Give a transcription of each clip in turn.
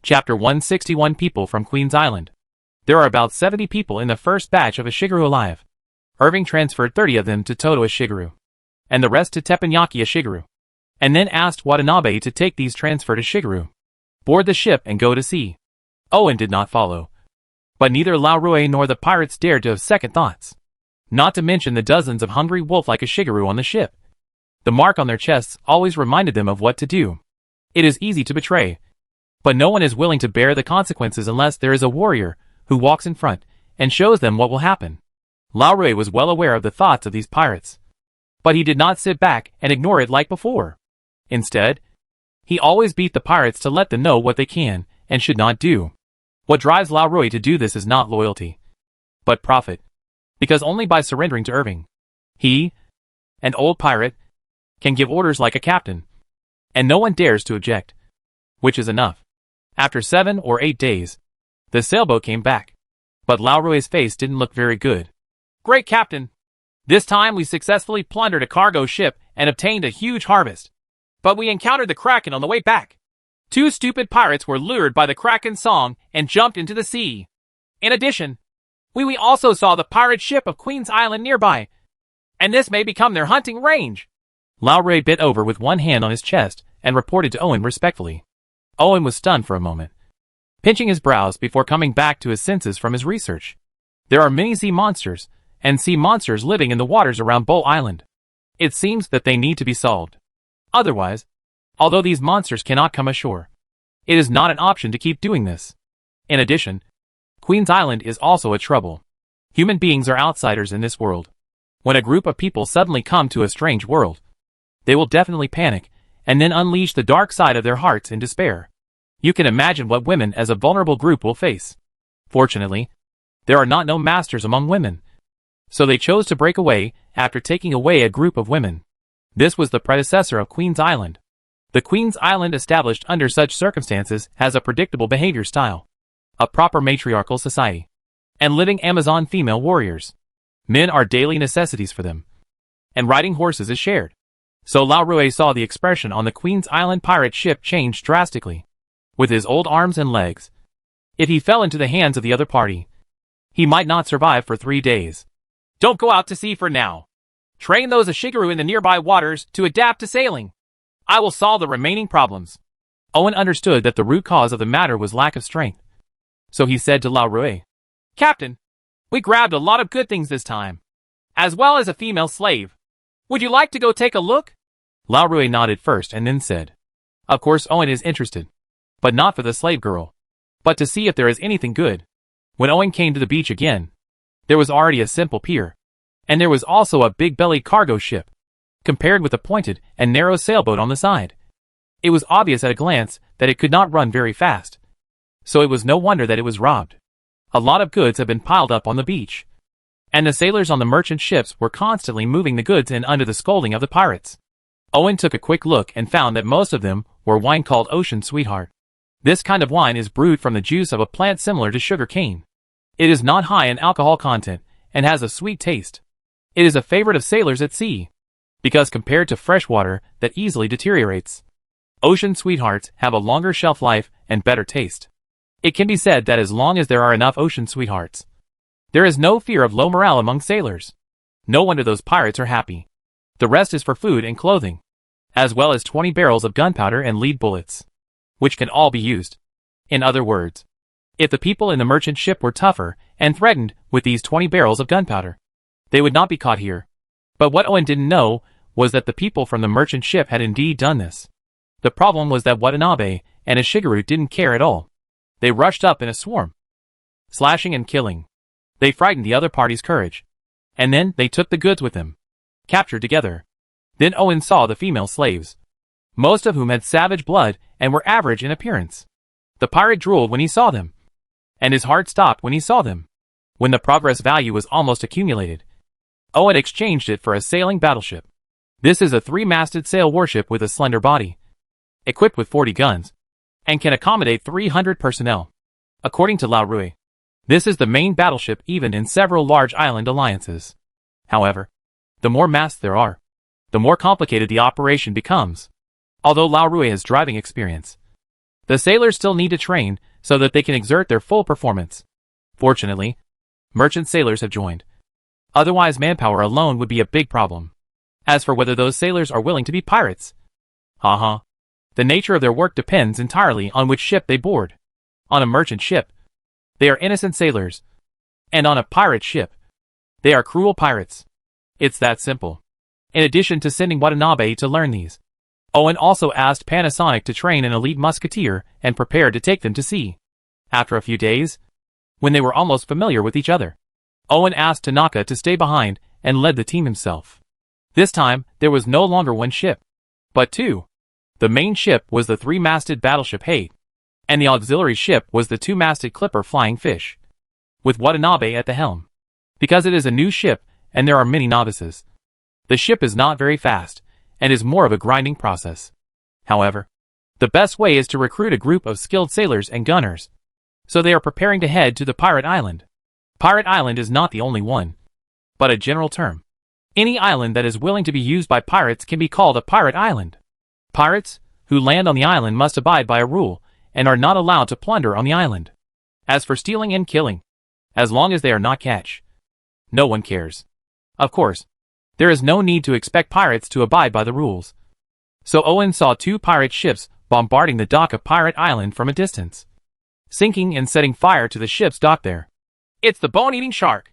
Chapter 161 People from Queen's Island. There are about 70 people in the first batch of Ishigaru alive. Irving transferred 30 of them to Todo Ishigaru, and the rest to Teppanyaki Ishigaru, and then asked Watanabe to take these transferred to Ishigaru, board the ship and go to sea. Owen did not follow. But neither Laurue nor the pirates dared to have second thoughts. Not to mention the dozens of hungry wolf-like Ishigaru on the ship. The mark on their chests always reminded them of what to do. It is easy to betray, but no one is willing to bear the consequences unless there is a warrior who walks in front and shows them what will happen. Laurue was well aware of the thoughts of these pirates, but he did not sit back and ignore it like before. Instead, he always beat the pirates to let them know what they can and should not do. What drives Laurue to do this is not loyalty, but profit, because only by surrendering to Irving, he, an old pirate, can give orders like a captain, and no one dares to object, which is enough. After 7 or 8 days, the sailboat came back, but Laurue's face didn't look very good. "Great Captain! This time we successfully plundered a cargo ship and obtained a huge harvest. But we encountered the Kraken on the way back. 2 stupid pirates were lured by the Kraken's song and jumped into the sea. In addition, we also saw the pirate ship of Queen's Island nearby, and this may become their hunting range." Laurue bit over with one hand on his chest and reported to Owen respectfully. Owen was stunned for a moment, pinching his brows before coming back to his senses from his research. There are many sea monsters and sea monsters living in the waters around Bull Island. It seems that they need to be solved. Otherwise, although these monsters cannot come ashore, it is not an option to keep doing this. In addition, Queen's Island is also a trouble. Human beings are outsiders in this world. When a group of people suddenly come to a strange world, they will definitely panic and then unleash the dark side of their hearts in despair. You can imagine what women as a vulnerable group will face. Fortunately, there are no masters among women, so they chose to break away after taking away a group of women. This was the predecessor of Queen's Island. The Queen's Island established under such circumstances has a predictable behavior style, a proper matriarchal society, and living Amazon female warriors. Men are daily necessities for them, and riding horses is shared. So Laurue saw the expression on the Queen's Island pirate ship change drastically. With his old arms and legs, if he fell into the hands of the other party, he might not survive for 3 days. "Don't go out to sea for now. Train those Ishigaru in the nearby waters to adapt to sailing. I will solve the remaining problems." Owen understood that the root cause of the matter was lack of strength. So he said to Laurue, "Captain, we grabbed a lot of good things this time, as well as a female slave. Would you like to go take a look?" Laurue nodded first and then said, "Of course Owen is interested, but not for the slave girl, but to see if there is anything good." When Owen came to the beach again, there was already a simple pier, and there was also a big-bellied cargo ship, compared with a pointed and narrow sailboat on the side. It was obvious at a glance that it could not run very fast, so it was no wonder that it was robbed. A lot of goods had been piled up on the beach, and the sailors on the merchant ships were constantly moving the goods in under the scolding of the pirates. Owen took a quick look and found that most of them were wine called Ocean Sweetheart. This kind of wine is brewed from the juice of a plant similar to sugar cane. It is not high in alcohol content and has a sweet taste. It is a favorite of sailors at sea, because compared to fresh water that easily deteriorates, Ocean Sweethearts have a longer shelf life and better taste. It can be said that as long as there are enough Ocean Sweethearts, there is no fear of low morale among sailors. No wonder those pirates are happy. The rest is for food and clothing, as well as 20 barrels of gunpowder and lead bullets, which can all be used. In other words, if the people in the merchant ship were tougher and threatened with these 20 barrels of gunpowder, they would not be caught here. But what Owen didn't know was that the people from the merchant ship had indeed done this. The problem was that Watanabe and Ishigaru didn't care at all. They rushed up in a swarm, slashing and killing. They frightened the other party's courage, and then they took the goods with them, captured together. Then Owen saw the female slaves, most of whom had savage blood and were average in appearance. The pirate drooled when he saw them, and his heart stopped when he saw them. When the progress value was almost accumulated, Owen exchanged it for a sailing battleship. This is a 3-masted sail warship with a slender body, equipped with 40 guns, and can accommodate 300 personnel. According to Laurue, this is the main battleship even in several large island alliances. However, the more masts there are, the more complicated the operation becomes. Although Laurue has driving experience, The sailors still need to train so that they can exert their full performance. Fortunately, merchant sailors have joined. Otherwise, manpower alone would be a big problem. As for whether those sailors are willing to be pirates, the nature of their work depends entirely on which ship they board. On a merchant ship, they are innocent sailors. And on a pirate ship, they are cruel pirates. It's that simple. In addition to sending Watanabe to learn these, Owen also asked Panasonic to train an elite musketeer and prepared to take them to sea. After a few days, when they were almost familiar with each other, Owen asked Tanaka to stay behind and led the team himself. This time, there was no longer one ship, but two. The main ship was the three-masted battleship Hate, and the auxiliary ship was the two-masted clipper Flying Fish, with Watanabe at the helm. Because it is a new ship and there are many novices, the ship is not very fast and is more of a grinding process. However, the best way is to recruit a group of skilled sailors and gunners, so they are preparing to head to the pirate island. Pirate island is not the only one, but a general term. Any island that is willing to be used by pirates can be called a pirate island. Pirates who land on the island must abide by a rule and are not allowed to plunder on the island. As for stealing and killing, as long as they are not catch, no one cares. Of course, there is no need to expect pirates to abide by the rules. So Owen saw two pirate ships bombarding the dock of Pirate Island from a distance, sinking and setting fire to the ships docked there. It's the bone-eating shark,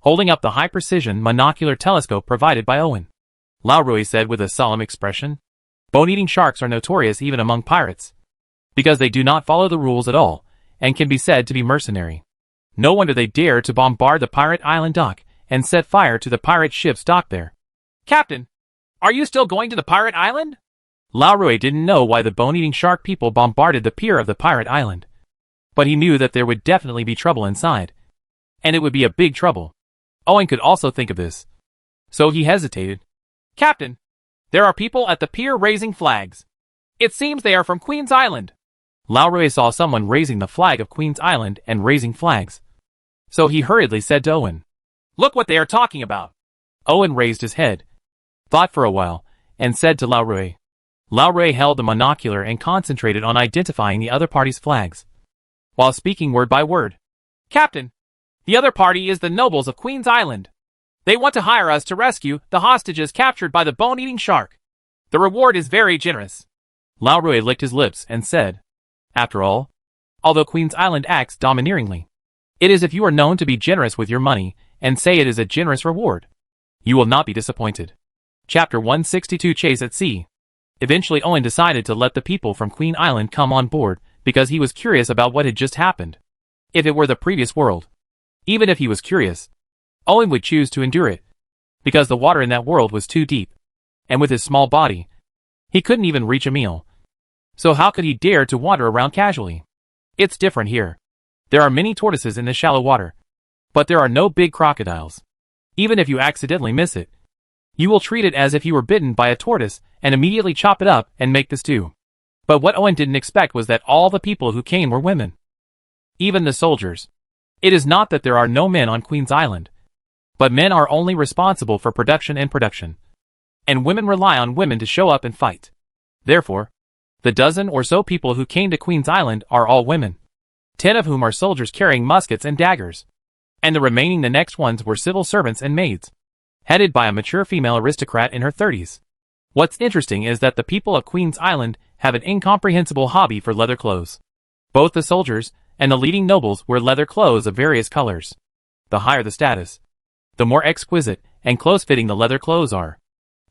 holding up the high-precision monocular telescope provided by Owen. Lauroi said with a solemn expression. Bone-eating sharks are notorious even among pirates, because they do not follow the rules at all, and can be said to be mercenary. No wonder they dare to bombard the Pirate Island dock and set fire to the pirate ships docked there. Captain, are you still going to the Pirate Island? Lauroi didn't know why the bone-eating shark people bombarded the pier of the Pirate Island, but he knew that there would definitely be trouble inside, and it would be a big trouble. Owen could also think of this, so he hesitated. Captain, there are people at the pier raising flags. It seems they are from Queen's Island. Lauroi saw someone raising the flag of Queen's Island and raising flags, so he hurriedly said to Owen, Look what they are talking about. Owen raised his head, thought for a while, and said to Lauroi. Lauroi held the monocular and concentrated on identifying the other party's flags, while speaking word by word. Captain, the other party is the nobles of Queen's Island. They want to hire us to rescue the hostages captured by the bone-eating shark. The reward is very generous. Lauroi licked his lips and said, After all, although Queen's Island acts domineeringly, it is if you are known to be generous with your money and say it is a generous reward, you will not be disappointed. Chapter 162 Chase at Sea. Eventually Owen decided to let the people from Queen Island come on board because he was curious about what had just happened. If it were the previous world, even if he was curious, Owen would choose to endure it, because the water in that world was too deep, and with his small body, he couldn't even reach a meal. So how could he dare to wander around casually? It's different here. There are many tortoises in the shallow water, but there are no big crocodiles. Even if you accidentally miss it, you will treat it as if you were bitten by a tortoise and immediately chop it up and make the stew. But what Owen didn't expect was that all the people who came were women. Even the soldiers. It is not that there are no men on Queen's Island, but men are only responsible for production, and women rely on women to show up and fight. Therefore, the dozen or so people who came to Queen's Island are all women, 10 of whom are soldiers carrying muskets and daggers, and the remaining the next ones were civil servants and maids, headed by a mature female aristocrat in her 30s. What's interesting is that the people of Queen's Island have an incomprehensible hobby for leather clothes. Both the soldiers and the leading nobles wear leather clothes of various colors. The higher the status, the more exquisite and close-fitting the leather clothes are.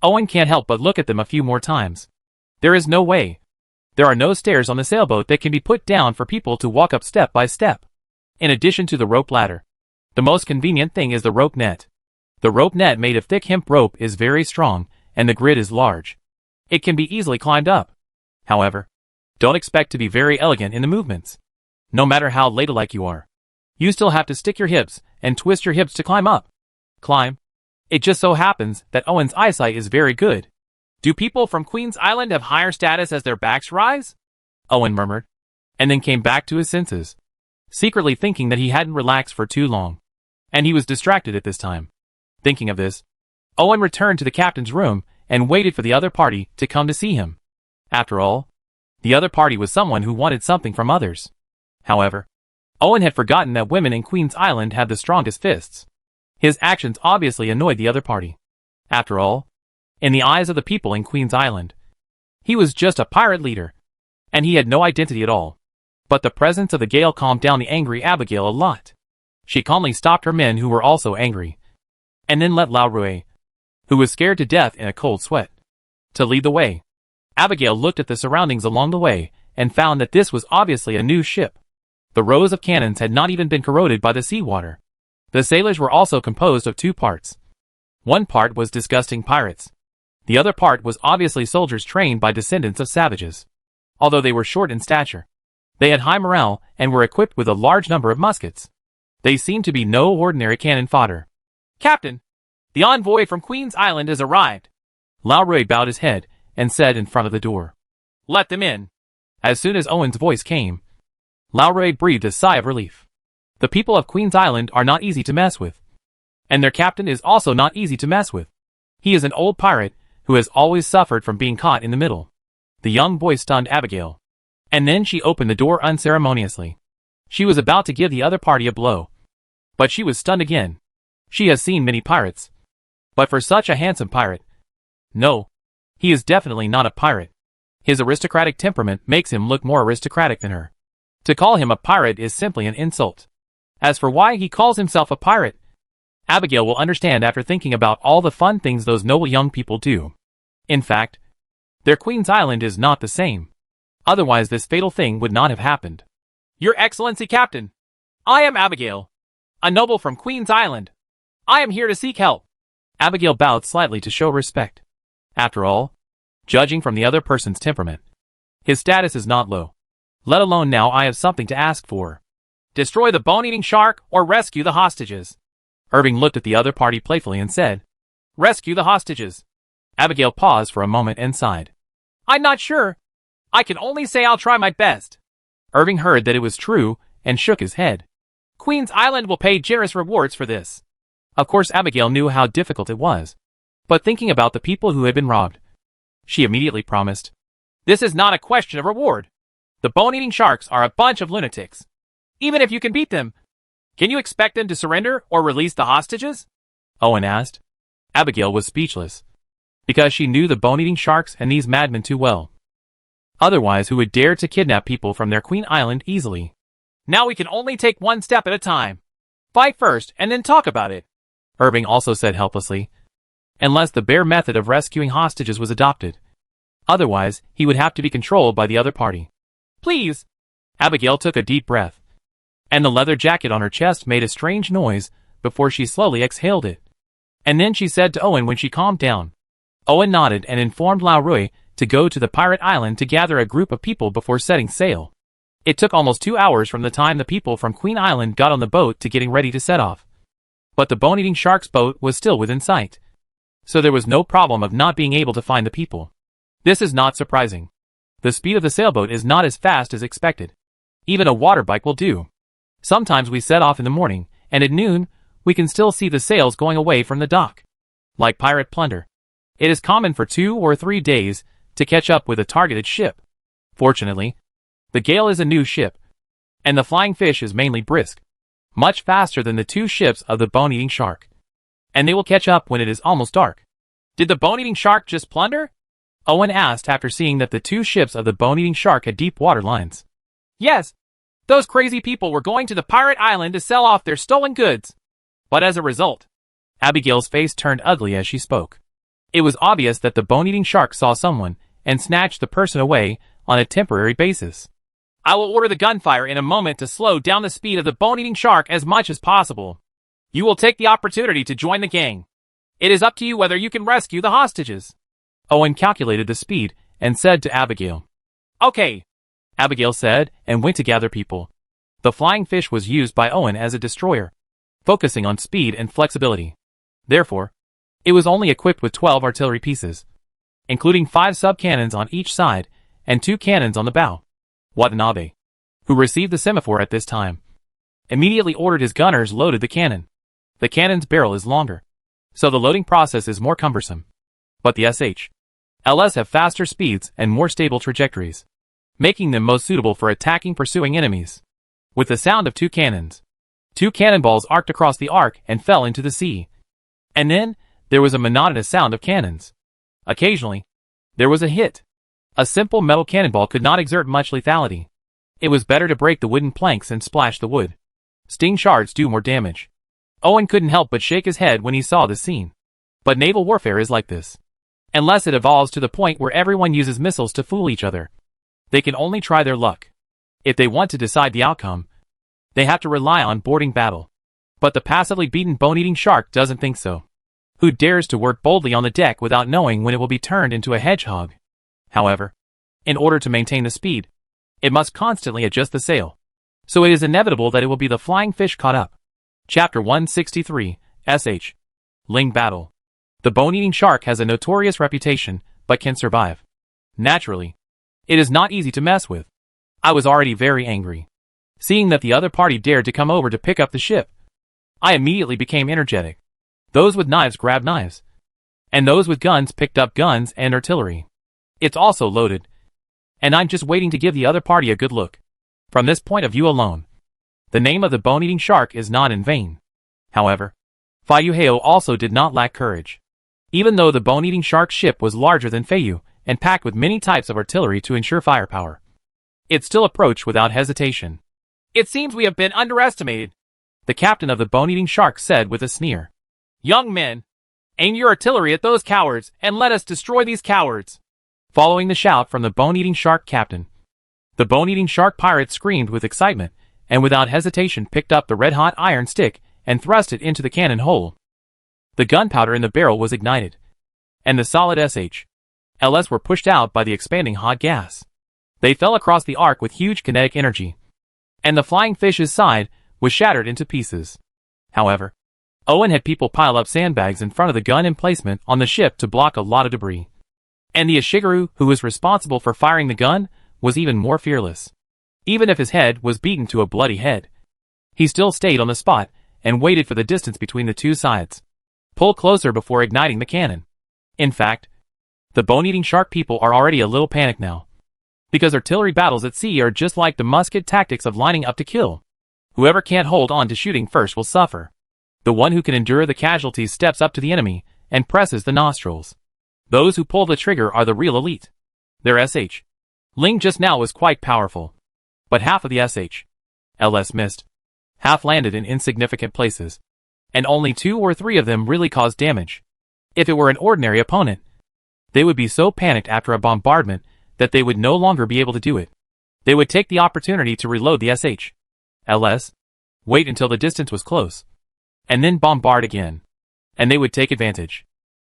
Owen can't help but look at them a few more times. There is no way. There are no stairs on the sailboat that can be put down for people to walk up step by step. In addition to the rope ladder, the most convenient thing is the rope net. The rope net made of thick hemp rope is very strong, and the grid is large. It can be easily climbed up. However, don't expect to be very elegant in the movements. No matter how ladylike you are, you still have to stick your hips and twist your hips to climb up. Climb. It just so happens that Owen's eyesight is very good. Do people from Queen's Island have higher status as their backs rise? Owen murmured, and then came back to his senses, secretly thinking that he hadn't relaxed for too long, and he was distracted at this time. Thinking of this, Owen returned to the captain's room and waited for the other party to come to see him. After all, The other party was someone who wanted something from others. However, Owen had forgotten that women in Queen's Island had the strongest fists. His actions obviously annoyed the other party. After all, in the eyes of the people in Queen's Island, he was just a pirate leader, and he had no identity at all. But the presence of the gale calmed down the angry Abigail a lot. She calmly stopped her men who were also angry, and then let Laurue, who was scared to death in a cold sweat, to lead the way. Abigail looked at the surroundings along the way, and found that this was obviously a new ship. The rows of cannons had not even been corroded by the seawater. The sailors were also composed of two parts. One part was disgusting pirates. The other part was obviously soldiers trained by descendants of savages. Although they were short in stature, they had high morale and were equipped with a large number of muskets. They seemed to be no ordinary cannon fodder. "Captain, the envoy from Queen's Island has arrived." Laurue bowed his head and said in front of the door, "Let them in." As soon as Owen's voice came, Laurue breathed a sigh of relief. The people of Queen's Island are not easy to mess with. And their captain is also not easy to mess with. He is an old pirate who has always suffered from being caught in the middle. The young boy stunned Abigail. And then she opened the door unceremoniously. She was about to give the other party a blow. But she was stunned again. She has seen many pirates. But for such a handsome pirate, no, he is definitely not a pirate. His aristocratic temperament makes him look more aristocratic than her. To call him a pirate is simply an insult. As for why he calls himself a pirate, Abigail will understand after thinking about all the fun things those noble young people do. In fact, their Queen's Island is not the same. Otherwise this fatal thing would not have happened. "Your Excellency Captain, I am Abigail, a noble from Queen's Island. I am here to seek help." Abigail bowed slightly to show respect. After all, judging from the other person's temperament, his status is not low. Let alone now I have something to ask for. "Destroy the bone-eating shark or rescue the hostages." Irving looked at the other party playfully and said, "Rescue the hostages." Abigail paused for a moment and sighed. "I'm not sure. I can only say I'll try my best." Irving heard that it was true and shook his head. "Queen's Island will pay generous rewards for this." Of course Abigail knew how difficult it was. But thinking about the people who had been robbed, she immediately promised, "This is not a question of reward. The bone-eating sharks are a bunch of lunatics. Even if you can beat them, can you expect them to surrender or release the hostages?" Owen asked. Abigail was speechless, because she knew the bone-eating sharks and these madmen too well. Otherwise who would dare to kidnap people from their Queen Island easily? "Now we can only take one step at a time. Fight first and then talk about it," Irving also said helplessly. Unless the bare method of rescuing hostages was adopted. Otherwise, he would have to be controlled by the other party. "Please." Abigail took a deep breath, and the leather jacket on her chest made a strange noise before she slowly exhaled it. And then she said to Owen when she calmed down. Owen nodded and informed Laurue to go to the pirate island to gather a group of people before setting sail. It took almost 2 hours from the time the people from Queen Island got on the boat to getting ready to set off. But the bone-eating shark's boat was still within sight. So there was no problem of not being able to find the people. This is not surprising. The speed of the sailboat is not as fast as expected. Even a water bike will do. Sometimes we set off in the morning, and at noon, we can still see the sails going away from the dock. Like pirate plunder, it is common for 2 or 3 days to catch up with a targeted ship. Fortunately, the Gale is a new ship, and the Flying Fish is mainly brisk, much faster than the 2 ships of the bone-eating shark. And they will catch up when it is almost dark. "Did the bone-eating shark just plunder?" Owen asked after seeing that the 2 ships of the bone-eating shark had deep water lines. "Yes. Those crazy people were going to the pirate island to sell off their stolen goods. But as a result," Abigail's face turned ugly as she spoke. It was obvious that the bone-eating shark saw someone and snatched the person away on a temporary basis. "I will order the gunfire in a moment to slow down the speed of the bone-eating shark as much as possible. You will take the opportunity to join the gang. It is up to you whether you can rescue the hostages." Owen calculated the speed and said to Abigail. "Okay," Abigail said and went to gather people. The Flying Fish was used by Owen as a destroyer, focusing on speed and flexibility. Therefore, it was only equipped with 12 artillery pieces, including 5 sub-cannons on each side and 2 cannons on the bow. Watanabe, who received the semaphore at this time, immediately ordered his gunners loaded the cannon. The cannon's barrel is longer, so the loading process is more cumbersome. But the SH/LS have faster speeds and more stable trajectories. making them most suitable for attacking pursuing enemies. With the sound of two cannons, two cannonballs arced across the arc and fell into the sea. And then, there was a monotonous sound of cannons. Occasionally, there was a hit. A simple metal cannonball could not exert much lethality. It was better to break the wooden planks and splash the wood. Sting shards do more damage. Owen couldn't help but shake his head when he saw the scene. But naval warfare is like this. Unless it evolves to the point where everyone uses missiles to fool each other, they can only try their luck. If they want to decide the outcome, they have to rely on boarding battle. But the passively beaten bone-eating shark doesn't think so. Who dares to work boldly on the deck without knowing when it will be turned into a hedgehog? However, in order to maintain the speed, it must constantly adjust the sail. So it is inevitable that it will be the flying fish caught up. Chapter 163, SH. Ling Battle. The bone-eating shark has a notorious reputation, but can survive. Naturally, it is not easy to mess with. I was already very angry. Seeing that the other party dared to come over to pick up the ship, I immediately became energetic. Those with knives grabbed knives, and those with guns picked up guns and artillery. It's also loaded, and I'm just waiting to give the other party a good look. From this point of view alone, the name of the bone-eating shark is not in vain. However, Fayuheo also did not lack courage. Even though the bone-eating shark ship was larger than Fayu and packed with many types of artillery to ensure firepower, it still approached without hesitation. "It seems we have been underestimated," the captain of the bone-eating shark said with a sneer. "Young men, aim your artillery at those cowards and let us destroy these cowards." Following the shout from the bone-eating shark captain, the bone-eating shark pirate screamed with excitement and without hesitation picked up the red-hot iron stick and thrust it into the cannon hole. The gunpowder in the barrel was ignited, and the solid SH.LS were pushed out by the expanding hot gas. They fell across the arc with huge kinetic energy, and the flying fish's side was shattered into pieces. However, Owen had people pile up sandbags in front of the gun emplacement on the ship to block a lot of debris. And the Ishigaru, who was responsible for firing the gun, was even more fearless. Even if his head was beaten to a bloody head, he still stayed on the spot and waited for the distance between the two sides. Pull closer before igniting the cannon. In fact, the bone-eating shark people are already a little panicked now, because artillery battles at sea are just like the musket tactics of lining up to kill. Whoever can't hold on to shooting first will suffer. The one who can endure the casualties steps up to the enemy and presses the nostrils. Those who pull the trigger are the real elite. Their SH. Ling just now was quite powerful, but half of the SH.LS missed. Half landed in insignificant places, and only 2 or 3 of them really caused damage. If it were an ordinary opponent, they would be so panicked after a bombardment that they would no longer be able to do it. They would take the opportunity to reload the SH.LS, wait until the distance was close, and then bombard again. And they would take advantage.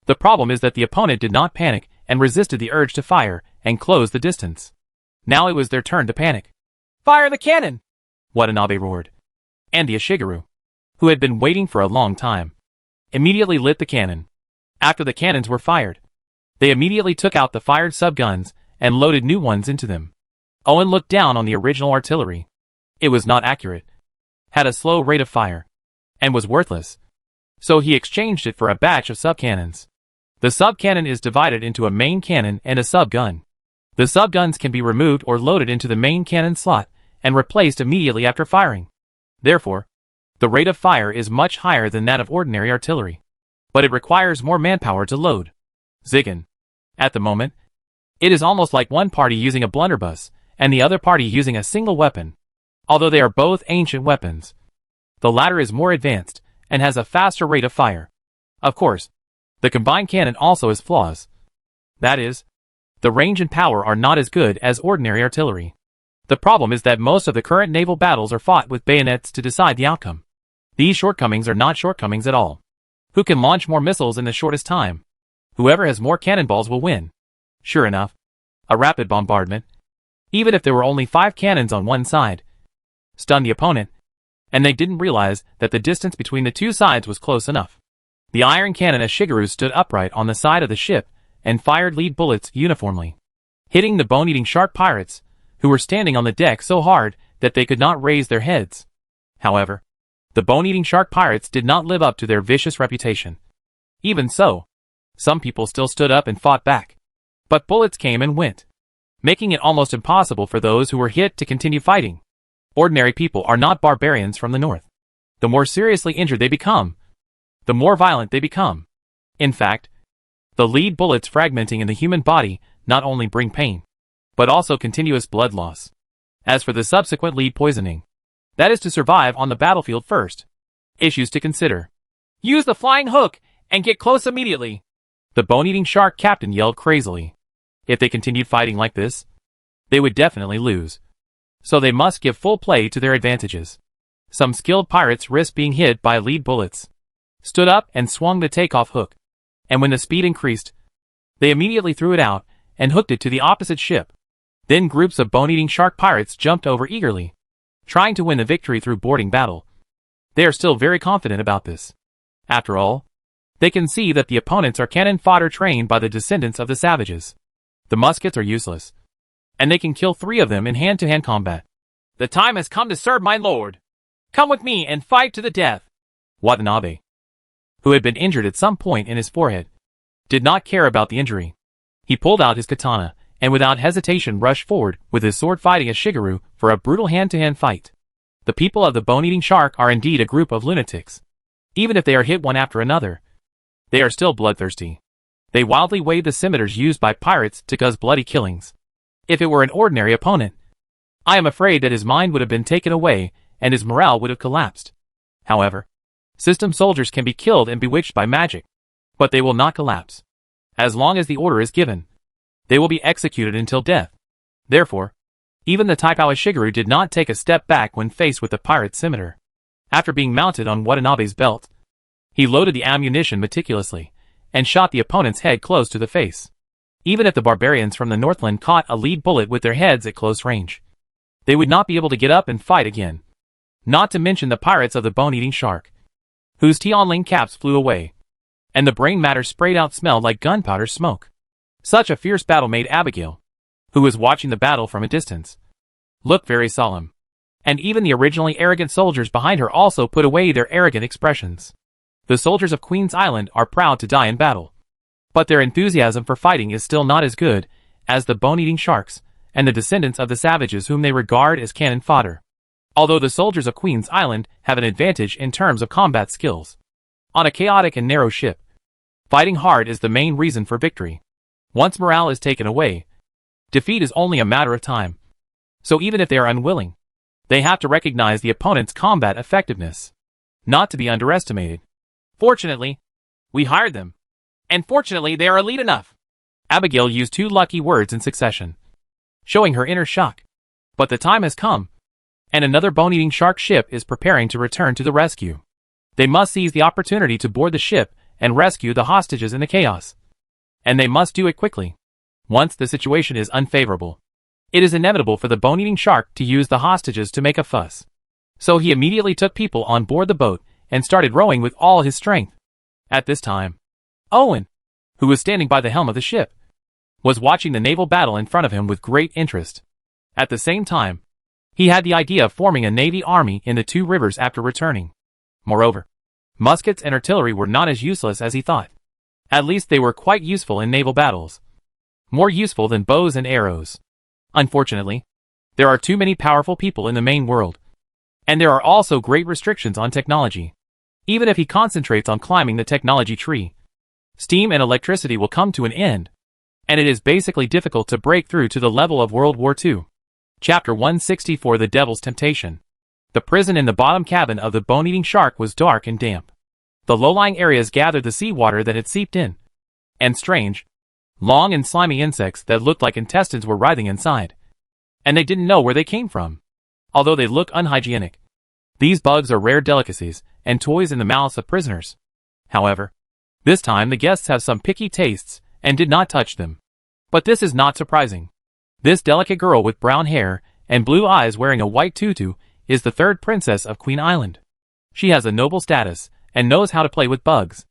The problem is that the opponent did not panic and resisted the urge to fire and close the distance. Now it was their turn to panic. "Fire the cannon!" Watanabe roared. And the Ishigaru, who had been waiting for a long time, immediately lit the cannon. After the cannons were fired, they immediately took out the fired sub-guns and loaded new ones into them. Owen looked down on the original artillery. It was not accurate, had a slow rate of fire, and was worthless. So he exchanged it for a batch of sub-cannons. The sub-cannon is divided into a main cannon and a sub-gun. The sub-guns can be removed or loaded into the main cannon slot and replaced immediately after firing. Therefore, the rate of fire is much higher than that of ordinary artillery, but it requires more manpower to load. Ziggin. At the moment, it is almost like one party using a blunderbuss and the other party using a single weapon. Although they are both ancient weapons, the latter is more advanced and has a faster rate of fire. Of course, the combined cannon also has flaws. That is, the range and power are not as good as ordinary artillery. The problem is that most of the current naval battles are fought with bayonets to decide the outcome. These shortcomings are not shortcomings at all. Who can launch more missiles in the shortest time? Whoever has more cannonballs will win. Sure enough, a rapid bombardment, even if there were only 5 cannons on one side, stunned the opponent, and they didn't realize that the distance between the two sides was close enough. The iron cannon Ishigaru stood upright on the side of the ship and fired lead bullets uniformly, hitting the bone-eating shark pirates, who were standing on the deck so hard that they could not raise their heads. However, the bone-eating shark pirates did not live up to their vicious reputation. Even so, some people still stood up and fought back. But bullets came and went. making it almost impossible for those who were hit to continue fighting. Ordinary people are not barbarians from the north. The more seriously injured they become, the more violent they become. In fact, the lead bullets fragmenting in the human body not only bring pain, but also continuous blood loss. As for the subsequent lead poisoning, that is to survive on the battlefield first. Issues to consider. Use the flying hook and get close immediately, the bone-eating shark captain yelled crazily. If they continued fighting like this, they would definitely lose. So they must give full play to their advantages. Some skilled pirates risked being hit by lead bullets, stood up and swung the takeoff hook, and when the speed increased, they immediately threw it out and hooked it to the opposite ship. Then groups of bone-eating shark pirates jumped over eagerly, trying to win the victory through boarding battle. They are still very confident about this. After all, they can see that the opponents are cannon fodder trained by the descendants of the savages. The muskets are useless, and they can kill 3 of them in hand-to-hand combat. The time has come to serve my lord. Come with me and fight to the death. Watanabe, who had been injured at some point in his forehead, did not care about the injury. He pulled out his katana, and without hesitation rushed forward with his sword fighting a Shigeru for a brutal hand-to-hand fight. The people of the bone-eating shark are indeed a group of lunatics. Even if they are hit one after another, they are still bloodthirsty. They wildly wave the scimitars used by pirates to cause bloody killings. If it were an ordinary opponent, I am afraid that his mind would have been taken away and his morale would have collapsed. However, system soldiers can be killed and bewitched by magic, but they will not collapse. As long as the order is given, they will be executed until death. Therefore, even the Taipawa Shigeru did not take a step back when faced with the pirate scimitar. After being mounted on Watanabe's belt, he loaded the ammunition meticulously and shot the opponent's head close to the face. Even if the barbarians from the Northland caught a lead bullet with their heads at close range, they would not be able to get up and fight again. Not to mention the pirates of the bone-eating shark, whose Tianling caps flew away, and the brain matter sprayed out smelled like gunpowder smoke. Such a fierce battle made Abigail, who was watching the battle from a distance, look very solemn. And even the originally arrogant soldiers behind her also put away their arrogant expressions. The soldiers of Queen's Island are proud to die in battle, but their enthusiasm for fighting is still not as good as the bone-eating sharks and the descendants of the savages whom they regard as cannon fodder. Although the soldiers of Queen's Island have an advantage in terms of combat skills. On a chaotic and narrow ship, fighting hard is the main reason for victory. Once morale is taken away, defeat is only a matter of time. So even if they are unwilling, they have to recognize the opponent's combat effectiveness, not to be underestimated. Fortunately, we hired them. And fortunately they are elite enough. Abigail used 2 lucky words in succession, showing her inner shock. But the time has come, and another bone-eating shark ship is preparing to return to the rescue. They must seize the opportunity to board the ship and rescue the hostages in the chaos. And they must do it quickly. Once the situation is unfavorable, it is inevitable for the bone-eating shark to use the hostages to make a fuss. So he immediately took people on board the boat and started rowing with all his strength. At this time, Owen, who was standing by the helm of the ship, was watching the naval battle in front of him with great interest. At the same time, he had the idea of forming a navy army in the 2 rivers after returning. Moreover, muskets and artillery were not as useless as he thought. At least they were quite useful in naval battles. More useful than bows and arrows. Unfortunately, there are too many powerful people in the main world. And there are also great restrictions on technology. Even if he concentrates on climbing the technology tree, steam and electricity will come to an end, and it is basically difficult to break through to the level of World War II. Chapter 164 The Devil's Temptation. The prison in the bottom cabin of the bone-eating shark was dark and damp. The low-lying areas gathered the seawater that had seeped in, and strange, long and slimy insects that looked like intestines were writhing inside. And they didn't know where they came from, although they look unhygienic. These bugs are rare delicacies and toys in the mouths of prisoners. However, this time the guests have some picky tastes and did not touch them. But this is not surprising. This delicate girl with brown hair and blue eyes wearing a white tutu is the 3rd princess of Queen Island. She has a noble status and knows how to play with bugs.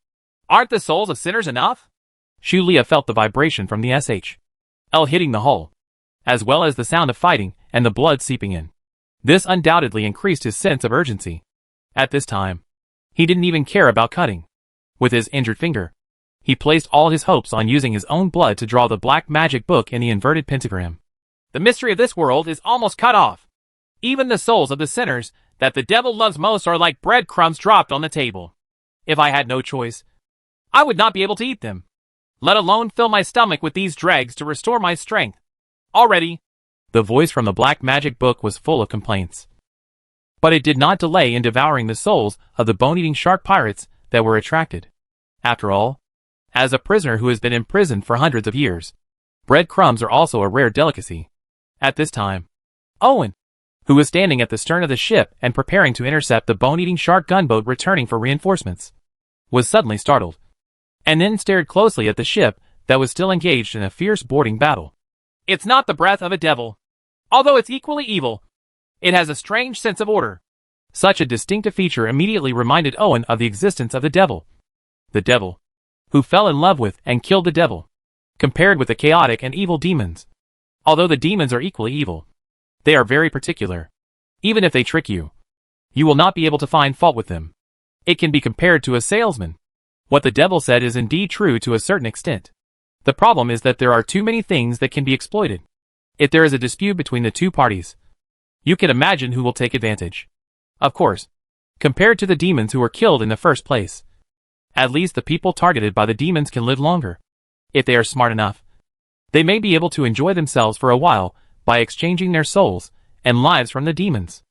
Aren't the souls of sinners enough? Shulia felt the vibration from the SHL hitting the hull, as well as the sound of fighting and the blood seeping in. This undoubtedly increased his sense of urgency. At this time, he didn't even care about cutting. With his injured finger, he placed all his hopes on using his own blood to draw the black magic book in the inverted pentagram. The mystery of this world is almost cut off. Even the souls of the sinners that the devil loves most are like breadcrumbs dropped on the table. If I had no choice, I would not be able to eat them, let alone fill my stomach with these dregs to restore my strength. Already, the voice from the black magic book was full of complaints. But it did not delay in devouring the souls of the bone-eating shark pirates that were attracted. After all, as a prisoner who has been imprisoned for hundreds of years, breadcrumbs are also a rare delicacy. At this time, Owen, who was standing at the stern of the ship and preparing to intercept the bone-eating shark gunboat returning for reinforcements, was suddenly startled, and then stared closely at the ship that was still engaged in a fierce boarding battle. It's not the breath of a devil. Although it's equally evil, it has a strange sense of order. Such a distinctive feature immediately reminded Owen of the existence of the devil. The devil, who fell in love with and killed the devil, compared with the chaotic and evil demons. Although the demons are equally evil, they are very particular. Even if they trick you, you will not be able to find fault with them. It can be compared to a salesman. What the devil said is indeed true to a certain extent. The problem is that there are too many things that can be exploited. If there is a dispute between the two parties, you can imagine who will take advantage. Of course, compared to the demons who were killed in the first place, at least the people targeted by the demons can live longer. If they are smart enough, they may be able to enjoy themselves for a while by exchanging their souls and lives from the demons.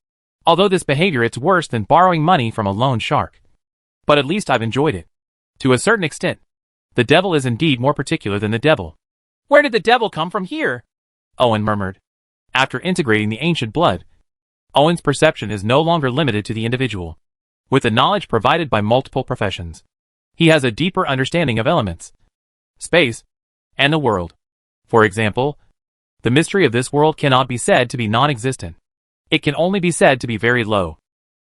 Although this behavior is worse than borrowing money from a loan shark. But at least I've enjoyed it. To a certain extent, the devil is indeed more particular than the devil. Where did the devil come from here? Owen murmured. After integrating the ancient blood, Owen's perception is no longer limited to the individual. With the knowledge provided by multiple professions, he has a deeper understanding of elements, space, and the world. For example, the mystery of this world cannot be said to be non-existent. It can only be said to be very low.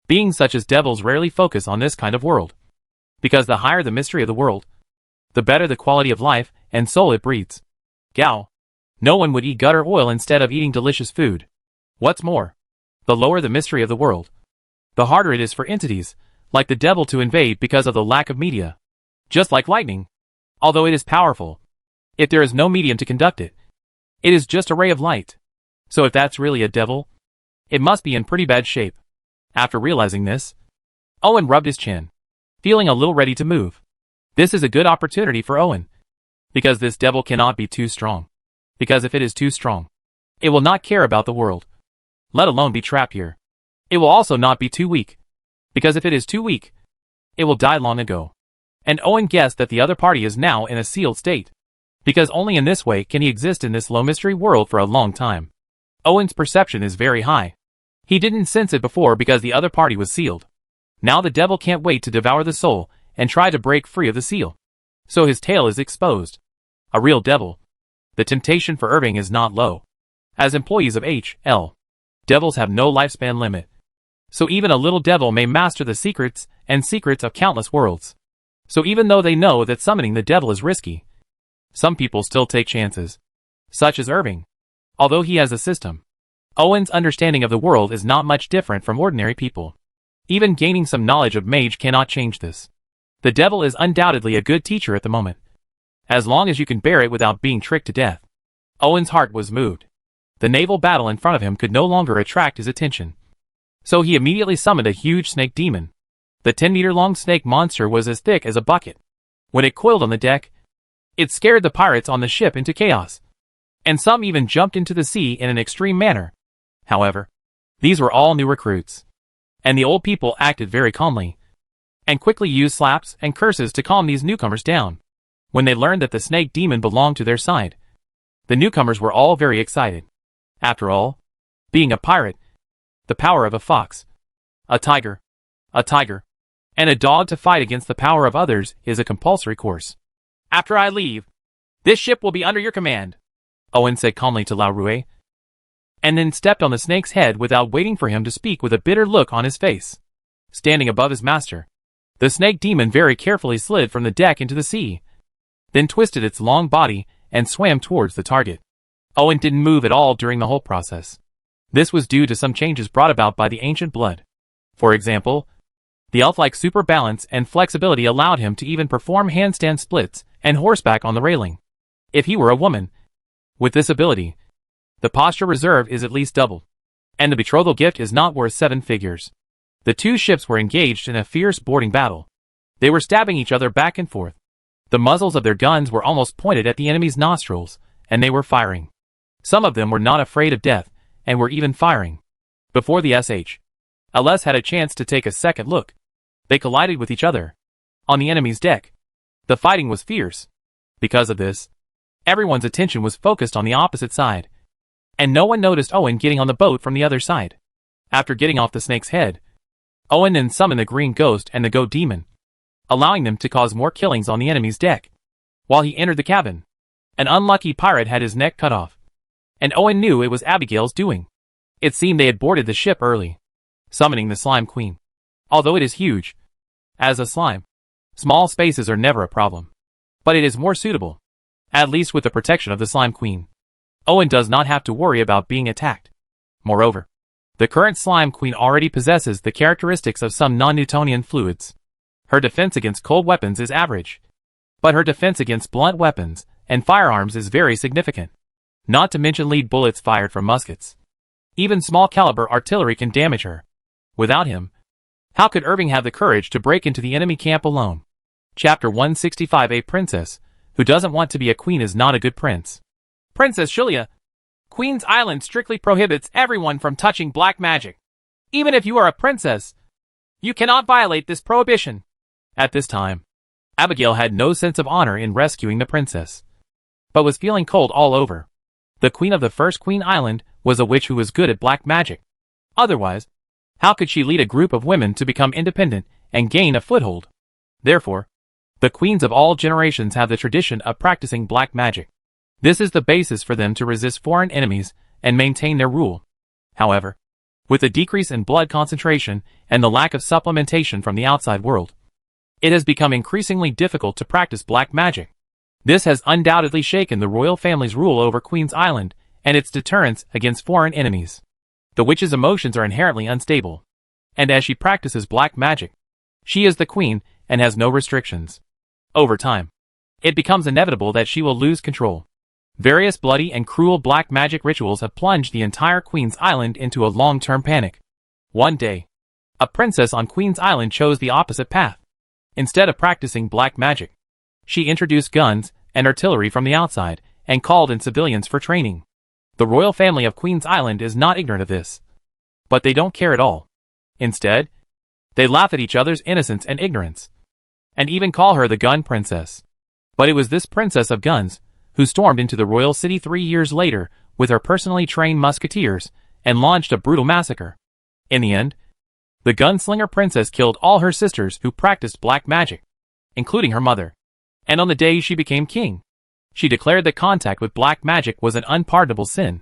Beings such as devils rarely focus on this kind of world, because the higher the mystery of the world, the better the quality of life and soul it breeds. Gao. No one would eat gutter oil instead of eating delicious food. What's more, the lower the mystery of the world, the harder it is for entities, like the devil, to invade because of the lack of media. Just like lightning, although it is powerful, if there is no medium to conduct it, it is just a ray of light. So if that's really a devil, it must be in pretty bad shape. After realizing this, Owen rubbed his chin, feeling a little ready to move. This is a good opportunity for Owen, because this devil cannot be too strong. Because if it is too strong, it will not care about the world, let alone be trapped here. It will also not be too weak, because if it is too weak, it will die long ago. And Owen guessed that the other party is now in a sealed state, because only in this way can he exist in this low mystery world for a long time. Owen's perception is very high. He didn't sense it before because the other party was sealed. Now the devil can't wait to devour the soul and try to break free of the seal. So his tail is exposed. A real devil. The temptation for Irving is not low. As employees of H.L., devils have no lifespan limit. So even a little devil may master the secrets and secrets of countless worlds. So even though they know that summoning the devil is risky, some people still take chances. Such as Irving. Although he has a system, Owen's understanding of the world is not much different from ordinary people. Even gaining some knowledge of mage cannot change this. The devil is undoubtedly a good teacher at the moment, as long as you can bear it without being tricked to death. Owen's heart was moved. The naval battle in front of him could no longer attract his attention. So he immediately summoned a huge snake demon. The 10-meter-long snake monster was as thick as a bucket. When it coiled on the deck, it scared the pirates on the ship into chaos. And some even jumped into the sea in an extreme manner. However, these were all new recruits. And the old people acted very calmly, and quickly used slaps and curses to calm these newcomers down. When they learned that the snake demon belonged to their side, the newcomers were all very excited. After all, being a pirate, the power of a fox, a tiger, and a dog to fight against the power of others is a compulsory course. After I leave, this ship will be under your command, Owen said calmly to Lao Rue, and then stepped on the snake's head without waiting for him to speak with a bitter look on his face. Standing above his master, the snake demon very carefully slid from the deck into the sea, then twisted its long body and swam towards the target. Owen didn't move at all during the whole process. This was due to some changes brought about by the ancient blood. For example, the elf-like super balance and flexibility allowed him to even perform handstand splits and horseback on the railing. If he were a woman, with this ability, The posture reserve is at least doubled. And the betrothal gift is not worth 7 figures. The two ships were engaged in a fierce boarding battle. They were stabbing each other back and forth. The muzzles of their guns were almost pointed at the enemy's nostrils, and they were firing. Some of them were not afraid of death, and were even firing. Before the SHLS had a chance to take a second look, they collided with each other. On the enemy's deck, the fighting was fierce. Because of this, everyone's attention was focused on the opposite side, and no one noticed Owen getting on the boat from the other side. After getting off the snake's head, Owen then summoned the green ghost and the goat demon, allowing them to cause more killings on the enemy's deck. While he entered the cabin, an unlucky pirate had his neck cut off, and Owen knew it was Abigail's doing. It seemed they had boarded the ship early, summoning the Slime Queen. Although it is huge, as a slime, small spaces are never a problem. But it is more suitable, at least with the protection of the Slime Queen. Owen does not have to worry about being attacked. Moreover, the current Slime Queen already possesses the characteristics of some non-Newtonian fluids. Her defense against cold weapons is average, but her defense against blunt weapons and firearms is very significant. Not to mention lead bullets fired from muskets. Even small caliber artillery can damage her. Without him, how could Irving have the courage to break into the enemy camp alone? Chapter 165. A princess who doesn't want to be a queen is not a good prince. Princess Shulia. Queen's Island strictly prohibits everyone from touching black magic. Even if you are a princess, you cannot violate this prohibition. At this time, Abigail had no sense of honor in rescuing the princess, but was feeling cold all over. The queen of the first Queen Island was a witch who was good at black magic. Otherwise, how could she lead a group of women to become independent and gain a foothold? Therefore, the queens of all generations have the tradition of practicing black magic. This is the basis for them to resist foreign enemies and maintain their rule. However, with the decrease in blood concentration and the lack of supplementation from the outside world, it has become increasingly difficult to practice black magic. This has undoubtedly shaken the royal family's rule over Queen's Island and its deterrence against foreign enemies. The witch's emotions are inherently unstable, and as she practices black magic, she is the queen and has no restrictions. Over time, it becomes inevitable that she will lose control. Various bloody and cruel black magic rituals have plunged the entire Queen's Island into a long-term panic. One day, a princess on Queen's Island chose the opposite path. Instead of practicing black magic, she introduced guns and artillery from the outside and called in civilians for training. The royal family of Queen's Island is not ignorant of this, but they don't care at all. Instead, they laugh at each other's innocence and ignorance, and even call her the Gun Princess. But it was this princess of guns who stormed into the royal city 3 years later with her personally trained musketeers and launched a brutal massacre. In the end, the gunslinger princess killed all her sisters who practiced black magic, including her mother. And on the day she became king, she declared that contact with black magic was an unpardonable sin.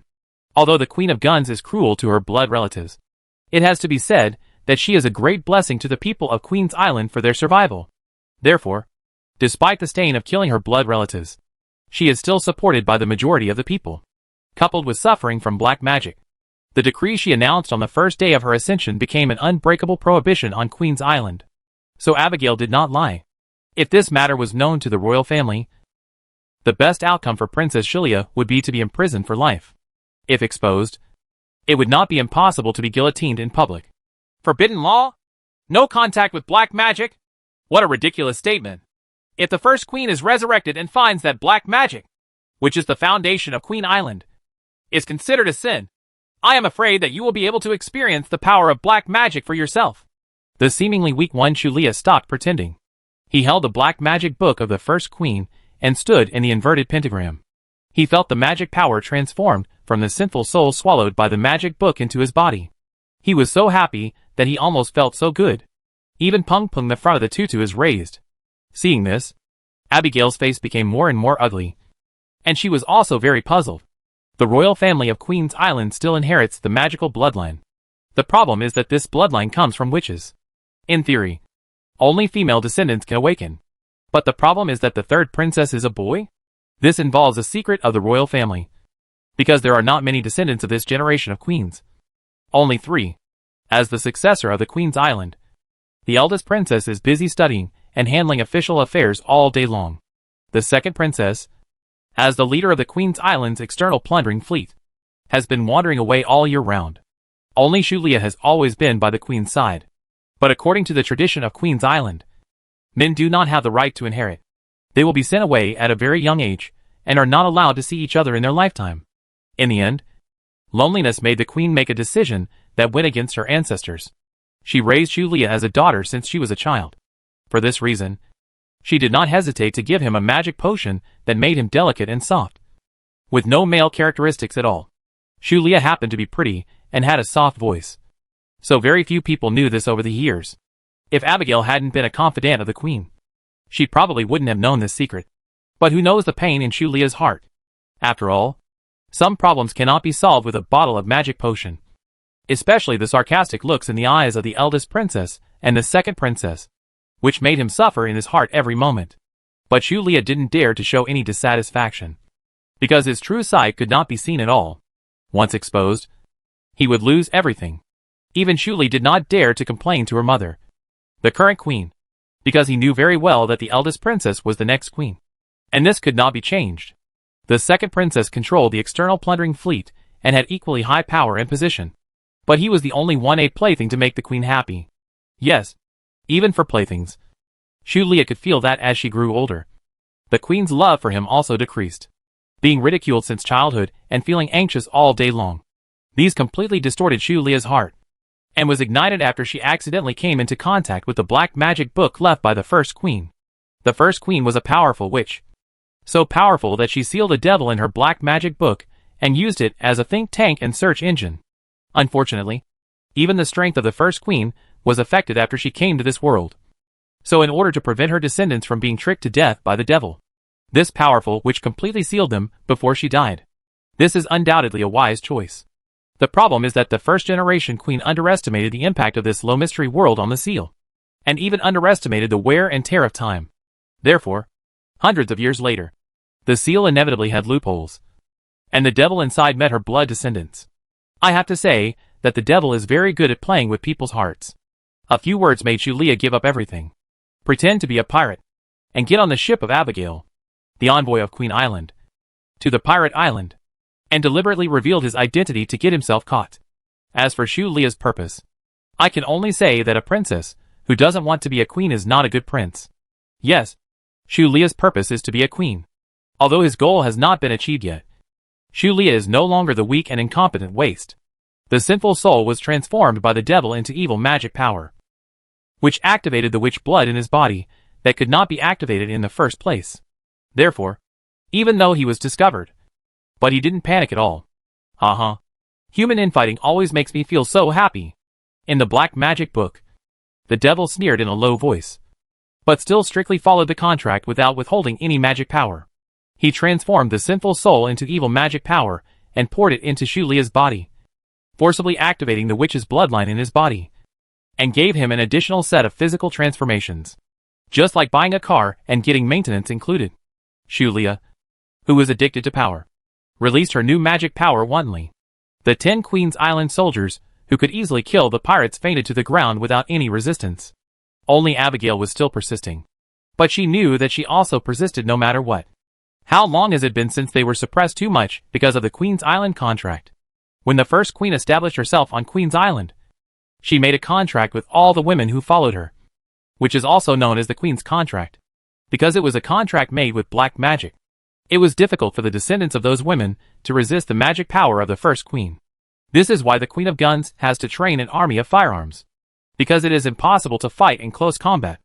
Although the Queen of Guns is cruel to her blood relatives, it has to be said that she is a great blessing to the people of Queen's Island for their survival. Therefore, despite the stain of killing her blood relatives, she is still supported by the majority of the people. Coupled with suffering from black magic, the decree she announced on the first day of her ascension became an unbreakable prohibition on Queen's Island. So Abigail did not lie. If this matter was known to the royal family, the best outcome for Princess Shulia would be to be imprisoned for life. If exposed, it would not be impossible to be guillotined in public. Forbidden law? No contact with black magic? What a ridiculous statement. If the first queen is resurrected and finds that black magic, which is the foundation of Queen Island, is considered a sin, I am afraid that you will be able to experience the power of black magic for yourself. The seemingly weak one Shulia stopped pretending. He held the black magic book of the first queen and stood in the inverted pentagram. He felt the magic power transformed from the sinful soul swallowed by the magic book into his body. He was so happy that he almost felt so good. Even Pung Pung the front of the tutu is raised. Seeing this, Abigail's face became more and more ugly, and she was also very puzzled. The royal family of Queen's Island still inherits the magical bloodline. The problem is that this bloodline comes from witches. In theory, only female descendants can awaken. But the problem is that the third princess is a boy? This involves a secret of the royal family, because there are not many descendants of this generation of queens. Only 3. As the successor of the Queen's Island, the eldest princess is busy studying and handling official affairs all day long. The second princess, as the leader of the Queen's Island's external plundering fleet, has been wandering away all year round. Only Shulia has always been by the queen's side. But according to the tradition of Queen's Island, men do not have the right to inherit. They will be sent away at a very young age, and are not allowed to see each other in their lifetime. In the end, loneliness made the queen make a decision that went against her ancestors. She raised Shulia as a daughter since she was a child. For this reason, she did not hesitate to give him a magic potion that made him delicate and soft, with no male characteristics at all. Shulia happened to be pretty and had a soft voice. So very few people knew this over the years. If Abigail hadn't been a confidant of the queen, she probably wouldn't have known this secret. But who knows the pain in Shulia's heart? After all, some problems cannot be solved with a bottle of magic potion. Especially the sarcastic looks in the eyes of the eldest princess and the second princess, which made him suffer in his heart every moment. But Shulia didn't dare to show any dissatisfaction, because his true side could not be seen at all. Once exposed, he would lose everything. Even Shulia did not dare to complain to her mother, the current queen, because he knew very well that the eldest princess was the next queen. And this could not be changed. The second princess controlled the external plundering fleet and had equally high power and position. But he was the only one a plaything to make the queen happy. Yes, even for playthings. Shulia could feel that as she grew older. The queen's love for him also decreased. Being ridiculed since childhood and feeling anxious all day long. These completely distorted Shulia's heart, and was ignited after she accidentally came into contact with the black magic book left by the first queen. The first queen was a powerful witch. So powerful that she sealed a devil in her black magic book and used it as a think tank and search engine. Unfortunately, even the strength of the first queen was affected after she came to this world. So in order to prevent her descendants from being tricked to death by the devil, this powerful witch completely sealed them before she died. This is undoubtedly a wise choice. The problem is that the first-generation queen underestimated the impact of this low-mystery world on the seal, and even underestimated the wear and tear of time. Therefore, hundreds of years later, the seal inevitably had loopholes, and the devil inside met her blood descendants. I have to say that the devil is very good at playing with people's hearts. A few words made Shulia give up everything, pretend to be a pirate, and get on the ship of Abigail, the envoy of Queen Island, to the pirate island, and deliberately revealed his identity to get himself caught. As for Shulia's purpose, I can only say that a princess who doesn't want to be a queen is not a good prince. Yes, Shulia's purpose is to be a queen, although his goal has not been achieved yet. Shulia is no longer the weak and incompetent waste. The sinful soul was transformed by the devil into evil magic power, which activated the witch blood in his body that could not be activated in the first place. Therefore, even though he was discovered, but he didn't panic at all. Human infighting always makes me feel so happy. In the black magic book, the devil sneered in a low voice, but still strictly followed the contract without withholding any magic power. He transformed the sinful soul into evil magic power and poured it into Shulia's body, forcibly activating the witch's bloodline in his body, and gave him an additional set of physical transformations, just like buying a car and getting maintenance included. Shulia, who was addicted to power, released her new magic power wantonly. The 10 Queen's Island soldiers, who could easily kill the pirates, fainted to the ground without any resistance. Only Abigail was still persisting. But she knew that she also persisted no matter what. How long has it been since they were suppressed too much because of the Queen's Island contract? When the first queen established herself on Queen's Island, she made a contract with all the women who followed her, which is also known as the Queen's Contract, because it was a contract made with black magic. It was difficult for the descendants of those women to resist the magic power of the first queen. This is why the Queen of Guns has to train an army of firearms, because it is impossible to fight in close combat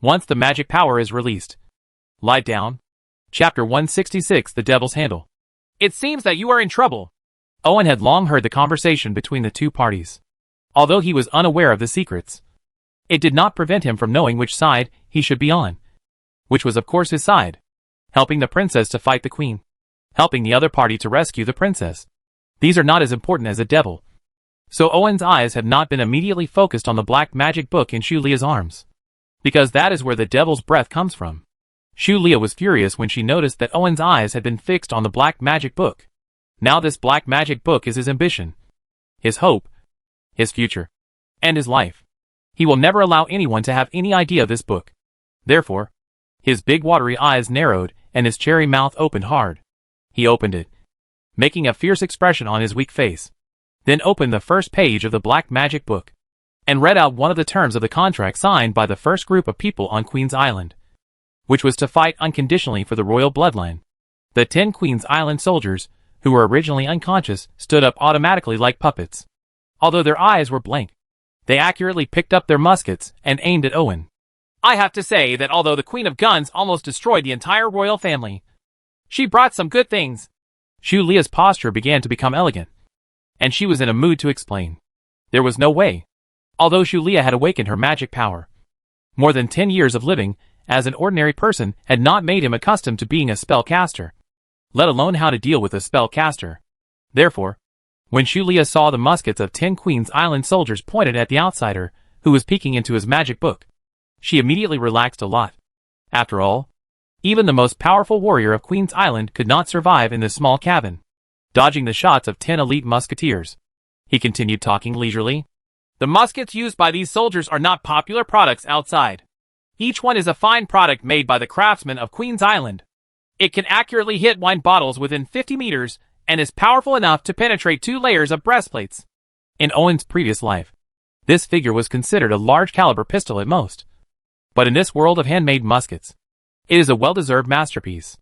once the magic power is released. Lie down. Chapter 166, The Devil's Handle. It seems that you are in trouble. Owen had long heard the conversation between the two parties. Although he was unaware of the secrets, it did not prevent him from knowing which side he should be on, which was of course his side, helping the princess to fight the queen, helping the other party to rescue the princess. These are not as important as a devil. So Owen's eyes have not been immediately focused on the black magic book in Shulia's arms, because that is where the devil's breath comes from. Shulia was furious when she noticed that Owen's eyes had been fixed on the black magic book. Now this black magic book is his ambition, his hope, his future, and his life. He will never allow anyone to have any idea of this book. Therefore, his big watery eyes narrowed and his cherry mouth opened hard. He opened it, making a fierce expression on his weak face. Then opened the first page of the black magic book, and read out one of the terms of the contract signed by the first group of people on Queen's Island, which was to fight unconditionally for the royal bloodline. The 10 Queen's Island soldiers, who were originally unconscious, stood up automatically like puppets. Although their eyes were blank, they accurately picked up their muskets and aimed at Owen. I have to say that although the Queen of Guns almost destroyed the entire royal family, she brought some good things. Shulia's posture began to become elegant, and she was in a mood to explain. There was no way. Although Shulia had awakened her magic power, more than 10 years of living as an ordinary person had not made him accustomed to being a spellcaster, let alone how to deal with a spellcaster. Therefore, when Shulia saw the muskets of 10 Queen's Island soldiers pointed at the outsider who was peeking into his magic book, she immediately relaxed a lot. After all, even the most powerful warrior of Queen's Island could not survive in this small cabin, dodging the shots of 10 elite musketeers. He continued talking leisurely. The muskets used by these soldiers are not popular products outside. Each one is a fine product made by the craftsmen of Queen's Island. It can accurately hit wine bottles within 50 meters and is powerful enough to penetrate 2 layers of breastplates. In Owen's previous life, this figure was considered a large caliber pistol at most. But in this world of handmade muskets, it is a well-deserved masterpiece.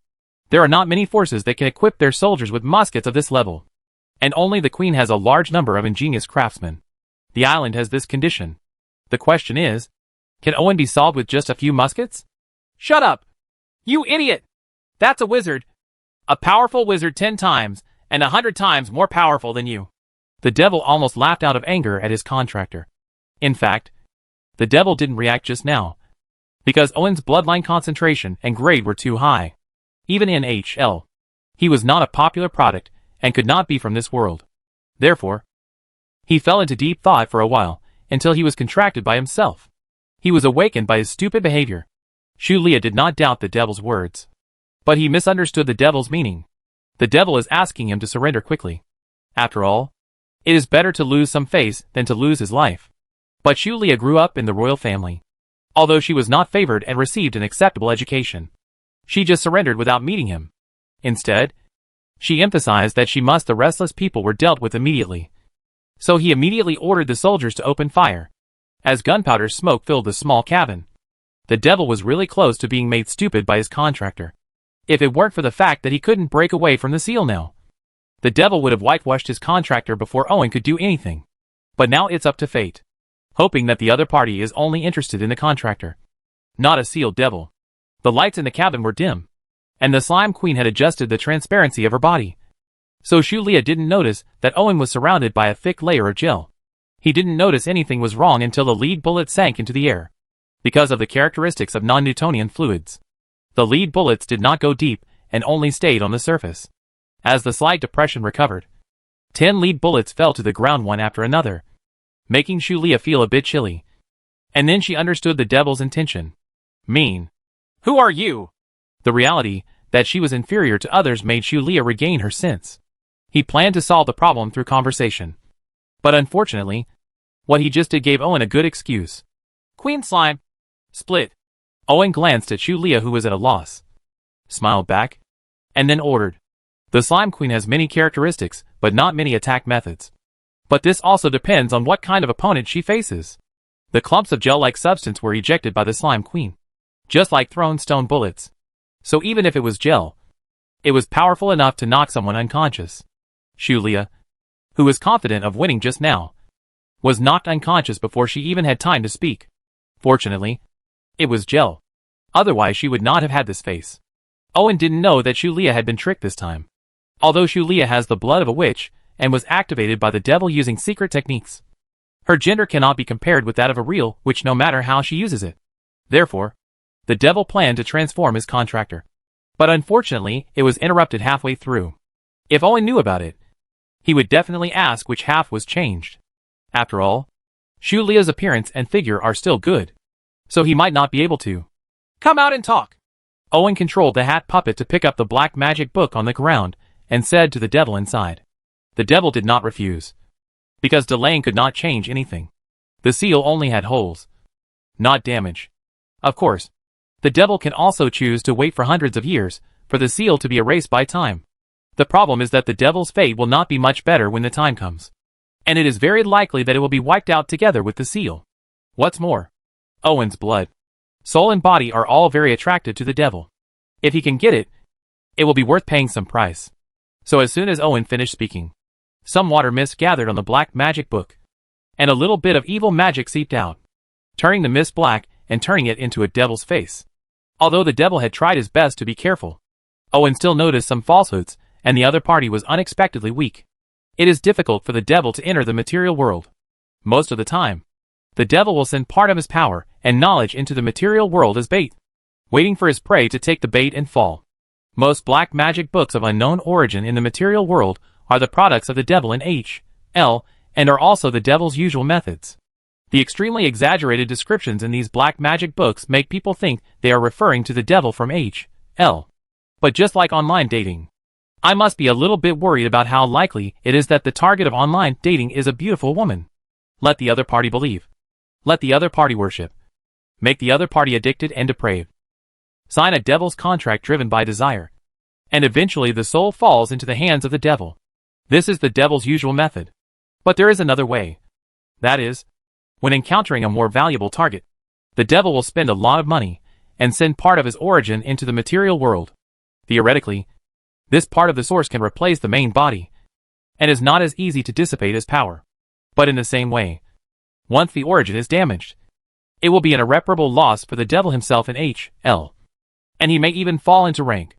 There are not many forces that can equip their soldiers with muskets of this level, and only the Queen has a large number of ingenious craftsmen. The island has this condition. The question is, can Owen be solved with just a few muskets? Shut up! You idiot! That's a wizard. A powerful wizard 10 times, and 100 times more powerful than you. The devil almost laughed out of anger at his contractor. In fact, the devil didn't react just now, because Owen's bloodline concentration and grade were too high. Even in HL, he was not a popular product and could not be from this world. Therefore, he fell into deep thought for a while, until he was contracted by himself. He was awakened by his stupid behavior. Shulia did not doubt the devil's words, but he misunderstood the devil's meaning. The devil is asking him to surrender quickly. After all, it is better to lose some face than to lose his life. But Shulia grew up in the royal family. Although she was not favored and received an acceptable education, she just surrendered without meeting him. Instead, she emphasized that the restless people were dealt with immediately. So he immediately ordered the soldiers to open fire, as gunpowder smoke filled the small cabin. The devil was really close to being made stupid by his contractor. If it weren't for the fact that he couldn't break away from the seal now, the devil would have whitewashed his contractor before Owen could do anything. But now it's up to fate, hoping that the other party is only interested in the contractor, not a sealed devil. The lights in the cabin were dim, and the slime queen had adjusted the transparency of her body. So Shulia didn't notice that Owen was surrounded by a thick layer of gel. He didn't notice anything was wrong until the lead bullet sank into the air. Because of the characteristics of non-Newtonian fluids, the lead bullets did not go deep and only stayed on the surface. As the slight depression recovered, 10 lead bullets fell to the ground one after another, making Shulia feel a bit chilly. And then she understood the devil's intention. Mean. Who are you? The reality that she was inferior to others made Shulia regain her sense. He planned to solve the problem through conversation. But unfortunately, what he just did gave Owen a good excuse. Queen Slime. Split. Owen glanced at Shulia, who was at a loss, smiled back, and then ordered. The Slime Queen has many characteristics, but not many attack methods. But this also depends on what kind of opponent she faces. The clumps of gel-like substance were ejected by the Slime Queen, just like thrown stone bullets. So even if it was gel, it was powerful enough to knock someone unconscious. Shulia, who was confident of winning just now, was knocked unconscious before she even had time to speak. Fortunately, it was gel. Otherwise she would not have had this face. Owen didn't know that Shulia had been tricked this time. Although Shulia has the blood of a witch and was activated by the devil using secret techniques, her gender cannot be compared with that of a real witch no matter how she uses it. Therefore, the devil planned to transform his contractor. But unfortunately, it was interrupted halfway through. If Owen knew about it, he would definitely ask which half was changed. After all, Shulia's appearance and figure are still good, so he might not be able to. Come out and talk. Owen controlled the hat puppet to pick up the black magic book on the ground and said to the devil inside. The devil did not refuse, because delaying could not change anything. The seal only had holes, not damage. Of course, the devil can also choose to wait for hundreds of years for the seal to be erased by time. The problem is that the devil's fate will not be much better when the time comes. And it is very likely that it will be wiped out together with the seal. What's more, Owen's blood, soul and body are all very attractive to the devil. If he can get it, it will be worth paying some price. So as soon as Owen finished speaking, some water mist gathered on the black magic book, and a little bit of evil magic seeped out, turning the mist black and turning it into a devil's face. Although the devil had tried his best to be careful, Owen still noticed some falsehoods, and the other party was unexpectedly weak. It is difficult for the devil to enter the material world. Most of the time, the devil will send part of his power and knowledge into the material world as bait, waiting for his prey to take the bait and fall. Most black magic books of unknown origin in the material world are the products of the devil in H.L., and are also the devil's usual methods. The extremely exaggerated descriptions in these black magic books make people think they are referring to the devil from H.L. But just like online dating, I must be a little bit worried about how likely it is that the target of online dating is a beautiful woman. Let the other party believe. Let the other party worship. Make the other party addicted and depraved. Sign a devil's contract driven by desire. And eventually the soul falls into the hands of the devil. This is the devil's usual method. But there is another way. That is, when encountering a more valuable target, the devil will spend a lot of money and send part of his origin into the material world. Theoretically, this part of the source can replace the main body, and is not as easy to dissipate as power. But in the same way, once the origin is damaged, it will be an irreparable loss for the devil himself in H.L. And he may even fall into rank,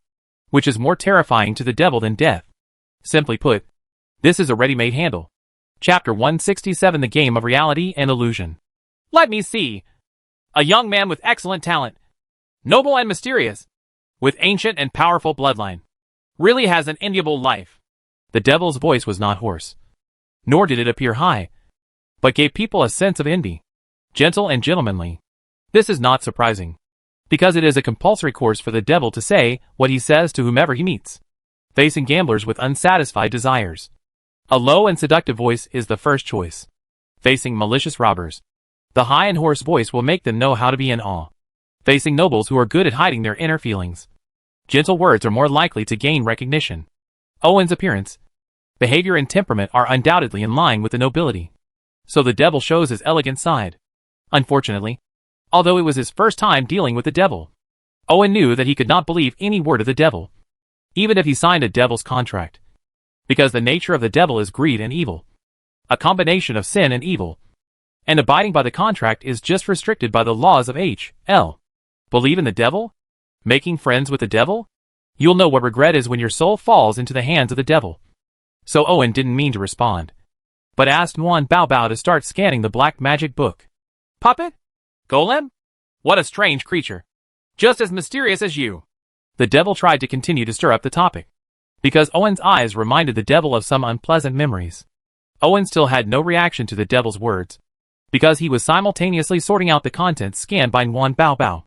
which is more terrifying to the devil than death. Simply put, this is a ready-made handle. Chapter 167: The Game of Reality and Illusion. Let me see. A young man with excellent talent, noble and mysterious, with ancient and powerful bloodline, really has an enviable life. The devil's voice was not hoarse, nor did it appear high, but gave people a sense of envy. Gentle and gentlemanly. This is not surprising, because it is a compulsory course for the devil to say what he says to whomever he meets. Facing gamblers with unsatisfied desires, a low and seductive voice is the first choice. Facing malicious robbers, the high and hoarse voice will make them know how to be in awe. Facing nobles who are good at hiding their inner feelings, gentle words are more likely to gain recognition. Owen's appearance, behavior and temperament are undoubtedly in line with the nobility, so the devil shows his elegant side. Unfortunately, although it was his first time dealing with the devil, Owen knew that he could not believe any word of the devil, even if he signed a devil's contract. Because the nature of the devil is greed and evil, a combination of sin and evil, and abiding by the contract is just restricted by the laws of H.L. Believe in the devil? Making friends with the devil? You'll know what regret is when your soul falls into the hands of the devil. So Owen didn't mean to respond, but asked Nguyen Bao Bao to start scanning the black magic book. Puppet? Golem? What a strange creature. Just as mysterious as you. The devil tried to continue to stir up the topic, because Owen's eyes reminded the devil of some unpleasant memories. Owen still had no reaction to the devil's words, because he was simultaneously sorting out the contents scanned by Nguyen Bao Bao.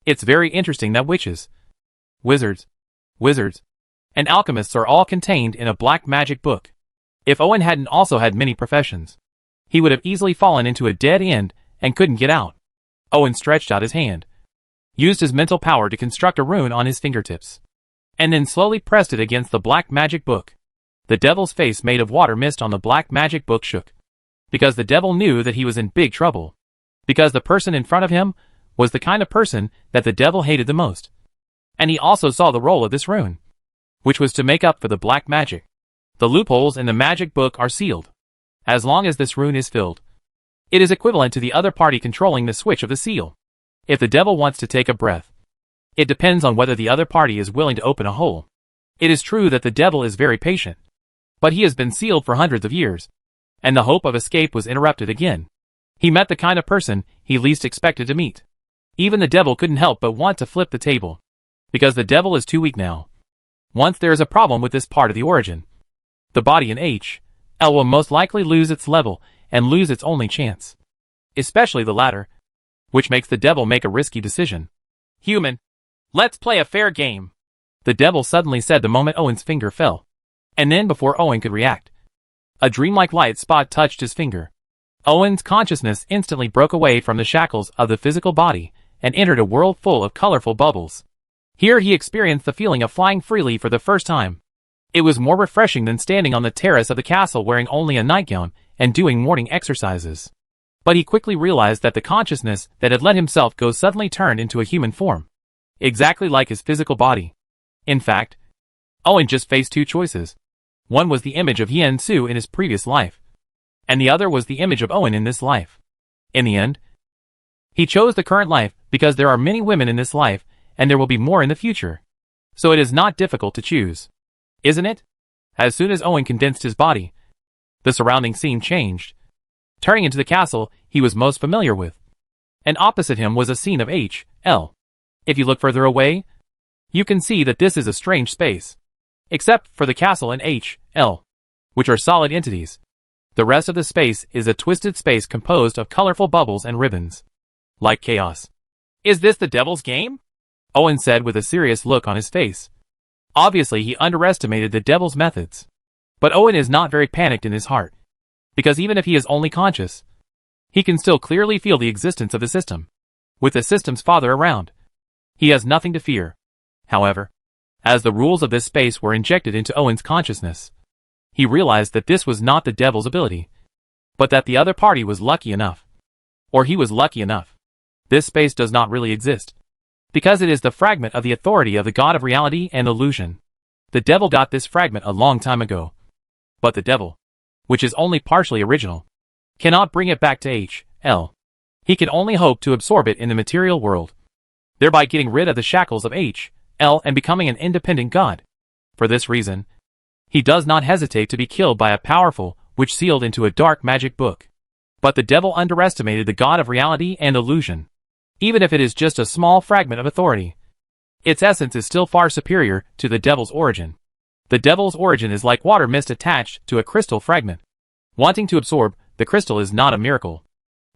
It's very interesting that witches, wizards, and alchemists are all contained in a black magic book. If Owen hadn't also had many professions, he would have easily fallen into a dead end and couldn't get out. Owen stretched out his hand, used his mental power to construct a rune on his fingertips, and then slowly pressed it against the black magic book. The devil's face made of water mist on the black magic book shook, because the devil knew that he was in big trouble, because the person in front of him was the kind of person that the devil hated the most. And he also saw the role of this rune, which was to make up for the black magic. The loopholes in the magic book are sealed. As long as this rune is filled, it is equivalent to the other party controlling the switch of the seal. If the devil wants to take a breath, it depends on whether the other party is willing to open a hole. It is true that the devil is very patient, but he has been sealed for hundreds of years, and the hope of escape was interrupted again. He met the kind of person he least expected to meet. Even the devil couldn't help but want to flip the table, because the devil is too weak now. Once there is a problem with this part of the origin, the body in H.L. will most likely lose its level and lose its only chance. Especially the latter, which makes the devil make a risky decision. Human, let's play a fair game, the devil suddenly said the moment Owen's finger fell. And then before Owen could react, a dreamlike light spot touched his finger. Owen's consciousness instantly broke away from the shackles of the physical body and entered a world full of colorful bubbles. Here he experienced the feeling of flying freely for the first time. It was more refreshing than standing on the terrace of the castle wearing only a nightgown and doing morning exercises. But he quickly realized that the consciousness that had let himself go suddenly turned into a human form. Exactly like his physical body. In fact, Owen just faced two choices. One was the image of Yen Su in his previous life, and the other was the image of Owen in this life. In the end, he chose the current life because there are many women in this life, and there will be more in the future. So it is not difficult to choose. Isn't it? As soon as Owen condensed his body, the surrounding scene changed, turning into the castle he was most familiar with. And opposite him was a scene of H.L. If you look further away, you can see that this is a strange space. Except for the castle and H.L., which are solid entities. The rest of the space is a twisted space composed of colorful bubbles and ribbons. Like chaos. Is this the devil's game? Owen said with a serious look on his face. Obviously he underestimated the devil's methods. But Owen is not very panicked in his heart. Because even if he is only conscious, he can still clearly feel the existence of the system. With the system's father around, he has nothing to fear. However, as the rules of this space were injected into Owen's consciousness, he realized that this was not the devil's ability, but that the other party was lucky enough. Or he was lucky enough. This space does not really exist. Because it is the fragment of the authority of the god of reality and illusion. The devil got this fragment a long time ago. But the devil, which is only partially original, cannot bring it back to H.L. He can only hope to absorb it in the material world, thereby getting rid of the shackles of H.L. and becoming an independent god. For this reason, he does not hesitate to be killed by a powerful witch sealed into a dark magic book. But the devil underestimated the god of reality and illusion. Even if it is just a small fragment of authority, its essence is still far superior to the devil's origin. The devil's origin is like water mist attached to a crystal fragment. Wanting to absorb the crystal is not a miracle,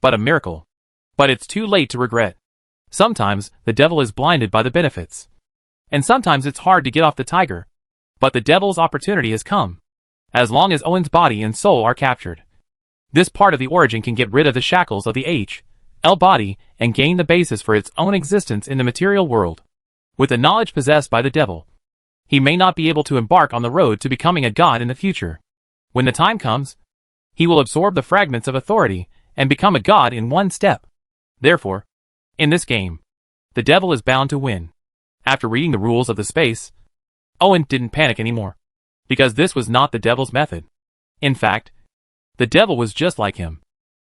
but a miracle. But it's too late to regret. Sometimes the devil is blinded by the benefits. And sometimes it's hard to get off the tiger. But the devil's opportunity has come. As long as Owen's body and soul are captured, this part of the origin can get rid of the shackles of the H.L. body and gain the basis for its own existence in the material world. With the knowledge possessed by the devil, he may not be able to embark on the road to becoming a god in the future. When the time comes, he will absorb the fragments of authority and become a god in one step. Therefore, in this game, the devil is bound to win. After reading the rules of the space, Owen didn't panic anymore, because this was not the devil's method. In fact, the devil was just like him.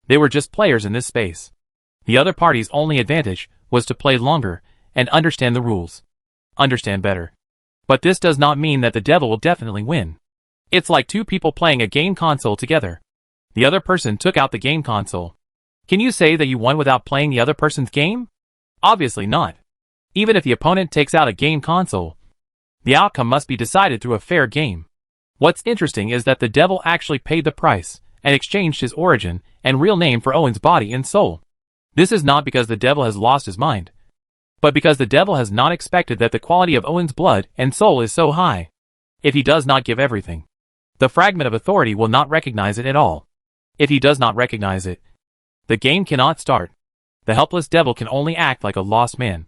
They were just players in this space. The other party's only advantage was to play longer and understand the rules. Understand better. But this does not mean that the devil will definitely win. It's like two people playing a game console together. The other person took out the game console. Can you say that you won without playing the other person's game? Obviously not. Even if the opponent takes out a game console, the outcome must be decided through a fair game. What's interesting is that the devil actually paid the price and exchanged his origin and real name for Owen's body and soul. This is not because the devil has lost his mind, but because the devil has not expected that the quality of Owen's blood and soul is so high. If he does not give everything, the fragment of authority will not recognize it at all. If he does not recognize it, the game cannot start. The helpless devil can only act like a lost man.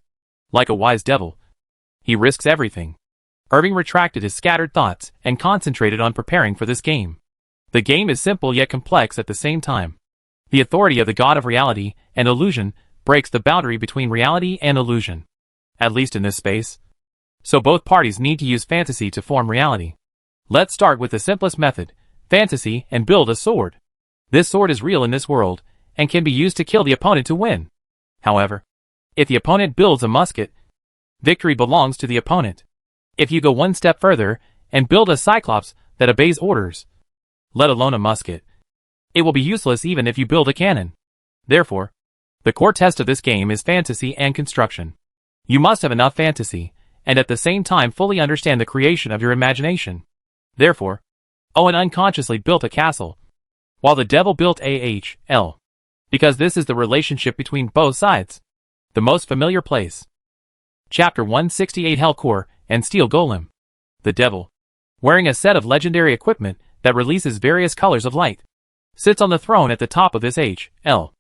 Like a wise devil, he risks everything. Irving retracted his scattered thoughts and concentrated on preparing for this game. The game is simple yet complex at the same time. The authority of the god of reality and illusion breaks the boundary between reality and illusion, at least in this space. So both parties need to use fantasy to form reality. Let's start with the simplest method, fantasy, and build a sword. This sword is real in this world, and can be used to kill the opponent to win. However, if the opponent builds a musket, victory belongs to the opponent. If you go one step further and build a cyclops that obeys orders, let alone a musket, it will be useless even if you build a cannon. Therefore, the core test of this game is fantasy and construction. You must have enough fantasy, and at the same time fully understand the creation of your imagination. Therefore, Owen unconsciously built a castle, while the devil built AHL. Because this is the relationship between both sides. The most familiar place. Chapter 168 Hellcore and Steel Golem. The devil, wearing a set of legendary equipment that releases various colors of light, sits on the throne at the top of this HL.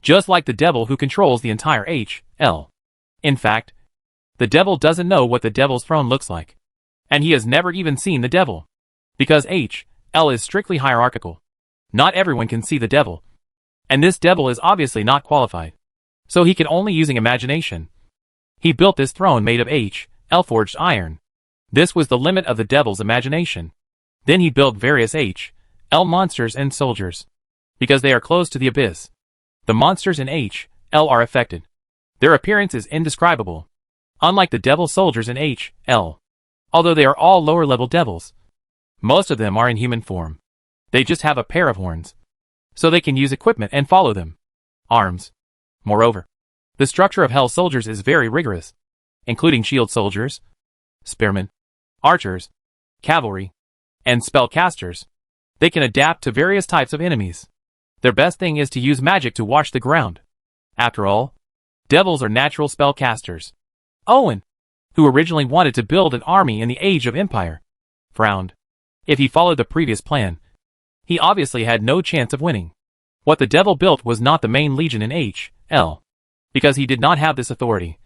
Just like the devil who controls the entire HL. In fact, the devil doesn't know what the devil's throne looks like. And he has never even seen the devil. Because L is strictly hierarchical. Not everyone can see the devil. And this devil is obviously not qualified. So he can only using imagination. He built this throne made of L forged iron. This was the limit of the devil's imagination. Then he built various L monsters and soldiers. Because they are close to the abyss. The monsters in L are affected. Their appearance is indescribable. Unlike the devil soldiers in L. Although they are all lower level devils. Most of them are in human form. They just have a pair of horns. So they can use equipment and follow them. Arms. Moreover, the structure of Hell soldiers is very rigorous. Including shield soldiers, spearmen, archers, cavalry, and spellcasters. They can adapt to various types of enemies. Their best thing is to use magic to wash the ground. After all, devils are natural spellcasters. Owen, who originally wanted to build an army in the Age of Empire, frowned. If he followed the previous plan, he obviously had no chance of winning. What the devil built was not the main legion in L, because he did not have this authority.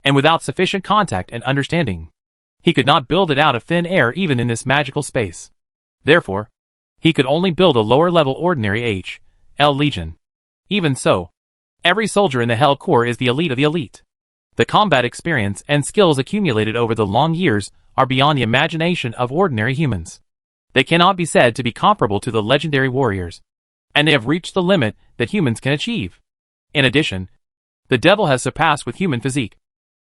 And without sufficient contact and understanding, he could not build it out of thin air even in this magical space. Therefore, he could only build a lower-level ordinary L legion. Even so, every soldier in the Hell Corps is the elite of the elite. The combat experience and skills accumulated over the long years are beyond the imagination of ordinary humans. They cannot be said to be comparable to the legendary warriors, and they have reached the limit that humans can achieve. In addition, the devil has surpassed with human physique.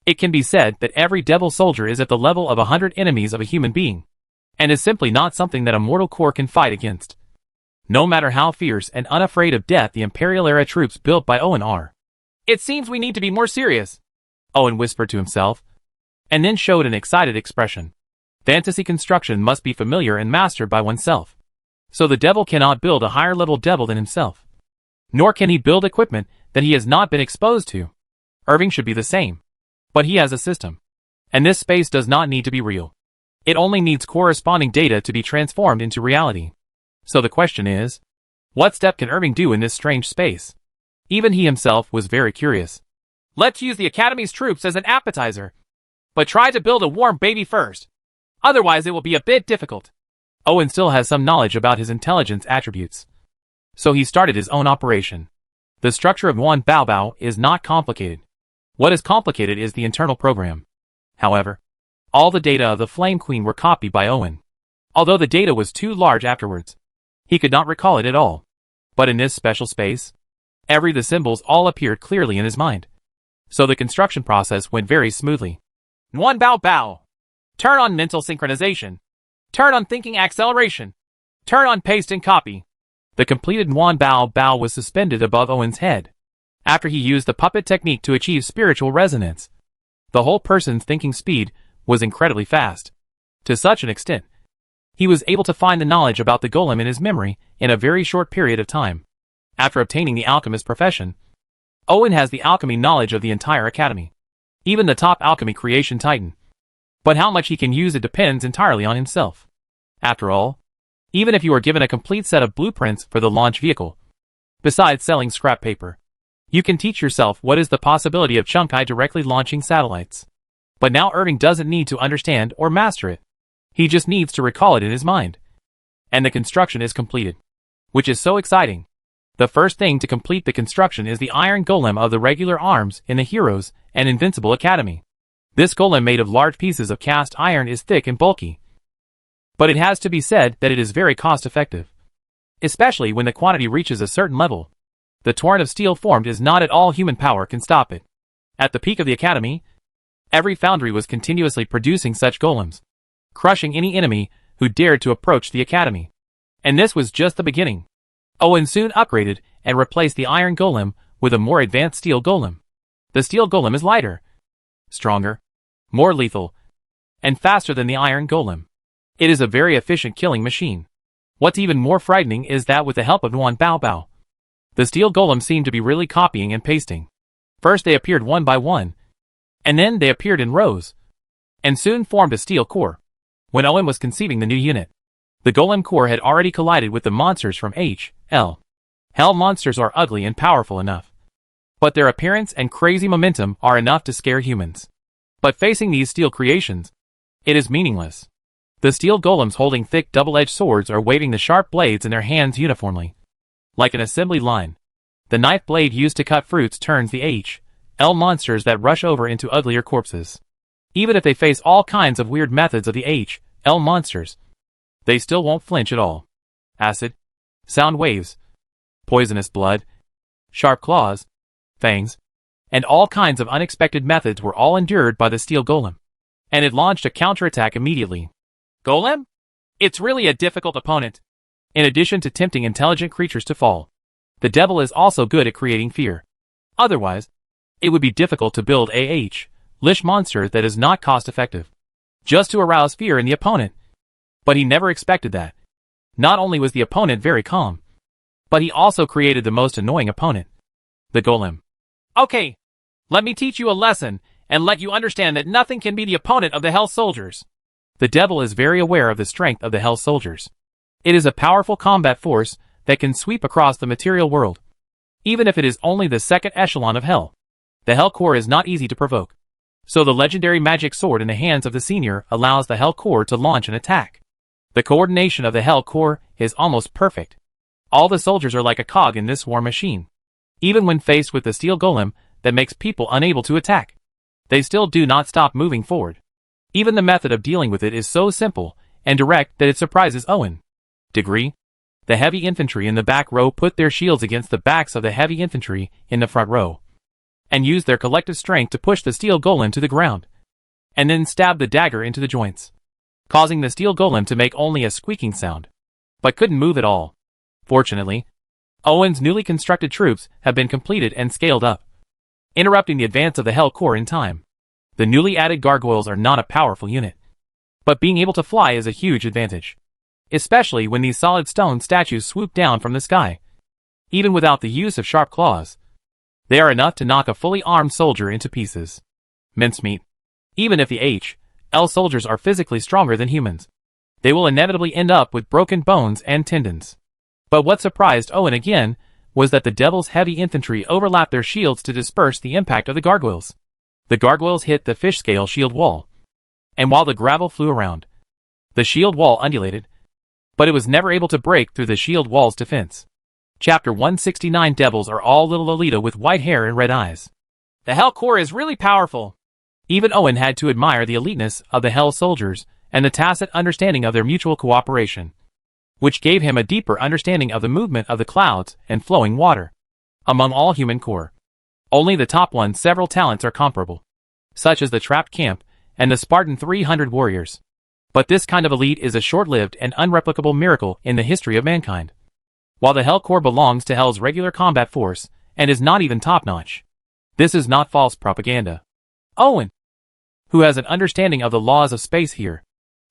It can be said that every devil soldier is at the level of 100 enemies of a human being, and is simply not something that a mortal core can fight against. No matter how fierce and unafraid of death the Imperial-era troops built by Owen are. It seems we need to be more serious, Owen whispered to himself, and then showed an excited expression. Fantasy construction must be familiar and mastered by oneself. So the devil cannot build a higher-level devil than himself. Nor can he build equipment that he has not been exposed to. Irving should be the same. But he has a system. And this space does not need to be real. It only needs corresponding data to be transformed into reality. So the question is, what step can Irving do in this strange space? Even he himself was very curious. Let's use the Academy's troops as an appetizer. But try to build a warm baby first. Otherwise it will be a bit difficult. Owen still has some knowledge about his intelligence attributes. So he started his own operation. The structure of one Bao is not complicated. What is complicated is the internal program. However, all the data of the Flame Queen were copied by Owen. Although the data was too large afterwards, he could not recall it at all. But in this special space, the symbols all appeared clearly in his mind. So the construction process went very smoothly. One Bao. Turn on mental synchronization. Turn on thinking acceleration. Turn on paste and copy. The completed Nuan Bao was suspended above Owen's head. After he used the puppet technique to achieve spiritual resonance, the whole person's thinking speed was incredibly fast. To such an extent, he was able to find the knowledge about the golem in his memory in a very short period of time. After obtaining the alchemist profession, Owen has the alchemy knowledge of the entire academy. Even the top alchemy creation titan. But how much he can use it depends entirely on himself. After all, even if you are given a complete set of blueprints for the launch vehicle, besides selling scrap paper, you can teach yourself what is the possibility of Chunkai directly launching satellites. But now Irving doesn't need to understand or master it. He just needs to recall it in his mind. And the construction is completed. Which is so exciting. The first thing to complete the construction is the iron golem of the regular arms in the Heroes and Invincible Academy. This golem made of large pieces of cast iron is thick and bulky. But it has to be said that it is very cost-effective. Especially when the quantity reaches a certain level. The torrent of steel formed is not at all human power can stop it. At the peak of the academy, every foundry was continuously producing such golems, crushing any enemy who dared to approach the academy. And this was just the beginning. Owen soon upgraded and replaced the iron golem with a more advanced steel golem. The steel golem is lighter, stronger, more lethal, and faster than the iron golem. It is a very efficient killing machine. What's even more frightening is that with the help of Nuan Bao, the steel golems seemed to be really copying and pasting. First they appeared one by one, and then they appeared in rows, and soon formed a steel core. When Owen was conceiving the new unit, the golem core had already collided with the monsters from L. Hell monsters are ugly and powerful enough, but their appearance and crazy momentum are enough to scare humans. But facing these steel creations, It is meaningless. The steel golems holding thick double-edged swords are waving the sharp blades in their hands uniformly. Like an assembly line. The knife blade used to cut fruits turns the H.L. monsters that rush over into uglier corpses. Even if they face all kinds of weird methods of the H.L. monsters, they still won't flinch at all. Acid, sound waves, poisonous blood, sharp claws, fangs, and all kinds of unexpected methods were all endured by the steel golem. And it launched a counterattack immediately. Golem? It's really a difficult opponent. In addition to tempting intelligent creatures to fall, the devil is also good at creating fear. Otherwise, it would be difficult to build a H-lish monster that is not cost-effective, just to arouse fear in the opponent. But he never expected that. Not only was the opponent very calm, but he also created the most annoying opponent, the golem. Okay, let me teach you a lesson, and let you understand that nothing can be the opponent of the Hell Soldiers. The devil is very aware of the strength of the Hell Soldiers. It is a powerful combat force that can sweep across the material world, even if it is only the second echelon of Hell. The Hell Core is not easy to provoke, so the legendary magic sword in the hands of the senior allows the Hell Core to launch an attack. The coordination of the Hell Core is almost perfect. All the soldiers are like a cog in this war machine. Even when faced with the steel golem that makes people unable to attack, they still do not stop moving forward. Even the method of dealing with it is so simple and direct that it surprises Owen. Degree. The heavy infantry in the back row put their shields against the backs of the heavy infantry in the front row, and used their collective strength to push the steel golem to the ground, and then stab the dagger into the joints, causing the steel golem to make only a squeaking sound, but couldn't move at all. Fortunately, Owen's newly constructed troops have been completed and scaled up, interrupting the advance of the Hell Core in time. The newly added gargoyles are not a powerful unit, but being able to fly is a huge advantage, especially when these solid stone statues swoop down from the sky. Even without the use of sharp claws, they are enough to knock a fully armed soldier into pieces. Mincemeat. Even if the H.L. soldiers are physically stronger than humans, they will inevitably end up with broken bones and tendons. But what surprised Owen again was that the devil's heavy infantry overlapped their shields to disperse the impact of the gargoyles. The gargoyles hit the fish scale shield wall, and while the gravel flew around, the shield wall undulated, but it was never able to break through the shield wall's defense. Chapter 169. Devils are all little Lolita with white hair and red eyes. The Hell Core is really powerful. Even Owen had to admire the eliteness of the Hell Soldiers and the tacit understanding of their mutual cooperation, which gave him a deeper understanding of the movement of the clouds and flowing water. Among all human core, only the top one's several talents are comparable, such as the trapped camp and the Spartan 300 warriors. But this kind of elite is a short-lived and unreplicable miracle in the history of mankind. While the Hell Core belongs to Hell's regular combat force and is not even top-notch, this is not false propaganda. Owen, who has an understanding of the laws of space here,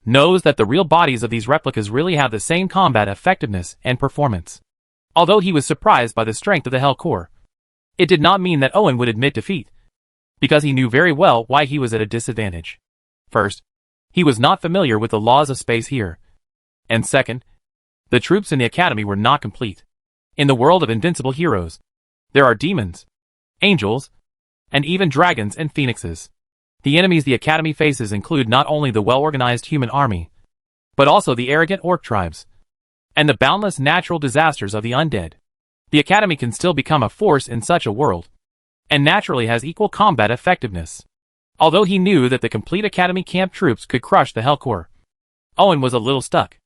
knows that the real bodies of these replicas really have the same combat effectiveness and performance. Although he was surprised by the strength of the Hell Core, it did not mean that Owen would admit defeat, because he knew very well why he was at a disadvantage. First, he was not familiar with the laws of space here, and second, the troops in the academy were not complete. In the world of invincible heroes, there are demons, angels, and even dragons and phoenixes. The enemies the academy faces include not only the well-organized human army, but also the arrogant orc tribes, and the boundless natural disasters of the undead. The academy can still become a force in such a world, and naturally has equal combat effectiveness. Although he knew that the complete academy camp troops could crush the Hell Core, Owen was a little stuck.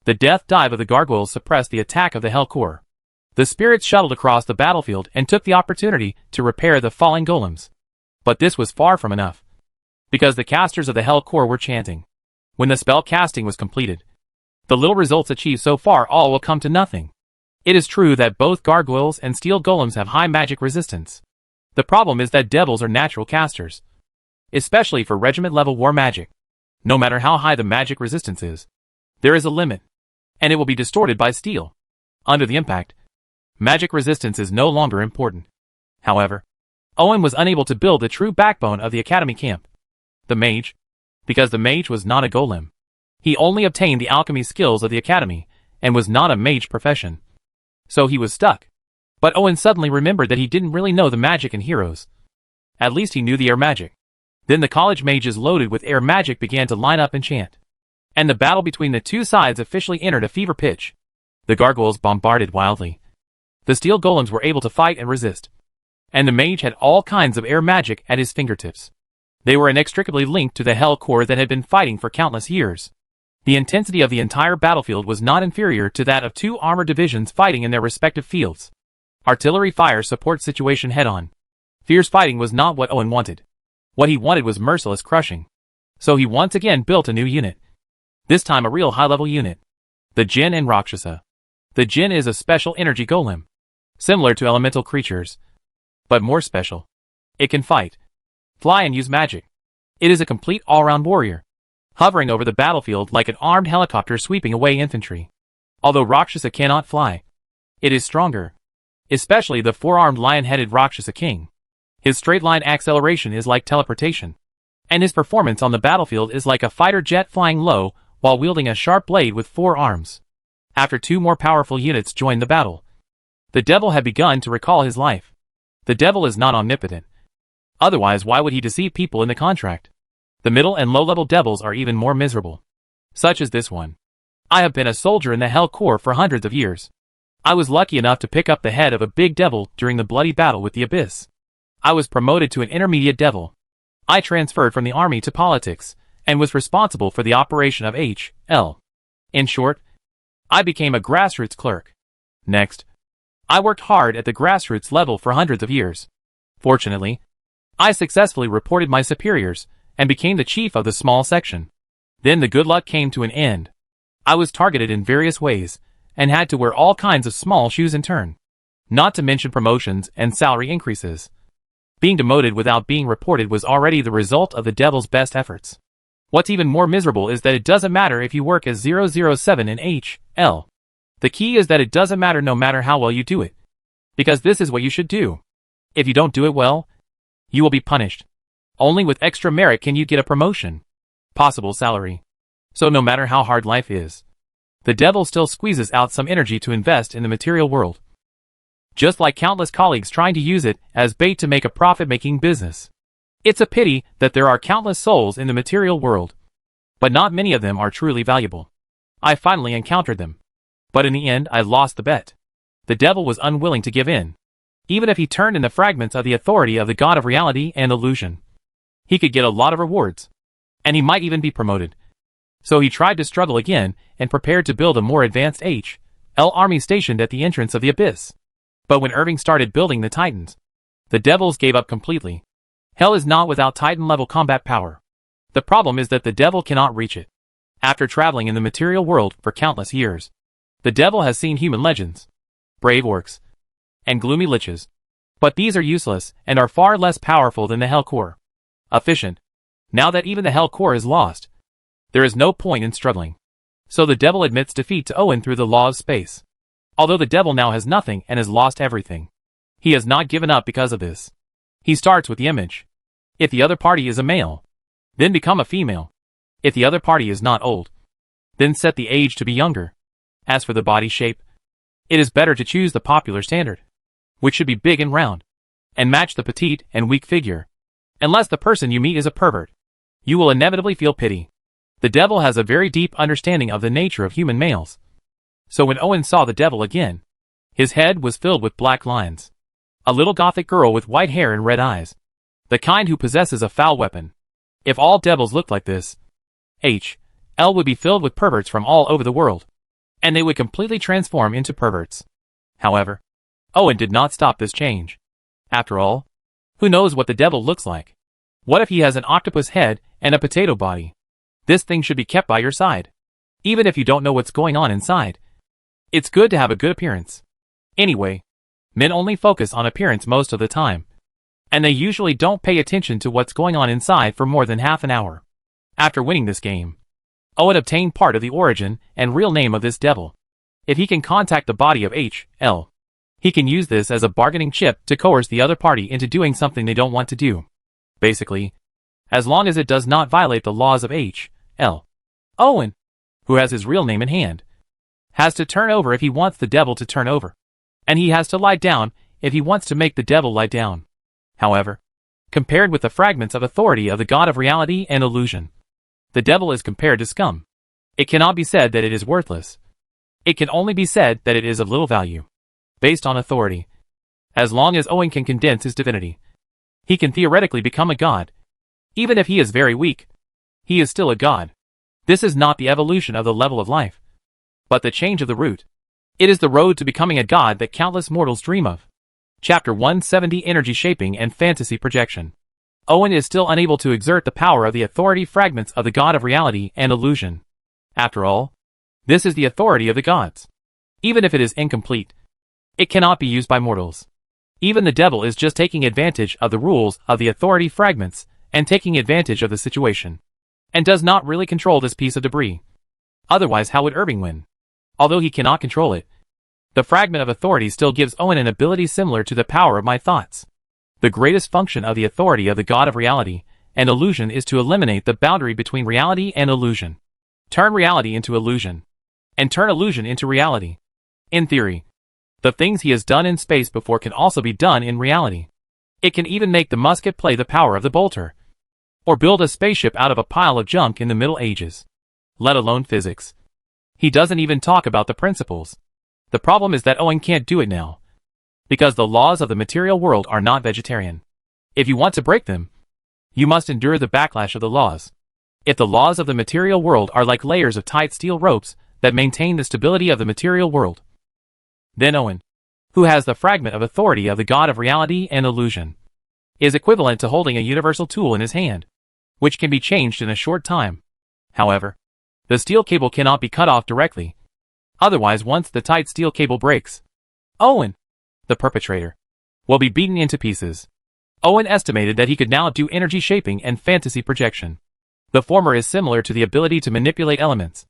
The death dive of the gargoyles suppressed the attack of the Hell Core. The spirits shuttled across the battlefield and took the opportunity to repair the falling golems. But this was far from enough, because the casters of the Hell Core were chanting. When the spell casting was completed, the little results achieved so far all will come to nothing. It is true that both gargoyles and steel golems have high magic resistance. The problem is that devils are natural casters, especially for regiment-level war magic. No matter how high the magic resistance is, there is a limit, and it will be distorted by steel. Under the impact, magic resistance is no longer important. However, Owen was unable to build the true backbone of the academy camp, the mage, because the mage was not a golem. He only obtained the alchemy skills of the academy, and was not a mage profession. So he was stuck. But Owen suddenly remembered that he didn't really know the magic in heroes. At least he knew the air magic. Then the college mages loaded with air magic began to line up and chant. And the battle between the two sides officially entered a fever pitch. The gargoyles bombarded wildly. The steel golems were able to fight and resist. And the mage had all kinds of air magic at his fingertips. They were inextricably linked to the Hell Corps that had been fighting for countless years. The intensity of the entire battlefield was not inferior to that of two armored divisions fighting in their respective fields. Artillery fire supports situation head-on. Fierce fighting was not what Owen wanted. What he wanted was merciless crushing. So he once again built a new unit. This time a real high-level unit. The Jinn and Rakshasa. The Jinn is a special energy golem. Similar to elemental creatures. But more special. It can fight, fly and use magic. It is a complete all-round warrior, hovering over the battlefield like an armed helicopter sweeping away infantry. Although Rakshasa cannot fly, it is stronger. Especially the four-armed lion-headed Rakshasa king. His straight-line acceleration is like teleportation. And his performance on the battlefield is like a fighter jet flying low while wielding a sharp blade with 4 arms. After 2 more powerful units joined the battle, the devil had begun to recall his life. The devil is not omnipotent. Otherwise, why would he deceive people in the contract? The middle and low-level devils are even more miserable. Such as this one. I have been a soldier in the Hell Corps for hundreds of years. I was lucky enough to pick up the head of a big devil during the bloody battle with the Abyss. I was promoted to an intermediate devil. I transferred from the army to politics, and was responsible for the operation of H.L. In short, I became a grassroots clerk. Next, I worked hard at the grassroots level for hundreds of years. Fortunately, I successfully reported my superiors, and became the chief of the small section. Then the good luck came to an end. I was targeted in various ways, and had to wear all kinds of small shoes in turn. Not to mention promotions and salary increases. Being demoted without being reported was already the result of the devil's best efforts. What's even more miserable is that it doesn't matter if you work as 007 in H.L. The key is that it doesn't matter no matter how well you do it. Because this is what you should do. If you don't do it well, you will be punished. Only with extra merit can you get a promotion. Possible salary. So no matter how hard life is, the devil still squeezes out some energy to invest in the material world. Just like countless colleagues trying to use it as bait to make a profit-making business. It's a pity that there are countless souls in the material world. But not many of them are truly valuable. I finally encountered them. But in the end I lost the bet. The devil was unwilling to give in. Even if he turned in the fragments of the authority of the god of reality and illusion, he could get a lot of rewards. And he might even be promoted. So he tried to struggle again, and prepared to build a more advanced H.L. army stationed at the entrance of the Abyss. But when Irving started building the Titans, the devils gave up completely. Hell is not without Titan-level combat power. The problem is that the devil cannot reach it. After traveling in the material world for countless years, the devil has seen human legends, brave orcs, and gloomy liches. But these are useless, and are far less powerful than the Hell Corps. Efficient. Now that even the Hell Corps is lost, there is no point in struggling. So the devil admits defeat to Owen through the law of space. Although the devil now has nothing and has lost everything, he has not given up because of this. He starts with the image. If the other party is a male, then become a female. If the other party is not old, then set the age to be younger. As for the body shape, it is better to choose the popular standard, which should be big and round, and match the petite and weak figure. Unless the person you meet is a pervert, you will inevitably feel pity. The devil has a very deep understanding of the nature of human males. So when Owen saw the devil again, his head was filled with black lines. A little gothic girl with white hair and red eyes. The kind who possesses a foul weapon. If all devils looked like this, H.L. would be filled with perverts from all over the world. And they would completely transform into perverts. However, Owen did not stop this change. After all, who knows what the devil looks like? What if he has an octopus head and a potato body? This thing should be kept by your side. Even if you don't know what's going on inside. It's good to have a good appearance. Anyway, men only focus on appearance most of the time. And they usually don't pay attention to what's going on inside for more than half an hour. After winning this game, Owen obtained part of the origin and real name of this devil. If he can contact the body of H.L., he can use this as a bargaining chip to coerce the other party into doing something they don't want to do. Basically, as long as it does not violate the laws of H.L. Owen, who has his real name in hand, has to turn over if he wants the devil to turn over. And he has to lie down if he wants to make the devil lie down. However, compared with the fragments of authority of the god of reality and illusion. The devil is compared to scum. It cannot be said that it is worthless. It can only be said that it is of little value. Based on authority. As long as Owen can condense his divinity, he can theoretically become a god. Even if he is very weak, he is still a god. This is not the evolution of the level of life, but the change of the root. It is the road to becoming a god that countless mortals dream of. Chapter 170 Energy Shaping and Fantasy Projection. Owen is still unable to exert the power of the authority fragments of the god of reality and illusion. After all, this is the authority of the gods. Even if it is incomplete, it cannot be used by mortals. Even the devil is just taking advantage of the rules of the authority fragments and taking advantage of the situation, and does not really control this piece of debris. Otherwise, how would Irving win? Although he cannot control it, the fragment of authority still gives Owen an ability similar to the power of my thoughts. The greatest function of the authority of the god of reality and illusion is to eliminate the boundary between reality and illusion. Turn reality into illusion, and turn illusion into reality. In theory, the things he has done in space before can also be done in reality. It can even make the musket play the power of the bolter, or build a spaceship out of a pile of junk in the Middle Ages. Let alone physics. He doesn't even talk about the principles. The problem is that Owen can't do it now, because the laws of the material world are not vegetarian. If you want to break them, you must endure the backlash of the laws. If the laws of the material world are like layers of tight steel ropes that maintain the stability of the material world, then Owen, who has the fragment of authority of the god of reality and illusion, is equivalent to holding a universal tool in his hand, which can be changed in a short time. However, the steel cable cannot be cut off directly. Otherwise, once the tight steel cable breaks, Owen, the perpetrator, will be beaten into pieces. Owen estimated that he could now do energy shaping and fantasy projection. The former is similar to the ability to manipulate elements,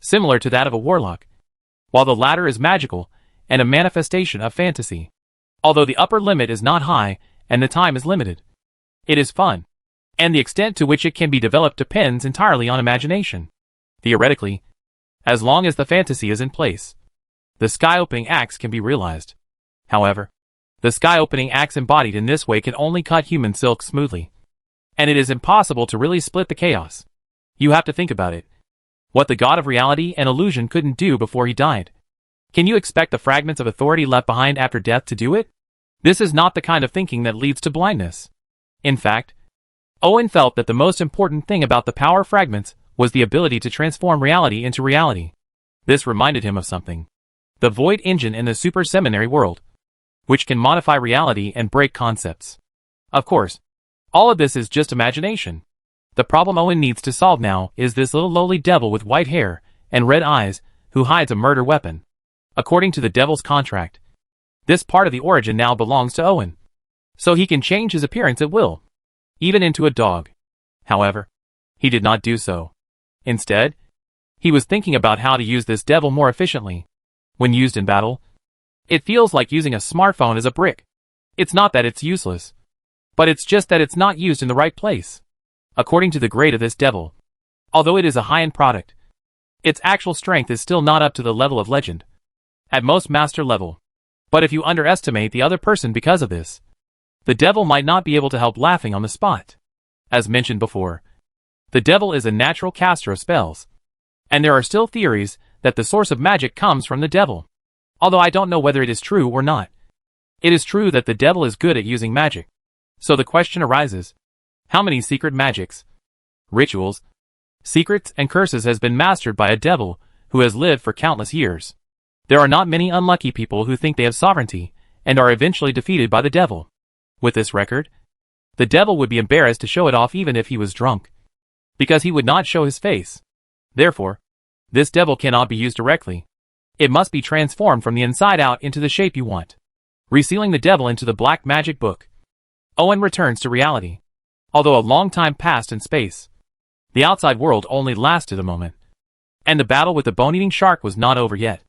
similar to that of a warlock, while the latter is magical and a manifestation of fantasy. Although the upper limit is not high and the time is limited, it is fun, and the extent to which it can be developed depends entirely on imagination. Theoretically, as long as the fantasy is in place, the sky-opening axe can be realized. However, the sky-opening axe embodied in this way can only cut human silk smoothly, and it is impossible to really split the chaos. You have to think about it. What the god of reality and illusion couldn't do before he died, can you expect the fragments of authority left behind after death to do it? This is not the kind of thinking that leads to blindness. In fact, Owen felt that the most important thing about the power fragments was the ability to transform reality into reality. This reminded him of something. The void engine in the super seminary world, which can modify reality and break concepts. Of course, all of this is just imagination. The problem Owen needs to solve now is this little lowly devil with white hair and red eyes who hides a murder weapon. According to the devil's contract, this part of the origin now belongs to Owen, so he can change his appearance at will, even into a dog. However, he did not do so. Instead, he was thinking about how to use this devil more efficiently. When used in battle, it feels like using a smartphone as a brick. It's not that it's useless, but it's just that it's not used in the right place. According to the grade of this devil, although it is a high-end product, its actual strength is still not up to the level of legend. At most master level. But if you underestimate the other person because of this, the devil might not be able to help laughing on the spot. As mentioned before, the devil is a natural caster of spells, and there are still theories that the source of magic comes from the devil. Although I don't know whether it is true or not. It is true that the devil is good at using magic. So the question arises, how many secret magics, rituals, secrets and curses has been mastered by a devil who has lived for countless years? There are not many unlucky people who think they have sovereignty and are eventually defeated by the devil. With this record, the devil would be embarrassed to show it off even if he was drunk, because he would not show his face. Therefore, this devil cannot be used directly. It must be transformed from the inside out into the shape you want. Resealing the devil into the black magic book, Owen returns to reality. Although a long time passed in space, the outside world only lasted a moment, and the battle with the bone-eating shark was not over yet.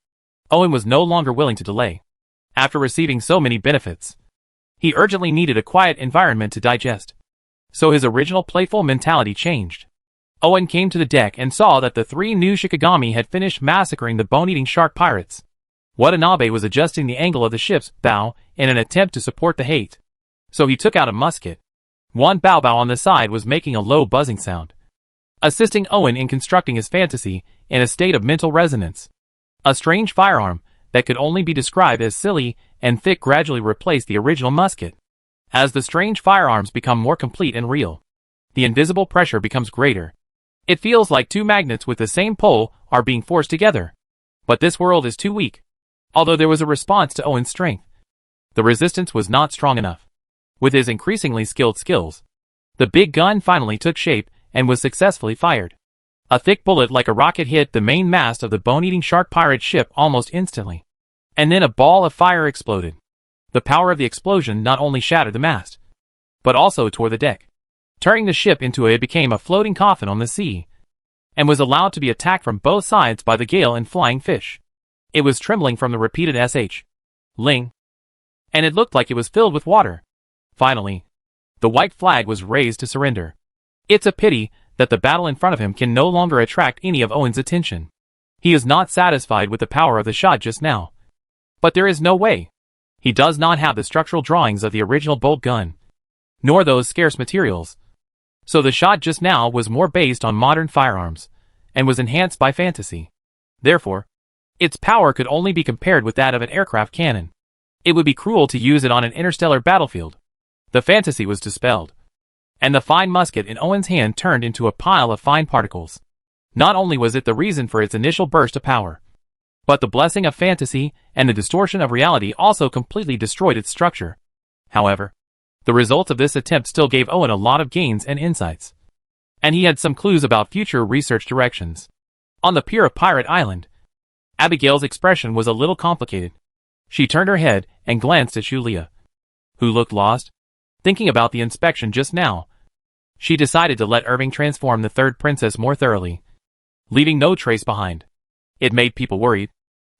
Owen was no longer willing to delay. After receiving so many benefits, he urgently needed a quiet environment to digest. So his original playful mentality changed. Owen came to the deck and saw that the 3 new Shikigami had finished massacring the bone-eating shark pirates. Watanabe was adjusting the angle of the ship's bow in an attempt to support the hate. So he took out a musket, One bow on the side was making a low buzzing sound, assisting Owen in constructing his fantasy in a state of mental resonance. A strange firearm that could only be described as silly and thick gradually replaced the original musket. As the strange firearms become more complete and real, the invisible pressure becomes greater. It feels like two magnets with the same pole are being forced together. But this world is too weak. Although there was a response to Owen's strength, the resistance was not strong enough. With his increasingly skilled skills, the big gun finally took shape and was successfully fired. A thick bullet like a rocket hit the main mast of the bone-eating shark pirate ship almost instantly. And then a ball of fire exploded. The power of the explosion not only shattered the mast, but also tore the deck, turning the ship into it became a floating coffin on the sea, and was allowed to be attacked from both sides by the gale and flying fish. It was trembling from the repeated ling, and it looked like it was filled with water. Finally, the white flag was raised to surrender. It's a pity that the battle in front of him can no longer attract any of Owen's attention. He is not satisfied with the power of the shot just now. But there is no way. He does not have the structural drawings of the original bolt gun, nor those scarce materials. So the shot just now was more based on modern firearms, and was enhanced by fantasy. Therefore, its power could only be compared with that of an aircraft cannon. It would be cruel to use it on an interstellar battlefield. The fantasy was dispelled, and the fine musket in Owen's hand turned into a pile of fine particles. Not only was it the reason for its initial burst of power, but the blessing of fantasy and the distortion of reality also completely destroyed its structure. However, the results of this attempt still gave Owen a lot of gains and insights, and he had some clues about future research directions. On the pier of Pirate Island, Abigail's expression was a little complicated. She turned her head and glanced at Shulia, who looked lost. Thinking about the inspection just now, she decided to let Irving transform the third princess more thoroughly, leaving no trace behind. It made people worried,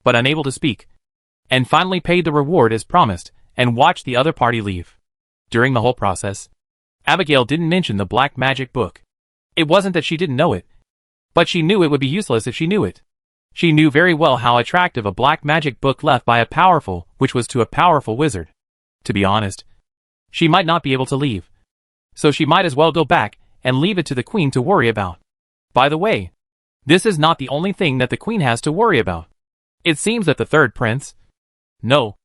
but unable to speak, and finally paid the reward as promised and watched the other party leave. During the whole process, Abigail didn't mention the black magic book. It wasn't that she didn't know it, but she knew it would be useless if she knew it. She knew very well how attractive a black magic book left by a powerful, which was to a powerful wizard. To be honest, she might not be able to leave, so she might as well go back and leave it to the queen to worry about. By the way, this is not the only thing that the queen has to worry about. It seems that the third prince... No,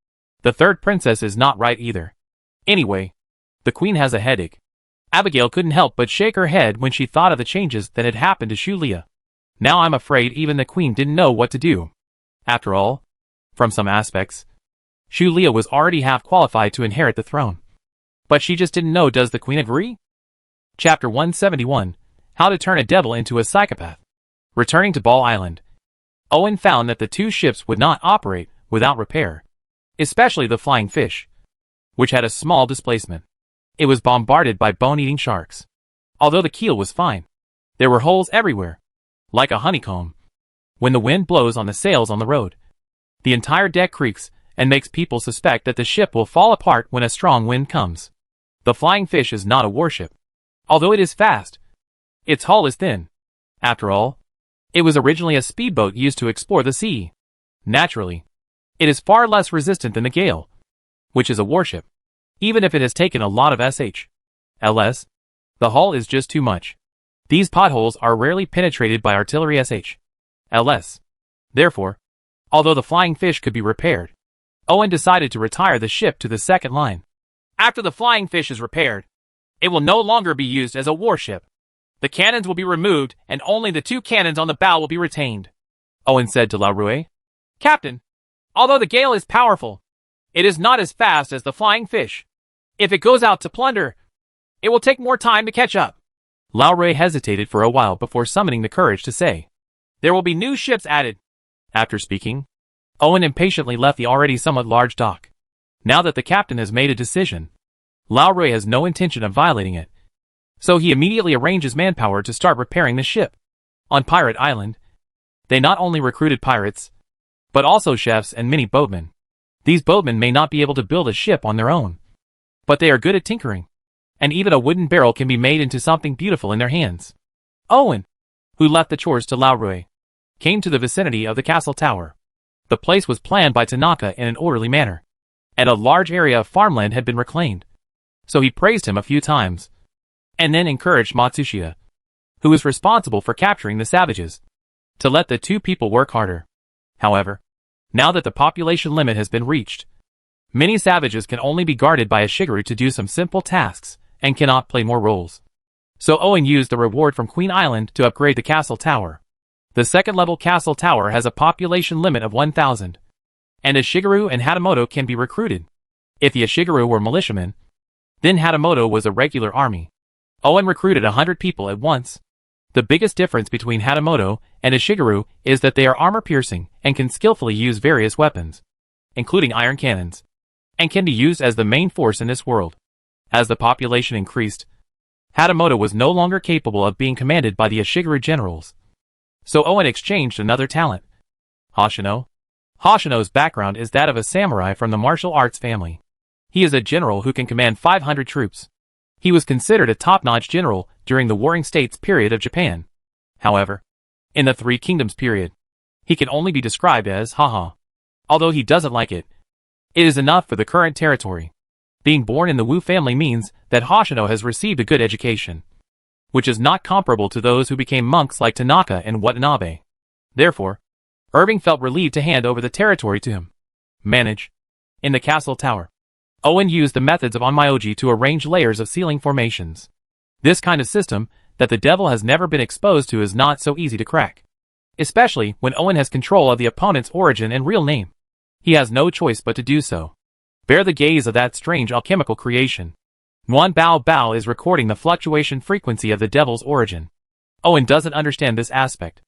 the third princess is not right either. Anyway, the queen has a headache. Abigail couldn't help but shake her head when she thought of the changes that had happened to Shulia. Now I'm afraid even the queen didn't know what to do. After all, from some aspects, Shulia was already half qualified to inherit the throne. But she just didn't know. Does the queen agree? Chapter 171, How to Turn a Devil into a Psychopath. Returning to Ball Island, Owen found that the two ships would not operate without repair, especially the flying fish, which had a small displacement. It was bombarded by bone-eating sharks. Although the keel was fine, there were holes everywhere, like a honeycomb. When the wind blows on the sails on the road, the entire deck creaks and makes people suspect that the ship will fall apart when a strong wind comes. The flying fish is not a warship. Although it is fast, its hull is thin. After all, it was originally a speedboat used to explore the sea. Naturally, it is far less resistant than the Gale, which is a warship. Even if it has taken a lot of SHLS, the hull is just too much. These potholes are rarely penetrated by artillery SHLS. Therefore, although the flying fish could be repaired, Owen decided to retire the ship to the second line. After the flying fish is repaired, it will no longer be used as a warship. The cannons will be removed and only the two cannons on the bow will be retained, Owen said to Larouet. Captain, although the Gale is powerful, it is not as fast as the flying fish. If it goes out to plunder, it will take more time to catch up. Larouet hesitated for a while before summoning the courage to say, there will be new ships added. After speaking, Owen impatiently left the already somewhat large dock. Now that the captain has made a decision, Larouet has no intention of violating it. So he immediately arranges manpower to start repairing the ship. On Pirate Island, they not only recruited pirates, but also chefs and many boatmen. These boatmen may not be able to build a ship on their own, but they are good at tinkering, and even a wooden barrel can be made into something beautiful in their hands. Owen, who left the chores to Larouet, came to the vicinity of the castle tower. The place was planned by Tanaka in an orderly manner, and a large area of farmland had been reclaimed. So he praised him a few times, and then encouraged Matsushita, who was responsible for capturing the savages, to let the two people work harder. However, now that the population limit has been reached, many savages can only be guarded by a Shigeru to do some simple tasks, and cannot play more roles. So Owen used the reward from Queen Island to upgrade the castle tower. The second-level castle tower has a population limit of 1,000, and a Shigeru and Hatamoto can be recruited. If the Shigeru were militiamen, then Hatamoto was a regular army. Owen recruited 100 people at once. The biggest difference between Hatamoto and a Shigeru is that they are armor-piercing and can skillfully use various weapons, including iron cannons, and can be used as the main force in this world. As the population increased, Hatamoto was no longer capable of being commanded by the Shigeru generals. So Owen exchanged another talent, Hoshino. Hoshino's background is that of a samurai from the martial arts family. He is a general who can command 500 troops. He was considered a top-notch general during the Warring States period of Japan. However, in the Three Kingdoms period, he can only be described as haha. Although he doesn't like it, it is enough for the current territory. Being born in the Wu family means that Hoshino has received a good education, which is not comparable to those who became monks like Tanaka and Watanabe. Therefore, Irving felt relieved to hand over the territory to him. Manage. In the castle tower, Owen used the methods of Onmyoji to arrange layers of ceiling formations. This kind of system that the devil has never been exposed to is not so easy to crack, especially when Owen has control of the opponent's origin and real name. He has no choice but to do so. Bear the gaze of that strange alchemical creation. Yuan Bao Bao is recording the fluctuation frequency of the devil's origin. Owen doesn't understand this aspect.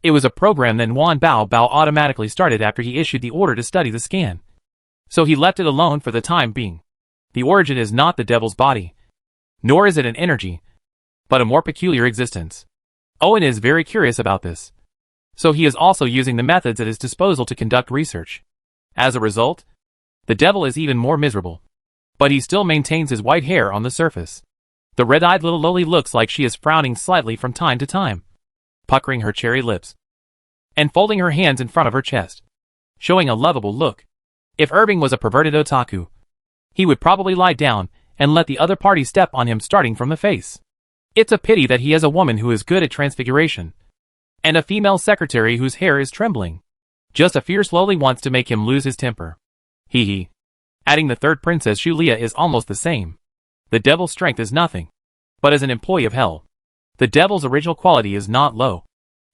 It was a program that Yuan Bao Bao automatically started after he issued the order to study the scan. So he left it alone for the time being. The origin is not the devil's body, nor is it an energy, but a more peculiar existence. Owen is very curious about this. So he is also using the methods at his disposal to conduct research. As a result, the devil is even more miserable. But he still maintains his white hair on the surface. The red-eyed little loli looks like she is frowning slightly from time to time, puckering her cherry lips, and folding her hands in front of her chest, showing a lovable look. If Irving was a perverted otaku, he would probably lie down and let the other party step on him starting from the face. It's a pity that he has a woman who is good at transfiguration, and a female secretary whose hair is trembling. Just a fierce loli wants to make him lose his temper. Hee hee. Adding the third princess Shulia is almost the same. The devil's strength is nothing. But as an employee of hell, the devil's original quality is not low.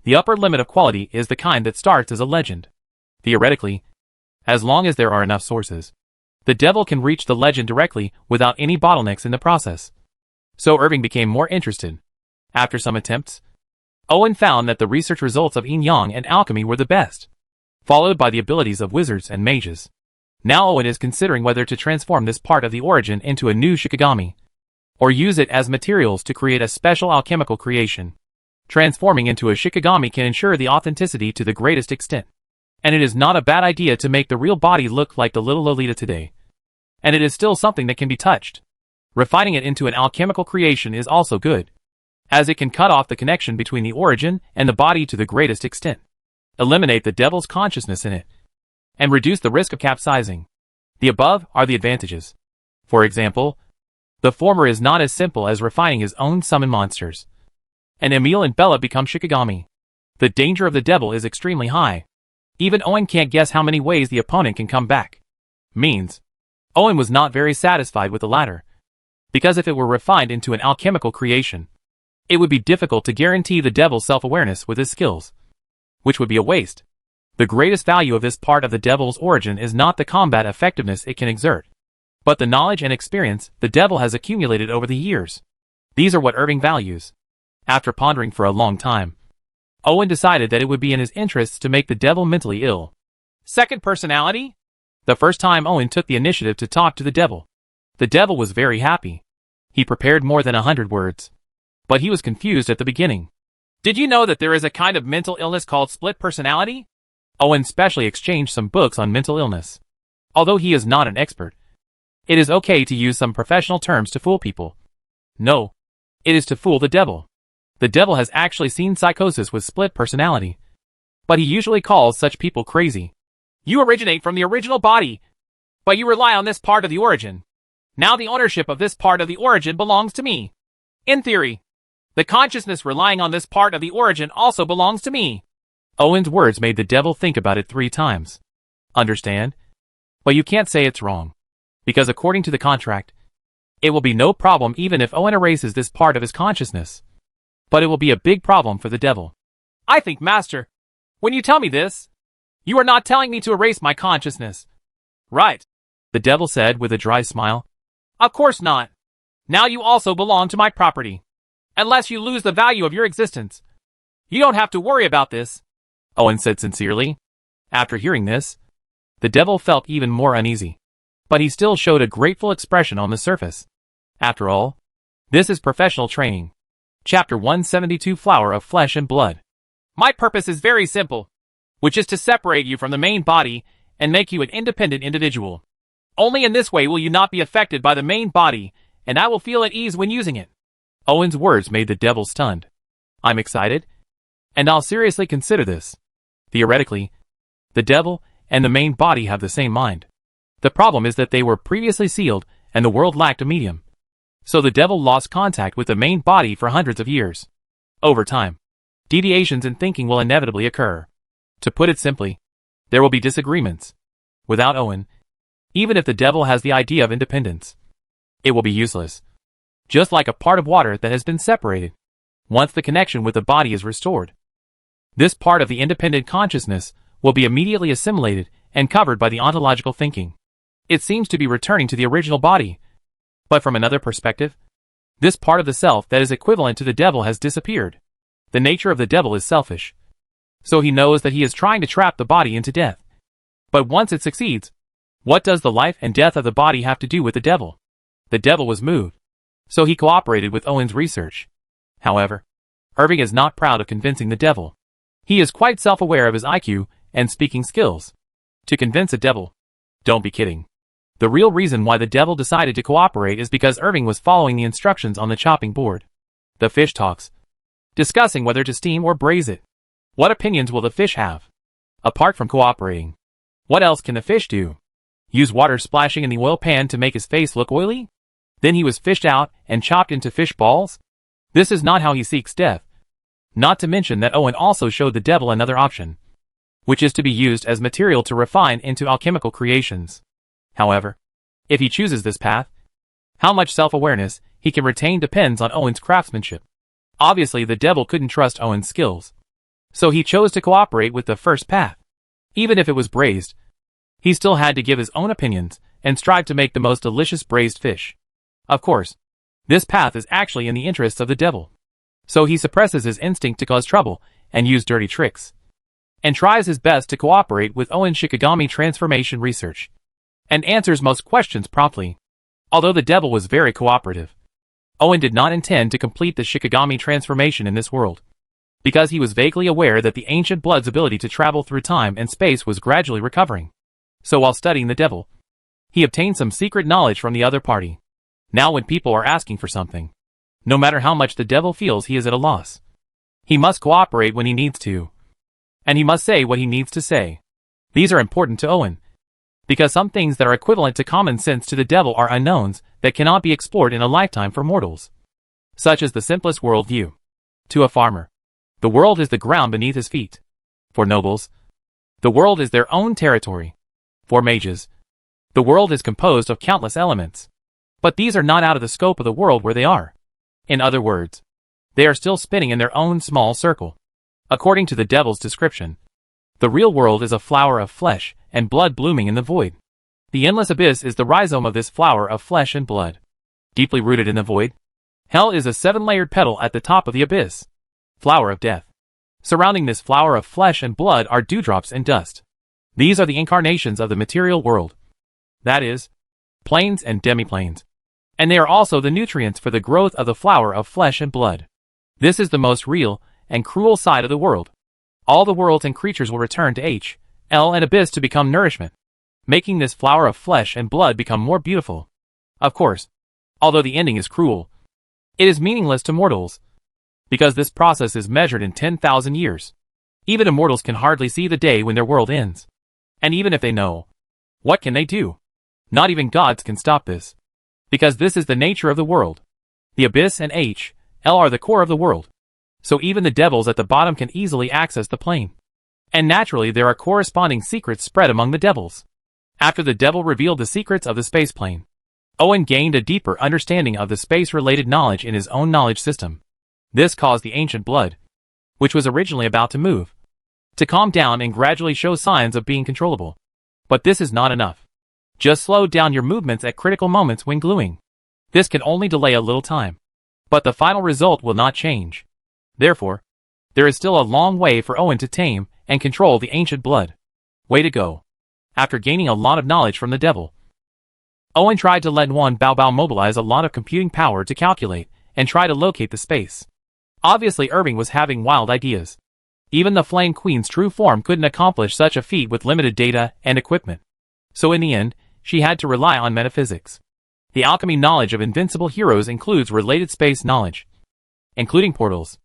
The upper limit of quality is the kind that starts as a legend. Theoretically, as long as there are enough sources, the devil can reach the legend directly without any bottlenecks in the process. So Irving became more interested. After some attempts, Owen found that the research results of yin-yang and alchemy were the best, followed by the abilities of wizards and mages. Now Owen is considering whether to transform this part of the origin into a new shikigami, or use it as materials to create a special alchemical creation. Transforming into a shikigami can ensure the authenticity to the greatest extent. And it is not a bad idea to make the real body look like the little Lolita today. And it is still something that can be touched. Refining it into an alchemical creation is also good, as it can cut off the connection between the origin and the body to the greatest extent, eliminate the devil's consciousness in it, and reduce the risk of capsizing. The above are the advantages. For example, the former is not as simple as refining his own summon monsters, and Emil and Bella become shikigami. The danger of the devil is extremely high. Even Owen can't guess how many ways the opponent can come back. Means, Owen was not very satisfied with the latter, because if it were refined into an alchemical creation, it would be difficult to guarantee the devil's self-awareness with his skills, which would be a waste. The greatest value of this part of the devil's origin is not the combat effectiveness it can exert, but the knowledge and experience the devil has accumulated over the years. These are what Irving values. After pondering for a long time, Owen decided that it would be in his interests to make the devil mentally ill. Second personality? The first time Owen took the initiative to talk to the devil was very happy. He prepared more than 100 words, but he was confused at the beginning. Did you know that there is a kind of mental illness called split personality? Owen specially exchanged some books on mental illness. Although he is not an expert, it is okay to use some professional terms to fool people. No, it is to fool the devil. The devil has actually seen psychosis with split personality, but he usually calls such people crazy. You originate from the original body, but you rely on this part of the origin. Now the ownership of this part of the origin belongs to me. In theory, the consciousness relying on this part of the origin also belongs to me. Owen's words made the devil think about it 3 times. Understand? But you can't say it's wrong. Because according to the contract, it will be no problem even if Owen erases this part of his consciousness. But it will be a big problem for the devil. I think, Master, when you tell me this, you are not telling me to erase my consciousness. Right, the devil said with a dry smile. Of course not. Now you also belong to my property. Unless you lose the value of your existence. You don't have to worry about this, Owen said sincerely. After hearing this, the devil felt even more uneasy. But he still showed a grateful expression on the surface. After all, this is professional training. Chapter 172, Flower of Flesh and Blood. My purpose is very simple, which is to separate you from the main body and make you an independent individual. Only in this way will you not be affected by the main body, and I will feel at ease when using it. Owen's words made the devil stunned. I'm excited, and I'll seriously consider this. Theoretically, the devil and the main body have the same mind. The problem is that they were previously sealed, and the world lacked a medium. So the devil lost contact with the main body for hundreds of years. Over time, deviations in thinking will inevitably occur. To put it simply, there will be disagreements. Without Owen, even if the devil has the idea of independence, it will be useless. Just like a part of water that has been separated, once the connection with the body is restored. This part of the independent consciousness will be immediately assimilated and covered by the ontological thinking. It seems to be returning to the original body. But from another perspective, this part of the self that is equivalent to the devil has disappeared. The nature of the devil is selfish. So he knows that he is trying to trap the body into death. But once it succeeds, what does the life and death of the body have to do with the devil? The devil was moved. So he cooperated with Owen's research. However, Irving is not proud of convincing the devil. He is quite self-aware of his IQ and speaking skills. To convince a devil? Don't be kidding. The real reason why the devil decided to cooperate is because Irving was following the instructions on the chopping board. The fish talks, discussing whether to steam or braise it. What opinions will the fish have? Apart from cooperating, what else can the fish do? Use water splashing in the oil pan to make his face look oily? Then he was fished out and chopped into fish balls? This is not how he seeks death. Not to mention that Owen also showed the devil another option, which is to be used as material to refine into alchemical creations. However, if he chooses this path, how much self-awareness he can retain depends on Owen's craftsmanship. Obviously, the devil couldn't trust Owen's skills, so he chose to cooperate with the first path. Even if it was braised, he still had to give his own opinions and strive to make the most delicious braised fish. Of course, this path is actually in the interests of the devil. So he suppresses his instinct to cause trouble and use dirty tricks, and tries his best to cooperate with Owen's Shikigami transformation research, and answers most questions promptly. Although the devil was very cooperative, Owen did not intend to complete the Shikigami transformation in this world, because he was vaguely aware that the ancient blood's ability to travel through time and space was gradually recovering. So while studying the devil, he obtained some secret knowledge from the other party. Now when people are asking for something, no matter how much the devil feels he is at a loss, he must cooperate when he needs to, and he must say what he needs to say. These are important to Owen, because some things that are equivalent to common sense to the devil are unknowns that cannot be explored in a lifetime for mortals. Such as the simplest worldview. To a farmer, the world is the ground beneath his feet. For nobles, the world is their own territory. For mages, the world is composed of countless elements. But these are not out of the scope of the world where they are. In other words, they are still spinning in their own small circle. According to the devil's description, the real world is a flower of flesh and blood blooming in the void. The endless abyss is the rhizome of this flower of flesh and blood. Deeply rooted in the void, hell is a 7-layered petal at the top of the abyss. Flower of death. Surrounding this flower of flesh and blood are dewdrops and dust. These are the incarnations of the material world. That is, planes and demiplanes. And they are also the nutrients for the growth of the flower of flesh and blood. This is the most real and cruel side of the world. All the worlds and creatures will return to H, L and abyss to become nourishment, making this flower of flesh and blood become more beautiful. Of course, although the ending is cruel, it is meaningless to mortals, because this process is measured in 10,000 years. Even immortals can hardly see the day when their world ends. And even if they know, what can they do? Not even gods can stop this, because this is the nature of the world. The abyss and H.L. are the core of the world. So even the devils at the bottom can easily access the plane. And naturally there are corresponding secrets spread among the devils. After the devil revealed the secrets of the space plane, Owen gained a deeper understanding of the space-related knowledge in his own knowledge system. This caused the ancient blood, which was originally about to move, to calm down and gradually show signs of being controllable. But this is not enough. Just slow down your movements at critical moments when gluing. This can only delay a little time. But the final result will not change. Therefore, there is still a long way for Owen to tame and control the ancient blood. Way to go. After gaining a lot of knowledge from the devil, Owen tried to let Nguyen Bao Bao mobilize a lot of computing power to calculate and try to locate the space. Obviously Irving was having wild ideas. Even the Flame Queen's true form couldn't accomplish such a feat with limited data and equipment. So in the end, she had to rely on metaphysics. The alchemy knowledge of invincible heroes includes related space knowledge, including portals.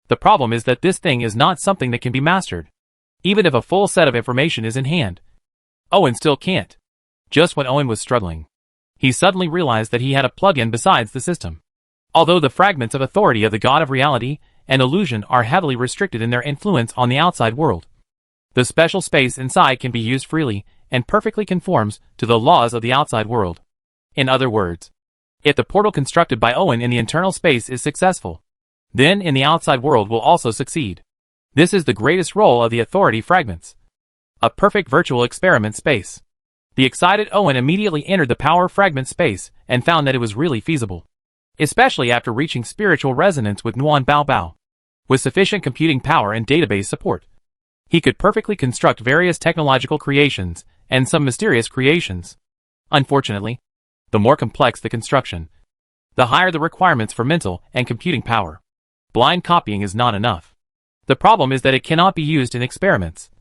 The problem is that this thing is not something that can be mastered. Even if a full set of information is in hand, Owen still can't. Just when Owen was struggling, he suddenly realized that he had a plug-in besides the system. Although the fragments of authority of the god of reality and illusion are heavily restricted in their influence on the outside world, the special space inside can be used freely and perfectly conforms to the laws of the outside world. In other words, if the portal constructed by Owen in the internal space is successful, then in the outside world will also succeed. This is the greatest role of the authority fragments. A perfect virtual experiment space. The excited Owen immediately entered the power fragment space and found that it was really feasible. Especially after reaching spiritual resonance with Nguyen Bao Bao. With sufficient computing power and database support, he could perfectly construct various technological creations and some mysterious creations. Unfortunately, the more complex the construction, the higher the requirements for mental and computing power. Blind copying is not enough. The problem is that it cannot be used in experiments,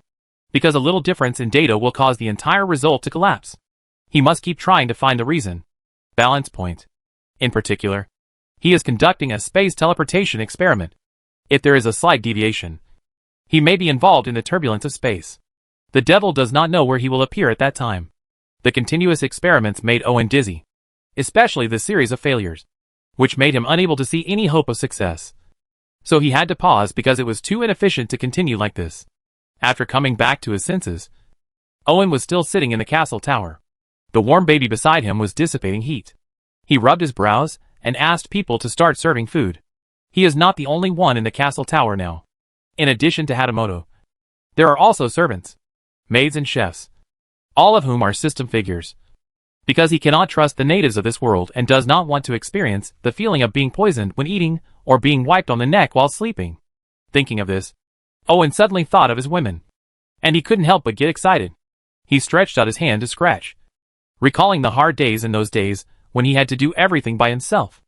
because a little difference in data will cause the entire result to collapse. He must keep trying to find the reason. Balance point. In particular, he is conducting a space teleportation experiment. If there is a slight deviation, he may be involved in the turbulence of space. The devil does not know where he will appear at that time. The continuous experiments made Owen dizzy, especially the series of failures, which made him unable to see any hope of success. So he had to pause because it was too inefficient to continue like this. After coming back to his senses, Owen was still sitting in the castle tower. The warm baby beside him was dissipating heat. He rubbed his brows and asked people to start serving food. He is not the only one in the castle tower now. In addition to Hatamoto, there are also servants, maids and chefs, all of whom are system figures. Because he cannot trust the natives of this world and does not want to experience the feeling of being poisoned when eating or being wiped on the neck while sleeping. Thinking of this, Owen suddenly thought of his women, and he couldn't help but get excited. He stretched out his hand to scratch, recalling the hard days in those days when he had to do everything by himself.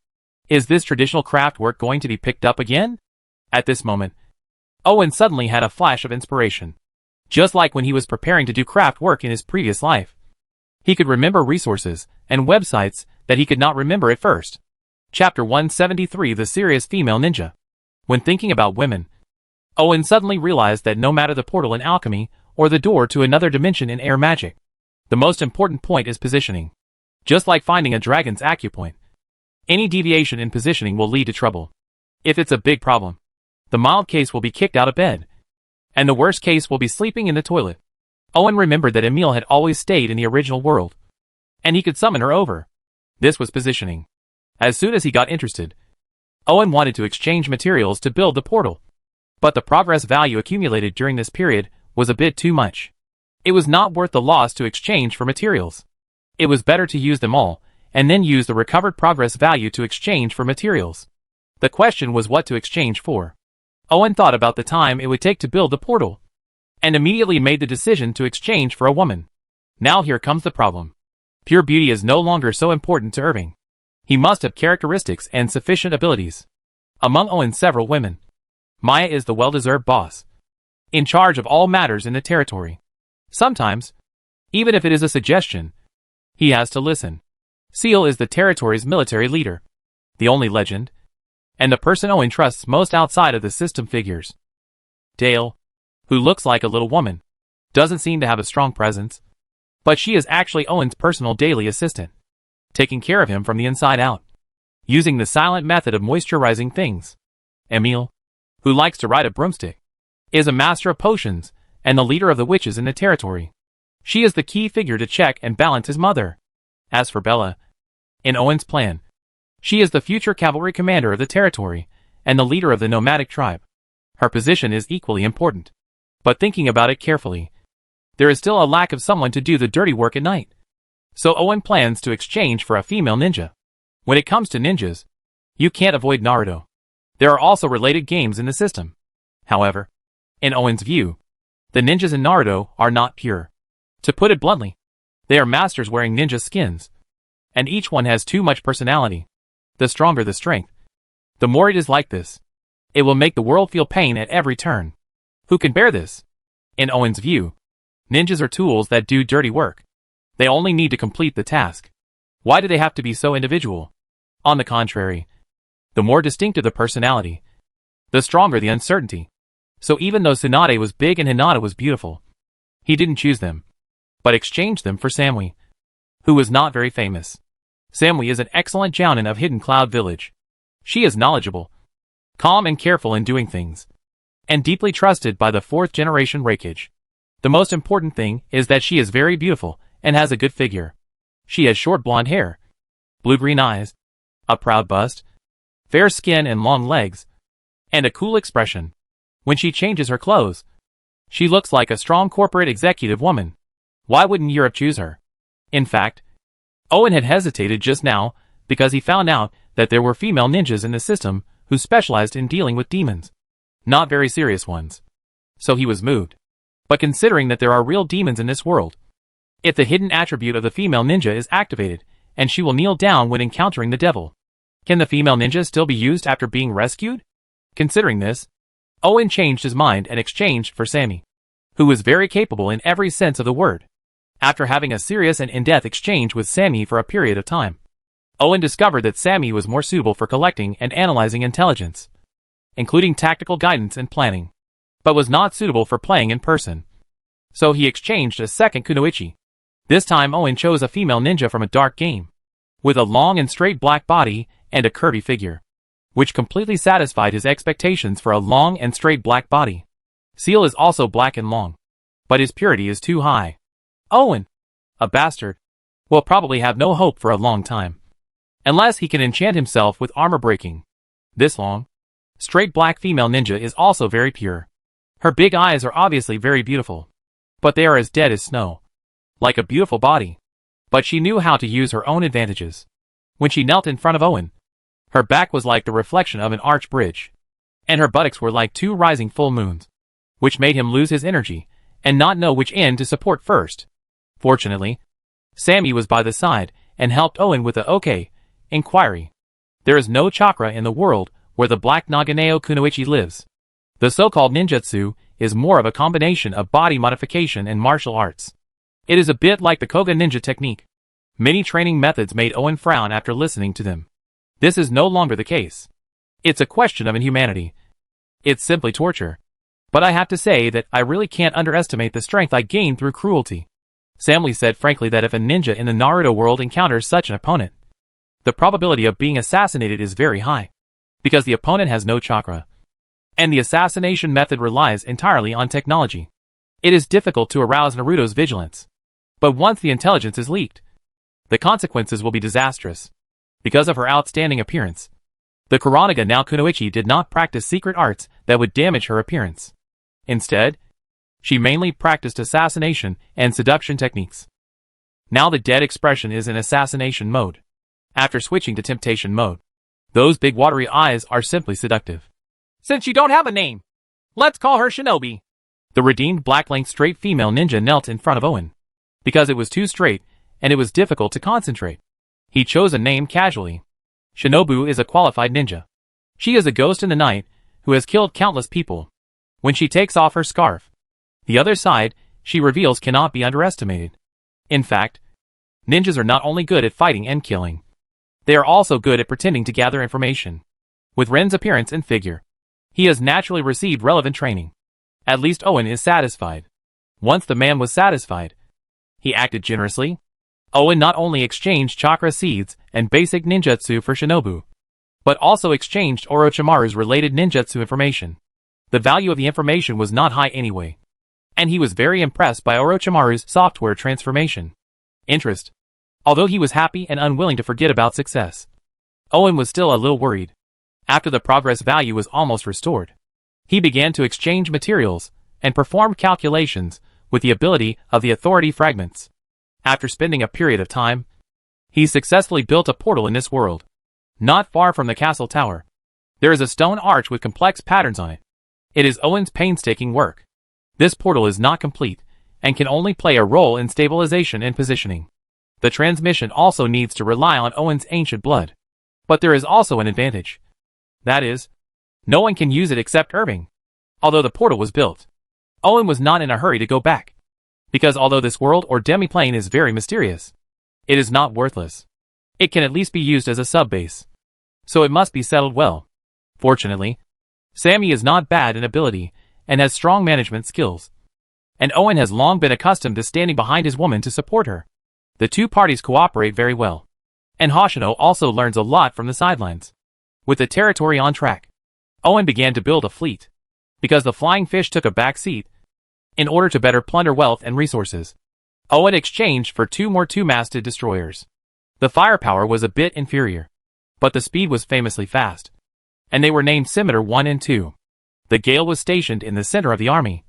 Is this traditional craft work going to be picked up again? At this moment, Owen suddenly had a flash of inspiration. Just like when he was preparing to do craft work in his previous life, he could remember resources and websites that he could not remember at first. Chapter 173: The Serious Female Ninja. When thinking about women, Owen suddenly realized that no matter the portal in alchemy or the door to another dimension in air magic, the most important point is positioning. Just like finding a dragon's acupoint, any deviation in positioning will lead to trouble. If it's a big problem, the mild case will be kicked out of bed, and the worst case will be sleeping in the toilet. Owen remembered that Emile had always stayed in the original world, and he could summon her over. This was positioning. As soon as he got interested, Owen wanted to exchange materials to build the portal. But the progress value accumulated during this period was a bit too much. It was not worth the loss to exchange for materials. It was better to use them all, and then use the recovered progress value to exchange for materials. The question was what to exchange for. Owen thought about the time it would take to build the portal, and immediately made the decision to exchange for a woman. Now here comes the problem. Pure beauty is no longer so important to Irving. He must have characteristics and sufficient abilities. Among Owen's several women, Maya is the well-deserved boss, in charge of all matters in the territory. Sometimes, even if it is a suggestion, he has to listen. Seal is the territory's military leader, the only legend, and the person Owen trusts most outside of the system figures. Dale, who looks like a little woman, doesn't seem to have a strong presence, but she is actually Owen's personal daily assistant, taking care of him from the inside out. using the silent method of moisturizing things. Emil, who likes to ride a broomstick, is a master of potions and the leader of the witches in the territory. She is the key figure to check and balance his mother. As for Bella, in Owen's plan, she is the future cavalry commander of the territory and the leader of the nomadic tribe. Her position is equally important. But thinking about it carefully, there is still a lack of someone to do the dirty work at night. So Owen plans to exchange for a female ninja. When it comes to ninjas, you can't avoid Naruto. There are also related games in the system. However, in Owen's view, the ninjas in Naruto are not pure. To put it bluntly, they are masters wearing ninja skins. And each one has too much personality. The stronger the strength, the more it is like this. It will make the world feel pain at every turn. Who can bear this? In Owen's view, ninjas are tools that do dirty work. They only need to complete the task. Why do they have to be so individual? On the contrary, the more distinctive the personality, the stronger the uncertainty. So even though Tsunade was big and Hinata was beautiful, he didn't choose them, but exchanged them for Samui, who was not very famous. Samui is an excellent jounin of Hidden Cloud Village. She is knowledgeable, calm and careful in doing things, and deeply trusted by the 4th generation Reikage. The most important thing is that she is very beautiful and has a good figure. She has short blonde hair, blue-green eyes, a proud bust, fair skin and long legs, and a cool expression. When she changes her clothes, she looks like a strong corporate executive woman. Why wouldn't Europe choose her? In fact, Owen had hesitated just now because he found out that there were female ninjas in the system who specialized in dealing with demons. Not very serious ones. So he was moved. But considering that there are real demons in this world, if the hidden attribute of the female ninja is activated, and she will kneel down when encountering the devil, can the female ninja still be used after being rescued? Considering this, Owen changed his mind and exchanged for Sammy, who was very capable in every sense of the word. After having a serious and in-depth exchange with Sammy for a period of time, Owen discovered that Sammy was more suitable for collecting and analyzing intelligence, including tactical guidance and planning, but was not suitable for playing in person. So he exchanged a second kunoichi. This time Owen chose a female ninja from a dark game, with a long and straight black body and a curvy figure, which completely satisfied his expectations for a long and straight black body. Seal is also black and long, but his purity is too high. Owen, a bastard, will probably have no hope for a long time, unless he can enchant himself with armor breaking. This long, straight black female ninja is also very pure. Her big eyes are obviously very beautiful, but they are as dead as snow, like a beautiful body. But she knew how to use her own advantages. When she knelt in front of Owen, her back was like the reflection of an arch bridge, and her buttocks were like 2 rising full moons, which made him lose his energy and not know which end to support first. Fortunately, Sammy was by the side and helped Owen with the okay inquiry. There is no chakra in the world where the Black Naganeo Kunoichi lives. The so-called ninjutsu is more of a combination of body modification and martial arts. It is a bit like the Koga ninja technique. Many training methods made Owen frown after listening to them. This is no longer the case. It's a question of inhumanity. It's simply torture. But I have to say that I really can't underestimate the strength I gained through cruelty. Samly said frankly that if a ninja in the Naruto world encounters such an opponent, the probability of being assassinated is very high, because the opponent has no chakra, and the assassination method relies entirely on technology. It is difficult to arouse Naruto's vigilance, but once the intelligence is leaked, the consequences will be disastrous. Because of her outstanding appearance, the Kuranaga now Kunoichi did not practice secret arts that would damage her appearance. Instead, she mainly practiced assassination and seduction techniques. Now the dead expression is in assassination mode. After switching to temptation mode, those big watery eyes are simply seductive. Since you don't have a name, let's call her Shinobi. The redeemed black-length straight female ninja knelt in front of Owen, because it was too straight and it was difficult to concentrate. He chose a name casually. Shinobu is a qualified ninja. She is a ghost in the night who has killed countless people. When she takes off her scarf, the other side she reveals cannot be underestimated. In fact, ninjas are not only good at fighting and killing, they are also good at pretending to gather information. With Ren's appearance and figure, he has naturally received relevant training. At least Owen is satisfied. Once the man was satisfied, he acted generously. Owen not only exchanged chakra seeds and basic ninjutsu for Shinobu, but also exchanged Orochimaru's related ninjutsu information. The value of the information was not high anyway, and he was very impressed by Orochimaru's software transformation. Interest. Although he was happy and unwilling to forget about success, Owen was still a little worried. After the progress value was almost restored, he began to exchange materials and perform calculations with the ability of the authority fragments. After spending a period of time, he successfully built a portal in this world. Not far from the castle tower, there is a stone arch with complex patterns on it. It is Owen's painstaking work. This portal is not complete and can only play a role in stabilization and positioning. The transmission also needs to rely on Owen's ancient blood. But there is also an advantage. That is, no one can use it except Irving. Although the portal was built, Owen was not in a hurry to go back. Because although this world or demiplane is very mysterious, it is not worthless. It can at least be used as a sub-base. So it must be settled well. Fortunately, Sammy is not bad in ability and has strong management skills. And Owen has long been accustomed to standing behind his woman to support her. The two parties cooperate very well. And Hoshino also learns a lot from the sidelines. With the territory on track, Owen began to build a fleet. Because the flying fish took a back seat, in order to better plunder wealth and resources, Owen exchanged for 2 more two-masted destroyers. The firepower was a bit inferior, but the speed was famously fast, and they were named Scimitar 1 and 2. The Gale was stationed in the center of the army,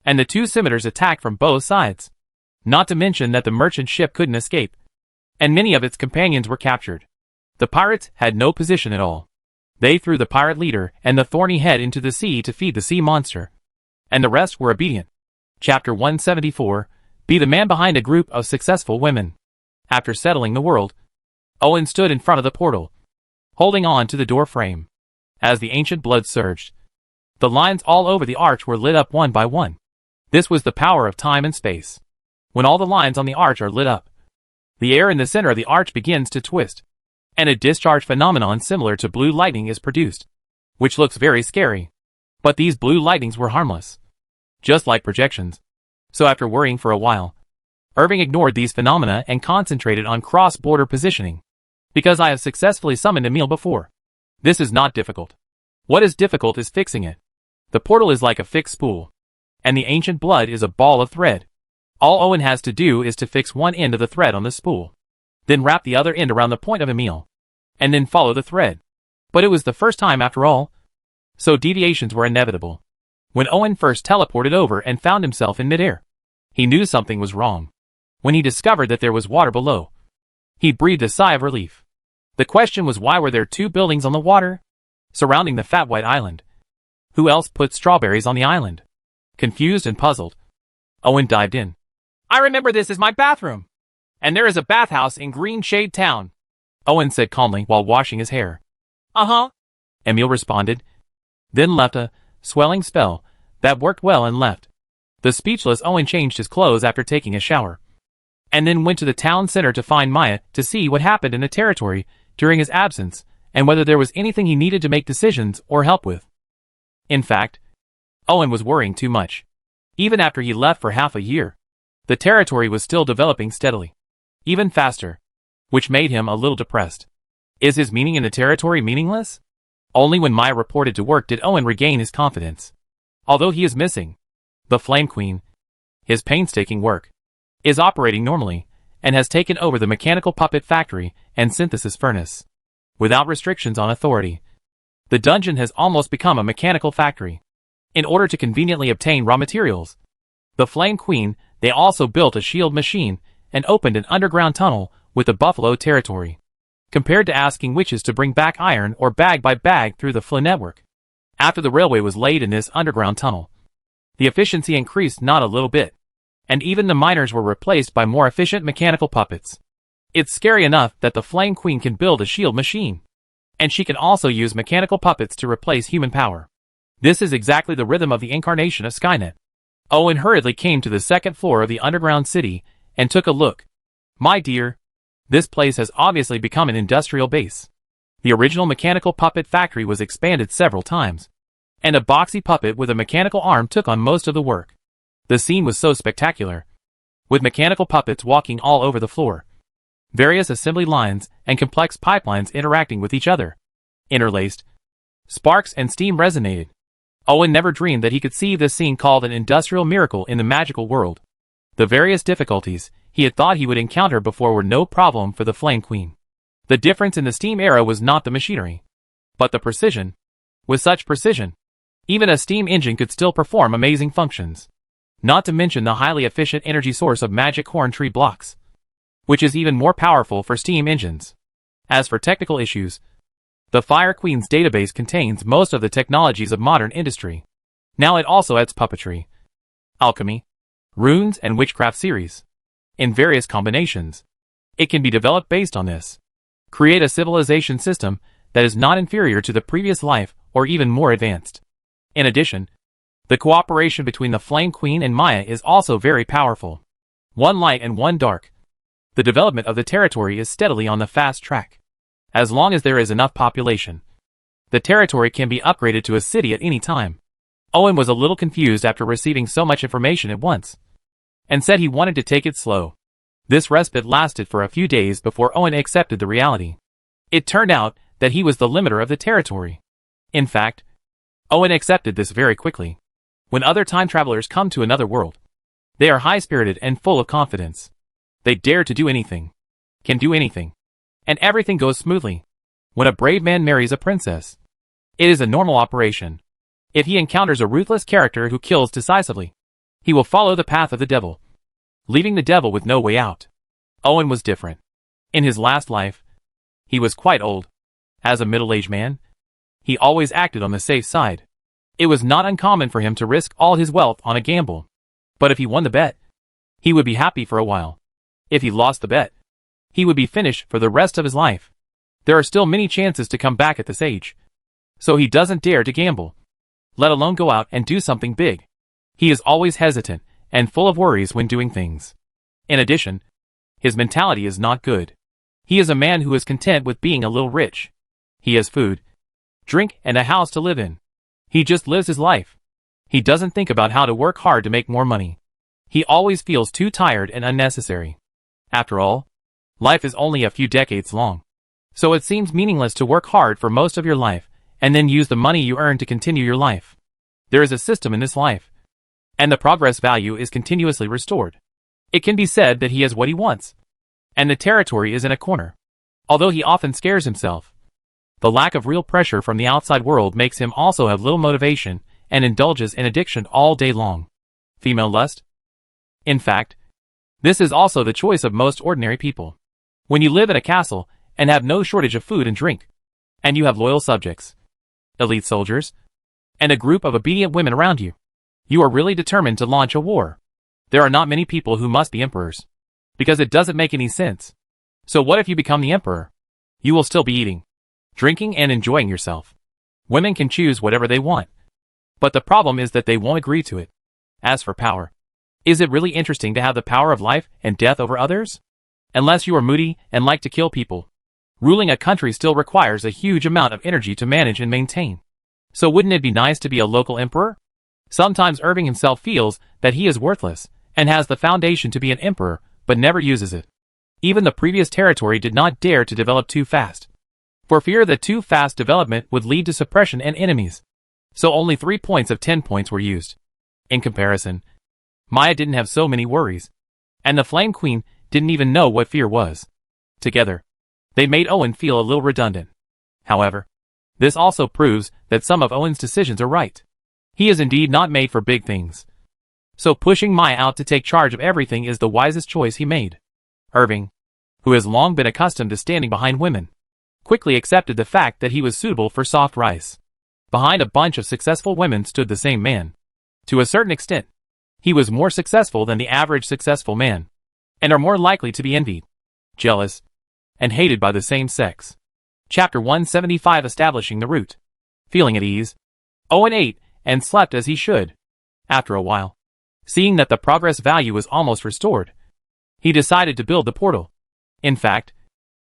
and the 2 scimitars attacked from both sides. Not to mention that the merchant ship couldn't escape, and many of its companions were captured. The pirates had no position at all. They threw the pirate leader and the thorny head into the sea to feed the sea monster, and the rest were obedient. Chapter 174, Be the man behind a group of successful women. After settling the world, Owen stood in front of the portal, holding on to the door frame. As the ancient blood surged, the lines all over the arch were lit up one by one. This was the power of time and space. When all the lines on the arch are lit up, the air in the center of the arch begins to twist, and a discharge phenomenon similar to blue lightning is produced, which looks very scary. But these blue lightnings were harmless, just like projections. So after worrying for a while, Irving ignored these phenomena and concentrated on cross-border positioning. Because I have successfully summoned Emil before. This is not difficult. What is difficult is fixing it. The portal is like a fixed spool, and the ancient blood is a ball of thread. All Owen has to do is to fix one end of the thread on the spool, then wrap the other end around the point of Emil, and then follow the thread. But it was the first time after all, so deviations were inevitable. When Owen first teleported over and found himself in midair, he knew something was wrong. When he discovered that there was water below, he breathed a sigh of relief. The question was, why were there 2 buildings on the water, surrounding the fat white island? Who else put strawberries on the island? Confused and puzzled, Owen dived in. I remember this is my bathroom. And there is a bathhouse in Green Shade Town, Owen said calmly while washing his hair. Uh-huh, Emil responded, then left a swelling spell that worked well and left. The speechless Owen changed his clothes after taking a shower, and then went to the town center to find Maya to see what happened in the territory during his absence and whether there was anything he needed to make decisions or help with. In fact, Owen was worrying too much. Even after he left for half a year, the territory was still developing steadily, even faster, which made him a little depressed. Is his meaning in the territory meaningless? Only when Maya reported to work did Owen regain his confidence. Although he is missing the Flame Queen, his painstaking work is operating normally and has taken over the mechanical puppet factory and synthesis furnace. Without restrictions on authority, the dungeon has almost become a mechanical factory. In order to conveniently obtain raw materials, the Flame Queen, they also built a shield machine and opened an underground tunnel with the Buffalo territory. Compared to asking witches to bring back iron or bag by bag through the Flynn network, after the railway was laid in this underground tunnel, the efficiency increased not a little bit, and even the miners were replaced by more efficient mechanical puppets. It's scary enough that the Flame Queen can build a shield machine, and she can also use mechanical puppets to replace human power. This is exactly the rhythm of the incarnation of Skynet. Owen hurriedly came to the 2nd floor of the underground city and took a look. My dear, this place has obviously become an industrial base. The original mechanical puppet factory was expanded several times, and a boxy puppet with a mechanical arm took on most of the work. The scene was so spectacular, with mechanical puppets walking all over the floor, various assembly lines and complex pipelines interacting with each other. interlaced. Sparks and steam resonated. Owen never dreamed that he could see this scene called an industrial miracle in the magical world. The various difficulties he had thought he would encounter before were no problem for the Flame Queen. The difference in the steam era was not the machinery, but the precision. With such precision, even a steam engine could still perform amazing functions. Not to mention the highly efficient energy source of magic horn tree blocks, which is even more powerful for steam engines. As for technical issues, the Fire Queen's database contains most of the technologies of modern industry. Now it also adds puppetry, alchemy, runes and witchcraft series. In various combinations, it can be developed based on this. Create a civilization system that is not inferior to the previous life or even more advanced. In addition, the cooperation between the Flame Queen and Maya is also very powerful. One light and one dark. The development of the territory is steadily on the fast track. As long as there is enough population, the territory can be upgraded to a city at any time. Owen was a little confused after receiving so much information at once, and said he wanted to take it slow. This respite lasted for a few days before Owen accepted the reality. It turned out that he was the limiter of the territory. In fact, Owen accepted this very quickly. When other time travelers come to another world, they are high-spirited and full of confidence. They dare to do anything, can do anything, and everything goes smoothly. When a brave man marries a princess, it is a normal operation. If he encounters a ruthless character who kills decisively, he will follow the path of the devil, leaving the devil with no way out. Owen was different. In his last life, he was quite old. As a middle-aged man, he always acted on the safe side. It was not uncommon for him to risk all his wealth on a gamble. But if he won the bet, he would be happy for a while. If he lost the bet, he would be finished for the rest of his life. There are still many chances to come back at this age. So he doesn't dare to gamble, let alone go out and do something big. He is always hesitant and full of worries when doing things. In addition, his mentality is not good. He is a man who is content with being a little rich. He has food, drink, and a house to live in. He just lives his life. He doesn't think about how to work hard to make more money. He always feels too tired and unnecessary. After all, life is only a few decades long. So it seems meaningless to work hard for most of your life and then use the money you earn to continue your life. There is a system in this life, and the progress value is continuously restored. It can be said that he has what he wants, and the territory is in a corner. Although he often scares himself, the lack of real pressure from the outside world makes him also have little motivation and indulges in addiction all day long. Female lust? In fact, this is also the choice of most ordinary people. When you live in a castle and have no shortage of food and drink, and you have loyal subjects, elite soldiers, and a group of obedient women around you, you are really determined to launch a war. There are not many people who must be emperors, because it doesn't make any sense. So what if you become the emperor? You will still be eating, drinking, and enjoying yourself. Women can choose whatever they want, but the problem is that they won't agree to it. As for power, is it really interesting to have the power of life and death over others? Unless you are moody and like to kill people, ruling a country still requires a huge amount of energy to manage and maintain. So wouldn't it be nice to be a local emperor? Sometimes Irving himself feels that he is worthless and has the foundation to be an emperor, but never uses it. Even the previous territory did not dare to develop too fast, for fear that too fast development would lead to suppression and enemies. So only 3 points of 10 points were used. In comparison, Maya didn't have so many worries, and the Flame Queen didn't even know what fear was. Together, they made Owen feel a little redundant. However, this also proves that some of Owen's decisions are right. He is indeed not made for big things. So pushing Maya out to take charge of everything is the wisest choice he made. Irving, who has long been accustomed to standing behind women, quickly accepted the fact that he was suitable for soft rice. Behind a bunch of successful women stood the same man. To a certain extent, he was more successful than the average successful man, and are more likely to be envied, jealous, and hated by the same sex. Chapter 175, Establishing the Route. Feeling at ease, Owen ate and slept as he should. After a while, seeing that the progress value was almost restored, he decided to build the portal. In fact,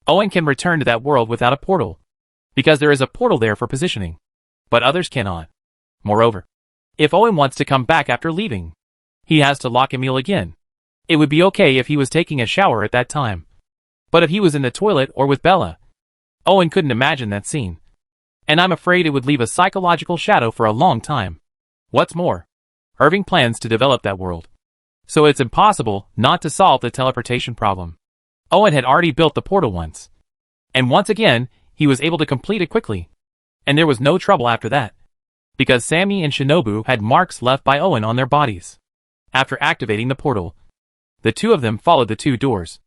Owen can return to that world without a portal, because there is a portal there for positioning, but others cannot. Moreover, if Owen wants to come back after leaving, he has to lock Emil again. It would be okay if he was taking a shower at that time, but if he was in the toilet or with Bella, Owen couldn't imagine that scene. and I'm afraid it would leave a psychological shadow for a long time. What's more, Irving plans to develop that world. So it's impossible not to solve the teleportation problem. Owen had already built the portal once. And once again, he was able to complete it quickly. And there was no trouble after that. Because Sammy and Shinobu had marks left by Owen on their bodies. After activating the portal, the two of them followed the two doors.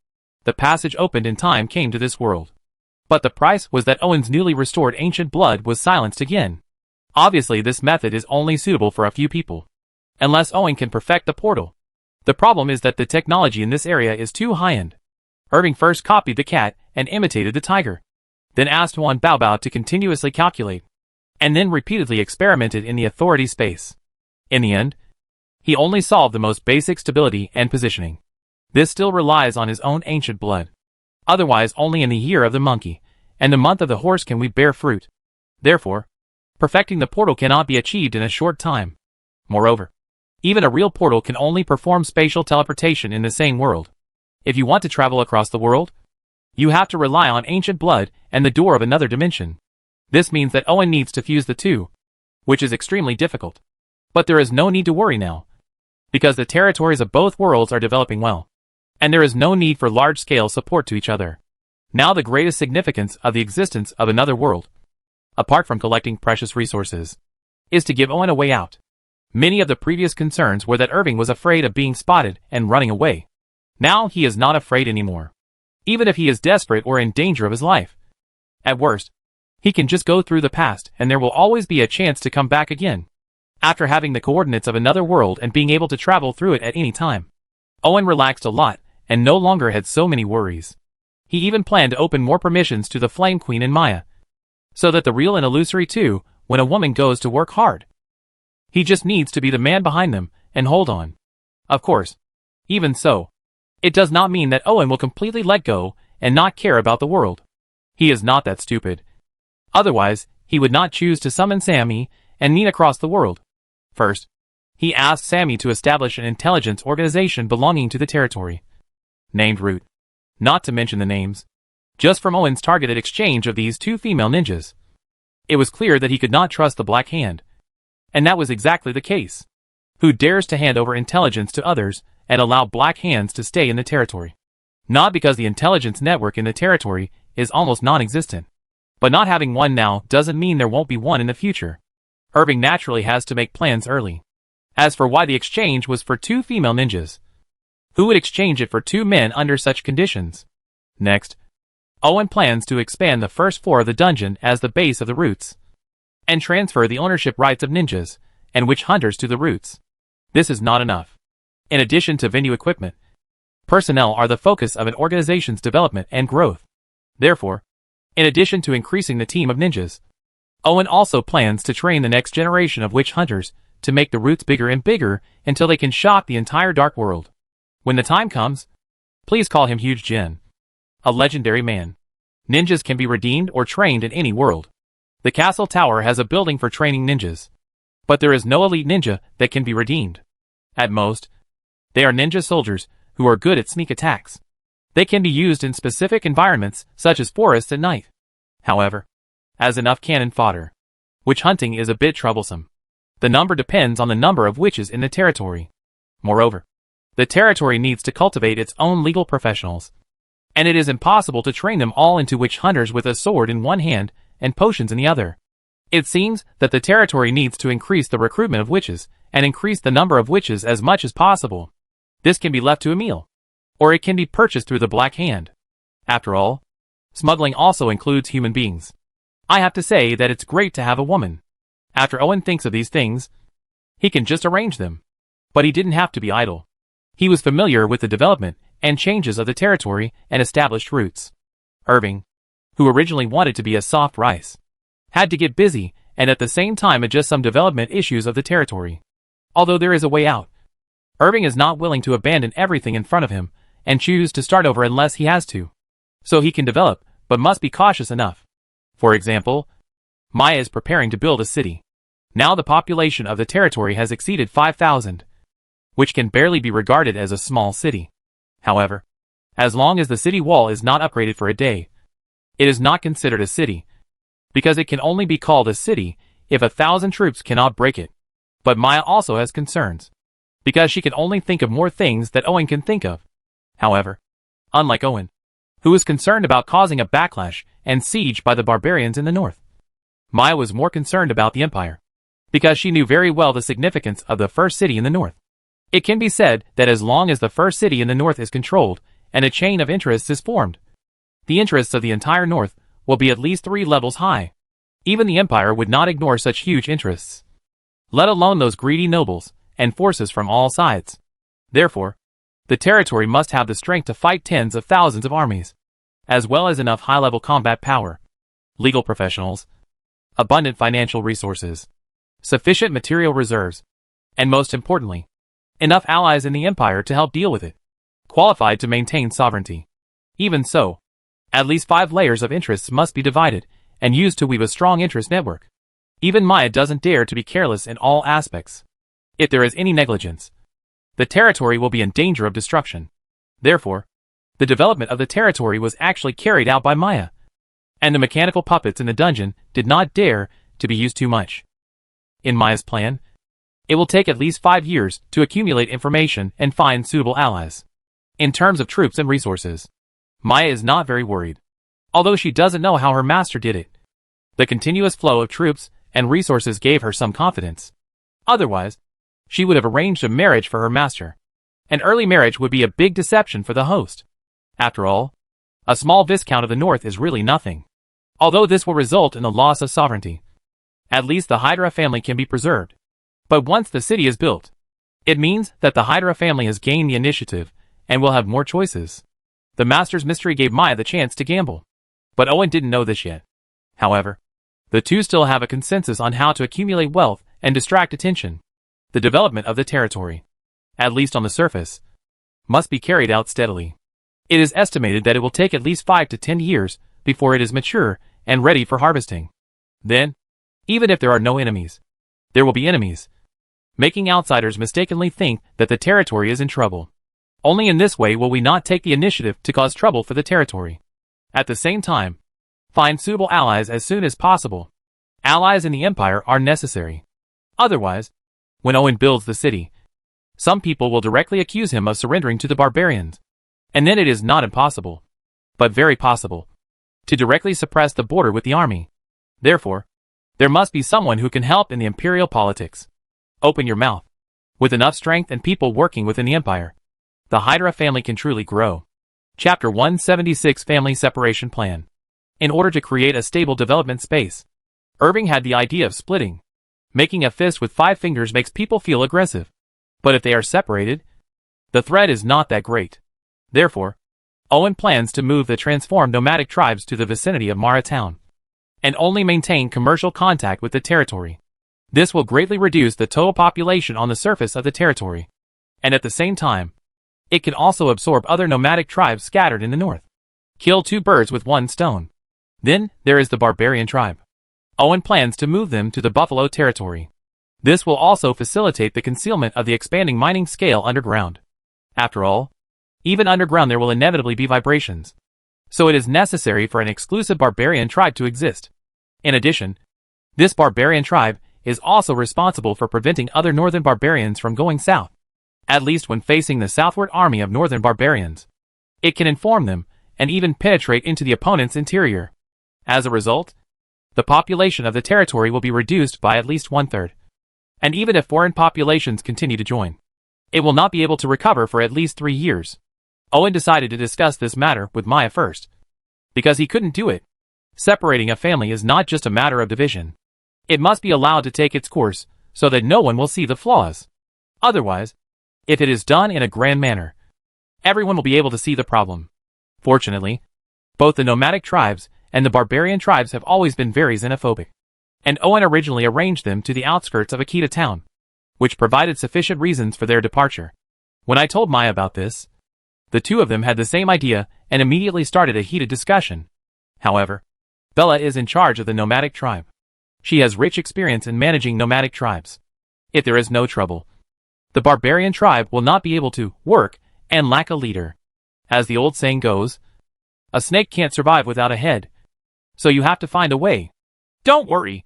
The passage opened and time came to this world. But the price was that Owen's newly restored ancient blood was silenced again. Obviously this method is only suitable for a few people. Unless Owen can perfect the portal. The problem is that the technology in this area is too high-end. Irving first copied the cat and imitated the tiger. Then asked Juan Baobao to continuously calculate. And then repeatedly experimented in the authority space. In the end, he only solved the most basic stability and positioning. This still relies on his own ancient blood. Otherwise only in the year of the monkey, and the month of the horse can we bear fruit. Therefore, perfecting the portal cannot be achieved in a short time. Moreover, even a real portal can only perform spatial teleportation in the same world. If you want to travel across the world, you have to rely on ancient blood and the door of another dimension. This means that Owen needs to fuse the two, which is extremely difficult. But there is no need to worry now, because the territories of both worlds are developing well. And there is no need for large-scale support to each other. Now the greatest significance of the existence of another world, apart from collecting precious resources, is to give Owen a way out. Many of the previous concerns were that Irving was afraid of being spotted and running away. Now he is not afraid anymore. Even if he is desperate or in danger of his life. At worst, he can just go through the past and there will always be a chance to come back again. After having the coordinates of another world and being able to travel through it at any time, Owen relaxed a lot and no longer had so many worries. He even planned to open more permissions to the Flame Queen and Maya, so that the real and illusory too, when a woman goes to work hard. He just needs to be the man behind them and hold on. Of course, even so, it does not mean that Owen will completely let go and not care about the world. He is not that stupid. Otherwise, he would not choose to summon Sammy and Nina across the world. First, he asked Sammy to establish an intelligence organization belonging to the territory, named Root. Not to mention the names. Just from Owen's targeted exchange of these two female ninjas, it was clear that he could not trust the Black Hand. And that was exactly the case. Who dares to hand over intelligence to others and allow Black Hands to stay in the territory? Not because the intelligence network in the territory is almost non-existent. But not having one now doesn't mean there won't be one in the future. Irving naturally has to make plans early. As for why the exchange was for two female ninjas, who would exchange it for two men under such conditions? Next, Owen plans to expand the first floor of the dungeon as the base of the Roots, and transfer the ownership rights of ninjas and witch hunters to the Roots. This is not enough. In addition to venue equipment, personnel are the focus of an organization's development and growth. Therefore, in addition to increasing the team of ninjas, Owen also plans to train the next generation of witch hunters to make the Roots bigger and bigger until they can shock the entire dark world. When the time comes, please call him Huge Jin. A legendary man. Ninjas can be redeemed or trained in any world. The castle tower has a building for training ninjas. But there is no elite ninja that can be redeemed. At most, they are ninja soldiers who are good at sneak attacks. They can be used in specific environments such as forests at night. However, as enough cannon fodder, witch hunting is a bit troublesome. The number depends on the number of witches in the territory. Moreover, the territory needs to cultivate its own legal professionals. And it is impossible to train them all into witch hunters with a sword in one hand and potions in the other. It seems that the territory needs to increase the recruitment of witches and increase the number of witches as much as possible. This can be left to Emil, or it can be purchased through the Black Hand. After all, smuggling also includes human beings. I have to say that it's great to have a woman. After Owen thinks of these things, he can just arrange them. But he didn't have to be idle. He was familiar with the development and changes of the territory and established roots. Irving, who originally wanted to be a soft rice, had to get busy and at the same time adjust some development issues of the territory. Although there is a way out, Irving is not willing to abandon everything in front of him and choose to start over unless he has to. So he can develop, but must be cautious enough. For example, Maya is preparing to build a city. Now the population of the territory has exceeded 5,000. Which can barely be regarded as a small city. However, as long as the city wall is not upgraded for a day, it is not considered a city. because it can only be called a city if 1,000 troops cannot break it. But Maya also has concerns, because she can only think of more things that Owen can think of. However, unlike Owen, who was concerned about causing a backlash and siege by the barbarians in the north, Maya was more concerned about the Empire, because she knew very well the significance of the first city in the north. It can be said that as long as the first city in the north is controlled and a chain of interests is formed, the interests of the entire north will be at least 3 levels high. Even the Empire would not ignore such huge interests, let alone those greedy nobles and forces from all sides. Therefore, the territory must have the strength to fight tens of thousands of armies, as well as enough high-level combat power, legal professionals, abundant financial resources, sufficient material reserves, and most importantly, enough allies in the Empire to help deal with it, qualified to maintain sovereignty. Even so, at least 5 layers of interests must be divided and used to weave a strong interest network. Even Maya doesn't dare to be careless in all aspects. If there is any negligence, the territory will be in danger of destruction. Therefore, the development of the territory was actually carried out by Maya, and the mechanical puppets in the dungeon did not dare to be used too much. In Maya's plan, it will take at least 5 years to accumulate information and find suitable allies. In terms of troops and resources, Maya is not very worried, although she doesn't know how her master did it. The continuous flow of troops and resources gave her some confidence. Otherwise, she would have arranged a marriage for her master. An early marriage would be a big deception for the host. After all, a small viscount of the north is really nothing. Although this will result in the loss of sovereignty, at least the Hydra family can be preserved. But once the city is built, it means that the Hydra family has gained the initiative and will have more choices. The master's mystery gave Maya the chance to gamble, but Owen didn't know this yet. However, the two still have a consensus on how to accumulate wealth and distract attention. The development of the territory, at least on the surface, must be carried out steadily. It is estimated that it will take at least 5 to 10 years before it is mature and ready for harvesting. Then, even if there are no enemies, there will be enemies, making outsiders mistakenly think that the territory is in trouble. Only in this way will we not take the initiative to cause trouble for the territory. At the same time, find suitable allies as soon as possible. Allies in the Empire are necessary. Otherwise, when Owen builds the city, some people will directly accuse him of surrendering to the barbarians. And then it is not impossible, but very possible, to directly suppress the border with the army. Therefore, there must be someone who can help in the imperial politics. Open your mouth. With enough strength and people working within the Empire, the Hydra family can truly grow. Chapter 176 Family Separation Plan. In order to create a stable development space, Irving had the idea of splitting. Making a fist with 5 fingers makes people feel aggressive. But if they are separated, the threat is not that great. Therefore, Owen plans to move the transformed nomadic tribes to the vicinity of Mara Town, and only maintain commercial contact with the territory. This will greatly reduce the total population on the surface of the territory, and at the same time, it can also absorb other nomadic tribes scattered in the north. Kill 2 birds with 1 stone. Then, there is the barbarian tribe. Owen plans to move them to the Buffalo territory. This will also facilitate the concealment of the expanding mining scale underground. After all, even underground there will inevitably be vibrations, so it is necessary for an exclusive barbarian tribe to exist. In addition, this barbarian tribe is also responsible for preventing other northern barbarians from going south, at least when facing the southward army of northern barbarians. It can inform them and even penetrate into the opponent's interior. As a result, the population of the territory will be reduced by at least 1/3. And even if foreign populations continue to join, it will not be able to recover for at least 3 years. Owen decided to discuss this matter with Maya first, because he couldn't do it. Separating a family is not just a matter of division. It must be allowed to take its course so that no one will see the flaws. Otherwise, if it is done in a grand manner, everyone will be able to see the problem. Fortunately, both the nomadic tribes and the barbarian tribes have always been very xenophobic, and Owen originally arranged them to the outskirts of Akita town, which provided sufficient reasons for their departure. When I told Maya about this, the two of them had the same idea and immediately started a heated discussion. However, Bella is in charge of the nomadic tribe. She has rich experience in managing nomadic tribes. If there is no trouble, the barbarian tribe will not be able to work and lack a leader. As the old saying goes, a snake can't survive without a head. So you have to find a way. Don't worry.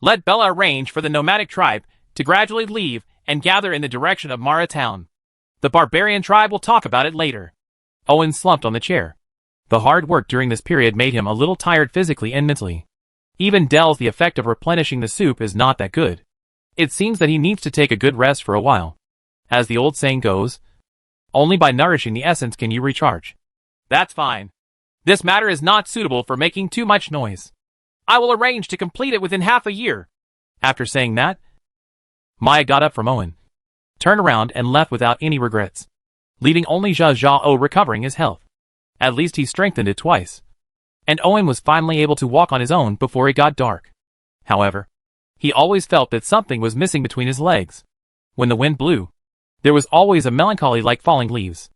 Let Bella arrange for the nomadic tribe to gradually leave and gather in the direction of Mara town. The barbarian tribe will talk about it later. Owen slumped on the chair. The hard work during this period made him a little tired physically and mentally. Even Dell's the effect of replenishing the soup is not that good. It seems that he needs to take a good rest for a while. As the old saying goes, only by nourishing the essence can you recharge. That's fine. This matter is not suitable for making too much noise. I will arrange to complete it within half a year. After saying that, Maya got up from Owen, turned around and left without any regrets, leaving only Zha Zhao recovering his health. At least he strengthened it twice. And Owen was finally able to walk on his own before it got dark. However, he always felt that something was missing between his legs. When the wind blew, there was always a melancholy like falling leaves.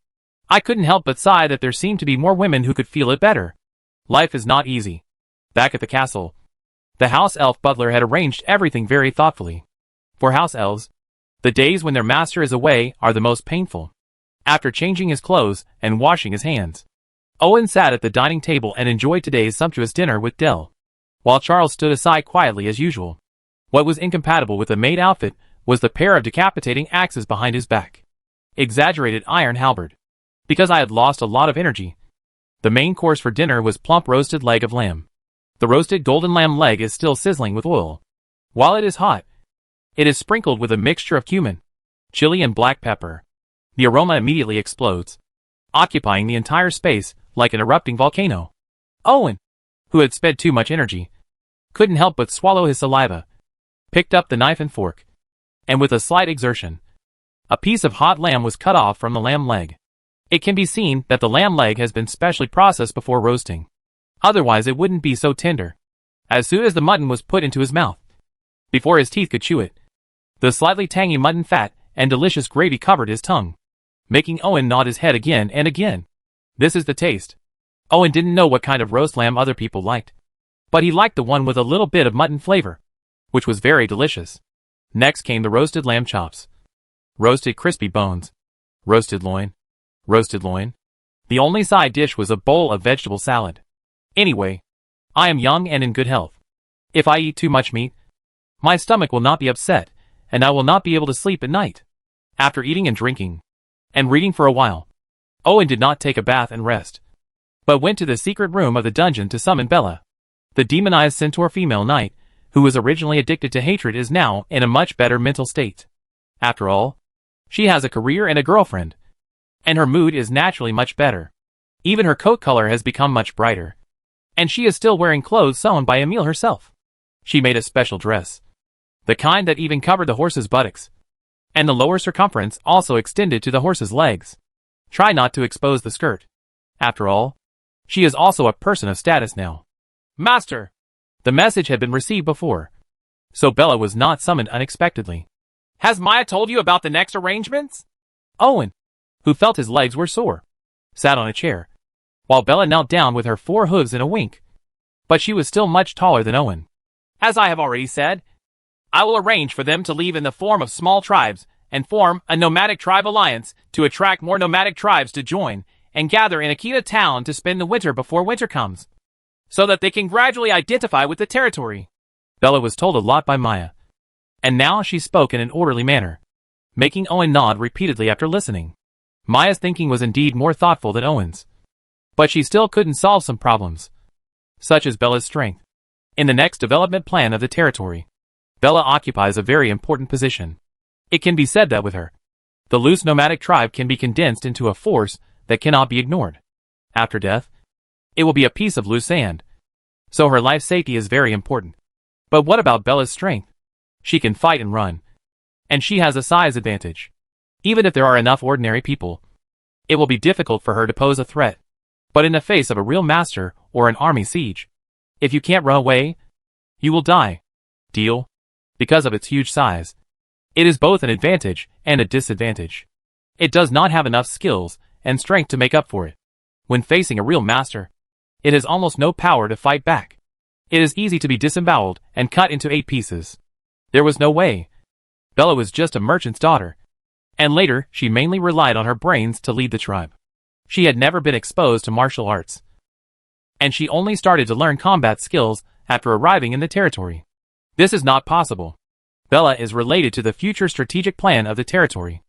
I couldn't help but sigh that there seemed to be more women who could feel it better. Life is not easy. Back at the castle, the house elf butler had arranged everything very thoughtfully. For house elves, the days when their master is away are the most painful. After changing his clothes and washing his hands, Owen sat at the dining table and enjoyed today's sumptuous dinner with Dell, while Charles stood aside quietly as usual. What was incompatible with the maid outfit was the pair of decapitating axes behind his back. Exaggerated iron halberd. Because I had lost a lot of energy. The main course for dinner was plump roasted leg of lamb. The roasted golden lamb leg is still sizzling with oil. While it is hot, it is sprinkled with a mixture of cumin, chili and black pepper. The aroma immediately explodes, occupying the entire space like an erupting volcano. Owen, who had spent too much energy, couldn't help but swallow his saliva, picked up the knife and fork, and with a slight exertion, a piece of hot lamb was cut off from the lamb leg. It can be seen that the lamb leg has been specially processed before roasting. Otherwise it wouldn't be so tender. As soon as the mutton was put into his mouth, before his teeth could chew it, the slightly tangy mutton fat and delicious gravy covered his tongue, making Owen nod his head again and again. This is the taste. Owen didn't know what kind of roast lamb other people liked, but he liked the one with a little bit of mutton flavor, which was very delicious. Next came the roasted lamb chops, roasted crispy bones, roasted loin. The only side dish was a bowl of vegetable salad. Anyway, I am young and in good health. If I eat too much meat, my stomach will not be upset, and I will not be able to sleep at night. After eating and drinking, and reading for a while, Owen did not take a bath and rest, but went to the secret room of the dungeon to summon Bella. The demonized centaur female knight, who was originally addicted to hatred, is now in a much better mental state. After all, she has a career and a girlfriend, and her mood is naturally much better. Even her coat color has become much brighter, and she is still wearing clothes sewn by Emile herself. She made a special dress, the kind that even covered the horse's buttocks, and the lower circumference also extended to the horse's legs. Try not to expose the skirt. After all, she is also a person of status now. Master! The message had been received before, so Bella was not summoned unexpectedly. Has Maya told you about the next arrangements? Owen, who felt his legs were sore, sat on a chair, while Bella knelt down with her 4 hooves in a wink. But she was still much taller than Owen. As I have already said, I will arrange for them to leave in the form of small tribes and form a nomadic tribe alliance to attract more nomadic tribes to join and gather in Akita town to spend the winter before winter comes, so that they can gradually identify with the territory. Bella was told a lot by Maya, and now she spoke in an orderly manner, making Owen nod repeatedly after listening. Maya's thinking was indeed more thoughtful than Owen's, but she still couldn't solve some problems, such as Bella's strength. In the next development plan of the territory, Bella occupies a very important position. It can be said that with her, the loose nomadic tribe can be condensed into a force that cannot be ignored. After death, it will be a piece of loose sand, so her life safety is very important. But what about Bella's strength? She can fight and run, and she has a size advantage. Even if there are enough ordinary people, it will be difficult for her to pose a threat. But in the face of a real master or an army siege, if you can't run away, you will die. Deal? Because of its huge size, it is both an advantage and a disadvantage. It does not have enough skills and strength to make up for it. When facing a real master, it has almost no power to fight back. It is easy to be disemboweled and cut into 8 pieces. There was no way. Bella was just a merchant's daughter, and later she mainly relied on her brains to lead the tribe. She had never been exposed to martial arts, and she only started to learn combat skills after arriving in the territory. This is not possible. Bella is related to the future strategic plan of the territory.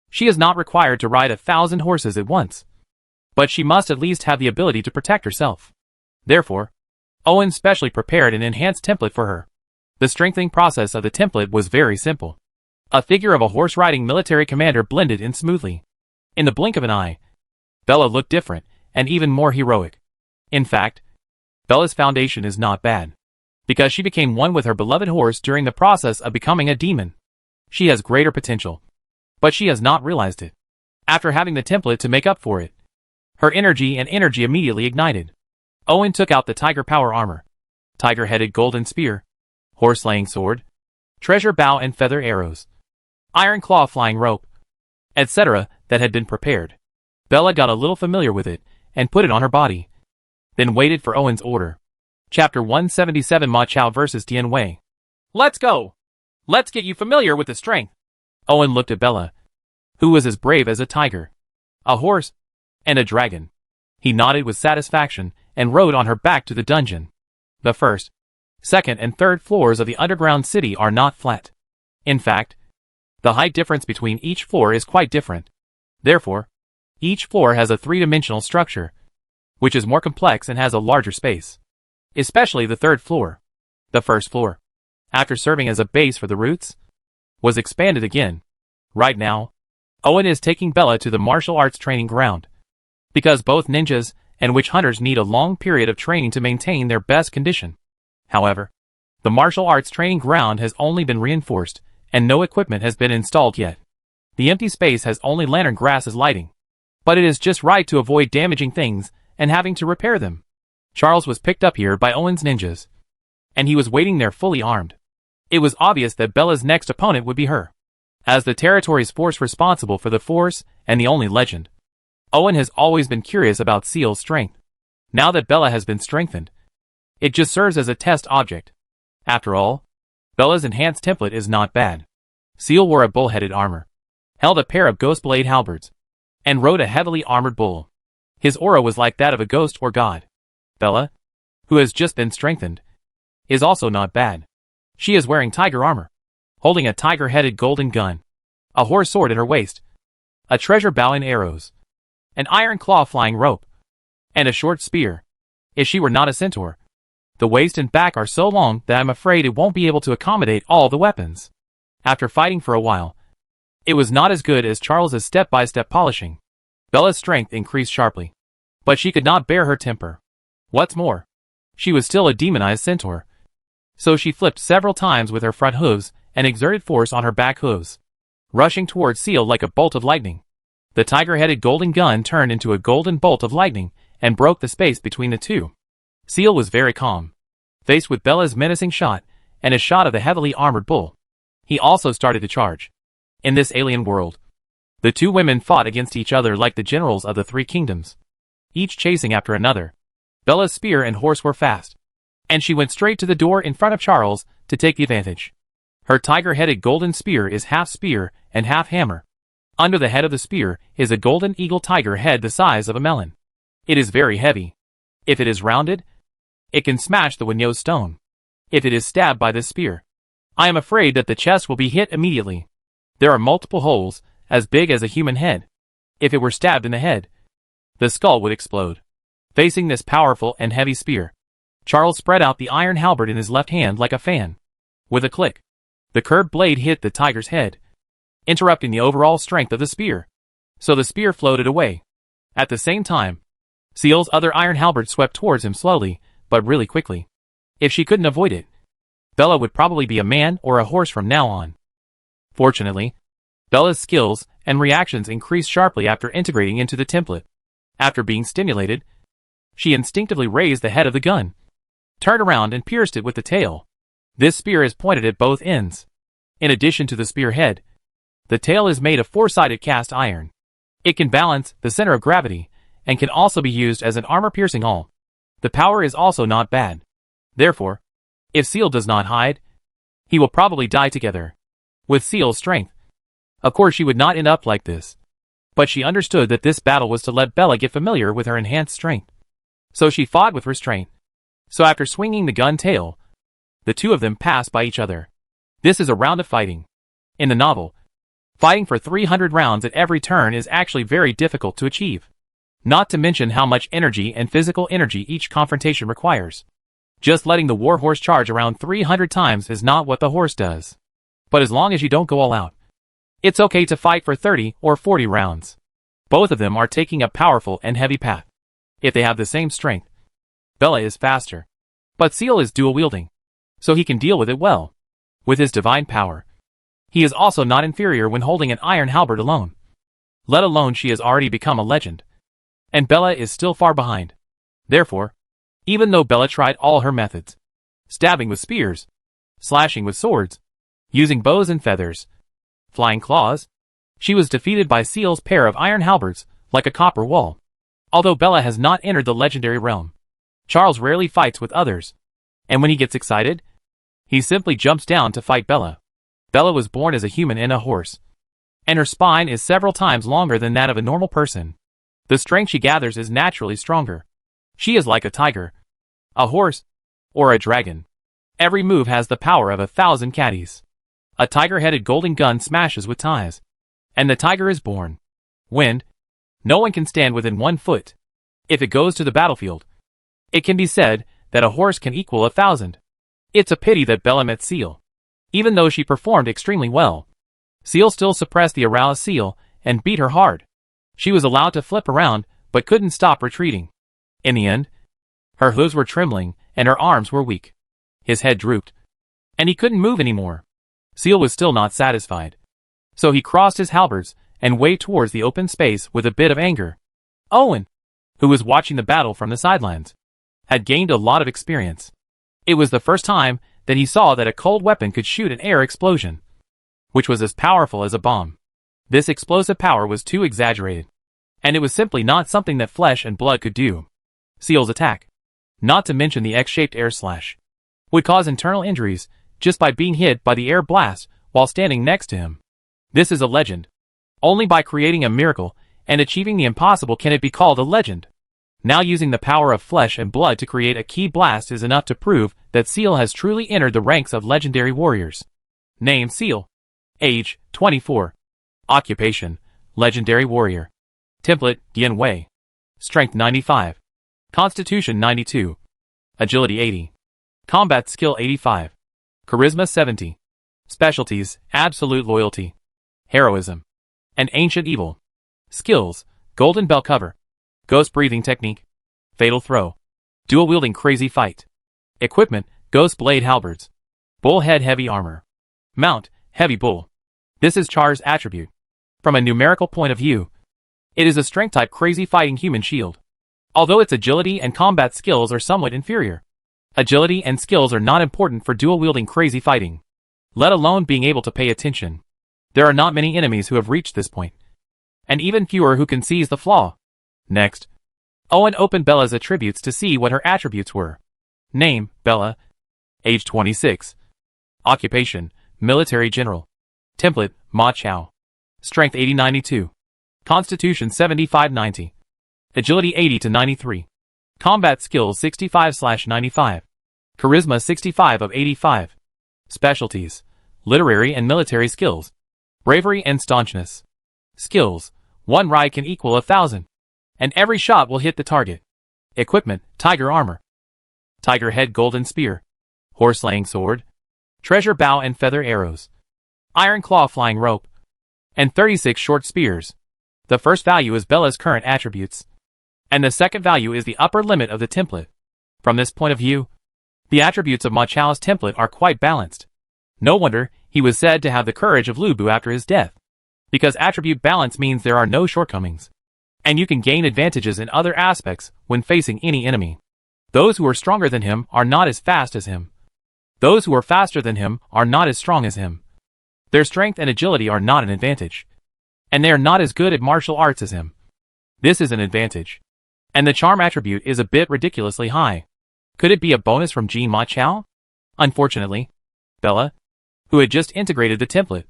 She is not required to ride 1,000 horses at once, but she must at least have the ability to protect herself. Therefore, Owen specially prepared an enhanced template for her. The strengthening process of the template was very simple. A figure of a horse-riding military commander blended in smoothly. In the blink of an eye, Bella looked different, and even more heroic. In fact, Bella's foundation is not bad, because she became one with her beloved horse during the process of becoming a demon. She has greater potential, but she has not realized it. After having the template to make up for it, her energy immediately ignited. Owen took out the tiger power armor, tiger-headed golden spear, horse-slaying sword, treasure bow and feather arrows, iron claw flying rope, etc. that had been prepared. Bella got a little familiar with it and put it on her body, then waited for Owen's order. Chapter 177 Ma Chao vs Tian Wei. Let's go! Let's get you familiar with the strength. Owen looked at Bella, who was as brave as a tiger, a horse, and a dragon. He nodded with satisfaction and rode on her back to the dungeon. The first, second and third floors of the underground city are not flat. In fact, the height difference between each floor is quite different. Therefore, each floor has a three-dimensional structure, which is more complex and has a larger space. Especially the third floor. The first floor, after serving as a base for the roots, was expanded again. Right now, Owen is taking Bella to the martial arts training ground, because both ninjas and witch hunters need a long period of training to maintain their best condition. However, the martial arts training ground has only been reinforced, and no equipment has been installed yet. The empty space has only lantern grass as lighting, but it is just right to avoid damaging things and having to repair them. Charles was picked up here by Owen's ninjas, and he was waiting there fully armed. It was obvious that Bella's next opponent would be her. As the territory's force responsible for the force and the only legend, Owen has always been curious about Seal's strength. Now that Bella has been strengthened, it just serves as a test object. After all, Bella's enhanced template is not bad. Seal wore a bull-headed armor, held a pair of ghost-blade halberds, and rode a heavily armored bull. His aura was like that of a ghost or god. Bella, who has just been strengthened, is also not bad. She is wearing tiger armor, holding a tiger-headed golden gun, a horse sword at her waist, a treasure bow and arrows, an iron claw flying rope, and a short spear. If she were not a centaur, the waist and back are so long that I'm afraid it won't be able to accommodate all the weapons. After fighting for a while, it was not as good as Charles's step-by-step polishing. Bella's strength increased sharply, but she could not bear her temper. What's more, she was still a demonized centaur, so she flipped several times with her front hooves and exerted force on her back hooves, rushing towards Seal like a bolt of lightning. The tiger-headed golden gun turned into a golden bolt of lightning and broke the space between the two. Seal was very calm, faced with Bella's menacing shot and a shot of the heavily armored bull. He also started to charge. In this alien world, the two women fought against each other like the generals of the three kingdoms, each chasing after another. Bella's spear and horse were fast, and she went straight to the door in front of Charles to take the advantage. Her tiger-headed golden spear is half spear and half hammer. Under the head of the spear is a golden eagle tiger head the size of a melon. It is very heavy. If it is rounded, it can smash the Winyo stone. If it is stabbed by this spear, I am afraid that the chest will be hit immediately. There are multiple holes, as big as a human head. If it were stabbed in the head, the skull would explode. Facing this powerful and heavy spear, Charles spread out the iron halberd in his left hand like a fan. With a click, the curved blade hit the tiger's head, interrupting the overall strength of the spear, so the spear floated away. At the same time, Seal's other iron halberd swept towards him slowly, but really quickly. If she couldn't avoid it, Bella would probably be a man or a horse from now on. Fortunately, Bella's skills and reactions increased sharply after integrating into the template. After being stimulated, she instinctively raised the head of the gun, turned around and pierced it with the tail. This spear is pointed at both ends. In addition to the spear head, the tail is made of four-sided cast iron. It can balance the center of gravity, and can also be used as an armor-piercing awl. The power is also not bad. Therefore, if Seal does not hide, he will probably die together with Seal's strength. Of course she would not end up like this, but she understood that this battle was to let Bella get familiar with her enhanced strength. So she fought with restraint. So after swinging the gun tail, the two of them pass by each other. This is a round of fighting. In the novel, fighting for 300 rounds at every turn is actually very difficult to achieve. Not to mention how much energy and physical energy each confrontation requires. Just letting the war horse charge around 300 times is not what the horse does. But as long as you don't go all out, it's okay to fight for 30 or 40 rounds. Both of them are taking a powerful and heavy path. If they have the same strength, Bella is faster. But Seal is dual-wielding, so he can deal with it well. With his divine power, he is also not inferior when holding an iron halberd alone. Let alone she has already become a legend. And Bella is still far behind. Therefore, even though Bella tried all her methods, stabbing with spears, slashing with swords, using bows and feathers, flying claws, she was defeated by Seal's pair of iron halberds, like a copper wall. Although Bella has not entered the legendary realm, Charles rarely fights with others. And when he gets excited, he simply jumps down to fight Bella. Bella was born as a human and a horse, and her spine is several times longer than that of a normal person. The strength she gathers is naturally stronger. She is like a tiger, a horse, or a dragon. Every move has the power of 1,000 caddies. A tiger-headed golden gun smashes with ties, and the tiger is born. Wind. No one can stand within 1 foot. If it goes to the battlefield, it can be said that a horse can equal 1,000. It's a pity that Bella met Seal. Even though she performed extremely well, Seal still suppressed the aroused Seal and beat her hard. She was allowed to flip around, but couldn't stop retreating. In the end, her hooves were trembling and her arms were weak. His head drooped, and he couldn't move anymore. Seal was still not satisfied. So he crossed his halberds and waved towards the open space with a bit of anger. Owen, who was watching the battle from the sidelines, had gained a lot of experience. It was the first time that he saw that a cold weapon could shoot an air explosion, which was as powerful as a bomb. This explosive power was too exaggerated, and it was simply not something that flesh and blood could do. Seal's attack, not to mention the X-shaped air slash, would cause internal injuries just by being hit by the air blast while standing next to him. This is a legend. Only by creating a miracle and achieving the impossible can it be called a legend. Now using the power of flesh and blood to create a key blast is enough to prove that Seal has truly entered the ranks of legendary warriors. Name Seal. Age, 24. Occupation, legendary warrior. Template, Yin Wei. Strength 95. Constitution 92. Agility 80. Combat skill 85. Charisma 70. Specialties, absolute loyalty, heroism, and ancient evil. Skills, golden bell cover, ghost breathing technique, fatal throw, dual wielding crazy fight. Equipment, ghost blade halberds, bull head heavy armor. Mount, heavy bull. This is Char's attribute. From a numerical point of view, it is a strength type crazy fighting human shield. Although its agility and combat skills are somewhat inferior, agility and skills are not important for dual wielding crazy fighting, let alone being able to pay attention. There are not many enemies who have reached this point, and even fewer who can seize the flaw. Next, Owen opened Bella's attributes to see what her attributes were. Name, Bella. Age 26. Occupation, military general. Template, Ma Chao. Strength 80-92. Constitution 75-90. Agility 80-93. Combat skills 65/95. Charisma 65 of 85. Specialties, literary and military skills, bravery and staunchness. Skills, 1 ride can equal 1,000, and every shot will hit the target. Equipment, tiger armor, tiger head golden spear, horse slaying sword, treasure bow and feather arrows, iron claw flying rope, and 36 short spears. The first value is Bella's current attributes, and the second value is the upper limit of the template. From this point of view, the attributes of Ma Chao's template are quite balanced. No wonder he was said to have the courage of Lu Bu after his death, because attribute balance means there are no shortcomings, and you can gain advantages in other aspects when facing any enemy. Those who are stronger than him are not as fast as him. Those who are faster than him are not as strong as him. Their strength and agility are not an advantage, and they are not as good at martial arts as him. This is an advantage, and the charm attribute is a bit ridiculously high. Could it be a bonus from Jean Ma Chao? Unfortunately, Bella, who had just integrated the template,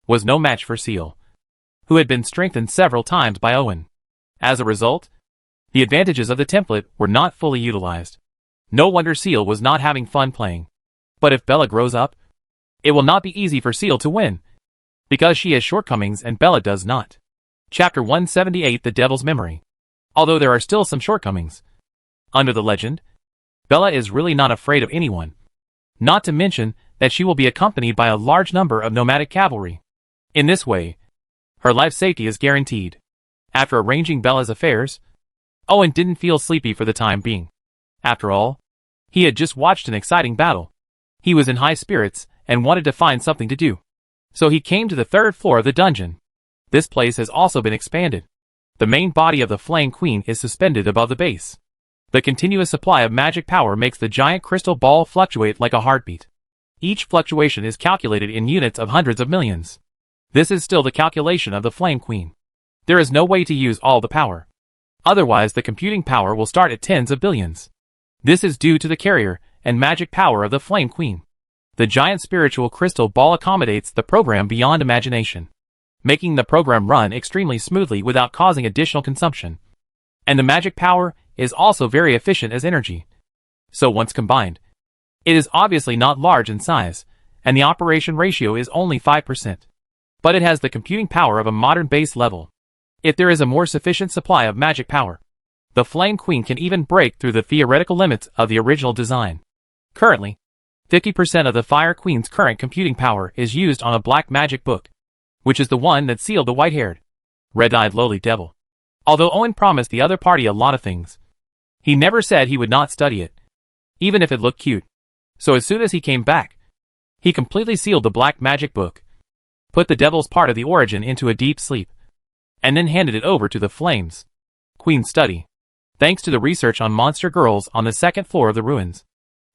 was no match for Seal, who had been strengthened several times by Owen. As a result, the advantages of the template were not fully utilized. No wonder Seal was not having fun playing. But if Bella grows up, it will not be easy for Seal to win, because she has shortcomings and Bella does not. Chapter 178, The Devil's Memory. Although there are still some shortcomings under the legend, Bella is really not afraid of anyone. Not to mention that she will be accompanied by a large number of nomadic cavalry. In this way, her life safety is guaranteed. After arranging Bella's affairs, Owen didn't feel sleepy for the time being. After all, he had just watched an exciting battle. He was in high spirits and wanted to find something to do. So he came to the third floor of the dungeon. This place has also been expanded. The main body of the Flame Queen is suspended above the base. The continuous supply of magic power makes the giant crystal ball fluctuate like a heartbeat. Each fluctuation is calculated in units of hundreds of millions. This is still the calculation of the Flame Queen. There is no way to use all the power. Otherwise, the computing power will start at tens of billions. This is due to the carrier and magic power of the Flame Queen. The giant spiritual crystal ball accommodates the program beyond imagination, making the program run extremely smoothly without causing additional consumption. And the magic power is also very efficient as energy. So once combined, it is obviously not large in size, and the operation ratio is only 5%. But it has the computing power of a modern base level. If there is a more sufficient supply of magic power, the Flame Queen can even break through the theoretical limits of the original design. Currently, 50% of the Fire Queen's current computing power is used on a black magic book, which is the one that sealed the white-haired, red-eyed lowly devil. Although Owen promised the other party a lot of things, he never said he would not study it, even if it looked cute. So as soon as he came back, he completely sealed the black magic book, put the devil's part of the origin into a deep sleep, and then handed it over to the Flames Queen's study. Thanks to the research on monster girls on the second floor of the ruins,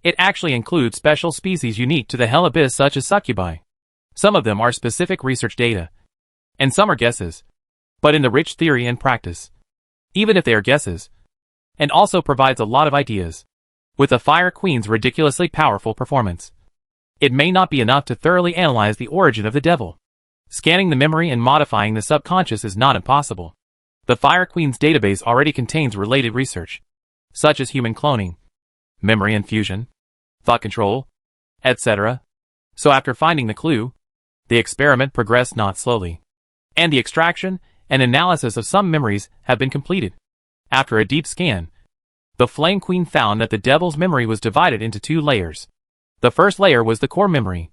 it actually includes special species unique to the Hell Abyss such as succubi. Some of them are specific research data, and some are guesses, but in the rich theory and practice, even if they are guesses, and also provides a lot of ideas. With the Fire Queen's ridiculously powerful performance, it may not be enough to thoroughly analyze the origin of the devil. Scanning the memory and modifying the subconscious is not impossible. The Fire Queen's database already contains related research, such as human cloning, memory infusion, thought control, etc. So after finding the clue, the experiment progressed not slowly, and the extraction and analysis of some memories have been completed. After a deep scan, the Flame Queen found that the devil's memory was divided into two layers. The first layer was the core memory,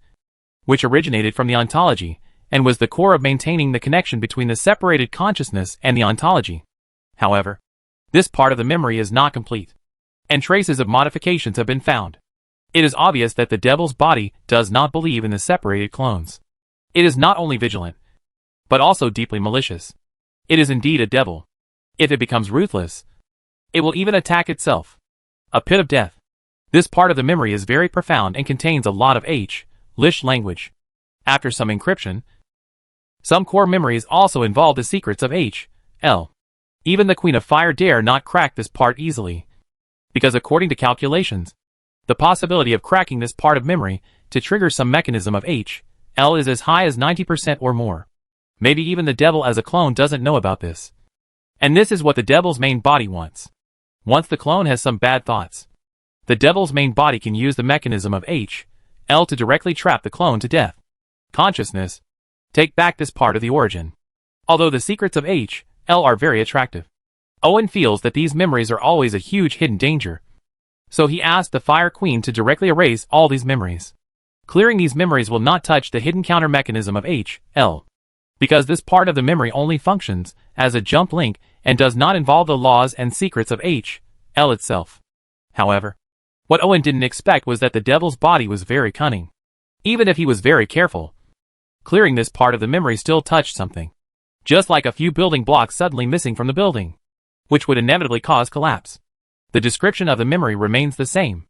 which originated from the ontology, and was the core of maintaining the connection between the separated consciousness and the ontology. However, this part of the memory is not complete, and traces of modifications have been found. It is obvious that the devil's body does not believe in the separated clones. It is not only vigilant, but also deeply malicious. It is indeed a devil. If it becomes ruthless, it will even attack itself. A pit of death. This part of the memory is very profound and contains a lot of Lish language. After some encryption, some core memories also involve the secrets of L. Even the Queen of Fire dare not crack this part easily, because according to calculations, the possibility of cracking this part of memory to trigger some mechanism of L is as high as 90% or more. Maybe even the devil as a clone doesn't know about this. And this is what the devil's main body wants. Once the clone has some bad thoughts, the devil's main body can use the mechanism of L to directly trap the clone to death. Consciousness. Take back this part of the origin. Although the secrets of L are very attractive, Owen feels that these memories are always a huge hidden danger. So he asked the Fire Queen to directly erase all these memories. Clearing these memories will not touch the hidden counter mechanism of L, because this part of the memory only functions as a jump link and does not involve the laws and secrets of L itself. However, what Owen didn't expect was that the devil's body was very cunning. Even if he was very careful, clearing this part of the memory still touched something. Just like a few building blocks suddenly missing from the building, which would inevitably cause collapse. The description of the memory remains the same.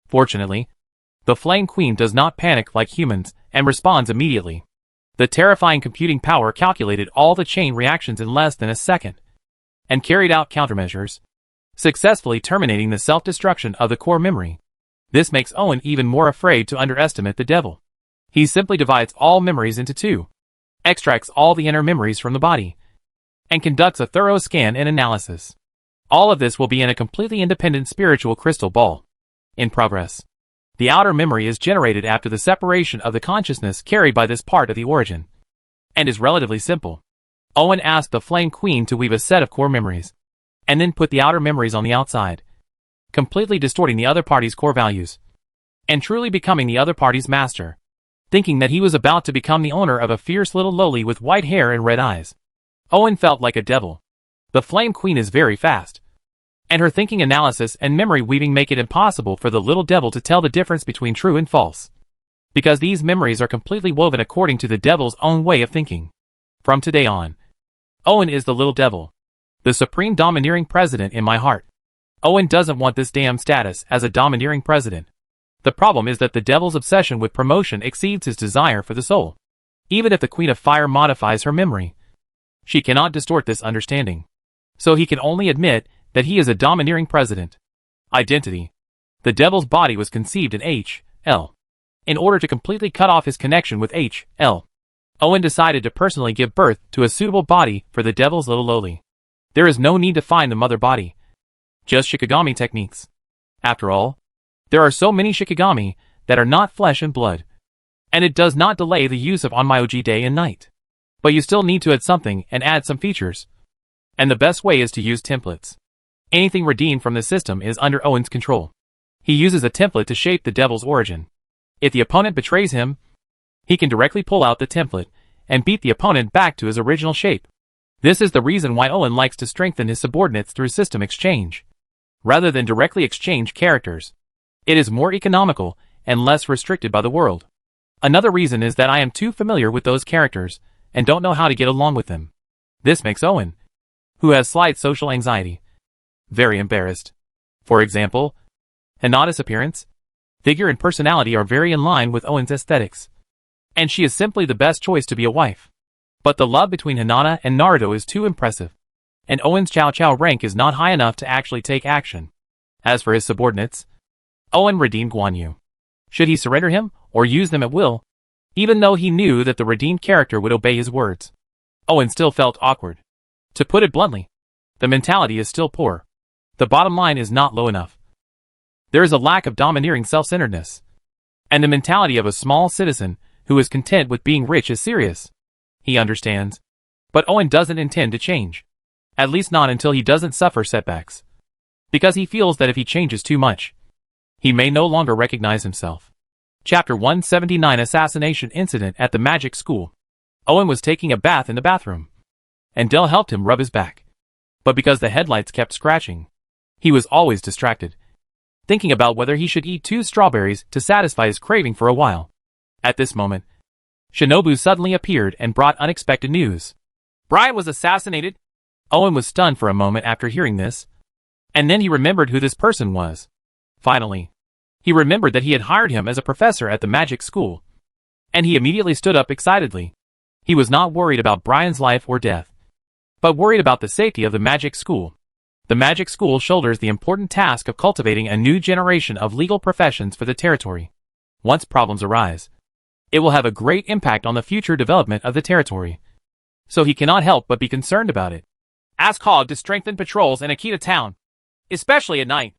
Fortunately, the Flame Queen does not panic like humans and responds immediately. The terrifying computing power calculated all the chain reactions in less than a second, and carried out countermeasures, successfully terminating the self-destruction of the core memory. This makes Owen even more afraid to underestimate the devil. He simply divides all memories into two, extracts all the inner memories from the body, and conducts a thorough scan and analysis. All of this will be in a completely independent spiritual crystal ball. In progress. The outer memory is generated after the separation of the consciousness carried by this part of the origin, and is relatively simple. Owen asked the Flame Queen to weave a set of core memories, and then put the outer memories on the outside, completely distorting the other party's core values, and truly becoming the other party's master, thinking that he was about to become the owner of a fierce little loli with white hair and red eyes. Owen felt like a devil. The Flame Queen is very fast, and her thinking analysis and memory weaving make it impossible for the little devil to tell the difference between true and false, because these memories are completely woven according to the devil's own way of thinking. From today on, Owen is the little devil, the supreme domineering president in my heart. Owen doesn't want this damn status as a domineering president. The problem is that the devil's obsession with promotion exceeds his desire for the soul. Even if the Queen of Fire modifies her memory, she cannot distort this understanding. So he can only admit that he is a domineering president. Identity. The devil's body was conceived in H.L. In order to completely cut off his connection with H.L., Owen decided to personally give birth to a suitable body for the devil's little loli. There is no need to find the mother body. Just Shikigami techniques. After all, there are so many Shikigami that are not flesh and blood. And it does not delay the use of Onmyoji day and night. But you still need to add something and add some features. And the best way is to use templates. Anything redeemed from the system is under Owen's control. He uses a template to shape the devil's origin. If the opponent betrays him, he can directly pull out the template and beat the opponent back to his original shape. This is the reason why Owen likes to strengthen his subordinates through system exchange, rather than directly exchange characters. It is more economical and less restricted by the world. Another reason is that I am too familiar with those characters and don't know how to get along with them. This makes Owen, who has slight social anxiety, very embarrassed. For example, Hinata's appearance, figure and personality are very in line with Owen's aesthetics, and she is simply the best choice to be a wife. But the love between Hinata and Naruto is too impressive, and Owen's Chow Chow rank is not high enough to actually take action. As for his subordinates, Owen redeemed Guan Yu. Should he surrender him, or use them at will? Even though he knew that the redeemed character would obey his words, Owen still felt awkward. To put it bluntly, the mentality is still poor. The bottom line is not low enough. There is a lack of domineering self-centeredness, and the mentality of a small citizen who is content with being rich is serious. He understands. But Owen doesn't intend to change. At least not until he doesn't suffer setbacks. Because he feels that if he changes too much, he may no longer recognize himself. Chapter 179 Assassination Incident at the Magic School. Owen was taking a bath in the bathroom, and Dell helped him rub his back. But because the headlights kept scratching, he was always distracted, thinking about whether he should eat 2 strawberries to satisfy his craving for a while. At this moment, Shinobu suddenly appeared and brought unexpected news. Brian was assassinated. Owen was stunned for a moment after hearing this, and then he remembered who this person was. Finally, he remembered that he had hired him as a professor at the magic school, and he immediately stood up excitedly. He was not worried about Brian's life or death, but worried about the safety of the magic school. The magic school shoulders the important task of cultivating a new generation of legal professions for the territory. Once problems arise, it will have a great impact on the future development of the territory. So he cannot help but be concerned about it. Ask Hog to strengthen patrols in Akita town, especially at night,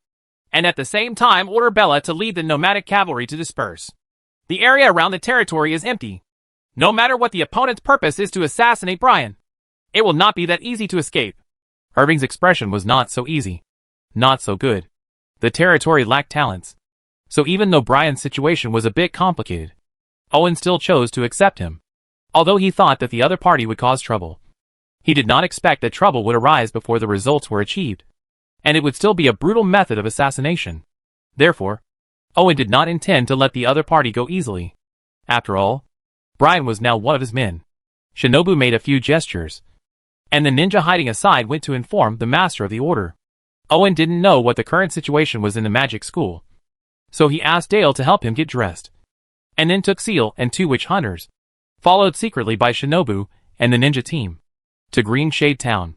and at the same time order Bella to lead the nomadic cavalry to disperse. The area around the territory is empty. No matter what the opponent's purpose is to assassinate Brian, it will not be that easy to escape. Irving's expression was not so easy. Not so good. The territory lacked talents. So even though Brian's situation was a bit complicated, Owen still chose to accept him. Although he thought that the other party would cause trouble, he did not expect that trouble would arise before the results were achieved, and it would still be a brutal method of assassination. Therefore, Owen did not intend to let the other party go easily. After all, Brian was now one of his men. Shinobu made a few gestures, and the ninja hiding aside went to inform the master of the order. Owen didn't know what the current situation was in the magic school, so he asked Dale to help him get dressed, and then took Seal and 2 witch hunters, followed secretly by Shinobu and the ninja team, to Green Shade Town.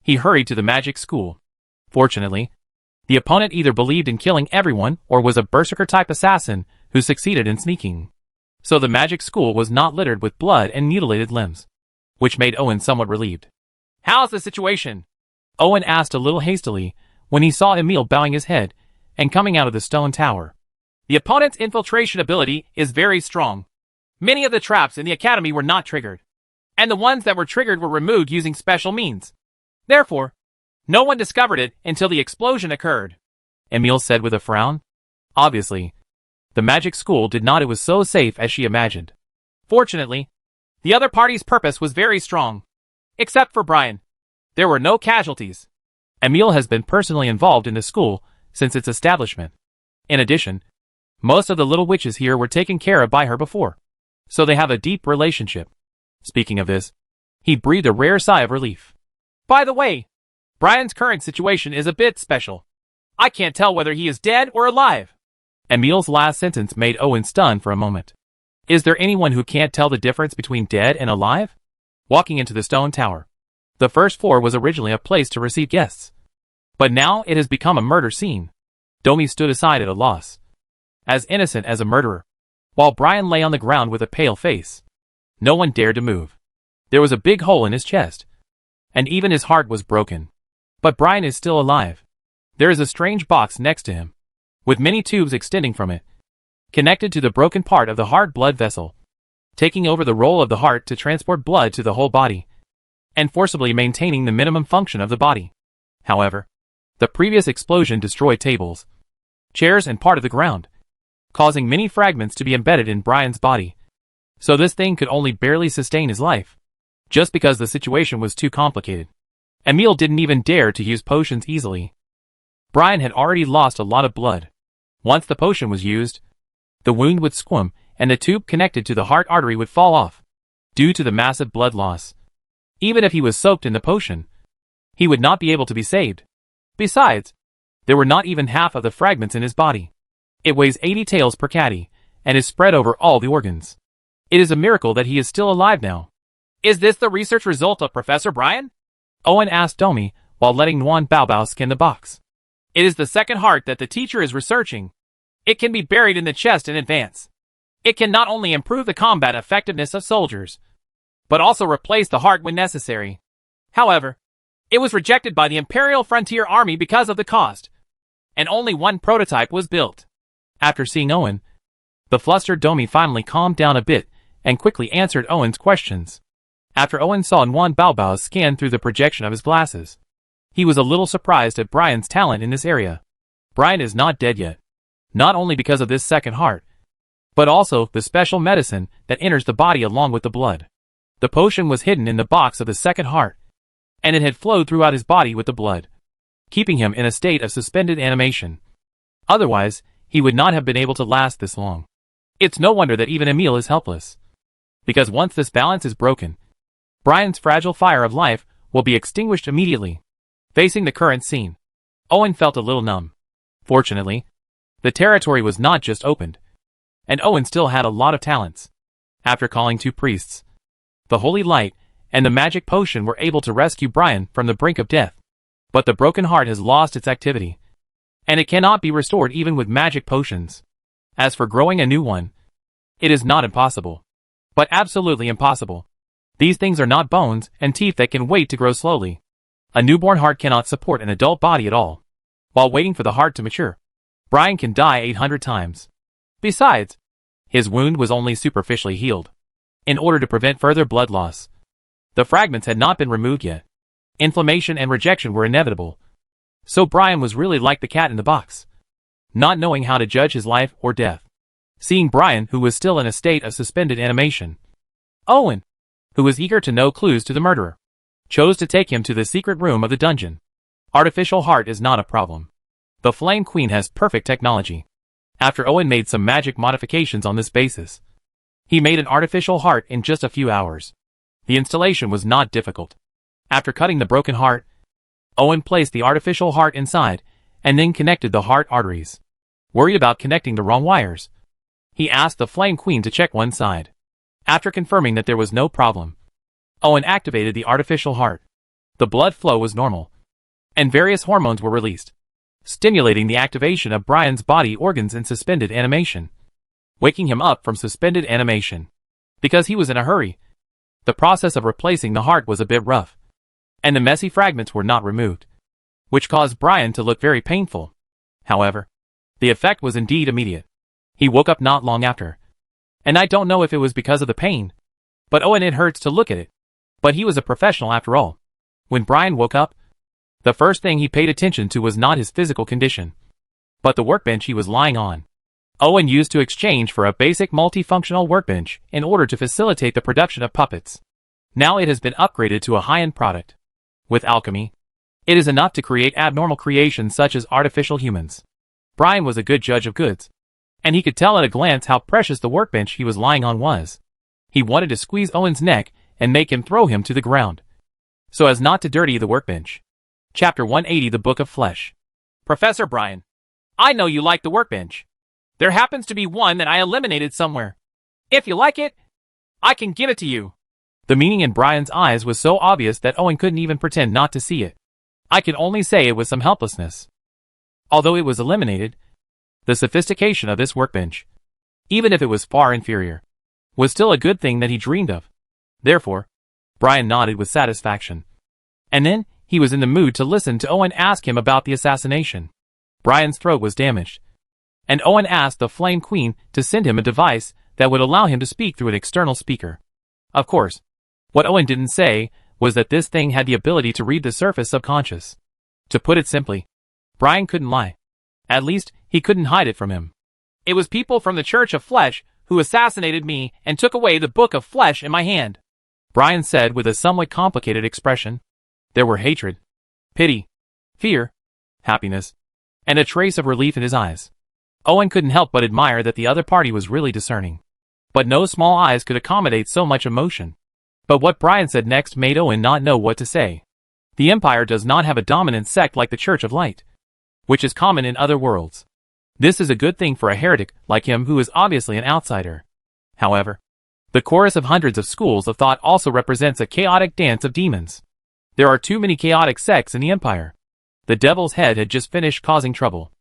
He hurried to the magic school. Fortunately, the opponent either believed in killing everyone or was a berserker-type assassin who succeeded in sneaking. So the magic school was not littered with blood and mutilated limbs, which made Owen somewhat relieved. "How's the situation?" Owen asked a little hastily when he saw Emil bowing his head and coming out of the stone tower. The opponent's infiltration ability is very strong. Many of the traps in the academy were not triggered, and the ones that were triggered were removed using special means. Therefore, no one discovered it until the explosion occurred, Emil said with a frown. Obviously, the magic school did not it was so safe as she imagined. Fortunately, the other party's purpose was very strong. Except for Brian. There were no casualties. Emil has been personally involved in the school since its establishment. In addition, most of the little witches here were taken care of by her before, so they have a deep relationship. Speaking of this, he breathed a rare sigh of relief. By the way, Brian's current situation is a bit special. I can't tell whether he is dead or alive. Emil's last sentence made Owen stun for a moment. Is there anyone who can't tell the difference between dead and alive? Walking into the stone tower. The first floor was originally a place to receive guests, but now it has become a murder scene. Domi stood aside at a loss. As innocent as a murderer. While Brian lay on the ground with a pale face. No one dared to move. There was a big hole in his chest, and even his heart was broken. But Brian is still alive. There is a strange box next to him, with many tubes extending from it, connected to the broken part of the heart blood vessel, taking over the role of the heart to transport blood to the whole body, and forcibly maintaining the minimum function of the body. However, the previous explosion destroyed tables, chairs and part of the ground, causing many fragments to be embedded in Brian's body. So this thing could only barely sustain his life, just because the situation was too complicated. Emil didn't even dare to use potions easily. Brian had already lost a lot of blood. Once the potion was used, the wound would squirm and the tube connected to the heart artery would fall off, due to the massive blood loss. Even if he was soaked in the potion, he would not be able to be saved. Besides, there were not even half of the fragments in his body. It weighs 80 taels per caddy, and is spread over all the organs. It is a miracle that he is still alive now. Is this the research result of Professor Brian? Owen asked Domi, while letting Nguyen Baobao scan the box. It is the second heart that the teacher is researching. It can be buried in the chest in advance. It can not only improve the combat effectiveness of soldiers, but also replace the heart when necessary. However, it was rejected by the Imperial Frontier Army because of the cost, and only one prototype was built. After seeing Owen, the flustered Domi finally calmed down a bit and quickly answered Owen's questions. After Owen saw Nguyen Baobao's scan through the projection of his glasses, he was a little surprised at Brian's talent in this area. Brian is not dead yet, not only because of this second heart, but also the special medicine that enters the body along with the blood. The potion was hidden in the box of the second heart, and it had flowed throughout his body with the blood, keeping him in a state of suspended animation. Otherwise, he would not have been able to last this long. It's no wonder that even Emil is helpless, because once this balance is broken, Brian's fragile fire of life will be extinguished immediately. Facing the current scene, Owen felt a little numb. Fortunately, the territory was not just opened, and Owen still had a lot of talents. After calling 2 priests, the Holy Light and the magic potion were able to rescue Brian from the brink of death. But the broken heart has lost its activity, and it cannot be restored even with magic potions. As for growing a new one, it is not impossible, but absolutely impossible. These things are not bones and teeth that can wait to grow slowly. A newborn heart cannot support an adult body at all. While waiting for the heart to mature, Brian can die 800 times. Besides, his wound was only superficially healed. In order to prevent further blood loss, the fragments had not been removed yet. Inflammation and rejection were inevitable. So Brian was really like the cat in the box, not knowing how to judge his life or death. Seeing Brian, who was still in a state of suspended animation, Owen, who was eager to know clues to the murderer, chose to take him to the secret room of the dungeon. Artificial heart is not a problem. The Flame Queen has perfect technology. After Owen made some magic modifications on this basis, he made an artificial heart in just a few hours. The installation was not difficult. After cutting the broken heart, Owen placed the artificial heart inside, and then connected the heart arteries. Worried about connecting the wrong wires, he asked the Flame Queen to check one side. After confirming that there was no problem, Owen activated the artificial heart. The blood flow was normal, and various hormones were released, stimulating the activation of Brian's body organs in suspended animation, waking him up from suspended animation. Because he was in a hurry, the process of replacing the heart was a bit rough, and the messy fragments were not removed, which caused Brian to look very painful. However, The effect was indeed immediate. He woke up not long after. And I don't know if it was because of the pain, but it hurts to look at it. But he was a professional after all. When Brian woke up, the first thing he paid attention to was not his physical condition, but the workbench he was lying on. Owen used to exchange for a basic multifunctional workbench in order to facilitate the production of puppets. Now it has been upgraded to a high-end product. With alchemy, it is enough to create abnormal creations such as artificial humans. Brian was a good judge of goods, and he could tell at a glance how precious the workbench he was lying on was. He wanted to squeeze Owen's neck and make him throw him to the ground, so as not to dirty the workbench. Chapter 180, The Book of Flesh. Professor Brian, I know you like the workbench. There happens to be one that I eliminated somewhere. If you like it, I can give it to you. The meaning in Brian's eyes was so obvious that Owen couldn't even pretend not to see it. I can only say it was some helplessness. Although it was eliminated, the sophistication of this workbench, even if it was far inferior, was still a good thing that he dreamed of. Therefore, Brian nodded with satisfaction. And then, he was in the mood to listen to Owen ask him about the assassination. Brian's throat was damaged, and Owen asked the Flame Queen to send him a device that would allow him to speak through an external speaker. Of course, what Owen didn't say was that this thing had the ability to read the surface subconscious. To put it simply, Brian couldn't lie. At least, he couldn't hide it from him. It was people from the Church of Flesh who assassinated me and took away the Book of Flesh in my hand, Brian said with a somewhat complicated expression. There were hatred, pity, fear, happiness, and a trace of relief in his eyes. Owen couldn't help but admire that the other party was really discerning. But no small eyes could accommodate so much emotion. But what Brian said next made Owen not know what to say. The Empire does not have a dominant sect like the Church of Light, which is common in other worlds. This is a good thing for a heretic like him who is obviously an outsider. However, the chorus of hundreds of schools of thought also represents a chaotic dance of demons. There are too many chaotic sects in the Empire. The Devil's Head had just finished causing trouble,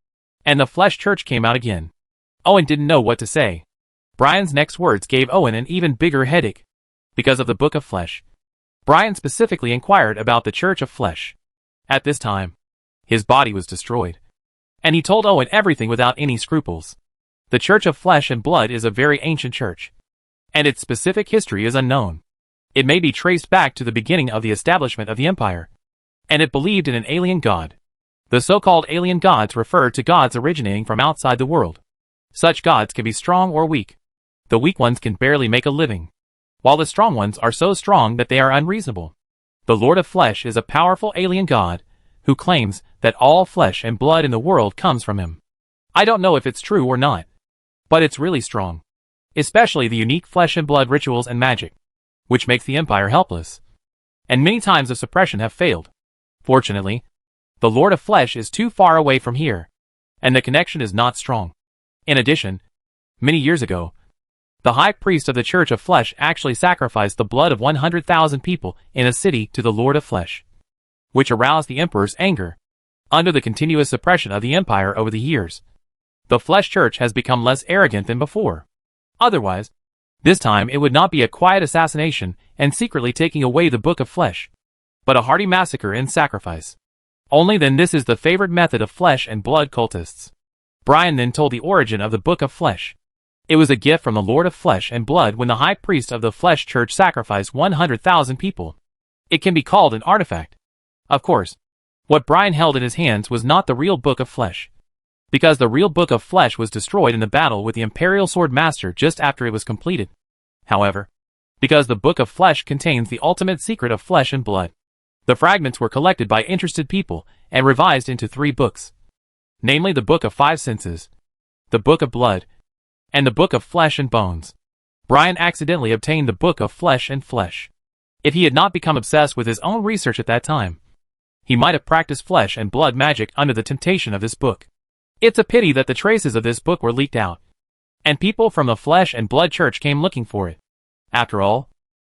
and the Flesh Church came out again. Owen didn't know what to say. Brian's next words gave Owen an even bigger headache. Because of the Book of Flesh, Brian specifically inquired about the Church of Flesh. At this time, his body was destroyed, and he told Owen everything without any scruples. The Church of Flesh and Blood is a very ancient church, and its specific history is unknown. It may be traced back to the beginning of the establishment of the Empire, and it believed in an alien god. The so-called alien gods refer to gods originating from outside the world. Such gods can be strong or weak. The weak ones can barely make a living, while the strong ones are so strong that they are unreasonable. The Lord of Flesh is a powerful alien god who claims that all flesh and blood in the world comes from him. I don't know if it's true or not, but it's really strong. Especially the unique flesh and blood rituals and magic, which makes the Empire helpless. And many times of suppression have failed. Fortunately, the Lord of Flesh is too far away from here, and the connection is not strong. In addition, many years ago, the high priest of the Church of Flesh actually sacrificed the blood of 100,000 people in a city to the Lord of Flesh, which aroused the Emperor's anger. Under the continuous suppression of the Empire over the years, the Flesh Church has become less arrogant than before. Otherwise, this time it would not be a quiet assassination and secretly taking away the Book of Flesh, but a hearty massacre and sacrifice. Only then this is the favorite method of flesh and blood cultists. Brian then told the origin of the Book of Flesh. It was a gift from the Lord of Flesh and Blood when the high priest of the Flesh Church sacrificed 100,000 people. It can be called an artifact. Of course, what Brian held in his hands was not the real Book of Flesh, because the real Book of Flesh was destroyed in the battle with the Imperial Sword Master just after it was completed. However, because the Book of Flesh contains the ultimate secret of flesh and blood, the fragments were collected by interested people and revised into 3 books, namely the Book of 5 Senses, the Book of Blood, and the Book of Flesh and Bones. Brian accidentally obtained the Book of Flesh and Flesh. If he had not become obsessed with his own research at that time, he might have practiced flesh and blood magic under the temptation of this book. It's a pity that the traces of this book were leaked out, and people from the Flesh and Blood Church came looking for it. After all,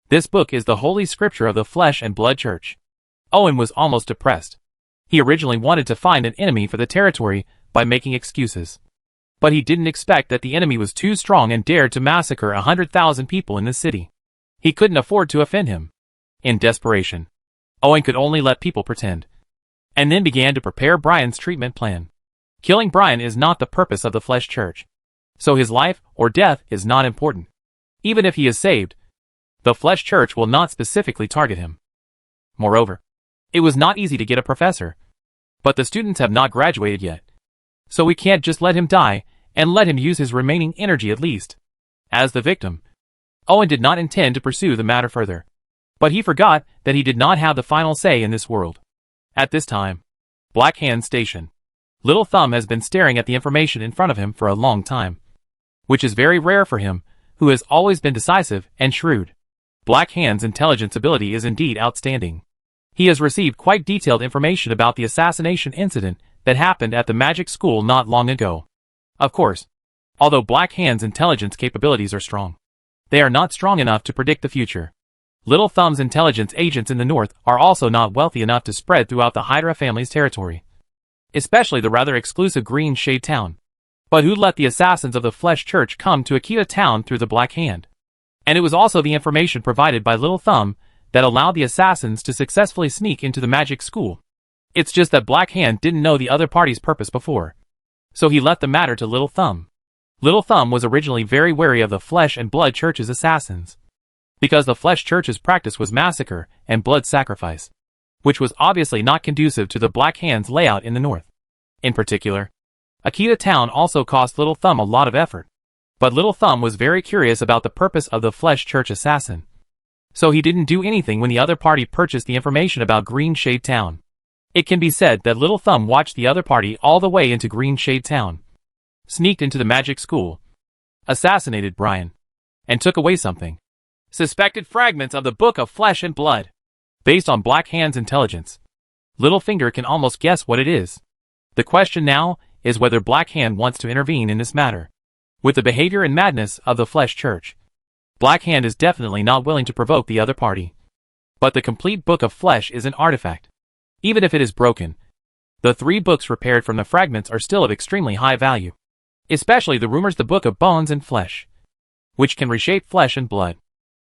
this book is the holy scripture of the Flesh and Blood Church. Owen was almost depressed. He originally wanted to find an enemy for the territory by making excuses, but he didn't expect that the enemy was too strong and dared to massacre 100,000 people in the city. He couldn't afford to offend him. In desperation, Owen could only let people pretend, and then began to prepare Brian's treatment plan. Killing Brian is not the purpose of the Flesh Church. So his life or death is not important. Even if he is saved, the Flesh Church will not specifically target him. Moreover, it was not easy to get a professor. But the students have not graduated yet. So we can't just let him die, and let him use his remaining energy at least. As the victim, Owen did not intend to pursue the matter further. But he forgot that he did not have the final say in this world. At this time, Black Hand Station. Little Thumb has been staring at the information in front of him for a long time. Which is very rare for him, who has always been decisive and shrewd. Black Hand's intelligence ability is indeed outstanding. He has received quite detailed information about the assassination incident that happened at the magic school not long ago. Of course, although Black Hand's intelligence capabilities are strong, they are not strong enough to predict the future. Little Thumb's intelligence agents in the north are also not wealthy enough to spread throughout the Hydra family's territory. Especially the rather exclusive Green Shade Town. But who let the assassins of the Flesh Church come to Akita Town through the Black Hand? And it was also the information provided by Little Thumb that allowed the assassins to successfully sneak into the magic school. It's just that Black Hand didn't know the other party's purpose before. So he left the matter to Little Thumb. Little Thumb was originally very wary of the Flesh and Blood Church's assassins. Because the Flesh Church's practice was massacre and blood sacrifice, which was obviously not conducive to the Black Hand's layout in the north. In particular, Akita Town also cost Little Thumb a lot of effort. But Little Thumb was very curious about the purpose of the Flesh Church assassin. So he didn't do anything when the other party purchased the information about Green Shade Town. It can be said that Little Thumb watched the other party all the way into Green Shade Town, sneaked into the magic school, assassinated Brian, and took away something. Suspected fragments of the Book of Flesh and Blood. Based on Black Hand's intelligence, Littlefinger can almost guess what it is. The question now is whether Black Hand wants to intervene in this matter. With the behavior and madness of the Flesh Church, Black Hand is definitely not willing to provoke the other party. But the complete Book of Flesh is an artifact. Even if it is broken, the 3 books repaired from the fragments are still of extremely high value. Especially the rumors the Book of Bones and Flesh, which can reshape flesh and blood,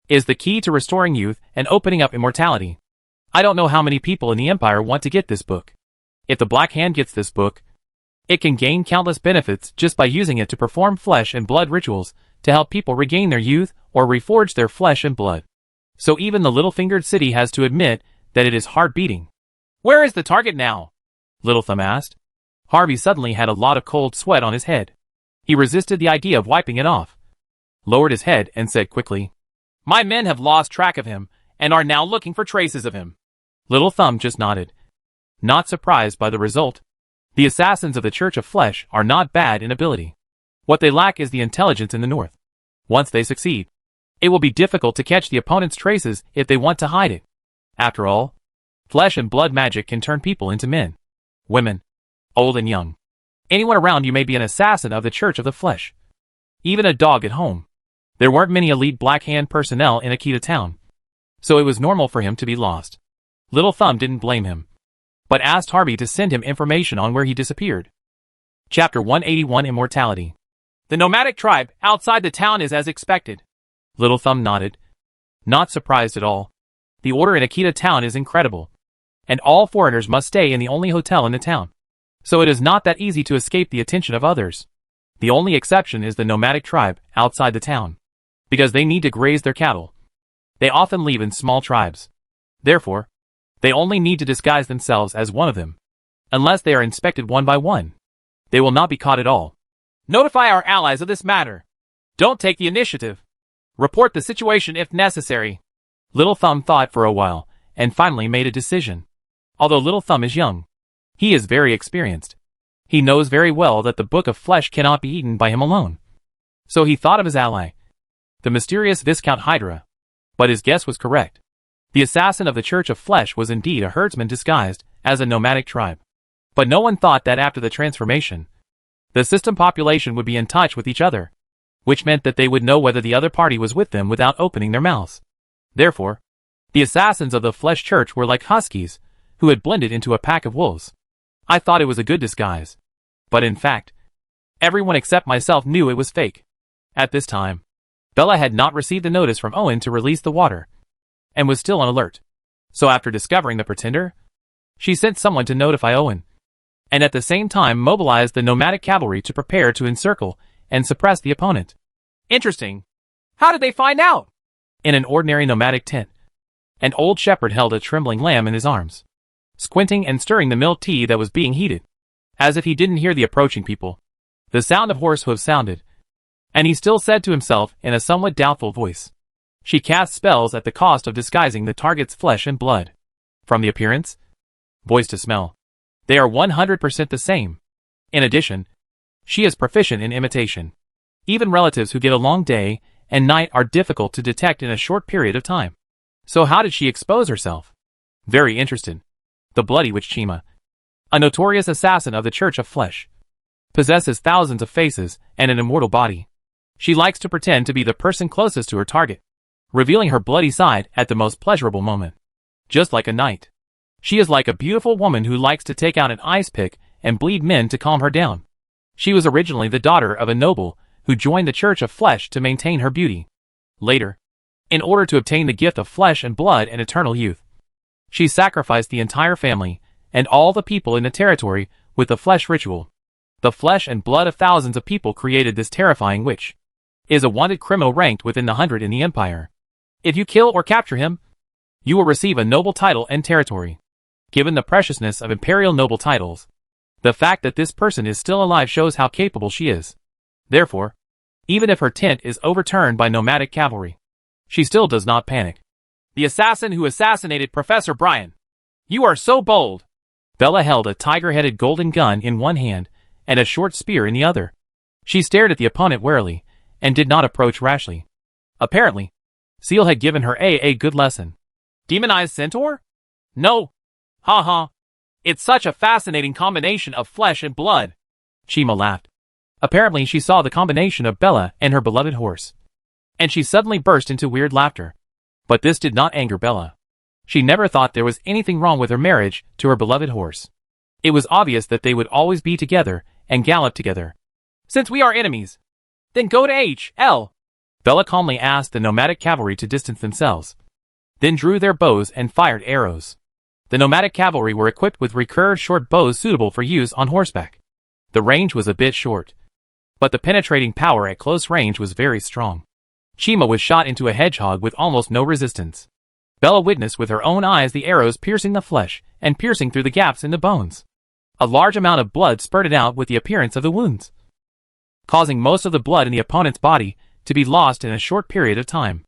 is the key to restoring youth and opening up immortality. I don't know how many people in the Empire want to get this book. If the Black Hand gets this book, it can gain countless benefits just by using it to perform flesh and blood rituals to help people regain their youth or reforge their flesh and blood. So even the Little-Fingered City has to admit that it is hard beating. Where is the target now? Little Thumb asked. Harvey suddenly had a lot of cold sweat on his head. He resisted the idea of wiping it off, lowered his head and said quickly, "My men have lost track of him and are now looking for traces of him." Little Thumb just nodded, not surprised by the result. The assassins of the Church of Flesh are not bad in ability. What they lack is the intelligence in the north. Once they succeed, it will be difficult to catch the opponent's traces if they want to hide it. After all, flesh and blood magic can turn people into men, women, old and young. Anyone around you may be an assassin of the Church of the Flesh. Even a dog at home. There weren't many elite Black Hand personnel in Akita Town, so it was normal for him to be lost. Little Thumb didn't blame him, but asked Harvey to send him information on where he disappeared. Chapter 181 Immortality. The nomadic tribe outside the town is as expected. Little Thumb nodded, not surprised at all. The order in Akita Town is incredible, and all foreigners must stay in the only hotel in the town. So it is not that easy to escape the attention of others. The only exception is the nomadic tribe outside the town, because they need to graze their cattle. They often live in small tribes. Therefore, they only need to disguise themselves as one of them. Unless they are inspected one by one, they will not be caught at all. Notify our allies of this matter. Don't take the initiative. Report the situation if necessary. Little Thumb thought for a while, and finally made a decision. Although Little Thumb is young, he is very experienced. He knows very well that the Book of Flesh cannot be eaten by him alone. So he thought of his ally, the mysterious Viscount Hydra. But his guess was correct. The assassin of the Church of Flesh was indeed a herdsman disguised as a nomadic tribe. But no one thought that after the transformation, the system population would be in touch with each other, which meant that they would know whether the other party was with them without opening their mouths. Therefore, the assassins of the Flesh Church were like huskies, who had blended into a pack of wolves. I thought it was a good disguise. But in fact, everyone except myself knew it was fake. At this time, Bella had not received a notice from Owen to release the water, and was still on alert. So after discovering the pretender, she sent someone to notify Owen. and at the same time mobilized the nomadic cavalry to prepare to encircle and suppress the opponent. Interesting. How did they find out? In an ordinary nomadic tent, an old shepherd held a trembling lamb in his arms, squinting and stirring the milk tea that was being heated, as if he didn't hear the approaching people. The sound of horse hooves sounded, and he still said to himself in a somewhat doubtful voice, "She casts spells at the cost of disguising the target's flesh and blood. From the appearance, voice to smell, they are 100% the same. In addition, she is proficient in imitation. Even relatives who get along day and night are difficult to detect in a short period of time. So how did she expose herself?" Very interested. The bloody witch Chima, a notorious assassin of the Church of Flesh, possesses thousands of faces and an immortal body. She likes to pretend to be the person closest to her target, revealing her bloody side at the most pleasurable moment. Just like a knight, she is like a beautiful woman who likes to take out an ice pick and bleed men to calm her down. She was originally the daughter of a noble who joined the Church of Flesh to maintain her beauty. Later, in order to obtain the gift of flesh and blood and eternal youth, she sacrificed the entire family and all the people in the territory with the flesh ritual. The flesh and blood of thousands of people created this terrifying witch. Is a wanted criminal ranked within the 100 in the empire. If you kill or capture him, you will receive a noble title and territory. Given the preciousness of imperial noble titles, the fact that this person is still alive shows how capable she is. Therefore, even if her tent is overturned by nomadic cavalry, she still does not panic. "The assassin who assassinated Professor Brian. You are so bold." Bella held a tiger-headed golden gun in one hand and a short spear in the other. She stared at the opponent warily and did not approach rashly. Apparently, Seal had given her a good lesson. Demonized centaur? No. Ha. It's such a fascinating combination of flesh and blood. Chima laughed. Apparently she saw the combination of Bella and her beloved horse, and she suddenly burst into weird laughter. But this did not anger Bella. She never thought there was anything wrong with her marriage to her beloved horse. It was obvious that they would always be together and gallop together. "Since we are enemies, then go to H.L." Bella calmly asked the nomadic cavalry to distance themselves, then drew their bows and fired arrows. The nomadic cavalry were equipped with recurved short bows suitable for use on horseback. The range was a bit short, but the penetrating power at close range was very strong. Chima was shot into a hedgehog with almost no resistance. Bella witnessed with her own eyes the arrows piercing the flesh and piercing through the gaps in the bones. A large amount of blood spurted out with the appearance of the wounds, causing most of the blood in the opponent's body to be lost in a short period of time.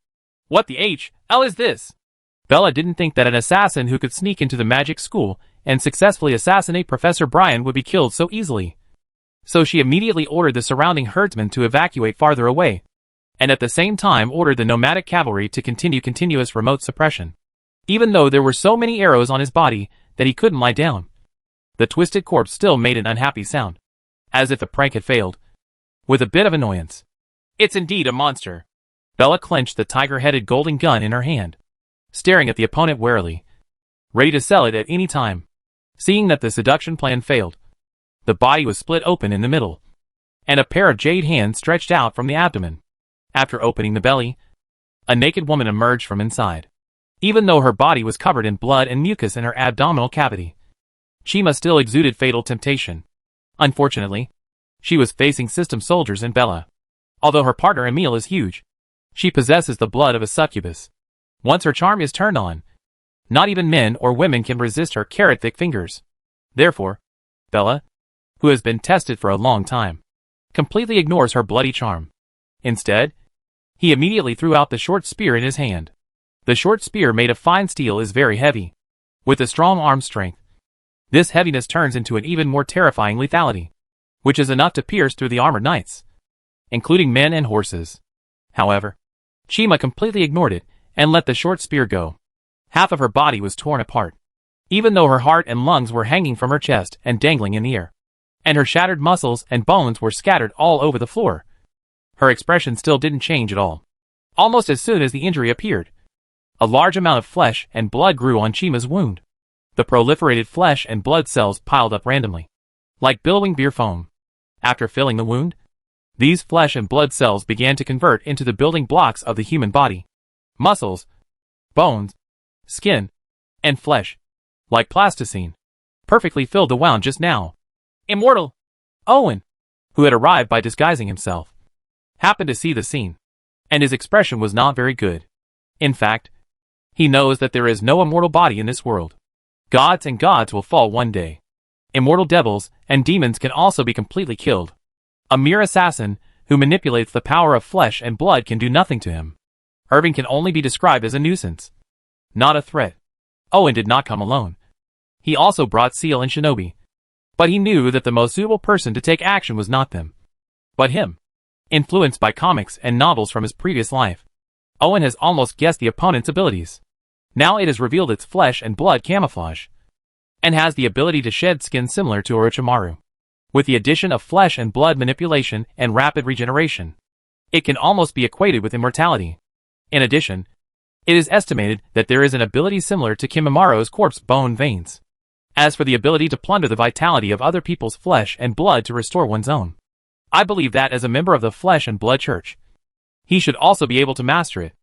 "What the H.L. is this?" Bella didn't think that an assassin who could sneak into the magic school and successfully assassinate Professor Brian would be killed so easily. So she immediately ordered the surrounding herdsmen to evacuate farther away, and at the same time ordered the nomadic cavalry to continue continuous remote suppression. Even though there were so many arrows on his body that he couldn't lie down, the twisted corpse still made an unhappy sound, as if the prank had failed. With a bit of annoyance, "It's indeed a monster." Bella clenched the tiger-headed golden gun in her hand, staring at the opponent warily, ready to sell it at any time. Seeing that the seduction plan failed, the body was split open in the middle, and a pair of jade hands stretched out from the abdomen. After opening the belly, a naked woman emerged from inside. Even though her body was covered in blood and mucus in her abdominal cavity, Chima still exuded fatal temptation. Unfortunately, she was facing system soldiers in Bella. Although her partner Emil is huge, she possesses the blood of a succubus. Once her charm is turned on, not even men or women can resist her carrot-thick fingers. Therefore, Bella, who has been tested for a long time, completely ignores her bloody charm. Instead, he immediately threw out the short spear in his hand. The short spear made of fine steel is very heavy, with a strong arm strength. This heaviness turns into an even more terrifying lethality, which is enough to pierce through the armored knights, including men and horses. However, Chima completely ignored it and let the short spear go. Half of her body was torn apart, even though her heart and lungs were hanging from her chest and dangling in the air, and her shattered muscles and bones were scattered all over the floor. Her expression still didn't change at all. Almost as soon as the injury appeared, a large amount of flesh and blood grew on Chima's wound. The proliferated flesh and blood cells piled up randomly, like billowing beer foam. After filling the wound, these flesh and blood cells began to convert into the building blocks of the human body. Muscles, bones, skin, and flesh, like plasticine, perfectly filled the wound just now. Immortal! Owen, who had arrived by disguising himself, happened to see the scene, and his expression was not very good. In fact, he knows that there is no immortal body in this world. Gods and gods will fall one day. Immortal devils and demons can also be completely killed. A mere assassin who manipulates the power of flesh and blood can do nothing to him. Irving can only be described as a nuisance, not a threat. Owen did not come alone. He also brought Seal and Shinobi. But he knew that the most suitable person to take action was not them, but him. Influenced by comics and novels from his previous life, Owen has almost guessed the opponent's abilities. Now it has revealed its flesh and blood camouflage, and has the ability to shed skin similar to Orochimaru. With the addition of flesh and blood manipulation and rapid regeneration, it can almost be equated with immortality. In addition, it is estimated that there is an ability similar to Kimimara's corpse bone veins. As for the ability to plunder the vitality of other people's flesh and blood to restore one's own, I believe that as a member of the Flesh and Blood Church, he should also be able to master it.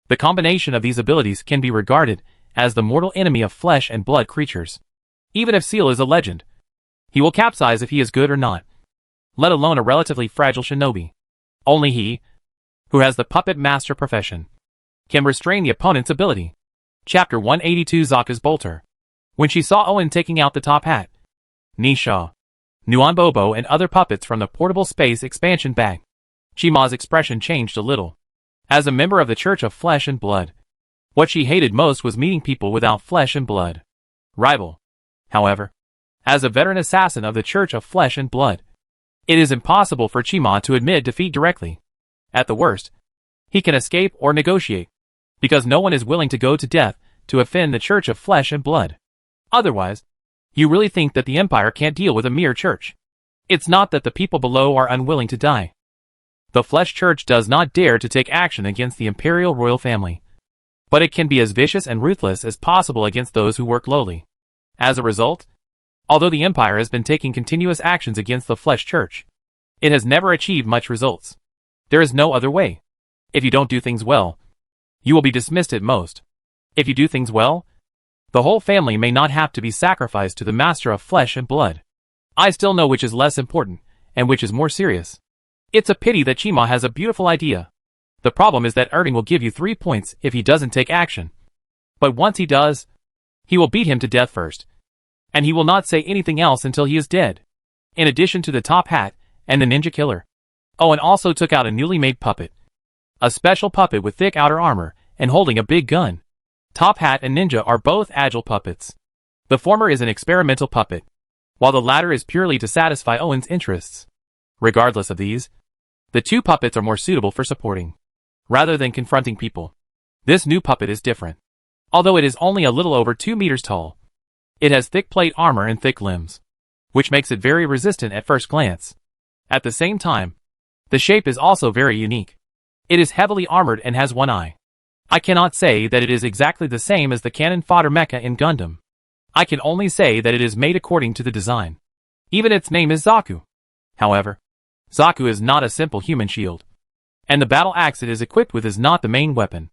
The combination of these abilities can be regarded as the mortal enemy of flesh and blood creatures. Even if Seal is a legend, he will capsize if he is good or not, let alone a relatively fragile shinobi. Only he, who has the puppet master profession, can restrain the opponent's ability. Chapter 182 Zaka's Bolter. When she saw Owen taking out the top hat, Nisha, Nuan Bobo and other puppets from the portable space expansion bag, Chima's expression changed a little. As a member of the Church of Flesh and Blood, what she hated most was meeting people without flesh and blood. Rival. However, as a veteran assassin of the Church of Flesh and Blood, it is impossible for Chima to admit defeat directly. At the worst, he can escape or negotiate, because no one is willing to go to death to offend the Church of Flesh and Blood. Otherwise, you really think that the Empire can't deal with a mere church. It's not that the people below are unwilling to die. The Flesh Church does not dare to take action against the Imperial Royal Family, but it can be as vicious and ruthless as possible against those who work lowly. As a result, although the Empire has been taking continuous actions against the Flesh Church, it has never achieved much results. There is no other way. If you don't do things well, you will be dismissed at most. If you do things well, the whole family may not have to be sacrificed to the master of flesh and blood. I still know which is less important, and which is more serious. It's a pity that Chima has a beautiful idea. The problem is that Irving will give you 3 points if he doesn't take action. But once he does, he will beat him to death first. And he will not say anything else until he is dead. In addition to the top hat and the ninja killer, Owen also took out a newly made puppet. A special puppet with thick outer armor and holding a big gun. Top Hat and Ninja are both agile puppets. The former is an experimental puppet, while the latter is purely to satisfy Owen's interests. Regardless of these, the two puppets are more suitable for supporting, rather than confronting people. This new puppet is different. Although it is only a little over 2 meters tall, it has thick plate armor and thick limbs, which makes it very resistant at first glance. At the same time, the shape is also very unique. It is heavily armored and has one eye. I cannot say that it is exactly the same as the cannon fodder mecha in Gundam. I can only say that it is made according to the design. Even its name is Zaku. However, Zaku is not a simple human shield, and the battle axe it is equipped with is not the main weapon.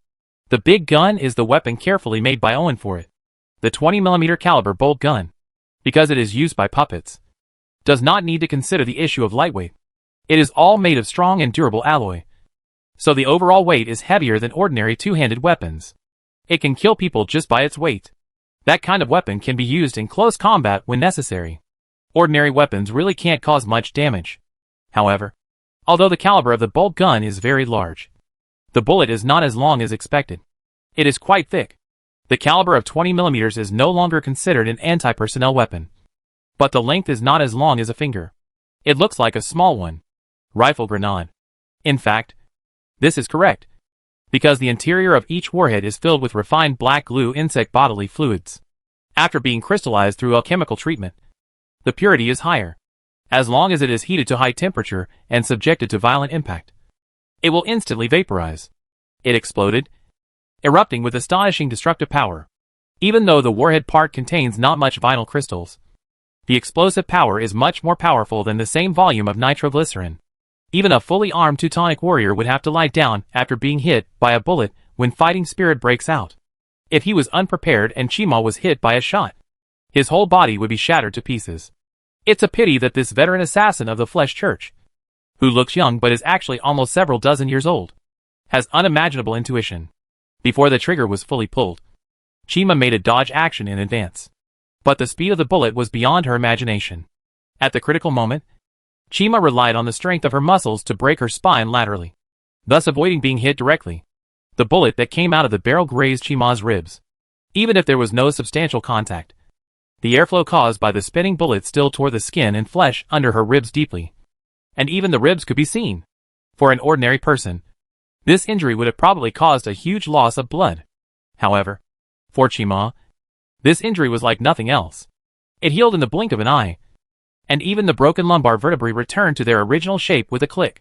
The big gun is the weapon carefully made by Owen for it. The 20mm caliber bolt gun, because it is used by puppets, does not need to consider the issue of lightweight. It is all made of strong and durable alloy, so the overall weight is heavier than ordinary two-handed weapons. It can kill people just by its weight. That kind of weapon can be used in close combat when necessary. Ordinary weapons really can't cause much damage. However, although the caliber of the bolt gun is very large, the bullet is not as long as expected. It is quite thick. The caliber of 20mm is no longer considered an anti-personnel weapon, but the length is not as long as a finger. It looks like a small one. Rifle grenade. In fact, this is correct, because the interior of each warhead is filled with refined black glue insect bodily fluids. After being crystallized through alchemical treatment, the purity is higher. As long as it is heated to high temperature and subjected to violent impact, it will instantly vaporize. It exploded, erupting with astonishing destructive power. Even though the warhead part contains not much vinyl crystals, the explosive power is much more powerful than the same volume of nitroglycerin. Even a fully armed Teutonic warrior would have to lie down after being hit by a bullet when fighting spirit breaks out. If he was unprepared and Chima was hit by a shot, his whole body would be shattered to pieces. It's a pity that this veteran assassin of the Flesh Church, who looks young but is actually almost several dozen years old, has unimaginable intuition. Before the trigger was fully pulled, Chima made a dodge action in advance. But the speed of the bullet was beyond her imagination. At the critical moment, Chima relied on the strength of her muscles to break her spine laterally, thus avoiding being hit directly. The bullet that came out of the barrel grazed Chima's ribs. Even if there was no substantial contact, the airflow caused by the spinning bullet still tore the skin and flesh under her ribs deeply. And even the ribs could be seen. For an ordinary person, this injury would have probably caused a huge loss of blood. However, for Chima, this injury was like nothing else. It healed in the blink of an eye, and even the broken lumbar vertebrae returned to their original shape with a click.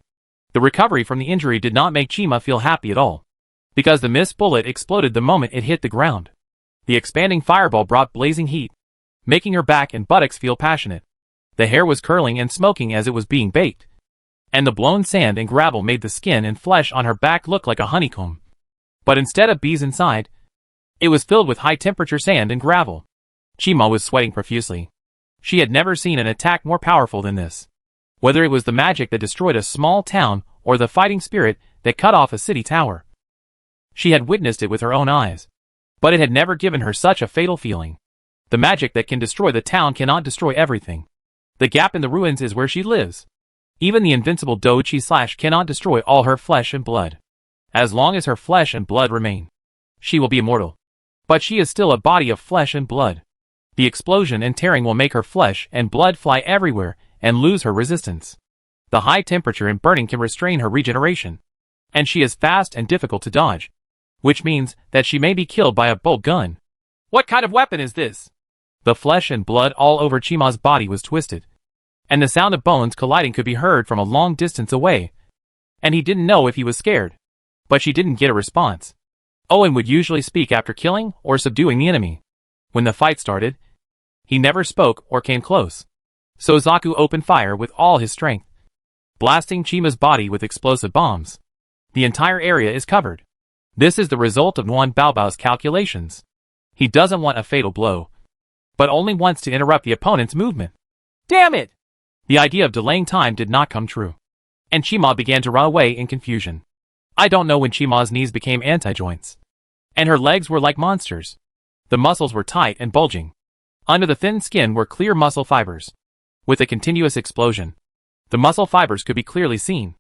The recovery from the injury did not make Chima feel happy at all, because the missed bullet exploded the moment it hit the ground. The expanding fireball brought blazing heat, making her back and buttocks feel passionate. The hair was curling and smoking as it was being baked, and the blown sand and gravel made the skin and flesh on her back look like a honeycomb. But instead of bees inside, it was filled with high-temperature sand and gravel. Chima was sweating profusely. She had never seen an attack more powerful than this. Whether it was the magic that destroyed a small town or the fighting spirit that cut off a city tower, she had witnessed it with her own eyes. But it had never given her such a fatal feeling. The magic that can destroy the town cannot destroy everything. The gap in the ruins is where she lives. Even the invincible Dochi/ cannot destroy all her flesh and blood. As long as her flesh and blood remain, she will be immortal. But she is still a body of flesh and blood. The explosion and tearing will make her flesh and blood fly everywhere and lose her resistance. The high temperature and burning can restrain her regeneration. And she is fast and difficult to dodge, which means that she may be killed by a bolt gun. What kind of weapon is this? The flesh and blood all over Chima's body was twisted, and the sound of bones colliding could be heard from a long distance away. And he didn't know if he was scared. But she didn't get a response. Owen would usually speak after killing or subduing the enemy. When the fight started, he never spoke or came close. So Zaku opened fire with all his strength, blasting Chima's body with explosive bombs. The entire area is covered. This is the result of Nguyen Baobao's calculations. He doesn't want a fatal blow, but only wants to interrupt the opponent's movement. Damn it! The idea of delaying time did not come true, and Chima began to run away in confusion. I don't know when Chima's knees became anti-joints, and her legs were like monsters. The muscles were tight and bulging. Under the thin skin were clear muscle fibers. With a continuous explosion, the muscle fibers could be clearly seen.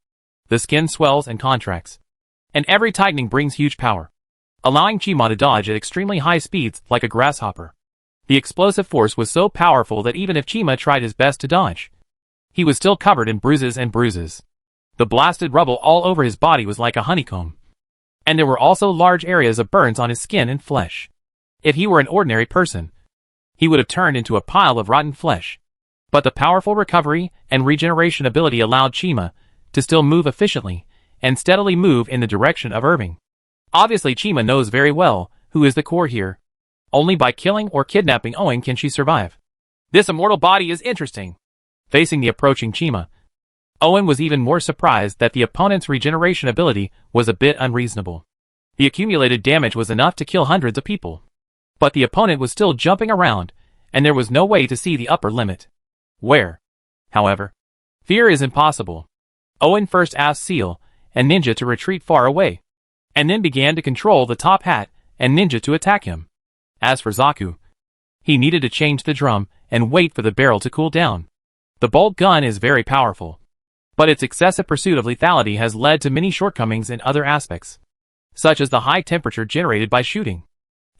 The skin swells and contracts, and every tightening brings huge power, allowing Chima to dodge at extremely high speeds like a grasshopper. The explosive force was so powerful that even if Chima tried his best to dodge, he was still covered in bruises and bruises. The blasted rubble all over his body was like a honeycomb, and there were also large areas of burns on his skin and flesh. If he were an ordinary person, he would have turned into a pile of rotten flesh. But the powerful recovery and regeneration ability allowed Chima to still move efficiently and steadily move in the direction of Irving. Obviously Chima knows very well who is the core here. Only by killing or kidnapping Owen can she survive. This immortal body is interesting. Facing the approaching Chima, Owen was even more surprised that the opponent's regeneration ability was a bit unreasonable. The accumulated damage was enough to kill hundreds of people. But the opponent was still jumping around, and there was no way to see the upper limit. Where? However, fear is impossible. Owen first asked Seal and Ninja to retreat far away, and then began to control the top hat and Ninja to attack him. As for Zaku, he needed to change the drum and wait for the barrel to cool down. The bolt gun is very powerful, but its excessive pursuit of lethality has led to many shortcomings in other aspects, such as the high temperature generated by shooting.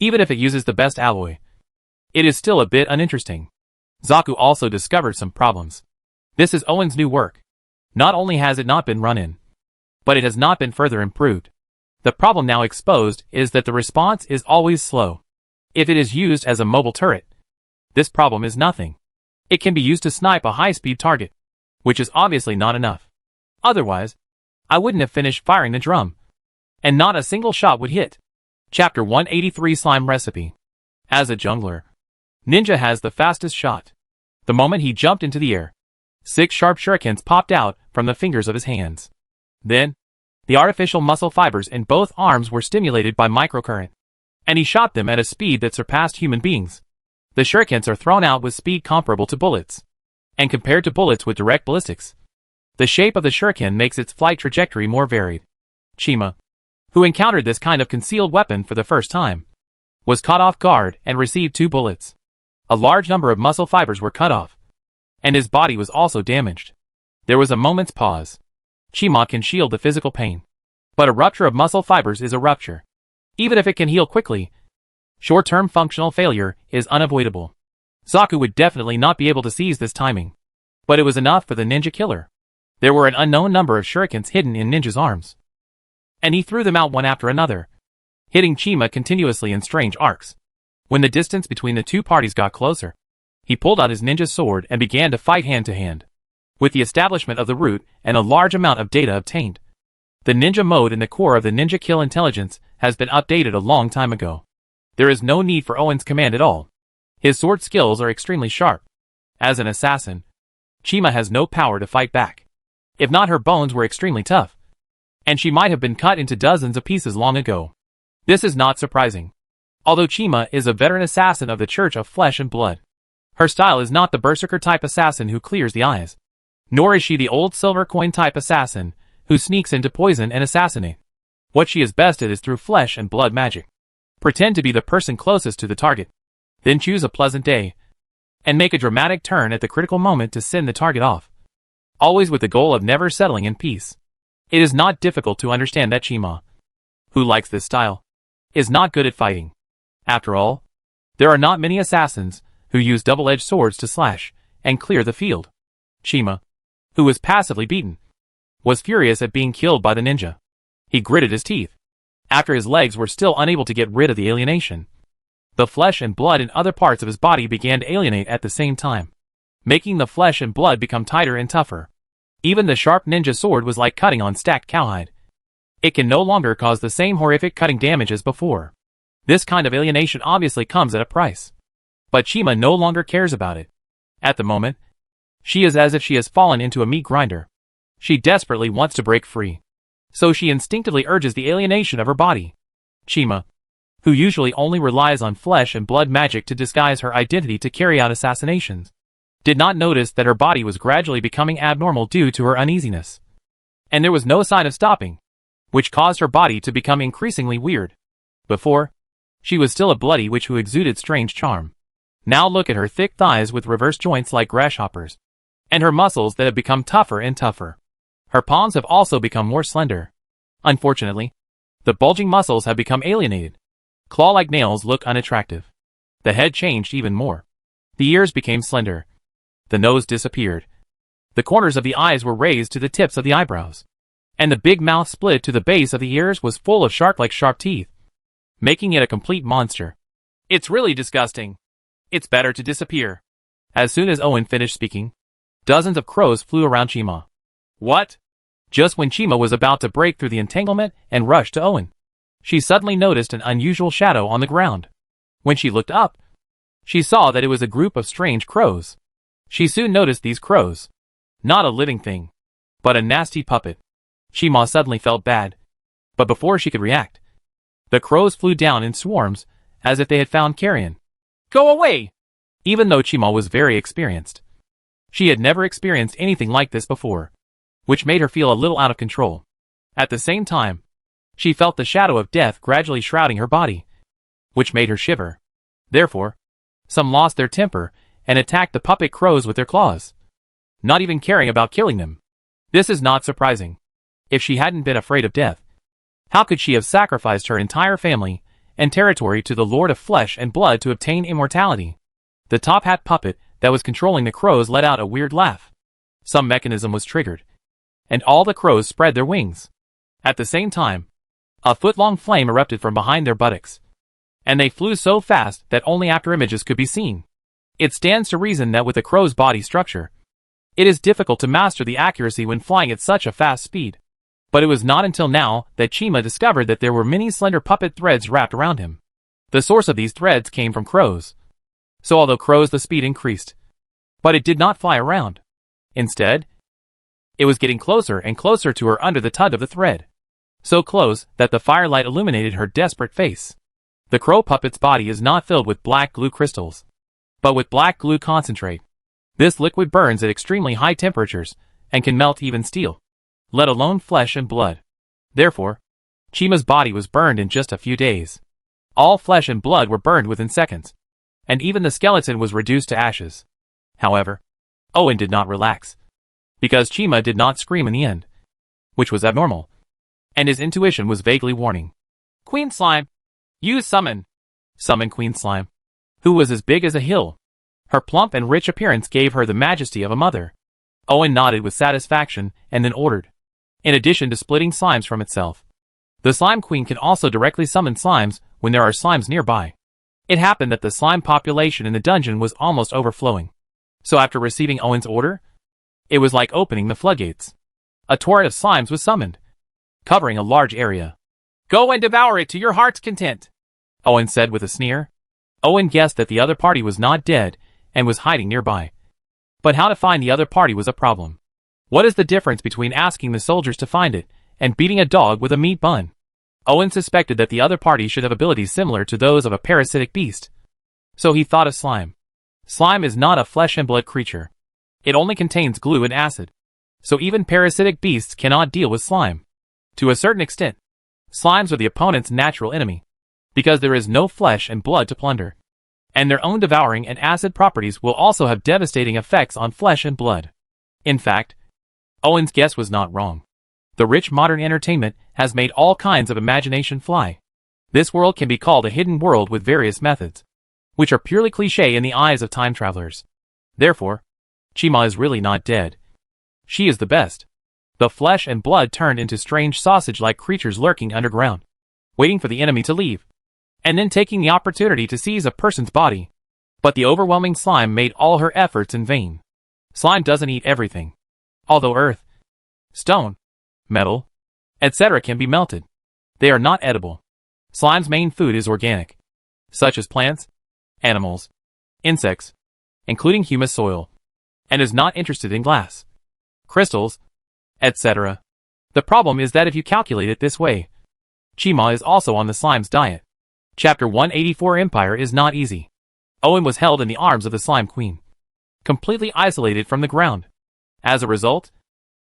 Even if it uses the best alloy, it is still a bit uninteresting. Zaku also discovered some problems. This is Owen's new work. Not only has it not been run in, but it has not been further improved. The problem now exposed is that the response is always slow. If it is used as a mobile turret, this problem is nothing. It can be used to snipe a high-speed target, which is obviously not enough. Otherwise, I wouldn't have finished firing the drum, and not a single shot would hit. Chapter 183 Slime Recipe. As a jungler, Ninja has the fastest shot. The moment he jumped into the air, 6 sharp shurikens popped out from the fingers of his hands. Then, the artificial muscle fibers in both arms were stimulated by microcurrent, and he shot them at a speed that surpassed human beings. The shurikens are thrown out with speed comparable to bullets, and compared to bullets with direct ballistics, the shape of the shuriken makes its flight trajectory more varied. Chima, who encountered this kind of concealed weapon for the first time, was caught off guard and received 2 bullets. A large number of muscle fibers were cut off, and his body was also damaged. There was a moment's pause. Chima can shield the physical pain, but a rupture of muscle fibers is a rupture. Even if it can heal quickly, short-term functional failure is unavoidable. Zaku would definitely not be able to seize this timing, but it was enough for the ninja killer. There were an unknown number of shurikens hidden in Ninja's arms, and he threw them out one after another, hitting Chima continuously in strange arcs. When the distance between the 2 parties got closer, he pulled out his ninja sword and began to fight hand to hand. With the establishment of the route and a large amount of data obtained, the ninja mode in the core of the ninja kill intelligence has been updated a long time ago. There is no need for Owen's command at all. His sword skills are extremely sharp. As an assassin, Chima has no power to fight back. If not, her bones were extremely tough, and she might have been cut into dozens of pieces long ago. This is not surprising. Although Chima is a veteran assassin of the Church of Flesh and Blood, her style is not the berserker-type assassin who clears the eyes, nor is she the old silver coin-type assassin who sneaks into poison and assassinate. What she is best at is through flesh and blood magic. Pretend to be the person closest to the target, then choose a pleasant day, and make a dramatic turn at the critical moment to send the target off, always with the goal of never settling in peace. It is not difficult to understand that Chima, who likes this style, is not good at fighting. After all, there are not many assassins who use double-edged swords to slash and clear the field. Chima, who was passively beaten, was furious at being killed by the ninja. He gritted his teeth. After his legs were still unable to get rid of the alienation, the flesh and blood in other parts of his body began to alienate at the same time, making the flesh and blood become tighter and tougher. Even the sharp ninja sword was like cutting on stacked cowhide. It can no longer cause the same horrific cutting damage as before. This kind of alienation obviously comes at a price. But Chima no longer cares about it. At the moment, she is as if she has fallen into a meat grinder. She desperately wants to break free, so she instinctively urges the alienation of her body. Chima, who usually only relies on flesh and blood magic to disguise her identity to carry out assassinations, did not notice that her body was gradually becoming abnormal due to her uneasiness. And there was no sign of stopping, which caused her body to become increasingly weird. Before, she was still a bloody witch who exuded strange charm. Now look at her thick thighs with reverse joints like grasshoppers, and her muscles that have become tougher and tougher. Her palms have also become more slender. Unfortunately, the bulging muscles have become alienated. Claw-like nails look unattractive. The head changed even more. The ears became slender. The nose disappeared. The corners of the eyes were raised to the tips of the eyebrows, and the big mouth split to the base of the ears was full of shark-like sharp teeth, making it a complete monster. It's really disgusting. It's better to disappear. As soon as Owen finished speaking, dozens of crows flew around Chima. What? Just when Chima was about to break through the entanglement and rush to Owen, she suddenly noticed an unusual shadow on the ground. When she looked up, she saw that it was a group of strange crows. She soon noticed these crows. Not a living thing, but a nasty puppet. Chima suddenly felt bad, but before she could react, the crows flew down in swarms, as if they had found carrion. Go away! Even though Chima was very experienced, she had never experienced anything like this before, which made her feel a little out of control. At the same time, she felt the shadow of death gradually shrouding her body, which made her shiver. Therefore, some lost their temper and attacked the puppet crows with their claws, not even caring about killing them. This is not surprising. If she hadn't been afraid of death, how could she have sacrificed her entire family and territory to the Lord of Flesh and Blood to obtain immortality? The top hat puppet that was controlling the crows let out a weird laugh. Some mechanism was triggered, and all the crows spread their wings. At the same time, a foot-long flame erupted from behind their buttocks, and they flew so fast that only after images could be seen. It stands to reason that with a crow's body structure, it is difficult to master the accuracy when flying at such a fast speed. But it was not until now that Chima discovered that there were many slender puppet threads wrapped around him. The source of these threads came from crows. So although crows the speed increased, but it did not fly around. Instead, it was getting closer and closer to her under the tug of the thread. So close that the firelight illuminated her desperate face. The crow puppet's body is not filled with black glue crystals, but with black glue concentrate. This liquid burns at extremely high temperatures and can melt even steel, let alone flesh and blood. Therefore, Chima's body was burned in just a few days. All flesh and blood were burned within seconds, and even the skeleton was reduced to ashes. However, Owen did not relax, because Chima did not scream in the end, which was abnormal, and his intuition was vaguely warning. Queen Slime, use summon. Summon Queen Slime, who was as big as a hill. Her plump and rich appearance gave her the majesty of a mother. Owen nodded with satisfaction and then ordered. In addition to splitting slimes from itself, the Slime Queen can also directly summon slimes when there are slimes nearby. It happened that the slime population in the dungeon was almost overflowing. So after receiving Owen's order, it was like opening the floodgates. A torrent of slimes was summoned, covering a large area. Go and devour it to your heart's content, Owen said with a sneer. Owen guessed that the other party was not dead and was hiding nearby. But how to find the other party was a problem. What is the difference between asking the soldiers to find it and beating a dog with a meat bun? Owen suspected that the other party should have abilities similar to those of a parasitic beast. So he thought of slime. Slime is not a flesh and blood creature. It only contains glue and acid. So even parasitic beasts cannot deal with slime. To a certain extent, slimes are the opponent's natural enemy, because there is no flesh and blood to plunder. And their own devouring and acid properties will also have devastating effects on flesh and blood. In fact, Owen's guess was not wrong. The rich modern entertainment has made all kinds of imagination fly. This world can be called a hidden world with various methods, which are purely cliché in the eyes of time travelers. Therefore, Chima is really not dead. She is the best. The flesh and blood turned into strange sausage-like creatures lurking underground, waiting for the enemy to leave, and then taking the opportunity to seize a person's body. But the overwhelming slime made all her efforts in vain. Slime doesn't eat everything. Although earth, stone, metal, etc. can be melted, they are not edible. Slime's main food is organic, such as plants, animals, insects, including humus soil, and is not interested in glass, crystals, etc. The problem is that if you calculate it this way, Chima is also on the slime's diet. Chapter 184 Empire is not easy. Owen was held in the arms of the Slime Queen, completely isolated from the ground. As a result,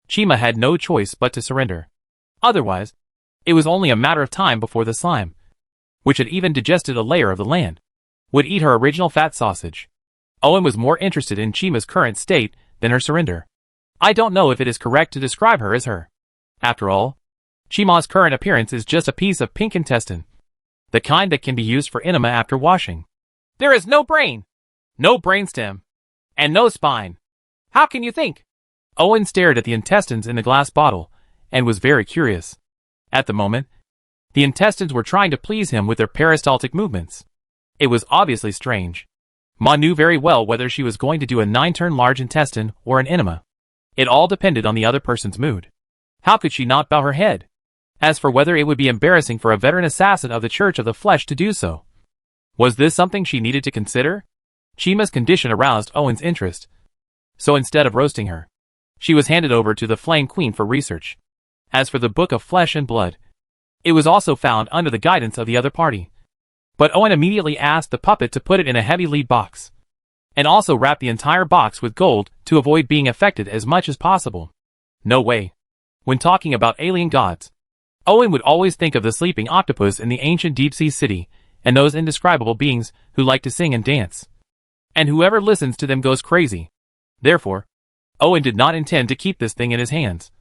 Chima had no choice but to surrender. Otherwise, it was only a matter of time before the slime, which had even digested a layer of the land, would eat her original fat sausage. Owen was more interested in Chima's current state than her surrender. I don't know if it is correct to describe her as her. After all, Chima's current appearance is just a piece of pink intestine, the kind that can be used for enema after washing. There is no brain, no brainstem, and no spine. How can you think? Owen stared at the intestines in the glass bottle and was very curious. At the moment, the intestines were trying to please him with their peristaltic movements. It was obviously strange. Ma knew very well whether she was going to do a 9-turn large intestine or an enema. It all depended on the other person's mood. How could she not bow her head? As for whether it would be embarrassing for a veteran assassin of the Church of the Flesh to do so, was this something she needed to consider? Chima's condition aroused Owen's interest. So instead of roasting her, she was handed over to the Flame Queen for research. As for the Book of Flesh and Blood, it was also found under the guidance of the other party. But Owen immediately asked the puppet to put it in a heavy lead box, and also wrap the entire box with gold to avoid being affected as much as possible. No way. When talking about alien gods, Owen would always think of the sleeping octopus in the ancient deep-sea city, and those indescribable beings who like to sing and dance. And whoever listens to them goes crazy. Therefore, Owen did not intend to keep this thing in his hands,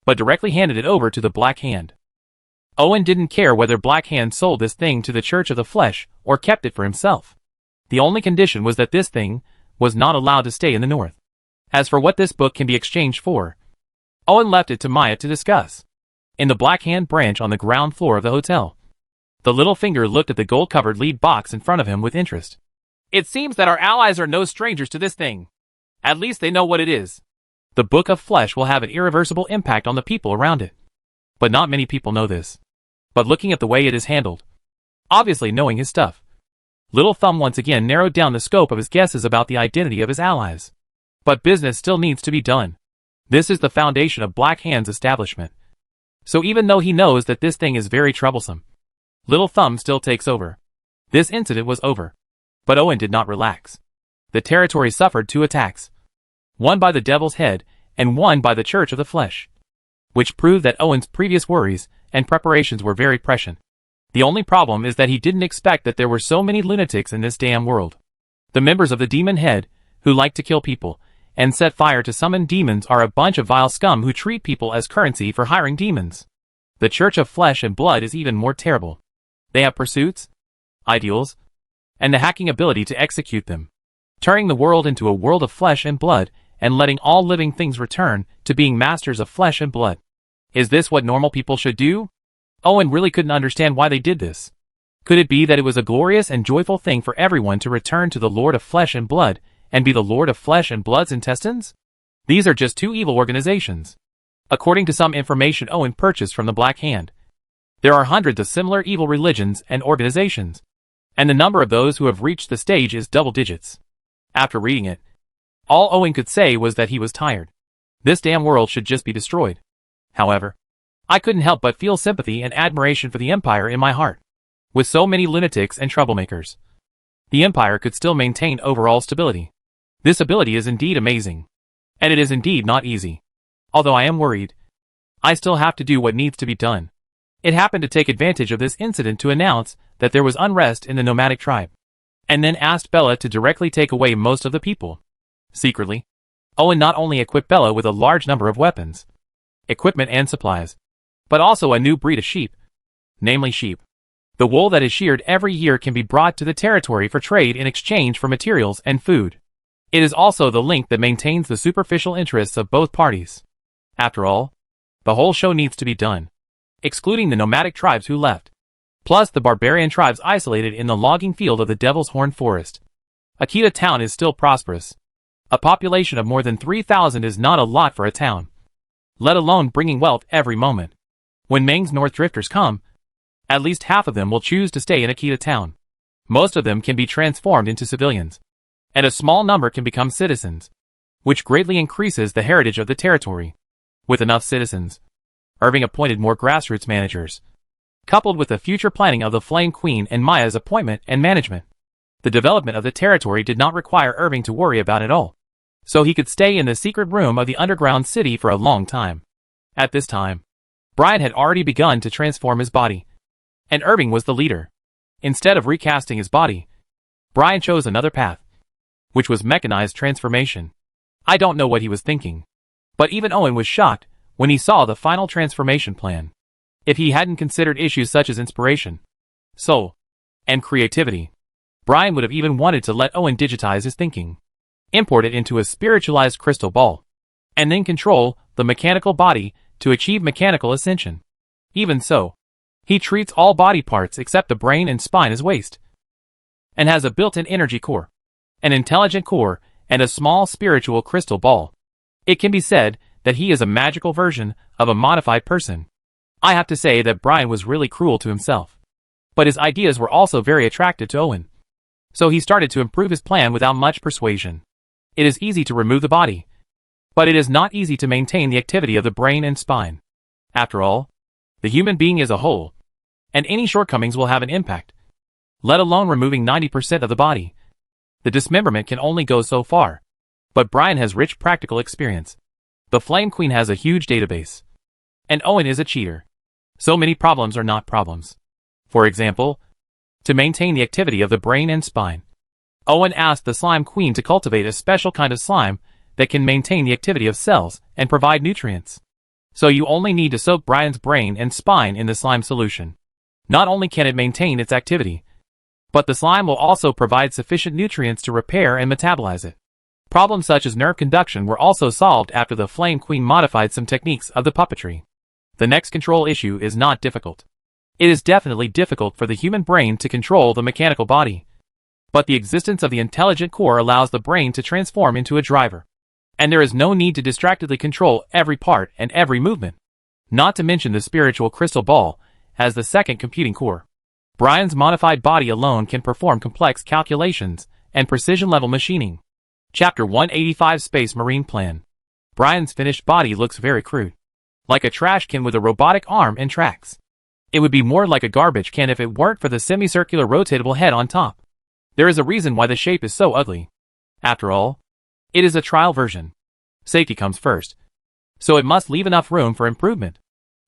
but directly handed it over to the Black Hand. Owen didn't care whether Black Hand sold this thing to the Church of the Flesh or kept it for himself. The only condition was that this thing was not allowed to stay in the north. As for what this book can be exchanged for, Owen left it to Maya to discuss. In the Black Hand branch on the ground floor of the hotel, the little finger looked at the gold-covered lead box in front of him with interest. It seems that our allies are no strangers to this thing. At least they know what it is. The Book of Flesh will have an irreversible impact on the people around it. But not many people know this. But looking at the way it is handled, obviously knowing his stuff, Little Thumb once again narrowed down the scope of his guesses about the identity of his allies. But business still needs to be done. This is the foundation of Black Hand's establishment. So even though he knows that this thing is very troublesome, Little Thumb still takes over. This incident was over. But Owen did not relax. The territory suffered 2 attacks. one by the devil's head and one by the church of the flesh, which proved that Owen's previous worries and preparations were very prescient. The only problem is that he didn't expect that there were so many lunatics in this damn world. The members of the demon head, who like to kill people and set fire to summon demons, are a bunch of vile scum who treat people as currency for hiring demons. The Church of Flesh and Blood is even more terrible. They have pursuits, ideals, and the hacking ability to execute them, turning the world into a world of flesh and blood and letting all living things return to being masters of flesh and blood. Is this what normal people should do? Owen really couldn't understand why they did this. Could it be that it was a glorious and joyful thing for everyone to return to the Lord of Flesh and Blood and be the Lord of Flesh and Blood's intestines? These are just two evil organizations. According to some information Owen purchased from the Black Hand, there are hundreds of similar evil religions and organizations, and the number of those who have reached the stage is double digits. After reading it, all Owen could say was that he was tired. This damn world should just be destroyed. However, I couldn't help but feel sympathy and admiration for the Empire in my heart. With so many lunatics and troublemakers, the Empire could still maintain overall stability. This ability is indeed amazing. And it is indeed not easy. Although I am worried, I still have to do what needs to be done. It happened to take advantage of this incident to announce that there was unrest in the nomadic tribe, and then asked Bella to directly take away most of the people. Secretly, Owen not only equipped Bella with a large number of weapons, equipment and supplies, but also a new breed of sheep, namely sheep. The wool that is sheared every year can be brought to the territory for trade in exchange for materials and food. It is also the link that maintains the superficial interests of both parties. After all, the whole show needs to be done, excluding the nomadic tribes who left, plus the barbarian tribes isolated in the logging field of the Devil's Horn Forest. Akita town is still prosperous. A population of more than 3,000 is not a lot for a town, let alone bringing wealth every moment. When Meng's North Drifters come, at least half of them will choose to stay in Akita town. Most of them can be transformed into civilians, and a small number can become citizens, which greatly increases the heritage of the territory. With enough citizens, Irving appointed more grassroots managers, coupled with the future planning of the Flame Queen and Maya's appointment and management. The development of the territory did not require Irving to worry about at all, so he could stay in the secret room of the underground city for a long time. At this time, Brian had already begun to transform his body, and Irving was the leader. Instead of recasting his body, Brian chose another path, which was mechanized transformation. I don't know what he was thinking, but even Owen was shocked when he saw the final transformation plan. If he hadn't considered issues such as inspiration, soul, and creativity, Brian would have even wanted to let Owen digitize his thinking, import it into a spiritualized crystal ball, and then control the mechanical body to achieve mechanical ascension. Even so, he treats all body parts except the brain and spine as waste, and has a built-in energy core, an intelligent core, and a small spiritual crystal ball. It can be said that he is a magical version of a modified person. I have to say that Brian was really cruel to himself, but his ideas were also very attractive to Owen, so he started to improve his plan without much persuasion. It is easy to remove the body, but it is not easy to maintain the activity of the brain and spine. After all, the human being is a whole, and any shortcomings will have an impact, let alone removing 90% of the body. The dismemberment can only go so far, but Brian has rich practical experience. The Flame Queen has a huge database, and Owen is a cheater. So many problems are not problems. For example, to maintain the activity of the brain and spine, Owen asked the Slime Queen to cultivate a special kind of slime that can maintain the activity of cells and provide nutrients. So you only need to soak Brian's brain and spine in the slime solution. Not only can it maintain its activity, but the slime will also provide sufficient nutrients to repair and metabolize it. Problems such as nerve conduction were also solved after the Flame Queen modified some techniques of the puppetry. The next control issue is not difficult. It is definitely difficult for the human brain to control the mechanical body, but the existence of the intelligent core allows the brain to transform into a driver, and there is no need to distractedly control every part and every movement. Not to mention the spiritual crystal ball as the second computing core. Brian's modified body alone can perform complex calculations and precision-level machining. Chapter 185 Space Marine Plan. Brian's finished body looks very crude, like a trash can with a robotic arm and tracks. It would be more like a garbage can if it weren't for the semicircular rotatable head on top. There is a reason why the shape is so ugly. After all, it is a trial version. Safety comes first. So it must leave enough room for improvement.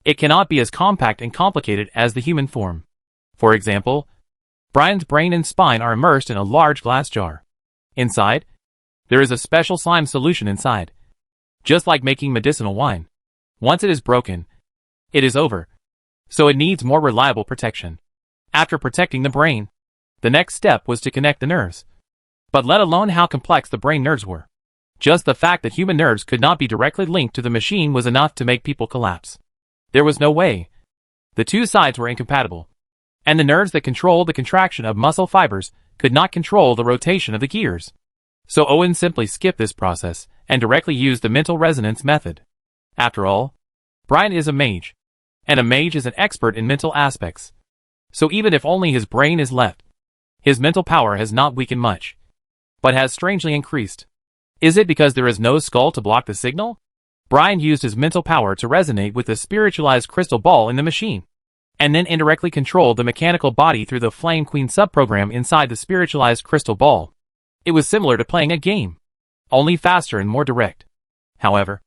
It cannot be as compact and complicated as the human form. For example, Brian's brain and spine are immersed in a large glass jar. Inside, there is a special slime solution inside. Just like making medicinal wine. Once it is broken, it is over. So it needs more reliable protection. After protecting the brain, the next step was to connect the nerves. But let alone how complex the brain nerves were. Just the fact that human nerves could not be directly linked to the machine was enough to make people collapse. There was no way. The two sides were incompatible. And the nerves that controlled the contraction of muscle fibers could not control the rotation of the gears. So Owen simply skipped this process and directly used the mental resonance method. After all, Brian is a mage. And a mage is an expert in mental aspects. So even if only his brain is left, his mental power has not weakened much, but has strangely increased. Is it because there is no skull to block the signal? Brian used his mental power to resonate with the spiritualized crystal ball in the machine, and then indirectly controlled the mechanical body through the Flame Queen subprogram inside the spiritualized crystal ball. It was similar to playing a game, only faster and more direct. However,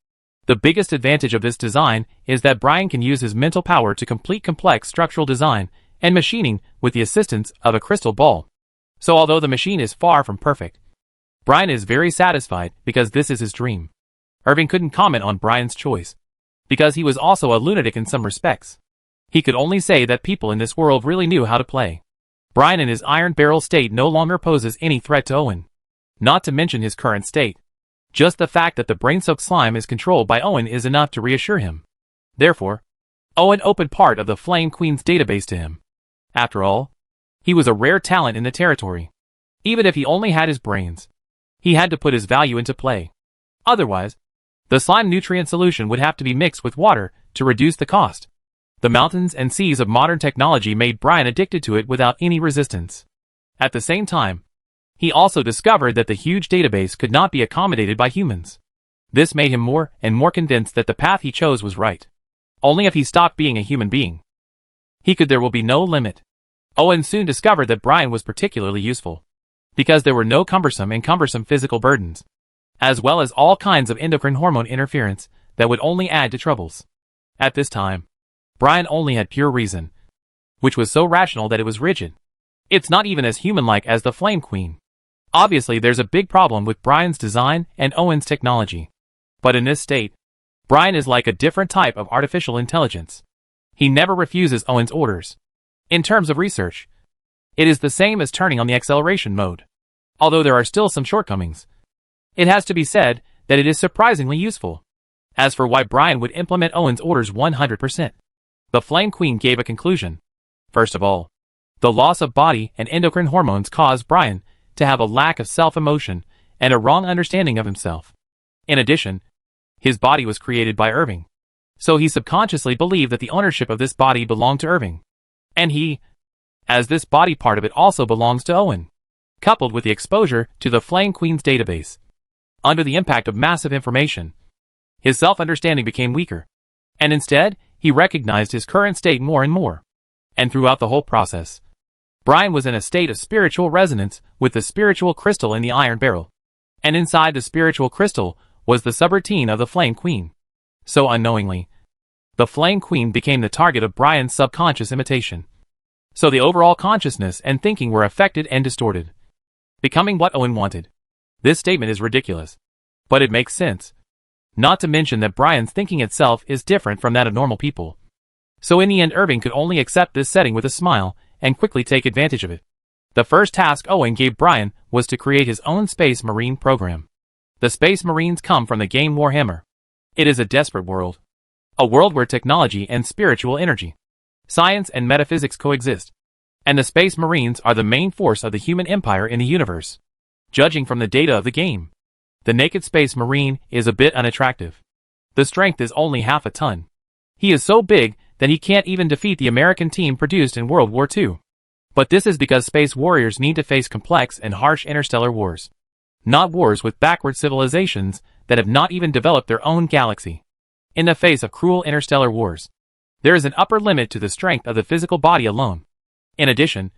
the biggest advantage of this design is that Brian can use his mental power to complete complex structural design and machining with the assistance of a crystal ball. So although the machine is far from perfect, Brian is very satisfied because this is his dream. Irving couldn't comment on Brian's choice, because he was also a lunatic in some respects. He could only say that people in this world really knew how to play. Brian in his iron barrel state no longer poses any threat to Owen. Not to mention his current state. Just the fact that the brain-soaked slime is controlled by Owen is enough to reassure him. Therefore, Owen opened part of the Flame Queen's database to him. After all, he was a rare talent in the territory. Even if he only had his brains, he had to put his value into play. Otherwise, the slime nutrient solution would have to be mixed with water to reduce the cost. The mountains and seas of modern technology made Brian addicted to it without any resistance. At the same time, he also discovered that the huge database could not be accommodated by humans. This made him more and more convinced that the path he chose was right. Only if he stopped being a human being, there will be no limit. Owen soon discovered that Brian was particularly useful, because there were no cumbersome physical burdens, as well as all kinds of endocrine hormone interference that would only add to troubles. At this time, Brian only had pure reason, which was so rational that it was rigid. It's not even as human-like as the Flame Queen. Obviously there's a big problem with Brian's design and Owen's technology. But in this state, Brian is like a different type of artificial intelligence. He never refuses Owen's orders. In terms of research, it is the same as turning on the acceleration mode. Although there are still some shortcomings, it has to be said that it is surprisingly useful. As for why Brian would implement Owen's orders 100%, the Flame Queen gave a conclusion. First of all, the loss of body and endocrine hormones caused Brian to have a lack of self-emotion and a wrong understanding of himself. In addition, his body was created by Irving, so he subconsciously believed that the ownership of this body belonged to Irving. And he, as this body part of it also belongs to Owen. Coupled with the exposure to the Flame Queen's database, under the impact of massive information, his self-understanding became weaker, and instead, he recognized his current state more and more. And throughout the whole process, Brian was in a state of spiritual resonance with the spiritual crystal in the iron barrel. And inside the spiritual crystal was the subroutine of the Flame Queen. So unknowingly, the Flame Queen became the target of Brian's subconscious imitation. So the overall consciousness and thinking were affected and distorted, becoming what Owen wanted. This statement is ridiculous, but it makes sense. Not to mention that Brian's thinking itself is different from that of normal people. So in the end, Irving could only accept this setting with a smile and quickly take advantage of it. The first task Owen gave Brian was to create his own Space Marine program. The Space Marines come from the game Warhammer. It is a desperate world. A world where technology and spiritual energy, science and metaphysics coexist. And the Space Marines are the main force of the human empire in the universe. Judging from the data of the game, the naked Space Marine is a bit unattractive. The strength is only half a ton. He is so big that he can't even defeat the American team produced in World War II. But this is because space warriors need to face complex and harsh interstellar wars. Not wars with backward civilizations that have not even developed their own galaxy. In the face of cruel interstellar wars, there is an upper limit to the strength of the physical body alone. In addition,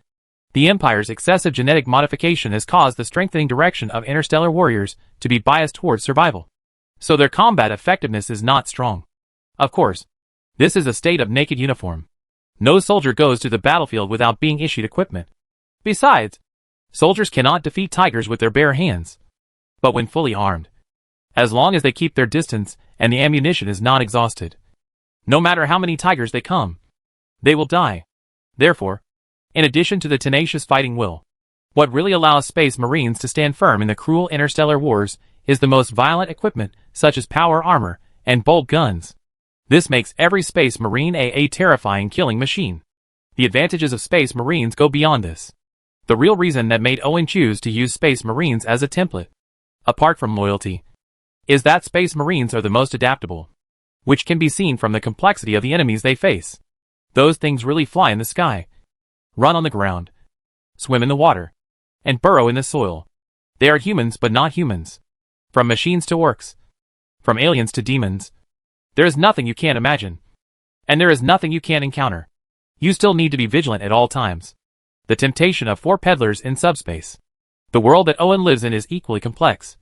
the Empire's excessive genetic modification has caused the strengthening direction of interstellar warriors to be biased towards survival. so their combat effectiveness is not strong. Of course, this is a state of naked uniform. No soldier goes to the battlefield without being issued equipment. Besides, soldiers cannot defeat tigers with their bare hands. But when fully armed, as long as they keep their distance and the ammunition is not exhausted, no matter how many tigers they come, they will die. Therefore, in addition to the tenacious fighting will, what really allows Space Marines to stand firm in the cruel interstellar wars is the most violent equipment, such as power armor and bolt guns. This makes every Space Marine a terrifying killing machine. The advantages of Space Marines go beyond this. The real reason that made Owen choose to use Space Marines as a template, apart from loyalty, is that Space Marines are the most adaptable, which can be seen from the complexity of the enemies they face. Those things really fly in the sky, run on the ground, swim in the water, and burrow in the soil. They are humans but not humans. From machines to orcs, from aliens to demons, there is nothing you can't imagine. And there is nothing you can't encounter. You still need to be vigilant at all times. The temptation of 4 peddlers in subspace. The world that Owen lives in is equally complex,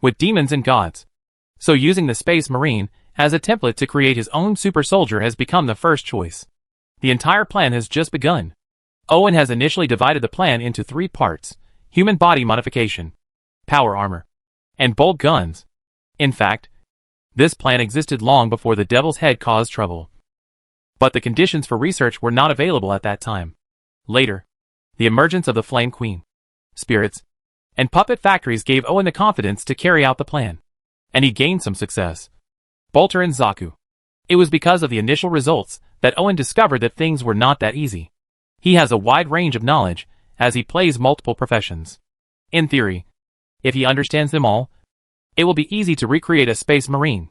with demons and gods. So using the Space Marine as a template to create his own super soldier has become the first choice. The entire plan has just begun. Owen has initially divided the plan into 3 parts: human body modification, power armor, and bolt guns. In fact, this plan existed long before the Devil's Head caused trouble. But the conditions for research were not available at that time. Later, the emergence of the Flame Queen, spirits, and puppet factories gave Owen the confidence to carry out the plan. And he gained some success. Bolter and Zaku. It was because of the initial results that Owen discovered that things were not that easy. He has a wide range of knowledge, as he plays multiple professions. In theory, if he understands them all, it will be easy to recreate a Space Marine.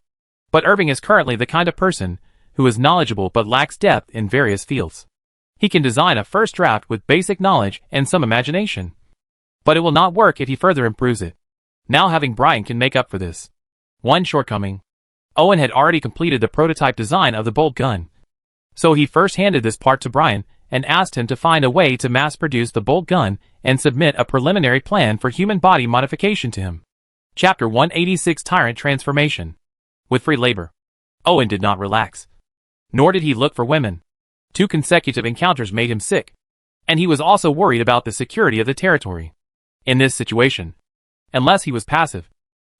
But Irving is currently the kind of person who is knowledgeable but lacks depth in various fields. He can design a first draft with basic knowledge and some imagination, but it will not work if he further improves it. Now having Brian can make up for this one shortcoming. Owen had already completed the prototype design of the bolt gun, so he first handed this part to Brian and asked him to find a way to mass-produce the bolt gun and submit a preliminary plan for human body modification to him. Chapter 186: Tyrant Transformation. With free labor, Owen did not relax. Nor did he look for women. 2 consecutive encounters made him sick, and he was also worried about the security of the territory. In this situation, unless he was passive,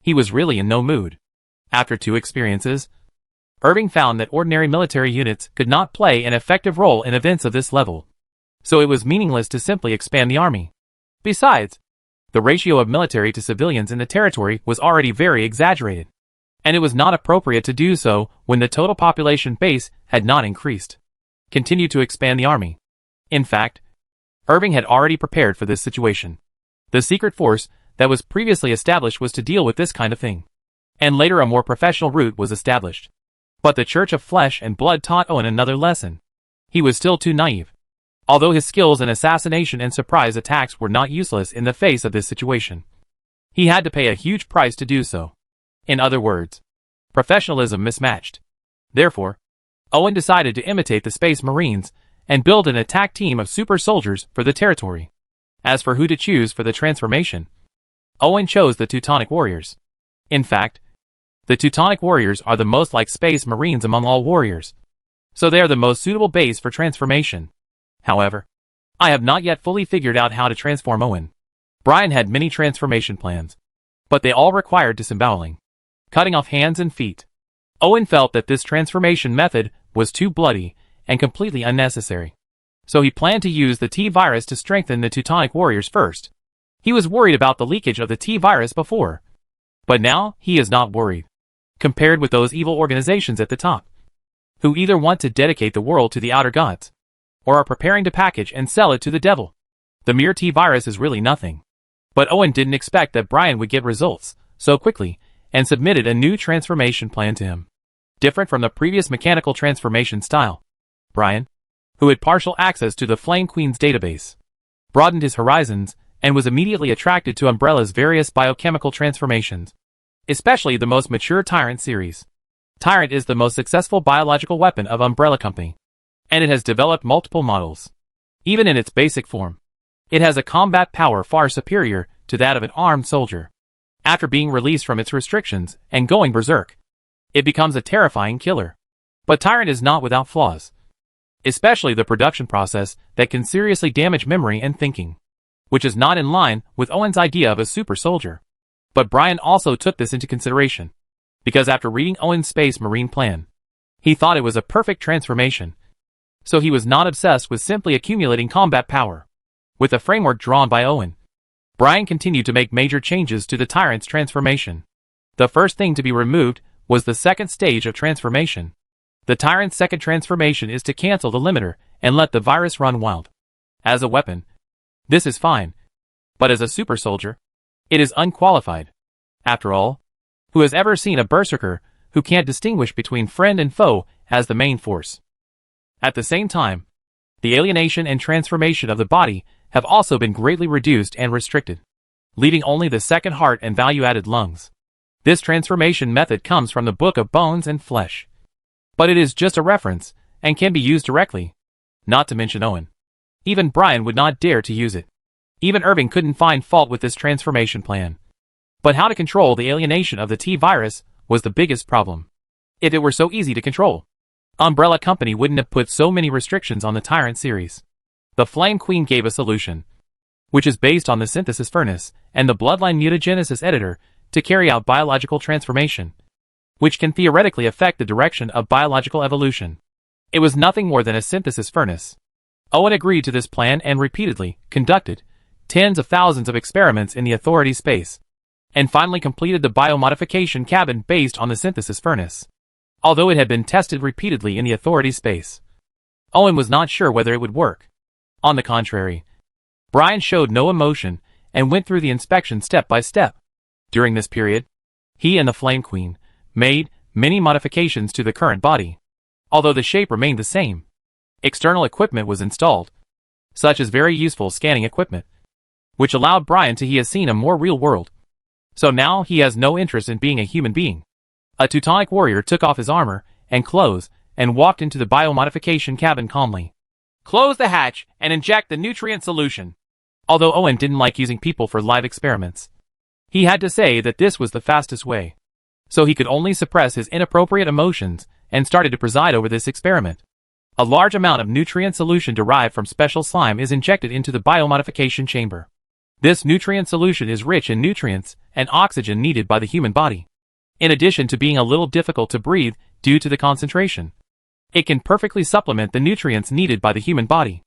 he was really in no mood. After 2 experiences, Irving found that ordinary military units could not play an effective role in events of this level, so it was meaningless to simply expand the army. Besides, the ratio of military to civilians in the territory was already very exaggerated, and it was not appropriate to do so when the total population base had not increased. Continue to expand the army. In fact, Irving had already prepared for this situation. The secret force that was previously established was to deal with this kind of thing, and later a more professional route was established. But the Church of Flesh and Blood taught Owen another lesson. He was still too naive. Although his skills in assassination and surprise attacks were not useless in the face of this situation, he had to pay a huge price to do so. In other words, professionalism mismatched. Therefore, Owen decided to imitate the Space Marines and build an attack team of super soldiers for the territory. As for who to choose for the transformation, Owen chose the Teutonic Warriors. In fact, the Teutonic Warriors are the most like Space Marines among all warriors, so they are the most suitable base for transformation. However, I have not yet fully figured out how to transform Owen. Brian had many transformation plans, but they all required disemboweling, cutting off hands and feet. Owen felt that this transformation method was too bloody and completely unnecessary, so he planned to use the T-virus to strengthen the Teutonic Warriors first. He was worried about the leakage of the T-virus before, but now he is not worried, compared with those evil organizations at the top, who either want to dedicate the world to the outer gods, or are preparing to package and sell it to the devil. The mere T-virus is really nothing. But Owen didn't expect that Brian would get results so quickly, and submitted a new transformation plan to him. Different from the previous mechanical transformation style, Brian, who had partial access to the Flame Queen's database, broadened his horizons and was immediately attracted to Umbrella's various biochemical transformations, especially the most mature Tyrant series. Tyrant is the most successful biological weapon of Umbrella Company, and it has developed multiple models. Even in its basic form, it has a combat power far superior to that of an armed soldier. After being released from its restrictions and going berserk, it becomes a terrifying killer. But Tyrant is not without flaws, especially the production process that can seriously damage memory and thinking, which is not in line with Owen's idea of a super soldier. But Brian also took this into consideration, because after reading Owen's Space Marine plan, he thought it was a perfect transformation. So he was not obsessed with simply accumulating combat power. With the framework drawn by Owen, Brian continued to make major changes to the Tyrant's transformation. The first thing to be removed was the second stage of transformation. The Tyrant's second transformation is to cancel the limiter and let the virus run wild. As a weapon, this is fine. But as a super soldier, it is unqualified. After all, who has ever seen a berserker who can't distinguish between friend and foe as the main force? At the same time, the alienation and transformation of the body have also been greatly reduced and restricted, leaving only the second heart and value-added lungs. This transformation method comes from the Book of Bones and Flesh, but it is just a reference and can be used directly, not to mention Owen. Even Brian would not dare to use it. Even Irving couldn't find fault with this transformation plan. But how to control the alienation of the T-virus was the biggest problem. If it were so easy to control, Umbrella Company wouldn't have put so many restrictions on the Tyrant series. The Flame Queen gave a solution, which is based on the synthesis furnace and the bloodline mutagenesis editor to carry out biological transformation, which can theoretically affect the direction of biological evolution. It was nothing more than a synthesis furnace. Owen agreed to this plan and repeatedly conducted tens of thousands of experiments in the Authority space, and finally completed the biomodification cabin based on the synthesis furnace. Although it had been tested repeatedly in the Authority space, Owen was not sure whether it would work. On the contrary, Brian showed no emotion and went through the inspection step by step. During this period, he and the Flame Queen made many modifications to the current body, although the shape remained the same. External equipment was installed, such as very useful scanning equipment, which allowed Brian to have seen a more real world. So now he has no interest in being a human being. A Teutonic warrior took off his armor and clothes and walked into the biomodification cabin calmly. Close the hatch and inject the nutrient solution. Although Owen didn't like using people for live experiments, he had to say that this was the fastest way. So he could only suppress his inappropriate emotions and started to preside over this experiment. A large amount of nutrient solution derived from special slime is injected into the biomodification chamber. This nutrient solution is rich in nutrients and oxygen needed by the human body. In addition to being a little difficult to breathe due to the concentration, it can perfectly supplement the nutrients needed by the human body.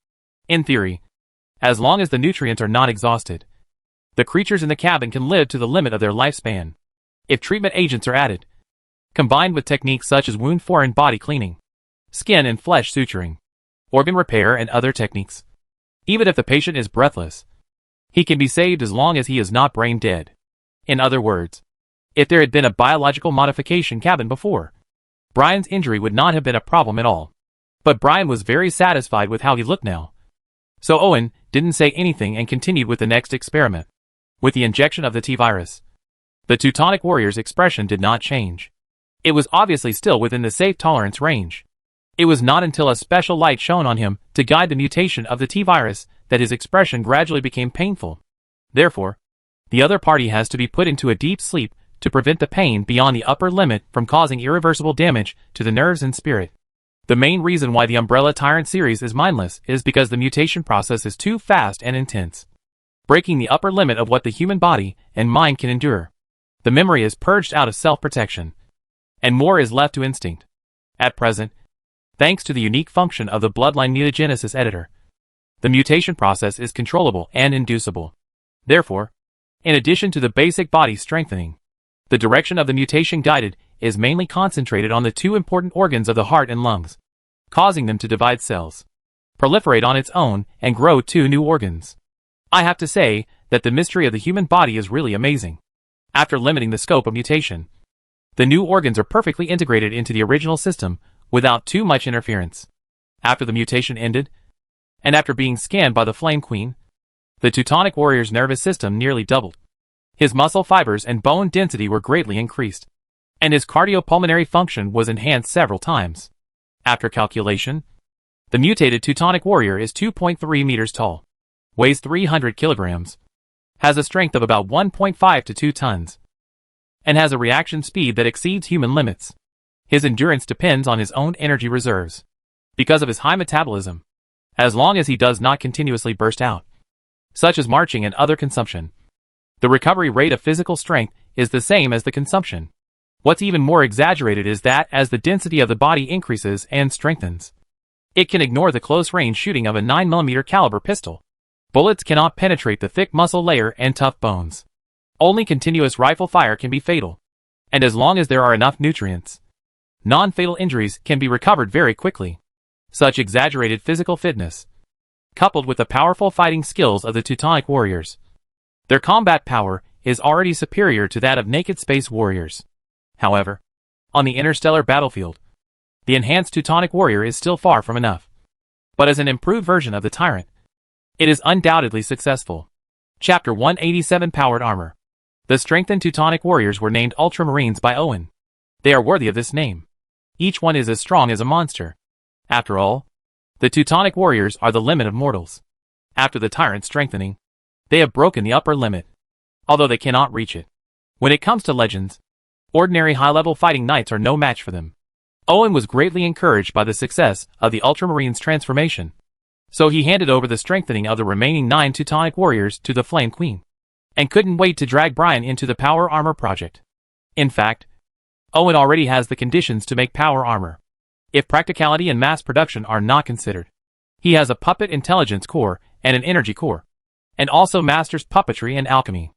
In theory, as long as the nutrients are not exhausted, the creatures in the cabin can live to the limit of their lifespan. If treatment agents are added, combined with techniques such as wound foreign body cleaning, skin and flesh suturing, organ repair and other techniques, even if the patient is breathless, he can be saved as long as he is not brain dead. In other words, if there had been a biological modification cabin before, Brian's injury would not have been a problem at all. But Brian was very satisfied with how he looked now. So Owen didn't say anything and continued with the next experiment. With the injection of the T-virus, the Teutonic warrior's expression did not change. It was obviously still within the safe tolerance range. It was not until a special light shone on him to guide the mutation of the T-virus that his expression gradually became painful. Therefore, the other party has to be put into a deep sleep to prevent the pain beyond the upper limit from causing irreversible damage to the nerves and spirit. The main reason why the Umbrella Tyrant series is mindless is because the mutation process is too fast and intense, breaking the upper limit of what the human body and mind can endure. The memory is purged out of self-protection, and more is left to instinct. At present, thanks to the unique function of the bloodline mutagenesis editor, the mutation process is controllable and inducible. Therefore, in addition to the basic body strengthening, the direction of the mutation guided is mainly concentrated on the two important organs of the heart and lungs, causing them to divide cells, proliferate on its own, and grow two new organs. I have to say that the mystery of the human body is really amazing. After limiting the scope of mutation, the new organs are perfectly integrated into the original system without too much interference. After the mutation ended, and after being scanned by the Flame Queen, the Teutonic warrior's nervous system nearly doubled. His muscle fibers and bone density were greatly increased, and his cardiopulmonary function was enhanced several times. After calculation, the mutated Teutonic warrior is 2.3 meters tall, weighs 300 kilograms, has a strength of about 1.5 to 2 tons, and has a reaction speed that exceeds human limits. His endurance depends on his own energy reserves, because of his high metabolism, as long as he does not continuously burst out, such as marching and other consumption. The recovery rate of physical strength is the same as the consumption. What's even more exaggerated is that as the density of the body increases and strengthens, it can ignore the close-range shooting of a 9mm caliber pistol. Bullets cannot penetrate the thick muscle layer and tough bones. Only continuous rifle fire can be fatal. And as long as there are enough nutrients, non-fatal injuries can be recovered very quickly. Such exaggerated physical fitness, coupled with the powerful fighting skills of the Teutonic warriors, their combat power is already superior to that of naked space warriors. However, on the interstellar battlefield, the enhanced Teutonic warrior is still far from enough. But as an improved version of the tyrant, it is undoubtedly successful. Chapter 187 Powered Armor. The strengthened Teutonic warriors were named Ultramarines by Owen. They are worthy of this name. Each one is as strong as a monster. After all, the Teutonic warriors are the limit of mortals. After the tyrant's strengthening, they have broken the upper limit, although they cannot reach it. When it comes to legends, ordinary high-level fighting knights are no match for them. Owen was greatly encouraged by the success of the Ultramarines' transformation, so he handed over the strengthening of the remaining 9 Teutonic warriors to the Flame Queen, and couldn't wait to drag Brian into the power armor project. In fact, Owen already has the conditions to make power armor, if practicality and mass production are not considered. He has a puppet intelligence core and an energy core, and also masters puppetry and alchemy.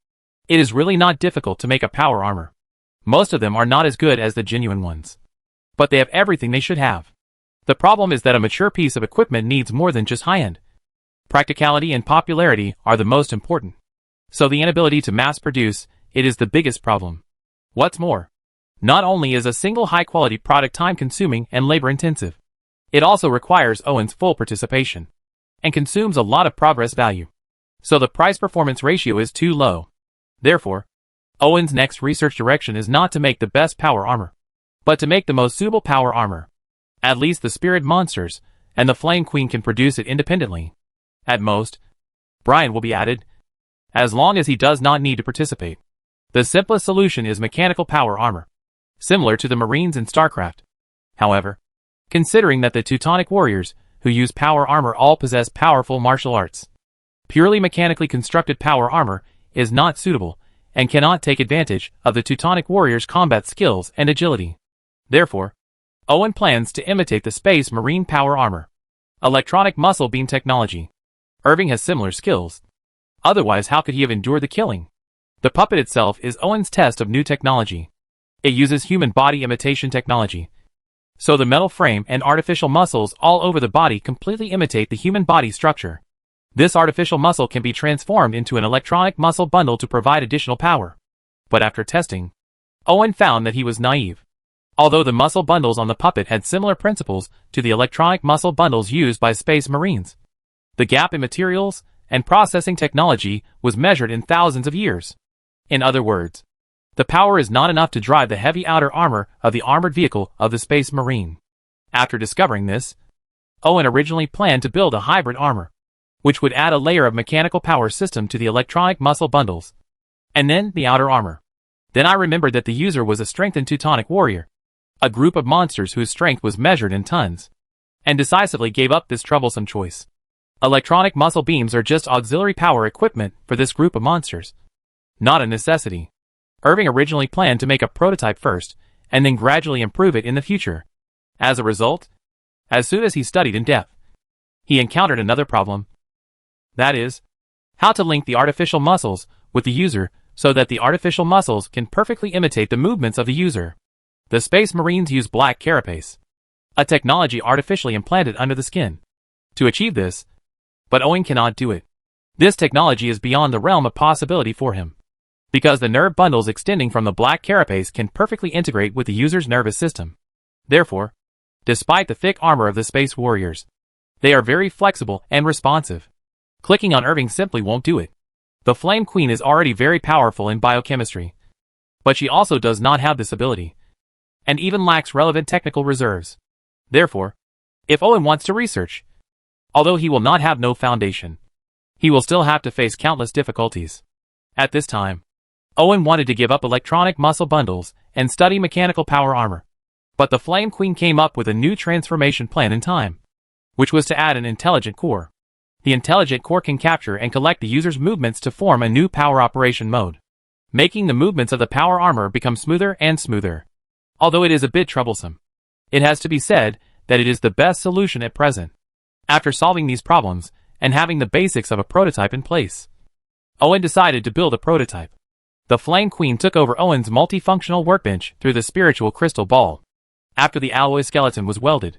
It is really not difficult to make a power armor. Most of them are not as good as the genuine ones, but they have everything they should have. The problem is that a mature piece of equipment needs more than just high-end. Practicality and popularity are the most important. So the inability to mass produce it is the biggest problem. What's more, not only is a single high-quality product time-consuming and labor-intensive, it also requires Owen's full participation, and consumes a lot of progress value. So the price-performance ratio is too low. Therefore, Owen's next research direction is not to make the best power armor, but to make the most suitable power armor. At least the spirit monsters and the Flame Queen can produce it independently. At most, Brian will be added, as long as he does not need to participate. The simplest solution is mechanical power armor, similar to the Marines in StarCraft. However, considering that the Teutonic warriors who use power armor all possess powerful martial arts, purely mechanically constructed power armor is not suitable and cannot take advantage of the Teutonic warriors' combat skills and agility. Therefore, Owen plans to imitate the Space Marine power armor, electronic muscle beam technology. Irving has similar skills. Otherwise, how could he have endured the killing? The puppet itself is Owen's test of new technology. It uses human body imitation technology. So the metal frame and artificial muscles all over the body completely imitate the human body structure. This artificial muscle can be transformed into an electronic muscle bundle to provide additional power. But after testing, Owen found that he was naive. Although the muscle bundles on the puppet had similar principles to the electronic muscle bundles used by Space Marines, the gap in materials and processing technology was measured in thousands of years. In other words, the power is not enough to drive the heavy outer armor of the armored vehicle of the Space Marine. After discovering this, Owen originally planned to build a hybrid armor, which would add a layer of mechanical power system to the electronic muscle bundles, and then the outer armor. Then I remembered that the user was a strengthened Teutonic warrior, a group of monsters whose strength was measured in tons, and decisively gave up this troublesome choice. Electronic muscle beams are just auxiliary power equipment for this group of monsters, not a necessity. Irving originally planned to make a prototype first, and then gradually improve it in the future. As a result, as soon as he studied in depth, he encountered another problem. That is, how to link the artificial muscles with the user so that the artificial muscles can perfectly imitate the movements of the user. The Space Marines use black carapace, a technology artificially implanted under the skin, to achieve this, but Owen cannot do it. This technology is beyond the realm of possibility for him, because the nerve bundles extending from the black carapace can perfectly integrate with the user's nervous system. Therefore, despite the thick armor of the Space Warriors, they are very flexible and responsive. Clicking on Irving simply won't do it. The Flame Queen is already very powerful in biochemistry, but she also does not have this ability, and even lacks relevant technical reserves. Therefore, if Owen wants to research, although he will not have no foundation, he will still have to face countless difficulties. At this time, Owen wanted to give up electronic muscle bundles and study mechanical power armor. But the Flame Queen came up with a new transformation plan in time, which was to add an intelligent core. The intelligent core can capture and collect the user's movements to form a new power operation mode, making the movements of the power armor become smoother and smoother. Although it is a bit troublesome, it has to be said that it is the best solution at present. After solving these problems and having the basics of a prototype in place, Owen decided to build a prototype. The Flame Queen took over Owen's multifunctional workbench through the spiritual crystal ball. After the alloy skeleton was welded,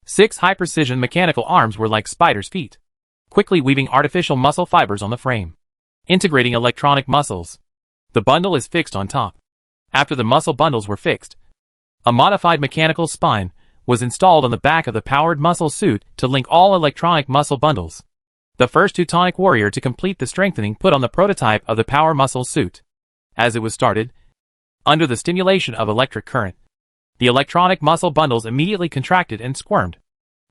6 high-precision mechanical arms were like spider's feet, quickly weaving artificial muscle fibers on the frame, integrating electronic muscles. The bundle is fixed on top. After the muscle bundles were fixed, a modified mechanical spine was installed on the back of the powered muscle suit to link all electronic muscle bundles. The first Teutonic warrior to complete the strengthening put on the prototype of the power muscle suit. As it was started, under the stimulation of electric current, the electronic muscle bundles immediately contracted and squirmed.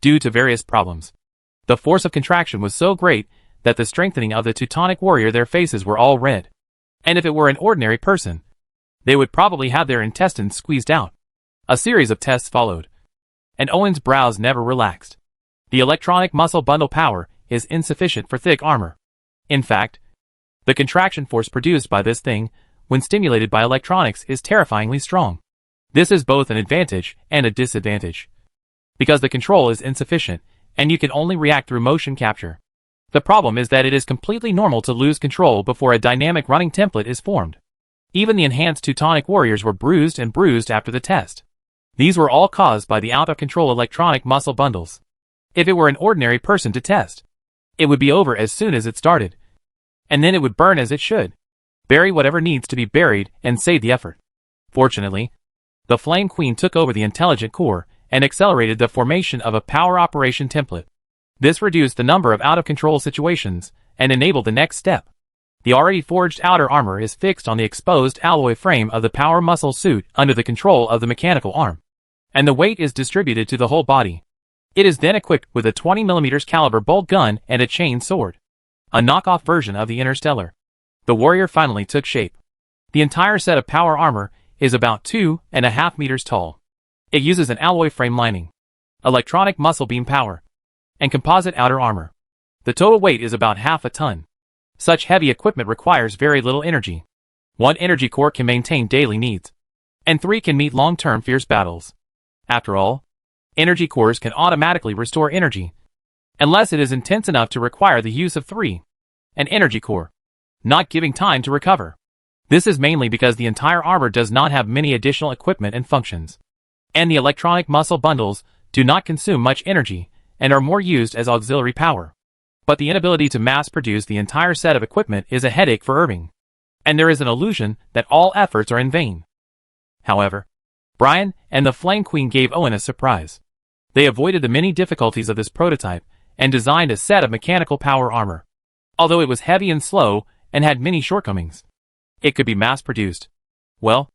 Due to various problems, the force of contraction was so great that the strengthening of the Teutonic warrior, their faces were all red. And if it were an ordinary person, they would probably have their intestines squeezed out. A series of tests followed, and Owen's brows never relaxed. The electronic muscle bundle power is insufficient for thick armor. In fact, the contraction force produced by this thing, when stimulated by electronics, is terrifyingly strong. This is both an advantage and a disadvantage, because the control is insufficient, and you can only react through motion capture. The problem is that it is completely normal to lose control before a dynamic running template is formed. Even the enhanced Teutonic warriors were bruised and bruised after the test. These were all caused by the out-of-control electronic muscle bundles. If it were an ordinary person to test, it would be over as soon as it started. And then it would burn as it should, bury whatever needs to be buried, and save the effort. Fortunately, the Flame Queen took over the intelligent core and accelerated the formation of a power operation template. This reduced the number of out-of-control situations and enabled the next step. The already forged outer armor is fixed on the exposed alloy frame of the power muscle suit under the control of the mechanical arm, and the weight is distributed to the whole body. It is then equipped with a 20mm caliber bolt gun and a chain sword, a knockoff version of the Interstellar. The warrior finally took shape. The entire set of power armor is about 2.5 meters tall. It uses an alloy frame lining, electronic muscle beam power, and composite outer armor. The total weight is about half a ton. Such heavy equipment requires very little energy. 1 energy core can maintain daily needs, and 3 can meet long-term fierce battles. After all, energy cores can automatically restore energy, unless it is intense enough to require the use of 3. An energy core, not giving time to recover. This is mainly because the entire armor does not have many additional equipment and functions, and the electronic muscle bundles do not consume much energy and are more used as auxiliary power. But the inability to mass-produce the entire set of equipment is a headache for Irving, and there is an illusion that all efforts are in vain. However, Brian and the Flame Queen gave Owen a surprise. They avoided the many difficulties of this prototype and designed a set of mechanical power armor. Although it was heavy and slow and had many shortcomings, it could be mass-produced. Well,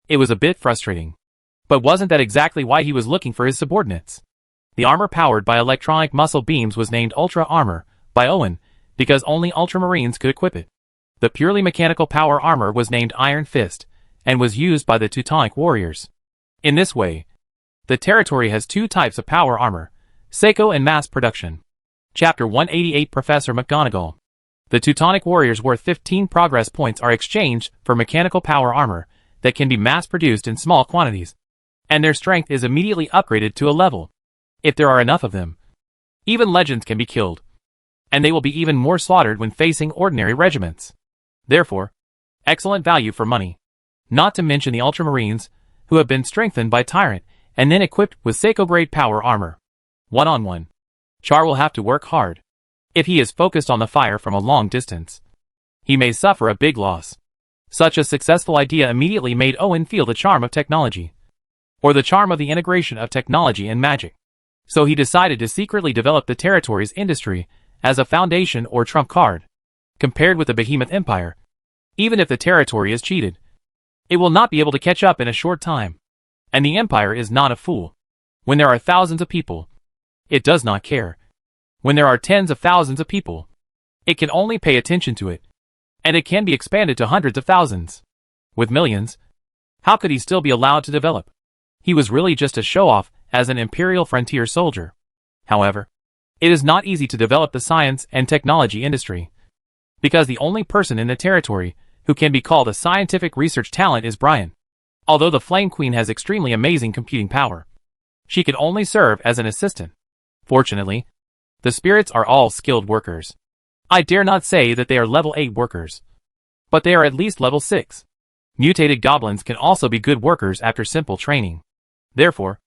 it was a bit frustrating. But wasn't that exactly why he was looking for his subordinates? The armor powered by electronic muscle beams was named Ultra Armor by Owen because only Ultramarines could equip it. The purely mechanical power armor was named Iron Fist and was used by the Teutonic warriors. In this way, the territory has 2 types of power armor, Seiko and mass production. Chapter 188 Professor McGonagall. The Teutonic warriors worth 15 progress points are exchanged for mechanical power armor that can be mass-produced in small quantities, and their strength is immediately upgraded to a level. If there are enough of them, even legends can be killed, and they will be even more slaughtered when facing ordinary regiments. Therefore, excellent value for money. Not to mention the Ultramarines, who have been strengthened by Tyrant and then equipped with Seiko-grade power armor. One-on-one, Char will have to work hard. If he is focused on the fire from a long distance, he may suffer a big loss. Such a successful idea immediately made Owen feel the charm of technology, or the charm of the integration of technology and magic. So he decided to secretly develop the territory's industry as a foundation or trump card. Compared with the Behemoth Empire, even if the territory is cheated, it will not be able to catch up in a short time. And the Empire is not a fool. When there are thousands of people, it does not care. When there are tens of thousands of people, it can only pay attention to it. and it can be expanded to hundreds of thousands. With millions, how could he still be allowed to develop? He was really just a show-off as an imperial frontier soldier. However, it is not easy to develop the science and technology industry, because the only person in the territory who can be called a scientific research talent is Brian. Although the Flame Queen has extremely amazing computing power, she can only serve as an assistant. Fortunately, the spirits are all skilled workers. I dare not say that they are level 8 workers, but they are at least level 6. Mutated goblins can also be good workers after simple training. Therefore,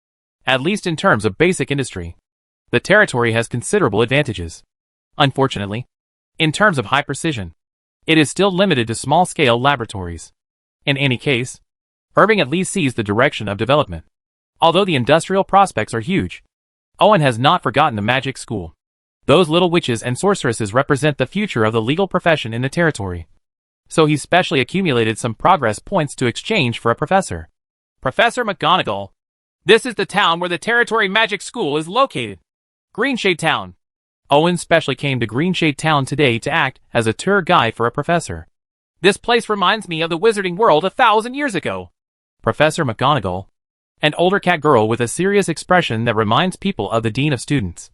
at least in terms of basic industry, the territory has considerable advantages. Unfortunately, in terms of high precision, it is still limited to small-scale laboratories. In any case, Irving at least sees the direction of development. Although the industrial prospects are huge, Owen has not forgotten the magic school. Those little witches and sorceresses represent the future of the legal profession in the territory. So he specially accumulated some progress points to exchange for a professor. Professor McGonagall. This is the town where the Territory Magic School is located. Greenshade Town. Owen specially came to Greenshade Town today to act as a tour guide for a professor. This place reminds me of the wizarding world 1,000 years ago. Professor McGonagall, an older cat girl with a serious expression that reminds people of the Dean of Students,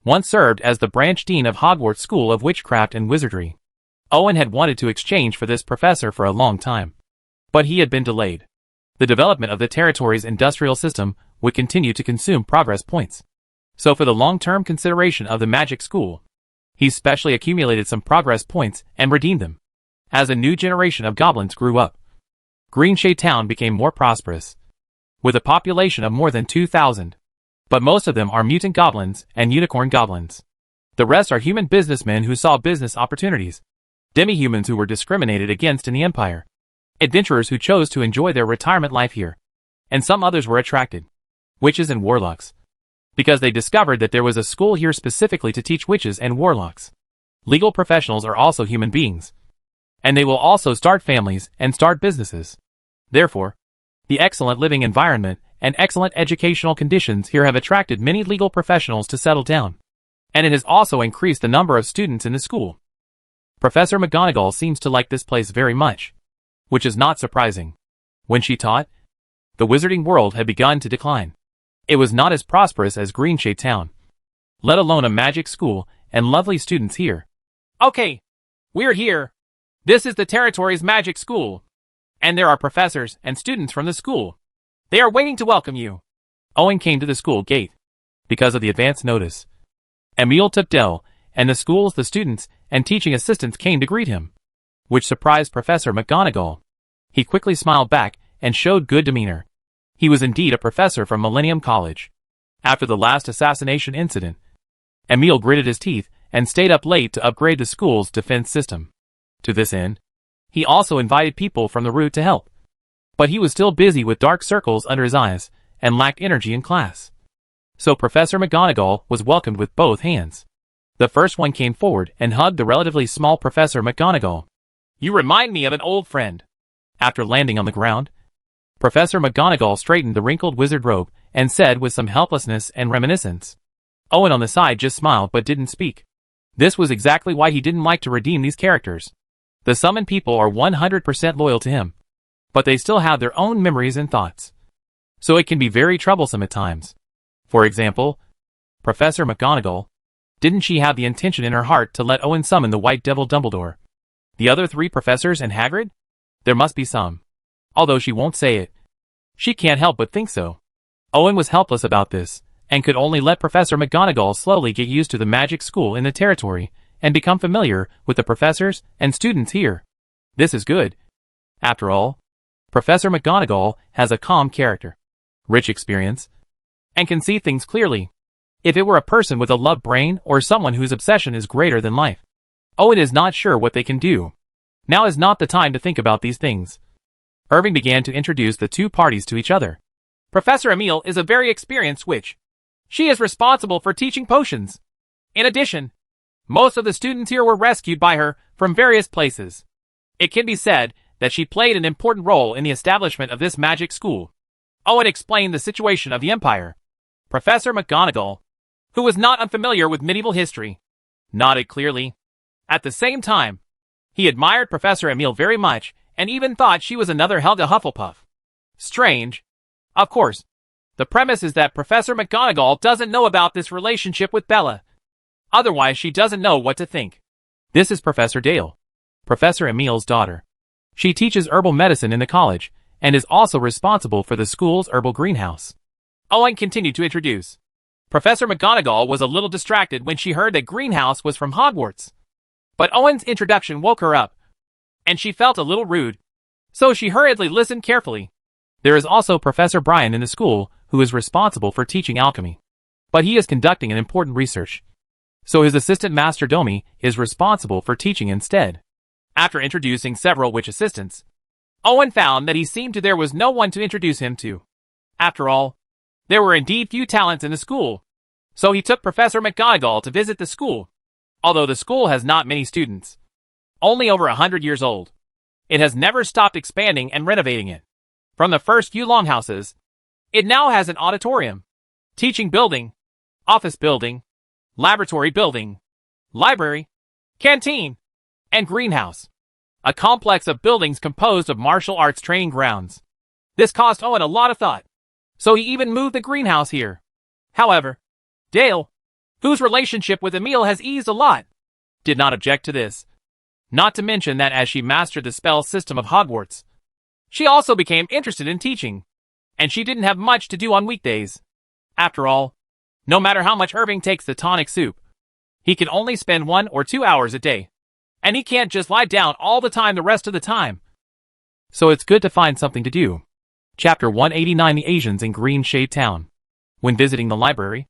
once served as the branch dean of Hogwarts School of Witchcraft and Wizardry. Owen had wanted to exchange for this professor for a long time, but he had been delayed. The development of the territory's industrial system would continue to consume progress points. So for the long-term consideration of the magic school, he specially accumulated some progress points and redeemed them. As a new generation of goblins grew up, Greenshade Town became more prosperous, with a population of more than 2,000. But most of them are mutant goblins and unicorn goblins. The rest are human businessmen who saw business opportunities, demi-humans who were discriminated against in the Empire, adventurers who chose to enjoy their retirement life here, and some others were attracted, witches and warlocks, because they discovered that there was a school here specifically to teach witches and warlocks. Legal professionals are also human beings, and they will also start families and start businesses. Therefore, the excellent living environment and excellent educational conditions here have attracted many legal professionals to settle down, and it has also increased the number of students in the school. Professor McGonagall seems to like this place very much, which is not surprising. When she taught, the wizarding world had begun to decline. It was not as prosperous as Greenshade Town, let alone a magic school and lovely students here. Okay, we're here. This is the territory's magic school, and there are professors and students from the school. They are waiting to welcome you. Owen came to the school gate because of the advance notice. Emil Tupdell and the students, and teaching assistants came to greet him, which surprised Professor McGonagall. He quickly smiled back and showed good demeanor. He was indeed a professor from Millennium College. After the last assassination incident, Emil gritted his teeth and stayed up late to upgrade the school's defense system. To this end, he also invited people from the route to help. But he was still busy with dark circles under his eyes and lacked energy in class. So Professor McGonagall was welcomed with both hands. The first one came forward and hugged the relatively small Professor McGonagall. You remind me of an old friend. After landing on the ground, Professor McGonagall straightened the wrinkled wizard robe and said with some helplessness and reminiscence. Owen on the side just smiled but didn't speak. This was exactly why he didn't like to redeem these characters. The summoned people are 100% loyal to him, but they still have their own memories and thoughts. So it can be very troublesome at times. For example, Professor McGonagall, didn't she have the intention in her heart to let Owen summon the White Devil Dumbledore? The other 3 professors and Hagrid? There must be some. Although she won't say it, she can't help but think so. Owen was helpless about this, and could only let Professor McGonagall slowly get used to the magic school in the territory, and become familiar with the professors and students here. This is good. After all, Professor McGonagall has a calm character, rich experience, and can see things clearly. If it were a person with a love brain or someone whose obsession is greater than life, Owen is not sure what they can do. Now is not the time to think about these things. Irving began to introduce the 2 parties to each other. Professor Emil is a very experienced witch. She is responsible for teaching potions. In addition, most of the students here were rescued by her from various places. It can be said that she played an important role in the establishment of this magic school. Owen explained the situation of the Empire. Professor McGonagall, who was not unfamiliar with medieval history, nodded clearly. At the same time, He admired Professor Emil very much, and even thought she was another Helga Hufflepuff. Strange. Of course. The premise is that Professor McGonagall doesn't know about this relationship with Bella. Otherwise she doesn't know what to think. This is Professor Dale, Professor Emil's daughter. She teaches herbal medicine in the college, and is also responsible for the school's herbal greenhouse. Owen continued to introduce. Professor McGonagall was a little distracted when she heard that greenhouse was from Hogwarts. But Owen's introduction woke her up, and she felt a little rude. So she hurriedly listened carefully. There is also Professor Brian in the school, who is responsible for teaching alchemy. But he is conducting an important research. So his assistant Master Domi is responsible for teaching instead. After introducing several witch assistants, Owen found that he seemed to there was no one to introduce him to. After all, there were indeed few talents in the school. So he took Professor McGonagall to visit the school. Although the school has not many students. Only over 100 years old. It has never stopped expanding and renovating it. From the first few longhouses, it now has an auditorium, teaching building, office building, laboratory building, library, canteen, and greenhouse. A complex of buildings composed of martial arts training grounds. This cost Owen a lot of thought. So he even moved the greenhouse here. However, Dale, whose relationship with Emil has eased a lot, did not object to this. Not to mention that as she mastered the spell system of Hogwarts, she also became interested in teaching. And she didn't have much to do on weekdays. After all, no matter how much Irving takes the tonic soup, he can only spend 1 or 2 hours a day. And he can't just lie down all the time the rest of the time. So it's good to find something to do. Chapter 189 The Asians in Green Shade Town. When visiting the library,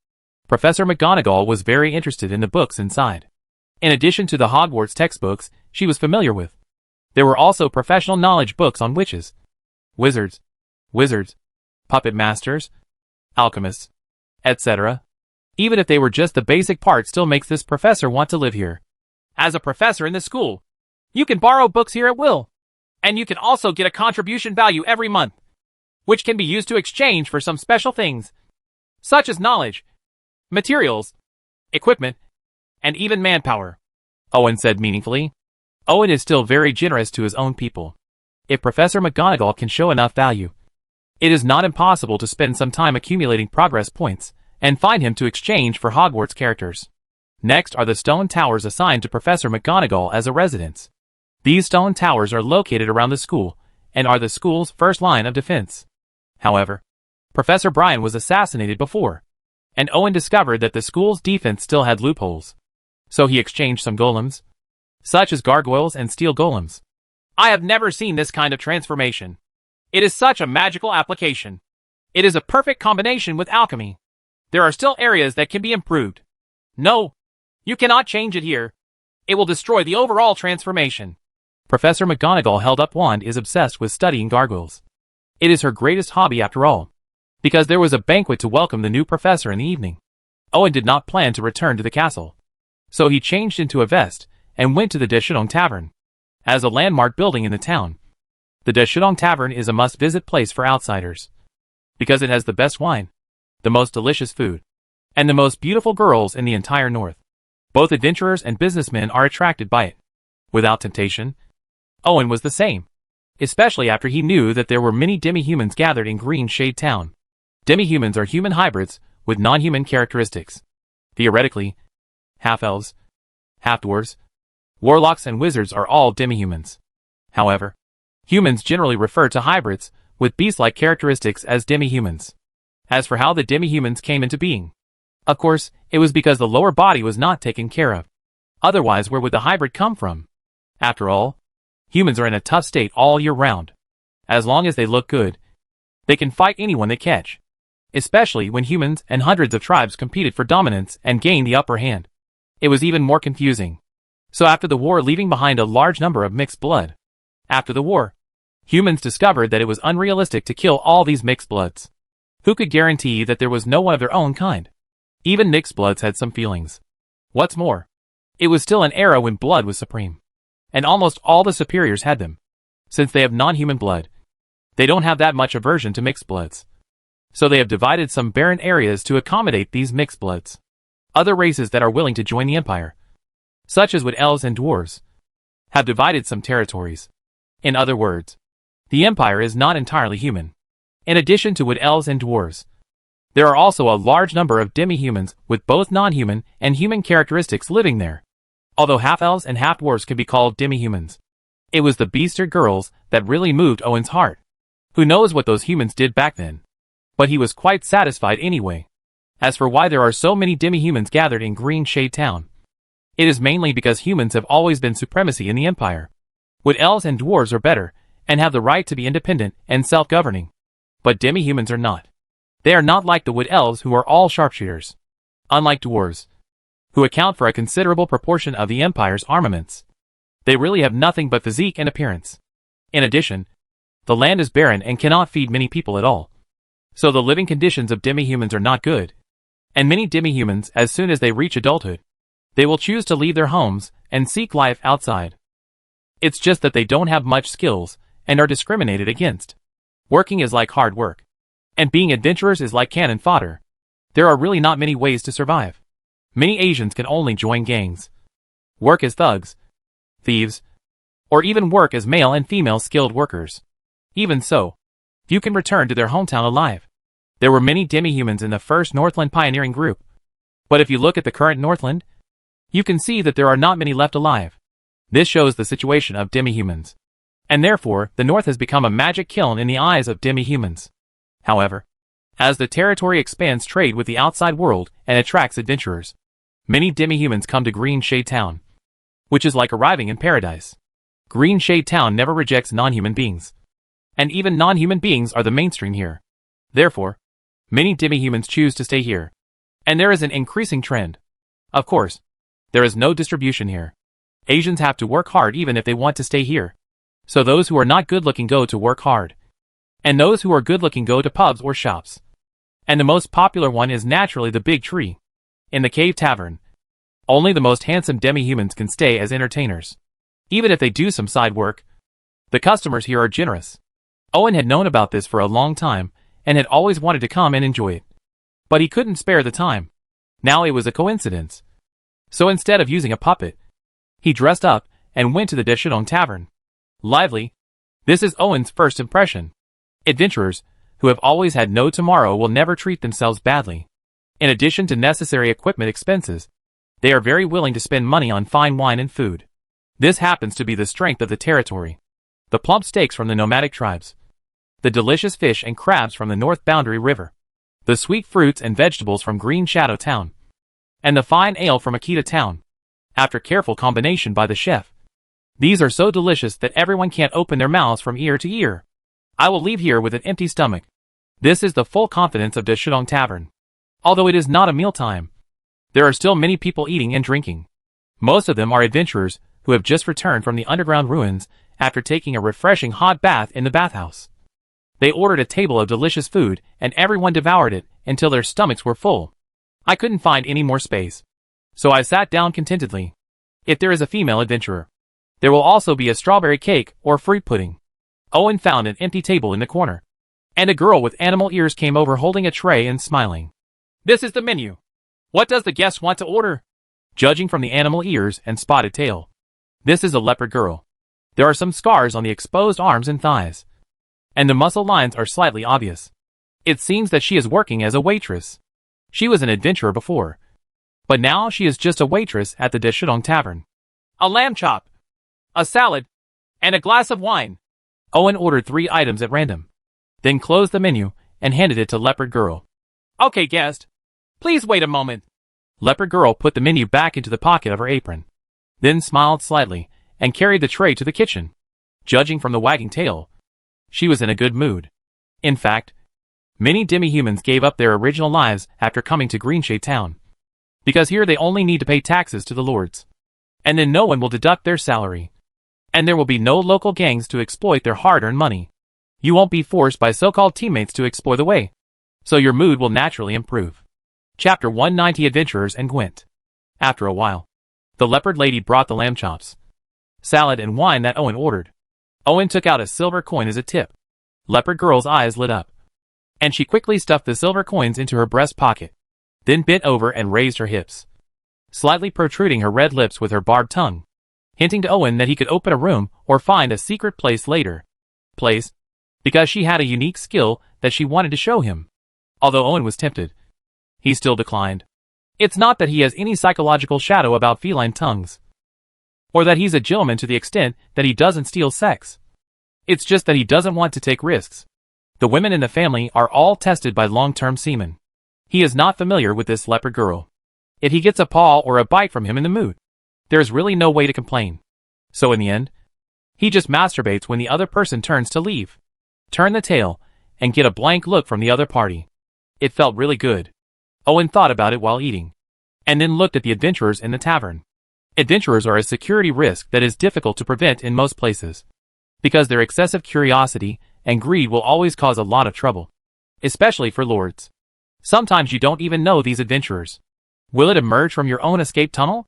Professor McGonagall was very interested in the books inside. In addition to the Hogwarts textbooks she was familiar with, there were also professional knowledge books on witches, wizards, puppet masters, alchemists, etc. Even if they were just the basic part still makes this professor want to live here. As a professor in the school, you can borrow books here at will. And you can also get a contribution value every month, which can be used to exchange for some special things, such as knowledge, materials, equipment, and even manpower. Owen said meaningfully. Owen is still very generous to his own people. If Professor McGonagall can show enough value, it is not impossible to spend some time accumulating progress points and find him to exchange for Hogwarts characters. Next are the stone towers assigned to Professor McGonagall as a residence. These stone towers are located around the school and are the school's first line of defense. However, Professor Brian was assassinated before, and Owen discovered that the school's defense still had loopholes. So he exchanged some golems, such as gargoyles and steel golems. I have never seen this kind of transformation. It is such a magical application. It is a perfect combination with alchemy. There are still areas that can be improved. No, you cannot change it here. It will destroy the overall transformation. Professor McGonagall held up wand is obsessed with studying gargoyles. It is her greatest hobby after all. Because there was a banquet to welcome the new professor in the evening. Owen did not plan to return to the castle. So he changed into a vest and went to the Deschedong Tavern. As a landmark building in the town, the Deschedong Tavern is a must-visit place for outsiders. Because it has the best wine, the most delicious food, and the most beautiful girls in the entire north. Both adventurers and businessmen are attracted by it. Without temptation, Owen was the same. Especially after he knew that there were many demi-humans gathered in Green Shade Town. Demi-humans are human hybrids with non-human characteristics. Theoretically, half-elves, half-dwarves, warlocks and wizards are all demi-humans. However, humans generally refer to hybrids with beast-like characteristics as demi-humans. As for how the demi-humans came into being, of course, it was because the lower body was not taken care of. Otherwise, where would the hybrid come from? After all, humans are in a tough state all year round. As long as they look good, they can fight anyone they catch. Especially when humans and hundreds of tribes competed for dominance and gained the upper hand. It was even more confusing. So after the war, leaving behind a large number of mixed blood. After the war, humans discovered that it was unrealistic to kill all these mixed bloods. Who could guarantee that there was no one of their own kind? Even mixed bloods had some feelings. What's more, it was still an era when blood was supreme. And almost all the superiors had them. Since they have non-human blood, they don't have that much aversion to mixed bloods. So they have divided some barren areas to accommodate these mixed bloods. Other races that are willing to join the empire, such as would elves and dwarves, have divided some territories. In other words, the empire is not entirely human. In addition to wood elves and dwarves, there are also a large number of demi-humans with both non-human and human characteristics living there. Although half-elves and half-dwarves can be called demi-humans, it was the beaster girls that really moved Owen's heart. Who knows what those humans did back then? But he was quite satisfied anyway. As for why there are so many demi-humans gathered in Green Shade Town, it is mainly because humans have always been supremacy in the empire. Wood elves and dwarves are better, and have the right to be independent and self-governing. But demi-humans are not. They are not like the wood elves who are all sharpshooters. Unlike dwarves, who account for a considerable proportion of the empire's armaments, they really have nothing but physique and appearance. In addition, the land is barren and cannot feed many people at all. So the living conditions of demi-humans are not good. And many demi-humans, as soon as they reach adulthood, they will choose to leave their homes and seek life outside. It's just that they don't have much skills and are discriminated against. Working is like hard work, and being adventurers is like cannon fodder. There are really not many ways to survive. Many Asians can only join gangs, work as thugs, thieves, or even work as male and female skilled workers. Even so, few can return to their hometown alive. There were many demi-humans in the first Northland pioneering group, but if you look at the current Northland, you can see that there are not many left alive. This shows the situation of demi-humans, and therefore the North has become a magic kiln in the eyes of demi-humans. However, as the territory expands trade with the outside world and attracts adventurers, many demi-humans come to Green Shade Town, which is like arriving in paradise. Green Shade Town never rejects non-human beings, and even non-human beings are the mainstream here. Therefore, many demi-humans choose to stay here, and there is an increasing trend. Of course, there is no distribution here. Asians have to work hard even if they want to stay here. So those who are not good-looking go to work hard, and those who are good-looking go to pubs or shops. And the most popular one is naturally the Big Tree. In the Cave Tavern, only the most handsome demi-humans can stay as entertainers. Even if they do some side work, the customers here are generous. Owen had known about this for a long time, and had always wanted to come and enjoy it. But he couldn't spare the time. Now it was a coincidence. So instead of using a puppet, he dressed up and went to the Decisive Tavern. Lively. This is Owen's first impression. Adventurers, who have always had no tomorrow, will never treat themselves badly. In addition to necessary equipment expenses, they are very willing to spend money on fine wine and food. This happens to be the strength of the territory. The plump steaks from the nomadic tribes, the delicious fish and crabs from the North Boundary River, the sweet fruits and vegetables from Green Shadow Town, and the fine ale from Akita Town, after careful combination by the chef. These are so delicious that everyone can't open their mouths from ear to ear. I will leave here with an empty stomach. This is the full confidence of Decisive Tavern. Although it is not a mealtime, there are still many people eating and drinking. Most of them are adventurers who have just returned from the underground ruins after taking a refreshing hot bath in the bathhouse. They ordered a table of delicious food, and everyone devoured it until their stomachs were full. I couldn't find any more space, so I sat down contentedly. If there is a female adventurer, there will also be a strawberry cake or fruit pudding. Owen found an empty table in the corner, and a girl with animal ears came over holding a tray and smiling. This is the menu. What does the guest want to order? Judging from the animal ears and spotted tail, this is a leopard girl. There are some scars on the exposed arms and thighs, and the muscle lines are slightly obvious. It seems that she is working as a waitress. She was an adventurer before, but now she is just a waitress at the Decisive Tavern. A lamb chop, a salad, and a glass of wine. Owen ordered 3 items at random, then closed the menu and handed it to Leopard Girl. Okay, guest. Please wait a moment. Leopard Girl put the menu back into the pocket of her apron, then smiled slightly and carried the tray to the kitchen. Judging from the wagging tail, she was in a good mood. In fact, many demi-humans gave up their original lives after coming to Greenshade Town, because here they only need to pay taxes to the lords, and then no one will deduct their salary, and there will be no local gangs to exploit their hard-earned money. You won't be forced by so-called teammates to explore the way, so your mood will naturally improve. Chapter 190 Adventurers and Gwent. After a while, the leopard lady brought the lamb chops, salad and wine that Owen ordered. Owen took out a silver coin as a tip. Leopard Girl's eyes lit up, and she quickly stuffed the silver coins into her breast pocket, then bent over and raised her hips, slightly protruding her red lips with her barbed tongue. hinting to Owen that he could open a room or find a secret place later. Because she had a unique skill that she wanted to show him. Although Owen was tempted, he still declined. It's not that he has any psychological shadow about feline tongues, or that he's a gentleman to the extent that he doesn't steal sex. It's just that he doesn't want to take risks. The women in the family are all tested by long-term semen. He is not familiar with this leopard girl. If he gets a paw or a bite from him in the mood, there's really no way to complain. So in the end, he just masturbates when the other person turns to leave, turn the tail, and get a blank look from the other party. It felt really good. Owen thought about it while eating, and then looked at the adventurers in the tavern. Adventurers are a security risk that is difficult to prevent in most places, because their excessive curiosity and greed will always cause a lot of trouble, especially for lords. Sometimes you don't even know these adventurers. Will it emerge from your own escape tunnel?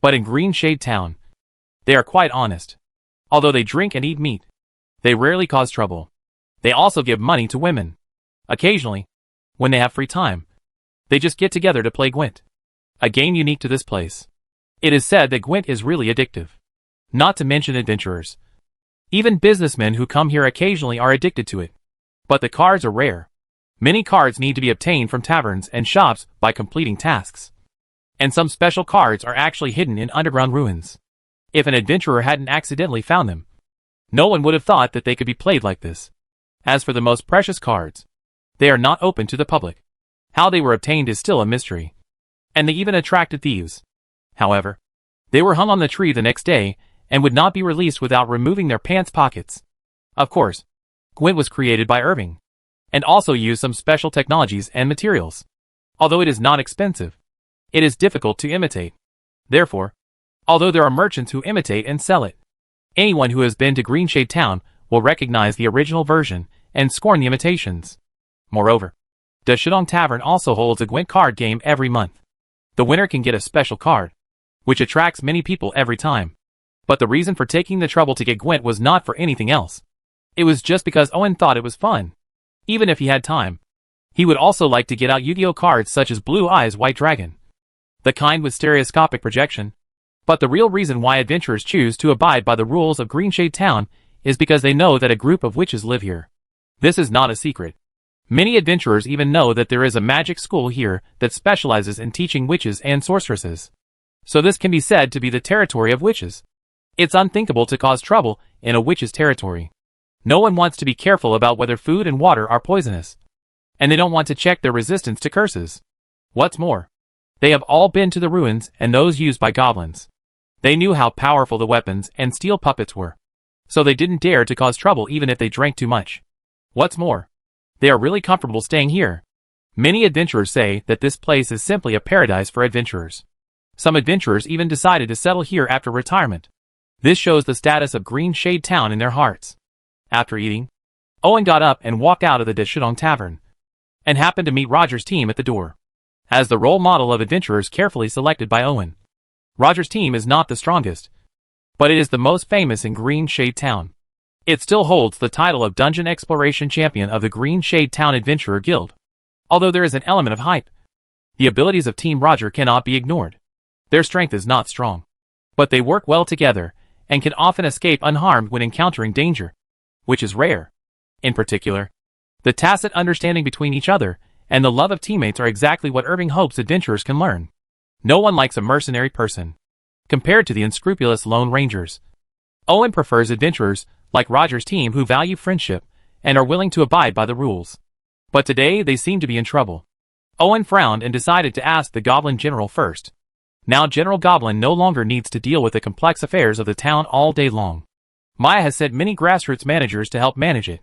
But in Green Shade Town, they are quite honest. Although they drink and eat meat, they rarely cause trouble. They also give money to women. Occasionally, when they have free time, they just get together to play Gwent, a game unique to this place. It is said that Gwent is really addictive. Not to mention adventurers. Even businessmen who come here occasionally are addicted to it. But the cards are rare. Many cards need to be obtained from taverns and shops by completing tasks. And some special cards are actually hidden in underground ruins. If an adventurer hadn't accidentally found them, no one would have thought that they could be played like this. As for the most precious cards, they are not open to the public. How they were obtained is still a mystery. And they even attracted thieves. However, they were hung on the tree the next day and would not be released without removing their pants pockets. Of course, Gwent was created by Irving, and also used some special technologies and materials. Although it is not expensive, it is difficult to imitate. Therefore, although there are merchants who imitate and sell it, anyone who has been to Greenshade Town will recognize the original version and scorn the imitations. Moreover, the Shidong Tavern also holds a Gwent card game every month. The winner can get a special card, which attracts many people every time. But the reason for taking the trouble to get Gwent was not for anything else. It was just because Owen thought it was fun. Even if he had time, he would also like to get out Yu-Gi-Oh cards such as Blue Eyes White Dragon, the kind with stereoscopic projection. But the real reason why adventurers choose to abide by the rules of Greenshade Town is because they know that a group of witches live here. This is not a secret. Many adventurers even know that there is a magic school here that specializes in teaching witches and sorceresses. So this can be said to be the territory of witches. It's unthinkable to cause trouble in a witch's territory. No one wants to be careful about whether food and water are poisonous, and they don't want to check their resistance to curses. What's more, they have all been to the ruins and those used by goblins. They knew how powerful the weapons and steel puppets were, so they didn't dare to cause trouble even if they drank too much. What's more, they are really comfortable staying here. Many adventurers say that this place is simply a paradise for adventurers. Some adventurers even decided to settle here after retirement. This shows the status of Green Shade Town in their hearts. After eating, Owen got up and walked out of the Shidong Tavern, and happened to meet Roger's team at the door. As the role model of adventurers carefully selected by Owen, Roger's team is not the strongest, but it is the most famous in Green Shade Town. It still holds the title of Dungeon Exploration Champion of the Green Shade Town Adventurer Guild. Although there is an element of hype, the abilities of Team Roger cannot be ignored. Their strength is not strong, but they work well together and can often escape unharmed when encountering danger, which is rare. In particular, the tacit understanding between each other and the love of teammates are exactly what Irving hopes adventurers can learn. No one likes a mercenary person, compared to the unscrupulous Lone Rangers. Owen prefers adventurers like Roger's team who value friendship and are willing to abide by the rules. But today they seem to be in trouble. Owen frowned and decided to ask the Goblin General first. Now General Goblin no longer needs to deal with the complex affairs of the town all day long. Maya has sent many grassroots managers to help manage it.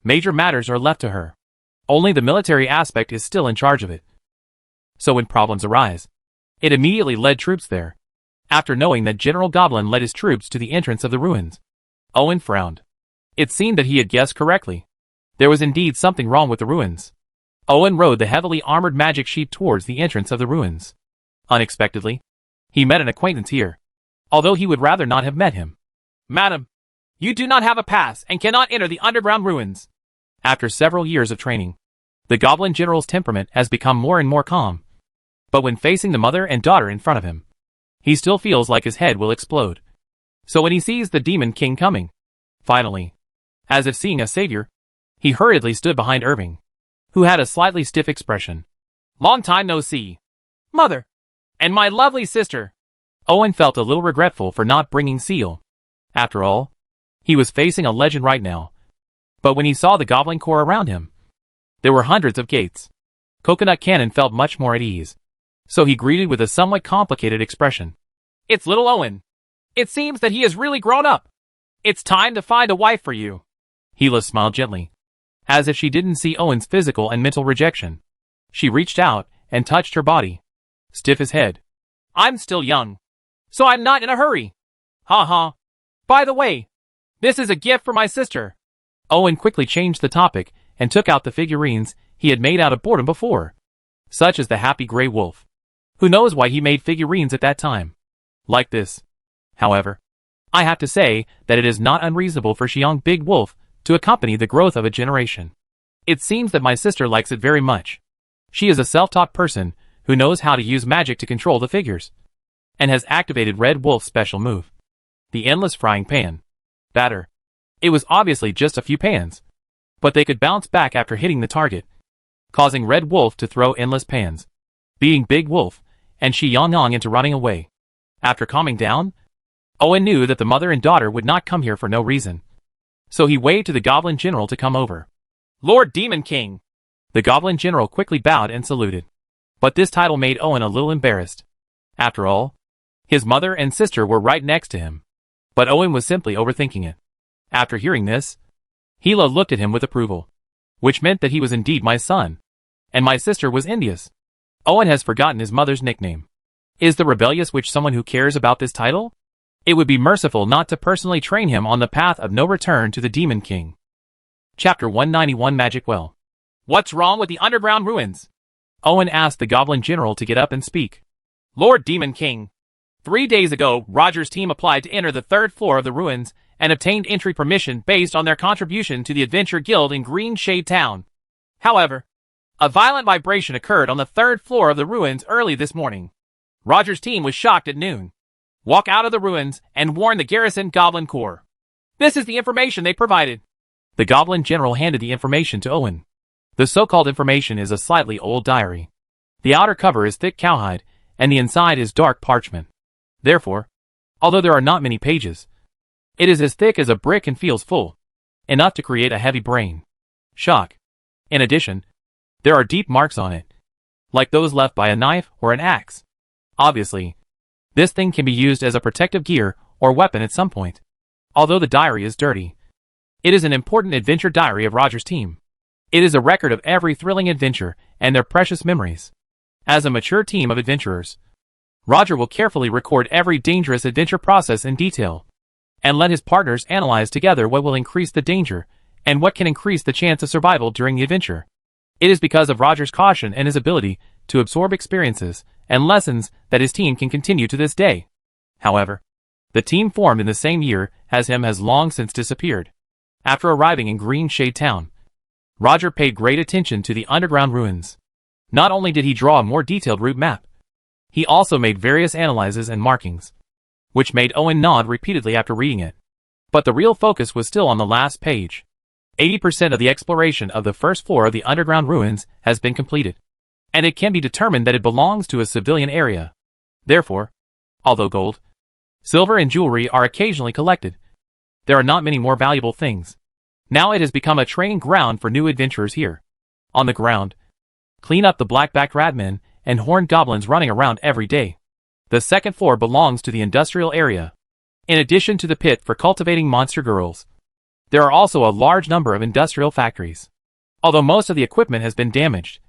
Major matters are left to her. Only the military aspect is still in charge of it. So when problems arise, it immediately led troops there. After knowing that General Goblin led his troops to the entrance of the ruins, Owen frowned. It seemed that he had guessed correctly. There was indeed something wrong with the ruins. Owen rode the heavily armored magic sheep towards the entrance of the ruins. Unexpectedly, he met an acquaintance here, although he would rather not have met him. "Madam, you do not have a pass and cannot enter the underground ruins." After several years of training, the Goblin General's temperament has become more and more calm. But when facing the mother and daughter in front of him, he still feels like his head will explode. So when he sees the Demon King coming, finally, as if seeing a savior, he hurriedly stood behind Irving, who had a slightly stiff expression. "Long time no see, Mother, and my lovely sister." Owen felt a little regretful for not bringing Seal. After all, he was facing a legend right now. But when he saw the Goblin Corps around him, there were hundreds of gates. Coconut Cannon felt much more at ease, so he greeted with a somewhat complicated expression. "It's little Owen. It seems that he has really grown up. It's time to find a wife for you." Hila smiled gently, as if she didn't see Owen's physical and mental rejection. She reached out and touched her body, stiff as head. "I'm still young, so I'm not in a hurry. Ha ha. By the way, this is a gift for my sister." Owen quickly changed the topic and took out the figurines he had made out of boredom before, such as the happy gray wolf. Who knows why he made figurines at that time? Like this. However, I have to say that it is not unreasonable for Xiong Big Wolf to accompany the growth of a generation. It seems that my sister likes it very much. She is a self-taught person who knows how to use magic to control the figures, and has activated Red Wolf's special move, the Endless Frying Pan. Batter. It was obviously just a few pans, but they could bounce back after hitting the target, causing Red Wolf to throw endless pans, beating Big Wolf and Shi Yongyang into running away. After calming down, Owen knew that the mother and daughter would not come here for no reason, so he waved to the Goblin General to come over. "Lord Demon King." The Goblin General quickly bowed and saluted, but this title made Owen a little embarrassed. After all, his mother and sister were right next to him, but Owen was simply overthinking it. After hearing this, Hila looked at him with approval, which meant that he was indeed my son, and my sister was India's. Owen has forgotten his mother's nickname. Is the rebellious witch someone who cares about this title? It would be merciful not to personally train him on the path of no return to the Demon King. Chapter 191 Magic Well. "What's wrong with the underground ruins?" Owen asked the Goblin General to get up and speak. "Lord Demon King, 3 days ago, Roger's team applied to enter the 3rd floor of the ruins and obtained entry permission based on their contribution to the Adventure Guild in Green Shade Town. However, a violent vibration occurred on the 3rd floor of the ruins early this morning. Roger's team was shocked at noon. Walk out of the ruins and warn the garrison Goblin Corps. This is the information they provided." The Goblin General handed the information to Owen. The so-called information is a slightly old diary. The outer cover is thick cowhide, and the inside is dark parchment. Therefore, although there are not many pages, it is as thick as a brick and feels full, enough to create a heavy brain shock. In addition, there are deep marks on it, like those left by a knife or an axe. Obviously, this thing can be used as a protective gear or weapon at some point. Although the diary is dirty, it is an important adventure diary of Roger's team. It is a record of every thrilling adventure and their precious memories. As a mature team of adventurers, Roger will carefully record every dangerous adventure process in detail, and let his partners analyze together what will increase the danger and what can increase the chance of survival during the adventure. It is because of Roger's caution and his ability to absorb experiences and lessons that his team can continue to this day. However, the team formed in the same year as him has long since disappeared. After arriving in Green Shade Town, Roger paid great attention to the underground ruins. Not only did he draw a more detailed route map, he also made various analyses and markings, which made Owen nod repeatedly after reading it. But the real focus was still on the last page. 80% of the exploration of the 1st floor of the underground ruins has been completed, and it can be determined that it belongs to a civilian area. Therefore, although gold, silver and jewelry are occasionally collected, there are not many more valuable things. Now it has become a training ground for new adventurers here. On the ground, clean up the black-backed ratmen and horned goblins running around every day. The 2nd floor belongs to the industrial area. In addition to the pit for cultivating monster girls, there are also a large number of industrial factories. Although most of the equipment has been damaged,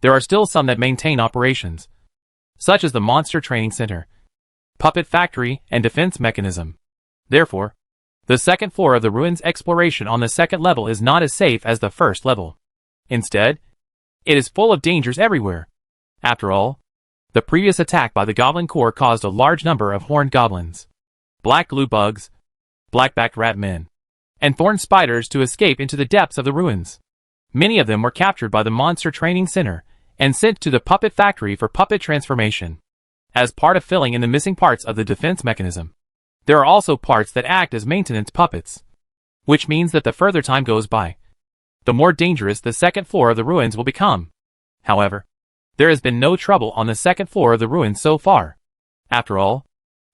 there are still some that maintain operations, such as the Monster Training Center, Puppet Factory, and Defense Mechanism. Therefore, the 2nd floor of the ruins exploration on the 2nd level is not as safe as the 1st level. Instead, it is full of dangers everywhere. After all, the previous attack by the Goblin Corps caused a large number of horned goblins, black glue bugs, black-backed rat men, and thorn spiders to escape into the depths of the ruins. Many of them were captured by the Monster Training Center and sent to the Puppet Factory for puppet transformation, as part of filling in the missing parts of the defense mechanism. There are also parts that act as maintenance puppets, which means that the further time goes by, the more dangerous the second floor of the ruins will become. However, there has been no trouble on the second floor of the ruins so far. After all,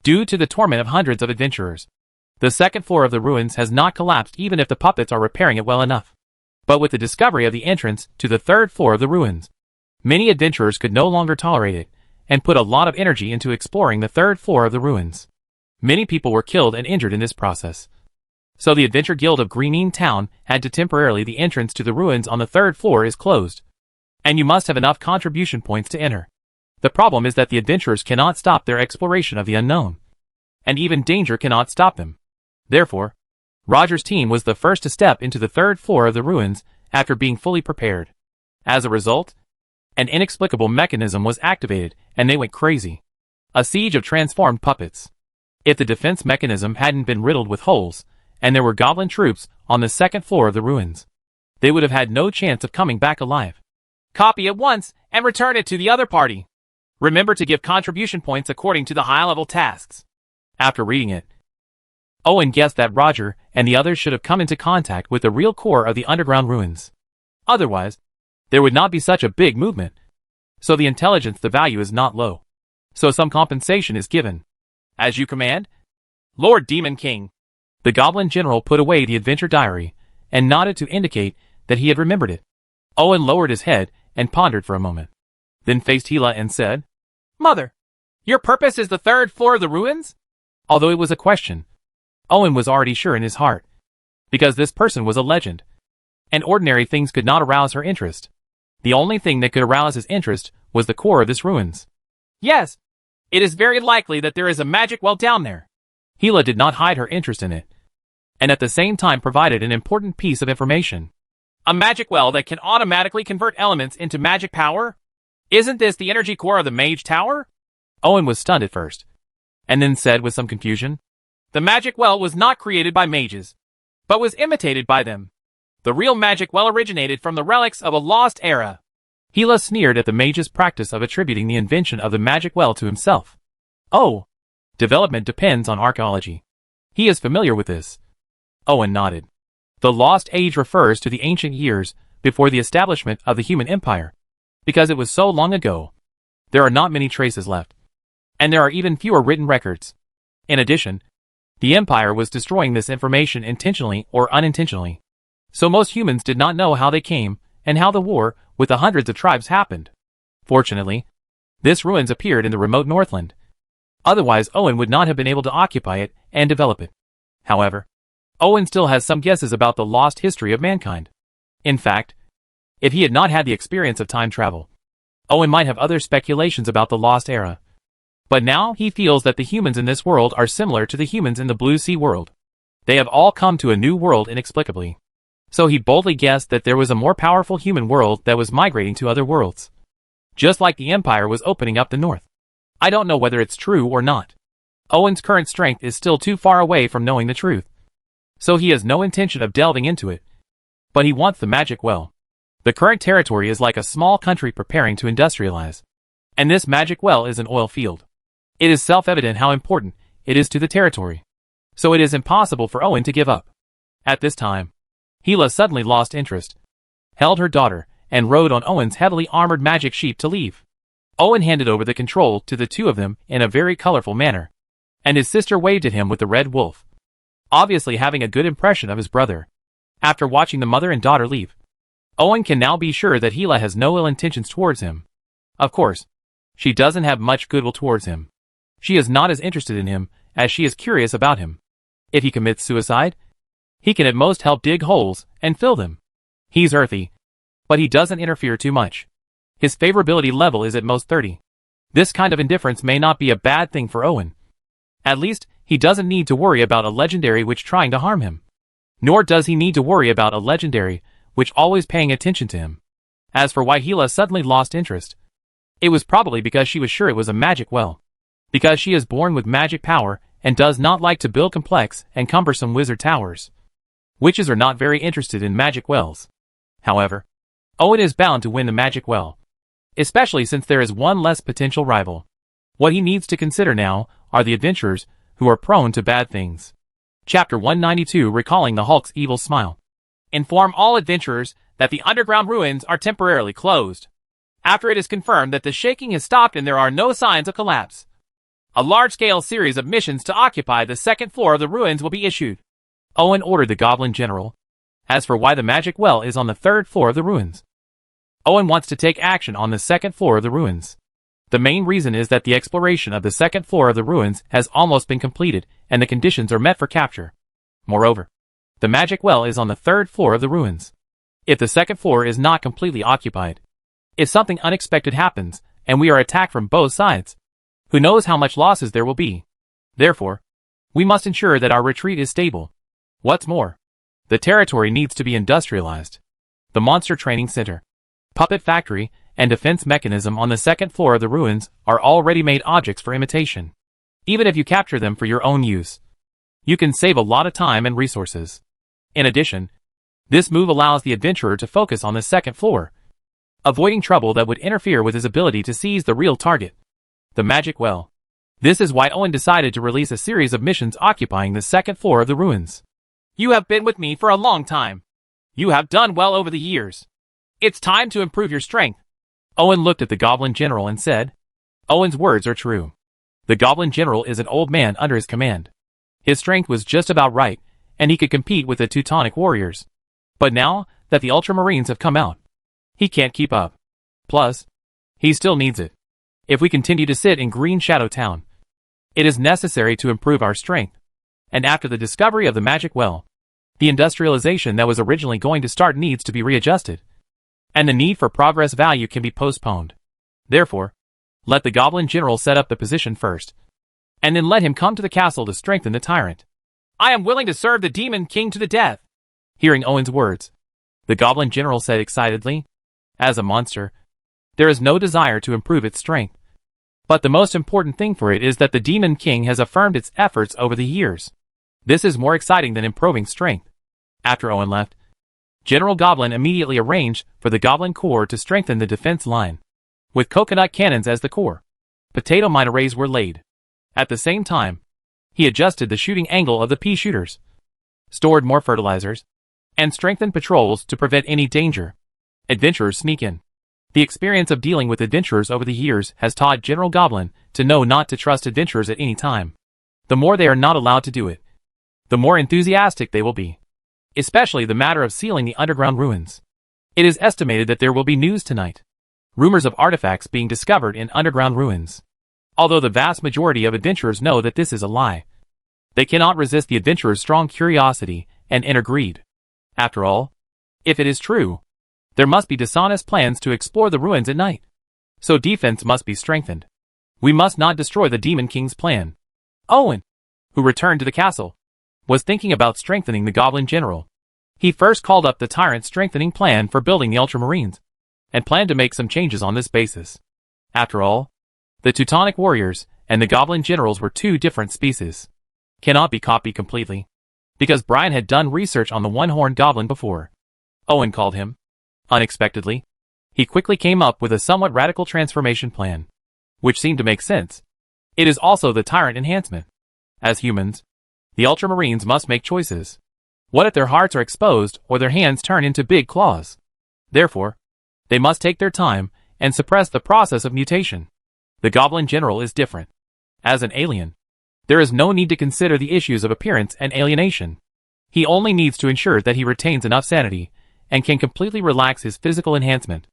due to the torment of hundreds of adventurers, the second floor of the ruins has not collapsed even if the puppets are repairing it well enough. But with the discovery of the entrance to the third floor of the ruins, many adventurers could no longer tolerate it, and put a lot of energy into exploring the third floor of the ruins. Many people were killed and injured in this process. So the Adventure Guild of Greeneen Town had to temporarily the entrance to the ruins on the third floor is closed. And you must have enough contribution points to enter. The problem is that the adventurers cannot stop their exploration of the unknown. And even danger cannot stop them. Therefore, Roger's team was the first to step into the third floor of the ruins after being fully prepared. As a result, an inexplicable mechanism was activated and they went crazy. A siege of transformed puppets. If the defense mechanism hadn't been riddled with holes, and there were goblin troops on the second floor of the ruins, they would have had no chance of coming back alive. Copy it once and return it to the other party. Remember to give contribution points according to the high-level tasks. After reading it, Owen guessed that Roger and the others should have come into contact with the real core of the underground ruins. Otherwise, there would not be such a big movement. So the intelligence, the value is not low. So some compensation is given. As you command, Lord Demon King. The Goblin General put away the adventure diary and nodded to indicate that he had remembered it. Owen lowered his head and pondered for a moment. Then faced Hela and said, Mother, your purpose is the third floor of the ruins? Although it was a question, Owen was already sure in his heart. Because this person was a legend. And ordinary things could not arouse her interest. The only thing that could arouse his interest was the core of this ruins. Yes, it is very likely that there is a magic well down there. Hela did not hide her interest in it, and at the same time provided an important piece of information. A magic well that can automatically convert elements into magic power? Isn't this the energy core of the Mage Tower? Owen was stunned at first, and then said with some confusion, The magic well was not created by mages, but was imitated by them. The real magic well originated from the relics of a lost era. Hela sneered at the mage's practice of attributing the invention of the magic well to himself. Oh, development depends on archaeology. He is familiar with this. Owen nodded. The Lost Age refers to the ancient years before the establishment of the human empire. Because it was so long ago, there are not many traces left. And there are even fewer written records. In addition, the empire was destroying this information intentionally or unintentionally. So most humans did not know how they came and how the war with the hundreds of tribes happened. Fortunately, this ruins appeared in the remote Northland. Otherwise, Owen would not have been able to occupy it and develop it. However, Owen still has some guesses about the lost history of mankind. In fact, if he had not had the experience of time travel, Owen might have other speculations about the lost era. But now he feels that the humans in this world are similar to the humans in the Blue Sea world. They have all come to a new world inexplicably. So he boldly guessed that there was a more powerful human world that was migrating to other worlds. Just like the Empire was opening up the north. I don't know whether it's true or not. Owen's current strength is still too far away from knowing the truth. So he has no intention of delving into it. But he wants the magic well. The current territory is like a small country preparing to industrialize. And this magic well is an oil field. It is self-evident how important it is to the territory. So it is impossible for Owen to give up. At this time, Hela suddenly lost interest, held her daughter, and rode on Owen's heavily armored magic sheep to leave. Owen handed over the control to the two of them in a very colorful manner, and his sister waved at him with the red wolf, obviously having a good impression of his brother. After watching the mother and daughter leave, Owen can now be sure that Hela has no ill intentions towards him. Of course, she doesn't have much goodwill towards him. She is not as interested in him as she is curious about him. If he commits suicide, he can at most help dig holes and fill them. He's earthy, but he doesn't interfere too much. His favorability level is at most 30. This kind of indifference may not be a bad thing for Owen. At least, he doesn't need to worry about a legendary witch trying to harm him. Nor does he need to worry about a legendary witch always paying attention to him. As for why Hela suddenly lost interest, it was probably because she was sure it was a magic well. Because she is born with magic power and does not like to build complex and cumbersome wizard towers. Witches are not very interested in magic wells. However, Owen is bound to win the magic well, especially since there is one less potential rival. What he needs to consider now are the adventurers who are prone to bad things. Chapter 192, Recalling the Hulk's Evil Smile. Inform all adventurers that the underground ruins are temporarily closed. After it is confirmed that the shaking has stopped and there are no signs of collapse, a large-scale series of missions to occupy the second floor of the ruins will be issued. Owen ordered the Goblin General. As for why the magic well is on the third floor of the ruins, Owen wants to take action on the second floor of the ruins. The main reason is that the exploration of the second floor of the ruins has almost been completed, and the conditions are met for capture. Moreover, the magic well is on the third floor of the ruins. If the second floor is not completely occupied, if something unexpected happens, and we are attacked from both sides, who knows how much losses there will be. Therefore, we must ensure that our retreat is stable. What's more, the territory needs to be industrialized. The monster training center, puppet factory, and defense mechanism on the second floor of the ruins are all ready-made objects for imitation. Even if you capture them for your own use, you can save a lot of time and resources. In addition, this move allows the adventurer to focus on the second floor, avoiding trouble that would interfere with his ability to seize the real target, the magic well. This is why Owen decided to release a series of missions occupying the second floor of the ruins. You have been with me for a long time. You have done well over the years. It's time to improve your strength. Owen looked at the Goblin General and said, Owen's words are true. The Goblin General is an old man under his command. His strength was just about right, and he could compete with the Teutonic warriors. But now that the Ultramarines have come out, he can't keep up. Plus, he still needs it. If we continue to sit in Green Shadow Town, it is necessary to improve our strength. And after the discovery of the magic well, the industrialization that was originally going to start needs to be readjusted, and the need for progress value can be postponed. Therefore, let the Goblin General set up the position first, and then let him come to the castle to strengthen the tyrant. I am willing to serve the Demon King to the death. Hearing Owen's words, the Goblin General said excitedly, as a monster, there is no desire to improve its strength. But the most important thing for it is that the Demon King has affirmed its efforts over the years. This is more exciting than improving strength. After Owen left, General Goblin immediately arranged for the Goblin Corps to strengthen the defense line. With coconut cannons as the core, potato mine arrays were laid. At the same time, he adjusted the shooting angle of the pea shooters, stored more fertilizers, and strengthened patrols to prevent any danger. Adventurers sneak in. The experience of dealing with adventurers over the years has taught General Goblin to know not to trust adventurers at any time. The more they are not allowed to do it, the more enthusiastic they will be. Especially the matter of sealing the underground ruins. It is estimated that there will be news tonight. Rumors of artifacts being discovered in underground ruins. Although the vast majority of adventurers know that this is a lie, they cannot resist the adventurer's strong curiosity and inner greed. After all, if it is true, there must be dishonest plans to explore the ruins at night. So defense must be strengthened. We must not destroy the Demon King's plan. Owen, who returned to the castle, was thinking about strengthening the Goblin General. He first called up the tyrant's strengthening plan for building the Ultramarines, and planned to make some changes on this basis. After all, the Teutonic warriors and the Goblin Generals were two different species. Cannot be copied completely, because Brian had done research on the one-horned goblin before. Owen called him. Unexpectedly, he quickly came up with a somewhat radical transformation plan, which seemed to make sense. It is also the tyrant enhancement. As humans, the Ultramarines must make choices. What if their hearts are exposed or their hands turn into big claws? Therefore, they must take their time and suppress the process of mutation. The Goblin General is different. As an alien, there is no need to consider the issues of appearance and alienation. He only needs to ensure that he retains enough sanity and can completely relax his physical enhancement.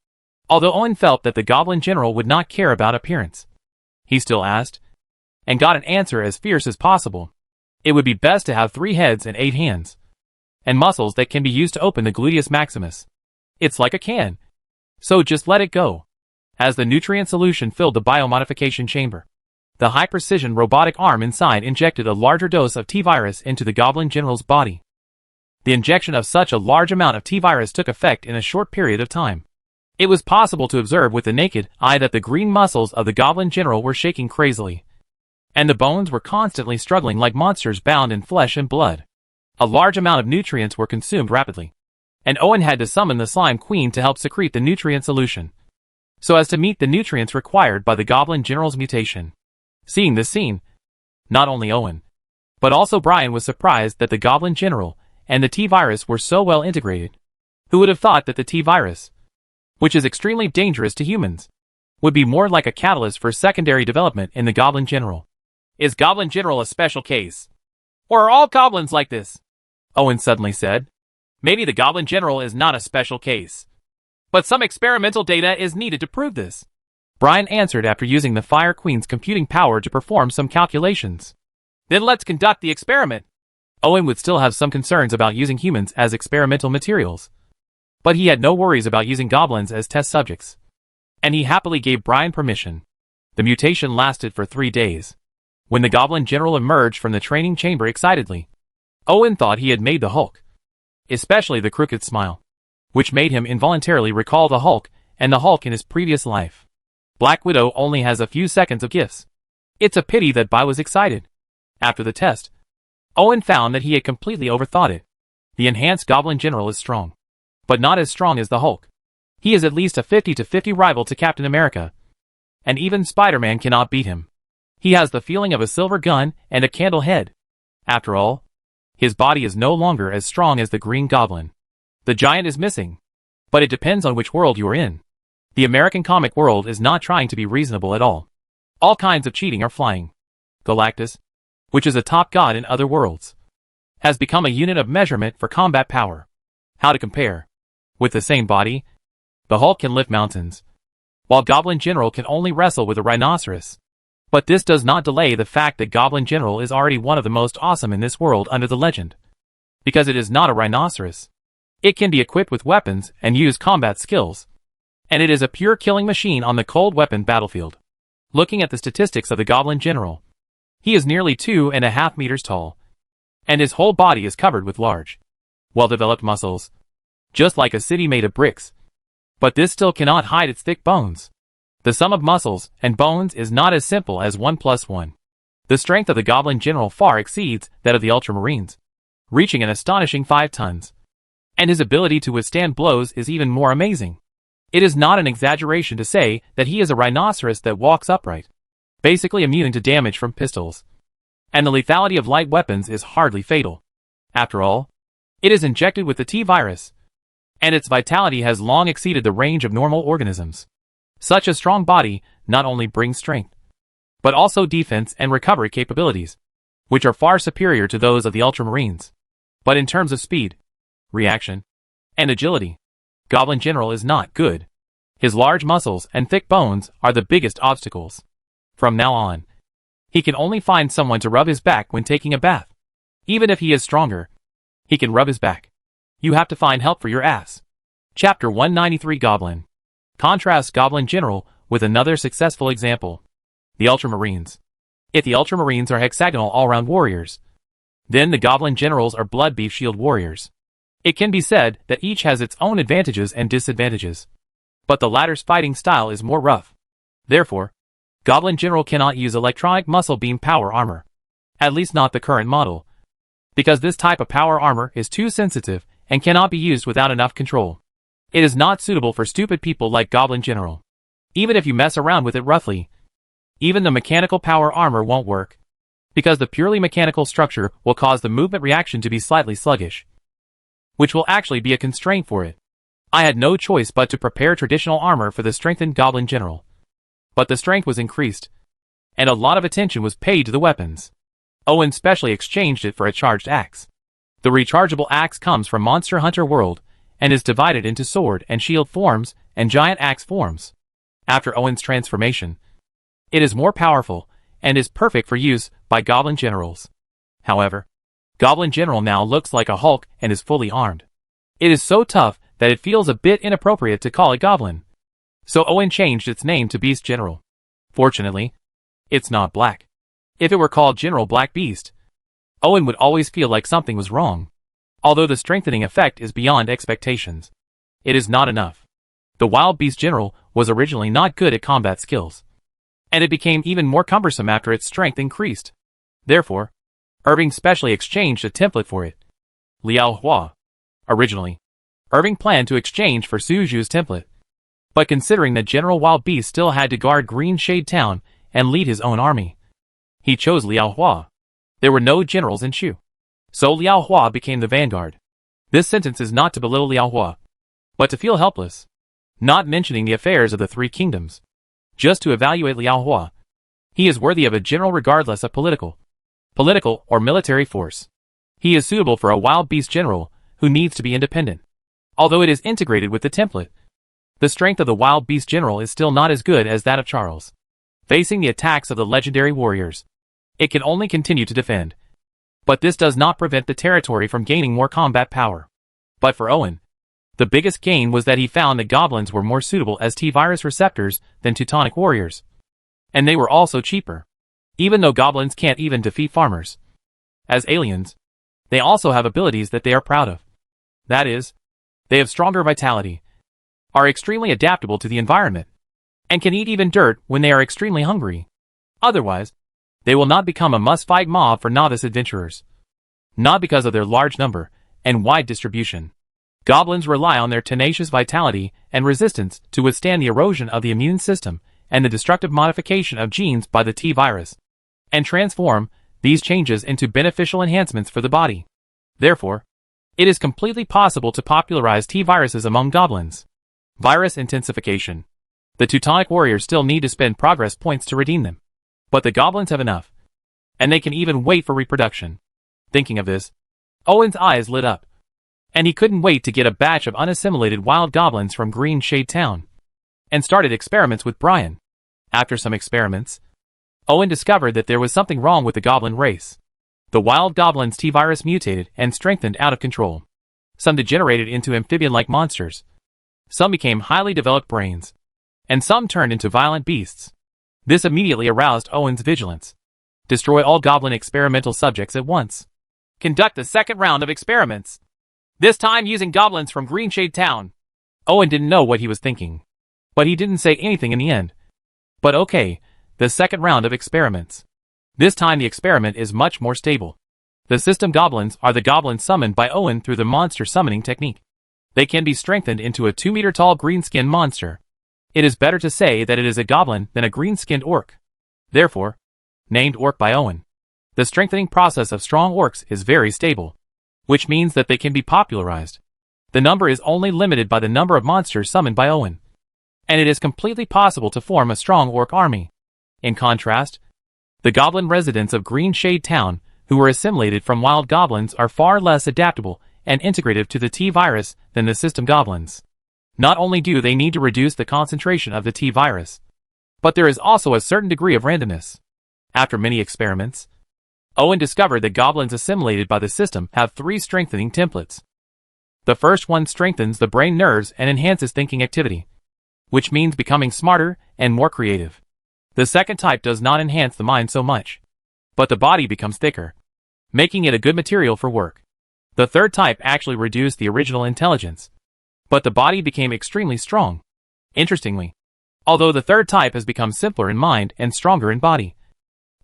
Although Owen felt that the Goblin General would not care about appearance, he still asked, and got an answer as fierce as possible. It would be best to have 3 heads and 8 hands, and muscles that can be used to open the gluteus maximus. It's like a can, so just let it go. As the nutrient solution filled the biomodification chamber, the high-precision robotic arm inside injected a larger dose of T-virus into the Goblin General's body. The injection of such a large amount of T-virus took effect in a short period of time. It was possible to observe with the naked eye that the green muscles of the Goblin General were shaking crazily, and the bones were constantly struggling like monsters bound in flesh and blood. A large amount of nutrients were consumed rapidly, and Owen had to summon the Slime Queen to help secrete the nutrient solution, so as to meet the nutrients required by the Goblin General's mutation. Seeing this scene, not only Owen, But also Brian was surprised that the Goblin General and the T-Virus were so well integrated. Who would have thought that the T-Virus, which is extremely dangerous to humans, would be more like a catalyst for secondary development in the Goblin General? Is Goblin General a special case? Or are all goblins like this? Owen suddenly said. Maybe the Goblin General is not a special case. But some experimental data is needed to prove this. Brian answered after using the Fire Queen's computing power to perform some calculations. Then let's conduct the experiment. Owen would still have some concerns about using humans as experimental materials. But he had no worries about using goblins as test subjects. And he happily gave Brian permission. The mutation lasted for 3 days. When the Goblin General emerged from the training chamber excitedly, Owen thought he had made the Hulk. Especially the crooked smile, which made him involuntarily recall the Hulk and the Hulk in his previous life. Black Widow only has a few seconds of gifts. It's a pity that Bai was excited. After the test, Owen found that he had completely overthought it. The enhanced Goblin General is strong, but not as strong as the Hulk. He is at least a 50-50 rival to Captain America. And even Spider-Man cannot beat him. He has the feeling of a silver gun and a candle head. After all, his body is no longer as strong as the Green Goblin. The giant is missing. But it depends on which world you are in. The American comic world is not trying to be reasonable at all. All kinds of cheating are flying. Galactus, which is a top god in other worlds, has become a unit of measurement for combat power. How to compare? With the same body, the Hulk can lift mountains, while Goblin General can only wrestle with a rhinoceros. But this does not delay the fact that Goblin General is already one of the most awesome in this world under the legend. Because it is not a rhinoceros. It can be equipped with weapons and use combat skills. And it is a pure killing machine on the cold weapon battlefield. Looking at the statistics of the Goblin General, he is nearly 2.5 meters tall. And his whole body is covered with large, well-developed muscles. Just like a city made of bricks. But this still cannot hide its thick bones. The sum of muscles and bones is not as simple as 1 + 1. The strength of the Goblin General far exceeds that of the Ultramarines, reaching an astonishing 5 tons. And his ability to withstand blows is even more amazing. It is not an exaggeration to say that he is a rhinoceros that walks upright, basically immune to damage from pistols. And the lethality of light weapons is hardly fatal. After all, it is injected with the T-Virus, and its vitality has long exceeded the range of normal organisms. Such a strong body not only brings strength, but also defense and recovery capabilities, which are far superior to those of the Ultramarines. But in terms of speed, reaction, and agility, Goblin General is not good. His large muscles and thick bones are the biggest obstacles. From now on, he can only find someone to rub his back when taking a bath. Even if he is stronger, he can rub his back. You have to find help for your ass. Chapter 193 Goblin. Contrast Goblin General with another successful example. The Ultramarines. If the Ultramarines are hexagonal all-round warriors, then the Goblin Generals are blood beef shield warriors. It can be said that each has its own advantages and disadvantages. But the latter's fighting style is more rough. Therefore, Goblin General cannot use electronic muscle beam power armor. At least not the current model. Because this type of power armor is too sensitive and cannot be used without enough control. It is not suitable for stupid people like Goblin General. Even if you mess around with it roughly, even the mechanical power armor won't work. Because the purely mechanical structure will cause the movement reaction to be slightly sluggish, which will actually be a constraint for it. I had no choice but to prepare traditional armor for the strengthened Goblin General. But the strength was increased, and a lot of attention was paid to the weapons. Owen specially exchanged it for a charged axe. The rechargeable axe comes from Monster Hunter World, and is divided into sword and shield forms and giant axe forms. After Owen's transformation, it is more powerful and is perfect for use by Goblin Generals. However, Goblin General now looks like a Hulk and is fully armed. It is so tough that it feels a bit inappropriate to call it Goblin. So Owen changed its name to Beast General. Fortunately, it's not black. If it were called General Black Beast, Owen would always feel like something was wrong. Although the strengthening effect is beyond expectations, it is not enough. The Wild Beast General was originally not good at combat skills, and it became even more cumbersome after its strength increased. Therefore, Irving specially exchanged a template for it. Liao Hua. Originally, Irving planned to exchange for Suju's template. But considering that General Wild Beast still had to guard Green Shade Town and lead his own army, he chose Liao Hua. There were no generals in Shu. So Liao Hua became the vanguard. This sentence is not to belittle Liao Hua, but to feel helpless. Not mentioning the affairs of the three kingdoms. Just to evaluate Liao Hua. He is worthy of a general regardless of political or military force. He is suitable for a wild beast general who needs to be independent. Although it is integrated with the template, the strength of the wild beast general is still not as good as that of Charles. Facing the attacks of the legendary warriors, it can only continue to defend. But this does not prevent the territory from gaining more combat power. But for Owen, the biggest gain was that he found that goblins were more suitable as T-virus receptors than Teutonic warriors. And they were also cheaper. Even though goblins can't even defeat farmers. As aliens, they also have abilities that they are proud of. That is, they have stronger vitality, are extremely adaptable to the environment, and can eat even dirt when they are extremely hungry. Otherwise, they will not become a must-fight mob for novice adventurers. Not because of their large number and wide distribution. Goblins rely on their tenacious vitality and resistance to withstand the erosion of the immune system and the destructive modification of genes by the T-virus, and transform these changes into beneficial enhancements for the body. Therefore, it is completely possible to popularize T-viruses among goblins. Virus intensification. The Teutonic warriors still need to spend progress points to redeem them. But the goblins have enough. And they can even wait for reproduction. Thinking of this, Owen's eyes lit up. And he couldn't wait to get a batch of unassimilated wild goblins from Green Shade Town. And started experiments with Brian. After some experiments, Owen discovered that there was something wrong with the goblin race. The wild goblins T-virus mutated and strengthened out of control. Some degenerated into amphibian-like monsters. Some became highly developed brains. And some turned into violent beasts. This immediately aroused Owen's vigilance. Destroy all goblin experimental subjects at once. Conduct the second round of experiments. This time using goblins from Green Shade Town. Owen didn't know what he was thinking. But he didn't say anything in the end. But okay, the second round of experiments. This time the experiment is much more stable. The system goblins are the goblins summoned by Owen through the monster summoning technique. They can be strengthened into a 2-meter-tall green-skinned monster. It is better to say that it is a goblin than a green-skinned orc. Therefore, named Orc by Owen. The strengthening process of strong orcs is very stable, which means that they can be popularized. The number is only limited by the number of monsters summoned by Owen. And it is completely possible to form a strong orc army. In contrast, the goblin residents of Green Shade Town, who were assimilated from wild goblins, are far less adaptable and integrative to the T-virus than the system goblins. Not only do they need to reduce the concentration of the T-virus, but there is also a certain degree of randomness. After many experiments, Owen discovered that goblins assimilated by the system have 3 strengthening templates. The first one strengthens the brain nerves and enhances thinking activity, which means becoming smarter and more creative. The second type does not enhance the mind so much, but the body becomes thicker, making it a good material for work. The third type actually reduced the original intelligence, but the body became extremely strong. Interestingly, although the third type has become simpler in mind and stronger in body,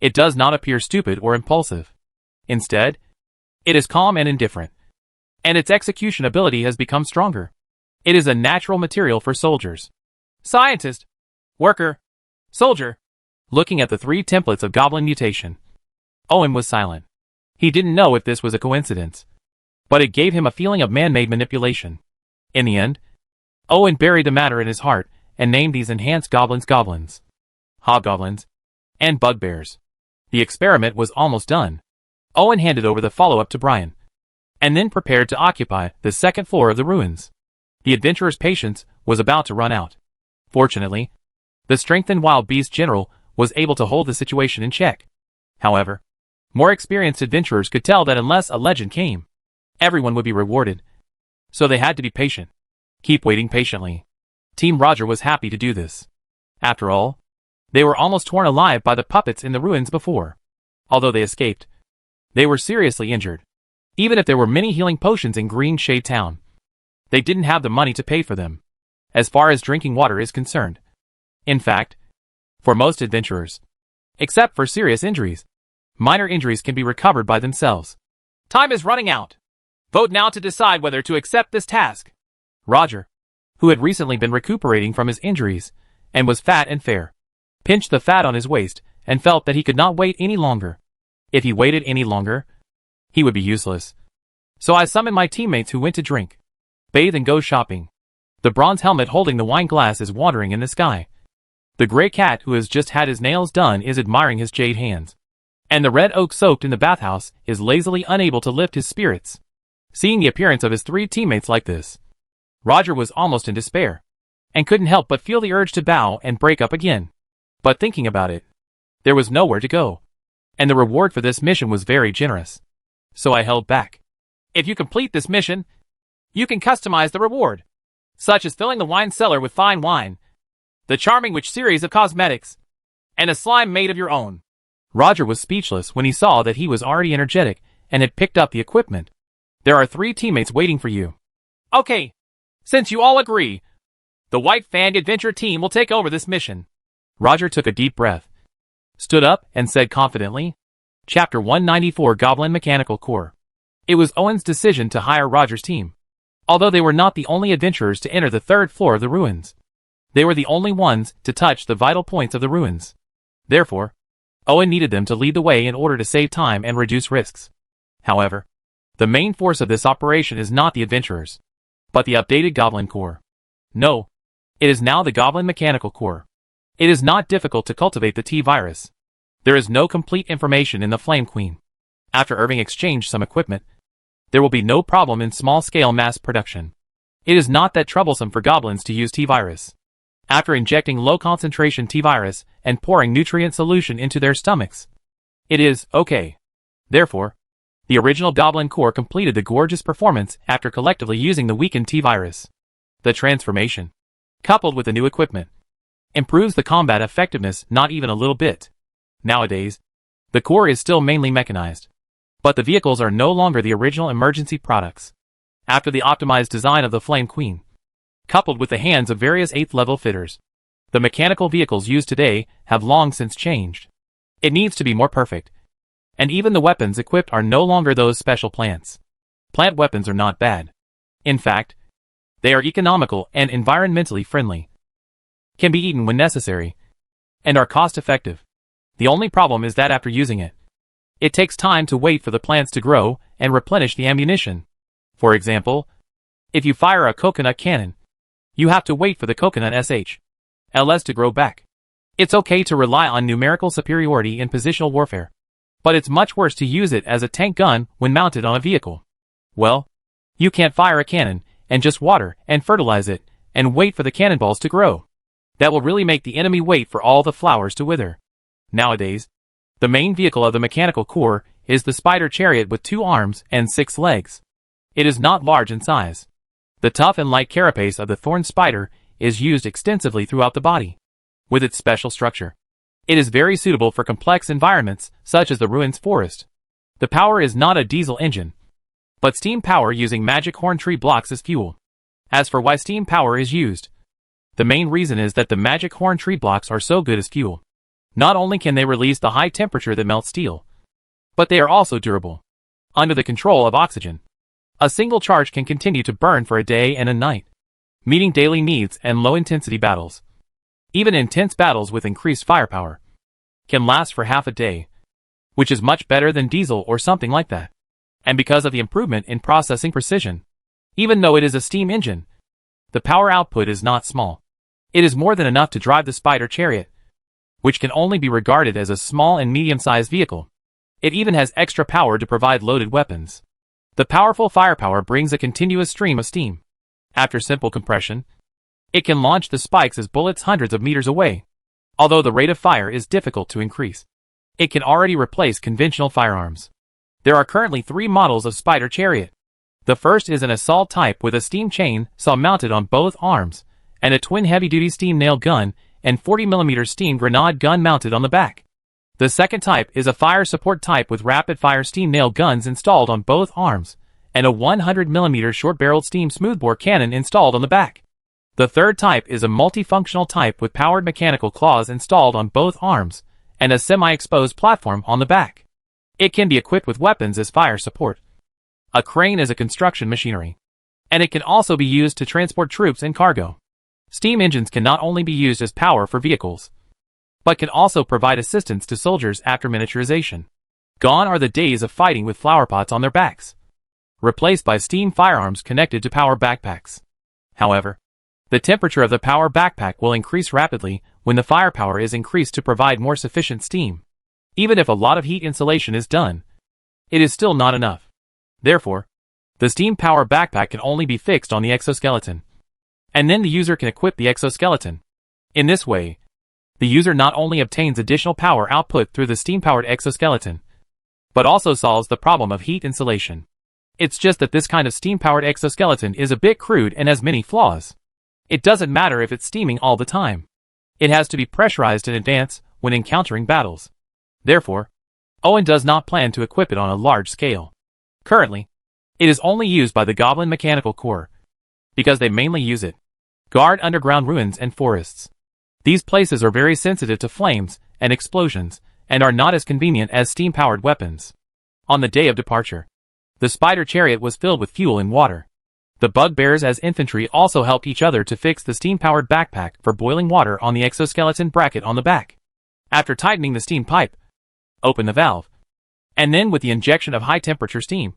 it does not appear stupid or impulsive. Instead, it is calm and indifferent, and its execution ability has become stronger. It is a natural material for soldiers. Scientist, worker, soldier. Looking at the 3 templates of goblin mutation, Owen was silent. He didn't know if this was a coincidence, but it gave him a feeling of man-made manipulation. In the end, Owen buried the matter in his heart and named these enhanced goblins goblins, hobgoblins, and bugbears. The experiment was almost done. Owen handed over the follow-up to Brian, and then prepared to occupy the second floor of the ruins. The adventurer's patience was about to run out. Fortunately, the strengthened wild beast general was able to hold the situation in check. However, more experienced adventurers could tell that unless a legend came, everyone would be rewarded. So they had to be patient. Keep waiting patiently. Team Roger was happy to do this. After all, they were almost torn alive by the puppets in the ruins before. Although they escaped, they were seriously injured. Even if there were many healing potions in Green Shade Town, they didn't have the money to pay for them, as far as drinking water is concerned. In fact, for most adventurers, except for serious injuries, minor injuries can be recovered by themselves. Time is running out. Vote now to decide whether to accept this task. Roger, who had recently been recuperating from his injuries and was fat and fair, pinched the fat on his waist and felt that he could not wait any longer. If he waited any longer, he would be useless. So I summoned my teammates who went to drink, bathe and go shopping. The bronze helmet holding the wine glass is wandering in the sky. The gray cat who has just had his nails done is admiring his jade hands. And the red oak soaked in the bathhouse is lazily unable to lift his spirits. Seeing the appearance of his three teammates like this, Roger was almost in despair, and couldn't help but feel the urge to bow and break up again. But thinking about it, there was nowhere to go, and the reward for this mission was very generous. So I held back. If you complete this mission, you can customize the reward, such as filling the wine cellar with fine wine, the charming witch series of cosmetics, and a slime made of your own. Roger was speechless when he saw that he was already energetic and had picked up the equipment. There are 3 teammates waiting for you. Okay, since you all agree, the White Fang Adventure team will take over this mission. Roger took a deep breath, stood up, and said confidently, Chapter 194 Goblin Mechanical Core. It was Owen's decision to hire Roger's team. Although they were not the only adventurers to enter the 3rd floor of the ruins, they were the only ones to touch the vital points of the ruins. Therefore, Owen needed them to lead the way in order to save time and reduce risks. However, the main force of this operation is not the adventurers, but the updated Goblin Core. No, it is now the Goblin Mechanical Core. It is not difficult to cultivate the T-virus. There is no complete information in the Flame Queen. After Irving exchanged some equipment, there will be no problem in small-scale mass production. It is not that troublesome for goblins to use T-virus. After injecting low-concentration T-virus and pouring nutrient solution into their stomachs, it is okay. Therefore, the original Goblin Core completed the gorgeous performance after collectively using the weakened T-virus. The transformation, coupled with the new equipment, improves the combat effectiveness not even a little bit. Nowadays, the core is still mainly mechanized, but the vehicles are no longer the original emergency products. After the optimized design of the Flame Queen, coupled with the hands of various 8th level fitters, the mechanical vehicles used today have long since changed. It needs to be more perfect. And even the weapons equipped are no longer those special plants. Plant weapons are not bad. In fact, they are economical and environmentally friendly, can be eaten when necessary, and are cost-effective. The only problem is that after using it, it takes time to wait for the plants to grow and replenish the ammunition. For example, if you fire a coconut cannon, you have to wait for the coconut SHLs to grow back. It's okay to rely on numerical superiority in positional warfare, but it's much worse to use it as a tank gun when mounted on a vehicle. Well, you can't fire a cannon and just water and fertilize it and wait for the cannonballs to grow. That will really make the enemy wait for all the flowers to wither. Nowadays, the main vehicle of the mechanical core is the spider chariot with 2 arms and 6 legs. It is not large in size. The tough and light carapace of the thorn spider is used extensively throughout the body. With its special structure, it is very suitable for complex environments such as the ruins forest. The power is not a diesel engine, but steam power using magic horn tree blocks as fuel. As for why steam power is used, the main reason is that the magic horn tree blocks are so good as fuel. Not only can they release the high temperature that melts steel, but they are also durable. Under the control of oxygen, a single charge can continue to burn for a day and a night, meeting daily needs and low-intensity battles. Even intense battles with increased firepower can last for half a day, which is much better than diesel or something like that. And because of the improvement in processing precision, even though it is a steam engine, the power output is not small. It is more than enough to drive the spider chariot, which can only be regarded as a small and medium-sized vehicle. It even has extra power to provide loaded weapons. The powerful firepower brings a continuous stream of steam. After simple compression, it can launch the spikes as bullets hundreds of meters away. Although the rate of fire is difficult to increase, it can already replace conventional firearms. There are currently 3 models of spider chariot. The first is an assault type with a steam chain saw mounted on both arms, and a twin heavy-duty steam nail gun and 40mm steam grenade gun mounted on the back. The second type is a fire support type with rapid-fire steam nail guns installed on both arms, and a 100mm short-barreled steam smoothbore cannon installed on the back. The third type is a multifunctional type with powered mechanical claws installed on both arms, and a semi-exposed platform on the back. It can be equipped with weapons as fire support. A crane is a construction machinery, and it can also be used to transport troops and cargo. Steam engines can not only be used as power for vehicles, but can also provide assistance to soldiers after miniaturization. Gone are the days of fighting with flowerpots on their backs, replaced by steam firearms connected to power backpacks. However, the temperature of the power backpack will increase rapidly when the firepower is increased to provide more sufficient steam. Even if a lot of heat insulation is done, it is still not enough. Therefore, the steam power backpack can only be fixed on the exoskeleton, and then the user can equip the exoskeleton. In this way, the user not only obtains additional power output through the steam-powered exoskeleton, but also solves the problem of heat insulation. It's just that this kind of steam-powered exoskeleton is a bit crude and has many flaws. It doesn't matter if it's steaming all the time. It has to be pressurized in advance when encountering battles. Therefore, Owen does not plan to equip it on a large scale. Currently, it is only used by the Goblin Mechanical Corps, because they mainly use it. Guard underground ruins and forests. These places are very sensitive to flames and explosions, and are not as convenient as steam-powered weapons. On the day of departure, the spider chariot was filled with fuel and water. The bugbears as infantry also helped each other to fix the steam-powered backpack for boiling water on the exoskeleton bracket on the back. After tightening the steam pipe, open the valve, and then with the injection of high-temperature steam,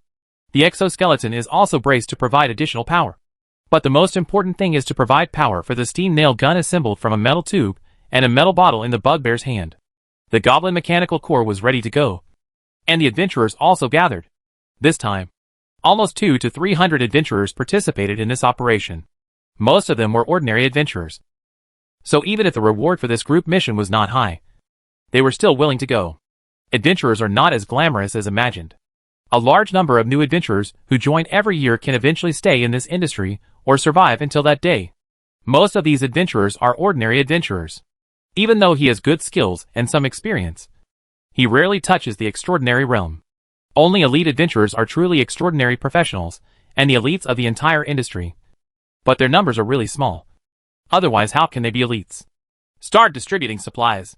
the exoskeleton is also braced to provide additional power. But the most important thing is to provide power for the steam nail gun assembled from a metal tube and a metal bottle in the bugbear's hand. The Goblin Mechanical Corps was ready to go, and the adventurers also gathered. This time, almost 200 to 300 adventurers participated in this operation. Most of them were ordinary adventurers. So even if the reward for this group mission was not high, they were still willing to go. Adventurers are not as glamorous as imagined. A large number of new adventurers who join every year can eventually stay in this industry or survive until that day. Most of these adventurers are ordinary adventurers. Even though he has good skills and some experience, he rarely touches the extraordinary realm. Only elite adventurers are truly extraordinary professionals, and the elites of the entire industry. But their numbers are really small. Otherwise, how can they be elites? Start distributing supplies.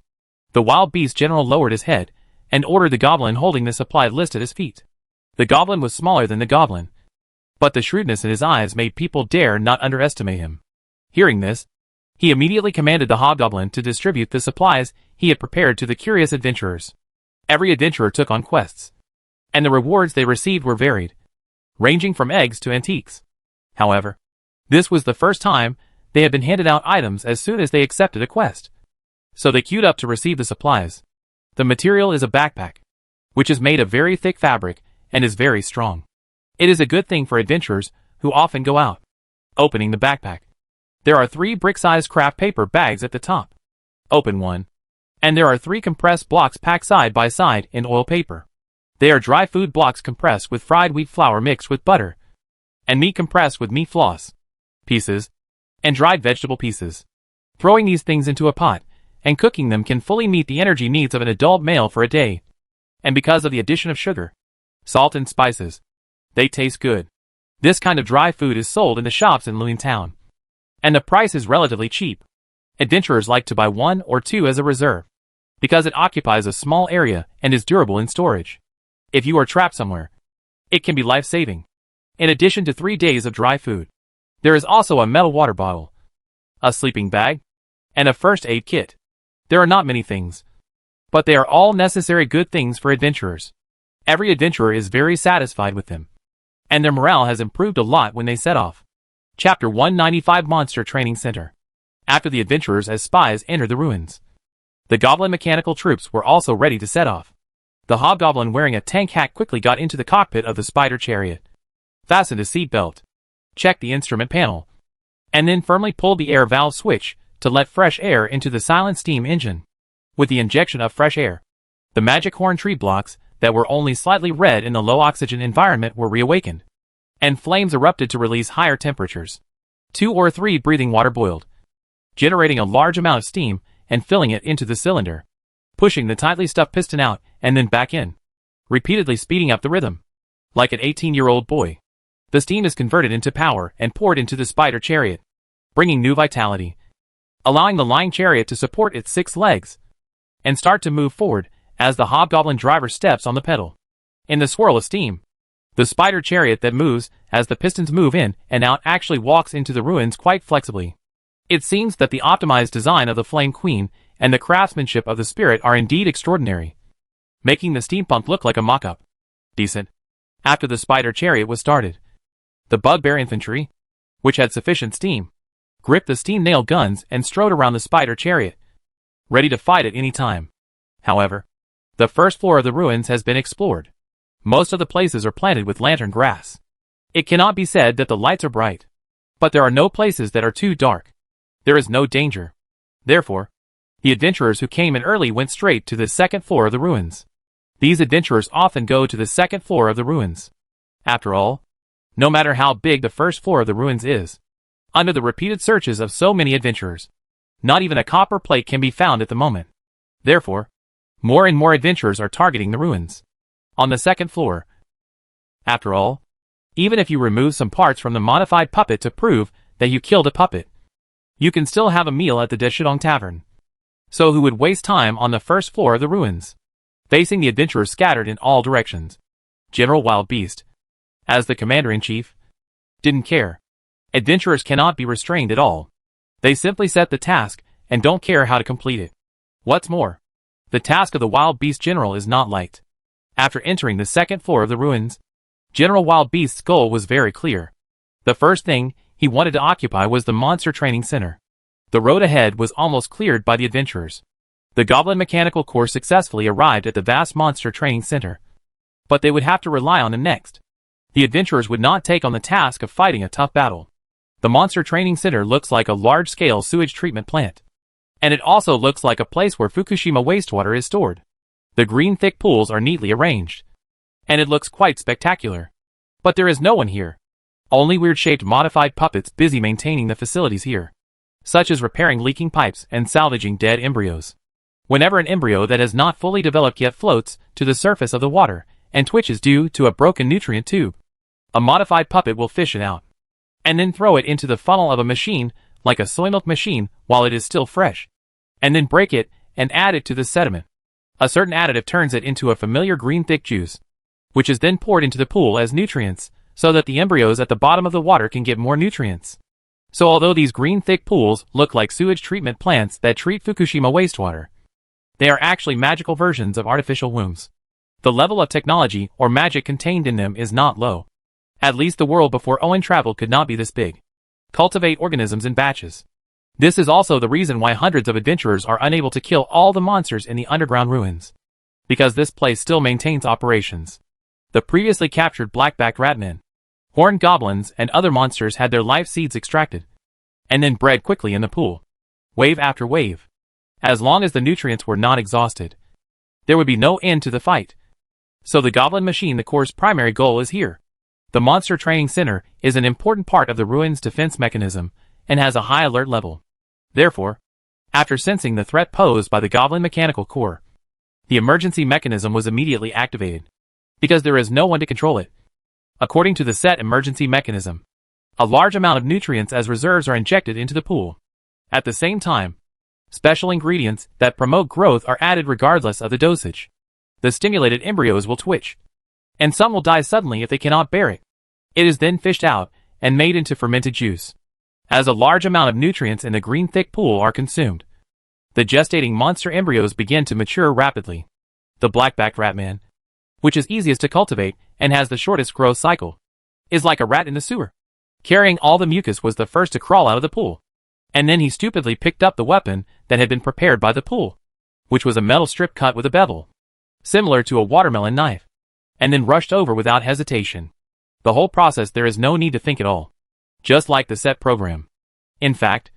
The wild beast general lowered his head and ordered the goblin holding the supply list at his feet. The goblin was smaller than the goblin, but the shrewdness in his eyes made people dare not underestimate him. Hearing this, he immediately commanded the hobgoblin to distribute the supplies he had prepared to the curious adventurers. Every adventurer took on quests, and the rewards they received were varied, ranging from eggs to antiques. However, this was the first time they had been handed out items as soon as they accepted a quest. So they queued up to receive the supplies. The material is a backpack, which is made of very thick fabric and is very strong. It is a good thing for adventurers who often go out. Opening the backpack. There are 3 brick-sized craft paper bags at the top. Open one, and there are 3 compressed blocks packed side by side in oil paper. They are dry food blocks compressed with fried wheat flour mixed with butter, and meat compressed with meat floss pieces, and dried vegetable pieces. Throwing these things into a pot and cooking them can fully meet the energy needs of an adult male for a day. And because of the addition of sugar, salt and spices, they taste good. This kind of dry food is sold in the shops in Loon Town, and the price is relatively cheap. Adventurers like to buy 1 or 2 as a reserve, because it occupies a small area and is durable in storage. If you are trapped somewhere, it can be life-saving. In addition to 3 days of dry food, there is also a metal water bottle, a sleeping bag, and a first aid kit. There are not many things, but they are all necessary good things for adventurers. Every adventurer is very satisfied with them, and their morale has improved a lot when they set off. Chapter 195 Monster Training Center. After the adventurers as spies entered the ruins, the goblin mechanical troops were also ready to set off. The hobgoblin wearing a tank hat quickly got into the cockpit of the spider chariot, fastened his seatbelt, checked the instrument panel, and then firmly pulled the air valve switch to let fresh air into the silent steam engine. With the injection of fresh air, the magic horn tree blocks that were only slightly red in the low oxygen environment were reawakened, and flames erupted to release higher temperatures. 2 or 3 breathing water boiled, generating a large amount of steam and filling it into the cylinder, pushing the tightly stuffed piston out and then back in, repeatedly speeding up the rhythm. Like an 18-year-old boy, the steam is converted into power and poured into the spider chariot, bringing new vitality, allowing the lying chariot to support its 6 legs and start to move forward as the hobgoblin driver steps on the pedal. In the swirl of steam, the spider chariot that moves as the pistons move in and out actually walks into the ruins quite flexibly. It seems that the optimized design of the Flame Queen and the craftsmanship of the spirit are indeed extraordinary. making the steampunk look like a mock-up. Decent. After the spider chariot was started, the bugbear infantry, which had sufficient steam, gripped the steam nail guns and strode around the spider chariot, ready to fight at any time. However, the first floor of the ruins has been explored. Most of the places are planted with lantern grass. It cannot be said that the lights are bright, but there are no places that are too dark. There is no danger. Therefore, the adventurers who came in early went straight to the second floor of the ruins. These adventurers often go to the second floor of the ruins. After all, no matter how big the first floor of the ruins is, under the repeated searches of so many adventurers, not even a copper plate can be found at the moment. Therefore, more and more adventurers are targeting the ruins on the second floor. After all, even if you remove some parts from the modified puppet to prove that you killed a puppet, you can still have a meal at the Decisive Tavern. So who would waste time on the first floor of the ruins, facing the adventurers scattered in all directions? General Wild Beast, as the commander-in-chief, didn't care. Adventurers cannot be restrained at all. They simply set the task and don't care how to complete it. What's more, the task of the Wild Beast General is not light. After entering the second floor of the ruins, General Wild Beast's goal was very clear. The first thing he wanted to occupy was the Monster Training Center. The road ahead was almost cleared by the adventurers. The Goblin Mechanical Corps successfully arrived at the vast Monster Training Center, but they would have to rely on them next. The adventurers would not take on the task of fighting a tough battle. The Monster Training Center looks like a large-scale sewage treatment plant, and it also looks like a place where Fukushima wastewater is stored. The green thick pools are neatly arranged, and it looks quite spectacular. But there is no one here. Only weird-shaped modified puppets busy maintaining the facilities here, such as repairing leaking pipes and salvaging dead embryos. Whenever an embryo that has not fully developed yet floats to the surface of the water and twitches due to a broken nutrient tube, a modified puppet will fish it out, and then throw it into the funnel of a machine like a soy milk machine while it is still fresh, and then break it and add it to the sediment. A certain additive turns it into a familiar green thick juice, which is then poured into the pool as nutrients, so that the embryos at the bottom of the water can get more nutrients. So although these green thick pools look like sewage treatment plants that treat Fukushima wastewater, they are actually magical versions of artificial wombs. The level of technology or magic contained in them is not low. At least the world before Owen travel could not be this big. Cultivate organisms in batches. This is also the reason why hundreds of adventurers are unable to kill all the monsters in the underground ruins, because this place still maintains operations. The previously captured black-backed ratmen, horned goblins, and other monsters had their life seeds extracted, and then bred quickly in the pool, wave after wave. As long as the nutrients were not exhausted, there would be no end to the fight. So the Goblin Machine, the Corps' primary goal, is here. The Monster Training Center is an important part of the ruins' defense mechanism and has a high alert level. Therefore, after sensing the threat posed by the Goblin Mechanical Corps, the emergency mechanism was immediately activated, because there is no one to control it. According to the set emergency mechanism, a large amount of nutrients as reserves are injected into the pool. At the same time, special ingredients that promote growth are added regardless of the dosage. The stimulated embryos will twitch, and some will die suddenly if they cannot bear it. It is then fished out and made into fermented juice. As a large amount of nutrients in the green thick pool are consumed, the gestating monster embryos begin to mature rapidly. The black-backed ratman, which is easiest to cultivate and has the shortest growth cycle, is like a rat in the sewer. Carrying all the mucus, was the first to crawl out of the pool, and then he stupidly picked up the weapon that had been prepared by the pool, which was a metal strip cut with a bevel, similar to a watermelon knife, and then rushed over without hesitation. The whole process, there is no need to think at all, just like the set program. In fact,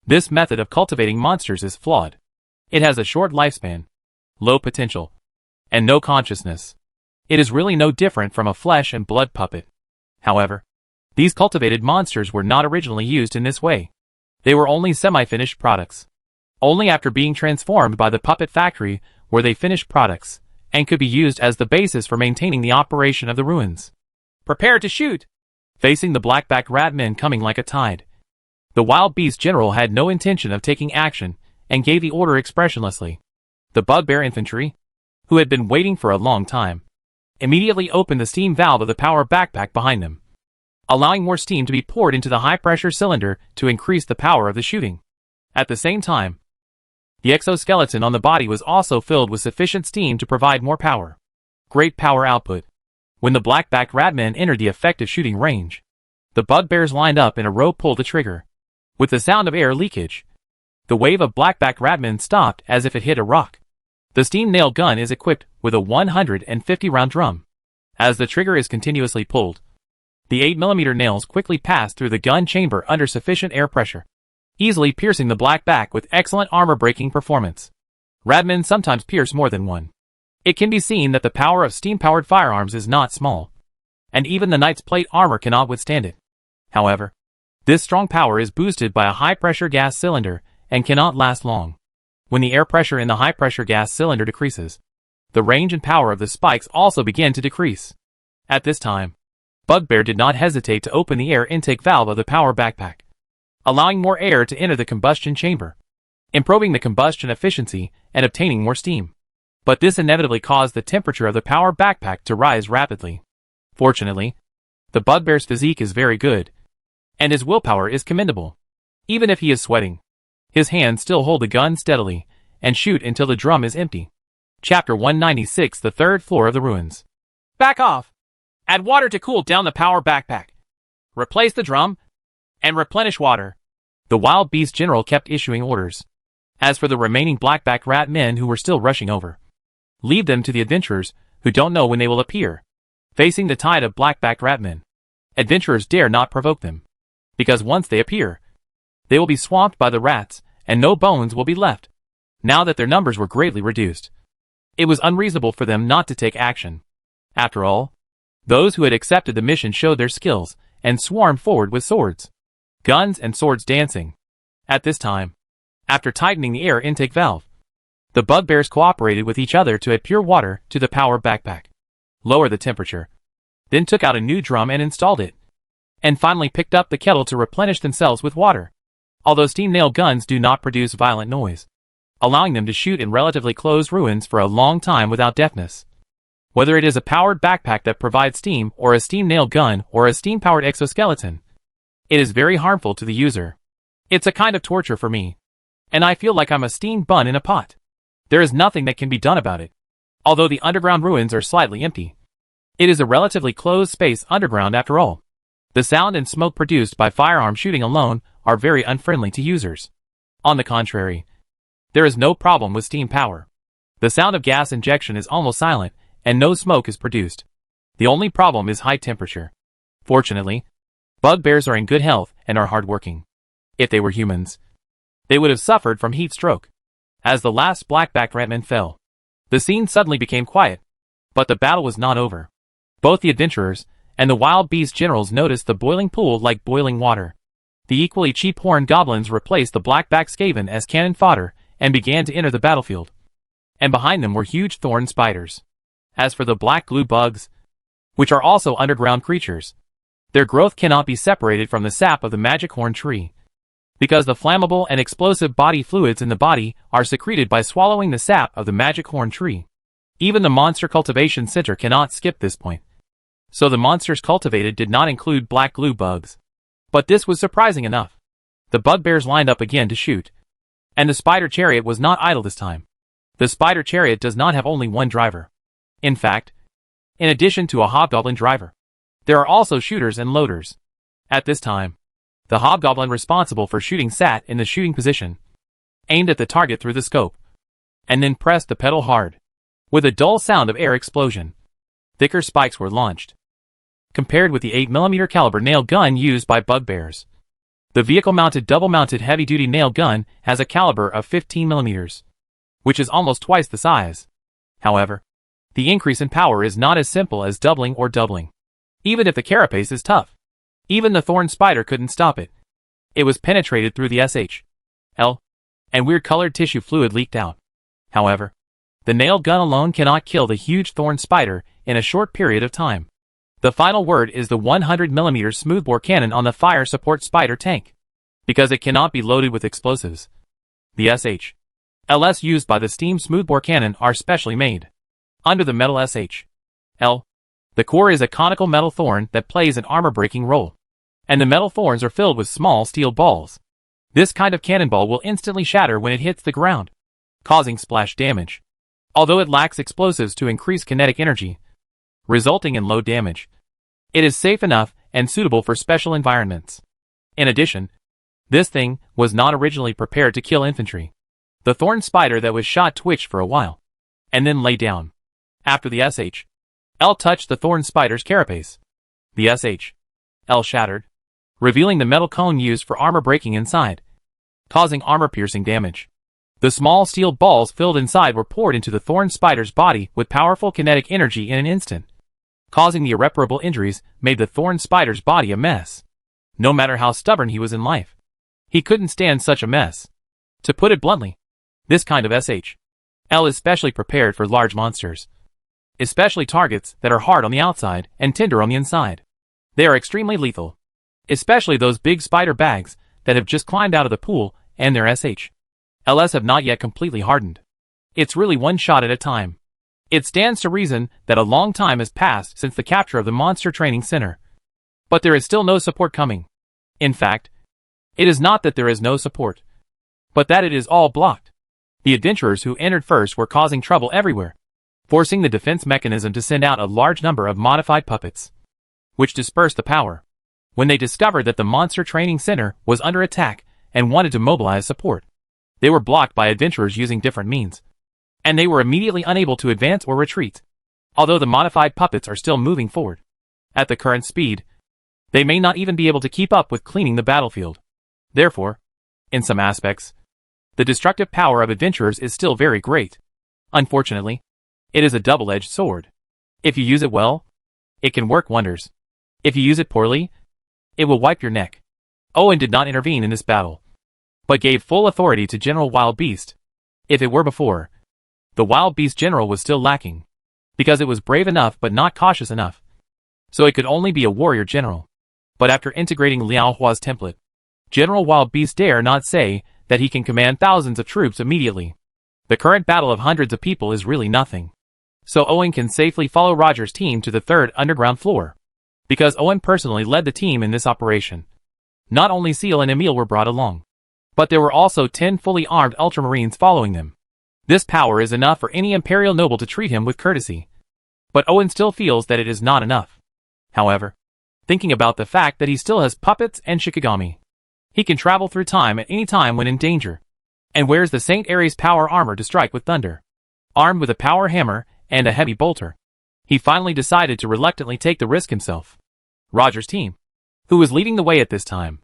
this method of cultivating monsters is flawed. It has a short lifespan, low potential, and no consciousness. It is really no different from a flesh and blood puppet. However, these cultivated monsters were not originally used in this way. They were only semi-finished products. Only after being transformed by the puppet factory were they finished products, and could be used as the basis for maintaining the operation of the ruins. Prepare to shoot! Facing the black-backed ratmen coming like a tide, the wild beast general had no intention of taking action, and gave the order expressionlessly. The bugbear infantry, who had been waiting for a long time, immediately opened the steam valve of the power backpack behind them, allowing more steam to be poured into the high-pressure cylinder to increase the power of the shooting. At the same time, The exoskeleton on the body was also filled with sufficient steam to provide more power. Great power output. When the black-backed ratmen entered the effective shooting range, the bugbears lined up in a row pulled the trigger. With the sound of air leakage, the wave of black-backed ratmen stopped as if it hit a rock. The steam nail gun is equipped with a 150-round drum. As the trigger is continuously pulled, the 8mm nails quickly pass through the gun chamber under sufficient air pressure, easily piercing the black-back with excellent armor-breaking performance. Ratmen sometimes pierce more than one. It can be seen that the power of steam-powered firearms is not small, and even the knight's plate armor cannot withstand it. However, this strong power is boosted by a high-pressure gas cylinder and cannot last long. When the air pressure in the high-pressure gas cylinder decreases, the range and power of the spikes also begin to decrease. At this time, Bugbear did not hesitate to open the air intake valve of the power backpack, allowing more air to enter the combustion chamber, improving the combustion efficiency and obtaining more steam. But this inevitably caused the temperature of the power backpack to rise rapidly. Fortunately, the Bugbear's physique is very good, and his willpower is commendable. Even if he is sweating, his hands still hold the gun steadily and shoot until the drum is empty. Chapter 196, the third floor of the ruins. Back off! Add water to cool down the power backpack. Replace the drum, and replenish water. The wild beast general kept issuing orders. As for the remaining black-backed rat men who were still rushing over, leave them to the adventurers who don't know when they will appear. Facing the tide of black-backed rat men, adventurers dare not provoke them, because once they appear, they will be swamped by the rats and no bones will be left. Now that their numbers were greatly reduced, it was unreasonable for them not to take action. After all, those who had accepted the mission showed their skills and swarmed forward with swords, guns and swords dancing. At this time, after tightening the air intake valve, the bugbears cooperated with each other to add pure water to the power backpack, lower the temperature, then took out a new drum and installed it, and finally picked up the kettle to replenish themselves with water. Although steam nail guns do not produce violent noise, allowing them to shoot in relatively closed ruins for a long time without deafness. Whether it is a powered backpack that provides steam or a steam nail gun or a steam-powered exoskeleton, it is very harmful to the user. It's a kind of torture for me, and I feel like I'm a steamed bun in a pot. There is nothing that can be done about it. Although the underground ruins are slightly empty, it is a relatively closed space underground after all. The sound and smoke produced by firearm shooting alone are very unfriendly to users. On the contrary, there is no problem with steam power. The sound of gas injection is almost silent, and no smoke is produced. The only problem is high temperature. Fortunately, bugbears are in good health and are hardworking. If they were humans, they would have suffered from heat stroke. As the last black-backed ratman fell, the scene suddenly became quiet. But the battle was not over. Both the adventurers and the wild beast generals noticed the boiling pool like boiling water. The equally cheap horned goblins replaced the black-backed skaven as cannon fodder and began to enter the battlefield. And behind them were huge thorn spiders. As for the black glue bugs, which are also underground creatures, their growth cannot be separated from the sap of the magic horn tree, because the flammable and explosive body fluids in the body are secreted by swallowing the sap of the magic horn tree. Even the monster cultivation center cannot skip this point. So the monsters cultivated did not include black glue bugs. But this was surprising enough. The bugbears lined up again to shoot. And the spider chariot was not idle this time. The spider chariot does not have only one driver. In fact, in addition to a hobgoblin driver, there are also shooters and loaders. At this time, the hobgoblin responsible for shooting sat in the shooting position, aimed at the target through the scope, and then pressed the pedal hard. With a dull sound of air explosion, thicker spikes were launched. Compared with the 8mm caliber nail gun used by bugbears, the vehicle-mounted double-mounted heavy-duty nail gun has a caliber of 15mm, which is almost twice the size. However, the increase in power is not as simple as doubling or doubling. Even if the carapace is tough, even the thorn spider couldn't stop it. It was penetrated through the SHL, and weird-colored tissue fluid leaked out. However, the nail gun alone cannot kill the huge thorn spider in a short period of time. The final word is the 100mm smoothbore cannon on the fire support spider tank, because it cannot be loaded with explosives. The SHLs used by the steam smoothbore cannon are specially made. Under the metal SHL, the core is a conical metal thorn that plays an armor-breaking role, and the metal thorns are filled with small steel balls. This kind of cannonball will instantly shatter when it hits the ground. causing splash damage. Although it lacks explosives to increase kinetic energy, resulting in low damage, it is safe enough and suitable for special environments. In addition, this thing was not originally prepared to kill infantry. The thorn spider that was shot twitched for a while, and then lay down. After the SHL touched the thorn spider's carapace, the SHL shattered, revealing the metal cone used for armor breaking inside, causing armor-piercing damage. The small steel balls filled inside were poured into the thorn spider's body with powerful kinetic energy in an instant, causing the irreparable injuries made the thorn spider's body a mess. No matter how stubborn he was in life, he couldn't stand such a mess. To put it bluntly, this kind of SHL is specially prepared for large monsters, especially targets that are hard on the outside and tender on the inside. They are extremely lethal, especially those big spider bags that have just climbed out of the pool and their SHLs have not yet completely hardened. It's really one shot at a time. It stands to reason that a long time has passed since the capture of the monster training center. But there is still no support coming. In fact, it is not that there is no support, but that it is all blocked. The adventurers who entered first were causing trouble everywhere, forcing the defense mechanism to send out a large number of modified puppets, which dispersed the power. When they discovered that the monster training center was under attack and wanted to mobilize support, they were blocked by adventurers using different means, and they were immediately unable to advance or retreat. Although the modified puppets are still moving forward at the current speed, they may not even be able to keep up with cleaning the battlefield. Therefore, in some aspects, the destructive power of adventurers is still very great. Unfortunately, it is a double-edged sword. If you use it well, it can work wonders. If you use it poorly, it will wipe your neck. Owen did not intervene in this battle, but gave full authority to General Wild Beast. If it were before, the Wild Beast General was still lacking, because it was brave enough but not cautious enough. So it could only be a warrior general. But after integrating Liao Hua's template, General Wild Beast dare not say that he can command thousands of troops immediately. The current battle of hundreds of people is really nothing. So Owen can safely follow Roger's team to the third underground floor, because Owen personally led the team in this operation. Not only Seal and Emil were brought along, but there were also 10 fully armed ultramarines following them. This power is enough for any imperial noble to treat him with courtesy. But Owen still feels that it is not enough. However, thinking about the fact that he still has puppets and Shikigami, he can travel through time at any time when in danger, and wears the St. Ares power armor to strike with thunder. Armed with a power hammer and a heavy bolter, he finally decided to reluctantly take the risk himself. Roger's team, who was leading the way at this time,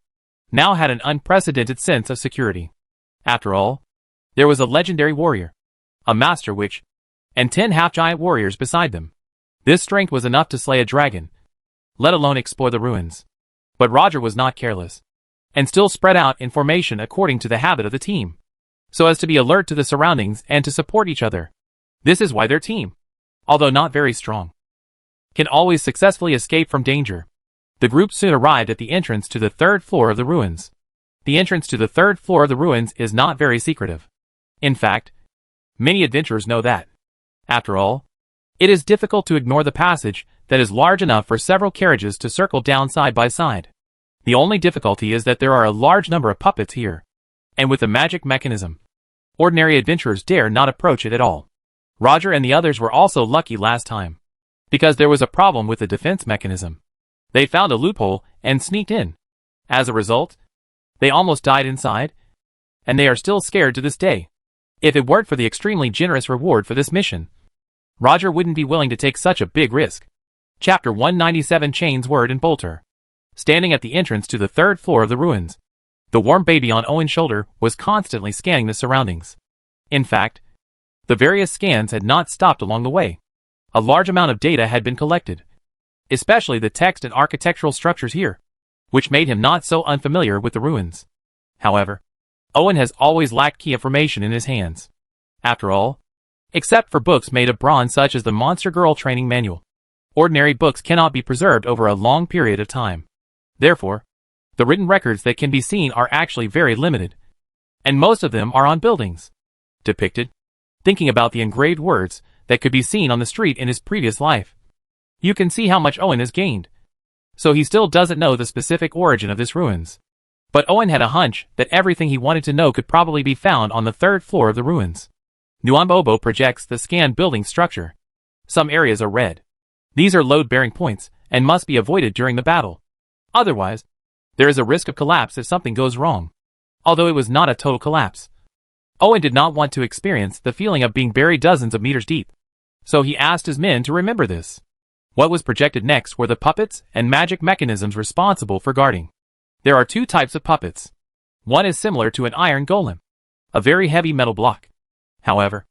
now had an unprecedented sense of security. After all, there was a legendary warrior, a master witch, and 10 half-giant warriors beside them. This strength was enough to slay a dragon, let alone explore the ruins. But Roger was not careless, and still spread out in formation according to the habit of the team, so as to be alert to the surroundings and to support each other. This is why their team, although not very strong, can always successfully escape from danger. The group soon arrived at the entrance to the third floor of the ruins. The entrance to the third floor of the ruins is not very secretive. In fact, many adventurers know that. After all, it is difficult to ignore the passage that is large enough for several carriages to circle down side by side. The only difficulty is that there are a large number of puppets here, and with the magic mechanism, ordinary adventurers dare not approach it at all. Roger and the others were also lucky last time, because there was a problem with the defense mechanism. They found a loophole and sneaked in. As a result, they almost died inside, and they are still scared to this day. If it weren't for the extremely generous reward for this mission, Roger wouldn't be willing to take such a big risk. Chapter 197 Chains, Word and Bolter. Standing at the entrance to the third floor of the ruins, the warm baby on Owen's shoulder was constantly scanning the surroundings. In fact, the various scans had not stopped along the way. A large amount of data had been collected, especially the text and architectural structures here, which made him not so unfamiliar with the ruins. However, Owen has always lacked key information in his hands. After all, except for books made of bronze such as the Monster Girl Training Manual, ordinary books cannot be preserved over a long period of time. Therefore, the written records that can be seen are actually very limited, and most of them are on buildings depicted. Thinking about the engraved words that could be seen on the street in his previous life, you can see how much Owen has gained. So he still doesn't know the specific origin of this ruins. But Owen had a hunch that everything he wanted to know could probably be found on the third floor of the ruins. Nuambobo projects the scan building structure. Some areas are red. These are load-bearing points and must be avoided during the battle. Otherwise, there is a risk of collapse if something goes wrong. Although it was not a total collapse, Owen did not want to experience the feeling of being buried dozens of meters deep. So he asked his men to remember this. What was projected next were the puppets and magic mechanisms responsible for guarding. There are two types of puppets. One is similar to an iron golem, a very heavy metal block. However,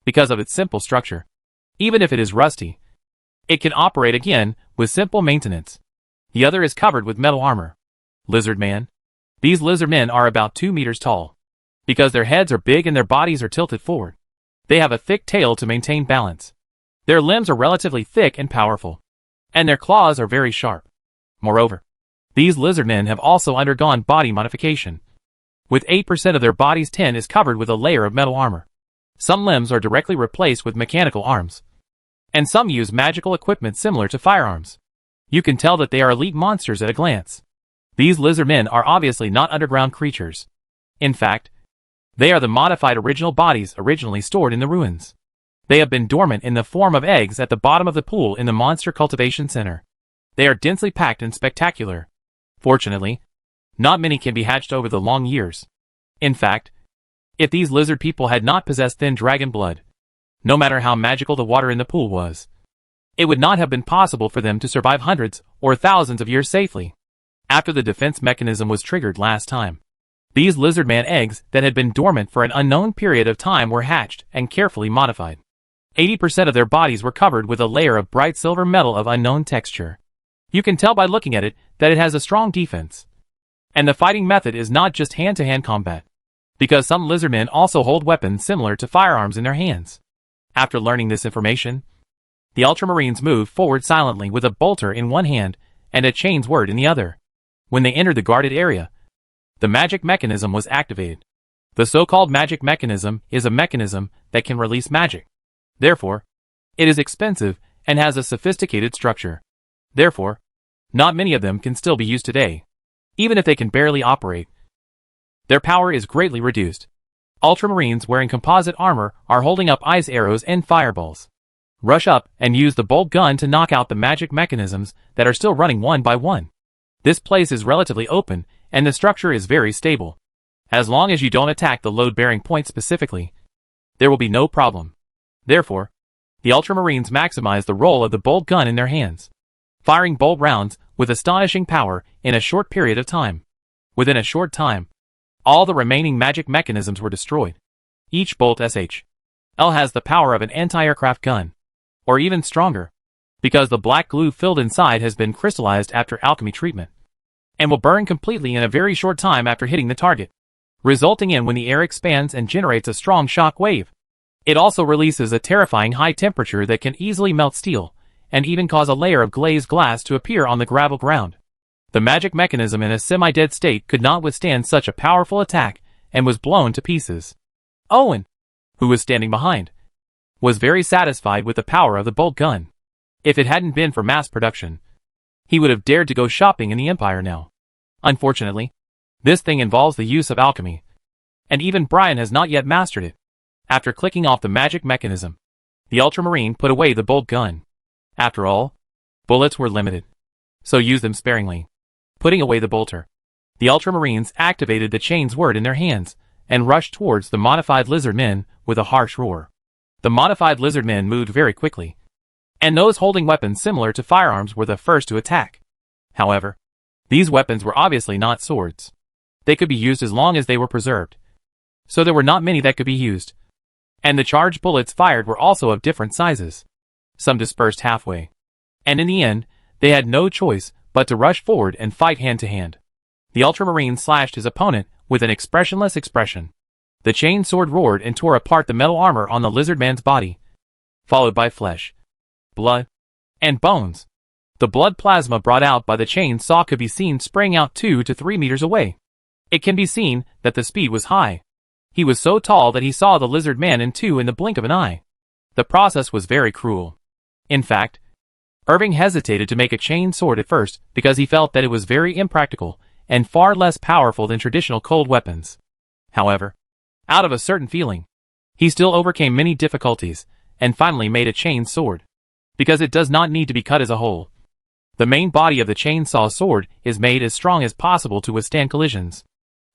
because of its simple structure, even if it is rusty, it can operate again with simple maintenance. The other is covered with metal armor. Lizard Man. These lizard men are about 2 meters tall. Because their heads are big and their bodies are tilted forward, they have a thick tail to maintain balance. Their limbs are relatively thick and powerful, and their claws are very sharp. Moreover, these lizard men have also undergone body modification. With 8% of their body's 10 is covered with a layer of metal armor. Some limbs are directly replaced with mechanical arms, and some use magical equipment similar to firearms. You can tell that they are elite monsters at a glance. These lizard men are obviously not underground creatures. In fact, they are the modified original bodies originally stored in the ruins. They have been dormant in the form of eggs at the bottom of the pool in the monster cultivation center. They are densely packed and spectacular. Fortunately, not many can be hatched over the long years. In fact, if these lizard people had not possessed thin dragon blood, no matter how magical the water in the pool was, it would not have been possible for them to survive hundreds or thousands of years safely. After the defense mechanism was triggered last time, these lizard man eggs that had been dormant for an unknown period of time were hatched and carefully modified. 80% of their bodies were covered with a layer of bright silver metal of unknown texture. You can tell by looking at it that it has a strong defense. And the fighting method is not just hand-to-hand combat, because some lizardmen also hold weapons similar to firearms in their hands. After learning this information, the Ultramarines moved forward silently with a bolter in one hand and a chain's word in the other. When they entered the guarded area, the magic mechanism was activated. The so-called magic mechanism is a mechanism that can release magic. Therefore, it is expensive and has a sophisticated structure. Therefore, not many of them can still be used today. Even if they can barely operate, their power is greatly reduced. Ultramarines wearing composite armor are holding up ice arrows and fireballs. Rush up and use the bolt gun to knock out the magic mechanisms that are still running one by one. This place is relatively open, and the structure is very stable. As long as you don't attack the load-bearing point specifically, there will be no problem. Therefore, the Ultramarines maximize the role of the bolt gun in their hands, firing bolt rounds with astonishing power in a short period of time. Within a short time, all the remaining magic mechanisms were destroyed. Each bolt SHL has the power of an anti-aircraft gun, or even stronger, because the black glue filled inside has been crystallized after alchemy treatment, and will burn completely in a very short time after hitting the target, resulting in when the air expands and generates a strong shock wave. It also releases a terrifying high temperature that can easily melt steel, and even cause a layer of glazed glass to appear on the gravel ground. The magic mechanism in a semi-dead state could not withstand such a powerful attack, and was blown to pieces. Owen, who was standing behind, was very satisfied with the power of the bolt gun. If it hadn't been for mass production, he would have dared to go shopping in the Empire now. Unfortunately, this thing involves the use of alchemy, and even Brian has not yet mastered it. After clicking off the magic mechanism, the Ultramarine put away the bolt gun. After all, bullets were limited, so use them sparingly. Putting away the bolter, the Ultramarines activated the chain's word in their hands and rushed towards the modified lizard men with a harsh roar. The modified lizard men moved very quickly, and those holding weapons similar to firearms were the first to attack. However, these weapons were obviously not swords. They could be used as long as they were preserved, so there were not many that could be used. And the charged bullets fired were also of different sizes. Some dispersed halfway, and in the end, they had no choice but to rush forward and fight hand-to-hand. The Ultramarine slashed his opponent with an expressionless expression. The chain sword roared and tore apart the metal armor on the lizard man's body, followed by flesh, blood, and bones. The blood plasma brought out by the chain saw could be seen spraying out 2 to 3 meters away. It can be seen that the speed was high. He was so tall that he saw the lizard man in two in the blink of an eye. The process was very cruel. In fact, Irving hesitated to make a chain sword at first because he felt that it was very impractical and far less powerful than traditional cold weapons. However, out of a certain feeling, He still overcame many difficulties, and finally made a chain sword. Because it does not need to be cut as a whole. The main body of the chainsaw sword is made as strong as possible to withstand collisions.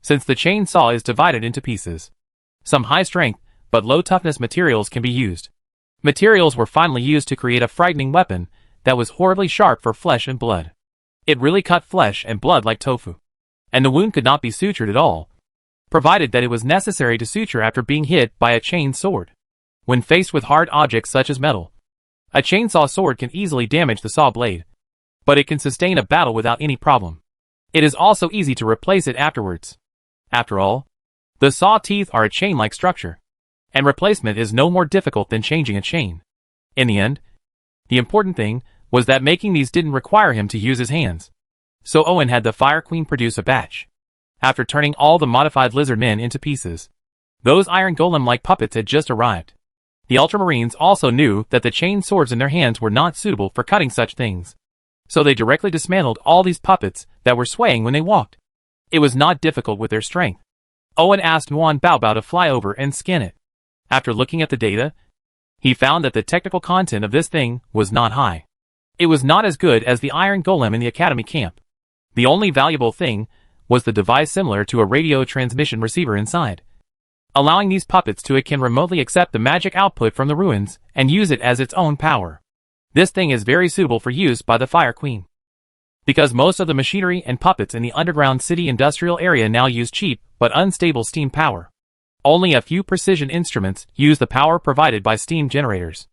Since the chainsaw is divided into pieces, some high-strength, but low-toughness materials can be used. Materials were finally used to create a frightening weapon that was horribly sharp for flesh and blood. It really cut flesh and blood like tofu. And the wound could not be sutured at all, provided that it was necessary to suture after being hit by a chain sword. When faced with hard objects such as metal, a chainsaw sword can easily damage the saw blade, but it can sustain a battle without any problem. It is also easy to replace it afterwards. After all, the saw teeth are a chain-like structure, and replacement is no more difficult than changing a chain. In the end, the important thing was that making these didn't require him to use his hands. So Owen had the Fire Queen produce a batch. After turning all the modified lizard men into pieces, those iron golem-like puppets had just arrived. The Ultramarines also knew that the chain swords in their hands were not suitable for cutting such things. So they directly dismantled all these puppets that were swaying when they walked. It was not difficult with their strength. Owen asked Muan Baobao to fly over and scan it. After looking at the data, he found that the technical content of this thing was not high. It was not as good as the iron golem in the academy camp. The only valuable thing was the device similar to a radio transmission receiver inside, allowing these puppets to remotely accept the magic output from the ruins and use it as its own power. This thing is very suitable for use by the Fire Queen. Because most of the machinery and puppets in the underground city industrial area now use cheap but unstable steam power. Only a few precision instruments use the power provided by steam generators.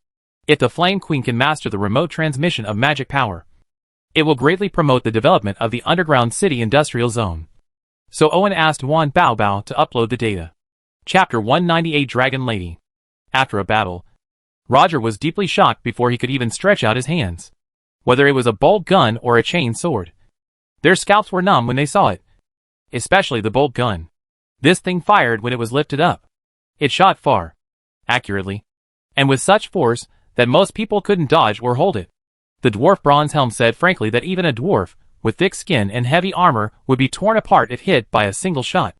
If the Flame Queen can master the remote transmission of magic power, it will greatly promote the development of the underground city industrial zone. So Owen asked Muan Baobao to upload the data. Chapter 198 Dragon Lady. After a battle, Roger was deeply shocked before he could even stretch out his hands. Whether it was a bolt gun or a chain sword, their scalps were numb when they saw it. Especially the bolt gun. This thing fired when it was lifted up. It shot far, accurately, and with such force that most people couldn't dodge or hold it. The dwarf Bronze Helm said frankly that even a dwarf with thick skin and heavy armor would be torn apart if hit by a single shot,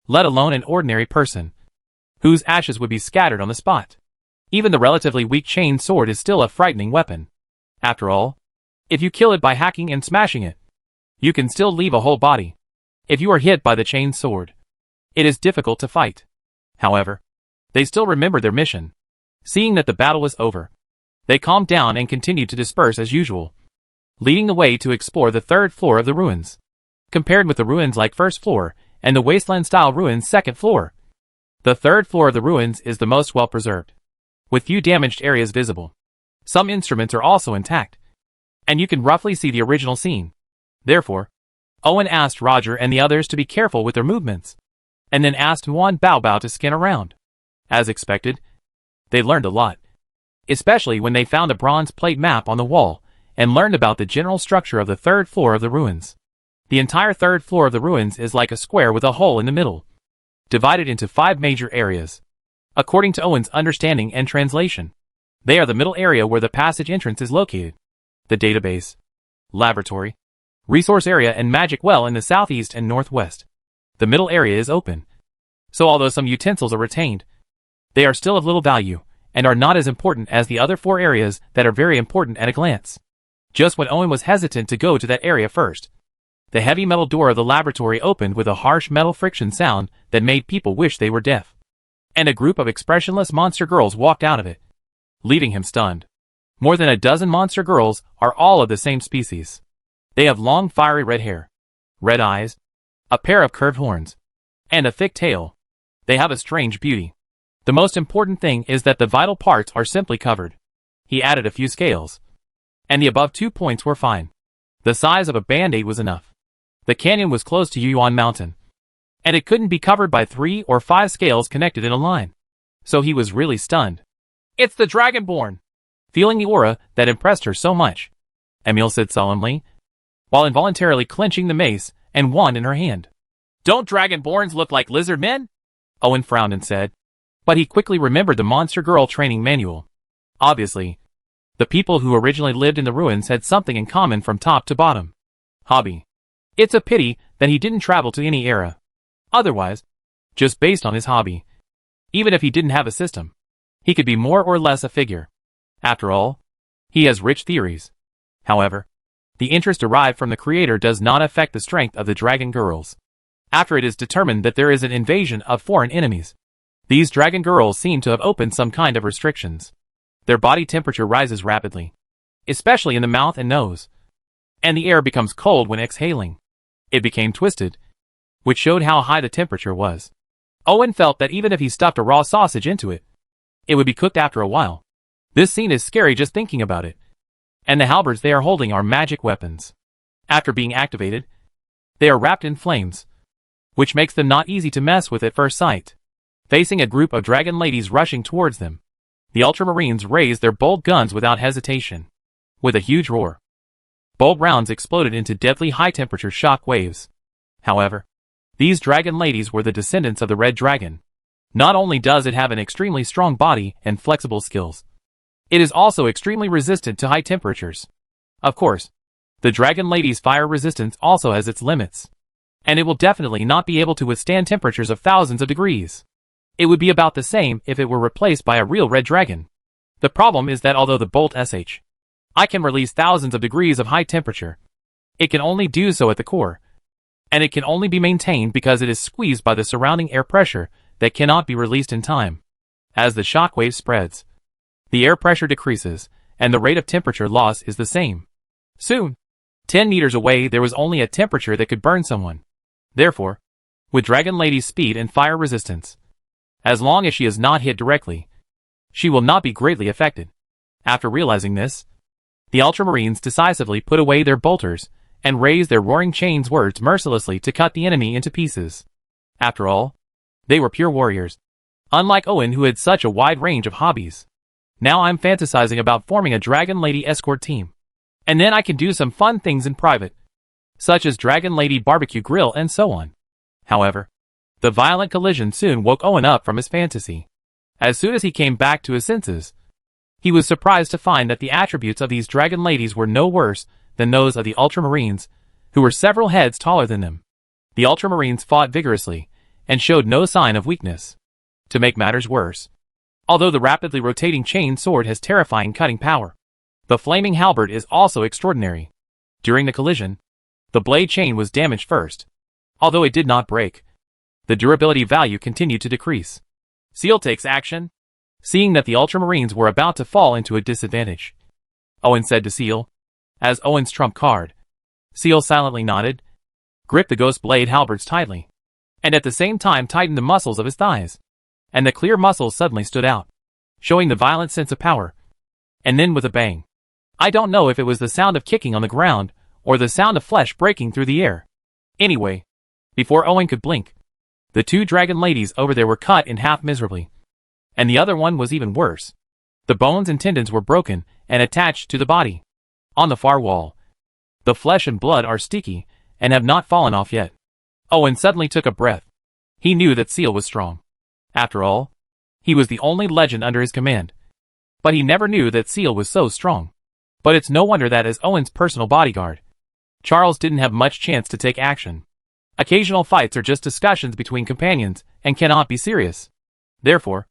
let alone an ordinary person, whose ashes would be scattered on the spot. Even the relatively weak chain sword is still a frightening weapon. After all, if you kill it by hacking and smashing it, you can still leave a whole body. If you are hit by the chain sword, it is difficult to fight. However, they still remembered their mission. Seeing that the battle was over, they calmed down and continued to disperse as usual, leading the way to explore the third floor of the ruins. Compared with the ruins-like first floor and the wasteland-style ruins second floor, the third floor of the ruins is the most well-preserved, with few damaged areas visible. Some instruments are also intact, and you can roughly see the original scene. Therefore, Owen asked Roger and the others to be careful with their movements, and then asked Muan Baobao to scan around. As expected, they learned a lot, especially when they found a bronze plate map on the wall and learned about the general structure of the third floor of the ruins. The entire third floor of the ruins is like a square with a hole in the middle, divided into 5 major areas. According to Owen's understanding and translation, they are the middle area where the passage entrance is located, the database, laboratory, resource area and magic well in the southeast and northwest. The middle area is open, so although some utensils are retained, they are still of little value and are not as important as the other 4 areas that are very important at a glance. Just when Owen was hesitant to go to that area first, the heavy metal door of the laboratory opened with a harsh metal friction sound that made people wish they were deaf. And a group of expressionless monster girls walked out of it, leaving him stunned. More than a dozen monster girls are all of the same species. They have long fiery red hair, red eyes, a pair of curved horns, and a thick tail. They have a strange beauty. The most important thing is that the vital parts are simply covered. He added a few scales, and the above 2 points were fine. The size of a band-aid was enough. The canyon was close to Yuan Mountain, and it couldn't be covered by 3 or 5 scales connected in a line. So he was really stunned. "It's the dragonborn!" Feeling the aura that impressed her so much, Emil said solemnly, while involuntarily clenching the mace and wand in her hand. "Don't dragonborns look like lizard men?" Owen frowned and said, but he quickly remembered the monster girl training manual. Obviously, the people who originally lived in the ruins had something in common from top to bottom. Hobby. It's a pity that he didn't travel to any era. Otherwise, just based on his hobby, Even if he didn't have a system, he could be more or less a figure. After all, he has rich theories. However, the interest derived from the creator does not affect the strength of the dragon girls. After it is determined that there is an invasion of foreign enemies, these dragon girls seem to have opened some kind of restrictions. Their body temperature rises rapidly, especially in the mouth and nose, and the air becomes cold when exhaling. It became twisted, which showed how high the temperature was. Owen felt that even if he stuffed a raw sausage into it, it would be cooked after a while. This scene is scary just thinking about it. And the halberds they are holding are magic weapons. After being activated, they are wrapped in flames, which makes them not easy to mess with at first sight. Facing a group of dragon ladies rushing towards them, the Ultramarines raised their bold guns without hesitation. With a huge roar, bolt rounds exploded into deadly high-temperature shock waves. However, these dragon ladies were the descendants of the Red Dragon. Not only does it have an extremely strong body and flexible skills, it is also extremely resistant to high temperatures. Of course, the dragon lady's fire resistance also has its limits, and it will definitely not be able to withstand temperatures of thousands of degrees. It would be about the same if it were replaced by a real red dragon. The problem is that although the Bolt I can release thousands of degrees of high temperature, it can only do so at the core, and it can only be maintained because it is squeezed by the surrounding air pressure that cannot be released in time. As the shockwave spreads, the air pressure decreases, and the rate of temperature loss is the same. Soon, 10 meters away there was only a temperature that could burn someone. Therefore, with Dragon Lady's speed and fire resistance, as long as she is not hit directly, she will not be greatly affected. After realizing this, the Ultramarines decisively put away their bolters and raised their roaring chains words mercilessly to cut the enemy into pieces. After all, they were pure warriors, unlike Owen who had such a wide range of hobbies. Now I'm fantasizing about forming a Dragon Lady escort team. And then I can do some fun things in private, such as Dragon Lady barbecue grill and so on. However, the violent collision soon woke Owen up from his fantasy. As soon as he came back to his senses, he was surprised to find that the attributes of these Dragon Ladies were no worse than those of the Ultramarines, who were several heads taller than them. The Ultramarines fought vigorously, and showed no sign of weakness. To make matters worse, although the rapidly rotating chain sword has terrifying cutting power, the flaming halberd is also extraordinary. During the collision, the blade chain was damaged first. Although it did not break, the durability value continued to decrease. Seal takes action. Seeing that the Ultramarines were about to fall into a disadvantage, Owen said to Seal, as Owen's trump card. Seal silently nodded, gripped the ghost blade halberds tightly, and at the same time tightened the muscles of his thighs. And the clear muscles suddenly stood out, showing the violent sense of power. And then with a bang. I don't know if it was the sound of kicking on the ground, or the sound of flesh breaking through the air. Anyway, before Owen could blink, the two Dragon Ladies over there were cut in half miserably. And the other one was even worse. The bones and tendons were broken and attached to the body. On the far wall, the flesh and blood are sticky and have not fallen off yet. Owen suddenly took a breath. He knew that Seal was strong. After all, he was the only legend under his command. But he never knew that Seal was so strong. But it's no wonder that as Owen's personal bodyguard, Charles didn't have much chance to take action. Occasional fights are just discussions between companions and cannot be serious. Therefore,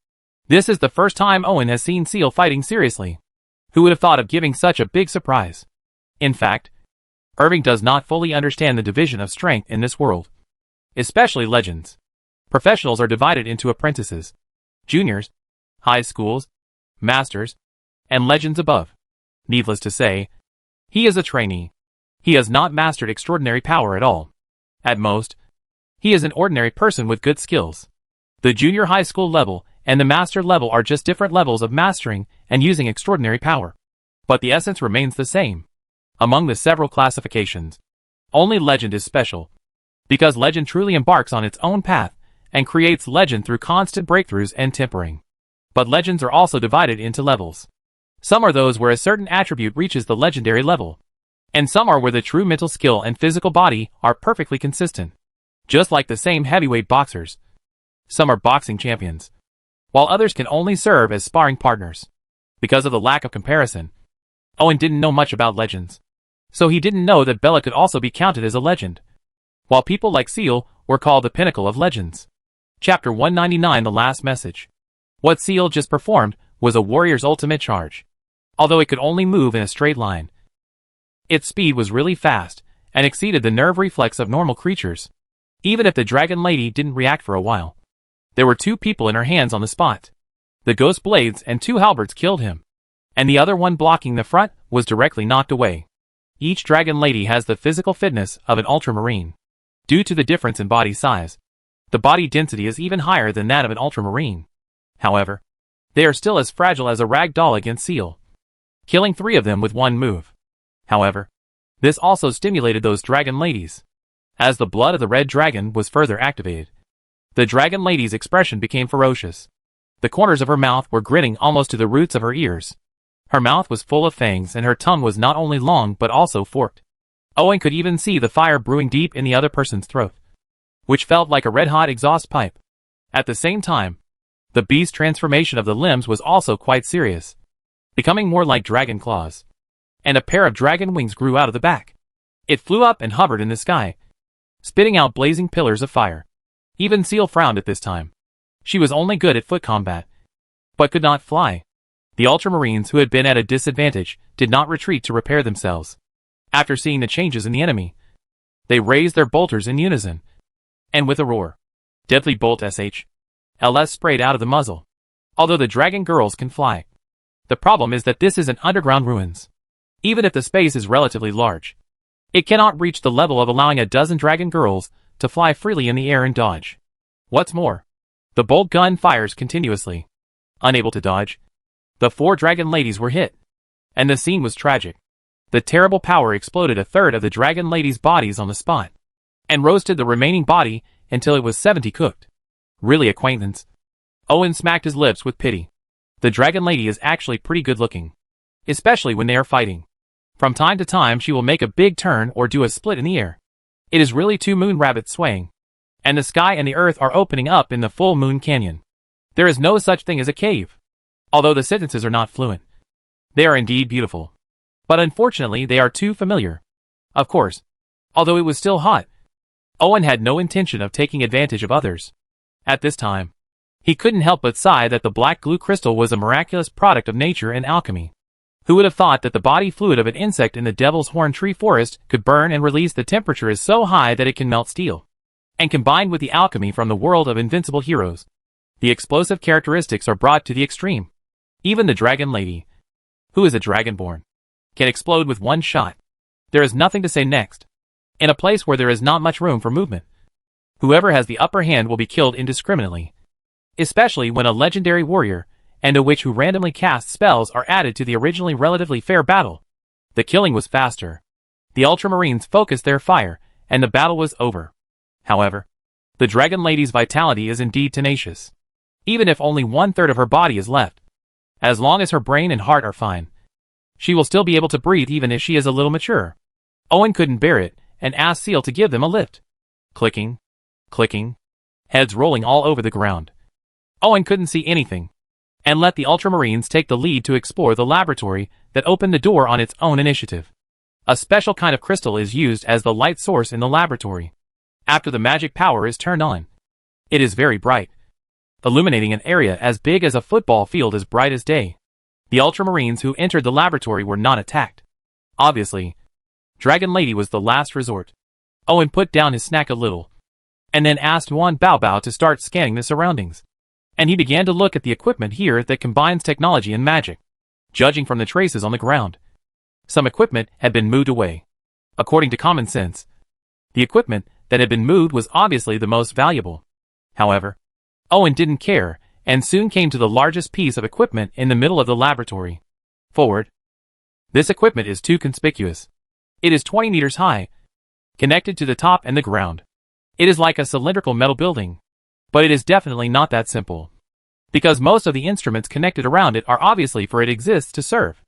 this is the first time Owen has seen Seal fighting seriously. Who would have thought of giving such a big surprise? In fact, Irving does not fully understand the division of strength in this world. Especially legends. Professionals are divided into apprentices, juniors, high schools, masters, and legends above. Needless to say, he is a trainee. He has not mastered extraordinary power at all. At most, he is an ordinary person with good skills. The junior high school level and the master level are just different levels of mastering and using extraordinary power. But the essence remains the same. Among the several classifications, only legend is special, because legend truly embarks on its own path and creates legend through constant breakthroughs and tempering. But legends are also divided into levels. Some are those where a certain attribute reaches the legendary level, and some are where the true mental skill and physical body are perfectly consistent. Just like the same heavyweight boxers. Some are boxing champions, while others can only serve as sparring partners. Because of the lack of comparison, Owen didn't know much about legends. So he didn't know that Bella could also be counted as a legend, while people like Seal were called the pinnacle of legends. Chapter 199 The Last Message. What Seal just performed was a warrior's ultimate charge. Although it could only move in a straight line, its speed was really fast and exceeded the nerve reflex of normal creatures. Even if the dragon lady didn't react for a while, there were 2 people in her hands on the spot. The ghost blades and 2 halberds killed him, and the other one blocking the front was directly knocked away. Each dragon lady has the physical fitness of an ultramarine. Due to the difference in body size, the body density is even higher than that of an ultramarine. However, they are still as fragile as a rag doll against Seal, killing 3 of them with 1 move. However, this also stimulated those dragon ladies. As the blood of the red dragon was further activated, the dragon lady's expression became ferocious. The corners of her mouth were grinning almost to the roots of her ears. Her mouth was full of fangs and her tongue was not only long but also forked. Owen could even see the fire brewing deep in the other person's throat, which felt like a red-hot exhaust pipe. At the same time, the beast transformation of the limbs was also quite serious, becoming more like dragon claws, and a pair of dragon wings grew out of the back. It flew up and hovered in the sky, spitting out blazing pillars of fire. Even Seal frowned at this time. She was only good at foot combat, but could not fly. The ultramarines who had been at a disadvantage did not retreat to repair themselves. After seeing the changes in the enemy, they raised their bolters in unison, and with a roar, deadly bolt LS sprayed out of the muzzle. Although the dragon girls can fly, the problem is that this is an underground ruins. Even if the space is relatively large, it cannot reach the level of allowing a dozen dragon girls to fly freely in the air and dodge. What's more, the bolt gun fires continuously. Unable to dodge, the 4 dragon ladies were hit, and the scene was tragic. The terrible power exploded a third of the dragon ladies' bodies on the spot, and roasted the remaining body until it was 70 cooked. Really, acquaintance? Owen smacked his lips with pity. The dragon lady is actually pretty good looking, especially when they are fighting. From time to time she will make a big turn or do a split in the air. It is really 2 moon rabbits swaying, and the sky and the earth are opening up in the full moon canyon. There is no such thing as a cave. Although the sentences are not fluent, they are indeed beautiful. But unfortunately they are too familiar. Of course, although it was still hot, Owen had no intention of taking advantage of others. At this time, he couldn't help but sigh that the black glue crystal was a miraculous product of nature and alchemy. Who would have thought that the body fluid of an insect in the Devil's Horn tree forest could burn and release the temperature is so high that it can melt steel? And combined with the alchemy from the world of invincible heroes, the explosive characteristics are brought to the extreme. Even the dragon lady, who is a dragonborn, can explode with 1 shot. There is nothing to say next. In a place where there is not much room for movement, whoever has the upper hand will be killed indiscriminately. Especially when a legendary warrior and a witch who randomly cast spells are added to the originally relatively fair battle. The killing was faster. The ultramarines focused their fire, and the battle was over. However, the dragon lady's vitality is indeed tenacious. Even if only 1/3 of her body is left, as long as her brain and heart are fine, she will still be able to breathe even if she is a little mature. Owen couldn't bear it, and asked Seal to give them a lift. Clicking, clicking, heads rolling all over the ground. Owen couldn't see anything, and let the ultramarines take the lead to explore the laboratory that opened the door on its own initiative. A special kind of crystal is used as the light source in the laboratory. After the magic power is turned on, it is very bright, illuminating an area as big as a football field as bright as day. The ultramarines who entered the laboratory were not attacked. Obviously, Dragon Lady was the last resort. Owen put down his snack a little, and then asked Juan Bao to start scanning the surroundings. And he began to look at the equipment here that combines technology and magic. Judging from the traces on the ground, some equipment had been moved away. According to common sense, the equipment that had been moved was obviously the most valuable. However, Owen didn't care, and soon came to the largest piece of equipment in the middle of the laboratory. Forward. This equipment is too conspicuous. It is 20 meters high, connected to the top and the ground. It is like a cylindrical metal building. But it is definitely not that simple, because most of the instruments connected around it are obviously for it exists to serve.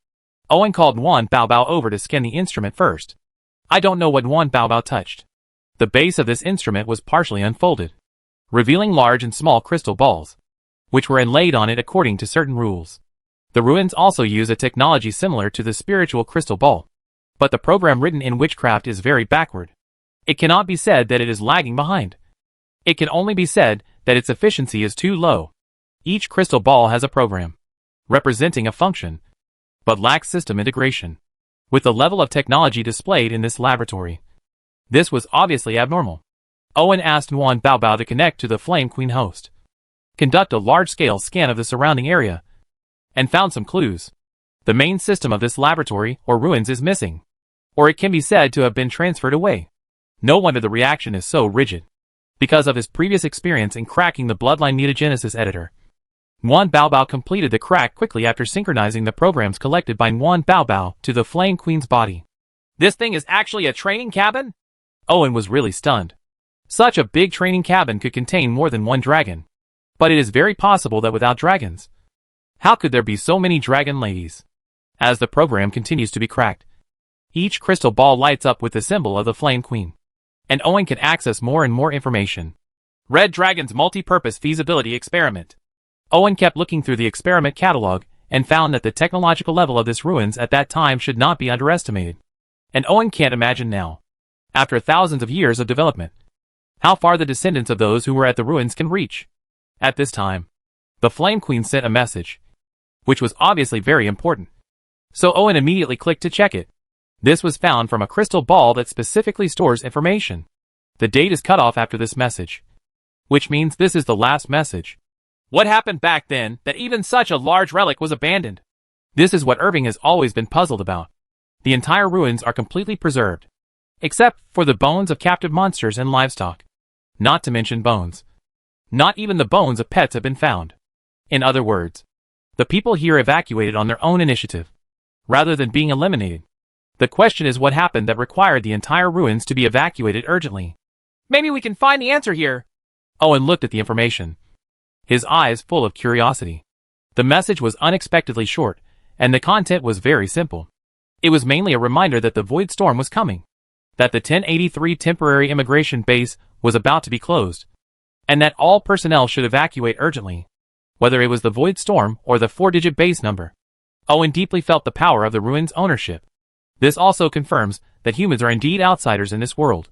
Owen called Juan Bao over to scan the instrument first. I don't know what Juan Bao touched. The base of this instrument was partially unfolded, revealing large and small crystal balls, which were inlaid on it according to certain rules. The ruins also use a technology similar to the spiritual crystal ball, but the program written in witchcraft is very backward. It cannot be said that it is lagging behind. It can only be said that its efficiency is too low. Each crystal ball has a program, representing a function, but lacks system integration. With the level of technology displayed in this laboratory, this was obviously abnormal. Owen asked Nguyen Bao Bao to connect to the Flame Queen host, conduct a large-scale scan of the surrounding area, and found some clues. The main system of this laboratory or ruins is missing, or it can be said to have been transferred away. No wonder the reaction is so rigid, because of his previous experience in cracking the Bloodline Mutagenesis editor. Nguyen Bao Bao completed the crack quickly after synchronizing the programs collected by Nguyen Bao Bao to the Flame Queen's body. This thing is actually a training cabin? Owen was really stunned. Such a big training cabin could contain more than one dragon. But it is very possible that without dragons, how could there be so many dragon ladies? As the program continues to be cracked, each crystal ball lights up with the symbol of the Flame Queen, and Owen can access more and more information. Red Dragon's multi-purpose feasibility experiment. Owen kept looking through the experiment catalog and found that the technological level of this ruins at that time should not be underestimated. And Owen can't imagine now, after thousands of years of development, how far the descendants of those who were at the ruins can reach. At this time, the Flame Queen sent a message, which was obviously very important. So Owen immediately clicked to check it. This was found from a crystal ball that specifically stores information. The date is cut off after this message, which means this is the last message. What happened back then that even such a large relic was abandoned? This is what Irving has always been puzzled about. The entire ruins are completely preserved, except for the bones of captive monsters and livestock. Not to mention bones. Not even the bones of pets have been found. In other words, the people here evacuated on their own initiative, rather than being eliminated. The question is what happened that required the entire ruins to be evacuated urgently. Maybe we can find the answer here. Owen looked at the information, his eyes full of curiosity. The message was unexpectedly short, and the content was very simple. It was mainly a reminder that the Void Storm was coming, that the 1083 temporary immigration base was about to be closed, and that all personnel should evacuate urgently, whether it was the Void Storm or the 4-digit base number. Owen deeply felt the power of the ruins' ownership. This also confirms that humans are indeed outsiders in this world,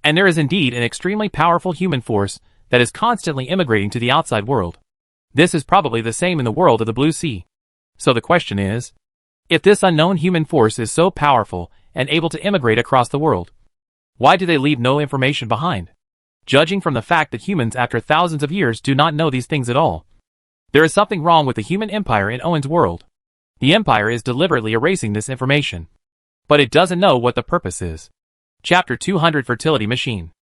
and there is indeed an extremely powerful human force that is constantly immigrating to the outside world. This is probably the same in the world of the Blue Sea. So the question is, if this unknown human force is so powerful and able to immigrate across the world, why do they leave no information behind? Judging from the fact that humans after thousands of years do not know these things at all, there is something wrong with the human empire in Owen's world. The empire is deliberately erasing this information, but it doesn't know what the purpose is. Chapter 200 Fertility Machine.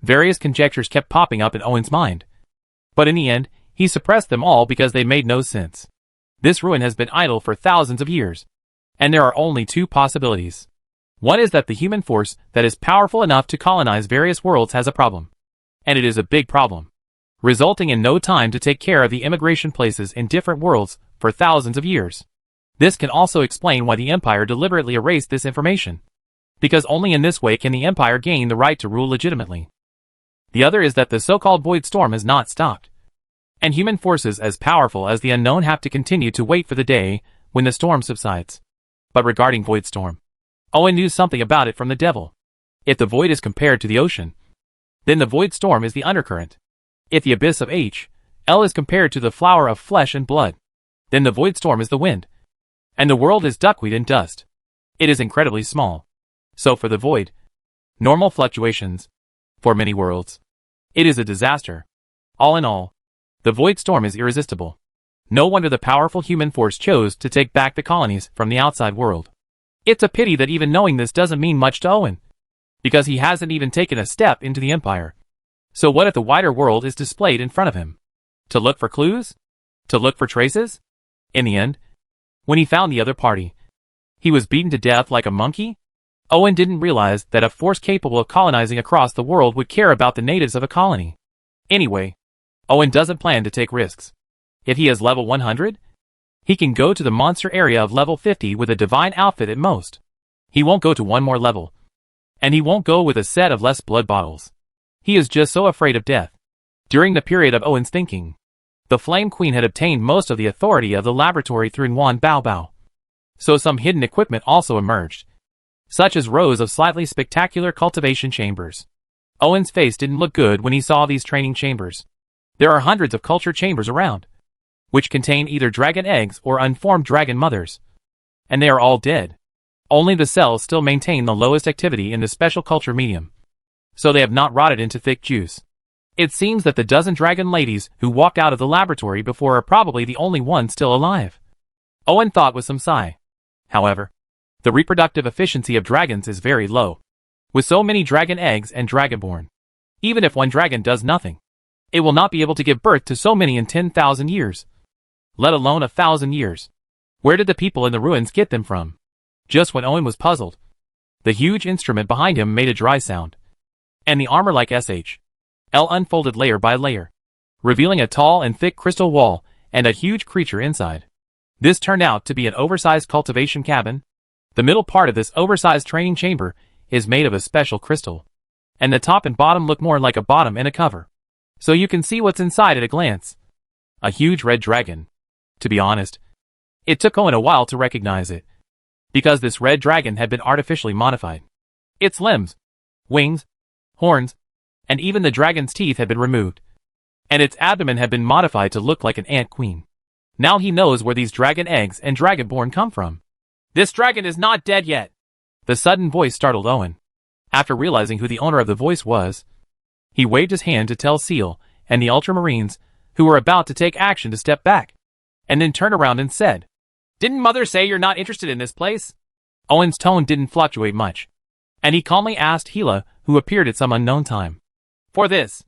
Various conjectures kept popping up in Owen's mind, but in the end, he suppressed them all because they made no sense. This ruin has been idle for thousands of years, and there are only two possibilities. One is that the human force that is powerful enough to colonize various worlds has a problem, and it is a big problem, resulting in no time to take care of the immigration places in different worlds for thousands of years. This can also explain why the Empire deliberately erased this information, because only in this way can the Empire gain the right to rule legitimately. The other is that the so-called Void Storm has not stopped, and human forces as powerful as the unknown have to continue to wait for the day when the storm subsides. But regarding Void Storm, Owen knew something about it from the devil. If the void is compared to the ocean, then the Void Storm is the undercurrent. If the abyss of L is compared to the flower of flesh and blood, then the Void Storm is the wind, and the world is duckweed and dust. It is incredibly small. So for the void, normal fluctuations, for many worlds, it is a disaster. All in all, the Void Storm is irresistible. No wonder the powerful human force chose to take back the colonies from the outside world. It's a pity that even knowing this doesn't mean much to Owen, because he hasn't even taken a step into the Empire. So what if the wider world is displayed in front of him? To look for clues? To look for traces? In the end, when he found the other party, he was beaten to death like a monkey? Owen didn't realize that a force capable of colonizing across the world would care about the natives of a colony. Anyway, Owen doesn't plan to take risks. If he is level 100, he can go to the monster area of level 50 with a divine outfit at most. He won't go to one more level, and he won't go with a set of less blood bottles. He is just so afraid of death. During the period of Owen's thinking, the Flame Queen had obtained most of the authority of the laboratory through Nguyen Bao Bao. So some hidden equipment also emerged, such as rows of slightly spectacular cultivation chambers. Owen's face didn't look good when he saw these training chambers. There are hundreds of culture chambers around, which contain either dragon eggs or unformed dragon mothers. And they are all dead. Only the cells still maintain the lowest activity in the special culture medium. So they have not rotted into thick juice. It seems that the dozen dragon ladies who walked out of the laboratory before are probably the only ones still alive. Owen thought with some sigh. However, the reproductive efficiency of dragons is very low. With so many dragon eggs and dragonborn, even if one dragon does nothing, it will not be able to give birth to so many in 10,000 years. Let alone 1,000 years. Where did the people in the ruins get them from? Just when Owen was puzzled, the huge instrument behind him made a dry sound. And the armor like SHL unfolded layer by layer, revealing a tall and thick crystal wall and a huge creature inside. This turned out to be an oversized cultivation cabin. The middle part of this oversized training chamber is made of a special crystal, and the top and bottom look more like a bottom and a cover. So you can see what's inside at a glance. A huge red dragon. To be honest, it took Owen a while to recognize it, because this red dragon had been artificially modified. Its limbs, wings, horns, and even the dragon's teeth had been removed, and its abdomen had been modified to look like an ant queen. Now he knows where these dragon eggs and dragonborn come from. This dragon is not dead yet. The sudden voice startled Owen. After realizing who the owner of the voice was, he waved his hand to tell Seal and the Ultramarines, who were about to take action, to step back, and then turn around and said, "Didn't Mother say you're not interested in this place?" Owen's tone didn't fluctuate much, and he calmly asked Hela, who appeared at some unknown time. "For this,"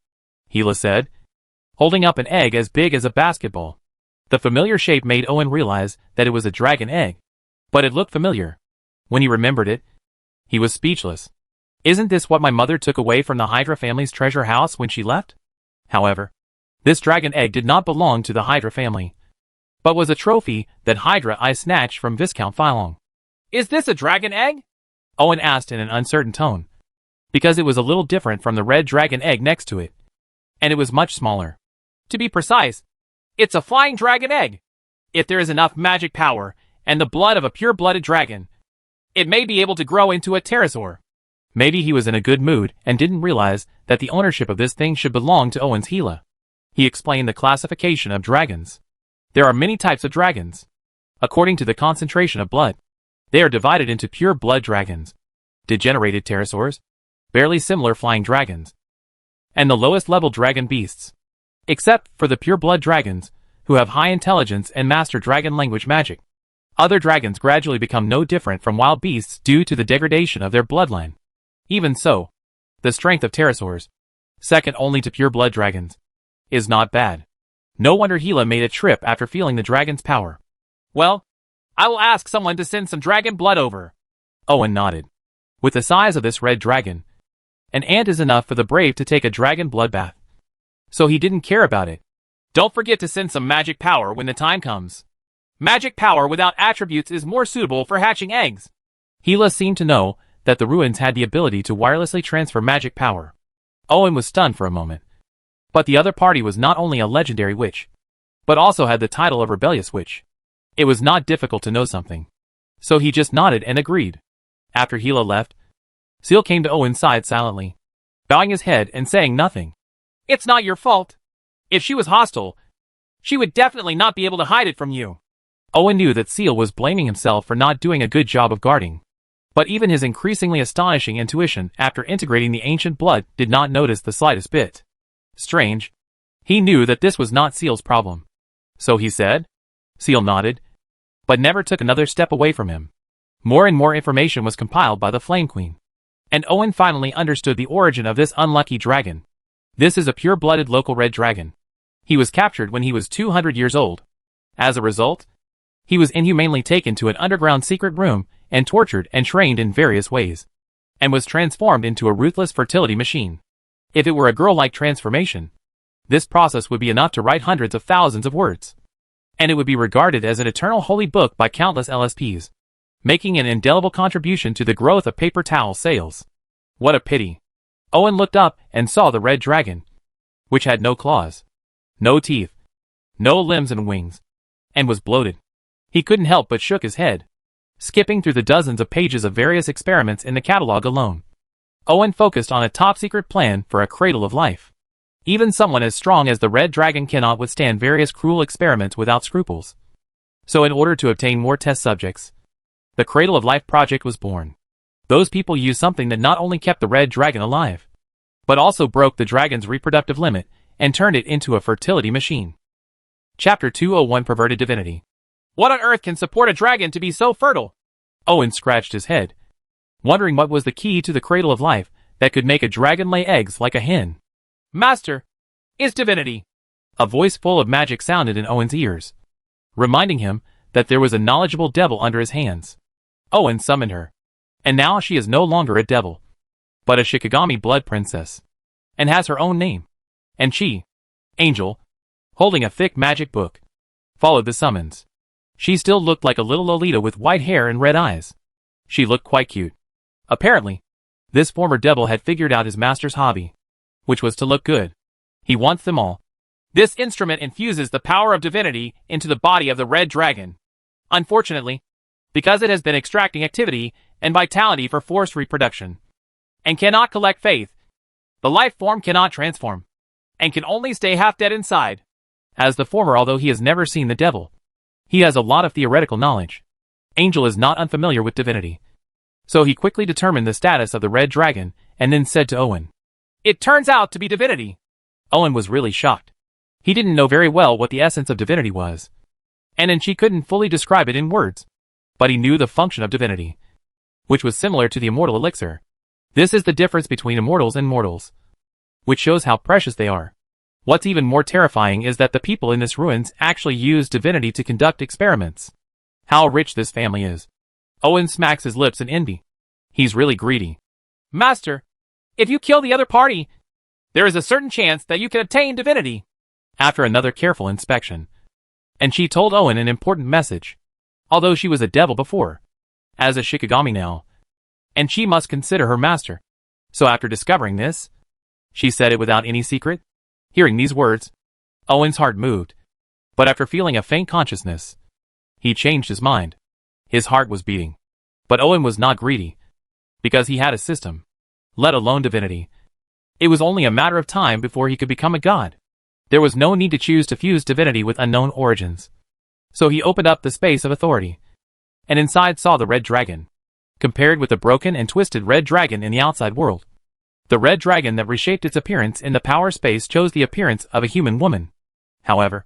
Hela said, holding up an egg as big as a basketball. The familiar shape made Owen realize that it was a dragon egg, but it looked familiar. When he remembered it, he was speechless. Isn't this what my mother took away from the Hydra family's treasure house when she left? However, this dragon egg did not belong to the Hydra family, but was a trophy that Hydra I snatched from Viscount Phylong. "Is this a dragon egg?" Owen asked in an uncertain tone, because it was a little different from the red dragon egg next to it, and it was much smaller. To be precise, it's a flying dragon egg. If there is enough magic power and the blood of a pure-blooded dragon, it may be able to grow into a pterosaur. Maybe he was in a good mood and didn't realize that the ownership of this thing should belong to Owen's Hela. He explained the classification of dragons. There are many types of dragons. According to the concentration of blood, they are divided into pure blood dragons, degenerated pterosaurs, barely similar flying dragons, and the lowest level dragon beasts. Except for the pure blood dragons, who have high intelligence and master dragon language magic, other dragons gradually become no different from wild beasts due to the degradation of their bloodline. Even so, the strength of pterosaurs, second only to pure blood dragons, is not bad. No wonder Hela made a trip after feeling the dragon's power. "Well, I will ask someone to send some dragon blood over." Owen nodded. With the size of this red dragon, an ant is enough for the brave to take a dragon bloodbath. So he didn't care about it. "Don't forget to send some magic power when the time comes. Magic power without attributes is more suitable for hatching eggs." Hela seemed to know that the ruins had the ability to wirelessly transfer magic power. Owen was stunned for a moment. But the other party was not only a legendary witch, but also had the title of rebellious witch. It was not difficult to know something. So he just nodded and agreed. After Hela left, Seal came to Owen's side silently, bowing his head and saying nothing. "It's not your fault. If she was hostile, she would definitely not be able to hide it from you." Owen knew that Seal was blaming himself for not doing a good job of guarding. But even his increasingly astonishing intuition after integrating the ancient blood did not notice the slightest bit. Strange. He knew that this was not Seal's problem. "So he said?" Seal nodded, but never took another step away from him. More and more information was compiled by the Flame Queen, and Owen finally understood the origin of this unlucky dragon. This is a pure-blooded local red dragon. He was captured when he was 200 years old. As a result, he was inhumanely taken to an underground secret room and tortured and trained in various ways, and was transformed into a ruthless fertility machine. If it were a girl-like transformation, this process would be enough to write hundreds of thousands of words, and it would be regarded as an eternal holy book by countless LSPs, making an indelible contribution to the growth of paper towel sales. What a pity. Owen looked up and saw the red dragon, which had no claws, no teeth, no limbs and wings, and was bloated. He couldn't help but shook his head, skipping through the dozens of pages of various experiments in the catalog alone. Owen focused on a top-secret plan for a cradle of life. Even someone as strong as the Red Dragon cannot withstand various cruel experiments without scruples. So in order to obtain more test subjects, the Cradle of Life project was born. Those people used something that not only kept the Red Dragon alive, but also broke the dragon's reproductive limit and turned it into a fertility machine. Chapter 201 Perverted Divinity. What on earth can support a dragon to be so fertile? Owen scratched his head, wondering what was the key to the Cradle of Life that could make a dragon lay eggs like a hen. Master, it's divinity. A voice full of magic sounded in Owen's ears, reminding him that there was a knowledgeable devil under his hands. Owen summoned her, and now she is no longer a devil, but a Shikigami blood princess, and has her own name. And she, Angel, holding a thick magic book, followed the summons. She still looked like a little Lolita with white hair and red eyes. She looked quite cute. Apparently, this former devil had figured out his master's hobby, which was to look good. He wants them all. This instrument infuses the power of divinity into the body of the Red Dragon. Unfortunately, because it has been extracting activity and vitality for forced reproduction, and cannot collect faith, the life form cannot transform, and can only stay half dead inside. As the former, although he has never seen the devil, he has a lot of theoretical knowledge. Angel is not unfamiliar with divinity, so he quickly determined the status of the Red Dragon and then said to Owen, "It turns out to be divinity." Owen was really shocked. He didn't know very well what the essence of divinity was, and she couldn't fully describe it in words, but he knew the function of divinity, which was similar to the immortal elixir. This is the difference between immortals and mortals, which shows how precious they are. What's even more terrifying is that the people in this ruins actually use divinity to conduct experiments. How rich this family is. Owen smacks his lips in envy. He's really greedy. Master, if you kill the other party, there is a certain chance that you can obtain divinity. After another careful inspection, and she told Owen an important message. Although she was a devil before, as a Shikigami now, and she must consider her master. So after discovering this, she said it without any secret. Hearing these words, Owen's heart moved, but after feeling a faint consciousness, he changed his mind. His heart was beating, but Owen was not greedy, because he had a system, let alone divinity. It was only a matter of time before he could become a god. There was no need to choose to fuse divinity with unknown origins. So he opened up the space of authority, and inside saw the Red Dragon, compared with the broken and twisted Red Dragon in the outside world. The Red Dragon that reshaped its appearance in the power space chose the appearance of a human woman. However,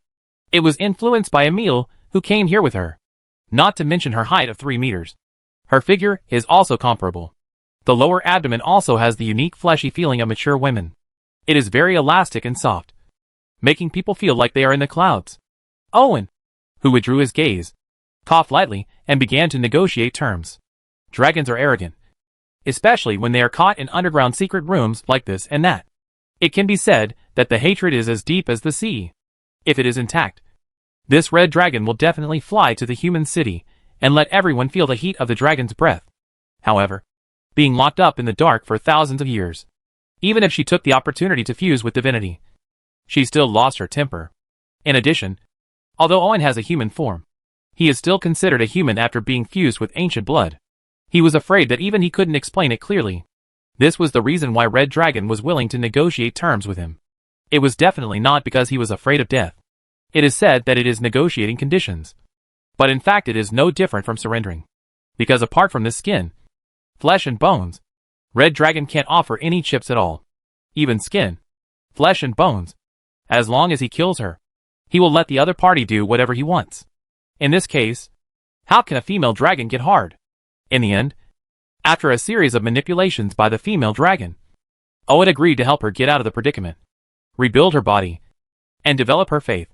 it was influenced by Emil, who came here with her, not to mention her height of 3 meters. Her figure is also comparable. The lower abdomen also has the unique fleshy feeling of mature women. It is very elastic and soft, making people feel like they are in the clouds. Owen, who withdrew his gaze, coughed lightly and began to negotiate terms. Dragons are arrogant, especially when they are caught in underground secret rooms like this and that. It can be said that the hatred is as deep as the sea. If it is intact, this Red Dragon will definitely fly to the human city and let everyone feel the heat of the dragon's breath. However, being locked up in the dark for thousands of years, even if she took the opportunity to fuse with divinity, she still lost her temper. In addition, although Owen has a human form, he is still considered a human after being fused with ancient blood. He was afraid that even he couldn't explain it clearly. This was the reason why Red Dragon was willing to negotiate terms with him. It was definitely not because he was afraid of death. It is said that it is negotiating conditions, but in fact it is no different from surrendering. Because apart from this skin, flesh and bones, Red Dragon can't offer any chips at all. Even skin, flesh and bones. As long as he kills her, he will let the other party do whatever he wants. In this case, how can a female dragon get hard? In the end, after a series of manipulations by the female dragon, Owen agreed to help her get out of the predicament, rebuild her body, and develop her faith.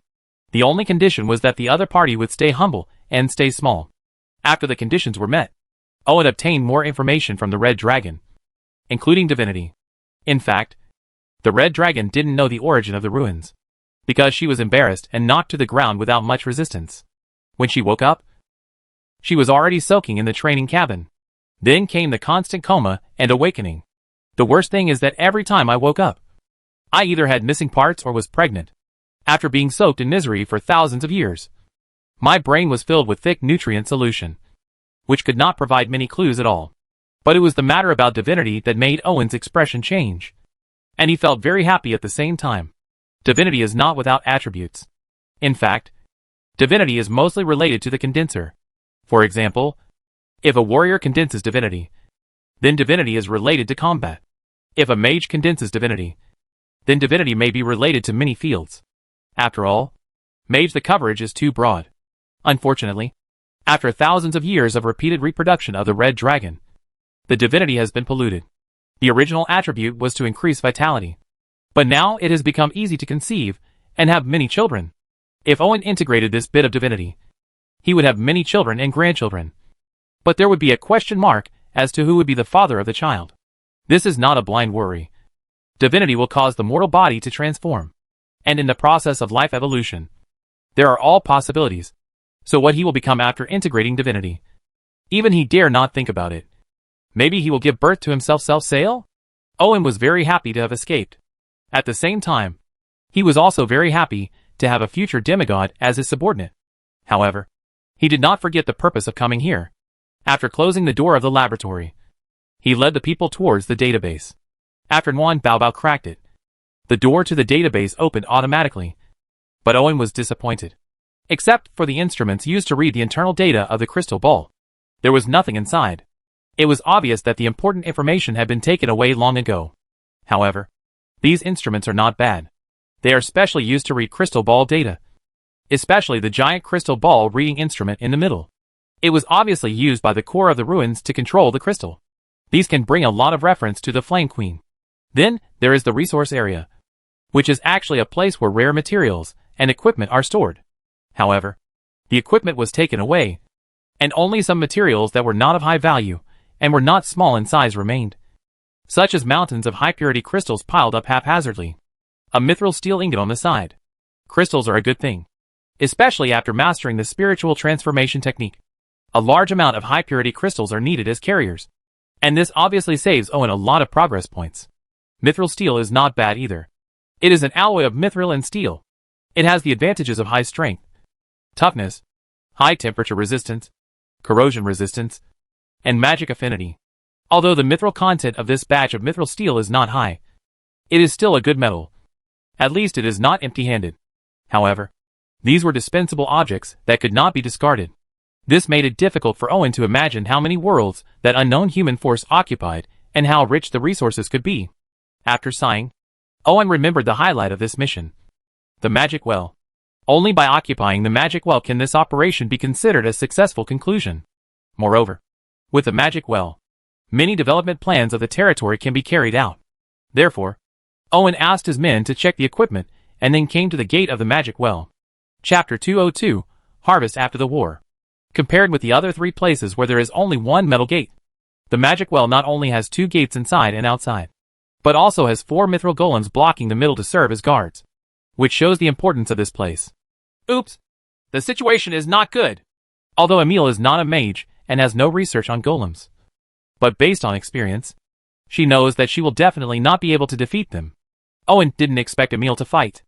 The only condition was that the other party would stay humble and stay small. After the conditions were met, Owen obtained more information from the Red Dragon, including divinity. In fact, the Red Dragon didn't know the origin of the ruins, because she was embarrassed and knocked to the ground without much resistance. When she woke up, she was already soaking in the training cabin. Then came the constant coma and awakening. The worst thing is that every time I woke up, I either had missing parts or was pregnant. After being soaked in misery for thousands of years, my brain was filled with thick nutrient solution, which could not provide many clues at all. But it was the matter about divinity that made Owen's expression change, and he felt very happy at the same time. Divinity is not without attributes. In fact, divinity is mostly related to the condenser. For example, if a warrior condenses divinity, then divinity is related to combat. If a mage condenses divinity, then divinity may be related to many fields. After all, mage the coverage is too broad. Unfortunately, after thousands of years of repeated reproduction of the red dragon, the divinity has been polluted. The original attribute was to increase vitality. But now it has become easy to conceive and have many children. If Owen integrated this bit of divinity, he would have many children and grandchildren. But there would be a question mark as to who would be the father of the child. This is not a blind worry. Divinity will cause the mortal body to transform. And in the process of life evolution, there are all possibilities. So what he will become after integrating divinity? Even he dare not think about it. Maybe he will give birth to himself self-sale? Owen was very happy to have escaped. At the same time, he was also very happy to have a future demigod as his subordinate. However, he did not forget the purpose of coming here. After closing the door of the laboratory, he led the people towards the database. After Nguyen Bao Bao cracked it, the door to the database opened automatically. But Owen was disappointed. Except for the instruments used to read the internal data of the crystal ball, there was nothing inside. It was obvious that the important information had been taken away long ago. However, these instruments are not bad. They are specially used to read crystal ball data, especially the giant crystal ball reading instrument in the middle. It was obviously used by the core of the ruins to control the crystal. These can bring a lot of reference to the Flame Queen. Then, there is the resource area, which is actually a place where rare materials and equipment are stored. However, the equipment was taken away, and only some materials that were not of high value and were not small in size remained, such as mountains of high-purity crystals piled up haphazardly. A mithril steel ingot on the side. Crystals are a good thing, especially after mastering the spiritual transformation technique. A large amount of high-purity crystals are needed as carriers, and this obviously saves Owen a lot of progress points. Mithril steel is not bad either. It is an alloy of mithril and steel. It has the advantages of high strength, toughness, high temperature resistance, corrosion resistance, and magic affinity. Although the mithril content of this batch of mithril steel is not high, it is still a good metal. At least it is not empty-handed. However, these were dispensable objects that could not be discarded. This made it difficult for Owen to imagine how many worlds that unknown human force occupied and how rich the resources could be. After sighing, Owen remembered the highlight of this mission. The magic well. Only by occupying the magic well can this operation be considered a successful conclusion. Moreover, with the magic well, many development plans of the territory can be carried out. Therefore, Owen asked his men to check the equipment and then came to the gate of the magic well. Chapter 202, Harvest After the War. Compared with the other three places where there is only one metal gate, the magic well not only has 2 gates inside and outside, but also has 4 mithril golems blocking the middle to serve as guards, which shows the importance of this place. Oops! The situation is not good! Although Emile is not a mage and has no research on golems, but based on experience, she knows that she will definitely not be able to defeat them. Owen didn't expect Emile to fight.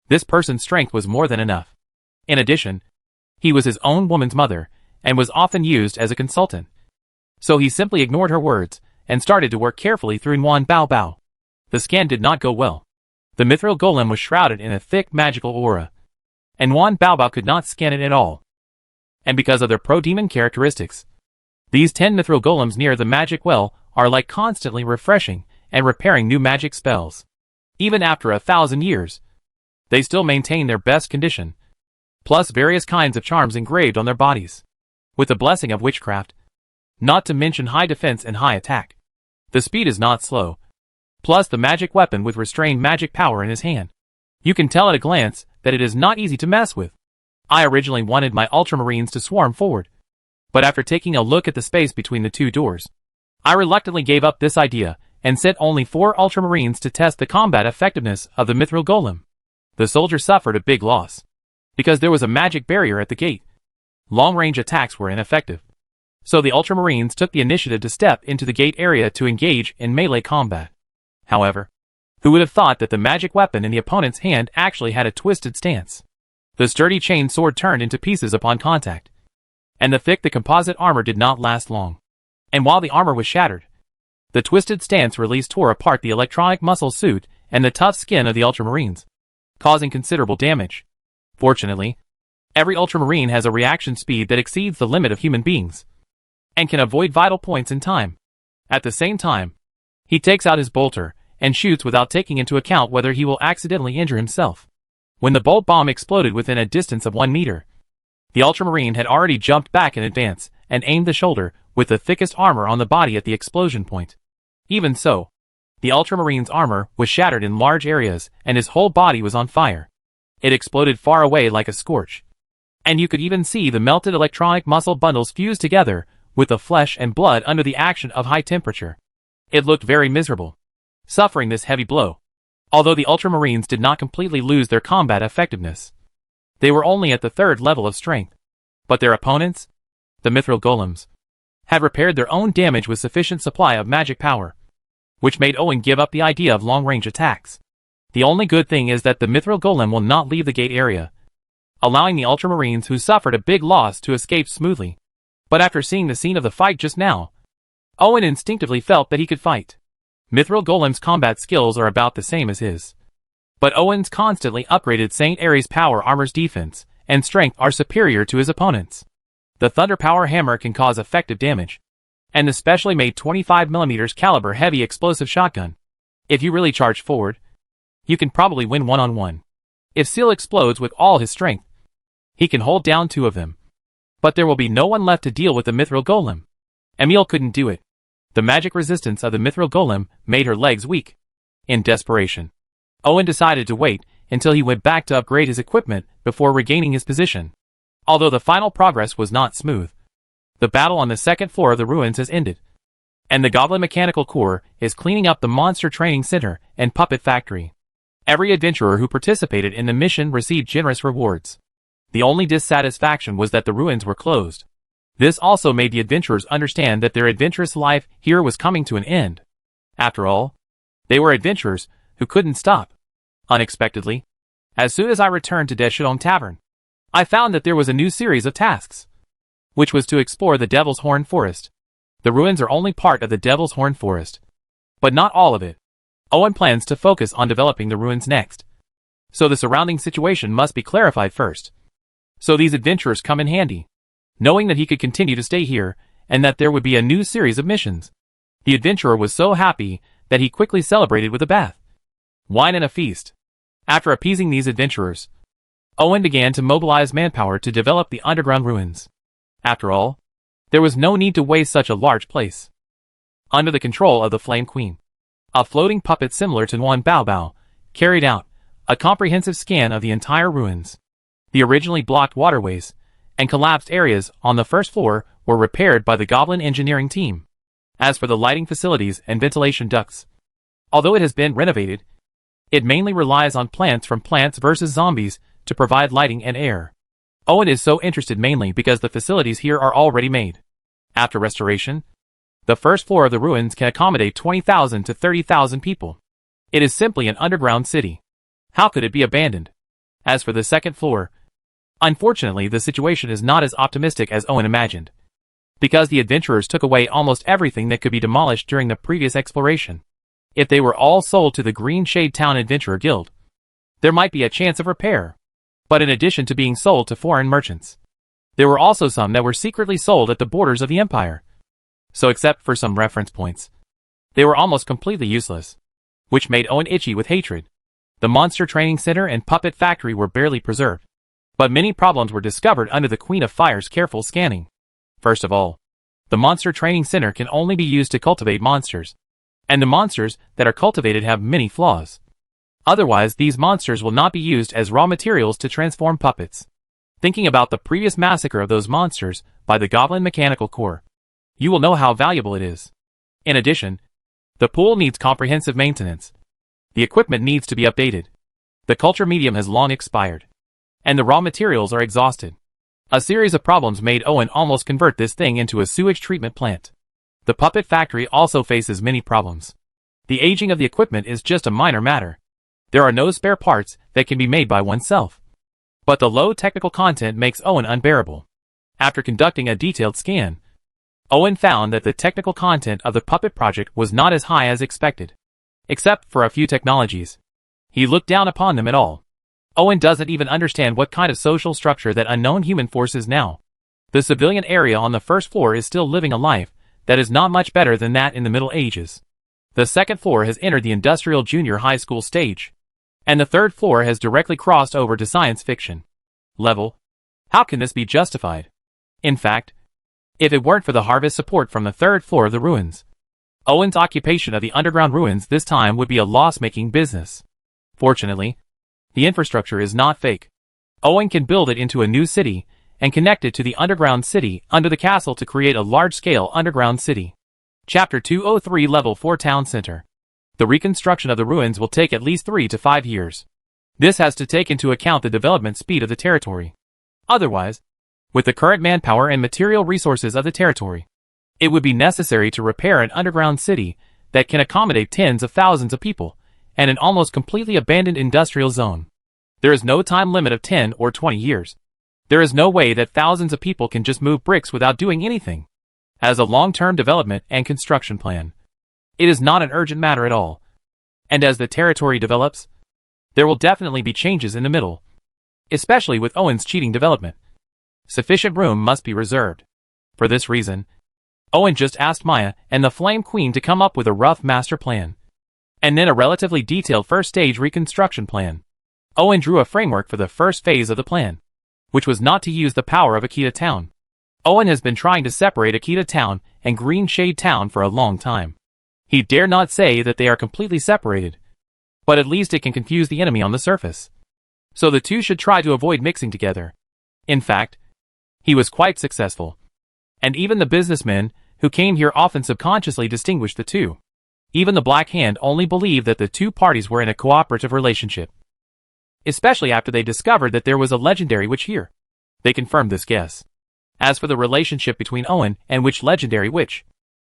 This person's strength was more than enough. In addition, he was his own woman's mother and was often used as a consultant. So he simply ignored her words and started to work carefully through Nguyen Bao Bao. The scan did not go well. The mithril golem was shrouded in a thick magical aura, and Nguyen Bao Bao could not scan it at all. And because of their pro-demon characteristics, these 10 mithril golems near the magic well are like constantly refreshing and repairing new magic spells. Even after 1,000 years, they still maintain their best condition, plus various kinds of charms engraved on their bodies, with the blessing of witchcraft, not to mention high defense and high attack. The speed is not slow, plus the magic weapon with restrained magic power in his hand. You can tell at a glance that it is not easy to mess with. I originally wanted my ultramarines to swarm forward, but after taking a look at the space between the 2 doors, I reluctantly gave up this idea and sent only 4 ultramarines to test the combat effectiveness of the mithril golem. The soldier suffered a big loss, because there was a magic barrier at the gate. Long-range attacks were ineffective, so the ultramarines took the initiative to step into the gate area to engage in melee combat. However, who would have thought that the magic weapon in the opponent's hand actually had a twisted stance? The sturdy chain sword turned into pieces upon contact, and the composite armor did not last long. And while the armor was shattered, the twisted stance release tore apart the electronic muscle suit and the tough skin of the ultramarines. causing considerable damage. Fortunately, every ultramarine has a reaction speed that exceeds the limit of human beings, and can avoid vital points in time. At the same time, he takes out his bolter and shoots without taking into account whether he will accidentally injure himself. When the bolt bomb exploded within a distance of 1 meter, the ultramarine had already jumped back in advance and aimed the shoulder with the thickest armor on the body at the explosion point. Even so, the ultramarine's armor was shattered in large areas and his whole body was on fire. It exploded far away like a scorch, and you could even see the melted electronic muscle bundles fuse together with the flesh and blood under the action of high temperature. It looked very miserable, suffering this heavy blow. Although the ultramarines did not completely lose their combat effectiveness, they were only at the 3rd level of strength. But their opponents, the mithril golems, had repaired their own damage with sufficient supply of magic power, which made Owen give up the idea of long-range attacks. The only good thing is that the mithril golem will not leave the gate area, allowing the ultramarines who suffered a big loss to escape smoothly. But after seeing the scene of the fight just now, Owen instinctively felt that he could fight. Mithril golem's combat skills are about the same as his, but Owen's constantly upgraded St. Ares power armor's defense and strength are superior to his opponent's. The Thunder Power Hammer can cause effective damage, and the specially made 25mm caliber heavy explosive shotgun. If you really charge forward, you can probably win one-on-one. If Seal explodes with all his strength, he can hold down 2 of them. But there will be no one left to deal with the mithril golem. Emil couldn't do it. The magic resistance of the mithril golem made her legs weak. In desperation, Owen decided to wait until he went back to upgrade his equipment before regaining his position. Although the final progress was not smooth, the battle on the 2nd floor of the ruins has ended, and the Goblin Mechanical Corps is cleaning up the Monster Training Center and Puppet Factory. Every adventurer who participated in the mission received generous rewards. The only dissatisfaction was that the ruins were closed. This also made the adventurers understand that their adventurous life here was coming to an end. After all, they were adventurers who couldn't stop. Unexpectedly, as soon as I returned to Deschedon Tavern, I found that there was a new series of tasks, which was to explore the Devil's Horn Forest. The ruins are only part of the Devil's Horn Forest, but not all of it. Owen plans to focus on developing the ruins next, so the surrounding situation must be clarified first. So these adventurers come in handy, knowing that he could continue to stay here and that there would be a new series of missions. The adventurer was so happy that he quickly celebrated with a bath, wine and a feast. After appeasing these adventurers, Owen began to mobilize manpower to develop the underground ruins. After all, there was no need to waste such a large place. Under the control of the Flame Queen, a floating puppet similar to Nguyen Bao Bao carried out a comprehensive scan of the entire ruins. The originally blocked waterways and collapsed areas on the 1st floor were repaired by the Goblin engineering team. As for the lighting facilities and ventilation ducts, although it has been renovated, it mainly relies on plants from Plants vs. Zombies to provide lighting and air. Owen is so interested mainly because the facilities here are already made. After restoration, the 1st floor of the ruins can accommodate 20,000 to 30,000 people. It is simply an underground city. How could it be abandoned? As for the 2nd floor, unfortunately the situation is not as optimistic as Owen imagined, because the adventurers took away almost everything that could be demolished during the previous exploration. If they were all sold to the Green Shade Town Adventurer Guild, there might be a chance of repair. But in addition to being sold to foreign merchants, there were also some that were secretly sold at the borders of the Empire. So except for some reference points, they were almost completely useless, which made Owen itchy with hatred. The Monster Training Center and Puppet Factory were barely preserved, but many problems were discovered under the Queen of Fire's careful scanning. First of all, the Monster Training Center can only be used to cultivate monsters, and the monsters that are cultivated have many flaws. Otherwise, these monsters will not be used as raw materials to transform puppets. Thinking about the previous massacre of those monsters by the Goblin Mechanical Corps, you will know how valuable it is. In addition, the pool needs comprehensive maintenance. The equipment needs to be updated. The culture medium has long expired, and the raw materials are exhausted. A series of problems made Owen almost convert this thing into a sewage treatment plant. The puppet factory also faces many problems. The aging of the equipment is just a minor matter. There are no spare parts that can be made by oneself. But the low technical content makes Owen unbearable. After conducting a detailed scan, Owen found that the technical content of the puppet project was not as high as expected. Except for a few technologies, he looked down upon them at all. Owen doesn't even understand what kind of social structure that unknown human force is now. The civilian area on the first floor is still living a life that is not much better than that in the Middle Ages. The second floor has entered the industrial junior high school stage, and the third floor has directly crossed over to science fiction level. How can this be justified? In fact, if it weren't for the harvest support from the third floor of the ruins, Owen's occupation of the underground ruins this time would be a loss-making business. Fortunately, the infrastructure is not fake. Owen can build it into a new city and connect it to the underground city under the castle to create a large-scale underground city. Chapter 203 Level 4 Town Center. The reconstruction of the ruins will take at least 3 to 5 years. This has to take into account the development speed of the territory. Otherwise, with the current manpower and material resources of the territory, it would be necessary to repair an underground city that can accommodate tens of thousands of people and an almost completely abandoned industrial zone. There is no time limit of 10 or 20 years. There is no way that thousands of people can just move bricks without doing anything. As a long-term development and construction plan, it is not an urgent matter at all. And as the territory develops, there will definitely be changes in the middle, especially with Owen's cheating development. Sufficient room must be reserved. For this reason, Owen just asked Maya and the Flame Queen to come up with a rough master plan, and then a relatively detailed first-stage reconstruction plan. Owen drew a framework for the first phase of the plan, which was not to use the power of Akita Town. Owen has been trying to separate Akita Town and Green Shade Town for a long time. He dare not say that they are completely separated, but at least it can confuse the enemy on the surface. So the two should try to avoid mixing together. In fact, he was quite successful. And even the businessmen who came here often subconsciously distinguished the two. Even the Black Hand only believed that the two parties were in a cooperative relationship. Especially after they discovered that there was a legendary witch here. They confirmed this guess. As for the relationship between Owen and which legendary witch,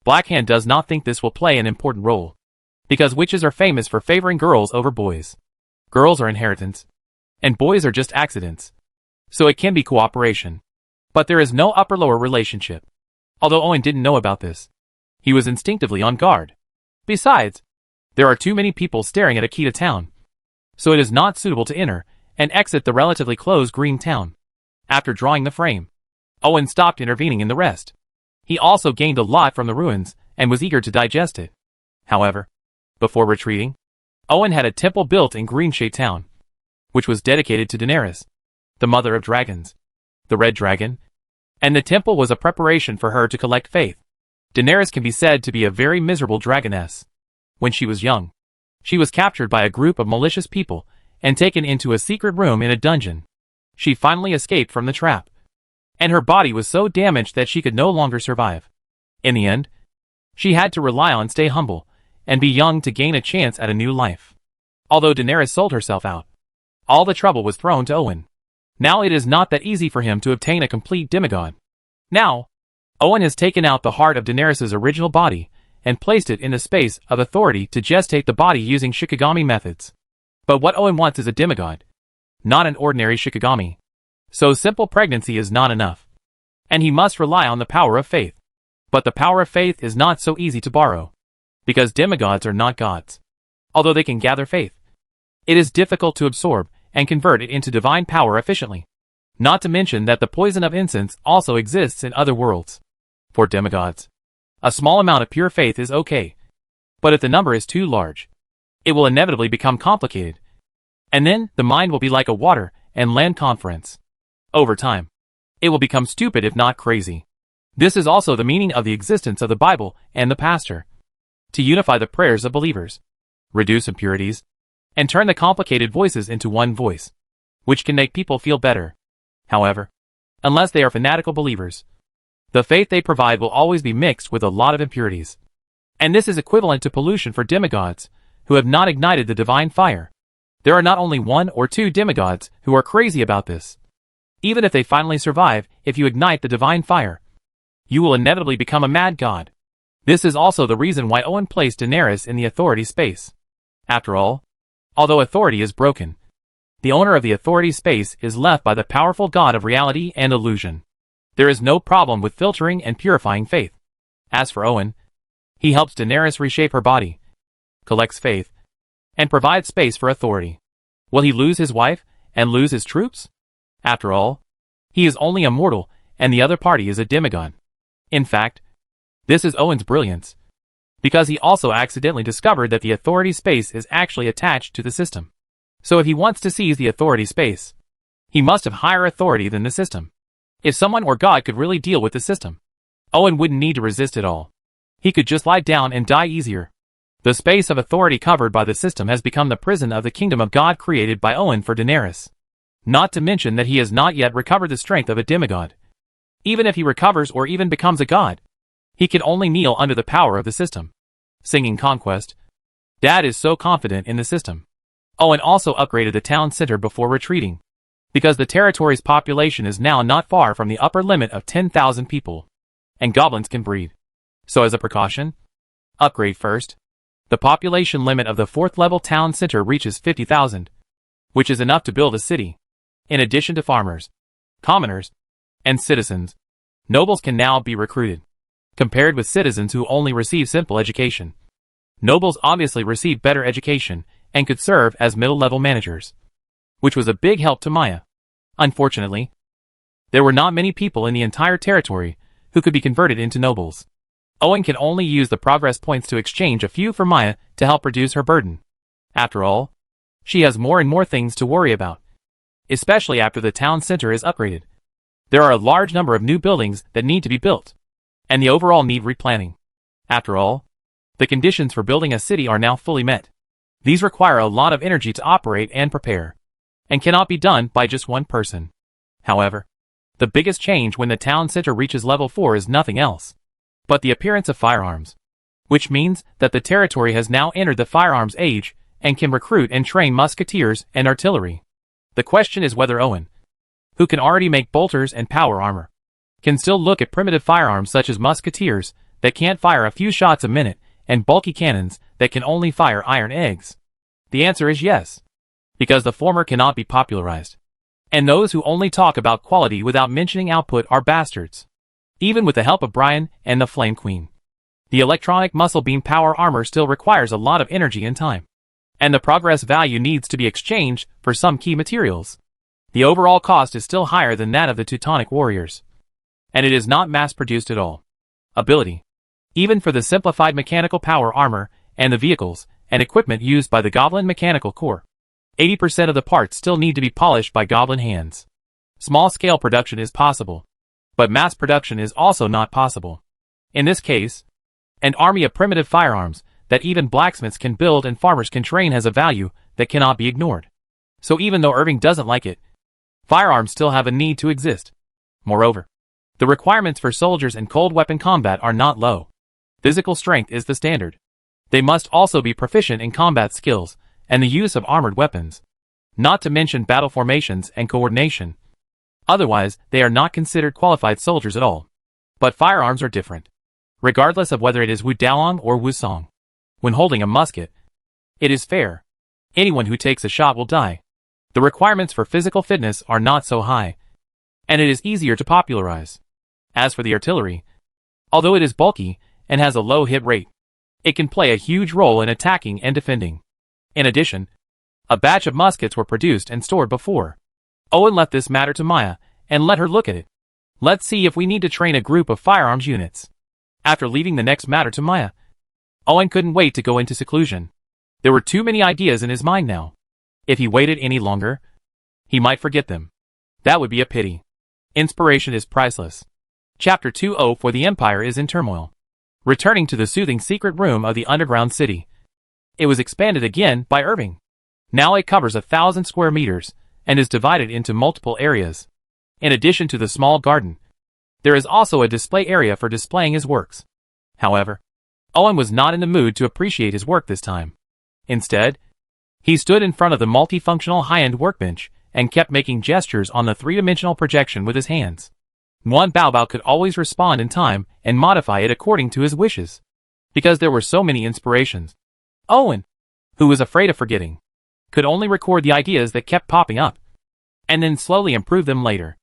Black Hand does not think this will play an important role. Because witches are famous for favoring girls over boys. Girls are inheritance, and boys are just accidents. So it can be cooperation. But there is no upper-lower relationship. Although Owen didn't know about this, he was instinctively on guard. Besides, there are too many people staring at Akita Town, so it is not suitable to enter and exit the relatively closed Green Town. After drawing the frame, Owen stopped intervening in the rest. He also gained a lot from the ruins and was eager to digest it. However, before retreating, Owen had a temple built in Greenshade Town, which was dedicated to Daenerys, the mother of dragons, the Red Dragon, and the temple was a preparation for her to collect faith. Daenerys can be said to be a very miserable dragoness. When she was young, she was captured by a group of malicious people and taken into a secret room in a dungeon. She finally escaped from the trap, and her body was so damaged that she could no longer survive. In the end, she had to rely on stay humble and be young to gain a chance at a new life. Although Daenerys sold herself out, all the trouble was thrown to Owen. Now it is not that easy for him to obtain a complete demigod. Now, Owen has taken out the heart of Daenerys' original body and placed it in the space of authority to gestate the body using Shikigami methods. But what Owen wants is a demigod, not an ordinary Shikigami. So simple pregnancy is not enough, and he must rely on the power of faith. But the power of faith is not so easy to borrow, because demigods are not gods. Although they can gather faith, it is difficult to absorb and convert it into divine power efficiently. Not to mention that the poison of incense also exists in other worlds. For demigods, a small amount of pure faith is okay, but if the number is too large, it will inevitably become complicated. And then, the mind will be like a water and land conference. Over time, it will become stupid if not crazy. This is also the meaning of the existence of the Bible and the pastor. To unify the prayers of believers, reduce impurities, and turn the complicated voices into one voice, which can make people feel better. However, unless they are fanatical believers, the faith they provide will always be mixed with a lot of impurities. And this is equivalent to pollution for demigods who have not ignited the divine fire. There are not only 1 or 2 demigods who are crazy about this. Even if they finally survive, if you ignite the divine fire, you will inevitably become a mad god. This is also the reason why Owen placed Daenerys in the authority space. After all, although authority is broken, the owner of the authority space is left by the powerful god of reality and illusion. There is no problem with filtering and purifying faith. As for Owen, he helps Daenerys reshape her body, collects faith, and provides space for authority. Will he lose his wife And lose his troops? After all, he is only a mortal, and the other party is a demigod. In fact, this is Owen's brilliance, because he also accidentally discovered that the authority space is actually attached to the system. So if he wants to seize the authority space, he must have higher authority than the system. If someone or God could really deal with the system, Owen wouldn't need to resist at all. He could just lie down and die easier. The space of authority covered by the system has become the prison of the kingdom of God created by Owen for Daenerys. Not to mention that he has not yet recovered the strength of a demigod. Even if he recovers or even becomes a god, he can only kneel under the power of the system. Singing Conquest. Dad is so confident in the system. Owen also upgraded the town center before retreating, because the territory's population is now not far from the upper limit of 10,000 people, and goblins can breed. So as a precaution, upgrade first. The population limit of the 4th level town center reaches 50,000, which is enough to build a city. In addition to farmers, commoners, and citizens, nobles can now be recruited. Compared with citizens who only receive simple education, nobles obviously receive better education and could serve as middle-level managers, which was a big help to Maya. Unfortunately, there were not many people in the entire territory who could be converted into nobles. Owen can only use the progress points to exchange a few for Maya to help reduce her burden. After all, she has more and more things to worry about, especially after the town center is upgraded. There are a large number of new buildings that need to be built, and the overall need replanning. After all, the conditions for building a city are now fully met. These require a lot of energy to operate and prepare, and cannot be done by just one person. However, the biggest change when the town center reaches level 4 is nothing else but the appearance of firearms, which means that the territory has now entered the firearms age and can recruit and train musketeers and artillery. The question is whether Owen, who can already make bolters and power armor, can still look at primitive firearms such as musketeers that can't fire a few shots a minute and bulky cannons that can only fire iron eggs. The answer is yes, because the former cannot be popularized. And those who only talk about quality without mentioning output are bastards. Even with the help of Brian and the Flame Queen, the electronic muscle beam power armor still requires a lot of energy and time, and the progress value needs to be exchanged for some key materials. The overall cost is still higher than that of the Teutonic warriors, and it is not mass-produced at all. Ability. Even for the simplified mechanical power armor and the vehicles and equipment used by the Goblin Mechanical Corps, 80% of the parts still need to be polished by Goblin hands. Small-scale production is possible, but mass production is also not possible. In this case, an army of primitive firearms that even blacksmiths can build and farmers can train has a value that cannot be ignored. So even though Irving doesn't like it, firearms still have a need to exist. Moreover, the requirements for soldiers in cold weapon combat are not low. Physical strength is the standard. They must also be proficient in combat skills and the use of armored weapons, not to mention battle formations and coordination. Otherwise, they are not considered qualified soldiers at all. But firearms are different, regardless of whether it is Wu Daolong or Wu Song. When holding a musket, it is fair. Anyone who takes a shot will die. The requirements for physical fitness are not so high, and it is easier to popularize. As for the artillery, although it is bulky and has a low hit rate, it can play a huge role in attacking and defending. In addition, a batch of muskets were produced and stored before. Owen left this matter to Maya and let her look at it. Let's see if we need to train a group of firearms units. After leaving the next matter to Maya, Owen couldn't wait to go into seclusion. There were too many ideas in his mind now. If he waited any longer, he might forget them. That would be a pity. Inspiration is priceless. Chapter 2:0 For the Empire is in turmoil. Returning to the soothing secret room of the underground city. It was expanded again by Irving. Now it covers 1,000 square meters and is divided into multiple areas. In addition to the small garden, there is also a display area for displaying his works. However, Owen was not in the mood to appreciate his work this time. Instead, he stood in front of the multifunctional high-end workbench and kept making gestures on the three-dimensional projection with his hands. One Baobao could always respond in time and modify it according to his wishes, because there were so many inspirations. Owen, who was afraid of forgetting, could only record the ideas that kept popping up, and then slowly improve them later.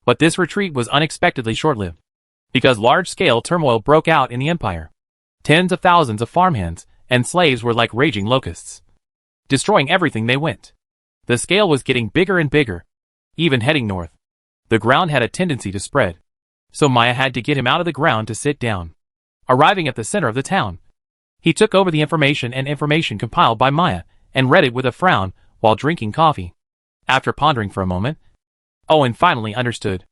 But this retreat was unexpectedly short-lived, because large-scale turmoil broke out in the empire. Tens of thousands of farmhands and slaves were like raging locusts, destroying everything they went. The scale was getting bigger and bigger, even heading north. The ground had a tendency to spread, so Maya had to get him out of the ground to sit down. Arriving at the center of the town, he took over the information compiled by Maya and read it with a frown while drinking coffee. After pondering for a moment, Owen finally understood.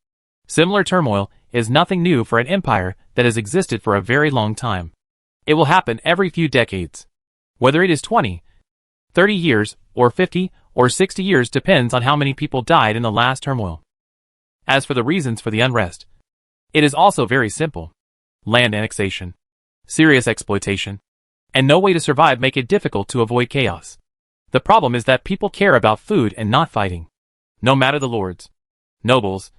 Similar turmoil is nothing new for an empire that has existed for a very long time. It will happen every few decades. Whether it is 20, 30 years, or 50, or 60 years depends on how many people died in the last turmoil. As for the reasons for the unrest, it is also very simple. Land annexation, serious exploitation, and no way to survive make it difficult to avoid chaos. The problem is that people care about food and not fighting. No matter the lords, nobles,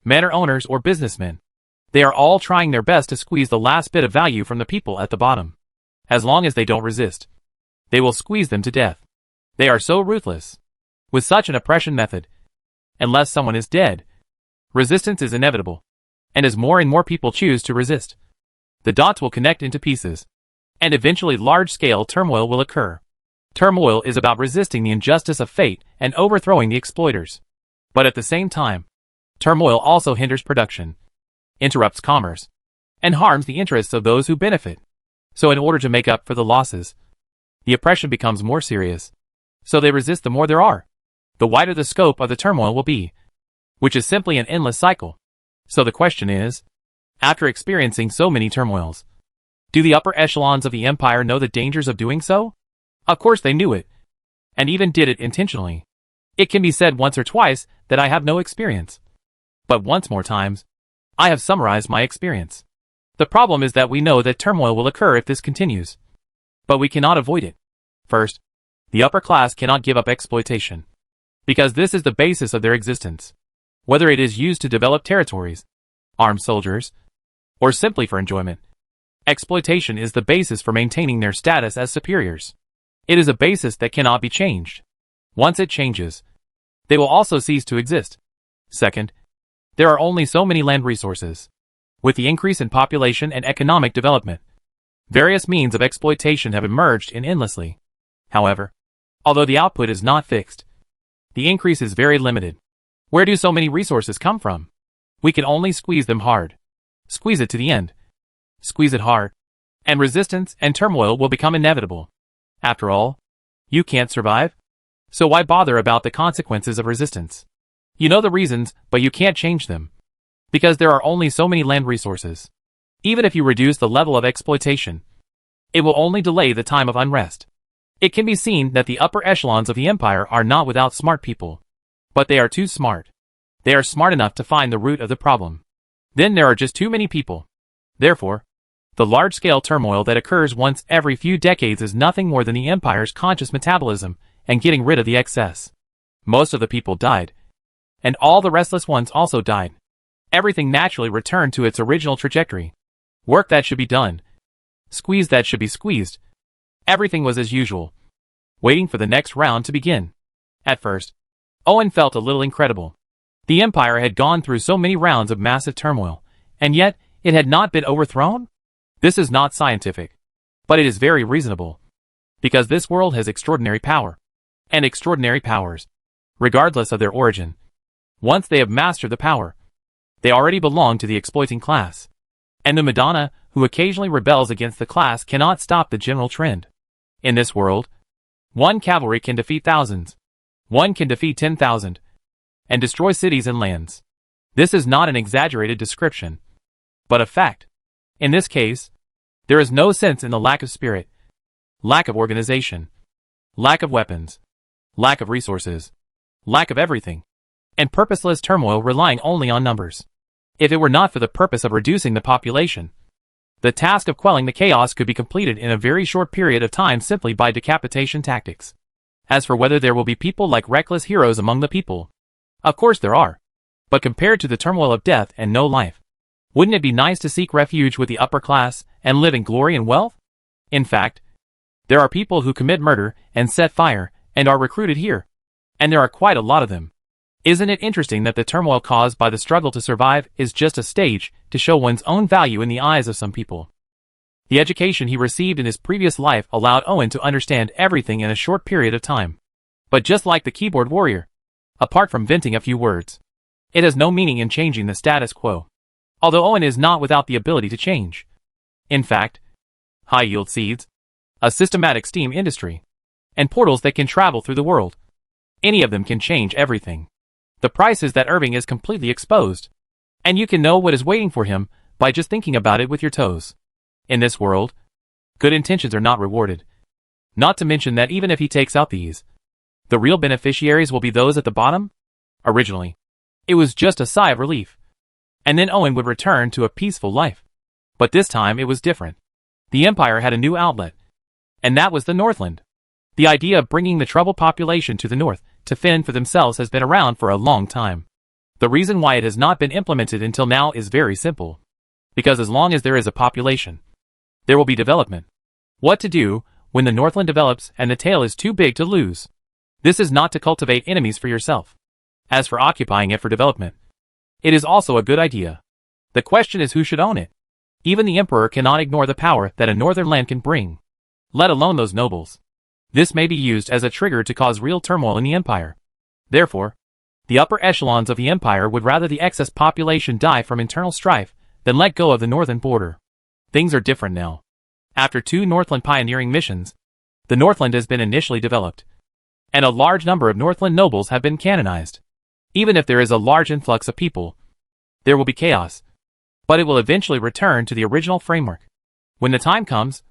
manor owners or businessmen, they are all trying their best to squeeze the last bit of value from the people at the bottom. As long as they don't resist, they will squeeze them to death. They are so ruthless. With such an oppression method, unless someone is dead, resistance is inevitable. And as more and more people choose to resist, the dots will connect into pieces, and eventually large-scale turmoil will occur. Turmoil is about resisting the injustice of fate and overthrowing the exploiters. But at the same time, turmoil also hinders production, interrupts commerce, and harms the interests of those who benefit. So in order to make up for the losses, the oppression becomes more serious. So they resist the more there are. The wider the scope of the turmoil will be, which is simply an endless cycle. So the question is, after experiencing so many turmoils, do the upper echelons of the empire know the dangers of doing so? Of course they knew it, and even did it intentionally. It can be said once or twice that I have no experience. But once more times, I have summarized my experience. The problem is that we know that turmoil will occur if this continues. But we cannot avoid it. First, the upper class cannot give up exploitation, because this is the basis of their existence. Whether it is used to develop territories, arm soldiers, or simply for enjoyment, exploitation is the basis for maintaining their status as superiors. It is a basis that cannot be changed. Once it changes, they will also cease to exist. Second, there are only so many land resources. With the increase in population and economic development, various means of exploitation have emerged endlessly. However, although the output is not fixed, the increase is very limited. Where do so many resources come from? We can only squeeze them hard. Squeeze it to the end. Squeeze it hard, and resistance and turmoil will become inevitable. After all, you can't survive, so why bother about the consequences of resistance? You know the reasons, but you can't change them, because there are only so many land resources. Even if you reduce the level of exploitation, it will only delay the time of unrest. It can be seen that the upper echelons of the empire are not without smart people, but they are too smart. They are smart enough to find the root of the problem. Then there are just too many people. Therefore, the large-scale turmoil that occurs once every few decades is nothing more than the empire's conscious metabolism and getting rid of the excess. Most of the people died, and all the restless ones also died. Everything naturally returned to its original trajectory. Work that should be done, squeeze that should be squeezed. Everything was as usual, waiting for the next round to begin. At first, Owen felt a little incredible. The empire had gone through so many rounds of massive turmoil, and yet it had not been overthrown? This is not scientific, but it is very reasonable, because this world has extraordinary power, and extraordinary powers, regardless of their origin. Once they have mastered the power, they already belong to the exploiting class, and the Madonna, who occasionally rebels against the class, cannot stop the general trend. In this world, one cavalry can defeat thousands, one can defeat 10,000, and destroy cities and lands. This is not an exaggerated description, but a fact. In this case, there is no sense in the lack of spirit, lack of organization, lack of weapons, lack of resources, lack of everything, and purposeless turmoil relying only on numbers. If it were not for the purpose of reducing the population, the task of quelling the chaos could be completed in a very short period of time simply by decapitation tactics. As for whether there will be people like reckless heroes among the people, of course there are. But compared to the turmoil of death and no life, wouldn't it be nice to seek refuge with the upper class and live in glory and wealth? In fact, there are people who commit murder and set fire and are recruited here. And there are quite a lot of them. Isn't it interesting that the turmoil caused by the struggle to survive is just a stage to show one's own value in the eyes of some people? The education he received in his previous life allowed Owen to understand everything in a short period of time. But just like the keyboard warrior, apart from venting a few words, it has no meaning in changing the status quo. Although Owen is not without the ability to change. In fact, high-yield seeds, a systematic steam industry, and portals that can travel through the world. Any of them can change everything. The price is that Irving is completely exposed, and you can know what is waiting for him by just thinking about it with your toes. In this world, good intentions are not rewarded. Not to mention that even if he takes out these, the real beneficiaries will be those at the bottom? Originally, it was just a sigh of relief. And then Owen would return to a peaceful life. But this time it was different. The Empire had a new outlet, and that was the Northland. The idea of bringing the troubled population to the north to fend for themselves has been around for a long time. The reason why it has not been implemented until now is very simple. Because as long as there is a population, there will be development. What to do when the Northland develops and the tail is too big to lose? This is not to cultivate enemies for yourself. As for occupying it for development, it is also a good idea. The question is who should own it. Even the Emperor cannot ignore the power that a northern land can bring, let alone those nobles. This may be used as a trigger to cause real turmoil in the Empire. Therefore, the upper echelons of the Empire would rather the excess population die from internal strife than let go of the northern border. Things are different now. After 2 Northland pioneering missions, the Northland has been initially developed, and a large number of Northland nobles have been canonized. Even if there is a large influx of people, there will be chaos, but it will eventually return to the original framework. When the time comes,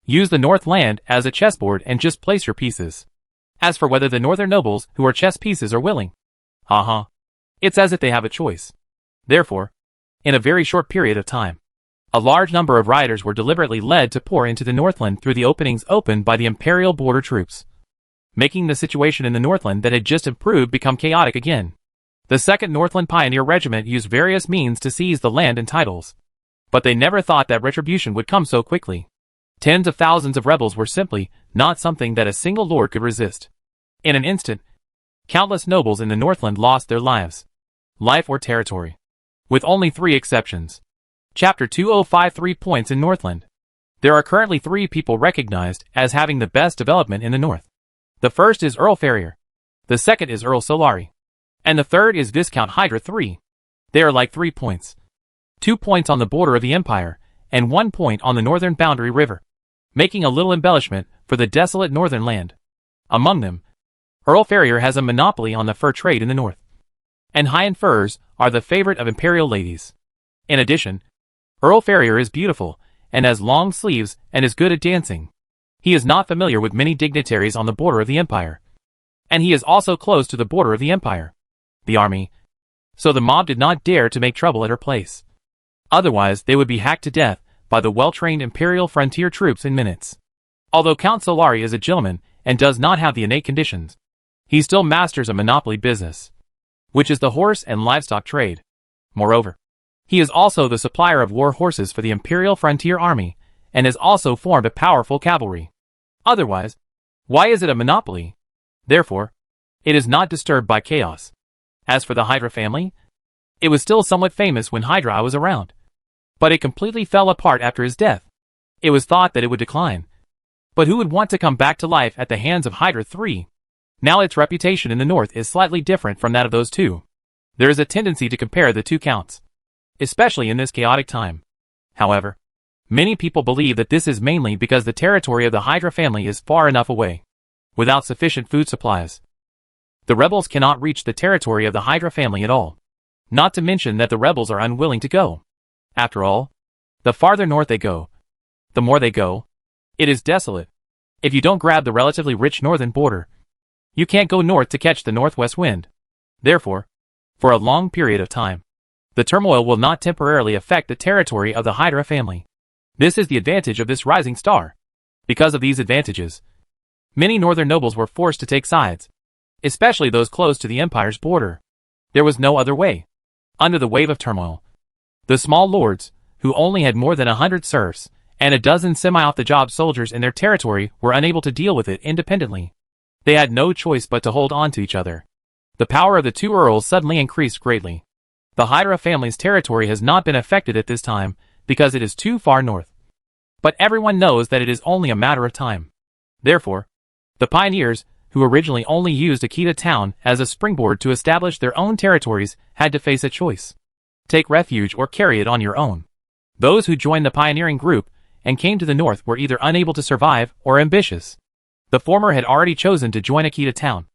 use the Northland as a chessboard and just place your pieces. As for whether the northern nobles who are chess pieces are willing, it's as if they have a choice. Therefore, in a very short period of time, a large number of riders were deliberately led to pour into the Northland through the openings opened by the Imperial border troops, making the situation in the Northland that had just improved become chaotic again. The 2nd Northland Pioneer Regiment used various means to seize the land and titles, but they never thought that retribution would come so quickly. Tens of thousands of rebels were simply not something that a single lord could resist. In an instant, countless nobles in the Northland lost their lives, life or territory, with only 3 exceptions. Chapter 2053 Points in Northland. There are currently 3 people recognized as having the best development in the north. The first is Earl Ferrier, the second is Earl Solari, and the third is Viscount Hydra III. They are like 3 points. 2 points on the border of the Empire, and 1 point on the northern boundary river, making a little embellishment for the desolate northern land. Among them, Earl Ferrier has a monopoly on the fur trade in the north, and high-end furs are the favorite of imperial ladies. In addition, Earl Ferrier is beautiful, and has long sleeves and is good at dancing. He is not familiar with many dignitaries on the border of the Empire, and he is also close to the border of the Empire, the army, so the mob did not dare to make trouble at her place. Otherwise they would be hacked to death by the well-trained Imperial frontier troops in minutes. Although Count Solari is a gentleman and does not have the innate conditions, he still masters a monopoly business, which is the horse and livestock trade. Moreover, he is also the supplier of war horses for the Imperial Frontier Army, and has also formed a powerful cavalry. Otherwise, why is it a monopoly? Therefore, it is not disturbed by chaos. As for the Hydra family, it was still somewhat famous when Hydra was around, but it completely fell apart after his death. It was thought that it would decline. But who would want to come back to life at the hands of Hydra III? Now its reputation in the north is slightly different from that of those 2. There is a tendency to compare the 2 counts, especially in this chaotic time. However, many people believe that this is mainly because the territory of the Hydra family is far enough away, without sufficient food supplies. The rebels cannot reach the territory of the Hydra family at all. Not to mention that the rebels are unwilling to go. After all, the farther north they go, the more they go. It is desolate. If you don't grab the relatively rich northern border, you can't go north to catch the northwest wind. Therefore, for a long period of time, the turmoil will not temporarily affect the territory of the Hydra family. This is the advantage of this rising star. Because of these advantages, many northern nobles were forced to take sides, especially those close to the Empire's border. There was no other way. Under the wave of turmoil, the small lords, who only had more than 100 serfs and a dozen semi-off-the-job soldiers in their territory, were unable to deal with it independently. They had no choice but to hold on to each other. The power of the 2 earls suddenly increased greatly. The Hydra family's territory has not been affected at this time because it is too far north. But everyone knows that it is only a matter of time. Therefore, the pioneers, who originally only used Akita Town as a springboard to establish their own territories, had to face a choice. Take refuge or carry it on your own. Those who joined the pioneering group and came to the north were either unable to survive or ambitious. The former had already chosen to join Akita Town,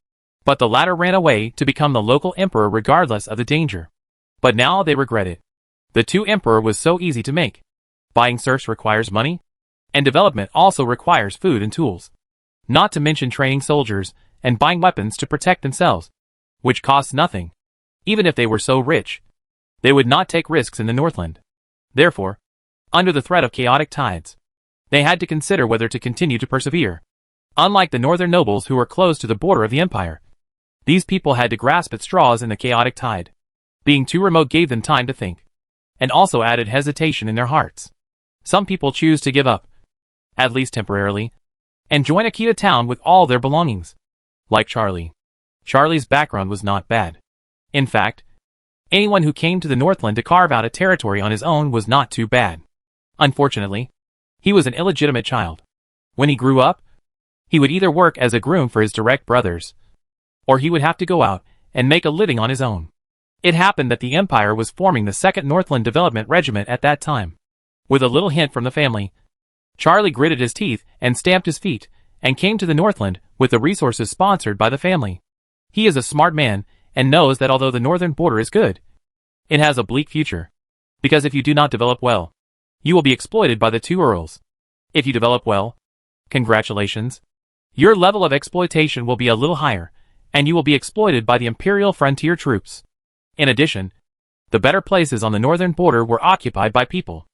but the latter ran away to become the local emperor regardless of the danger. But now they regret it. The two emperor was so easy to make. Buying serfs requires money, and development also requires food and tools. Not to mention training soldiers and buying weapons to protect themselves, which costs nothing. Even if they were so rich, they would not take risks in the Northland. Therefore, under the threat of chaotic tides, they had to consider whether to continue to persevere. Unlike the northern nobles who were close to the border of the empire, these people had to grasp at straws in the chaotic tide. Being too remote gave them time to think, and also added hesitation in their hearts. Some people choose to give up, at least temporarily, and join Akita Town with all their belongings. Like Charlie. Charlie's background was not bad. In fact, anyone who came to the Northland to carve out a territory on his own was not too bad. Unfortunately, he was an illegitimate child. When he grew up, he would either work as a groom for his direct brothers, or he would have to go out and make a living on his own. It happened that the Empire was forming the 2nd Northland Development Regiment at that time. With a little hint from the family, Charlie gritted his teeth and stamped his feet, and came to the Northland with the resources sponsored by the family. He is a smart man, and knows that although the northern border is good, it has a bleak future. Because if you do not develop well, you will be exploited by the two earls. If you develop well, congratulations. Your level of exploitation will be a little higher, and you will be exploited by the Imperial frontier troops. In addition, the better places on the northern border were occupied by people.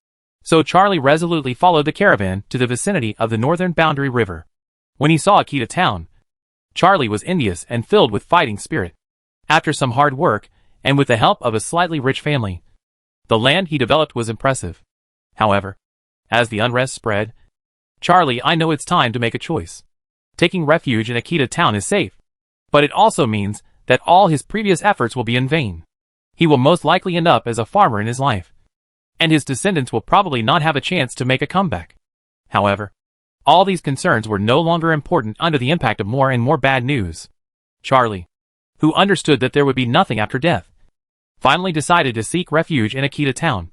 So Charlie resolutely followed the caravan to the vicinity of the northern boundary river. When he saw Akita Town, Charlie was envious and filled with fighting spirit. After some hard work, and with the help of a slightly rich family, the land he developed was impressive. However, as the unrest spread, Charlie, I know it's time to make a choice. Taking refuge in Akita Town is safe, but it also means that all his previous efforts will be in vain. He will most likely end up as a farmer in his life, and his descendants will probably not have a chance to make a comeback. However, all these concerns were no longer important under the impact of more and more bad news. Charlie, who understood that there would be nothing after death, finally decided to seek refuge in Akita Town.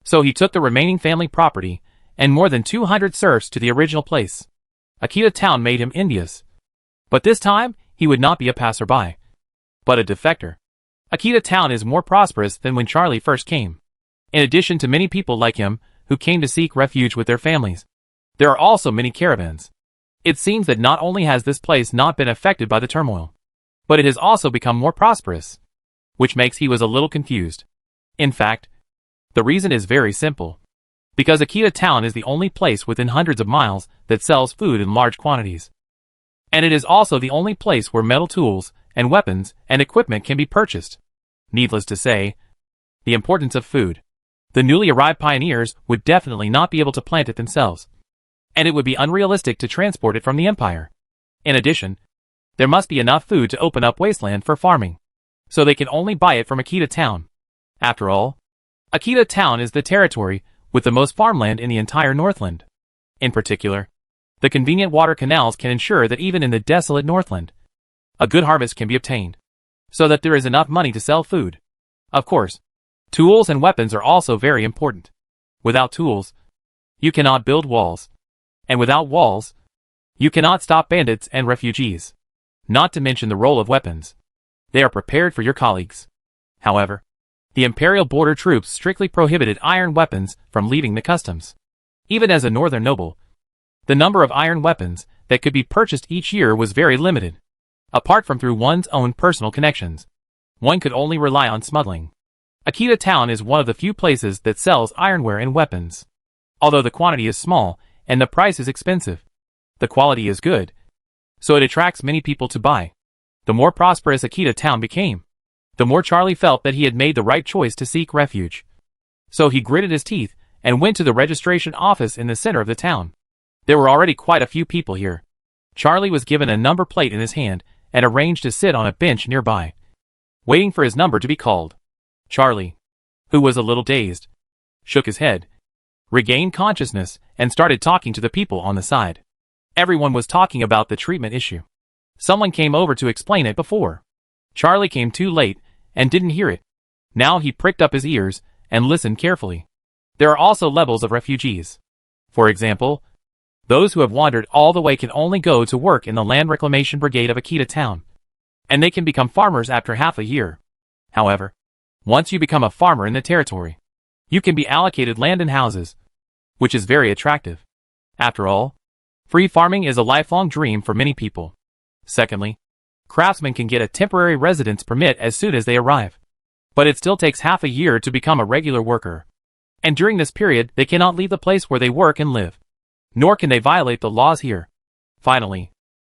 So he took the remaining family property and more than 200 serfs to the original place. Akita Town made him envious. But this time, he would not be a passerby, but a defector. Akita Town is more prosperous than when Charlie first came. In addition to many people like him, who came to seek refuge with their families, there are also many caravans. It seems that not only has this place not been affected by the turmoil, but it has also become more prosperous, which makes he was a little confused. In fact, the reason is very simple. Because Akita Town is the only place within hundreds of miles that sells food in large quantities. And it is also the only place where metal tools and weapons and equipment can be purchased. Needless to say, the importance of food. The newly arrived pioneers would definitely not be able to plant it themselves, and it would be unrealistic to transport it from the Empire. In addition, there must be enough food to open up wasteland for farming, so they can only buy it from Akita Town. After all, Akita Town is the territory with the most farmland in the entire Northland. In particular, the convenient water canals can ensure that even in the desolate Northland, a good harvest can be obtained, so that there is enough money to sell food. Of course, tools and weapons are also very important. Without tools, you cannot build walls. And without walls, you cannot stop bandits and refugees. Not to mention the role of weapons. They are prepared for your colleagues. However, the Imperial border troops strictly prohibited iron weapons from leaving the customs. Even as a northern noble, the number of iron weapons that could be purchased each year was very limited. Apart from through one's own personal connections, one could only rely on smuggling. Akita Town is one of the few places that sells ironware and weapons. Although the quantity is small and the price is expensive, the quality is good, so it attracts many people to buy. The more prosperous Akita Town became, the more Charlie felt that he had made the right choice to seek refuge. So he gritted his teeth and went to the registration office in the center of the town. There were already quite a few people here. Charlie was given a number plate in his hand and arranged to sit on a bench nearby, waiting for his number to be called. Charlie, who was a little dazed, shook his head, regained consciousness, and started talking to the people on the side. Everyone was talking about the treatment issue. Someone came over to explain it before. Charlie came too late and didn't hear it. Now he pricked up his ears and listened carefully. There are also levels of refugees. For example, those who have wandered all the way can only go to work in the land reclamation brigade of Akita town, and they can become farmers after half a year. However, once you become a farmer in the territory, you can be allocated land and houses, which is very attractive. After all, free farming is a lifelong dream for many people. Secondly, craftsmen can get a temporary residence permit as soon as they arrive, but it still takes half a year to become a regular worker. And during this period, they cannot leave the place where they work and live, nor can they violate the laws here. Finally,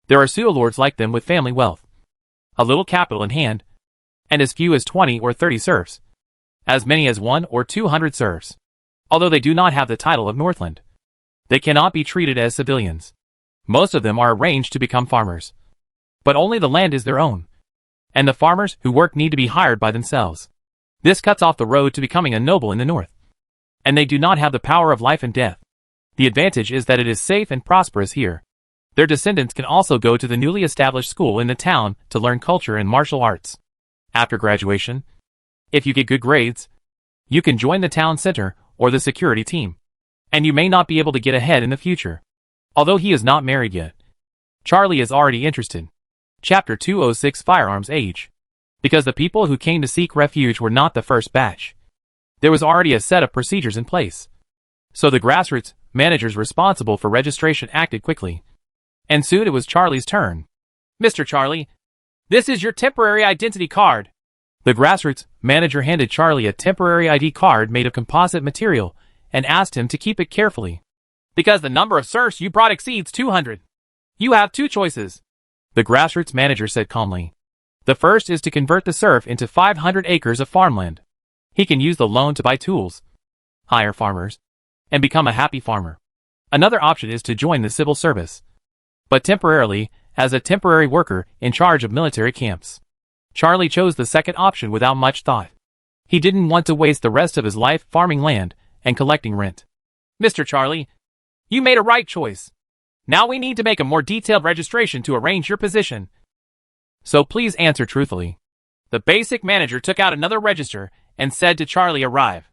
there are pseudo-lords like them with family wealth, a little capital in hand, and as few as 20 or 30 serfs, as many as 100 or 200 serfs. Although they do not have the title of Northland, they cannot be treated as civilians. Most of them are arranged to become farmers, but only the land is their own, and the farmers who work need to be hired by themselves. This cuts off the road to becoming a noble in the north, and they do not have the power of life and death. The advantage is that it is safe and prosperous here. Their descendants can also go to the newly established school in the town to learn culture and martial arts. After graduation, if you get good grades, you can join the town center or the security team, and you may not be able to get ahead in the future. Although he is not married yet, Charlie is already interested. Chapter 206 Firearms Age. Because the people who came to seek refuge were not the first batch, there was already a set of procedures in place. So the grassroots managers responsible for registration acted quickly, and soon it was Charlie's turn. Mr. Charlie, this is your temporary identity card. The grassroots manager handed Charlie a temporary ID card made of composite material and asked him to keep it carefully. Because the number of serfs you brought exceeds 200. You have two choices, the grassroots manager said calmly. The first is to convert the serf into 500 acres of farmland. He can use the loan to buy tools, hire farmers, and become a happy farmer. Another option is to join the civil service, but temporarily, as a temporary worker in charge of military camps. Charlie chose the second option without much thought. He didn't want to waste the rest of his life farming land and collecting rent. Mr. Charlie, you made a right choice. Now we need to make a more detailed registration to arrange your position. So please answer truthfully. The basic manager took out another register and said to Charlie, arrive.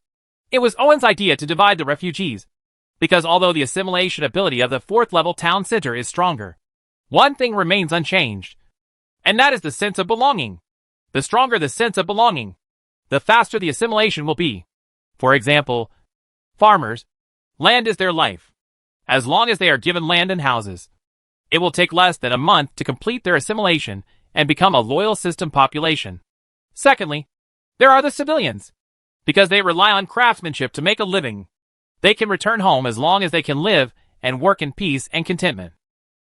It was Owen's idea to divide the refugees, because although the assimilation ability of the 4th level town center is stronger, one thing remains unchanged, and that is the sense of belonging. The stronger the sense of belonging, the faster the assimilation will be. For example, farmers, land is their life. As long as they are given land and houses, it will take less than a month to complete their assimilation and become a loyal system population. Secondly, there are the civilians. Because they rely on craftsmanship to make a living, they can return home as long as they can live and work in peace and contentment.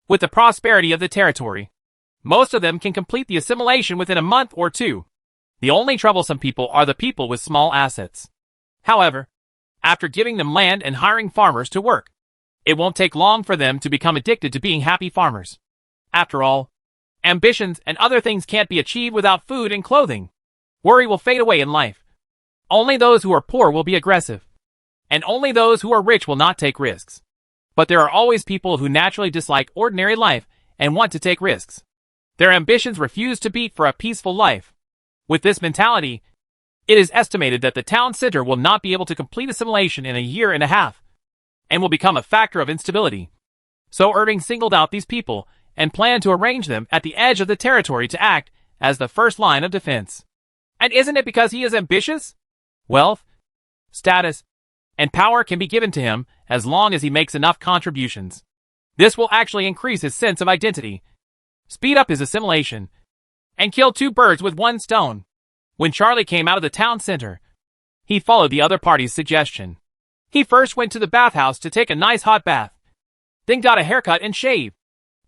With the prosperity of the territory, most of them can complete the assimilation within a month or two. The only troublesome people are the people with small assets. However, after giving them land and hiring farmers to work, it won't take long for them to become addicted to being happy farmers. After all, ambitions and other things can't be achieved without food and clothing. Worry will fade away in life. Only those who are poor will be aggressive, and only those who are rich will not take risks. But there are always people who naturally dislike ordinary life and want to take risks. Their ambitions refuse to beat for a peaceful life. With this mentality, it is estimated that the town center will not be able to complete assimilation in a year and a half, and will become a factor of instability. So Irving singled out these people and planned to arrange them at the edge of the territory to act as the first line of defense. And isn't it because he is ambitious? Wealth, status, and power can be given to him as long as he makes enough contributions. This will actually increase his sense of identity, speed up his assimilation, and kill two birds with one stone. When Charlie came out of the town center, he followed the other party's suggestion. He first went to the bathhouse to take a nice hot bath, then got a haircut and shave,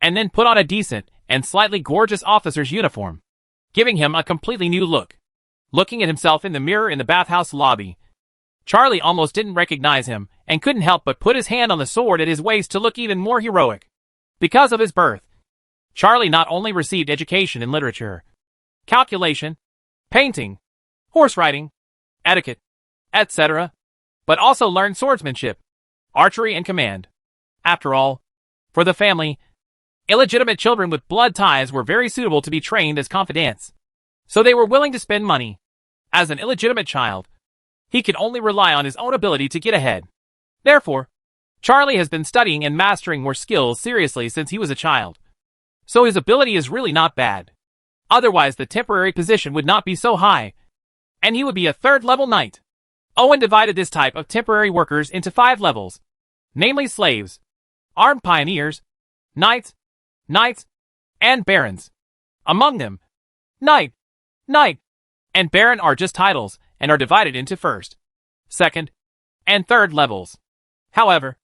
and then put on a decent and slightly gorgeous officer's uniform, giving him a completely new look. Looking at himself in the mirror in the bathhouse lobby, Charlie almost didn't recognize him and couldn't help but put his hand on the sword at his waist to look even more heroic. Because of his birth, Charlie not only received education in literature, calculation, painting, horse riding, etiquette, etc., but also learned swordsmanship, archery, and command. After all, for the family, Illegitimate children with blood ties were very suitable to be trained as confidants. So they were willing to spend money. As an illegitimate child, he could only rely on his own ability to get ahead. Therefore, Charlie has been studying and mastering more skills seriously since he was a child. So his ability is really not bad. Otherwise the temporary position would not be so high, and he would be a 3rd level knight. Owen divided this type of temporary workers into 5 levels, namely slaves, armed pioneers, knights, and barons. Among them, knight, and baron are just titles and are divided into 1st, 2nd, and 3rd levels. However,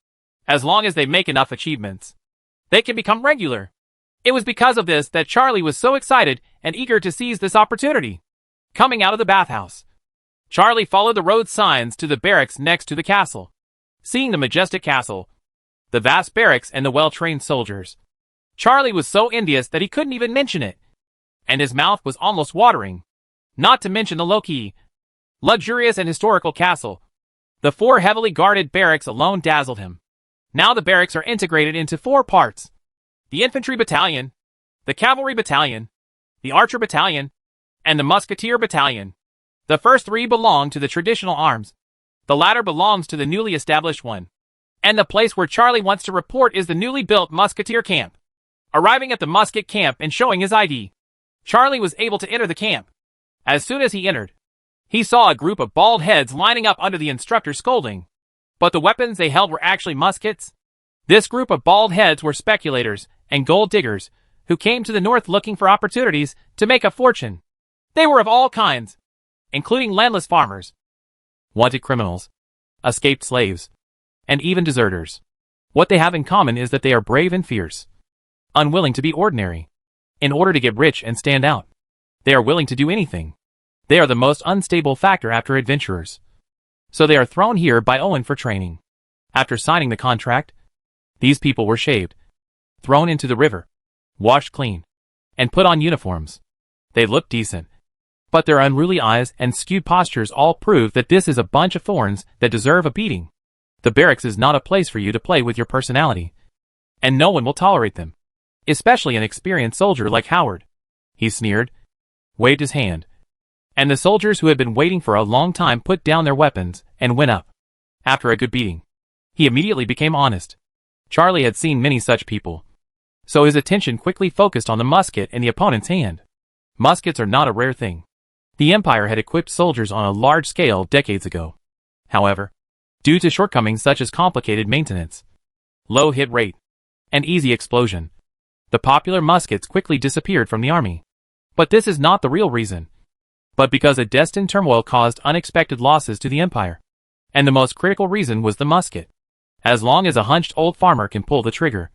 as long as they make enough achievements, they can become regular. It was because of this that Charlie was so excited and eager to seize this opportunity. Coming out of the bathhouse, Charlie followed the road signs to the barracks next to the castle. Seeing the majestic castle, the vast barracks and the well-trained soldiers, Charlie was so envious that he couldn't even mention it, and his mouth was almost watering. Not to mention the low-key, luxurious and historical castle. The 4 heavily guarded barracks alone dazzled him. Now the barracks are integrated into 4 parts: the infantry battalion, the cavalry battalion, the archer battalion, and the musketeer battalion. The first 3 belong to the traditional arms. The latter belongs to the newly established one. And the place where Charlie wants to report is the newly built musketeer camp. Arriving at the musket camp and showing his ID, Charlie was able to enter the camp. As soon as he entered, he saw a group of bald heads lining up under the instructor scolding. But the weapons they held were actually muskets. This group of bald heads were speculators and gold diggers who came to the north looking for opportunities to make a fortune. They were of all kinds, including landless farmers, wanted criminals, escaped slaves, and even deserters. What they have in common is that they are brave and fierce, unwilling to be ordinary. In order to get rich and stand out, they are willing to do anything. They are the most unstable factor after adventurers. So they are thrown here by Owen for training. After signing the contract, these people were shaved, thrown into the river, washed clean, and put on uniforms. They looked decent, but their unruly eyes and skewed postures all prove that this is a bunch of thorns that deserve a beating. The barracks is not a place for you to play with your personality, and no one will tolerate them, especially an experienced soldier like Howard. He sneered, waved his hand, and the soldiers who had been waiting for a long time put down their weapons and went up. After a good beating, he immediately became honest. Charlie had seen many such people, so his attention quickly focused on the musket in the opponent's hand. Muskets are not a rare thing. The Empire had equipped soldiers on a large scale decades ago. However, due to shortcomings such as complicated maintenance, low hit rate, and easy explosion, the popular muskets quickly disappeared from the army. But this is not the real reason, but because a destined turmoil caused unexpected losses to the Empire. And the most critical reason was the musket. As long as a hunched old farmer can pull the trigger,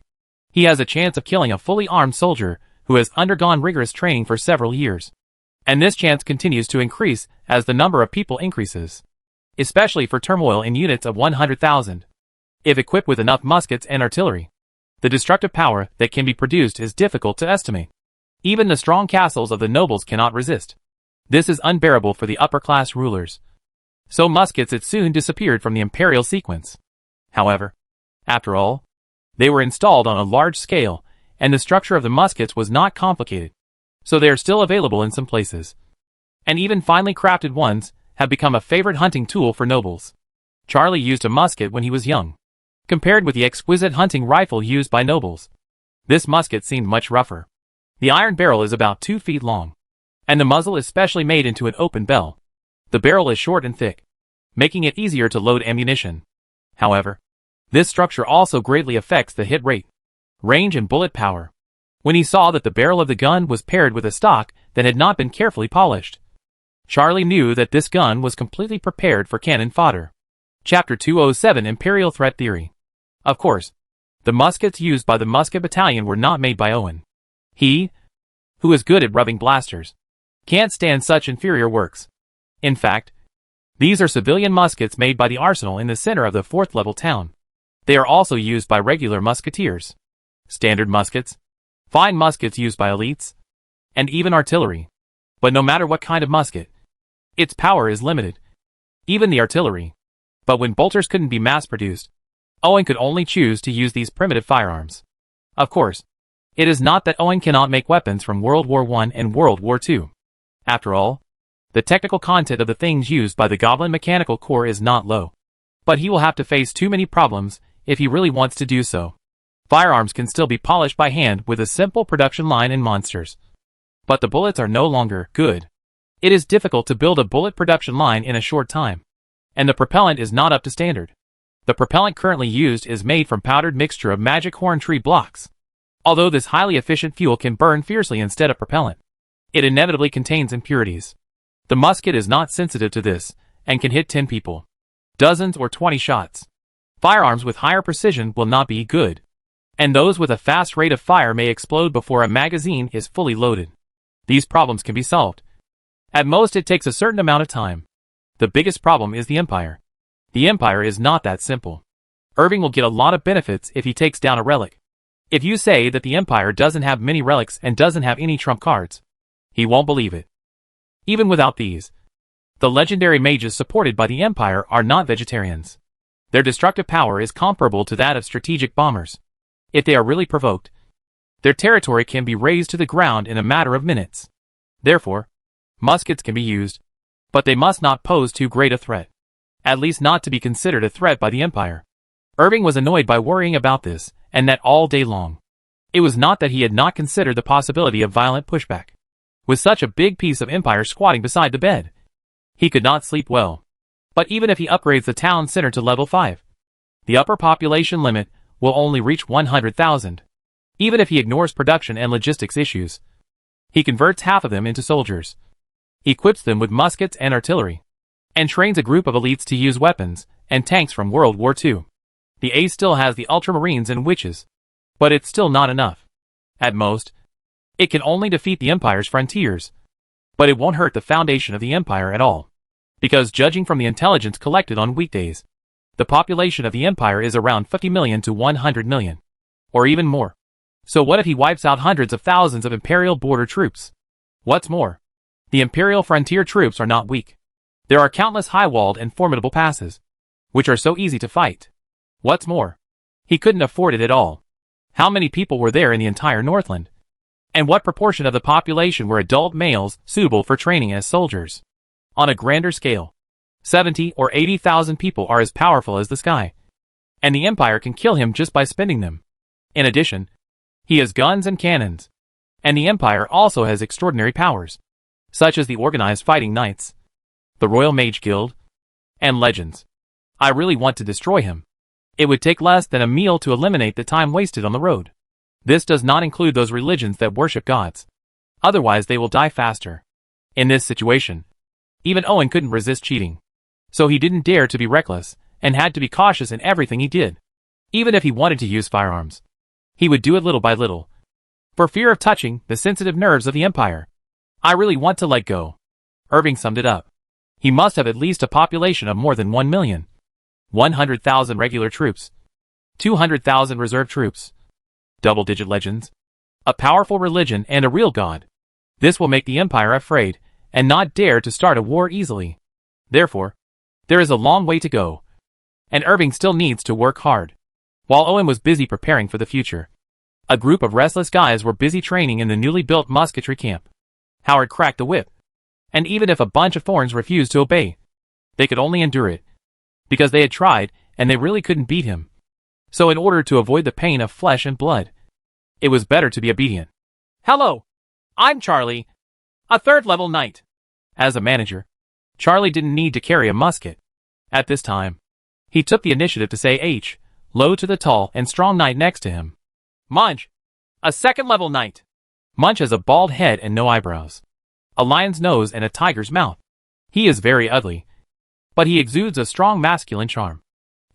he has a chance of killing a fully armed soldier who has undergone rigorous training for several years. And this chance continues to increase as the number of people increases, especially for turmoil in units of 100,000. If equipped with enough muskets and artillery, the destructive power that can be produced is difficult to estimate. Even the strong castles of the nobles cannot resist. This is unbearable for the upper-class rulers. So muskets had soon disappeared from the imperial sequence. However, after all, they were installed on a large scale, and the structure of the muskets was not complicated. So they are still available in some places. And even finely crafted ones have become a favorite hunting tool for nobles. Charlie used a musket when he was young. Compared with the exquisite hunting rifle used by nobles, this musket seemed much rougher. The iron barrel is about 2 feet long, and the muzzle is specially made into an open bell. The barrel is short and thick, making it easier to load ammunition. However, this structure also greatly affects the hit rate, range and bullet power. When he saw that the barrel of the gun was paired with a stock that had not been carefully polished, Charlie knew that this gun was completely prepared for cannon fodder. Chapter 207 Imperial Threat Theory. Of course, the muskets used by the musket battalion were not made by Owen. He, who is good at rubbing blasters, can't stand such inferior works. In fact, these are civilian muskets made by the arsenal in the center of the 4th level town. They are also used by regular musketeers, standard muskets, fine muskets used by elites, and even artillery. But no matter what kind of musket, its power is limited. Even the artillery. But when bolters couldn't be mass-produced, Owen could only choose to use these primitive firearms. Of course, It is not that Owen cannot make weapons from World War I and World War II. After all, the technical content of the things used by the Goblin Mechanical Corps is not low. But he will have to face too many problems if he really wants to do so. Firearms can still be polished by hand with a simple production line and monsters. But the bullets are no longer good. It is difficult to build a bullet production line in a short time. And the propellant is not up to standard. The propellant currently used is made from powdered mixture of magic horn tree blocks. Although this highly efficient fuel can burn fiercely instead of propellant, it inevitably contains impurities. The musket is not sensitive to this, and can hit 10 people. Dozens or 20 shots. Firearms with higher precision will not be good. And those with a fast rate of fire may explode before a magazine is fully loaded. These problems can be solved. At most it takes a certain amount of time. The biggest problem is the Empire. The Empire is not that simple. Irving will get a lot of benefits if he takes down a relic. If you say that the Empire doesn't have many relics and doesn't have any trump cards, he won't believe it. Even without these, the legendary mages supported by the Empire are not vegetarians. Their destructive power is comparable to that of strategic bombers. If they are really provoked, their territory can be razed to the ground in a matter of minutes. Therefore, muskets can be used, but they must not pose too great a threat. At least not to be considered a threat by the Empire. Irving was annoyed by worrying about this, and that all day long. It was not that he had not considered the possibility of violent pushback. With such a big piece of Empire squatting beside the bed, he could not sleep well. But even if he upgrades the town center to level 5, the upper population limit will only reach 100,000. Even if he ignores production and logistics issues, he converts half of them into soldiers, equips them with muskets and artillery, and trains a group of elites to use weapons and tanks from World War II. The A still has the ultramarines and witches, but it's still not enough. At most, it can only defeat the Empire's frontiers, but it won't hurt the foundation of the Empire at all. Because judging from the intelligence collected on weekdays, the population of the Empire is around 50 million to 100 million, or even more. So what if he wipes out hundreds of thousands of Imperial border troops? What's more, the Imperial frontier troops are not weak. There are countless high-walled and formidable passes, which are so easy to fight. What's more, he couldn't afford it at all. How many people were there in the entire Northland? And what proportion of the population were adult males suitable for training as soldiers? On a grander scale, 70 or 80,000 people are as powerful as the sky, and the Empire can kill him just by spending them. In addition, he has guns and cannons, and the Empire also has extraordinary powers, such as the organized fighting knights, the Royal Mage Guild, and legends. I really want to destroy him. It would take less than a meal to eliminate the time wasted on the road. This does not include those religions that worship gods. Otherwise they will die faster. In this situation, even Owen couldn't resist cheating. So he didn't dare to be reckless, and had to be cautious in everything he did. Even if he wanted to use firearms, he would do it little by little, for fear of touching the sensitive nerves of the Empire. I really want to let go. Irving summed it up. He must have at least a population of more than 1 million. 100,000 regular troops. 200,000 reserve troops. Double-digit legends. A powerful religion and a real god. This will make the Empire afraid, and not dare to start a war easily. Therefore, there is a long way to go, and Irving still needs to work hard. While Owen was busy preparing for the future, a group of restless guys were busy training in the newly built musketry camp. Howard cracked the whip, and even if a bunch of thorns refused to obey, they could only endure it, because they had tried, and they really couldn't beat him. So in order to avoid the pain of flesh and blood, it was better to be obedient. Hello, I'm Charlie, a third-level knight. As a manager, Charlie didn't need to carry a musket. At this time, he took the initiative to say H, low to the tall and strong knight next to him. Munch, a second-level knight. Munch has a bald head and no eyebrows, a lion's nose and a tiger's mouth. He is very ugly, but he exudes a strong masculine charm,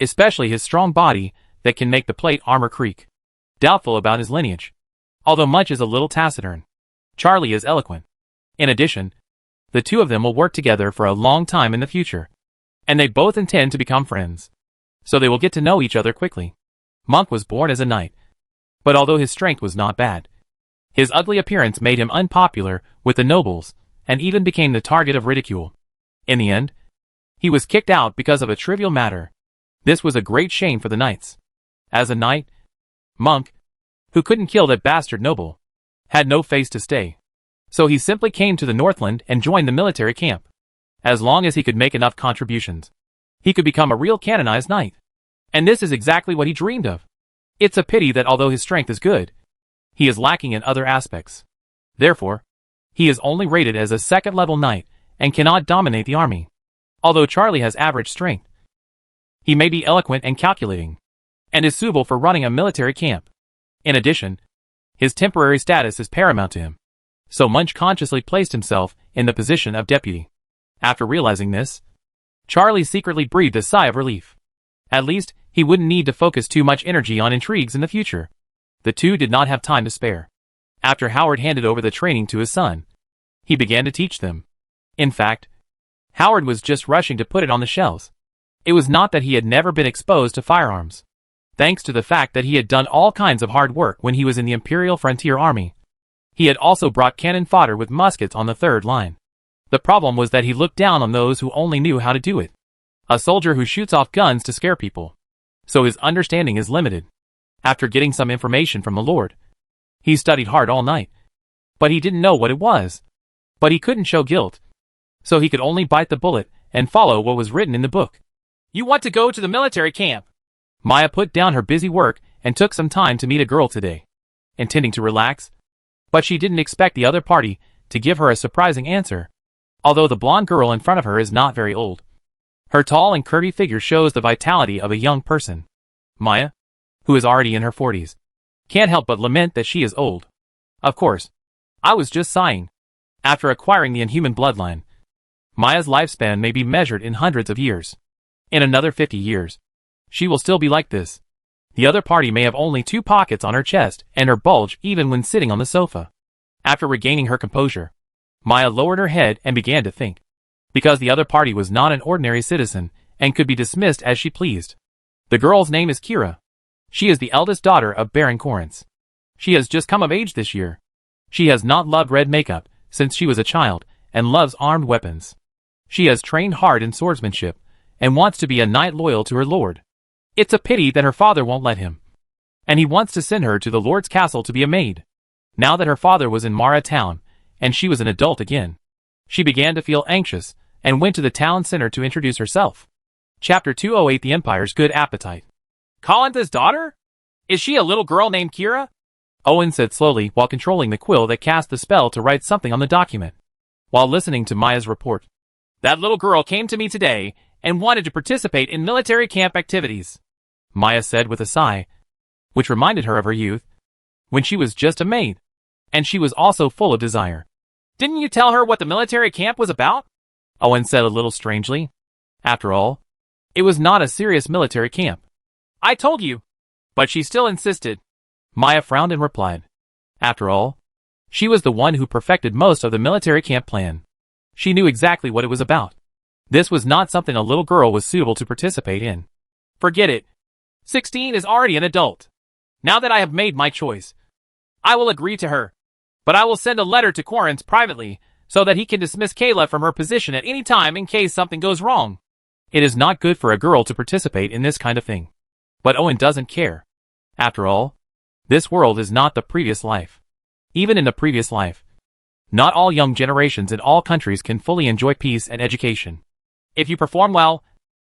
especially his strong body that can make the plate armor creak. Doubtful about his lineage. Although Munch is a little taciturn, Charlie is eloquent. In addition, the two of them will work together for a long time in the future, and they both intend to become friends, so they will get to know each other quickly. Monk was born as a knight, but although his strength was not bad, his ugly appearance made him unpopular with the nobles, and even became the target of ridicule. In the end, he was kicked out because of a trivial matter. This was a great shame for the knights. As a knight, Monk, who couldn't kill that bastard noble, had no face to stay. So he simply came to the Northland and joined the military camp. As long as he could make enough contributions, he could become a real canonized knight. And this is exactly what he dreamed of. It's a pity that although his strength is good, he is lacking in other aspects. Therefore, he is only rated as a second-level knight and cannot dominate the army. Although Charlie has average strength, he may be eloquent and calculating, and is suitable for running a military camp. In addition, his temporary status is paramount to him. So Munch consciously placed himself in the position of deputy. After realizing this, Charlie secretly breathed a sigh of relief. At least, he wouldn't need to focus too much energy on intrigues in the future. The two did not have time to spare. After Howard handed over the training to his son, he began to teach them. In fact, Howard was just rushing to put it on the shelves. It was not that he had never been exposed to firearms. Thanks to the fact that he had done all kinds of hard work when he was in the Imperial Frontier Army, he had also brought cannon fodder with muskets on the third line. The problem was that he looked down on those who only knew how to do it. A soldier who shoots off guns to scare people. So his understanding is limited. After getting some information from the Lord, he studied hard all night. But he didn't know what it was. But he couldn't show guilt. So he could only bite the bullet and follow what was written in the book. You want to go to the military camp? Maya put down her busy work and took some time to meet a girl today, intending to relax. But she didn't expect the other party to give her a surprising answer. Although the blonde girl in front of her is not very old, her tall and curvy figure shows the vitality of a young person. Maya, who is already in her 40s, can't help but lament that she is old. Of course, I was just sighing. After acquiring the inhuman bloodline, Maya's lifespan may be measured in hundreds of years. In another 50 years, she will still be like this. The other party may have only 2 pockets on her chest and her bulge even when sitting on the sofa. After regaining her composure, Maya lowered her head and began to think. Because the other party was not an ordinary citizen and could be dismissed as she pleased. The girl's name is Kira. She is the eldest daughter of Baron Correns. She has just come of age this year. She has not loved red makeup since she was a child and loves armed weapons. She has trained hard in swordsmanship and wants to be a knight loyal to her lord. It's a pity that her father won't let him. And he wants to send her to the lord's castle to be a maid. Now that her father was in Mara town and she was an adult again, she began to feel anxious and went to the town center to introduce herself. Chapter 208 The Empire's Good Appetite. Kalantha's daughter? Is she a little girl named Kira? Owen said slowly while controlling the quill that cast the spell to write something on the document. While listening to Maya's report. That little girl came to me today and wanted to participate in military camp activities, Maya said with a sigh, which reminded her of her youth, when she was just a maid. And she was also full of desire. Didn't you tell her what the military camp was about? Owen said a little strangely. After all, it was not a serious military camp. I told you. But she still insisted. Maya frowned and replied. After all, she was the one who perfected most of the military camp plan. She knew exactly what it was about. This was not something a little girl was suitable to participate in. Forget it. 16 is already an adult. Now that I have made my choice, I will agree to her. But I will send a letter to Correns privately so that he can dismiss Kayla from her position at any time in case something goes wrong. It is not good for a girl to participate in this kind of thing. But Owen doesn't care. After all, this world is not the previous life. Even in the previous life, not all young generations in all countries can fully enjoy peace and education. If you perform well,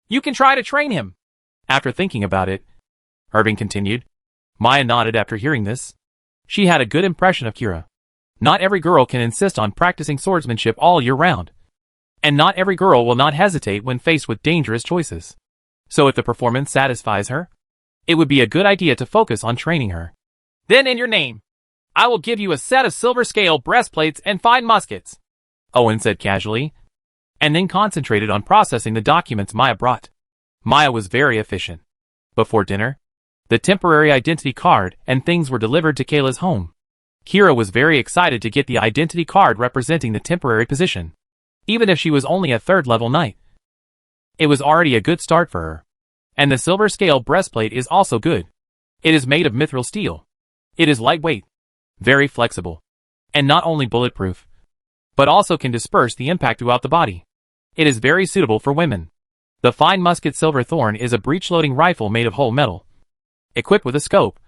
you can try to train him. After thinking about it, Irving continued. Maya nodded after hearing this. She had a good impression of Kira. Not every girl can insist on practicing swordsmanship all year round. And not every girl will not hesitate when faced with dangerous choices. So if the performance satisfies her, it would be a good idea to focus on training her. Then in your name, I will give you a set of silver scale breastplates and fine muskets, Owen said casually, and then concentrated on processing the documents Maya brought. Maya was very efficient. Before dinner, the temporary identity card and things were delivered to Kayla's home. Kira was very excited to get the identity card representing the temporary position. Even if she was only a third-level knight, it was already a good start for her. And the silver scale breastplate is also good. It is made of mithril steel. It is lightweight, very flexible, and not only bulletproof, but also can disperse the impact throughout the body. It is very suitable for women. The fine musket Silver Thorn is a breech-loading rifle made of whole metal, equipped with a scope.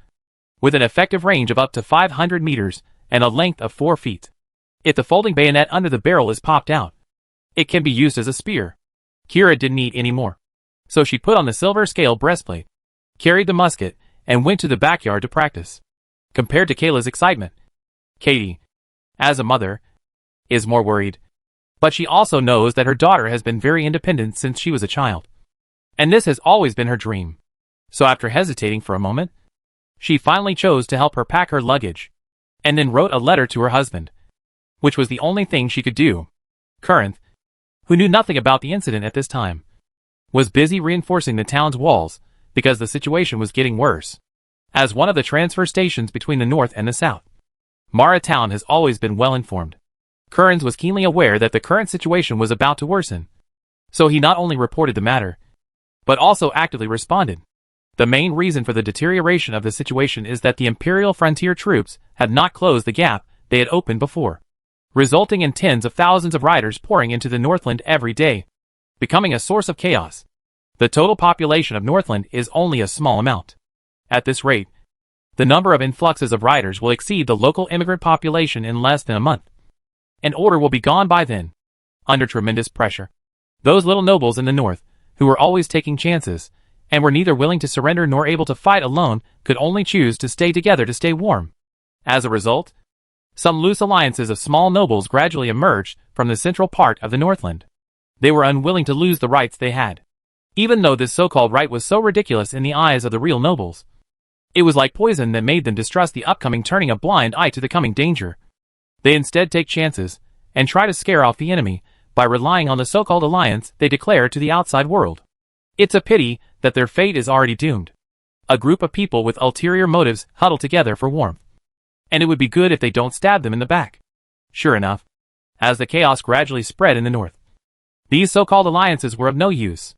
with an effective range of up to 500 meters and a length of 4 feet. If the folding bayonet under the barrel is popped out, it can be used as a spear. Kira didn't need any more. So she put on the silver scale breastplate, carried the musket, and went to the backyard to practice. Compared to Kayla's excitement, Katie, as a mother, is more worried. But she also knows that her daughter has been very independent since she was a child. And this has always been her dream. So after hesitating for a moment, she finally chose to help her pack her luggage, and then wrote a letter to her husband, which was the only thing she could do. Corinth, who knew nothing about the incident at this time, was busy reinforcing the town's walls because the situation was getting worse. As one of the transfer stations between the north and the south, Mara Town has always been well informed. Kearns was keenly aware that the current situation was about to worsen, so he not only reported the matter, but also actively responded. The main reason for the deterioration of the situation is that the Imperial frontier troops had not closed the gap they had opened before, resulting in tens of thousands of riders pouring into the Northland every day, becoming a source of chaos. The total population of Northland is only a small amount. At this rate, the number of influxes of riders will exceed the local immigrant population in less than a month. And order will be gone by then. Under tremendous pressure, those little nobles in the north, who were always taking chances, and were neither willing to surrender nor able to fight alone, could only choose to stay together to stay warm. As a result, some loose alliances of small nobles gradually emerged from the central part of the Northland. They were unwilling to lose the rights they had, even though this so-called right was so ridiculous in the eyes of the real nobles. It was like poison that made them distrust the upcoming, turning a blind eye to the coming danger. They instead take chances and try to scare off the enemy by relying on the so-called alliance they declare to the outside world. It's a pity that their fate is already doomed. A group of people with ulterior motives huddle together for warmth, and it would be good if they don't stab them in the back. Sure enough, as the chaos gradually spread in the north, these so-called alliances were of no use.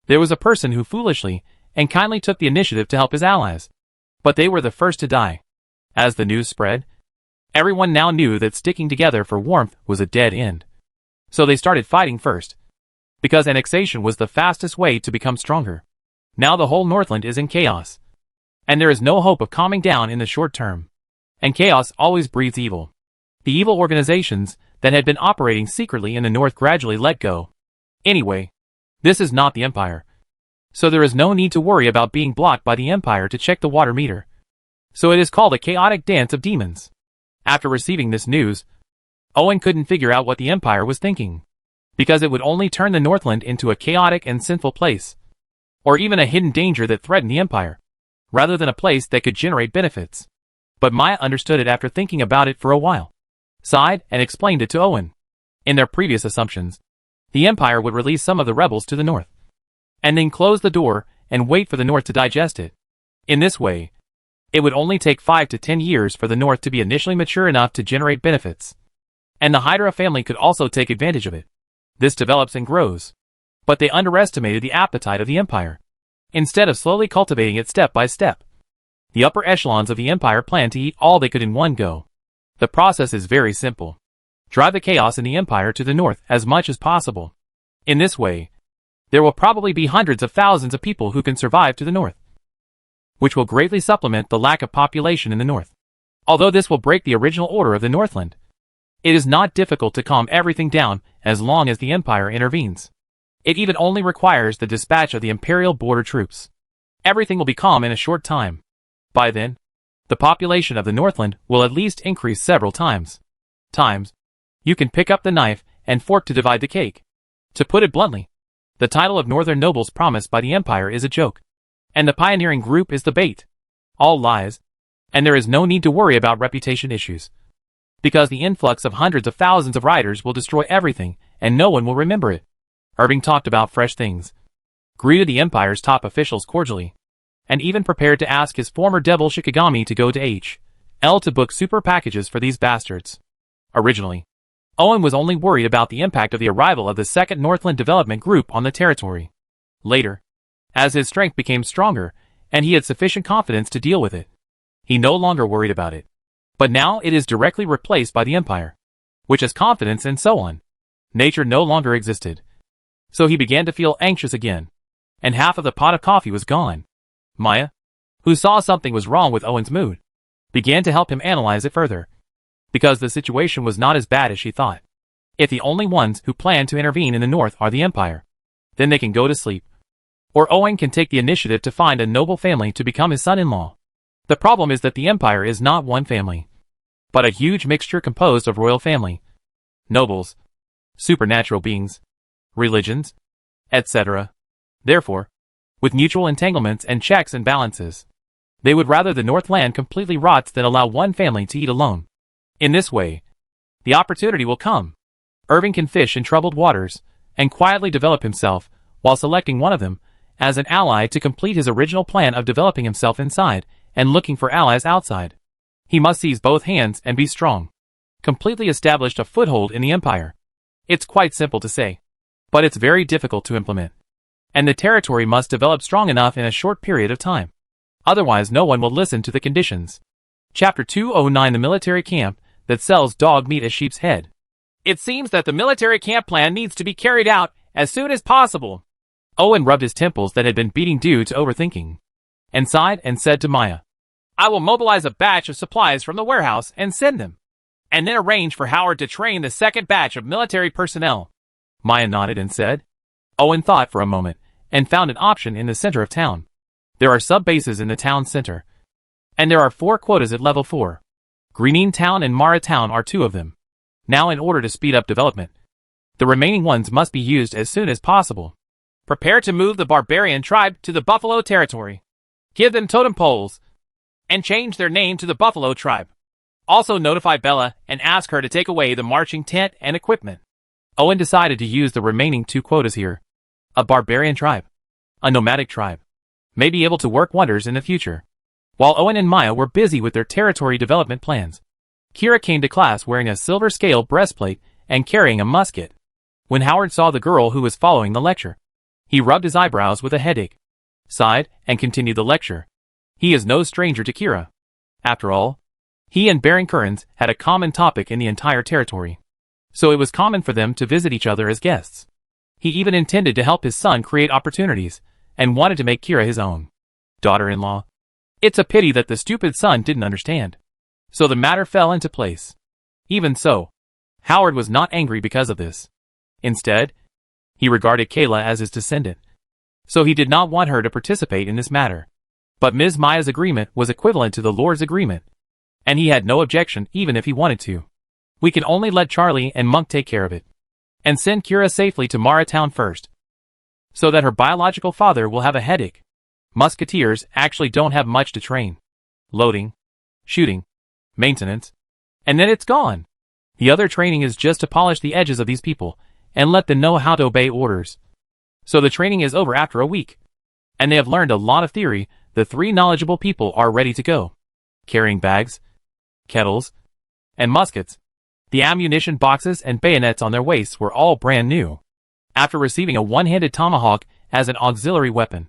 There was a person who foolishly and kindly took the initiative to help his allies, but they were the first to die. As the news spread, everyone now knew that sticking together for warmth was a dead end. So they started fighting first, because annexation was the fastest way to become stronger. Now the whole Northland is in chaos, and there is no hope of calming down in the short term. And chaos always breeds evil. The evil organizations that had been operating secretly in the north gradually let go. Anyway, this is not the Empire, so there is no need to worry about being blocked by the Empire to check the water meter. So it is called a chaotic dance of demons. After receiving this news, Owen couldn't figure out what the Empire was thinking, because it would only turn the Northland into a chaotic and sinful place, or even a hidden danger that threatened the Empire, rather than a place that could generate benefits. But Maya understood it after thinking about it for a while, sighed, and explained it to Owen. In their previous assumptions, the Empire would release some of the rebels to the north, and then close the door and wait for the north to digest it. In this way, it would only take 5 to 10 years for the north to be initially mature enough to generate benefits, and the Hydra family could also take advantage of it. This develops and grows, but they underestimated the appetite of the Empire. Instead of slowly cultivating it step by step, the upper echelons of the Empire planned to eat all they could in one go. The process is very simple. Drive the chaos in the Empire to the north as much as possible. In this way, there will probably be hundreds of thousands of people who can survive to the north, which will greatly supplement the lack of population in the north. Although this will break the original order of the Northland, it is not difficult to calm everything down as long as the Empire intervenes. It even only requires the dispatch of the Imperial border troops. Everything will be calm in a short time. By then, the population of the Northland will at least increase several times. You can pick up the knife and fork to divide the cake. To put it bluntly, the title of Northern Nobles promised by the Empire is a joke, and the pioneering group is the bait. All lies, and there is no need to worry about reputation issues, because the influx of hundreds of thousands of riders will destroy everything, and no one will remember it. Irving talked about fresh things, greeted the Empire's top officials cordially, and even prepared to ask his former devil Shikigami to go to H.L. to book super packages for these bastards. Originally, Owen was only worried about the impact of the arrival of the Second Northland Development Group on the territory. Later, as his strength became stronger, and he had sufficient confidence to deal with it, he no longer worried about it. But now it is directly replaced by the Empire, which has confidence and so on. Nature no longer existed. So he began to feel anxious again, and half of the pot of coffee was gone. Maya, who saw something was wrong with Owen's mood, began to help him analyze it further. Because the situation was not as bad as she thought. If the only ones who plan to intervene in the north are the Empire, then they can go to sleep. Or Owen can take the initiative to find a noble family to become his son-in-law. The problem is that the Empire is not one family, but a huge mixture composed of royal family, nobles, supernatural beings, religions, etc. Therefore, with mutual entanglements and checks and balances, they would rather the Northland completely rots than allow one family to eat alone. In this way, the opportunity will come. Irving can fish in troubled waters and quietly develop himself while selecting one of them as an ally to complete his original plan of developing himself inside and looking for allies outside. He must seize both hands and be strong. Completely established a foothold in the Empire. It's quite simple to say, but it's very difficult to implement. And the territory must develop strong enough in a short period of time. Otherwise no one will listen to the conditions. Chapter 209 The Military Camp that sells dog meat as sheep's head. It seems that the military camp plan needs to be carried out as soon as possible. Owen rubbed his temples that had been beating due to overthinking, and sighed and said to Maya, I will mobilize a batch of supplies from the warehouse and send them, and then arrange for Howard to train the second batch of military personnel. Maya nodded and said. Owen thought for a moment, and found an option in the center of town. There are sub-bases in the town center, and there are 4 quotas at level 4. Greenine Town and Mara Town are 2 of them. Now in order to speed up development, the remaining ones must be used as soon as possible. Prepare to move the barbarian tribe to the Buffalo territory. Give them totem poles, and change their name to the Buffalo tribe. Also notify Bella and ask her to take away the marching tent and equipment. Owen decided to use the remaining 2 quotas here. A barbarian tribe, a nomadic tribe, may be able to work wonders in the future. While Owen and Maya were busy with their territory development plans, Kira came to class wearing a silver scale breastplate and carrying a musket. When Howard saw the girl who was following the lecture, he rubbed his eyebrows with a headache, sighed, and continued the lecture. He is no stranger to Kira. After all, he and Baron Currens had a common topic in the entire territory, so it was common for them to visit each other as guests. He even intended to help his son create opportunities, and wanted to make Kira his own daughter-in-law. It's a pity that the stupid son didn't understand. So the matter fell into place. Even so, Howard was not angry because of this. Instead, he regarded Kayla as his descendant. So he did not want her to participate in this matter. But Ms. Maya's agreement was equivalent to the Lord's agreement, and he had no objection even if he wanted to. We can only let Charlie and Monk take care of it, and send Kira safely to Mara Town first, so that her biological father will have a headache. Musketeers actually don't have much to train. Loading, shooting, maintenance, and then it's gone. The other training is just to polish the edges of these people, and let them know how to obey orders. So the training is over after a week, and they have learned a lot of theory. The 3 knowledgeable people are ready to go, carrying bags, kettles, and muskets. The ammunition boxes and bayonets on their waists were all brand new, after receiving a one-handed tomahawk as an auxiliary weapon.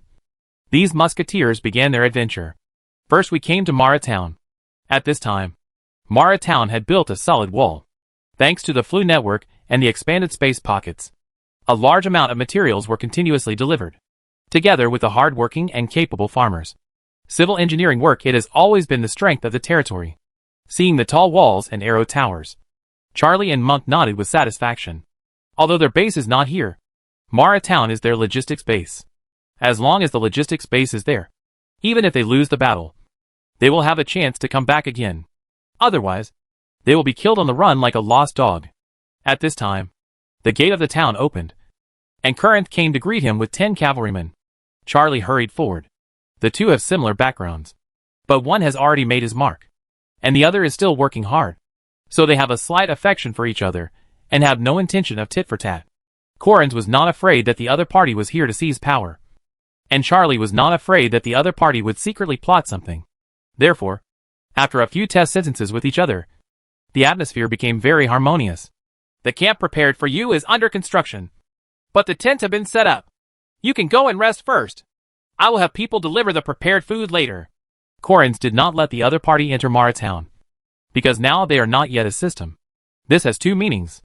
These musketeers began their adventure. First we came to Mara Town. At this time, Mara Town had built a solid wall, thanks to the Flu network and the expanded space pockets. A large amount of materials were continuously delivered, together with the hard-working and capable farmers. Civil engineering work, it has always been the strength of the territory. Seeing the tall walls and arrow towers, Charlie and Monk nodded with satisfaction. Although their base is not here, Mara Town is their logistics base. As long as the logistics base is there, even if they lose the battle, they will have a chance to come back again. Otherwise, they will be killed on the run like a lost dog. At this time, the gate of the town opened, and Current came to greet him with 10 cavalrymen. Charlie hurried forward. The 2 have similar backgrounds, but one has already made his mark, and the other is still working hard. So they have a slight affection for each other, and have no intention of tit-for-tat. Correns was not afraid that the other party was here to seize power, and Charlie was not afraid that the other party would secretly plot something. Therefore, after a few test sentences with each other, the atmosphere became very harmonious. The camp prepared for you is under construction, but the tents have been set up. You can go and rest first. I will have people deliver the prepared food later. Correns did not let the other party enter Mara Town, because now they are not yet a system. This has 2 meanings.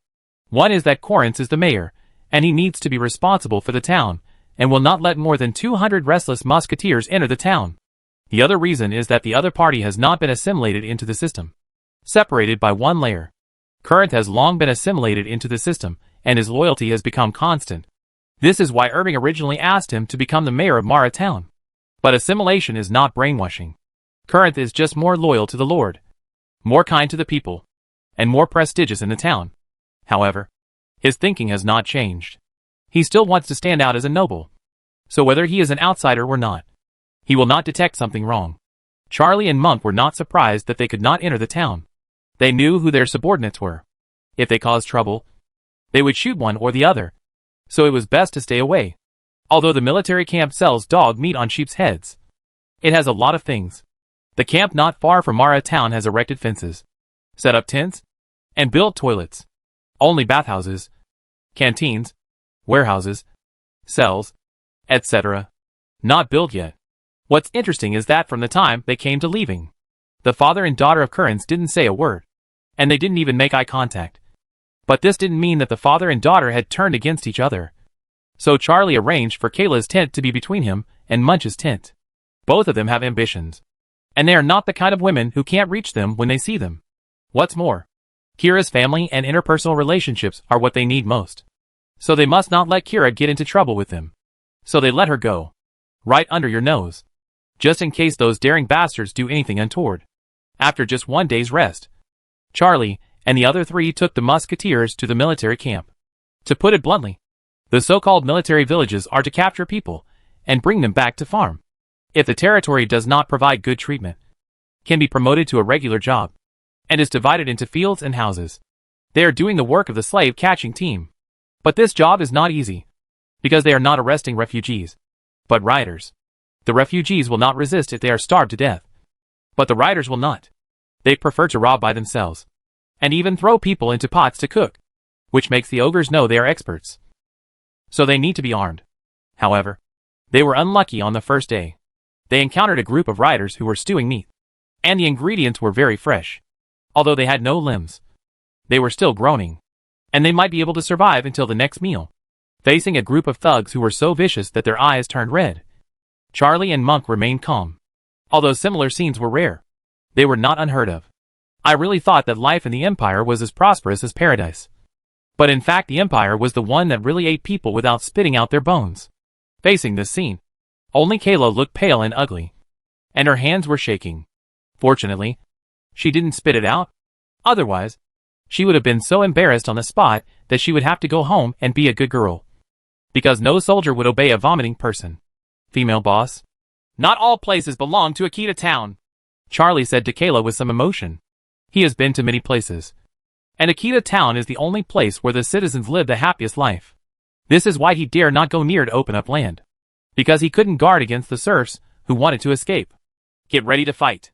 One is that Correns is the mayor, and he needs to be responsible for the town, and will not let more than 200 restless musketeers enter the town. The other reason is that the other party has not been assimilated into the system. Separated by one layer. Current has long been assimilated into the system, and his loyalty has become constant. This is why Irving originally asked him to become the mayor of Mara Town. But assimilation is not brainwashing. Current is just more loyal to the Lord, more kind to the people, and more prestigious in the town. However, his thinking has not changed. He still wants to stand out as a noble. So whether he is an outsider or not, he will not detect something wrong. Charlie and Monk were not surprised that they could not enter the town. They knew who their subordinates were. If they caused trouble, they would shoot one or the other. So it was best to stay away. Although the military camp sells dog meat on sheep's heads, it has a lot of things. The camp not far from Mara Town has erected fences, set up tents, and built toilets. Only bathhouses, canteens, warehouses, cells, etc. not built yet. What's interesting is that from the time they came to leaving, the father and daughter of Currents didn't say a word, and they didn't even make eye contact. But this didn't mean that the father and daughter had turned against each other. So Charlie arranged for Kayla's tent to be between him and Munch's tent. Both of them have ambitions, and they are not the kind of women who can't reach them when they see them. What's more, Kira's family and interpersonal relationships are what they need most. So they must not let Kira get into trouble with them. So they let her go. Right under your nose. Just in case those daring bastards do anything untoward. After just one day's rest, Charlie and the other three took the musketeers to the military camp. To put it bluntly, the so-called military villages are to capture people and bring them back to farm. If the territory does not provide good treatment, can be promoted to a regular job, and is divided into fields and houses. They are doing the work of the slave-catching team. But this job is not easy, because they are not arresting refugees, but riders. The refugees will not resist if they are starved to death. But the riders will not. They prefer to rob by themselves, and even throw people into pots to cook, which makes the ogres know they are experts. So they need to be armed. However, they were unlucky on the first day. They encountered a group of riders who were stewing meat, and the ingredients were very fresh. Although they had no limbs, they were still groaning, and they might be able to survive until the next meal. Facing a group of thugs who were so vicious that their eyes turned red, Charlie and Monk remained calm. Although similar scenes were rare, they were not unheard of. I really thought that life in the Empire was as prosperous as paradise. But in fact the Empire was the one that really ate people without spitting out their bones. Facing this scene, only Kayla looked pale and ugly, and her hands were shaking. Fortunately, she didn't spit it out. Otherwise, she would have been so embarrassed on the spot that she would have to go home and be a good girl. Because no soldier would obey a vomiting person. Female boss. Not all places belong to Akita Town, Charlie said to Kayla with some emotion. He has been to many places, and Akita Town is the only place where the citizens live the happiest life. This is why he dare not go near to open up land. Because he couldn't guard against the serfs who wanted to escape. Get ready to fight.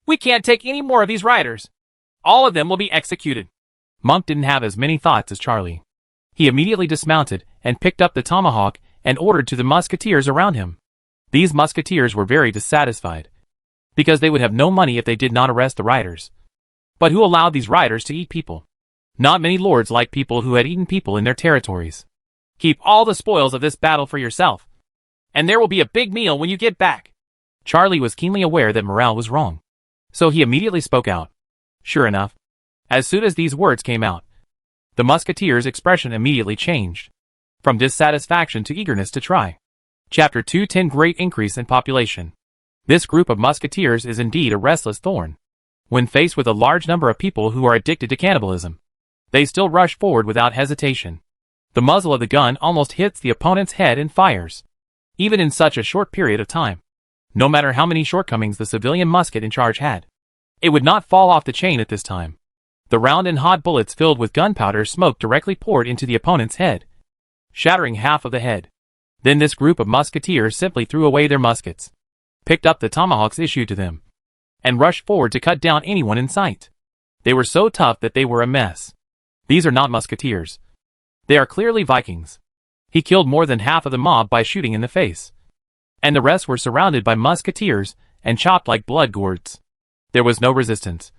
We can't take any more of these riders. All of them will be executed. Monk didn't have as many thoughts as Charlie. He immediately dismounted and picked up the tomahawk and ordered to the musketeers around him. These musketeers were very dissatisfied, because they would have no money if they did not arrest the riders. But who allowed these riders to eat people? Not many lords like people who had eaten people in their territories. Keep all the spoils of this battle for yourself, and there will be a big meal when you get back. Charlie was keenly aware that morale was wrong, so he immediately spoke out. Sure enough, as soon as these words came out, the musketeers' expression immediately changed, from dissatisfaction to eagerness to try. Chapter 2:10 Great Increase in Population. This group of musketeers is indeed a restless thorn. When faced with a large number of people who are addicted to cannibalism, they still rush forward without hesitation. The muzzle of the gun almost hits the opponent's head and fires, even in such a short period of time. No matter how many shortcomings the civilian musket in charge had, it would not fall off the chain at this time. The round and hot bullets filled with gunpowder smoke directly poured into the opponent's head, shattering half of the head. Then this group of musketeers simply threw away their muskets, picked up the tomahawks issued to them, and rushed forward to cut down anyone in sight. They were so tough that they were a mess. These are not musketeers. They are clearly Vikings. He killed more than half of the mob by shooting in the face, and the rest were surrounded by musketeers and chopped like blood gourds. There was no resistance,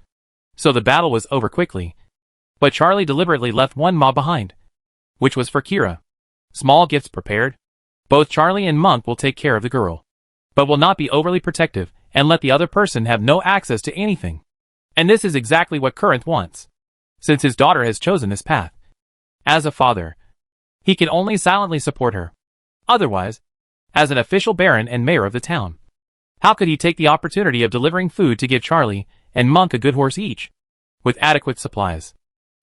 so the battle was over quickly. But Charlie deliberately left one mob behind, which was for Kira. Small gifts prepared. Both Charlie and Monk will take care of the girl, but will not be overly protective and let the other person have no access to anything. And this is exactly what Corinth wants, since his daughter has chosen this path. As a father, he can only silently support her. Otherwise, as an official baron and mayor of the town, how could he take the opportunity of delivering food to give Charlie and Monk a good horse each, with adequate supplies?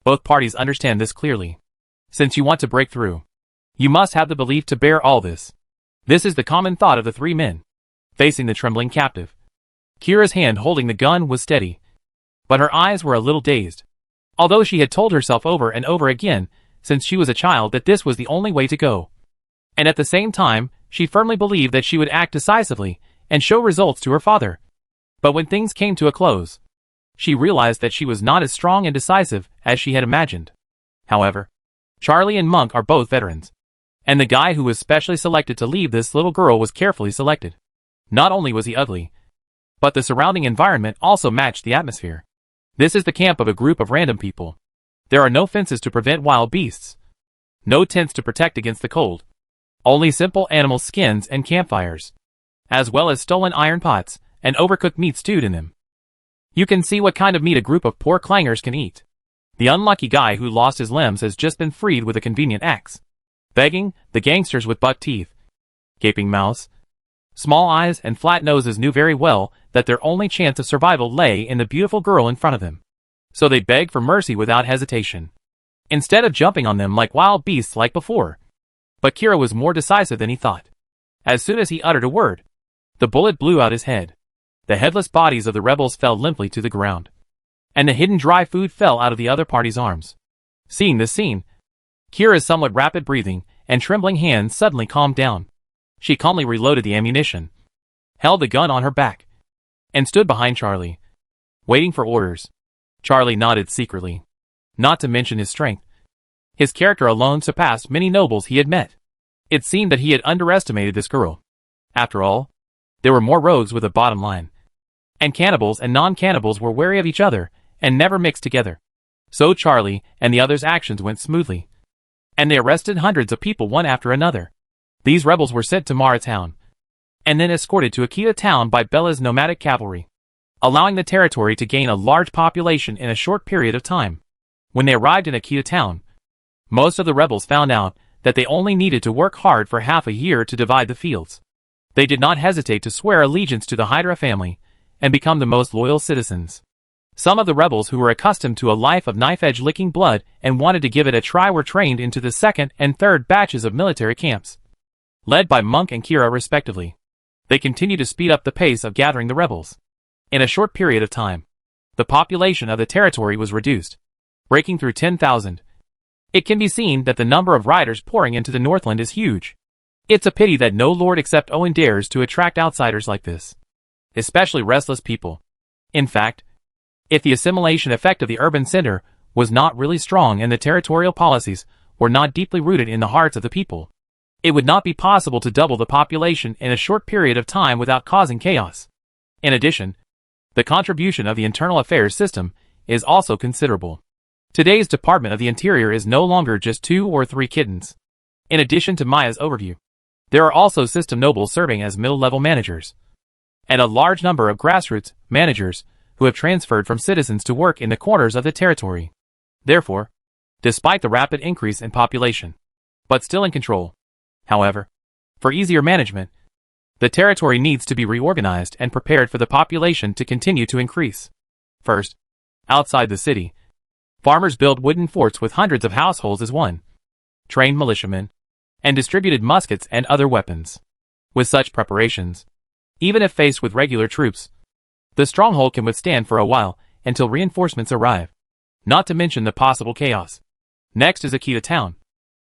Both parties understand this clearly. Since you want to break through, you must have the belief to bear all this. This is the common thought of the three men, facing the trembling captive. Kira's hand holding the gun was steady, but her eyes were a little dazed. Although she had told herself over and over again, since she was a child, that this was the only way to go. And at the same time, she firmly believed that she would act decisively and show results to her father. But when things came to a close, she realized that she was not as strong and decisive as she had imagined. However, Charlie and Monk are both veterans, and the guy who was specially selected to lead this little girl was carefully selected. Not only was he ugly, but the surrounding environment also matched the atmosphere. This is the camp of a group of random people. There are no fences to prevent wild beasts, no tents to protect against the cold, only simple animal skins and campfires, as well as stolen iron pots and overcooked meat stewed in them. You can see what kind of meat a group of poor clangers can eat. The unlucky guy who lost his limbs has just been freed with a convenient axe. Begging, the gangsters with buck teeth, gaping mouths, small eyes and flat noses knew very well that their only chance of survival lay in the beautiful girl in front of them. So they begged for mercy without hesitation, instead of jumping on them like wild beasts like before. But Kira was more decisive than he thought. As soon as he uttered a word, the bullet blew out his head. The headless bodies of the rebels fell limply to the ground, and the hidden dry food fell out of the other party's arms. Seeing this scene, Kira's somewhat rapid breathing and trembling hands suddenly calmed down. She calmly reloaded the ammunition, held the gun on her back, and stood behind Charlie, waiting for orders. Charlie nodded secretly. Not to mention his strength, his character alone surpassed many nobles he had met. It seemed that he had underestimated this girl. After all, there were more rogues with a bottom line, and cannibals and non-cannibals were wary of each other and never mixed together. So Charlie and the others' actions went smoothly, and they arrested hundreds of people one after another. These rebels were sent to Mara town, and then escorted to Akita town by Bella's nomadic cavalry, allowing the territory to gain a large population in a short period of time. When they arrived in Akita town, most of the rebels found out that they only needed to work hard for half a year to divide the fields. They did not hesitate to swear allegiance to the Hydra family and become the most loyal citizens. Some of the rebels who were accustomed to a life of knife-edge licking blood and wanted to give it a try were trained into the second and third batches of military camps, led by Monk and Kira respectively. They continued to speed up the pace of gathering the rebels. In a short period of time, the population of the territory was reduced, breaking through 10,000. It can be seen that the number of riders pouring into the Northland is huge. It's a pity that no lord except Owen dares to attract outsiders like this, especially restless people. In fact, if the assimilation effect of the urban center was not really strong and the territorial policies were not deeply rooted in the hearts of the people, it would not be possible to double the population in a short period of time without causing chaos. In addition, the contribution of the internal affairs system is also considerable. Today's Department of the Interior is no longer just 2 or 3 kittens. In addition to Maya's overview, there are also system nobles serving as middle-level managers, and a large number of grassroots managers who have transferred from citizens to work in the corners of the territory. Therefore, despite the rapid increase in population, but still in control, however, for easier management, the territory needs to be reorganized and prepared for the population to continue to increase. First, outside the city, farmers build wooden forts with hundreds of households as one, trained militiamen, and distributed muskets and other weapons. With such preparations, even if faced with regular troops, the stronghold can withstand for a while until reinforcements arrive, not to mention the possible chaos. Next is Akita town,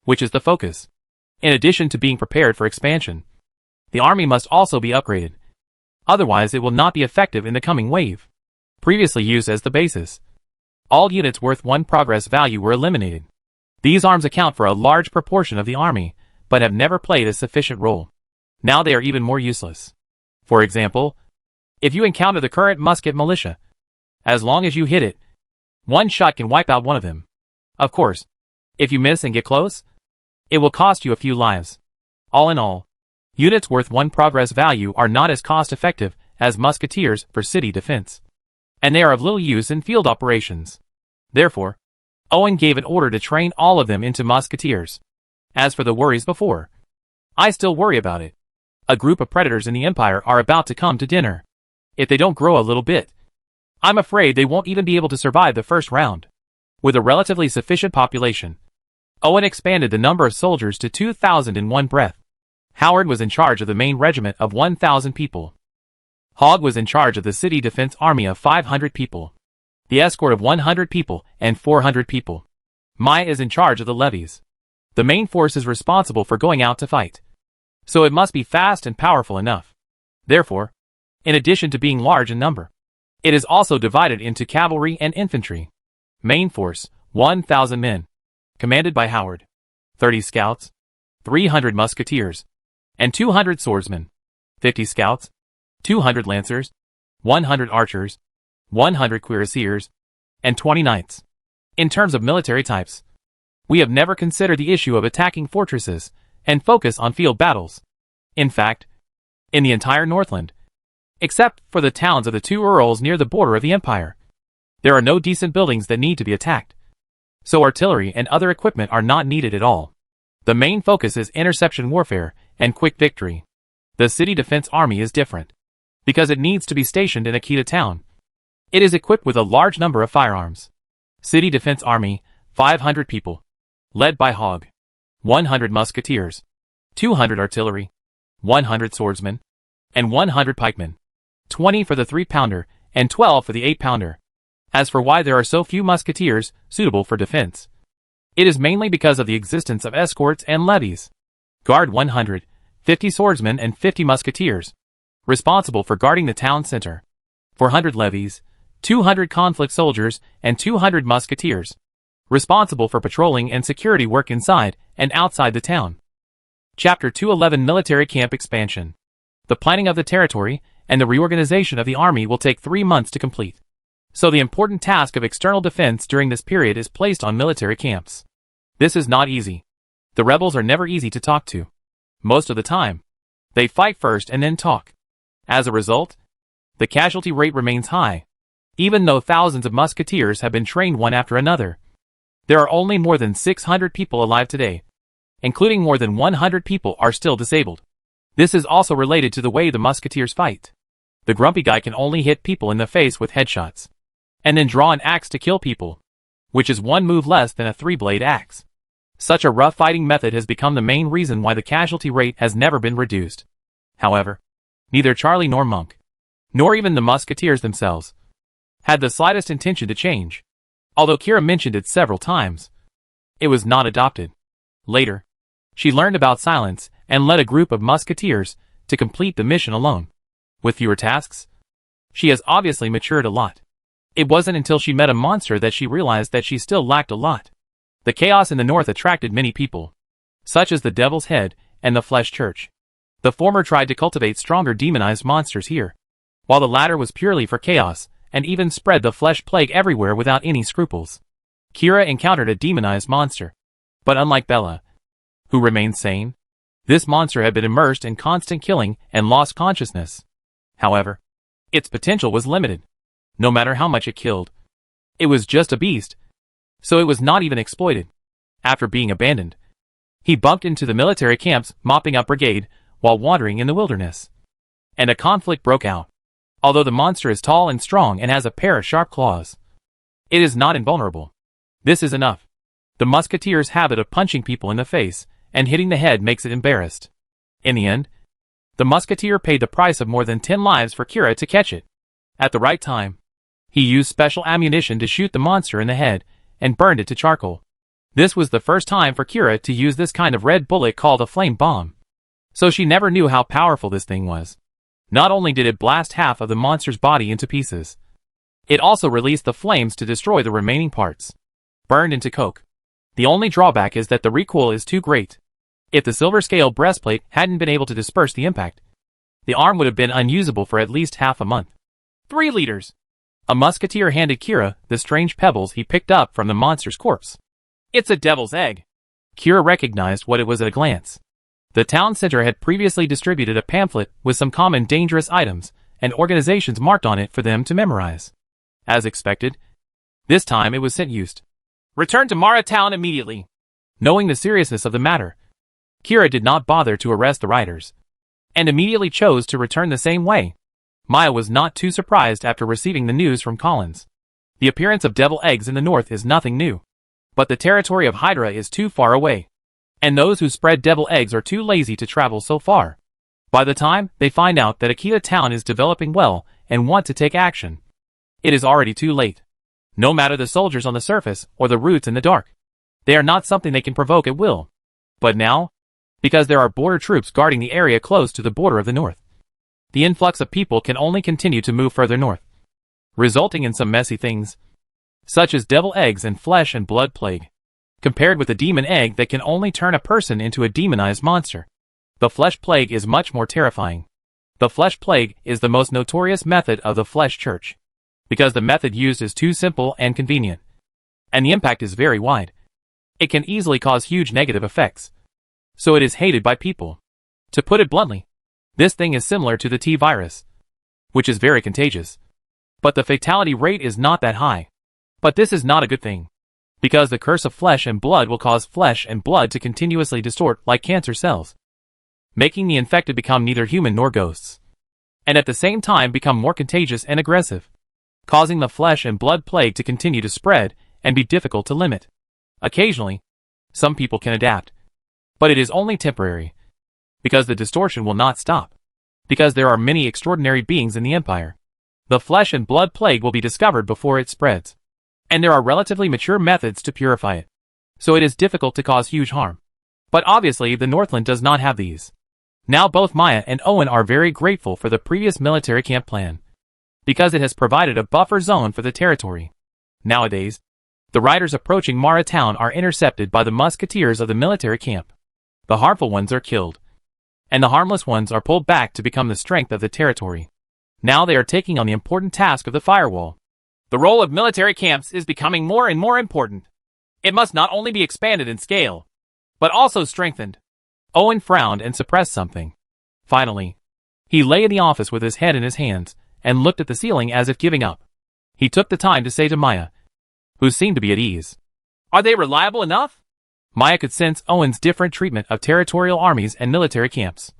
which is the focus. In addition to being prepared for expansion, the army must also be upgraded. Otherwise it will not be effective in the coming wave. Previously used as the basis, all units worth 1 progress value were eliminated. These arms account for a large proportion of the army, but have never played a sufficient role. Now they are even more useless. For example, if you encounter the current musket militia, as long as you hit it, 1 shot can wipe out one of them. Of course, if you miss and get close, it will cost you a few lives. All in all, units worth 1 progress value are not as cost-effective as musketeers for city defense, and they are of little use in field operations. Therefore, Owen gave an order to train all of them into musketeers. As for the worries before, I still worry about it. A group of predators in the Empire are about to come to dinner. If they don't grow a little bit, I'm afraid they won't even be able to survive the first round. With a relatively sufficient population, Owen expanded the number of soldiers to 2,000 in one breath. Howard was in charge of the main regiment of 1,000 people. Hogg was in charge of the city defense army of 500 people. The escort of 100 people and 400 people. Maya is in charge of the levies. The main force is responsible for going out to fight. So it must be fast and powerful enough. Therefore, in addition to being large in number, it is also divided into cavalry and infantry. Main force, 1,000 men. Commanded by Howard. 30 scouts, 300 musketeers, and 200 swordsmen. 50 scouts, 200 lancers, 100 archers, 100 cuirassiers, and 20 knights. In terms of military types, we have never considered the issue of attacking fortresses and focus on field battles. In fact, in the entire Northland, except for the towns of the two earls near the border of the Empire, there are no decent buildings that need to be attacked. So artillery and other equipment are not needed at all. The main focus is interception warfare and quick victory. The city defense army is different, because it needs to be stationed in Akita town. It is equipped with a large number of firearms. City defense army, 500 people. Led by Hogg. 100 musketeers. 200 artillery. 100 swordsmen. And 100 pikemen. 20 for the 3-pounder, and 12 for the 8-pounder. As for why there are so few musketeers suitable for defense, it is mainly because of the existence of escorts and levies. Guard 100, 50 swordsmen and 50 musketeers, responsible for guarding the town center. 400 levies, 200 conflict soldiers, and 200 musketeers, responsible for patrolling and security work inside and outside the town. Chapter 211 Military Camp Expansion. The planning of the territory and the reorganization of the army will take 3 months to complete. So the important task of external defense during this period is placed on military camps. This is not easy. The rebels are never easy to talk to. Most of the time, they fight first and then talk. As a result, the casualty rate remains high, even though thousands of musketeers have been trained one after another. There are only more than 600 people alive today, including more than 100 people are still disabled. This is also related to the way the musketeers fight. The grumpy guy can only hit people in the face with headshots, and then draw an axe to kill people, which is one move less than a 3-blade axe. Such a rough fighting method has become the main reason why the casualty rate has never been reduced. However, neither Charlie nor Monk, nor even the musketeers themselves, had the slightest intention to change. Although Kira mentioned it several times, it was not adopted. Later, she learned about silence and led a group of musketeers to complete the mission alone. With fewer tasks, she has obviously matured a lot. It wasn't until she met a monster that she realized that she still lacked a lot. The chaos in the north attracted many people, such as the Devil's Head and the Flesh Church. The former tried to cultivate stronger demonized monsters here, while the latter was purely for chaos and even spread the flesh plague everywhere without any scruples. Kira encountered a demonized monster, but unlike Bella, who remained sane, this monster had been immersed in constant killing and lost consciousness. However, its potential was limited. No matter how much it killed, it was just a beast, so it was not even exploited. After being abandoned, he bumped into the military camp's mopping up brigade while wandering in the wilderness, and a conflict broke out. Although the monster is tall and strong and has a pair of sharp claws, it is not invulnerable. This is enough. The musketeer's habit of punching people in the face and hitting the head makes it embarrassed. In the end, the musketeer paid the price of more than 10 lives for Kira to catch it. At the right time, he used special ammunition to shoot the monster in the head and burned it to charcoal. This was the first time for Kira to use this kind of red bullet called a flame bomb. So she never knew how powerful this thing was. Not only did it blast half of the monster's body into pieces, it also released the flames to destroy the remaining parts. Burned into coke. The only drawback is that the recoil is too great. If the silver scale breastplate hadn't been able to disperse the impact, the arm would have been unusable for at least half a month. 3 liters. A musketeer handed Kira the strange pebbles he picked up from the monster's corpse. It's a devil's egg. Kira recognized what it was at a glance. The town center had previously distributed a pamphlet with some common dangerous items and organizations marked on it for them to memorize. As expected, this time it was sent used. Return to Mara town immediately. Knowing the seriousness of the matter, Kira did not bother to arrest the riders, and immediately chose to return the same way. Maya was not too surprised after receiving the news from Collins. The appearance of devil eggs in the north is nothing new, but the territory of Hydra is too far away, and those who spread devil eggs are too lazy to travel so far. By the time they find out that Akita town is developing well and want to take action, it is already too late. No matter the soldiers on the surface or the roots in the dark, they are not something they can provoke at will. But now, because there are border troops guarding the area close to the border of the north, the influx of people can only continue to move further north, resulting in some messy things, such as devil eggs and flesh and blood plague, compared with a demon egg that can only turn a person into a demonized monster. The flesh plague is much more terrifying. The flesh plague is the most notorious method of the flesh church, because the method used is too simple and convenient, and the impact is very wide. It can easily cause huge negative effects, so it is hated by people. To put it bluntly, this thing is similar to the T-virus, which is very contagious, but the fatality rate is not that high. But this is not a good thing, because the curse of flesh and blood will cause flesh and blood to continuously distort like cancer cells, making the infected become neither human nor ghosts, and at the same time become more contagious and aggressive, causing the flesh and blood plague to continue to spread and be difficult to limit. Occasionally, some people can adapt, but it is only temporary, because the distortion will not stop, because there are many extraordinary beings in the Empire. The flesh and blood plague will be discovered before it spreads, and there are relatively mature methods to purify it, so it is difficult to cause huge harm. But obviously the Northland does not have these. Now both Maya and Owen are very grateful for the previous military camp plan, because it has provided a buffer zone for the territory. Nowadays, the riders approaching Mara town are intercepted by the musketeers of the military camp. The harmful ones are killed, and the harmless ones are pulled back to become the strength of the territory. Now they are taking on the important task of the firewall. The role of military camps is becoming more and more important. It must not only be expanded in scale, but also strengthened. Owen frowned and suppressed something. Finally, he lay in the office with his head in his hands and looked at the ceiling as if giving up. He took the time to say to Maya, who seemed to be at ease, "Are they reliable enough?" Maya could sense Owen's different treatment of territorial armies and military camps,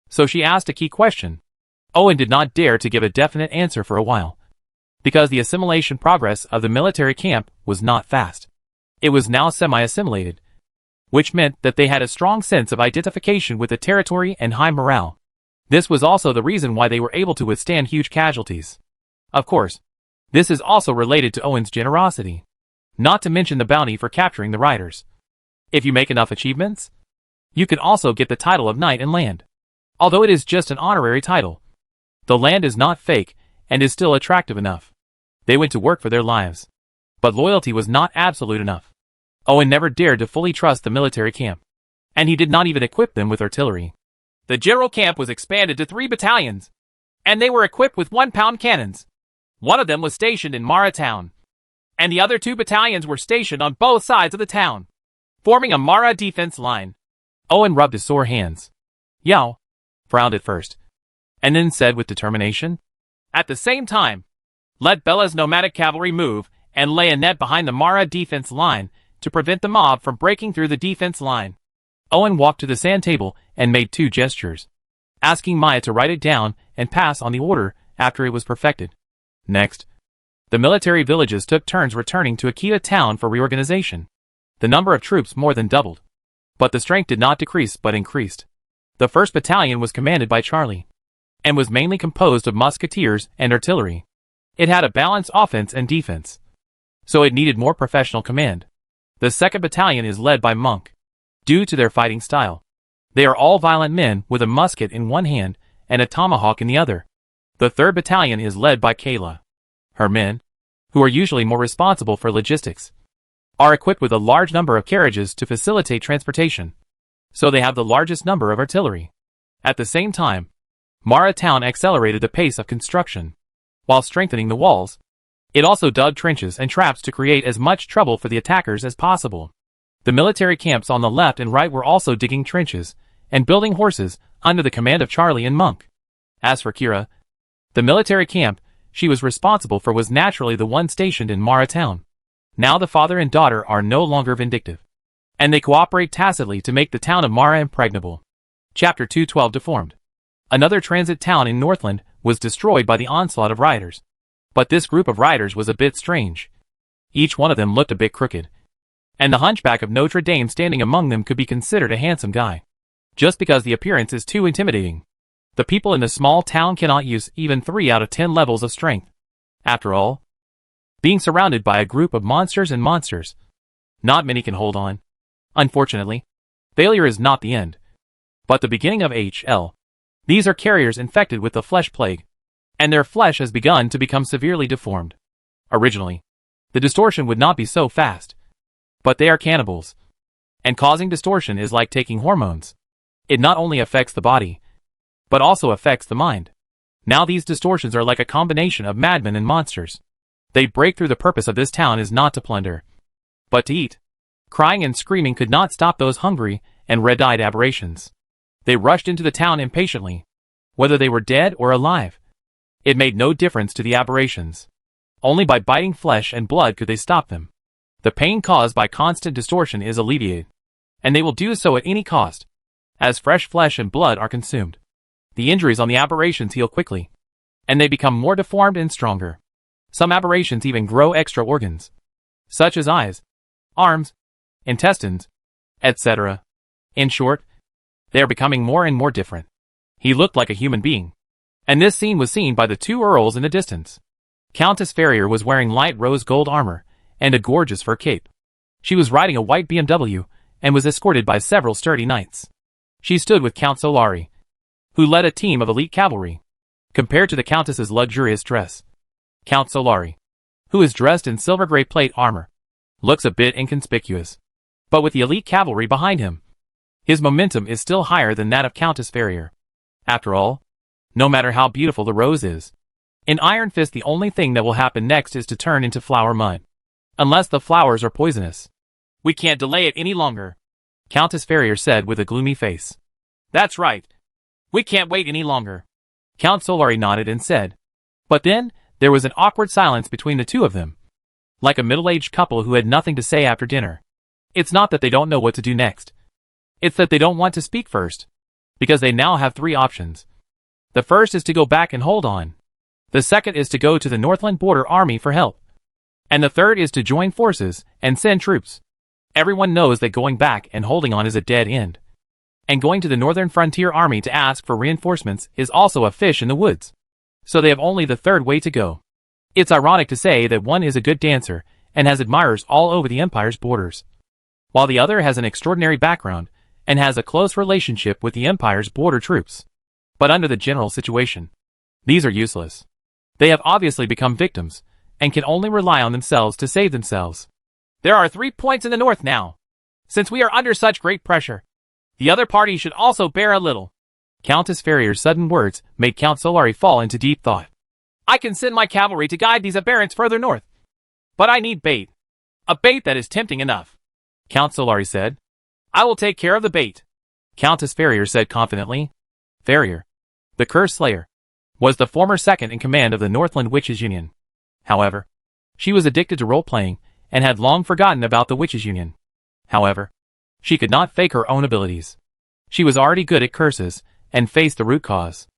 so she asked a key question. Owen did not dare to give a definite answer for a while, because the assimilation progress of the military camp was not fast. It was now semi-assimilated, which meant that they had a strong sense of identification with the territory and high morale. This was also the reason why they were able to withstand huge casualties. Of course, this is also related to Owen's generosity, not to mention the bounty for capturing the riders. If you make enough achievements, you can also get the title of Knight in Land. Although it is just an honorary title, the land is not fake and is still attractive enough. They went to work for their lives, but loyalty was not absolute enough. Owen never dared to fully trust the military camp, and he did not even equip them with artillery. The general camp was expanded to 3 battalions, and they were equipped with 1-pound cannons. One of them was stationed in Mara town, and the other 2 battalions were stationed on both sides of the town, forming a Mara defense line. Owen rubbed his sore hands. Yao frowned at first, and then said with determination, "At the same time, let Bella's nomadic cavalry move and lay a net behind the Mara defense line to prevent the mob from breaking through the defense line." Owen walked to the sand table and made 2 gestures, asking Maya to write it down and pass on the order after it was perfected. Next, the military villages took turns returning to Akita town for reorganization. The number of troops more than doubled, but the strength did not decrease but increased. The 1st battalion was commanded by Charlie, and was mainly composed of musketeers and artillery. It had a balanced offense and defense, so it needed more professional command. The 2nd battalion is led by Monk. Due to their fighting style, they are all violent men with a musket in one hand and a tomahawk in the other. The 3rd battalion is led by Kayla. Her men, who are usually more responsible for logistics, are equipped with a large number of carriages to facilitate transportation, so they have the largest number of artillery. At the same time, Mara town accelerated the pace of construction. While strengthening the walls, it also dug trenches and traps to create as much trouble for the attackers as possible. The military camps on the left and right were also digging trenches and building horses under the command of Charlie and Monk. As for Kira, The military camp she was responsible for was naturally the one stationed in Mara town. Now the father and daughter are no longer vindictive, and they cooperate tacitly to make the town of Mara impregnable. Chapter 212 Deformed. Another transit town in Northland was destroyed by the onslaught of rioters. But this group of rioters was a bit strange. Each one of them looked a bit crooked, and the hunchback of Notre Dame standing among them could be considered a handsome guy, just because the appearance is too intimidating. The people in the small town cannot use even 3 out of 10 levels of strength. After all, being surrounded by a group of monsters, not many can hold on. Unfortunately, failure is not the end, but the beginning of HL. These are carriers infected with the flesh plague, and their flesh has begun to become severely deformed. Originally, the distortion would not be so fast, but they are cannibals, and causing distortion is like taking hormones. It not only affects the body, but also affects the mind. Now these distortions are like a combination of madmen and monsters. They break through. The purpose of this town is not to plunder, but to eat. Crying and screaming could not stop those hungry and red-eyed aberrations. They rushed into the town impatiently. Whether they were dead or alive, it made no difference to the aberrations. Only by biting flesh and blood could they stop them. The pain caused by constant distortion is alleviated, and they will do so at any cost, as fresh flesh and blood are consumed. The injuries on the aberrations heal quickly, and they become more deformed and stronger. Some aberrations even grow extra organs, such as eyes, arms, intestines, etc. In short, they are becoming more and more different. He looked like a human being, and this scene was seen by the 2 earls in the distance. Countess Ferrier was wearing light rose gold armor and a gorgeous fur cape. She was riding a white BMW and was escorted by several sturdy knights. She stood with Count Solari, who led a team of elite cavalry. Compared to the Countess's luxurious dress, Count Solari, who is dressed in silver gray plate armor, looks a bit inconspicuous. But with the elite cavalry behind him, his momentum is still higher than that of Countess Ferrier. After all, no matter how beautiful the rose is, in Iron Fist the only thing that will happen next is to turn into flower mud. Unless the flowers are poisonous. We can't delay it any longer, Countess Ferrier said with a gloomy face. That's right. We can't wait any longer. Count Solari nodded and said. But then, there was an awkward silence between the 2 of them, like a middle-aged couple who had nothing to say after dinner. It's not that they don't know what to do next. It's that they don't want to speak first, because they now have 3 options. The first is to go back and hold on. The second is to go to the Northland Border Army for help. And the third is to join forces and send troops. Everyone knows that going back and holding on is a dead end. And going to the Northern Frontier Army to ask for reinforcements is also a fish in the woods. So they have only the third way to go. It's ironic to say that one is a good dancer and has admirers all over the Empire's borders, while the other has an extraordinary background and has a close relationship with the Empire's border troops. But under the general situation, these are useless. They have obviously become victims, and can only rely on themselves to save themselves. There are 3 points in the north now. Since we are under such great pressure, the other party should also bear a little. Countess Ferrier's sudden words made Count Solari fall into deep thought. I can send my cavalry to guide these aberrants further north, but I need bait. A bait that is tempting enough, Count Solari said. I will take care of the bait, Countess Ferrier said confidently. Ferrier, the Curse Slayer, was the former second in command of the Northland Witches Union. However, she was addicted to role-playing and had long forgotten about the Witches Union. However, she could not fake her own abilities. She was already good at curses and faced the root cause.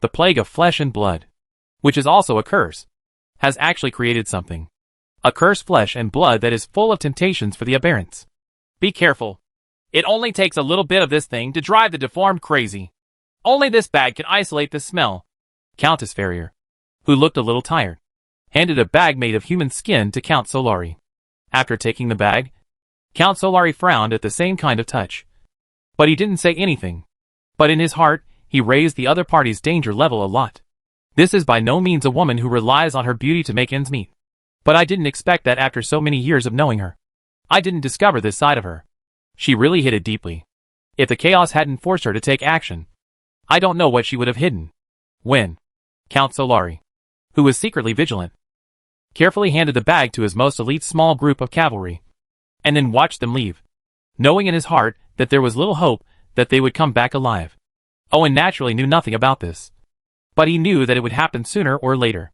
The plague of flesh and blood, which is also a curse, has actually created something. A cursed flesh and blood that is full of temptations for the aberrants. Be careful. It only takes a little bit of this thing to drive the deformed crazy. Only this bag can isolate the smell. Countess Ferrier, who looked a little tired, handed a bag made of human skin to Count Solari. After taking the bag, Count Solari frowned at the same kind of touch. But he didn't say anything. But in his heart, he raised the other party's danger level a lot. This is by no means a woman who relies on her beauty to make ends meet. But I didn't expect that after so many years of knowing her. I didn't discover this side of her. She really hid it deeply. If the chaos hadn't forced her to take action, I don't know what she would have hidden. When Count Solari, who was secretly vigilant, carefully handed the bag to his most elite small group of cavalry, and then watched them leave, knowing in his heart that there was little hope that they would come back alive. Owen naturally knew nothing about this. But he knew that it would happen sooner or later.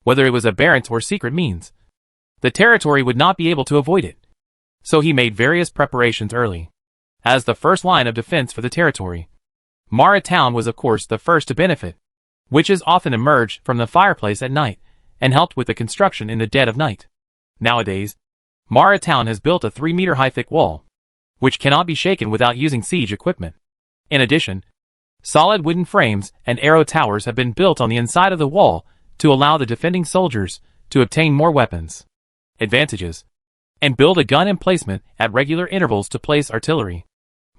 Whether it was aberrant or secret means, the territory would not be able to avoid it. So he made various preparations early. As the first line of defense for the territory, Mara Town was of course the first to benefit. Witches often emerged from the fireplace at night and helped with the construction in the dead of night. Nowadays, Mara Town has built a 3-meter high thick wall, which cannot be shaken without using siege equipment. In addition, solid wooden frames and arrow towers have been built on the inside of the wall to allow the defending soldiers to obtain more weapons, advantages, and build a gun emplacement at regular intervals to place artillery.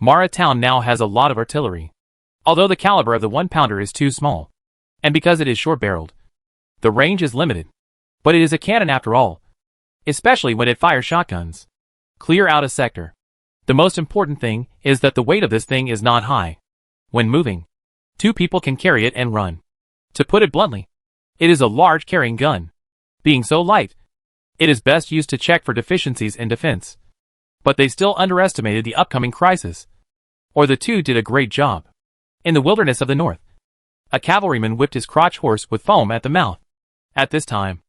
Mara Town now has a lot of artillery, although the caliber of the 1-pounder is too small, and because it is short-barreled, the range is limited. But it is a cannon after all, especially when it fires shotguns. Clear out a sector. The most important thing is that the weight of this thing is not high. When moving, 2 people can carry it and run. To put it bluntly, it is a large carrying gun. Being so light, it is best used to check for deficiencies in defense. But they still underestimated the upcoming crisis. Or the two did a great job. In the wilderness of the north, a cavalryman whipped his crotch horse with foam at the mouth. At this time,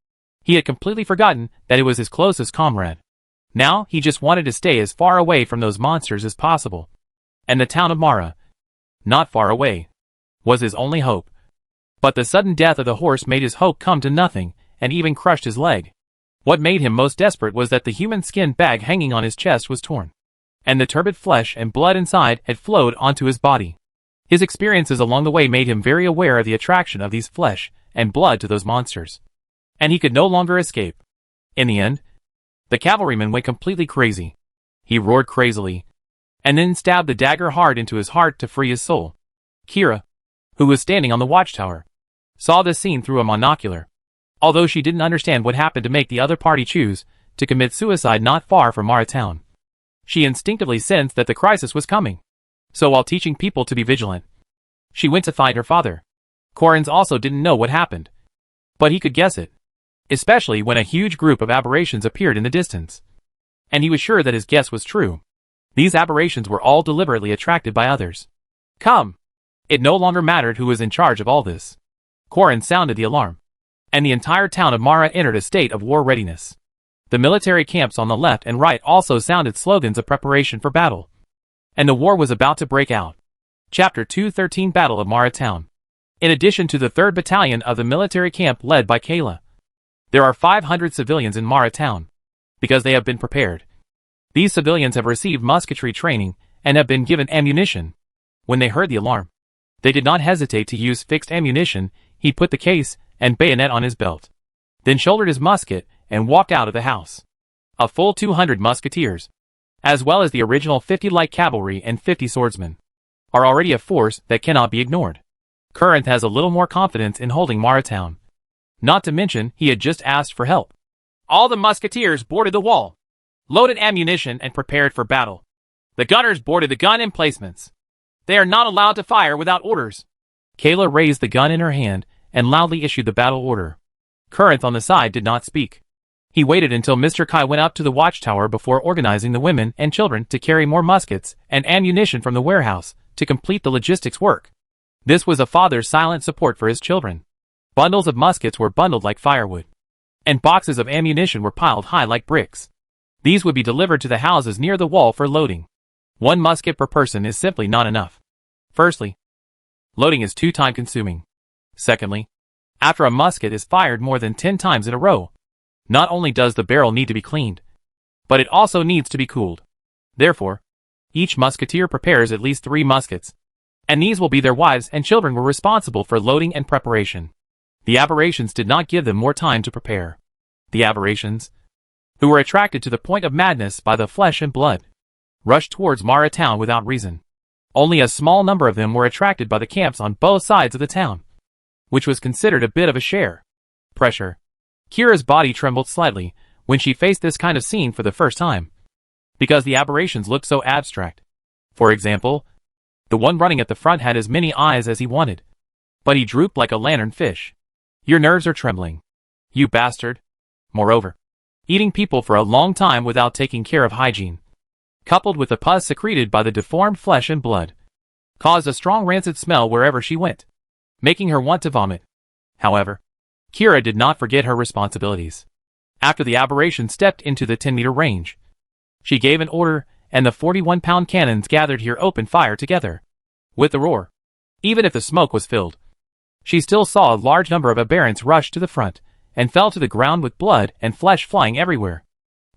he had completely forgotten that it was his closest comrade. Now he just wanted to stay as far away from those monsters as possible. And the town of Mara, not far away, was his only hope. But the sudden death of the horse made his hope come to nothing, and even crushed his leg. What made him most desperate was that the human skin bag hanging on his chest was torn, and the turbid flesh and blood inside had flowed onto his body. His experiences along the way made him very aware of the attraction of these flesh and blood to those monsters, and he could no longer escape. In the end, the cavalryman went completely crazy. He roared crazily, and then stabbed the dagger hard into his heart to free his soul. Kira, who was standing on the watchtower, saw this scene through a monocular. Although she didn't understand what happened to make the other party choose to commit suicide not far from Mara Town, she instinctively sensed that the crisis was coming. So while teaching people to be vigilant, she went to find her father. Corins also didn't know what happened, but he could guess it, especially when a huge group of aberrations appeared in the distance. And he was sure that his guess was true. These aberrations were all deliberately attracted by others. Come! It no longer mattered who was in charge of all this. Corin sounded the alarm, and the entire town of Mara entered a state of war readiness. The military camps on the left and right also sounded slogans of preparation for battle. And the war was about to break out. Chapter 213 Battle of Mara Town. In addition to the 3rd Battalion of the military camp led by Kayla, there are 500 civilians in Mara Town, because they have been prepared. These civilians have received musketry training and have been given ammunition. When they heard the alarm, they did not hesitate to use fixed ammunition. He put the case and bayonet on his belt, then shouldered his musket and walked out of the house. A full 200 musketeers, as well as the original 50 light cavalry and 50 swordsmen, are already a force that cannot be ignored. Corinth has a little more confidence in holding Mara Town. Not to mention, he had just asked for help. All the musketeers boarded the wall, loaded ammunition and prepared for battle. The gunners boarded the gun emplacements. They are not allowed to fire without orders. Kayla raised the gun in her hand and loudly issued the battle order. Corinth on the side did not speak. He waited until Mr. Kai went up to the watchtower before organizing the women and children to carry more muskets and ammunition from the warehouse to complete the logistics work. This was a father's silent support for his children. Bundles of muskets were bundled like firewood, and boxes of ammunition were piled high like bricks. These would be delivered to the houses near the wall for loading. 1 musket per person is simply not enough. Firstly, loading is too time-consuming. Secondly, after a musket is fired more than 10 times in a row, not only does the barrel need to be cleaned, but it also needs to be cooled. Therefore, each musketeer prepares at least 3 muskets, and these will be their wives and children were responsible for loading and preparation. The aberrations did not give them more time to prepare. The aberrations, who were attracted to the point of madness by the flesh and blood, rushed towards Mara Town without reason. Only a small number of them were attracted by the camps on both sides of the town, which was considered a bit of a share. Pressure. Kira's body trembled slightly when she faced this kind of scene for the first time, because the aberrations looked so abstract. For example, the one running at the front had as many eyes as he wanted, but he drooped like a lantern fish. Your nerves are trembling, you bastard. Moreover, eating people for a long time without taking care of hygiene, coupled with the pus secreted by the deformed flesh and blood, caused a strong rancid smell wherever she went. making her want to vomit. However, Kira did not forget her responsibilities. After the aberration stepped into the 10-meter range, she gave an order, and the 41-pound cannons gathered here opened fire together. With the roar, even if the smoke was filled, she still saw a large number of aberrants rush to the front, and fell to the ground with blood and flesh flying everywhere.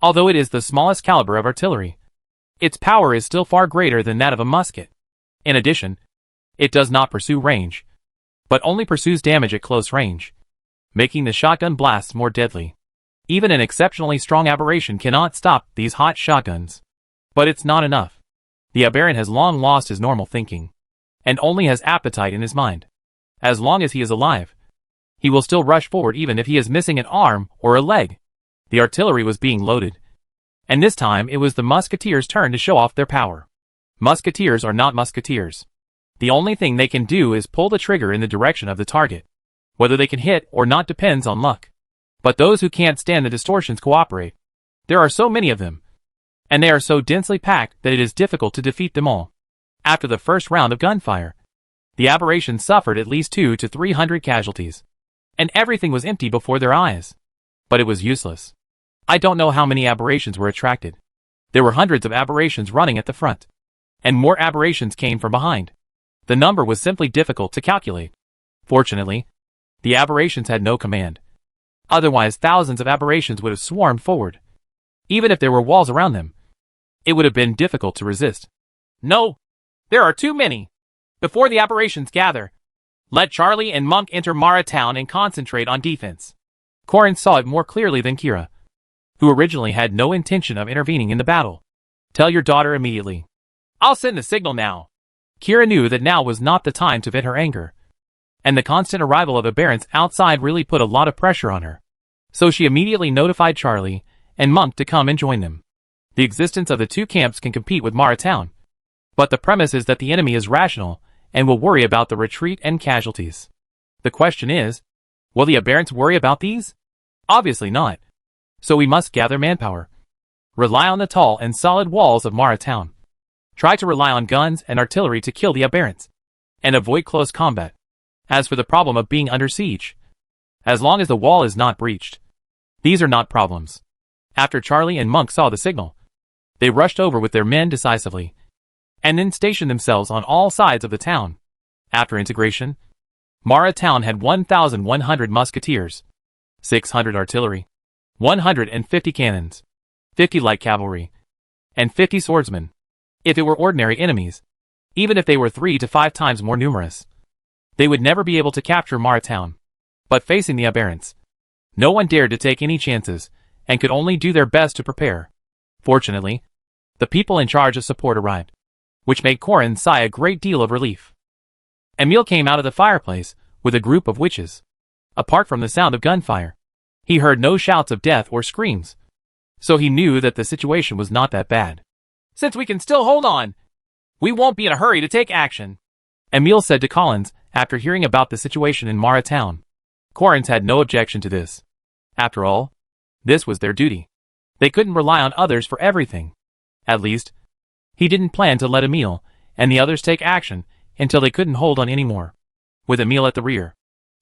Although it is the smallest caliber of artillery, its power is still far greater than that of a musket. In addition, it does not pursue range, but only pursues damage at close range, making the shotgun blasts more deadly. Even an exceptionally strong aberration cannot stop these hot shotguns. But it's not enough. The aberrant has long lost his normal thinking, and only has appetite in his mind. As long as he is alive, he will still rush forward even if he is missing an arm or a leg. The artillery was being loaded, and this time it was the musketeers' turn to show off their power. Musketeers are not musketeers. The only thing they can do is pull the trigger in the direction of the target. Whether they can hit or not depends on luck. But those who can't stand the distortions cooperate. There are so many of them, and they are so densely packed that it is difficult to defeat them all. After the first round of gunfire, the aberration suffered at least 200 to 300 casualties, and everything was empty before their eyes. But it was useless. I don't know how many aberrations were attracted. There were hundreds of aberrations running at the front, and more aberrations came from behind. The number was simply difficult to calculate. Fortunately, the aberrations had no command. Otherwise, thousands of aberrations would have swarmed forward. Even if there were walls around them, it would have been difficult to resist. No, there are too many. Before the aberrations gather, let Charlie and Monk enter Mara town and concentrate on defense. Corin saw it more clearly than Kira, who originally had no intention of intervening in the battle. Tell your daughter immediately. I'll send the signal now. Kira knew that now was not the time to vent her anger, and the constant arrival of aberrants outside really put a lot of pressure on her. So she immediately notified Charlie and Monk to come and join them. The existence of the two camps can compete with Mara town, but the premise is that the enemy is rational and will worry about the retreat and casualties. The question is, will the aberrants worry about these? Obviously not. So we must gather manpower. Rely on the tall and solid walls of Mara town. Try to rely on guns and artillery to kill the aberrants, and avoid close combat. As for the problem of being under siege, as long as the wall is not breached, these are not problems. After Charlie and Monk saw the signal, they rushed over with their men decisively, and then stationed themselves on all sides of the town. After integration, Mara town had 1,100 musketeers, 600 artillery, 150 cannons, 50 light cavalry, and 50 swordsmen. If it were ordinary enemies, even if they were 3 to 5 times more numerous, they would never be able to capture Mara town. But facing the aberrants, no one dared to take any chances, and could only do their best to prepare. Fortunately, the people in charge of support arrived, which made Corin sigh a great deal of relief. Emil came out of the fireplace with a group of witches. Apart from the sound of gunfire, he heard no shouts of death or screams, so he knew that the situation was not that bad. Since we can still hold on, we won't be in a hurry to take action, Emil said to Collins after hearing about the situation in Mara town. Corins had no objection to this. After all, this was their duty. They couldn't rely on others for everything. At least, he didn't plan to let Emil and the others take action until they couldn't hold on anymore. With Emil at the rear,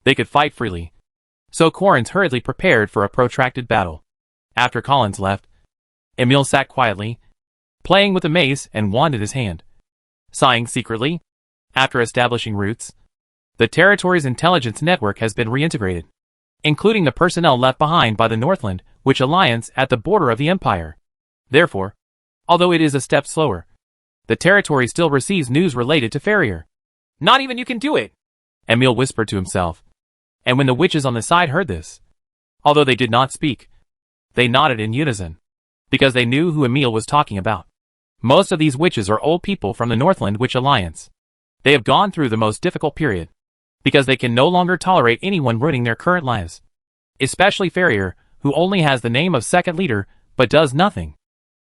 they could fight freely. So Corins hurriedly prepared for a protracted battle. After Collins left, Emil sat quietly, playing with a mace and wand in his hand, sighing secretly. After establishing roots, the territory's intelligence network has been reintegrated, including the personnel left behind by the Northland Witch Alliance at the border of the Empire. Therefore, although it is a step slower, the territory still receives news related to Farrier. Not even you can do it, Emil whispered to himself. And when the witches on the side heard this, although they did not speak, they nodded in unison, because they knew who Emil was talking about. Most of these witches are old people from the Northland Witch Alliance. They have gone through the most difficult period, because they can no longer tolerate anyone ruining their current lives. Especially Farrier, who only has the name of second leader, but does nothing.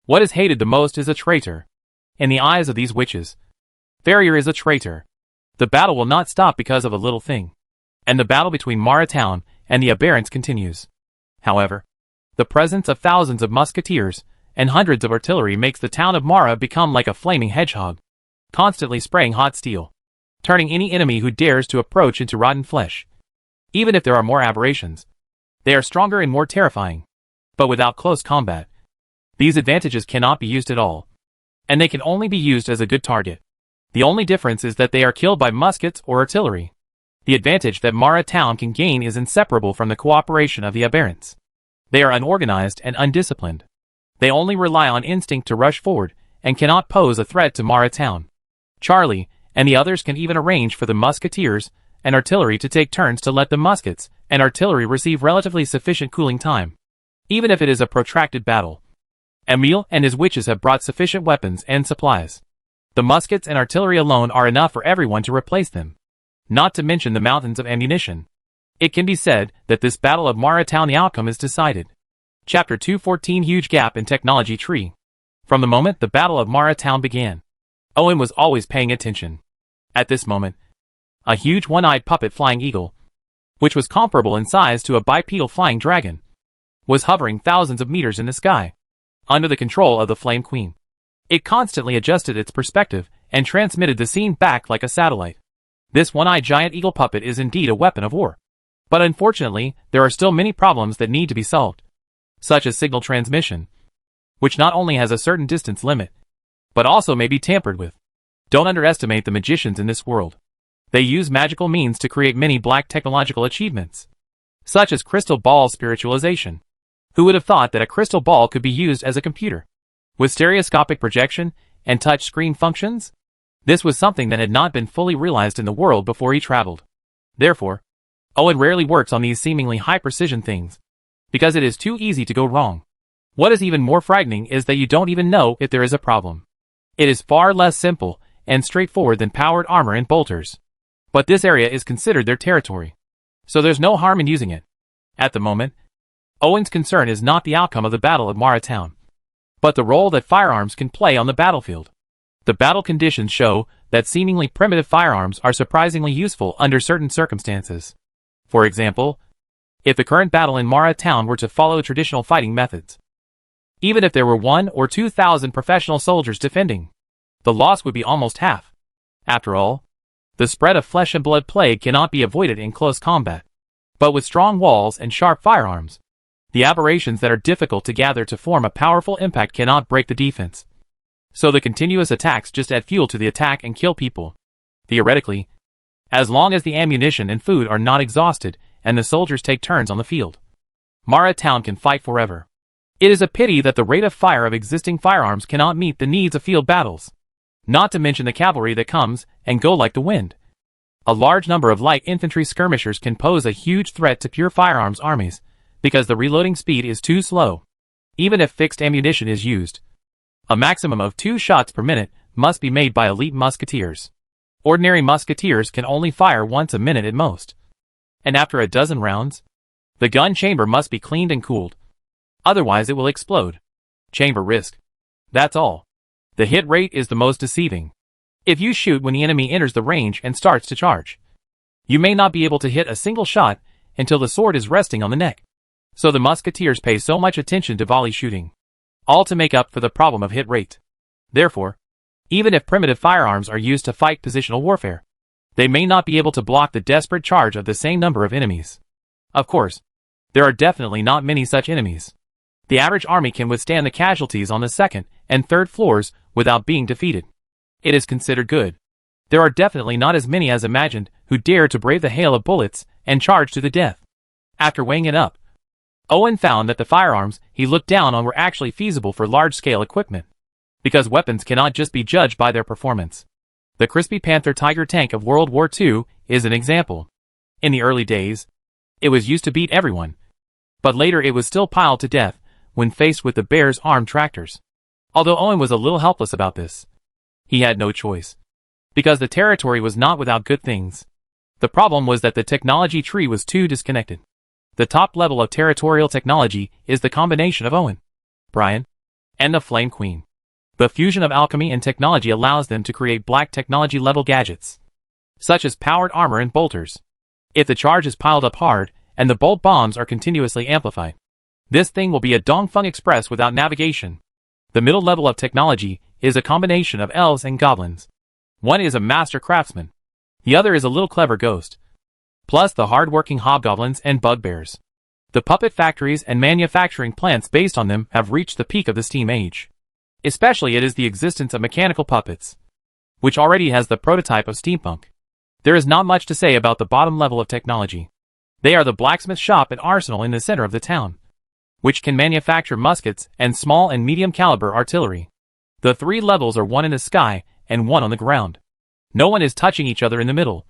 What is hated the most is a traitor. In the eyes of these witches, Farrier is a traitor. The battle will not stop because of a little thing. And the battle between Mara town and the aberrants continues. However, the presence of thousands of musketeers and hundreds of artillery makes the town of Mara become like a flaming hedgehog, constantly spraying hot steel. turning any enemy who dares to approach into rotten flesh. Even if there are more aberrations, they are stronger and more terrifying. But without close combat, these advantages cannot be used at all, and they can only be used as a good target. The only difference is that they are killed by muskets or artillery. The advantage that Mara Town can gain is inseparable from the cooperation of the aberrants. They are unorganized and undisciplined. They only rely on instinct to rush forward, and cannot pose a threat to Mara Town. Charlie and the others can even arrange for the musketeers and artillery to take turns to let the muskets and artillery receive relatively sufficient cooling time, even if it is a protracted battle. Emil and his witches have brought sufficient weapons and supplies. The muskets and artillery alone are enough for everyone to replace them, not to mention the mountains of ammunition. It can be said that this battle of Mara Town, the outcome is decided. Chapter 214, Huge Gap in Technology Tree. From the moment the Battle of Mara Town began, Owen was always paying attention. At this moment, a huge one-eyed puppet flying eagle, which was comparable in size to a bipedal flying dragon, was hovering thousands of meters in the sky, under the control of the Flame Queen. It constantly adjusted its perspective and transmitted the scene back like a satellite. This one-eyed giant eagle puppet is indeed a weapon of war. But unfortunately, there are still many problems that need to be solved, such as signal transmission, which not only has a certain distance limit, but also may be tampered with. Don't underestimate the magicians in this world. They use magical means to create many black technological achievements, such as crystal ball spiritualization. Who would have thought that a crystal ball could be used as a computer, with stereoscopic projection and touch screen functions? This was something that had not been fully realized in the world before he traveled. Therefore, Owen rarely works on these seemingly high-precision things, because it is too easy to go wrong. What is even more frightening is that you don't even know if there is a problem. It is far less simple and straightforward than powered armor and bolters. But this area is considered their territory, so there's no harm in using it. At the moment, Owen's concern is not the outcome of the Battle of Mara Town, but the role that firearms can play on the battlefield. The battle conditions show that seemingly primitive firearms are surprisingly useful under certain circumstances. For example, if the current battle in Mara Town were to follow traditional fighting methods, even if there were 1,000 or 2,000 professional soldiers defending, the loss would be almost half. After all, the spread of flesh and blood plague cannot be avoided in close combat. But with strong walls and sharp firearms, the aberrations that are difficult to gather to form a powerful impact cannot break the defense. So the continuous attacks just add fuel to the attack and kill people. Theoretically, as long as the ammunition and food are not exhausted and the soldiers take turns on the field, Mara Town can fight forever. It is a pity that the rate of fire of existing firearms cannot meet the needs of field battles, not to mention the cavalry that comes and go like the wind. A large number of light infantry skirmishers can pose a huge threat to pure firearms armies, because the reloading speed is too slow. Even if fixed ammunition is used, a maximum of 2 shots per minute must be made by elite musketeers. Ordinary musketeers can only fire once a minute at most. And after a dozen rounds, the gun chamber must be cleaned and cooled. Otherwise it will explode. Chamber risk. That's all. The hit rate is the most deceiving. If you shoot when the enemy enters the range and starts to charge, you may not be able to hit a single shot until the sword is resting on the neck. So the musketeers pay so much attention to volley shooting, all to make up for the problem of hit rate. Therefore, even if primitive firearms are used to fight positional warfare, they may not be able to block the desperate charge of the same number of enemies. Of course, there are definitely not many such enemies. The average army can withstand the casualties on the 2nd and 3rd floors without being defeated. It is considered good. There are definitely not as many as imagined who dare to brave the hail of bullets and charge to the death. After weighing it up, Owen found that the firearms he looked down on were actually feasible for large-scale equipment, because weapons cannot just be judged by their performance. The Crispy Panther Tiger tank of World War II is an example. In the early days, it was used to beat everyone, but later it was still piled to death when faced with the Bear's armed tractors. Although Owen was a little helpless about this, he had no choice, because the territory was not without good things. The problem was that the technology tree was too disconnected. The top level of territorial technology is the combination of Owen, Brian, and the Flame Queen. The fusion of alchemy and technology allows them to create black technology level gadgets, such as powered armor and bolters. If the charge is piled up hard, and the bolt bombs are continuously amplified, this thing will be a Dongfeng Express without navigation. The middle level of technology is a combination of elves and goblins. One is a master craftsman, The other is a little clever ghost. Plus the hard-working hobgoblins and bugbears. The puppet factories and manufacturing plants based on them have reached the peak of the steam age. Especially it is the existence of mechanical puppets, which already has the prototype of steampunk. There is not much to say about the bottom level of technology. They are the blacksmith shop and arsenal in the center of the town, which can manufacture muskets and small and medium caliber artillery. The 3 levels are one in the sky and one on the ground. No one is touching each other in the middle,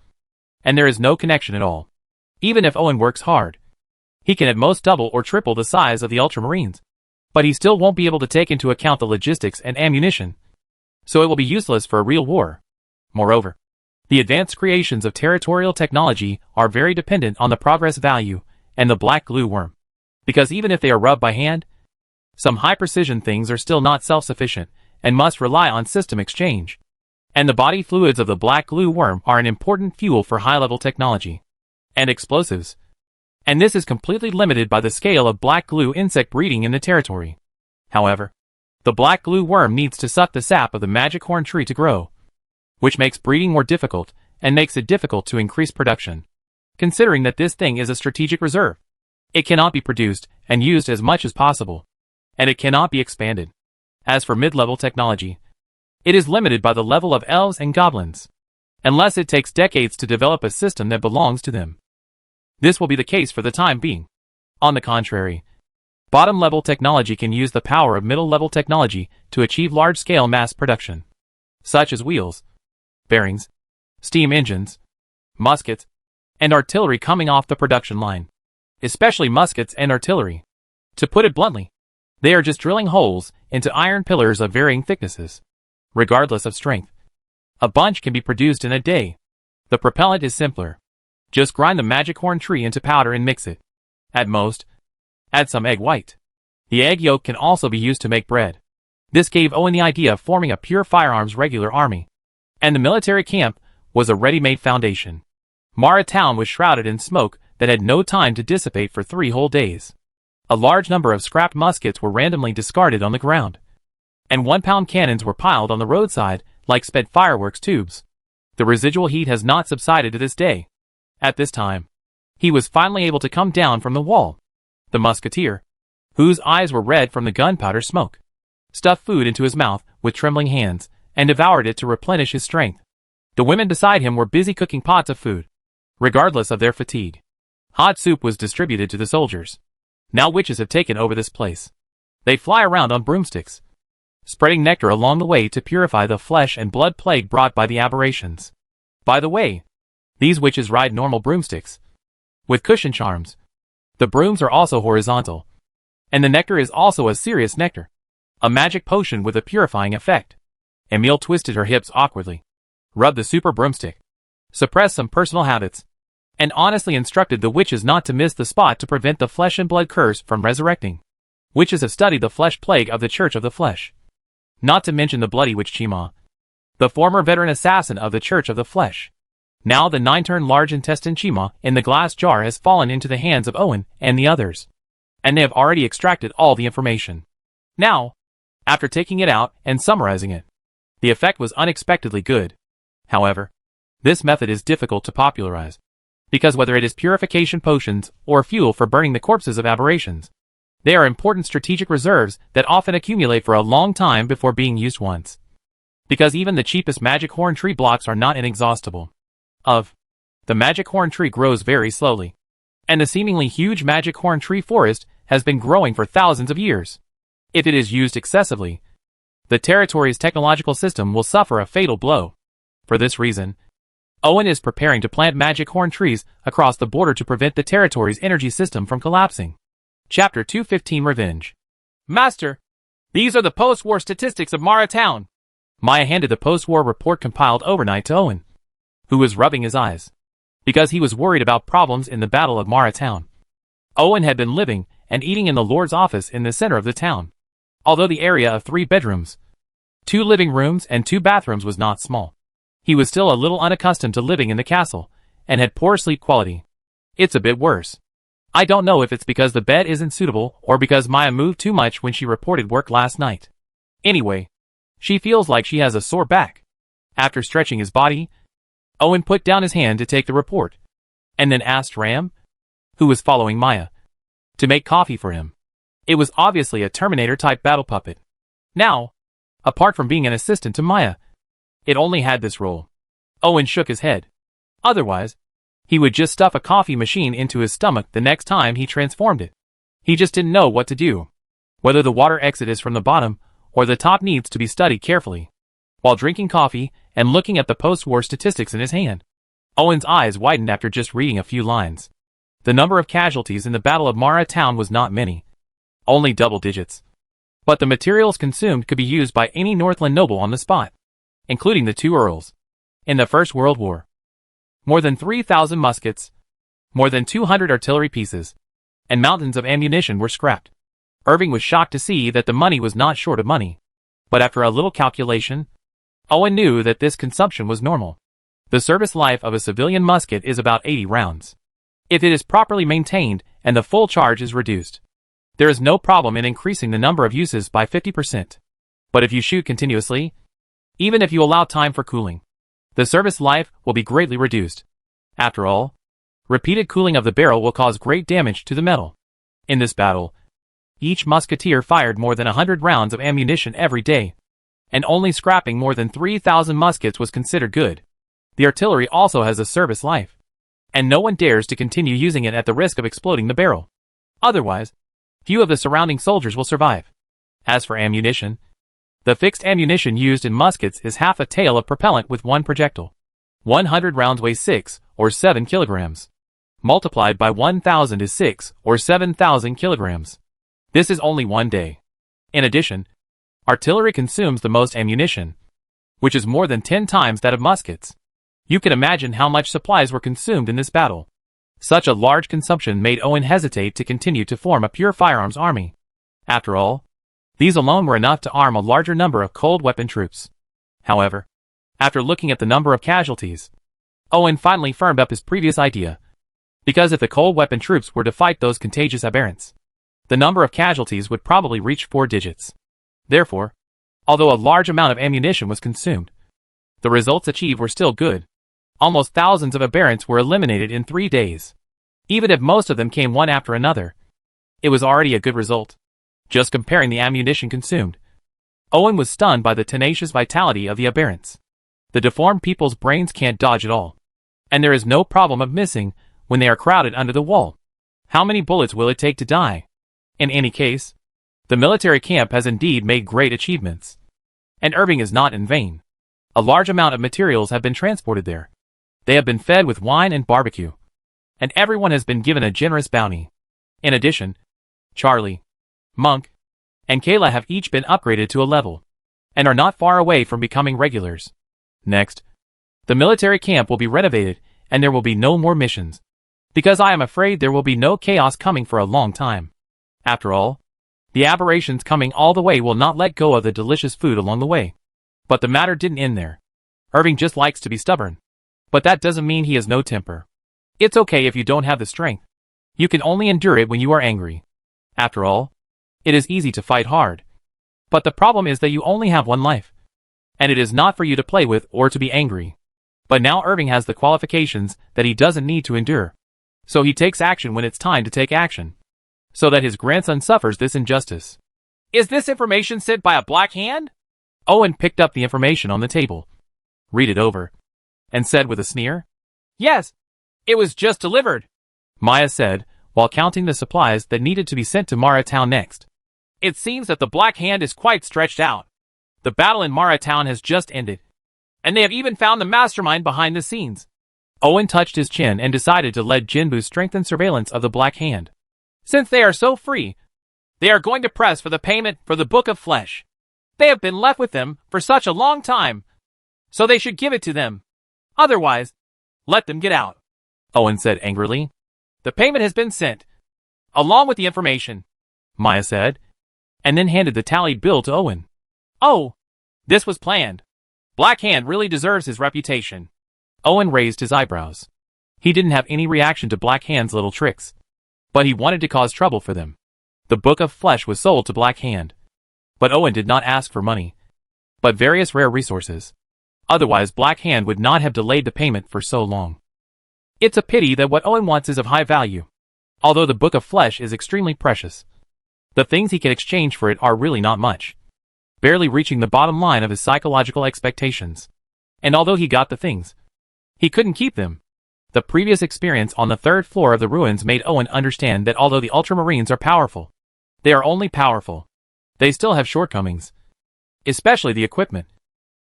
and there is no connection at all. Even if Owen works hard, he can at most double or triple the size of the Ultramarines. But he still won't be able to take into account the logistics and ammunition, so it will be useless for a real war. Moreover, the advanced creations of territorial technology are very dependent on the progress value and the black glue worm. Because even if they are rubbed by hand, some high-precision things are still not self-sufficient and must rely on system exchange. And the body fluids of the black glue worm are an important fuel for high-level technology and explosives. And this is completely limited by the scale of black glue insect breeding in the territory. However, the black glue worm needs to suck the sap of the magic horn tree to grow, which makes breeding more difficult and makes it difficult to increase production. Considering that this thing is a strategic reserve, it cannot be produced and used as much as possible, and it cannot be expanded. As for mid-level technology, it is limited by the level of elves and goblins, unless it takes decades to develop a system that belongs to them. This will be the case for the time being. On the contrary, bottom-level technology can use the power of middle-level technology to achieve large-scale mass production, such as wheels, bearings, steam engines, muskets, and artillery coming off the production line. Especially muskets and artillery. To put it bluntly, they are just drilling holes into iron pillars of varying thicknesses, regardless of strength. A bunch can be produced in a day. The propellant is simpler. Just grind the magic horn tree into powder and mix it. At most, add some egg white. The egg yolk can also be used to make bread. This gave Owen the idea of forming a pure firearms regular army. And the military camp was a ready-made foundation. Mara town was shrouded in smoke that had no time to dissipate for 3 whole days. A large number of scrapped muskets were randomly discarded on the ground, and 1-pound cannons were piled on the roadside like spent fireworks tubes. The residual heat has not subsided to this day. At this time, he was finally able to come down from the wall. The musketeer, whose eyes were red from the gunpowder smoke, stuffed food into his mouth with trembling hands and devoured it to replenish his strength. The women beside him were busy cooking pots of food, regardless of their fatigue. Hot soup was distributed to the soldiers. Now witches have taken over this place. They fly around on broomsticks, spreading nectar along the way to purify the flesh and blood plague brought by the aberrations. By the way, these witches ride normal broomsticks, with cushion charms. The brooms are also horizontal, and the nectar is also a serious nectar, a magic potion with a purifying effect. Emile twisted her hips awkwardly, rubbed the super broomstick, suppressed some personal habits, and honestly instructed the witches not to miss the spot to prevent the flesh and blood curse from resurrecting. Witches have studied the flesh plague of the Church of the Flesh. Not to mention the bloody witch Chima, the former veteran assassin of the Church of the Flesh. Now the 9-turn large intestine Chima in the glass jar has fallen into the hands of Owen and the others, and they have already extracted all the information. Now, after taking it out and summarizing it, the effect was unexpectedly good. However, this method is difficult to popularize, because whether it is purification potions or fuel for burning the corpses of aberrations, they are important strategic reserves that often accumulate for a long time before being used once. Because even the cheapest magic horn tree blocks are not inexhaustible. The magic horn tree grows very slowly, and the seemingly huge magic horn tree forest has been growing for thousands of years. If it is used excessively, the territory's technological system will suffer a fatal blow. For this reason, Owen is preparing to plant magic horn trees across the border to prevent the territory's energy system from collapsing. Chapter 215 Revenge. Master, these are the post-war statistics of Mara Town. Maya handed the post-war report compiled overnight to Owen, who was rubbing his eyes, because he was worried about problems in the Battle of Mara Town. Owen had been living and eating in the Lord's office in the center of the town. Although the area of 3 bedrooms, 2 living rooms and 2 bathrooms was not small, he was still a little unaccustomed to living in the castle, and had poor sleep quality. It's a bit worse. I don't know if it's because the bed isn't suitable or because Maya moved too much when she reported work last night. Anyway, she feels like she has a sore back. After stretching his body, Owen put down his hand to take the report, and then asked Ram, who was following Maya, to make coffee for him. It was obviously a Terminator-type battle puppet. Now, apart from being an assistant to Maya, it only had this role. Owen shook his head. Otherwise, he would just stuff a coffee machine into his stomach the next time he transformed it. He just didn't know what to do. Whether the water exit is from the bottom or the top needs to be studied carefully. While drinking coffee and looking at the post-war statistics in his hand, Owen's eyes widened after just reading a few lines. The number of casualties in the Battle of Mara Town was not many. Only double digits. But the materials consumed could be used by any Northland noble on the spot, including the 2 earls. In the First World War, more than 3,000 muskets, more than 200 artillery pieces, and mountains of ammunition were scrapped. Irving was shocked to see that the money was not short of money. But after a little calculation, Owen knew that this consumption was normal. The service life of a civilian musket is about 80 rounds. If it is properly maintained and the full charge is reduced, there is no problem in increasing the number of uses by 50%. But if you shoot continuously, even if you allow time for cooling, the service life will be greatly reduced. After all, repeated cooling of the barrel will cause great damage to the metal. In this battle, each musketeer fired more than 100 rounds of ammunition every day, and only scrapping more than 3,000 muskets was considered good. The artillery also has a service life, and no one dares to continue using it at the risk of exploding the barrel. Otherwise, few of the surrounding soldiers will survive. As for ammunition, the fixed ammunition used in muskets is half a tail of propellant with one projectile. 100 rounds weigh 6 or 7 kilograms. Multiplied by 1,000 is 6 or 7,000 kilograms. This is only one day. In addition, artillery consumes the most ammunition, which is more than 10 times that of muskets. You can imagine how much supplies were consumed in this battle. Such a large consumption made Owen hesitate to continue to form a pure firearms army. After all, these alone were enough to arm a larger number of cold weapon troops. However, after looking at the number of casualties, Owen finally firmed up his previous idea. Because if the cold weapon troops were to fight those contagious aberrants, the number of casualties would probably reach 4 digits. Therefore, although a large amount of ammunition was consumed, the results achieved were still good. Almost thousands of aberrants were eliminated in 3 days. Even if most of them came one after another, it was already a good result. Just comparing the ammunition consumed, Owen was stunned by the tenacious vitality of the aberrants. The deformed people's brains can't dodge at all, and there is no problem of missing when they are crowded under the wall. How many bullets will it take to die? In any case, the military camp has indeed made great achievements. And Irving is not in vain. A large amount of materials have been transported there. They have been fed with wine and barbecue, and everyone has been given a generous bounty. In addition, Charlie, Monk, and Kayla have each been upgraded to a level, and are not far away from becoming regulars. Next, the military camp will be renovated, and there will be no more missions, because I am afraid there will be no chaos coming for a long time. After all, the aberrations coming all the way will not let go of the delicious food along the way. But the matter didn't end there. Irving just likes to be stubborn. But that doesn't mean he has no temper. It's okay if you don't have the strength. You can only endure it when you are angry. After all, it is easy to fight hard. But the problem is that you only have one life. And it is not for you to play with or to be angry. But now Irving has the qualifications that he doesn't need to endure. So he takes action when it's time to take action, so that his grandson suffers this injustice. Is this information sent by a black hand? Owen picked up the information on the table, read it over, and said with a sneer, Yes, it was just delivered, Maya said, while counting the supplies that needed to be sent to Mara Town next. It seems that the Black Hand is quite stretched out. The battle in Mara Town has just ended, and they have even found the mastermind behind the scenes. Owen touched his chin and decided to let Jinbu strengthen surveillance of the Black Hand. Since they are so free, they are going to press for the payment for the Book of Flesh. They have been left with them for such a long time, so they should give it to them. Otherwise, let them get out, Owen said angrily. The payment has been sent, along with the information, Maya said, and then handed the tallied bill to Owen. Oh, this was planned. Black Hand really deserves his reputation. Owen raised his eyebrows. He didn't have any reaction to Black Hand's little tricks, but he wanted to cause trouble for them. The Book of Flesh was sold to Black Hand, but Owen did not ask for money, but various rare resources. Otherwise Black Hand would not have delayed the payment for so long. It's a pity that what Owen wants is of high value. Although the Book of Flesh is extremely precious, the things he can exchange for it are really not much, barely reaching the bottom line of his psychological expectations. And although he got the things, he couldn't keep them. The previous experience on the third floor of the ruins made Owen understand that although the Ultramarines are powerful, they are only powerful. They still have shortcomings, especially the equipment.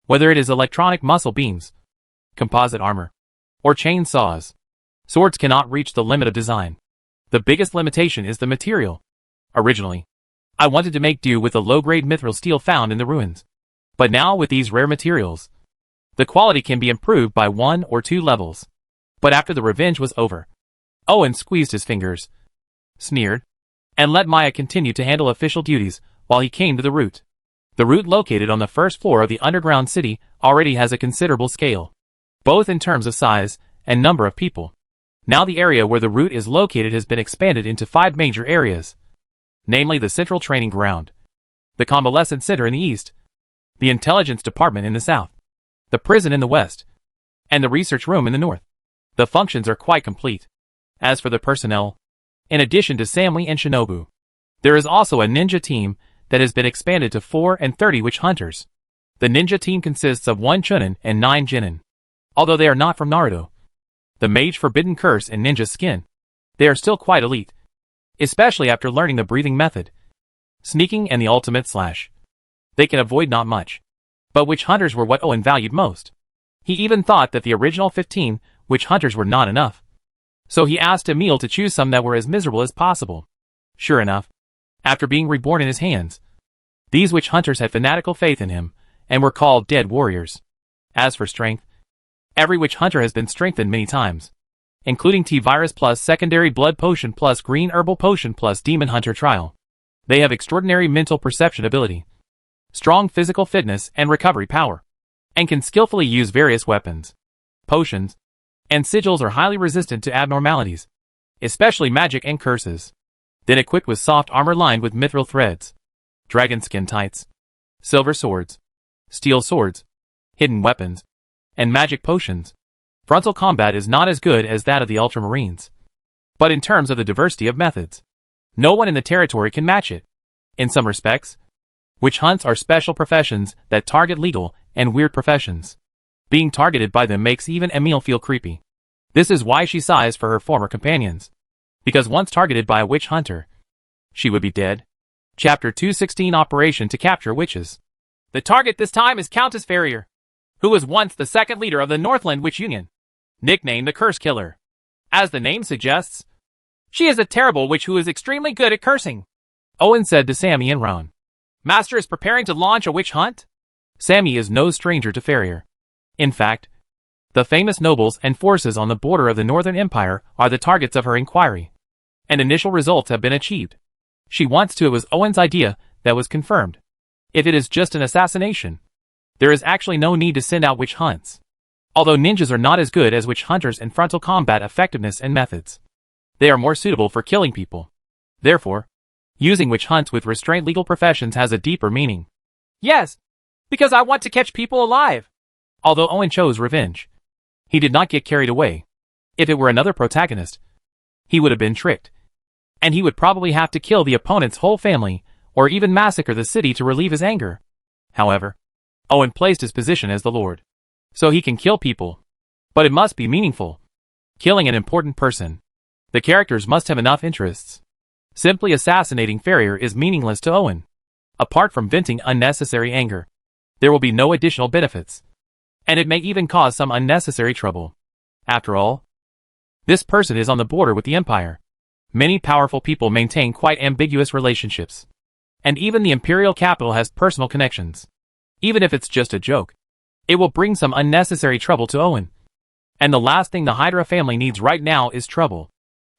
Whether it is electronic muscle beams, composite armor, or chainsaws, swords cannot reach the limit of design. The biggest limitation is the material. Originally, I wanted to make do with the low-grade mithril steel found in the ruins. But now with these rare materials, the quality can be improved by 1 or 2 levels. But after the revenge was over, Owen squeezed his fingers, sneered, and let Maya continue to handle official duties while he came to the root. The root located on the first floor of the underground city already has a considerable scale, both in terms of size and number of people. Now the area where the root is located has been expanded into 5 major areas, namely the Central Training Ground, the Convalescent Center in the east, the Intelligence Department in the south, the prison in the west, and the Research Room in the north. The functions are quite complete. As for the personnel, in addition to Samui and Shinobu, there is also a ninja team that has been expanded to 4 and 30 witch hunters. The ninja team consists of 1 chunin and 9 jinin. Although they are not from Naruto, the Mage Forbidden Curse and Ninja Skin, they are still quite elite, especially after learning the breathing method, sneaking and the ultimate slash. They can avoid not much. But witch hunters were what Owen valued most. He even thought that the original 15 witch hunters were not enough. So he asked Emil to choose some that were as miserable as possible. Sure enough, after being reborn in his hands, these witch hunters had fanatical faith in him, and were called dead warriors. As for strength, every witch hunter has been strengthened many times, including T-Virus plus secondary blood potion plus green herbal potion plus demon hunter trial. They have extraordinary mental perception ability, strong physical fitness and recovery power, and can skillfully use various weapons, potions, and sigils are highly resistant to abnormalities, especially magic and curses. Then equipped with soft armor lined with mithril threads, dragon skin tights, silver swords, steel swords, hidden weapons, and magic potions, frontal combat is not as good as that of the Ultramarines. But in terms of the diversity of methods, no one in the territory can match it. In some respects, witch hunts are special professions that target legal and weird professions. Being targeted by them makes even Emil feel creepy. This is why she sighs for her former companions. Because once targeted by a witch hunter, she would be dead. Chapter 216 Operation to Capture Witches. The target this time is Countess Farrier, who was once the second leader of the Northland Witch Union, nicknamed the Curse Killer. As the name suggests, she is a terrible witch who is extremely good at cursing, Owen said to Sammy and Ron. Master is preparing to launch a witch hunt? Sammy is no stranger to Farrier. In fact, the famous nobles and forces on the border of the Northern Empire are the targets of her inquiry, and initial results have been achieved. She wants to. It was Owen's idea that was confirmed. If it is just an assassination, there is actually no need to send out witch hunts. Although ninjas are not as good as witch hunters in frontal combat effectiveness and methods, they are more suitable for killing people. Therefore, using witch hunts with restrained legal professions has a deeper meaning. Yes, because I want to catch people alive. Although Owen chose revenge, he did not get carried away. If it were another protagonist, he would have been tricked, and he would probably have to kill the opponent's whole family, or even massacre the city to relieve his anger. However, Owen placed his position as the Lord, so he can kill people. But it must be meaningful. Killing an important person. The characters must have enough interests. Simply assassinating Farrier is meaningless to Owen. Apart from venting unnecessary anger, there will be no additional benefits, and it may even cause some unnecessary trouble. After all, this person is on the border with the Empire. Many powerful people maintain quite ambiguous relationships, and even the Imperial capital has personal connections. Even if it's just a joke, it will bring some unnecessary trouble to Owen. And the last thing the Hydra family needs right now is trouble.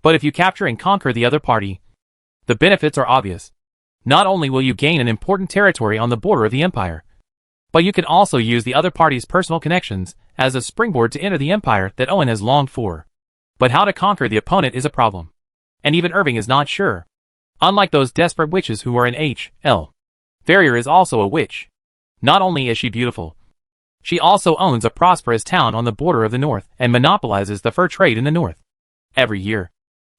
But if you capture and conquer the other party, the benefits are obvious. Not only will you gain an important territory on the border of the Empire, but you can also use the other party's personal connections as a springboard to enter the Empire that Owen has longed for. But how to conquer the opponent is a problem. And even Irving is not sure. Unlike those desperate witches who are in H.L., Farrier is also a witch. Not only is she beautiful, She also owns a prosperous town on the border of the north and monopolizes the fur trade in the north. Every year,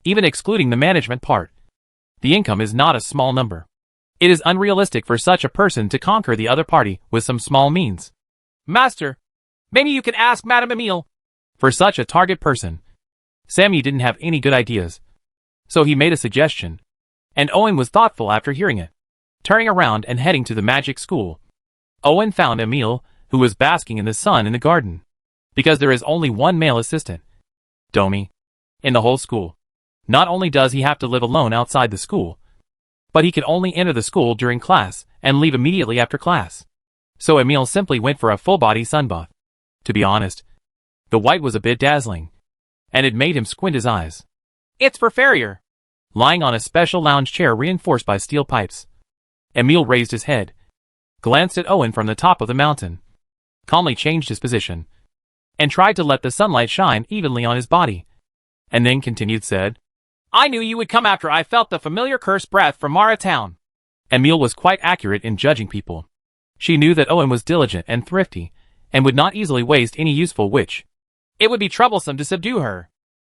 even excluding the management part, the income is not a small number. It is unrealistic for such a person to conquer the other party with some small means. Master, maybe you can ask Madame Emile. For such a target person, Sammy didn't have any good ideas. So he made a suggestion, and Owen was thoughtful after hearing it. Turning around and heading to the magic school, Owen found Emile, who was basking in the sun in the garden. Because there is only one male assistant, Domi, in the whole school. Not only does he have to live alone outside the school, but he can only enter the school during class and leave immediately after class. So Emile simply went for a full-body sunbath. To be honest, the white was a bit dazzling, and it made him squint his eyes. It's for Farrier. Lying on a special lounge chair reinforced by steel pipes, Emile raised his head, glanced at Owen from the top of the mountain, calmly changed his position, and tried to let the sunlight shine evenly on his body, and then continued said, I knew you would come after I felt the familiar cursed breath from Mara Town. Emile was quite accurate in judging people. She knew that Owen was diligent and thrifty, and would not easily waste any useful witch. It would be troublesome to subdue her.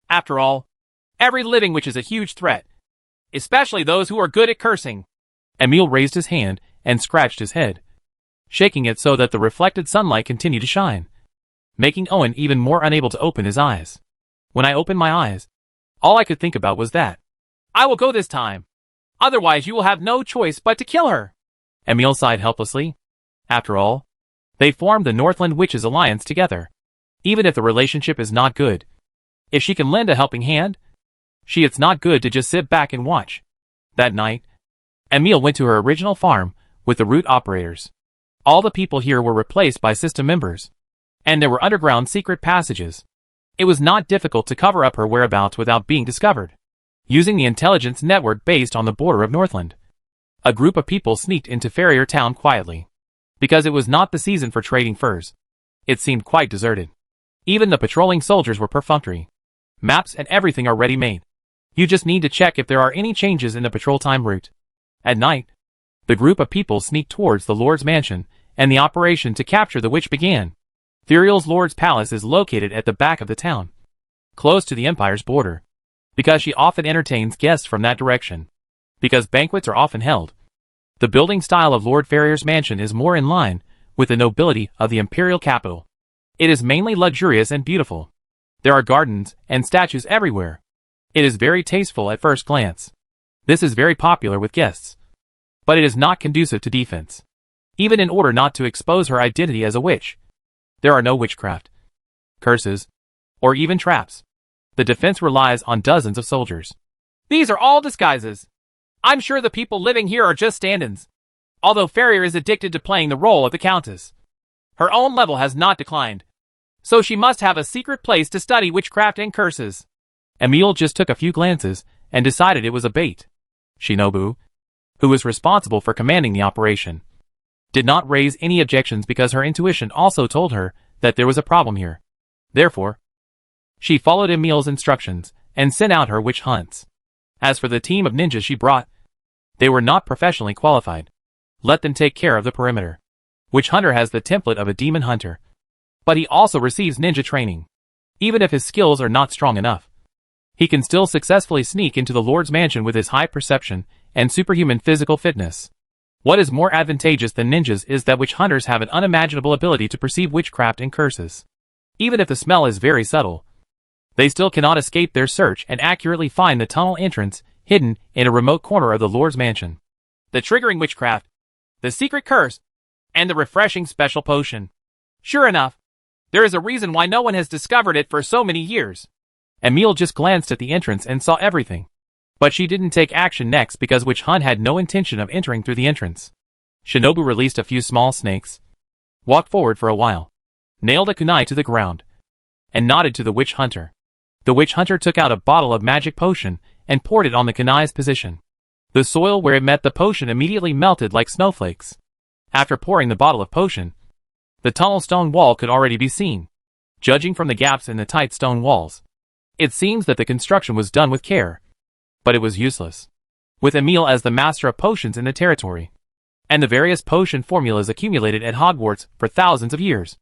After all, every living witch is a huge threat, especially those who are good at cursing. Emile raised his hand and scratched his head, shaking it so that the reflected sunlight continued to shine, making Owen even more unable to open his eyes. When I opened my eyes, all I could think about was that. I will go this time. Otherwise you will have no choice but to kill her. Emile sighed helplessly. After all, they formed the Northland Witches Alliance together. Even if the relationship is not good, if she can lend a helping hand, it's not good to just sit back and watch. That night, Emile went to her original farm with the root operators. All the people here were replaced by system members, and there were underground secret passages. It was not difficult to cover up her whereabouts without being discovered. Using the intelligence network based on the border of Northland, a group of people sneaked into Farrier Town quietly. Because it was not the season for trading furs, it seemed quite deserted. Even the patrolling soldiers were perfunctory. Maps and everything are ready-made. You just need to check if there are any changes in the patrol time route. At night, the group of people sneaked towards the Lord's mansion, and the operation to capture the witch began. Theriel's Lord's palace is located at the back of the town, close to the Empire's border, because she often entertains guests from that direction. Because banquets are often held, the building style of Lord Farrier's mansion is more in line with the nobility of the imperial capital. It is mainly luxurious and beautiful. There are gardens and statues everywhere. It is very tasteful at first glance. This is very popular with guests. But it is not conducive to defense. Even in order not to expose her identity as a witch, there are no witchcraft, curses, or even traps. The defense relies on dozens of soldiers. These are all disguises. I'm sure the people living here are just stand-ins. Although Farrier is addicted to playing the role of the Countess, her own level has not declined. So she must have a secret place to study witchcraft and curses. Emile just took a few glances and decided it was a bait. Shinobu, who was responsible for commanding the operation, did not raise any objections because her intuition also told her that there was a problem here. Therefore, she followed Emile's instructions and sent out her witch hunts. As for the team of ninjas she brought, they were not professionally qualified. Let them take care of the perimeter. Witch Hunter has the template of a demon hunter, but he also receives ninja training. Even if his skills are not strong enough, he can still successfully sneak into the Lord's mansion with his high perception and superhuman physical fitness. What is more advantageous than ninjas is that witch hunters have an unimaginable ability to perceive witchcraft and curses. Even if the smell is very subtle, they still cannot escape their search and accurately find the tunnel entrance hidden in a remote corner of the Lord's mansion. The triggering witchcraft, the secret curse, and the refreshing special potion. Sure enough, there is a reason why no one has discovered it for so many years. Emile just glanced at the entrance and saw everything. But she didn't take action next because Witch Hunt had no intention of entering through the entrance. Shinobu released a few small snakes, walked forward for a while, nailed a kunai to the ground, and nodded to the Witch Hunter. The Witch Hunter took out a bottle of magic potion and poured it on the kunai's position. The soil where it met the potion immediately melted like snowflakes. After pouring the bottle of potion, the tunnel stone wall could already be seen. Judging from the gaps in the tight stone walls, it seems that the construction was done with care. But it was useless. With Emile as the master of potions in the territory, and the various potion formulas accumulated at Hogwarts for thousands of years,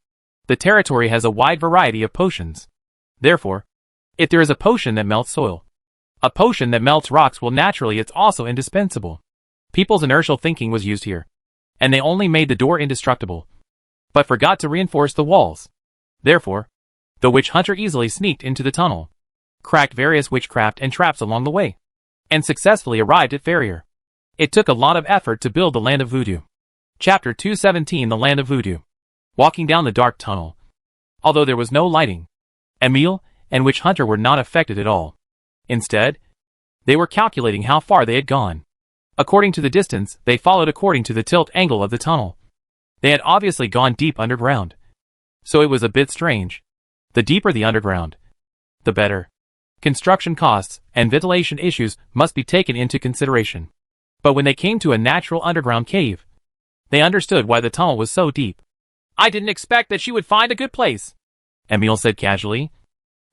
The territory has a wide variety of potions. Therefore, if there is a potion that melts soil, a potion that melts rocks will naturally, it's also indispensable. People's inertial thinking was used here, and they only made the door indestructible, but forgot to reinforce the walls. Therefore, the witch hunter easily sneaked into the tunnel, cracked various witchcraft and traps along the way, and successfully arrived at Farrier. It took a lot of effort to build the Land of Voodoo. Chapter 217, The Land of Voodoo. Walking down the dark tunnel. Although there was no lighting, Emile and Witch Hunter were not affected at all. Instead, they were calculating how far they had gone. According to the distance, they followed according to the tilt angle of the tunnel. They had obviously gone deep underground, so it was a bit strange. The deeper the underground, the better. Construction costs and ventilation issues must be taken into consideration. But when they came to a natural underground cave, they understood why the tunnel was so deep. I didn't expect that she would find a good place, Emile said casually,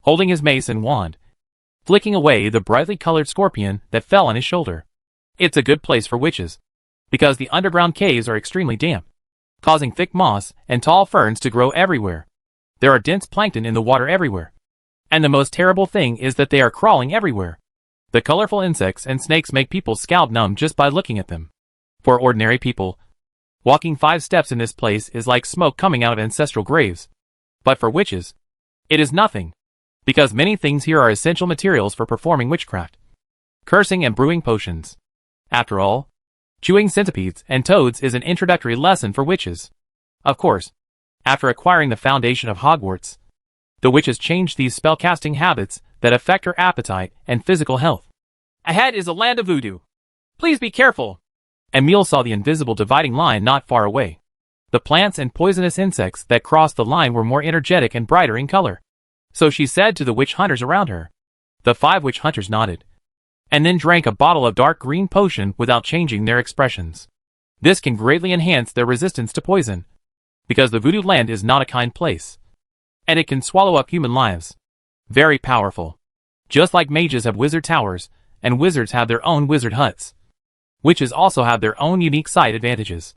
holding his mace and wand, flicking away the brightly colored scorpion that fell on his shoulder. It's a good place for witches, because the underground caves are extremely damp, causing thick moss and tall ferns to grow everywhere. There are dense plankton in the water everywhere. And the most terrible thing is that they are crawling everywhere. The colorful insects and snakes make people's scalp numb just by looking at them. For ordinary people, walking 5 steps in this place is like smoke coming out of ancestral graves. But for witches, it is nothing, because many things here are essential materials for performing witchcraft, cursing and brewing potions. After all, chewing centipedes and toads is an introductory lesson for witches. Of course, after acquiring the foundation of Hogwarts, the witches changed these spellcasting habits that affect her appetite and physical health. Ahead is a Land of Voodoo. Please be careful. Emile saw the invisible dividing line not far away. The plants and poisonous insects that crossed the line were more energetic and brighter in color. So she said to the witch hunters around her. The 5 witch hunters nodded, and then drank a bottle of dark green potion without changing their expressions. This can greatly enhance their resistance to poison, because the voodoo land is not a kind place, and it can swallow up human lives. Very powerful. Just like mages have wizard towers, and wizards have their own wizard huts, witches also have their own unique side advantages.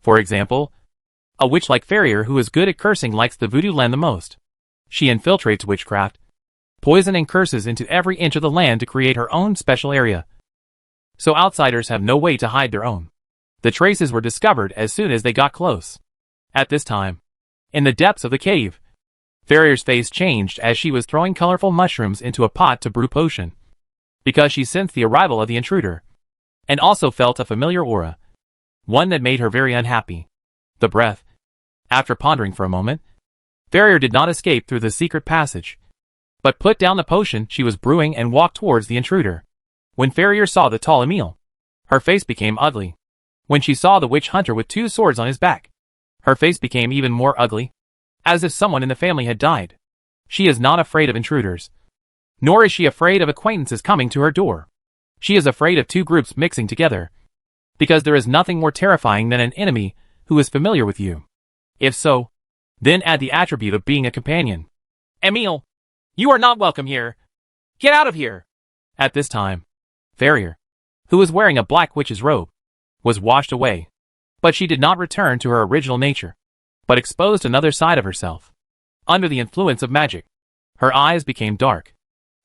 For example, a witch like Farrier who is good at cursing likes the voodoo land the most. She infiltrates witchcraft, poison and curses into every inch of the land to create her own special area. So outsiders have no way to hide their own. The traces were discovered as soon as they got close. At this time, in the depths of the cave, Farrier's face changed as she was throwing colorful mushrooms into a pot to brew potion, because she sensed the arrival of the intruder, and also felt a familiar aura, one that made her very unhappy. The breath. After pondering for a moment, Farrier did not escape through the secret passage, but put down the potion she was brewing and walked towards the intruder. When Farrier saw the tall Emile, her face became ugly. When she saw the witch hunter with 2 swords on his back, her face became even more ugly, as if someone in the family had died. She is not afraid of intruders, nor is she afraid of acquaintances coming to her door. She is afraid of 2 groups mixing together, because there is nothing more terrifying than an enemy who is familiar with you. If so, then add the attribute of being a companion. Emile, you are not welcome here. Get out of here. At this time, Farrier, who was wearing a black witch's robe, was washed away. But she did not return to her original nature, but exposed another side of herself. Under the influence of magic, her eyes became dark,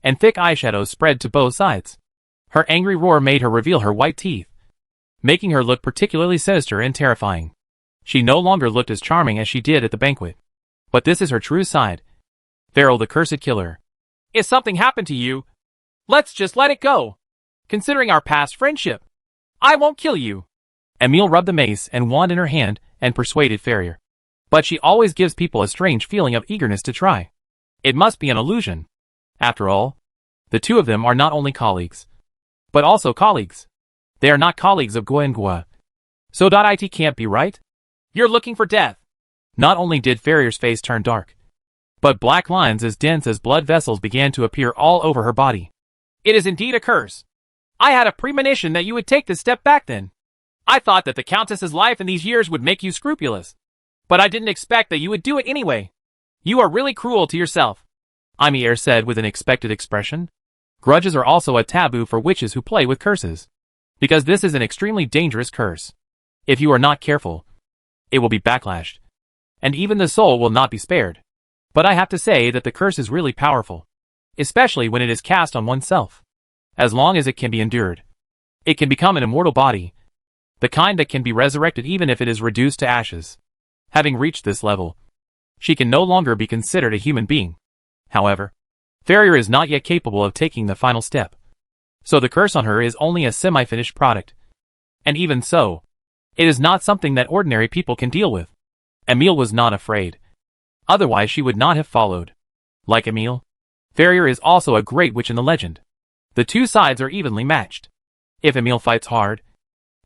and thick eyeshadows spread to both sides. Her angry roar made her reveal her white teeth, making her look particularly sinister and terrifying. She no longer looked as charming as she did at the banquet. But this is her true side. Farrell the cursed killer. If something happened to you, let's just let it go. Considering our past friendship, I won't kill you. Emile rubbed the mace and wand in her hand and persuaded Farrier. But she always gives people a strange feeling of eagerness to try. It must be an illusion. After all, the 2 of them are not only colleagues, but also colleagues. They are not colleagues of Goengua. So it can't be right? You're looking for death. Not only did Farrier's face turn dark, but black lines as dense as blood vessels began to appear all over her body. It is indeed a curse. I had a premonition that you would take this step back then. I thought that the Countess's life in these years would make you scrupulous. But I didn't expect that you would do it anyway. You are really cruel to yourself. Immigrant said with an expected expression. Grudges are also a taboo for witches who play with curses, because this is an extremely dangerous curse. If you are not careful, it will be backlashed. and even the soul will not be spared. But I have to say that the curse is really powerful, especially when it is cast on oneself. As long as it can be endured, it can become an immortal body, the kind that can be resurrected even if it is reduced to ashes. Having reached this level, she can no longer be considered a human being. However, Farrier is not yet capable of taking the final step, so the curse on her is only a semi-finished product. And even so, it is not something that ordinary people can deal with. Emile was not afraid. Otherwise she would not have followed. Like Emile, Farrier is also a great witch in the legend. The two sides are evenly matched. If Emile fights hard,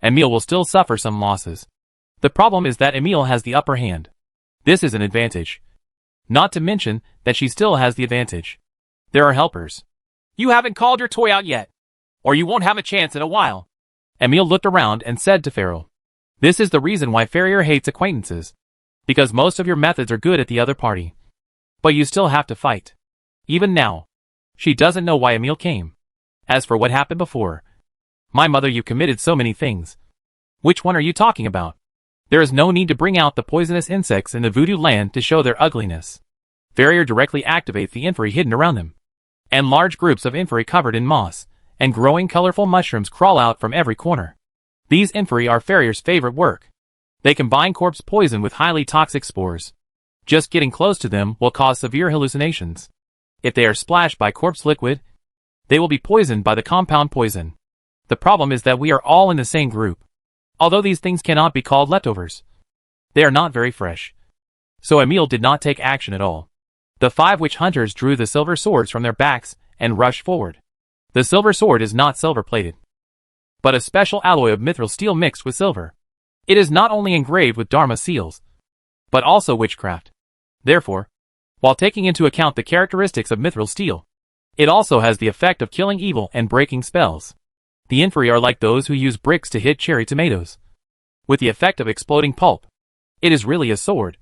Emile will still suffer some losses. The problem is that Emile has the upper hand. This is an advantage. Not to mention that she still has the advantage. There are helpers. You haven't called your toy out yet, or you won't have a chance in a while. Emile looked around and said to Farrell, "This is the reason why Farrier hates acquaintances. Because most of your methods are good at the other party. But you still have to fight. Even now, she doesn't know why Emile came. As for what happened before, my mother, you committed so many things. Which one are you talking about? There is no need to bring out the poisonous insects in the voodoo land to show their ugliness. Farrier directly activates the inferi hidden around them, and large groups of inferi covered in moss and growing colorful mushrooms crawl out from every corner. These inferi are Farrier's favorite work. They combine corpse poison with highly toxic spores. Just getting close to them will cause severe hallucinations. If they are splashed by corpse liquid, they will be poisoned by the compound poison. The problem is that we are all in the same group. Although these things cannot be called leftovers, they are not very fresh. So Emile did not take action at all. The 5 witch hunters drew the silver swords from their backs and rushed forward. The silver sword is not silver-plated, but a special alloy of mithril steel mixed with silver. It is not only engraved with Dharma seals, but also witchcraft. Therefore, while taking into account the characteristics of mithril steel, it also has the effect of killing evil and breaking spells. The inferi are like those who use bricks to hit cherry tomatoes, with the effect of exploding pulp. It is really a sword,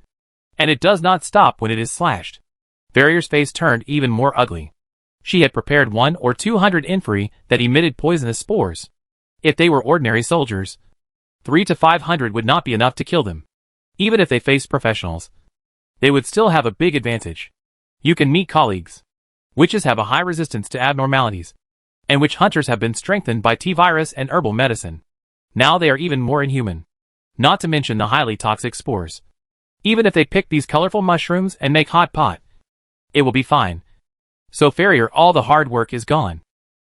and it does not stop when it is slashed. Farrier's face turned even more ugly. She had prepared 100 or 200 inferi that emitted poisonous spores. If they were ordinary soldiers, 300 to 500 would not be enough to kill them. Even if they faced professionals, they would still have a big advantage. You can meet colleagues. Witches have a high resistance to abnormalities, and witch hunters have been strengthened by T-virus and herbal medicine. Now they are even more inhuman. Not to mention the highly toxic spores. Even if they pick these colorful mushrooms and make hot pot, it will be fine. So Farrier, all the hard work is gone.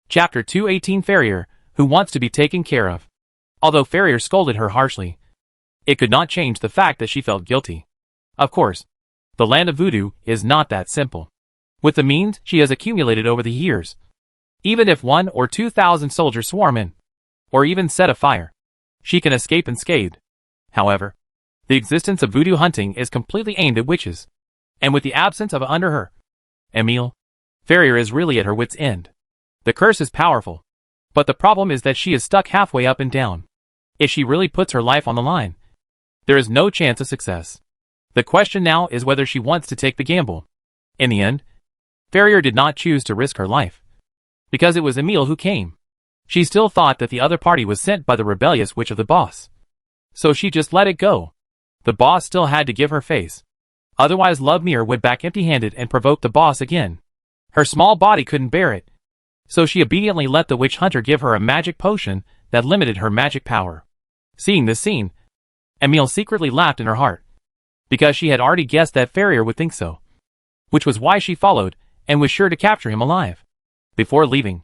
Chapter 218 Farrier, who wants to be taken care of. Although Farrier scolded her harshly, it could not change the fact that she felt guilty. Of course, the land of voodoo is not that simple. With the means she has accumulated over the years, even if 1,000 or 2,000 soldiers swarm in, or even set a fire, she can escape unscathed. However, the existence of voodoo hunting is completely aimed at witches, and with the absence of under her, Emile, Farrier is really at her wit's end. The curse is powerful, but the problem is that she is stuck halfway up and down. If she really puts her life on the line, there is no chance of success. The question now is whether she wants to take the gamble. In the end, Farrier did not choose to risk her life, because it was Emile who came. She still thought that the other party was sent by the rebellious witch of the boss. So she just let it go. The boss still had to give her face. Otherwise Lovemere went back empty-handed and provoked the boss again. Her small body couldn't bear it. So she obediently let the witch hunter give her a magic potion that limited her magic power. Seeing this scene, Emile secretly laughed in her heart, because she had already guessed that Farrier would think so, which was why she followed and was sure to capture him alive. Before leaving,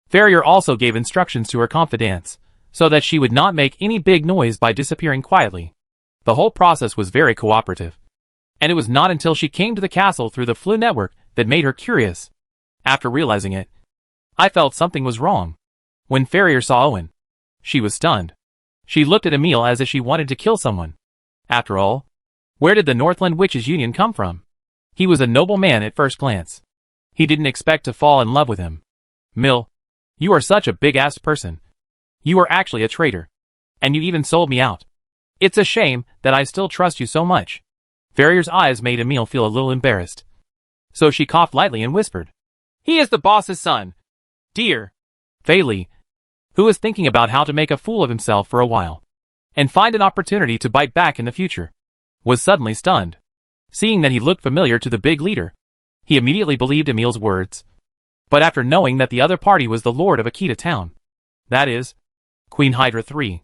Farrier also gave instructions to her confidants, so that she would not make any big noise by disappearing quietly. The whole process was very cooperative, and it was not until she came to the castle through the Flu network that made her curious. After realizing it, I felt something was wrong. When Farrier saw Owen, she was stunned. She looked at Emile as if she wanted to kill someone. After all, where did the Northland Witches Union come from? He was a noble man at first glance. He didn't expect to fall in love with him. Mill, you are such a big-assed person. You are actually a traitor. And you even sold me out. It's a shame that I still trust you so much. Farrier's eyes made Emile feel a little embarrassed. So she coughed lightly and whispered, "He is the boss's son. Dear." Fei, who was thinking about how to make a fool of himself for a while, and find an opportunity to bite back in the future, was suddenly stunned. Seeing that he looked familiar to the big leader, he immediately believed Emil's words. But after knowing that the other party was the lord of Akita town, that is, Queen Hydra III,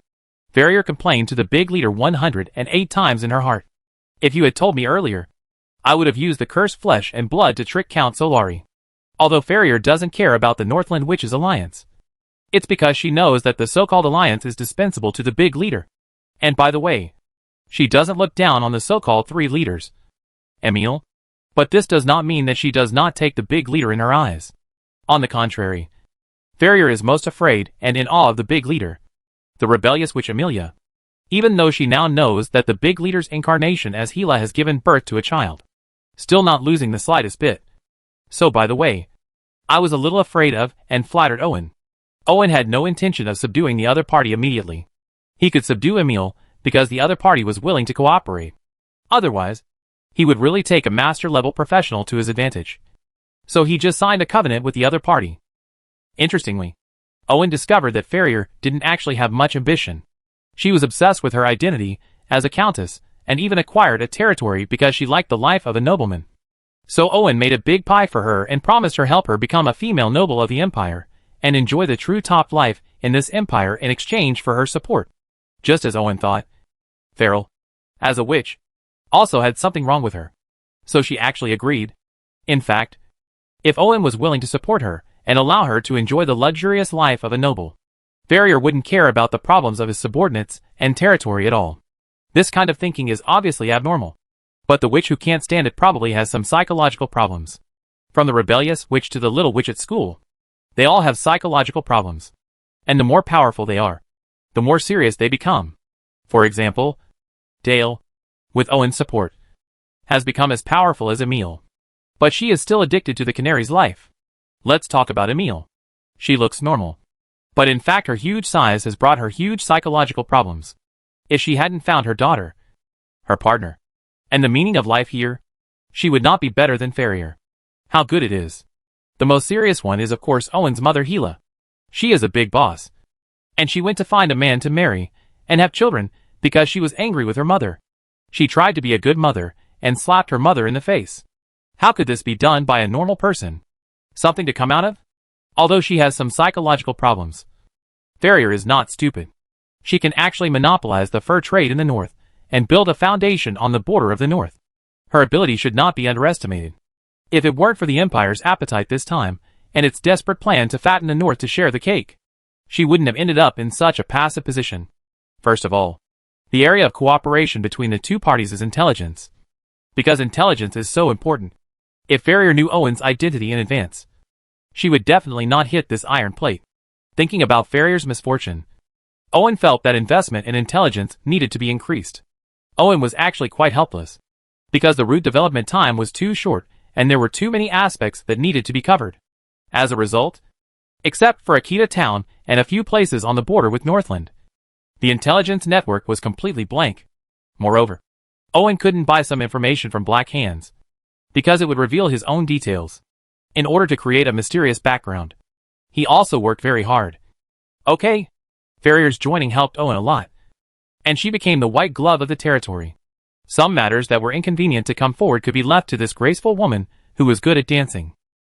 Farrier complained to the big leader 108 times in her heart. If you had told me earlier, I would have used the cursed flesh and blood to trick Count Solari. Although Farrier doesn't care about the Northland Witches Alliance, it's because she knows that the so-called alliance is dispensable to the big leader. And by the way, she doesn't look down on the so-called three leaders, Emil. But this does not mean that she does not take the big leader in her eyes. On the contrary, Farrier is most afraid and in awe of the big leader, the rebellious witch Amelia, even though she now knows that the big leader's incarnation as Gila has given birth to a child, still not losing the slightest bit. So by the way, I was a little afraid of and flattered Owen. Owen had no intention of subduing the other party immediately. He could subdue Emil because the other party was willing to cooperate. Otherwise, he would really take a master-level professional to his advantage. So he just signed a covenant with the other party. Interestingly, Owen discovered that Farrier didn't actually have much ambition. She was obsessed with her identity as a countess and even acquired a territory because she liked the life of a nobleman. So Owen made a big pie for her and promised her help her become a female noble of the empire and enjoy the true top life in this empire in exchange for her support. Just as Owen thought, Farrell, as a witch, also had something wrong with her. So she actually agreed. In fact, if Owen was willing to support her and allow her to enjoy the luxurious life of a noble, Farrier wouldn't care about the problems of his subordinates and territory at all. This kind of thinking is obviously abnormal. But the witch who can't stand it probably has some psychological problems. From the rebellious witch to the little witch at school, they all have psychological problems. And the more powerful they are, the more serious they become. For example, Dale, with Owen's support, has become as powerful as Emil. But she is still addicted to the canary's life. Let's talk about Emil. She looks normal. But in fact her huge size has brought her huge psychological problems. If she hadn't found her daughter, her partner, and the meaning of life here, she would not be better than Farrier. How good it is. The most serious one is of course Owen's mother Gila. She is a big boss. And she went to find a man to marry and have children because she was angry with her mother. She tried to be a good mother and slapped her mother in the face. How could this be done by a normal person? Something to come out of? Although she has some psychological problems, Farrier is not stupid. She can actually monopolize the fur trade in the north and build a foundation on the border of the north. Her ability should not be underestimated. If it weren't for the Empire's appetite this time, and its desperate plan to fatten the north to share the cake, she wouldn't have ended up in such a passive position. First of all, the area of cooperation between the two parties is intelligence. Because intelligence is so important. If Farrier knew Owen's identity in advance, she would definitely not hit this iron plate. Thinking about Farrier's misfortune, Owen felt that investment in intelligence needed to be increased. Owen was actually quite helpless, because the route development time was too short and there were too many aspects that needed to be covered. As a result, except for Akita town and a few places on the border with Northland, the intelligence network was completely blank. Moreover, Owen couldn't buy some information from Black Hands, because it would reveal his own details. In order to create a mysterious background, he also worked very hard. Okay, Farrier's joining helped Owen a lot, and she became the white glove of the territory. Some matters that were inconvenient to come forward could be left to this graceful woman who was good at dancing.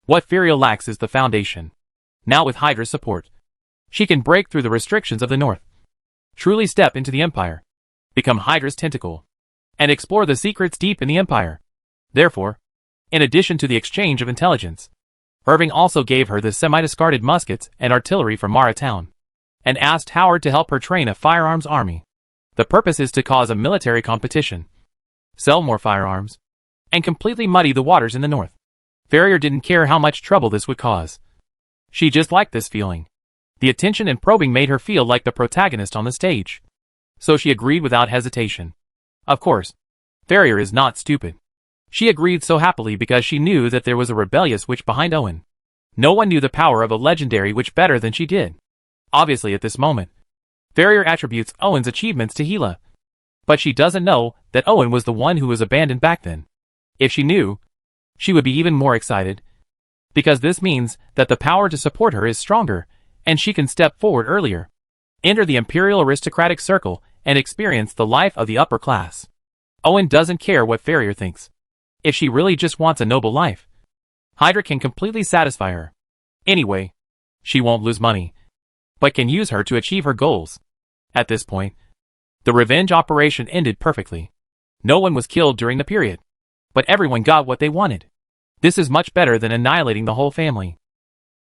What Farrier lacks is the foundation. Now with Hydra's support, she can break through the restrictions of the north, truly step into the Empire, become Hydra's tentacle, and explore the secrets deep in the Empire. Therefore, in addition to the exchange of intelligence, Irving also gave her the semi-discarded muskets and artillery from Mara Town, and asked Howard to help her train a firearms army. The purpose is to cause a military competition, sell more firearms, and completely muddy the waters in the north. Farrier didn't care how much trouble this would cause. She just liked this feeling. The attention and probing made her feel like the protagonist on the stage. So she agreed without hesitation. Of course, Farrier is not stupid. She agreed so happily because she knew that there was a rebellious witch behind Owen. No one knew the power of a legendary witch better than she did. Obviously at this moment, Farrier attributes Owen's achievements to Gila. But she doesn't know that Owen was the one who was abandoned back then. If she knew, she would be even more excited. Because this means that the power to support her is stronger, and she can step forward earlier, enter the imperial aristocratic circle, and experience the life of the upper class. Owen doesn't care what Farrier thinks. If she really just wants a noble life, Hydra can completely satisfy her. Anyway, she won't lose money, but can use her to achieve her goals. At this point, the revenge operation ended perfectly. No one was killed during the period, but everyone got what they wanted. This is much better than annihilating the whole family.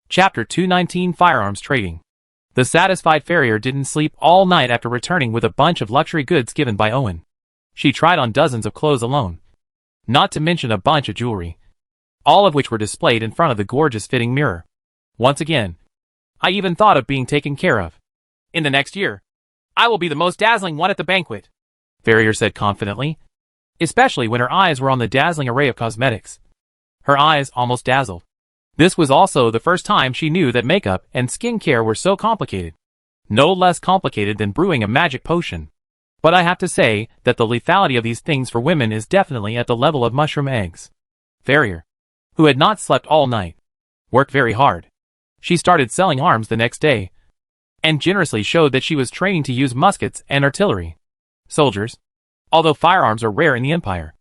Chapter 219 Firearms Trading. The satisfied farrier didn't sleep all night after returning with a bunch of luxury goods given by Owen. She tried on dozens of clothes alone, not to mention a bunch of jewelry, all of which were displayed in front of the gorgeous fitting mirror. Once again, I even thought of being taken care of. In the next year, I will be the most dazzling one at the banquet, Farrier said confidently, especially when her eyes were on the dazzling array of cosmetics. Her eyes almost dazzled. This was also the first time she knew that makeup and skincare were so complicated. No less complicated than brewing a magic potion. But I have to say that the lethality of these things for women is definitely at the level of mushroom eggs. Farrier, who had not slept all night, worked very hard. She started selling arms the next day, and generously showed that she was training to use muskets and artillery. Soldiers, although firearms are rare in the Empire,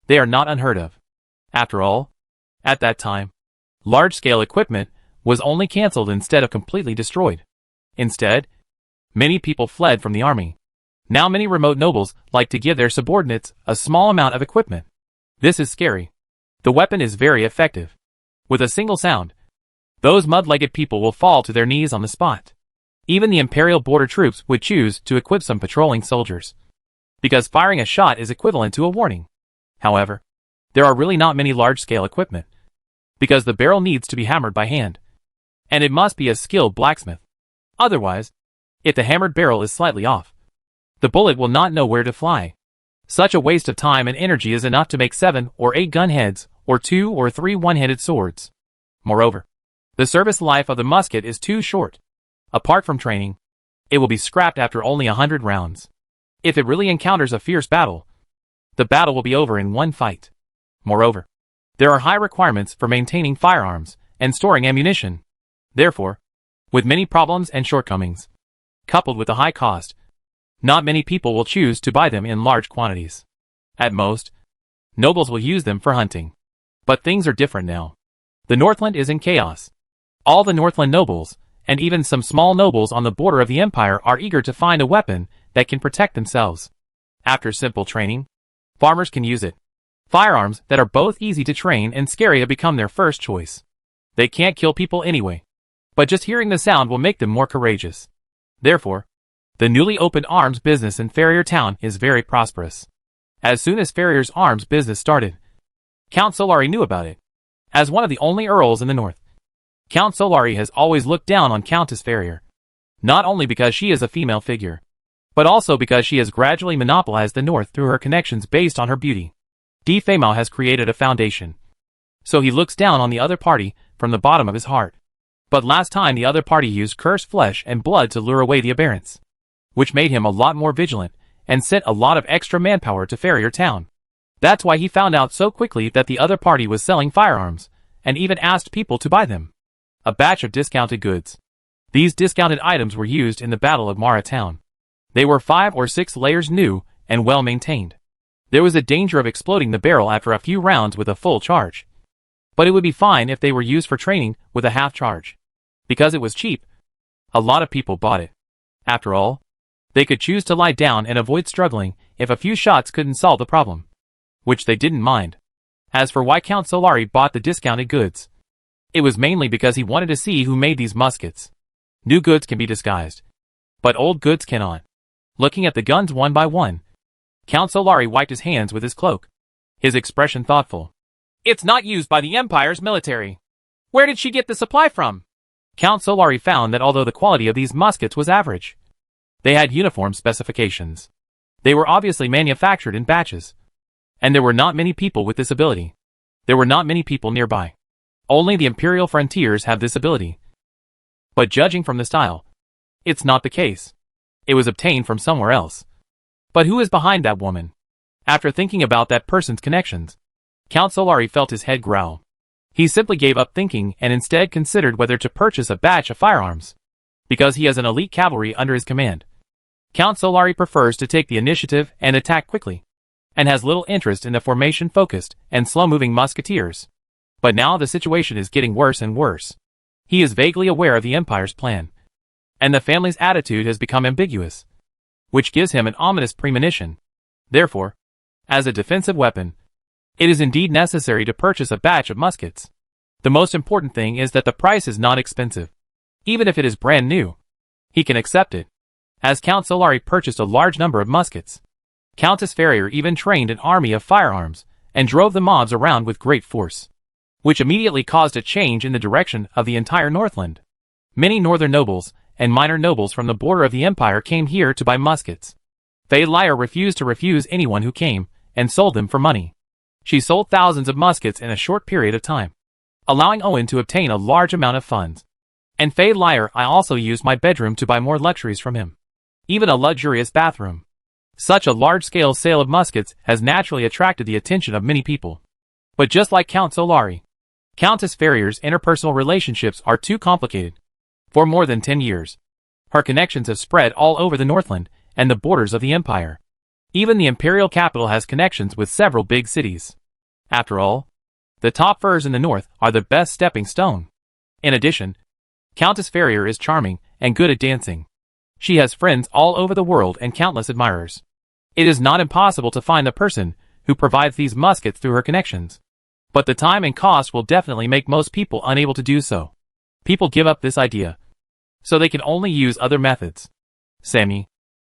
they are not unheard of. After all, at that time, large-scale equipment was only cancelled instead of completely destroyed. Instead, many people fled from the army. Now many remote nobles like to give their subordinates a small amount of equipment. This is scary. The weapon is very effective. With a single sound, those mud-legged people will fall to their knees on the spot. Even the Imperial border troops would choose to equip some patrolling soldiers, because firing a shot is equivalent to a warning. However, there are really not many large-scale equipment, because the barrel needs to be hammered by hand, and it must be a skilled blacksmith. Otherwise, if the hammered barrel is slightly off, the bullet will not know where to fly. Such a waste of time and energy is enough to make 7 or 8 gun heads, or 2 or 3 one-handed swords. Moreover, the service life of the musket is too short. Apart from training, it will be scrapped after only 100 rounds. If it really encounters a fierce battle, the battle will be over in one fight. Moreover, there are high requirements for maintaining firearms and storing ammunition. Therefore, with many problems and shortcomings, coupled with the high cost, not many people will choose to buy them in large quantities. At most, nobles will use them for hunting. But things are different now. The Northland is in chaos. All the Northland nobles, and even some small nobles on the border of the Empire, are eager to find a weapon that can protect themselves. After simple training, farmers can use it. Firearms that are both easy to train and scary have become their first choice. They can't kill people anyway, but just hearing the sound will make them more courageous. Therefore, the newly opened arms business in Farrier Town is very prosperous. As soon as Farrier's arms business started, Count Solari knew about it. As one of the only earls in the north, Count Solari has always looked down on Countess Farrier, not only because she is a female figure, but also because she has gradually monopolized the north through her connections based on her beauty. Defamo has created a foundation, so he looks down on the other party from the bottom of his heart. But last time the other party used cursed flesh and blood to lure away the aberrants, which made him a lot more vigilant and sent a lot of extra manpower to Farrier Town. That's why he found out so quickly that the other party was selling firearms, and even asked people to buy them. A batch of discounted goods. These discounted items were used in the Battle of Mara Town. They were 5 or 6 layers new and well maintained. There was a danger of exploding the barrel after a few rounds with a full charge. But it would be fine if they were used for training with a half charge. Because it was cheap, a lot of people bought it. After all, they could choose to lie down and avoid struggling if a few shots couldn't solve the problem, which they didn't mind. As for why Count Solari bought the discounted goods, it was mainly because he wanted to see who made these muskets. New goods can be disguised, but old goods cannot. Looking at the guns one by one, Count Solari wiped his hands with his cloak, his expression thoughtful. It's not used by the Empire's military. Where did she get the supply from? Count Solari found that although the quality of these muskets was average, they had uniform specifications. They were obviously manufactured in batches. And there were not many people with this ability. There were not many people nearby. Only the Imperial frontiers have this ability. But judging from the style, it's not the case. It was obtained from somewhere else. But who is behind that woman? After thinking about that person's connections, Count Solari felt his head growl. He simply gave up thinking and instead considered whether to purchase a batch of firearms. Because he has an elite cavalry under his command, Count Solari prefers to take the initiative and attack quickly. and has little interest in the formation-focused and slow-moving musketeers. But now the situation is getting worse and worse. He is vaguely aware of the Empire's plan, and the family's attitude has become ambiguous, which gives him an ominous premonition. Therefore, as a defensive weapon, it is indeed necessary to purchase a batch of muskets. The most important thing is that the price is not expensive. Even if it is brand new, he can accept it, as Count Solari purchased a large number of muskets. Countess Farrier even trained an army of firearms and drove the mobs around with great force, which immediately caused a change in the direction of the entire Northland. Many northern nobles and minor nobles from the border of the Empire came here to buy muskets. Fay Lyre refused to refuse anyone who came, and sold them for money. She sold thousands of muskets in a short period of time, allowing Owen to obtain a large amount of funds. And Fay Lyre, I also used my bedroom to buy more luxuries from him. Even a luxurious bathroom. Such a large-scale sale of muskets has naturally attracted the attention of many people. But just like Count Solari, Countess Farrier's interpersonal relationships are too complicated. For more than 10 years, her connections have spread all over the Northland and the borders of the Empire. Even the imperial capital has connections with several big cities. After all, the top furs in the north are the best stepping stone. In addition, Countess Farrier is charming and good at dancing. She has friends all over the world and countless admirers. It is not impossible to find the person who provides these muskets through her connections. But the time and cost will definitely make most people unable to do so. People give up this idea, so they can only use other methods. Sammy,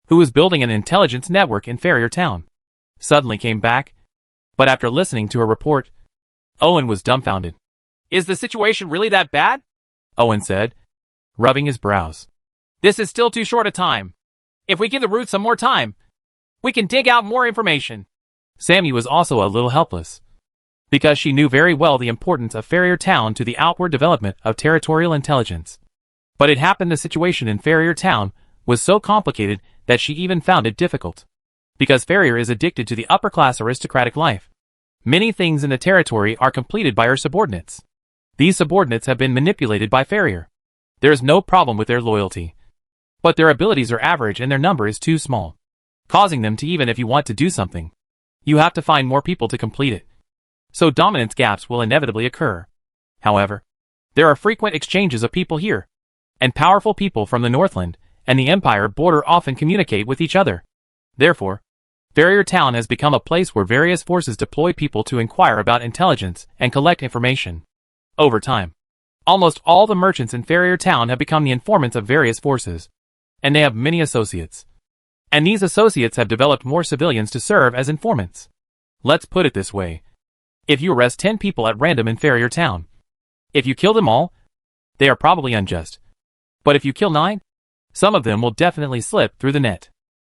who was building an intelligence network in Farrier Town, suddenly came back, but after listening to her report, Owen was dumbfounded. Is the situation really that bad? Owen said, rubbing his brows. This is still too short a time. If we give the Root some more time, we can dig out more information. Sammy was also a little helpless, because she knew very well the importance of Farrier Town to the outward development of territorial intelligence. But it happened the situation in Farrier Town was so complicated that she even found it difficult. Because Farrier is addicted to the upper-class aristocratic life. Many things in the territory are completed by her subordinates. These subordinates have been manipulated by Farrier. There is no problem with their loyalty, but their abilities are average and their number is too small, causing them to, even if you want to do something, you have to find more people to complete it. So dominance gaps will inevitably occur. However, there are frequent exchanges of people here, and powerful people from the Northland and the Empire border often communicate with each other. Therefore, Farrier Town has become a place where various forces deploy people to inquire about intelligence and collect information. Over time, almost all the merchants in Farrier Town have become the informants of various forces, and they have many associates. And these associates have developed more civilians to serve as informants. Let's put it this way. If you arrest 10 people at random in Farrier Town, if you kill them all, they are probably unjust. But if you kill 9, some of them will definitely slip through the net.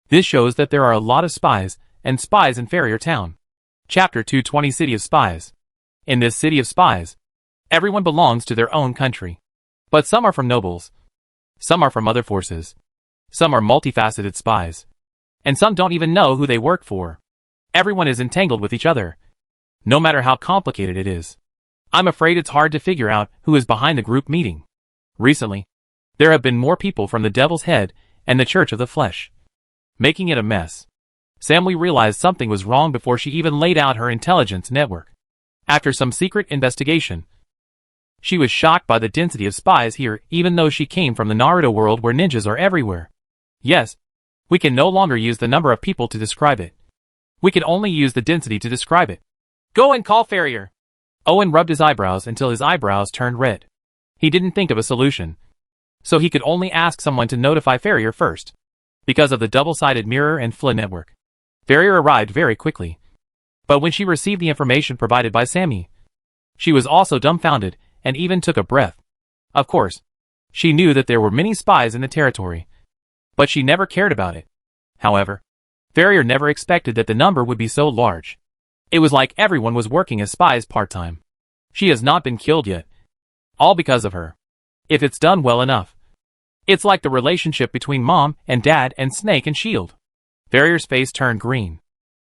This shows that there are a lot of spies and spies in Farrier Town. Chapter 220 City of Spies. In this city of spies, everyone belongs to their own country. But some are from nobles. Some are from other forces. Some are multifaceted spies. And some don't even know who they work for. Everyone is entangled with each other, no matter how complicated it is. I'm afraid it's hard to figure out who is behind the group meeting. Recently, there have been more people from the Devil's Head and the Church of the Flesh, making it a mess. Samly realized something was wrong before she even laid out her intelligence network. After some secret investigation, she was shocked by the density of spies here, even though she came from the Naruto world where ninjas are everywhere. Yes, we can no longer use the number of people to describe it. We can only use the density to describe it. Go and call Farrier. Owen rubbed his eyebrows until his eyebrows turned red. He didn't think of a solution, so he could only ask someone to notify Farrier first, because of the double-sided mirror and FLA network. Farrier arrived very quickly, but when she received the information provided by Sammy, she was also dumbfounded and even took a breath. Of course, she knew that there were many spies in the territory, but she never cared about it. However, Farrier never expected that the number would be so large. It was like everyone was working as spies part-time. She has not been killed yet, all because of her. If it's done well enough. It's like the relationship between Mom and Dad and Snake and Shield. Farrier's face turned green.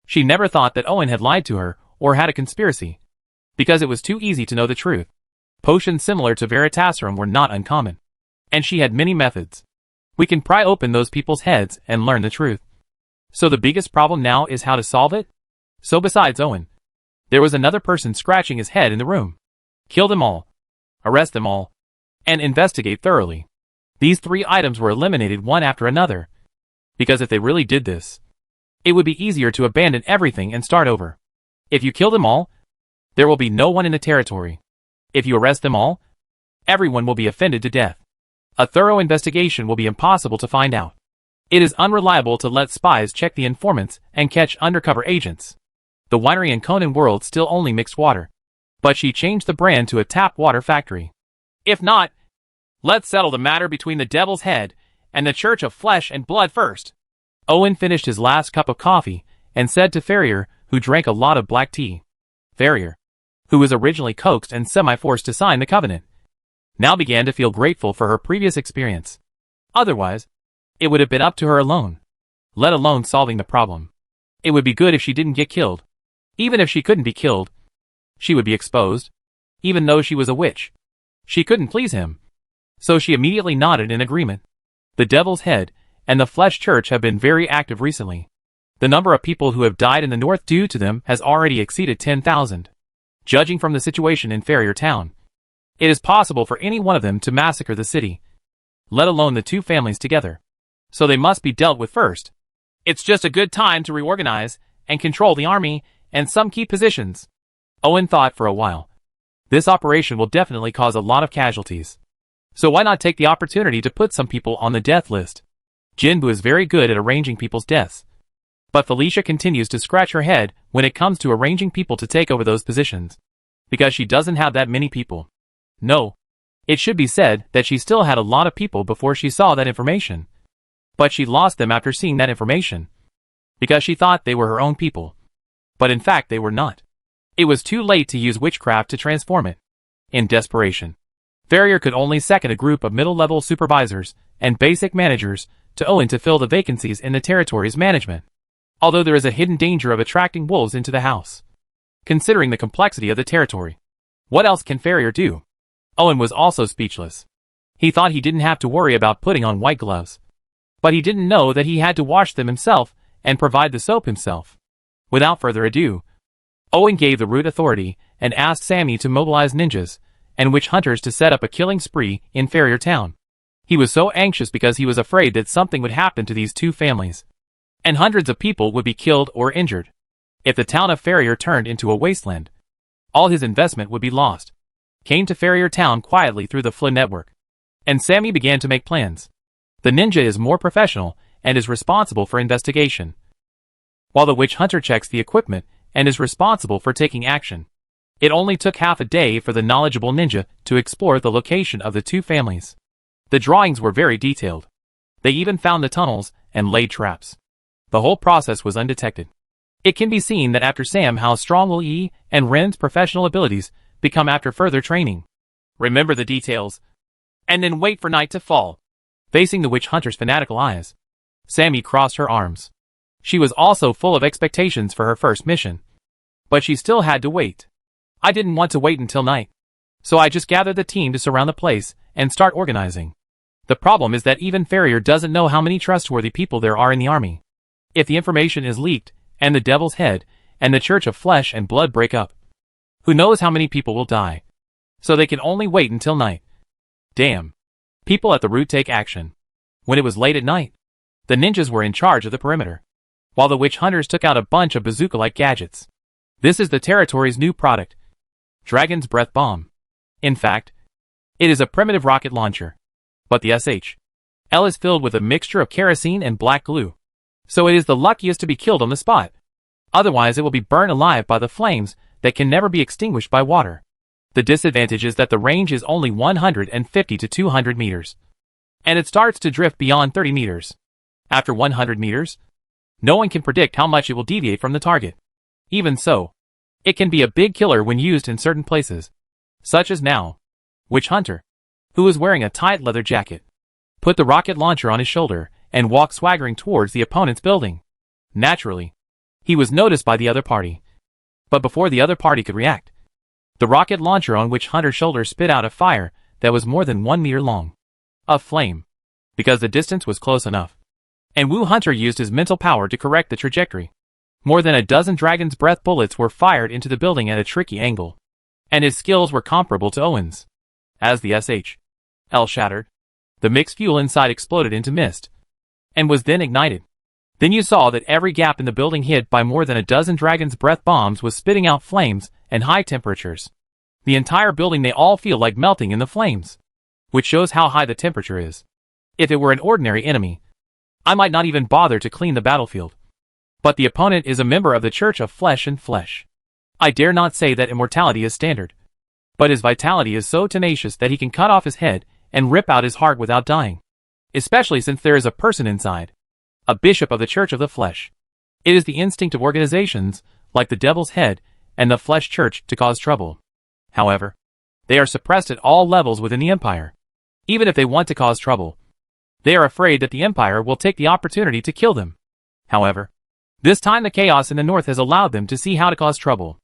She never thought that Owen had lied to her or had a conspiracy, because it was too easy to know the truth. Potions similar to Veritaserum were not uncommon, and she had many methods. We can pry open those people's heads and learn the truth. So the biggest problem now is how to solve it? So besides Owen, there was another person scratching his head in the room. Kill them all, arrest them all, and investigate thoroughly. These 3 items were eliminated one after another, because if they really did this, it would be easier to abandon everything and start over. If you kill them all, there will be no one in the territory. If you arrest them all, everyone will be offended to death. A thorough investigation will be impossible to find out. It is unreliable to let spies check the informants and catch undercover agents. The winery in Conan world still only mixed water, but she changed the brand to a tap water factory. If not, let's settle the matter between the Devil's Head and the Church of Flesh and Blood first. Owen finished his last cup of coffee and said to Farrier, who drank a lot of black tea. Farrier, who was originally coaxed and semi-forced to sign the covenant, now began to feel grateful for her previous experience. Otherwise, it would have been up to her alone, let alone solving the problem. It would be good if she didn't get killed. Even if she couldn't be killed, she would be exposed. Even though she was a witch, she couldn't please him. So she immediately nodded in agreement. The Devil's Head and the Flesh Church have been very active recently. The number of people who have died in the north due to them has already exceeded 10,000. Judging from the situation in Farrier Town, it is possible for any one of them to massacre the city, let alone the 2 families together. So they must be dealt with first. It's just a good time to reorganize and control the army and some key positions. Owen thought for a while. This operation will definitely cause a lot of casualties. So why not take the opportunity to put some people on the death list? Jinbu is very good at arranging people's deaths. But Felicia continues to scratch her head when it comes to arranging people to take over those positions, because she doesn't have that many people. No. It should be said that she still had a lot of people before she saw that information. But she lost them after seeing that information, because she thought they were her own people. But in fact they were not. It was too late to use witchcraft to transform it. In desperation, Farrier could only second a group of middle-level supervisors and basic managers to Owen to fill the vacancies in the territory's management. Although there is a hidden danger of attracting wolves into the house. Considering the complexity of the territory, what else can Farrier do? Owen was also speechless. He thought he didn't have to worry about putting on white gloves. But he didn't know that he had to wash them himself and provide the soap himself. Without further ado, Owen gave the root authority and asked Sammy to mobilize ninjas and witch hunters to set up a killing spree in Farrier Town. He was so anxious because he was afraid that something would happen to these 2 families, and hundreds of people would be killed or injured. If the town of Farrier turned into a wasteland, all his investment would be lost. Came to Farrier Town quietly through the FLA network, and Sammy began to make plans. The ninja is more professional and is responsible for investigation, while the witch hunter checks the equipment and is responsible for taking action. It only took half a day for the knowledgeable ninja to explore the location of the 2 families. The drawings were very detailed. They even found the tunnels and laid traps. The whole process was undetected. It can be seen that after Sam how strong will Yi and Ren's professional abilities become after further training. Remember the details, and then wait for night to fall. Facing the witch hunter's fanatical eyes, Sammy crossed her arms. She was also full of expectations for her first mission. But she still had to wait. I didn't want to wait until night, so I just gathered the team to surround the place and start organizing. The problem is that even Farrier doesn't know how many trustworthy people there are in the army. If the information is leaked, and the Devil's Head and the Church of Flesh and Blood break up, who knows how many people will die? So they can only wait until night. Damn. People at the route take action. When it was late at night, the ninjas were in charge of the perimeter, while the witch hunters took out a bunch of bazooka-like gadgets. This is the territory's new product, Dragon's Breath Bomb. In fact, it is a primitive rocket launcher, but the SHL is filled with a mixture of kerosene and black glue, so it is the luckiest to be killed on the spot. Otherwise it will be burned alive by the flames that can never be extinguished by water. The disadvantage is that the range is only 150 to 200 meters, and it starts to drift beyond 30 meters. After 100 meters, no one can predict how much it will deviate from the target. Even so, it can be a big killer when used in certain places, such as now. Witch Hunter, who was wearing a tight leather jacket, put the rocket launcher on his shoulder and walked swaggering towards the opponent's building. Naturally, he was noticed by the other party. But before the other party could react, the rocket launcher on Witch Hunter's shoulder spit out a fire that was more than 1 meter long. A flame, because the distance was close enough. And Wu Hunter used his mental power to correct the trajectory. More than a dozen dragon's breath bullets were fired into the building at a tricky angle, and his skills were comparable to Owen's. As the SHL shattered, the mixed fuel inside exploded into mist, and was then ignited. Then you saw that every gap in the building hit by more than a dozen dragon's breath bombs was spitting out flames and high temperatures. The entire building, they all feel like melting in the flames, which shows how high the temperature is. If it were an ordinary enemy, I might not even bother to clean the battlefield. But the opponent is a member of the Church of Flesh and Flesh. I dare not say that immortality is standard, but his vitality is so tenacious that he can cut off his head and rip out his heart without dying. Especially since there is a person inside, a bishop of the Church of the Flesh. It is the instinct of organizations, like the Devil's Head and the Flesh Church, to cause trouble. However, they are suppressed at all levels within the Empire. Even if they want to cause trouble, they are afraid that the Empire will take the opportunity to kill them. However, this time the chaos in the north has allowed them to see how to cause trouble.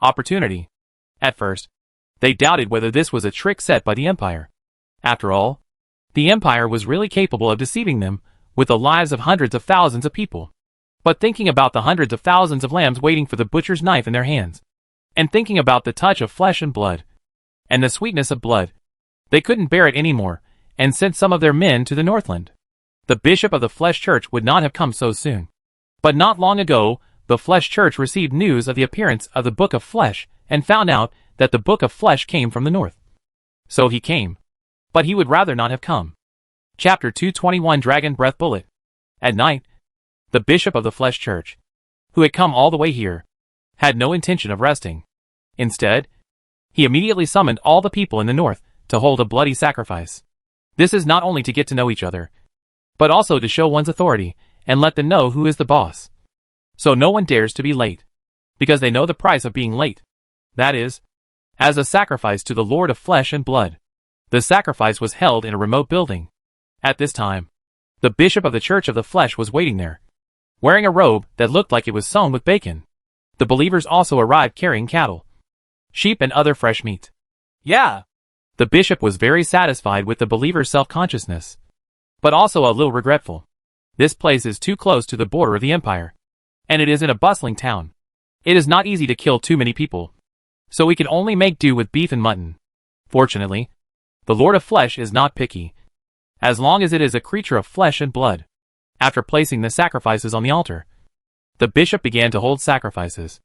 Opportunity. At first, they doubted whether this was a trick set by the Empire. After all, the Empire was really capable of deceiving them with the lives of hundreds of thousands of people. But thinking about the hundreds of thousands of lambs waiting for the butcher's knife in their hands, and thinking about the touch of flesh and blood, and the sweetness of blood, they couldn't bear it anymore, and sent some of their men to the Northland. The bishop of the Flesh Church would not have come so soon. But not long ago, the Flesh Church received news of the appearance of the Book of Flesh, and found out that the Book of Flesh came from the north. So he came. But he would rather not have come. Chapter 221 Dragon Breath Bullet. At night, the bishop of the Flesh Church, who had come all the way here, had no intention of resting. Instead, he immediately summoned all the people in the north to hold a bloody sacrifice. This is not only to get to know each other, but also to show one's authority and let them know who is the boss. So no one dares to be late, because they know the price of being late. That is, as a sacrifice to the Lord of Flesh and Blood. The sacrifice was held in a remote building. At this time, the bishop of the Church of the Flesh was waiting there, wearing a robe that looked like it was sewn with bacon. The believers also arrived carrying cattle, sheep and other fresh meat. Yeah. The bishop was very satisfied with the believers' self-consciousness, but also a little regretful. This place is too close to the border of the Empire, and it is in a bustling town. It is not easy to kill too many people, so we can only make do with beef and mutton. Fortunately, the Lord of Flesh is not picky, as long as it is a creature of flesh and blood. After placing the sacrifices on the altar, the bishop began to hold sacrifices.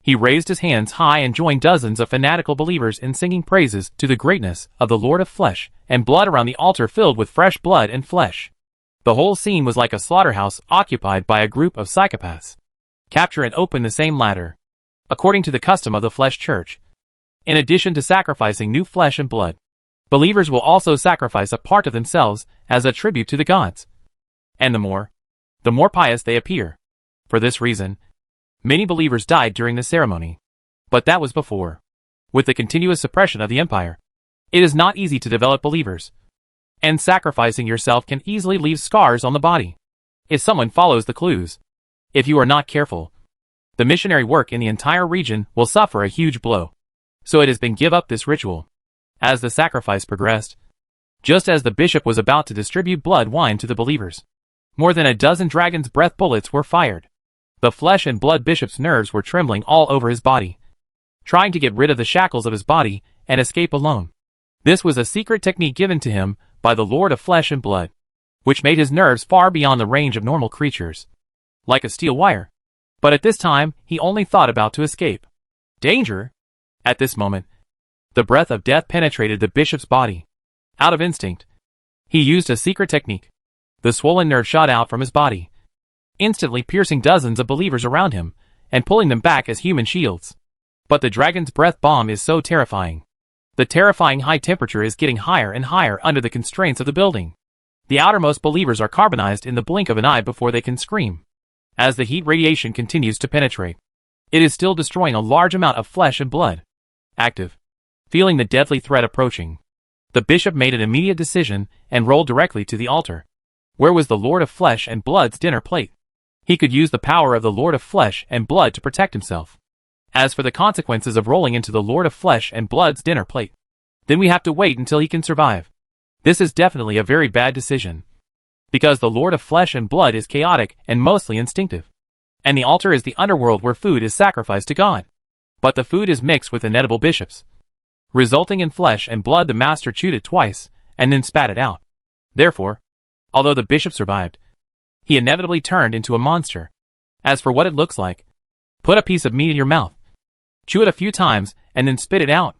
He raised his hands high and joined dozens of fanatical believers in singing praises to the greatness of the Lord of Flesh and Blood around the altar filled with fresh blood and flesh. The whole scene was like a slaughterhouse occupied by a group of psychopaths. Capture and open the same ladder, according to the custom of the Flesh Church. In addition to sacrificing new flesh and blood, believers will also sacrifice a part of themselves as a tribute to the gods. And the more pious they appear. For this reason, many believers died during the ceremony. But that was before. With the continuous suppression of the Empire, it is not easy to develop believers. And sacrificing yourself can easily leave scars on the body, if someone follows the clues. If you are not careful, the missionary work in the entire region will suffer a huge blow. So it has been give up this ritual. As the sacrifice progressed, just as the bishop was about to distribute blood wine to the believers, more than a dozen dragon's breath bullets were fired. The flesh and blood bishop's nerves were trembling all over his body, trying to get rid of the shackles of his body and escape alone. This was a secret technique given to him by the Lord of Flesh and Blood, which made his nerves far beyond the range of normal creatures, like a steel wire. But at this time, he only thought about to escape. Danger! At this moment, the breath of death penetrated the bishop's body. Out of instinct, he used a secret technique. The swollen nerve shot out from his body, instantly piercing dozens of believers around him and pulling them back as human shields. But the dragon's breath bomb is so terrifying. The terrifying high temperature is getting higher and higher under the constraints of the building. The outermost believers are carbonized in the blink of an eye before they can scream. As the heat radiation continues to penetrate, it is still destroying a large amount of flesh and blood. Active. Feeling the deadly threat approaching, the bishop made an immediate decision and rolled directly to the altar. Where was the Lord of Flesh and Blood's dinner plate? He could use the power of the Lord of Flesh and Blood to protect himself. As for the consequences of rolling into the Lord of Flesh and Blood's dinner plate, then we have to wait until he can survive. This is definitely a very bad decision, because the Lord of Flesh and Blood is chaotic and mostly instinctive. and the altar is the underworld where food is sacrificed to God. But the food is mixed with inedible bishops, resulting in flesh and blood. The master chewed it twice, and then spat it out. Therefore, although the bishop survived, he inevitably turned into a monster. As for what it looks like, put a piece of meat in your mouth, chew it a few times, and then spit it out.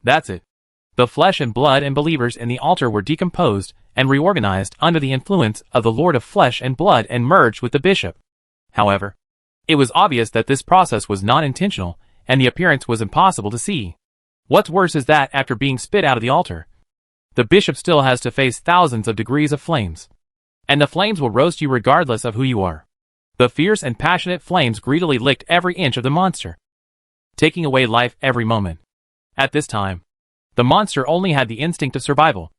That's it. The flesh and blood and believers in the altar were decomposed and reorganized under the influence of the Lord of Flesh and Blood and merged with the bishop. However, it was obvious that this process was not intentional, and the appearance was impossible to see. What's worse is that after being spit out of the altar, the bishop still has to face thousands of degrees of flames. And the flames will roast you regardless of who you are. The fierce and passionate flames greedily licked every inch of the monster, taking away life every moment. At this time, the monster only had the instinct of survival.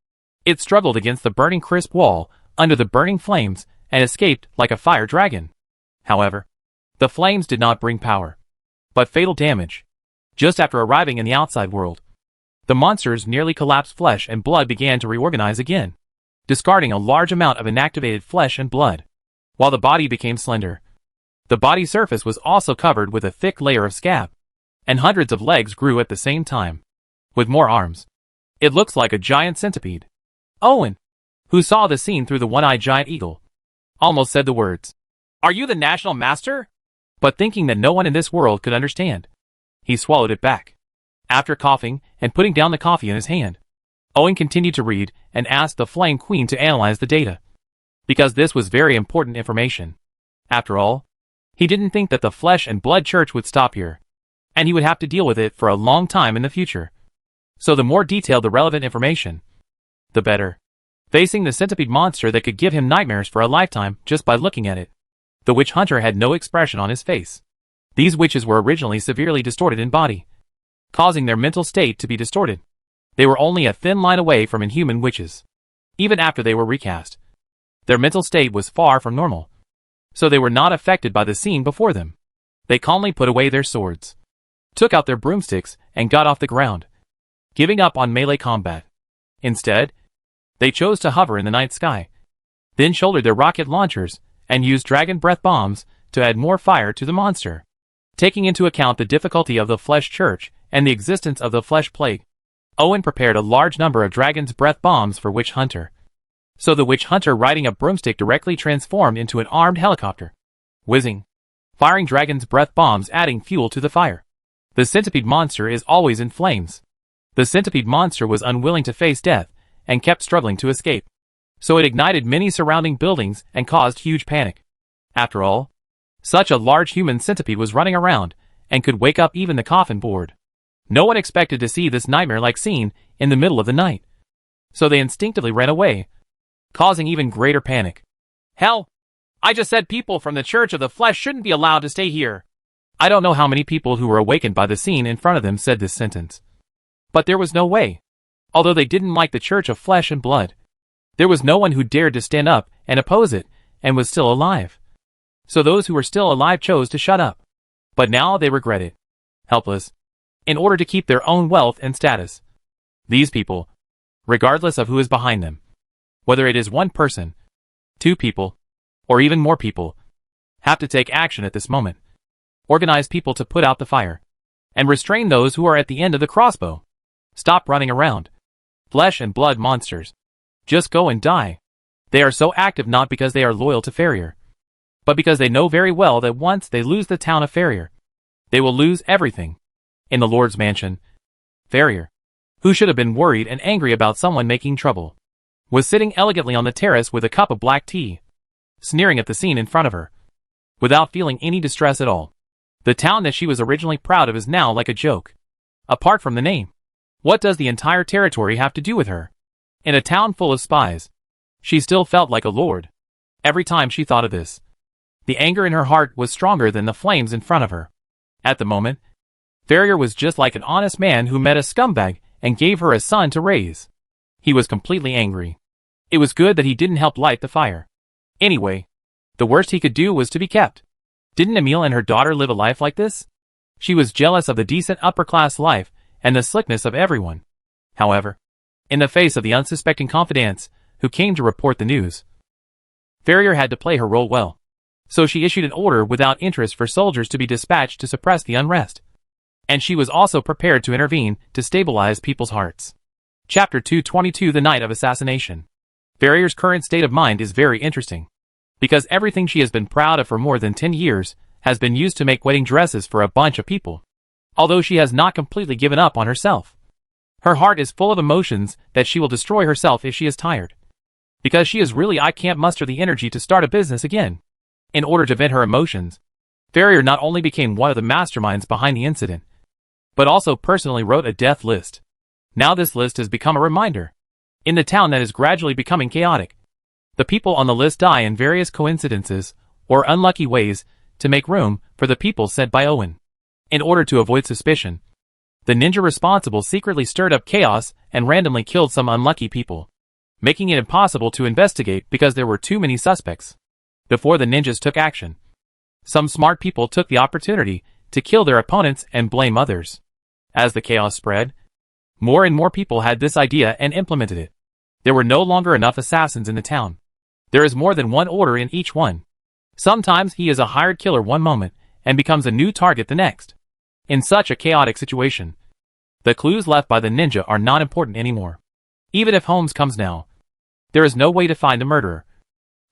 It struggled against the burning crisp wall, under the burning flames, and escaped like a fire dragon. However, the flames did not bring power, but fatal damage. Just after arriving in the outside world, the monster's nearly collapsed flesh and blood began to reorganize again, discarding a large amount of inactivated flesh and blood. While the body became slender, the body surface was also covered with a thick layer of scab, and hundreds of legs grew at the same time, with more arms. It looks like a giant centipede. Owen, who saw the scene through the one-eyed giant eagle, almost said the words, "Are you the national master?" But thinking that no one in this world could understand, he swallowed it back. After coughing and putting down the coffee in his hand, Owen continued to read and asked the Flame Queen to analyze the data, because this was very important information. After all, he didn't think that the Flesh and Blood Church would stop here, and he would have to deal with it for a long time in the future. So the more detailed the relevant information, the better. Facing the centipede monster that could give him nightmares for a lifetime just by looking at it, the witch hunter had no expression on his face. These witches were originally severely distorted in body, causing their mental state to be distorted. They were only a thin line away from inhuman witches. Even after they were recast, their mental state was far from normal, so they were not affected by the scene before them. They calmly put away their swords, took out their broomsticks, and got off the ground, giving up on melee combat. Instead, they chose to hover in the night sky, then shouldered their rocket launchers and used dragon breath bombs to add more fire to the monster. Taking into account the difficulty of the Flesh Church and the existence of the Flesh Plague, Owen prepared a large number of dragon's breath bombs for Witch Hunter. So the Witch Hunter riding a broomstick directly transformed into an armed helicopter, whizzing, firing dragon's breath bombs, adding fuel to the fire. The centipede monster is always in flames. The centipede monster was unwilling to face death and kept struggling to escape, so it ignited many surrounding buildings and caused huge panic. After all, such a large human centipede was running around and could wake up even the coffin board. No one expected to see this nightmare-like scene in the middle of the night, so they instinctively ran away, causing even greater panic. Hell, I just said people from the Church of the Flesh shouldn't be allowed to stay here. I don't know how many people who were awakened by the scene in front of them said this sentence, but there was no way. Although they didn't like the Church of Flesh and Blood, there was no one who dared to stand up and oppose it and was still alive. So those who were still alive chose to shut up. But now they regret it. Helpless, in order to keep their own wealth and status. These people, regardless of who is behind them, whether it is one person, two people, or even more people, have to take action at this moment. Organize people to put out the fire, and restrain those who are at the end of the crossbow. Stop running around. Flesh and blood monsters. Just go and die. They are so active not because they are loyal to Farrier, but because they know very well that once they lose the town of Farrier, they will lose everything. In the Lord's mansion, Farrier, who should have been worried and angry about someone making trouble, was sitting elegantly on the terrace with a cup of black tea, sneering at the scene in front of her, without feeling any distress at all. The town that she was originally proud of is now like a joke. Apart from the name, what does the entire territory have to do with her? In a town full of spies, she still felt like a lord. Every time she thought of this, the anger in her heart was stronger than the flames in front of her. At the moment, Farrier was just like an honest man who met a scumbag and gave her a son to raise. He was completely angry. It was good that he didn't help light the fire. Anyway, the worst he could do was to be kept. Didn't Emile and her daughter live a life like this? She was jealous of the decent upper-class life and the slickness of everyone. However, in the face of the unsuspecting confidants who came to report the news, Farrier had to play her role well. So she issued an order without interest for soldiers to be dispatched to suppress the unrest. And she was also prepared to intervene to stabilize people's hearts. Chapter 222 The Night of Assassination. Farrier's current state of mind is very interesting. Because everything she has been proud of for more than 10 years has been used to make wedding dresses for a bunch of people. Although she has not completely given up on herself. Her heart is full of emotions that she will destroy herself if she is tired. Because she is really I can't muster the energy to start a business again. In order to vent her emotions, Farrier not only became one of the masterminds behind the incident, but also personally wrote a death list. Now this list has become a reminder. In the town that is gradually becoming chaotic, the people on the list die in various coincidences or unlucky ways to make room for the people sent by Owen. In order to avoid suspicion, the ninja responsible secretly stirred up chaos and randomly killed some unlucky people, making it impossible to investigate because there were too many suspects. Before the ninjas took action, some smart people took the opportunity to kill their opponents and blame others. As the chaos spread, more and more people had this idea and implemented it. There were no longer enough assassins in the town. There is more than one order in each one. Sometimes he is a hired killer one moment and becomes a new target the next. In such a chaotic situation, the clues left by the ninja are not important anymore. Even if Holmes comes now, there is no way to find the murderer.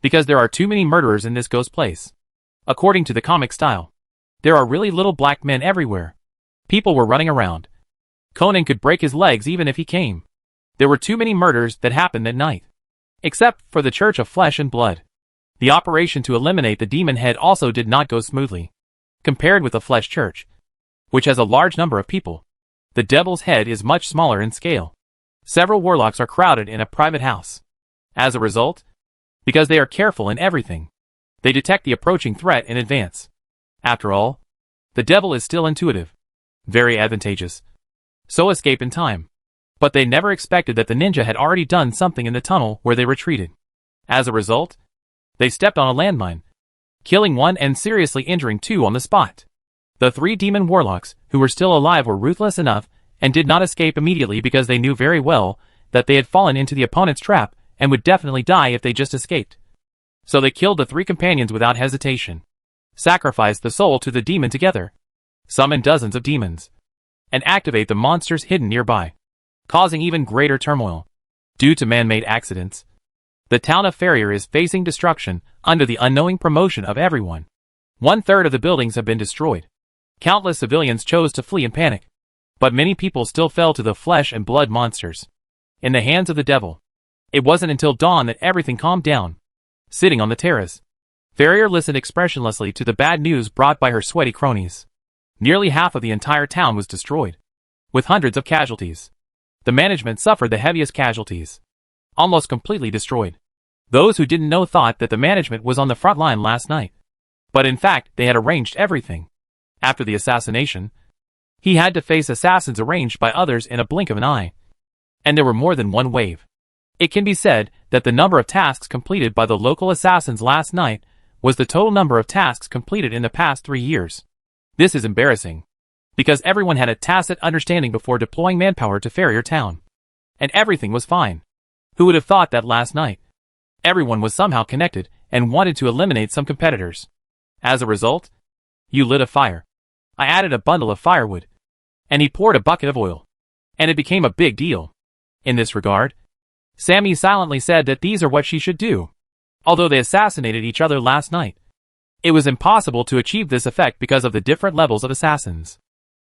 Because there are too many murderers in this ghost place. According to the comic style, there are really little black men everywhere. People were running around. Conan could break his legs even if he came. There were too many murders that happened at night. Except for the Church of Flesh and Blood. The operation to eliminate the demon head also did not go smoothly. Compared with the Flesh Church, which has a large number of people, the Devil's Head is much smaller in scale. Several warlocks are crowded in a private house. As a result, because they are careful in everything, they detect the approaching threat in advance. After all, the devil is still intuitive. Very advantageous. So escape in time. But they never expected that the ninja had already done something in the tunnel where they retreated. As a result, they stepped on a landmine, killing one and seriously injuring two on the spot. The three demon warlocks who were still alive were ruthless enough and did not escape immediately because they knew very well that they had fallen into the opponent's trap and would definitely die if they just escaped. So they killed the three companions without hesitation, sacrificed the soul to the demon together, summon dozens of demons, and activate the monsters hidden nearby, causing even greater turmoil. Due to man-made accidents, the town of Farrier is facing destruction under the unknowing promotion of everyone. 1/3 of the buildings have been destroyed. Countless civilians chose to flee in panic, but many people still fell to the flesh and blood monsters, in the hands of the devil. It wasn't until dawn that everything calmed down. Sitting on the terrace, Farrier listened expressionlessly to the bad news brought by her sweaty cronies. Nearly half of the entire town was destroyed, with hundreds of casualties. The management suffered the heaviest casualties, almost completely destroyed. Those who didn't know thought that the management was on the front line last night. But in fact, they had arranged everything. After the assassination, he had to face assassins arranged by others in a blink of an eye. And there were more than one wave. It can be said that the number of tasks completed by the local assassins last night was the total number of tasks completed in the past 3 years. This is embarrassing, because everyone had a tacit understanding before deploying manpower to Farrier Town. And everything was fine. Who would have thought that last night? Everyone was somehow connected and wanted to eliminate some competitors. As a result, you lit a fire. I added a bundle of firewood, and he poured a bucket of oil. And it became a big deal. In this regard, Sammy silently said that these are what she should do. Although they assassinated each other last night, it was impossible to achieve this effect because of the different levels of assassins.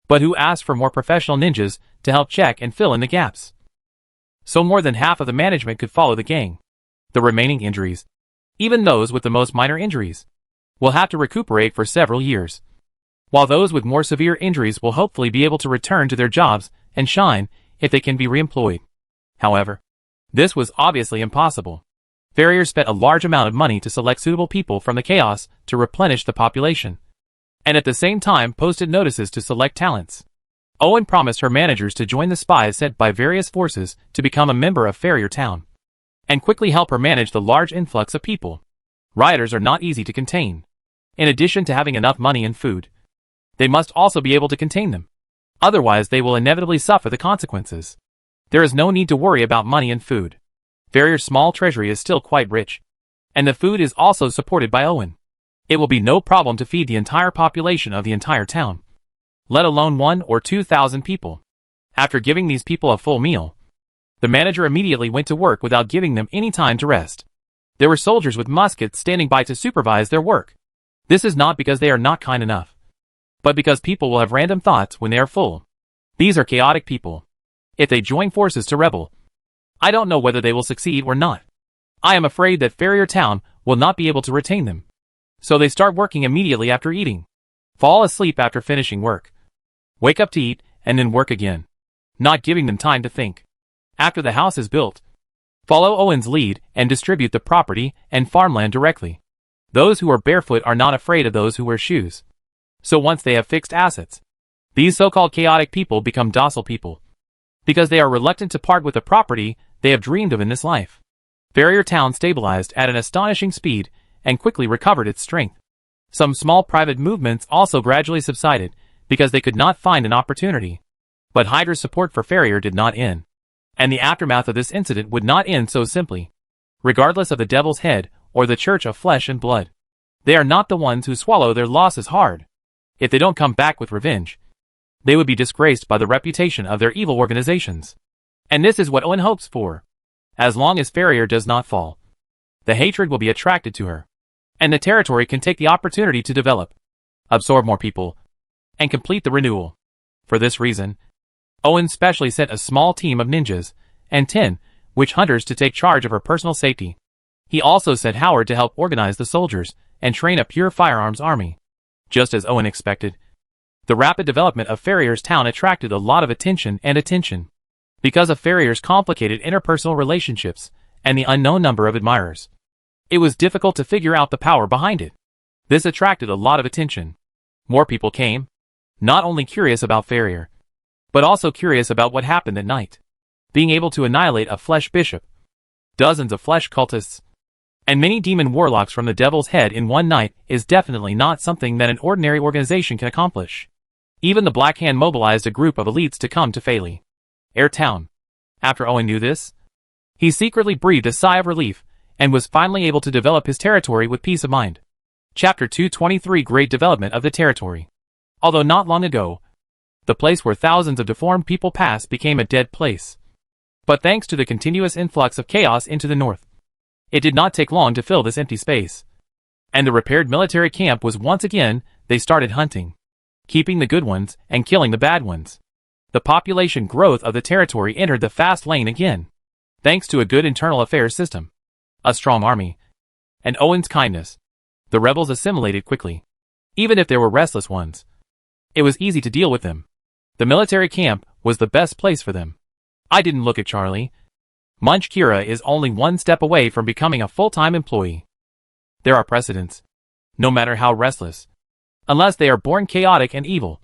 But who asked for more professional ninjas to help check and fill in the gaps? So more than half of the management could follow the gang. The remaining injuries, even those with the most minor injuries, will have to recuperate for several years. While those with more severe injuries will hopefully be able to return to their jobs and shine if they can be reemployed. However, this was obviously impossible. Farrier spent a large amount of money to select suitable people from the chaos to replenish the population, and at the same time posted notices to select talents. Owen promised her managers to join the spies sent by various forces to become a member of Farrier Town, and quickly help her manage the large influx of people. Rioters are not easy to contain. In addition to having enough money and food, they must also be able to contain them. Otherwise they will inevitably suffer the consequences. There is no need to worry about money and food. Farrier's small treasury is still quite rich, and the food is also supported by Owen. It will be no problem to feed the entire population of the entire town, let alone 1 or 2,000 people. After giving these people a full meal, the manager immediately went to work without giving them any time to rest. There were soldiers with muskets standing by to supervise their work. This is not because they are not kind enough, but because people will have random thoughts when they are full. These are chaotic people. If they join forces to rebel, I don't know whether they will succeed or not. I am afraid that Farrier Town will not be able to retain them. So they start working immediately after eating, fall asleep after finishing work, wake up to eat, and then work again, not giving them time to think. After the house is built, follow Owen's lead and distribute the property and farmland directly. Those who are barefoot are not afraid of those who wear shoes. So once they have fixed assets, these so-called chaotic people become docile people, because they are reluctant to part with the property they have dreamed of in this life. Farrier Town stabilized at an astonishing speed and quickly recovered its strength. Some small private movements also gradually subsided because they could not find an opportunity. But Hydra's support for Farrier did not end. And the aftermath of this incident would not end so simply. Regardless of the Devil's Head or the Church of Flesh and Blood, they are not the ones who swallow their losses hard. If they don't come back with revenge, they would be disgraced by the reputation of their evil organizations. And this is what Owen hopes for. As long as Farrier does not fall, the hatred will be attracted to her, and the territory can take the opportunity to develop, absorb more people, and complete the renewal. For this reason, Owen specially sent a small team of ninjas and 10 witch hunters to take charge of her personal safety. He also sent Howard to help organize the soldiers and train a pure firearms army. Just as Owen expected, the rapid development of Farrier's town attracted a lot of attention. Because of Farrier's complicated interpersonal relationships and the unknown number of admirers, it was difficult to figure out the power behind it. This attracted a lot of attention. More people came, not only curious about Farrier, but also curious about what happened at night. Being able to annihilate a flesh bishop, dozens of flesh cultists, and many demon warlocks from the Devil's Head in one night is definitely not something that an ordinary organization can accomplish. Even the Black Hand mobilized a group of elites to come to Fairly Air Town. After Owen knew this, he secretly breathed a sigh of relief and was finally able to develop his territory with peace of mind. Chapter 223 Great Development of the Territory. Although not long ago, the place where thousands of deformed people pass became a dead place. But thanks to the continuous influx of chaos into the north, it did not take long to fill this empty space. And the repaired military camp was once again, they started hunting, keeping the good ones and killing the bad ones. The population growth of the territory entered the fast lane again, thanks to a good internal affairs system, a strong army, and Owen's kindness. The rebels assimilated quickly, even if there were restless ones. It was easy to deal with them. The military camp was the best place for them. I didn't look at Charlie. Munch Kira is only one step away from becoming a full-time employee. There are precedents. No matter how restless, unless they are born chaotic and evil,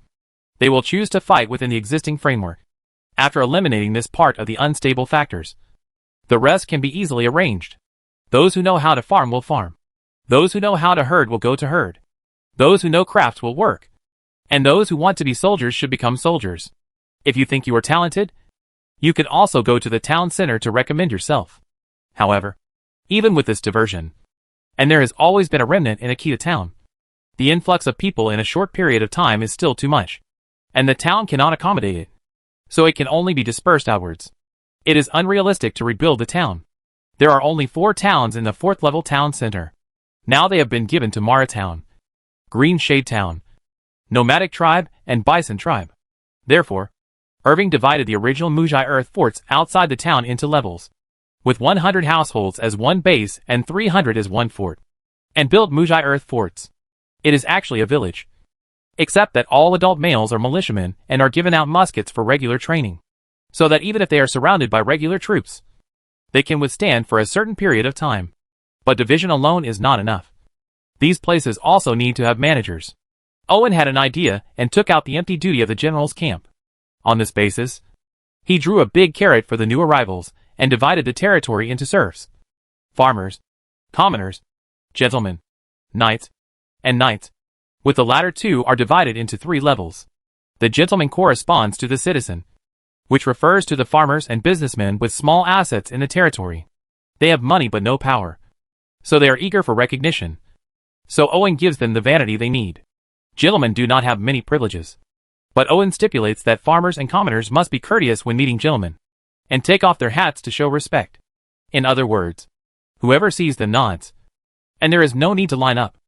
they will choose to fight within the existing framework. After eliminating this part of the unstable factors, the rest can be easily arranged. Those who know how to farm will farm. Those who know how to herd will go to herd. Those who know crafts will work. And those who want to be soldiers should become soldiers. If you think you are talented, you could also go to the town center to recommend yourself. However, even with this diversion, and there has always been a remnant in Akita town, the influx of people in a short period of time is still too much, and the town cannot accommodate it, so it can only be dispersed outwards. It is unrealistic to rebuild the town. There are only 4 towns in the 4th level town center. Now they have been given to Mara Town, Green Shade Town, Nomadic Tribe, and Bison Tribe. Therefore, Irving divided the original Mujai Earth forts outside the town into levels, with 100 households as one base and 300 as one fort, and built Mujai Earth forts. It is actually a village, except that all adult males are militiamen and are given out muskets for regular training, so that even if they are surrounded by regular troops, they can withstand for a certain period of time. But division alone is not enough. These places also need to have managers. Owen had an idea and took out the empty duty of the general's camp. On this basis, he drew a big carrot for the new arrivals and divided the territory into serfs, farmers, commoners, gentlemen, knights, and knights, with the latter 2 are divided into 3 levels. The gentleman corresponds to the citizen, which refers to the farmers and businessmen with small assets in the territory. They have money but no power, so they are eager for recognition. So Owen gives them the vanity they need. Gentlemen do not have many privileges. But Owen stipulates that farmers and commoners must be courteous when meeting gentlemen, and take off their hats to show respect. In other words, whoever sees them nods. And there is no need to line up.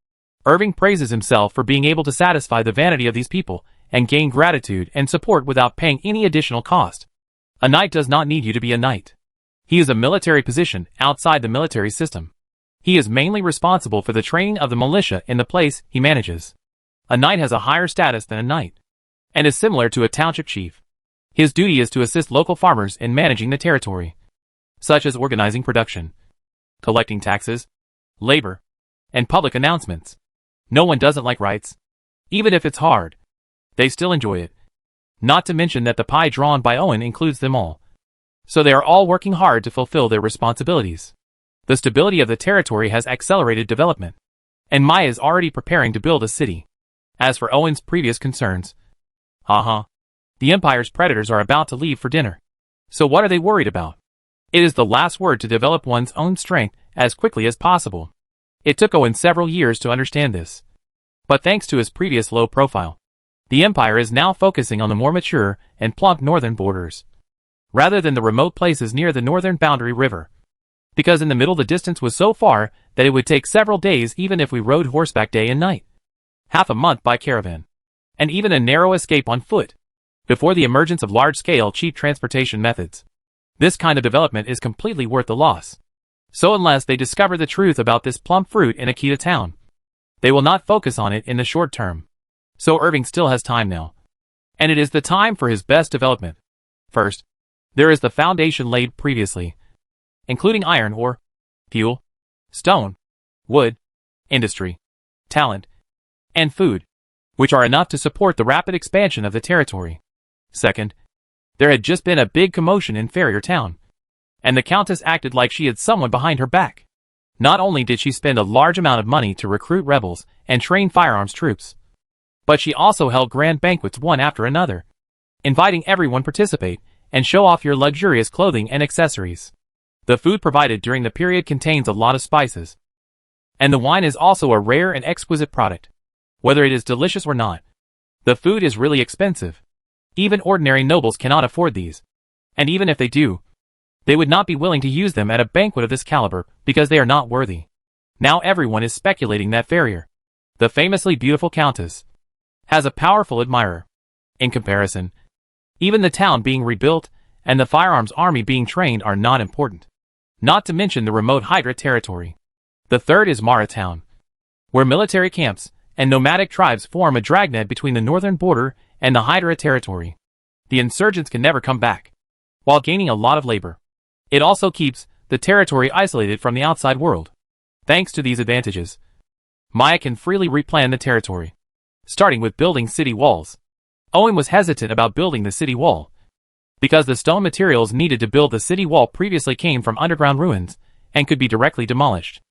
Irving praises himself for being able to satisfy the vanity of these people and gain gratitude and support without paying any additional cost. A knight does not need you to be a knight. He is a military position outside the military system. He is mainly responsible for the training of the militia in the place he manages. A knight has a higher status than a knight, and is similar to a township chief. His duty is to assist local farmers in managing the territory, such as organizing production, collecting taxes, labor, and public announcements. No one doesn't like rights. Even if it's hard, they still enjoy it. Not to mention that the pie drawn by Owen includes them all. So they are all working hard to fulfill their responsibilities. The stability of the territory has accelerated development, and Maya is already preparing to build a city. As for Owen's previous concerns, the Empire's predators are about to leave for dinner. So what are they worried about? It is the last word to develop one's own strength as quickly as possible. It took Owen several years to understand this. But thanks to his previous low profile, the Empire is now focusing on the more mature and plump northern borders, rather than the remote places near the northern boundary river. Because in the middle the distance was so far that it would take several days even if we rode horseback day and night, half a month by caravan, and even a narrow escape on foot, before the emergence of large-scale cheap transportation methods. This kind of development is completely worth the loss. So unless they discover the truth about this plum fruit in Akita town, they will not focus on it in the short term. So Irving still has time now. And it is the time for his best development. First, there is the foundation laid previously, including iron ore, fuel, stone, wood, industry, talent, and food, which are enough to support the rapid expansion of the territory. Second, there had just been a big commotion in Farrier Town, and the Countess acted like she had someone behind her back. Not only did she spend a large amount of money to recruit rebels and train firearms troops, but she also held grand banquets one after another, inviting everyone to participate and show off your luxurious clothing and accessories. The food provided during the period contains a lot of spices, and the wine is also a rare and exquisite product. Whether it is delicious or not, the food is really expensive. Even ordinary nobles cannot afford these, and even if they do, they would not be willing to use them at a banquet of this caliber because they are not worthy. Now everyone is speculating that Farrier, the famously beautiful countess, has a powerful admirer. In comparison, even the town being rebuilt and the firearms army being trained are not important. Not to mention the remote Hydra territory. The third is Mara Town, where military camps and nomadic tribes form a dragnet between the northern border and the Hydra territory. The insurgents can never come back, while gaining a lot of labor. It also keeps the territory isolated from the outside world. Thanks to these advantages, Maya can freely replan the territory, starting with building city walls. Owen was hesitant about building the city wall, because the stone materials needed to build the city wall previously came from underground ruins and could be directly demolished.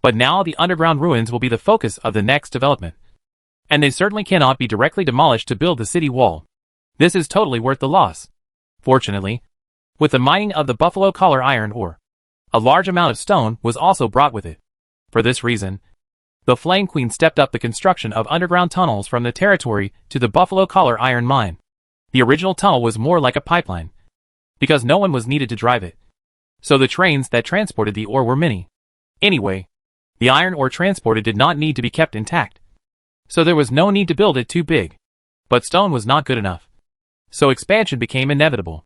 But now the underground ruins will be the focus of the next development, and they certainly cannot be directly demolished to build the city wall. This is totally worth the loss. Fortunately, with the mining of the buffalo collar iron ore, a large amount of stone was also brought with it. For this reason, the Flame Queen stepped up the construction of underground tunnels from the territory to the buffalo collar iron mine. The original tunnel was more like a pipeline, because no one was needed to drive it. So the trains that transported the ore were many. Anyway, the iron ore transported did not need to be kept intact, so there was no need to build it too big. But stone was not good enough, so expansion became inevitable.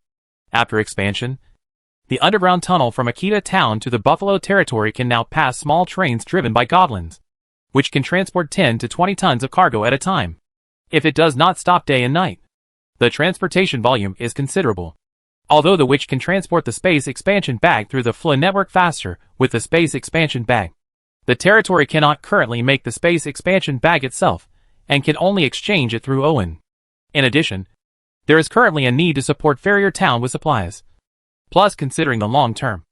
After expansion, the underground tunnel from Akita town to the Buffalo territory can now pass small trains driven by goblins, which can transport 10 to 20 tons of cargo at a time, if it does not stop day and night. The transportation volume is considerable, although the which can transport the space expansion bag through the FLA network faster with the space expansion bag. The territory cannot currently make the space expansion bag itself, and can only exchange it through Owen. In addition, there is currently a need to support Farrier Town with supplies. Plus, considering the long term,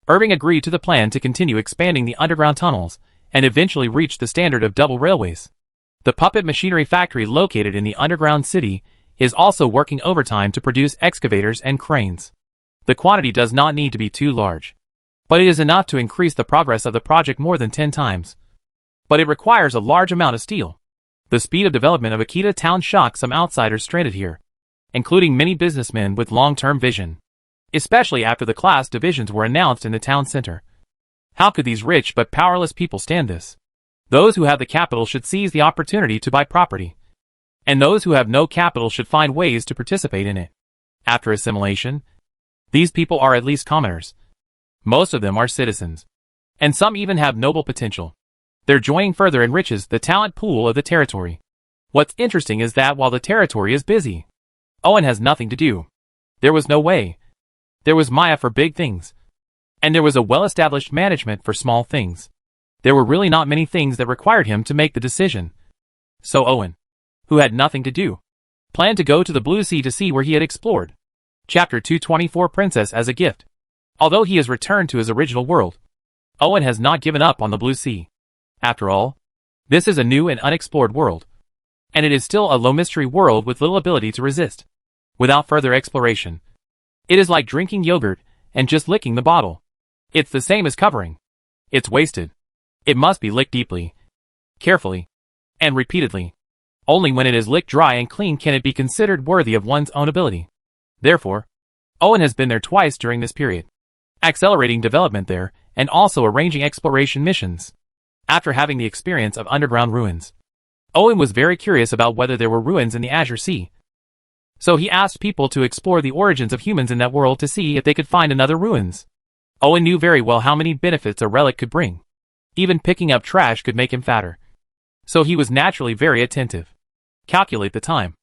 Irving agreed to the plan to continue expanding the underground tunnels, and eventually reach the standard of double railways. The puppet machinery factory located in the underground city is also working overtime to produce excavators and cranes. The quantity does not need to be too large, but it is enough to increase the progress of the project more than 10 times. but it requires a large amount of steel. The speed of development of Akita Town shocked some outsiders stranded here, including many businessmen with long-term vision, especially after the class divisions were announced in the town center. How could these rich but powerless people stand this? Those who have the capital should seize the opportunity to buy property, and those who have no capital should find ways to participate in it. After assimilation, these people are at least commoners. Most of them are citizens, and some even have noble potential. Their joining further enriches the talent pool of the territory. What's interesting is that while the territory is busy, Owen has nothing to do. There was no way. There was Maya for big things, and there was a well-established management for small things. There were really not many things that required him to make the decision. So Owen, who had nothing to do, planned to go to the Blue Sea to see where he had explored. Chapter 224 Princess as a Gift. Although he has returned to his original world, Owen has not given up on the Blue Sea. After all, this is a new and unexplored world, and it is still a low-mystery world with little ability to resist. Without further exploration, it is like drinking yogurt and just licking the bottle. It's the same as covering. It's wasted. It must be licked deeply, carefully, and repeatedly. Only when it is licked dry and clean can it be considered worthy of one's own ability. Therefore, Owen has been there twice during this period, accelerating development there and also arranging exploration missions. After having the experience of underground ruins, Owen was very curious about whether there were ruins in the Azure Sea. So he asked people to explore the origins of humans in that world to see if they could find another ruins. Owen knew very well how many benefits a relic could bring. Even picking up trash could make him fatter. So he was naturally very attentive. Calculate the time.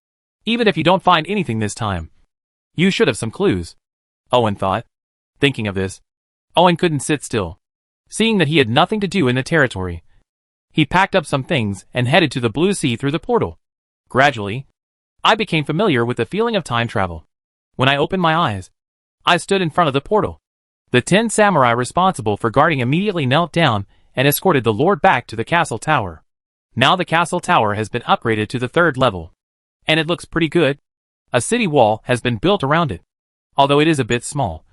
Even if you don't find anything this time, you should have some clues, Owen thought. Thinking of this, Owen couldn't sit still. Seeing that he had nothing to do in the territory, he packed up some things and headed to the Blue Sea through the portal. Gradually, I became familiar with the feeling of time travel. When I opened my eyes, I stood in front of the portal. The 10 samurai responsible for guarding immediately knelt down and escorted the lord back to the castle tower. Now the castle tower has been upgraded to the 3rd level, and it looks pretty good. A city wall has been built around it. Although it is a bit small,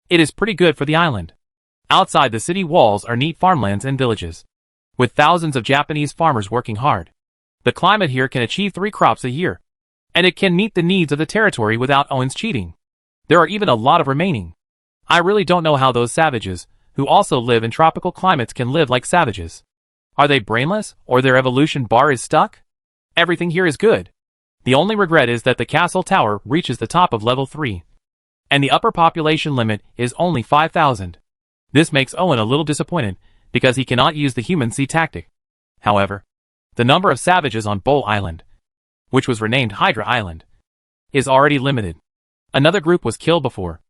it is pretty good for the island. Outside the city walls are neat farmlands and villages, with thousands of Japanese farmers working hard. The climate here can achieve 3 crops a year, and it can meet the needs of the territory without Owen's cheating. There are even a lot of remaining. I really don't know how those savages, who also live in tropical climates, can live like savages. Are they brainless, or their evolution bar is stuck? Everything here is good. The only regret is that the castle tower reaches the top of level 3, and the upper population limit is only 5,000. This makes Owen a little disappointed, because he cannot use the human sea tactic. However, the number of savages on Bull Island, which was renamed Hydra Island, is already limited. Another group was killed before,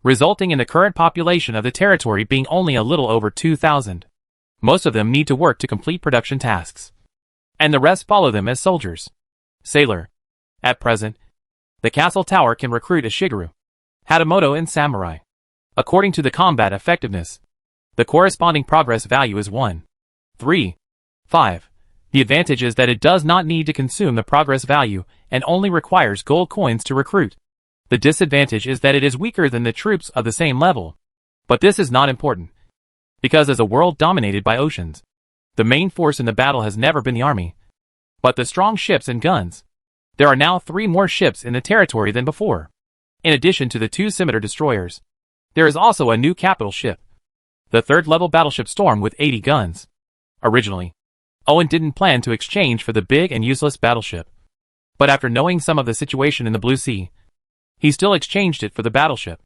resulting in the current population of the territory being only a little over 2,000. Most of them need to work to complete production tasks, and the rest follow them as soldiers. Sailor. At present, the castle tower can recruit a Shigeru, Hatamoto, and samurai. According to the combat effectiveness, the corresponding progress value is 1.35. The advantage is that it does not need to consume the progress value and only requires gold coins to recruit. The disadvantage is that it is weaker than the troops of the same level. But this is not important, because as a world dominated by oceans, the main force in the battle has never been the army, but the strong ships and guns. There are now 3 more ships in the territory than before. In addition to the 2 scimitar destroyers, there is also a new capital ship, the 3rd level battleship Storm with 80 guns. Originally, Owen didn't plan to exchange for the big and useless battleship, but after knowing some of the situation in the Blue Sea, he still exchanged it for the battleship.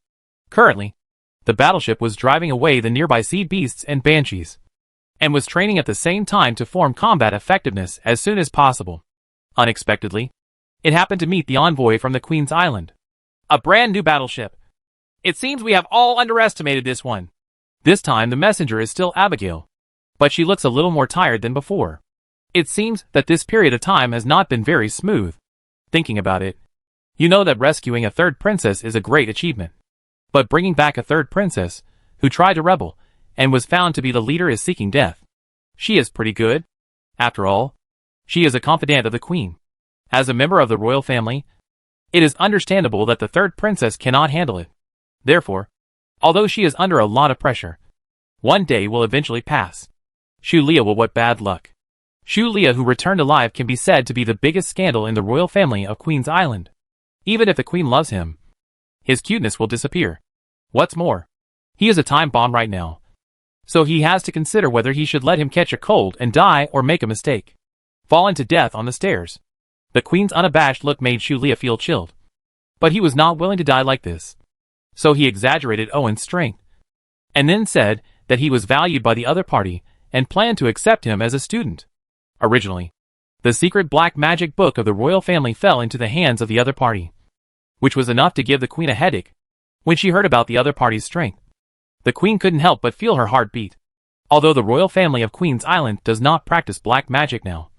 Currently, the battleship was driving away the nearby sea beasts and banshees, and was training at the same time to form combat effectiveness as soon as possible. Unexpectedly, it happened to meet the envoy from the Queen's Island. A brand new battleship. It seems we have all underestimated this one. This time the messenger is still Abigail, but she looks a little more tired than before. It seems that this period of time has not been very smooth. Thinking about it, you know that rescuing a 3rd princess is a great achievement. But bringing back a 3rd princess, who tried to rebel, and was found to be the leader is seeking death. She is pretty good. After all, she is a confidant of the Queen. As a member of the royal family, it is understandable that the 3rd princess cannot handle it. Therefore, although she is under a lot of pressure, one day will eventually pass. Shulia will what bad luck. Shulia, who returned alive, can be said to be the biggest scandal in the royal family of Queen's Island. Even if the queen loves him, his cuteness will disappear. What's more, he is a time bomb right now. So he has to consider whether he should let him catch a cold and die or make a mistake, fall into death on the stairs. The queen's unabashed look made Shulia feel chilled. But he was not willing to die like this. So he exaggerated Owen's strength, and then said that he was valued by the other party and planned to accept him as a student. Originally, the secret black magic book of the royal family fell into the hands of the other party, which was enough to give the queen a headache. When she heard about the other party's strength, the queen couldn't help but feel her heart beat. Although the royal family of Queen's Island does not practice black magic now,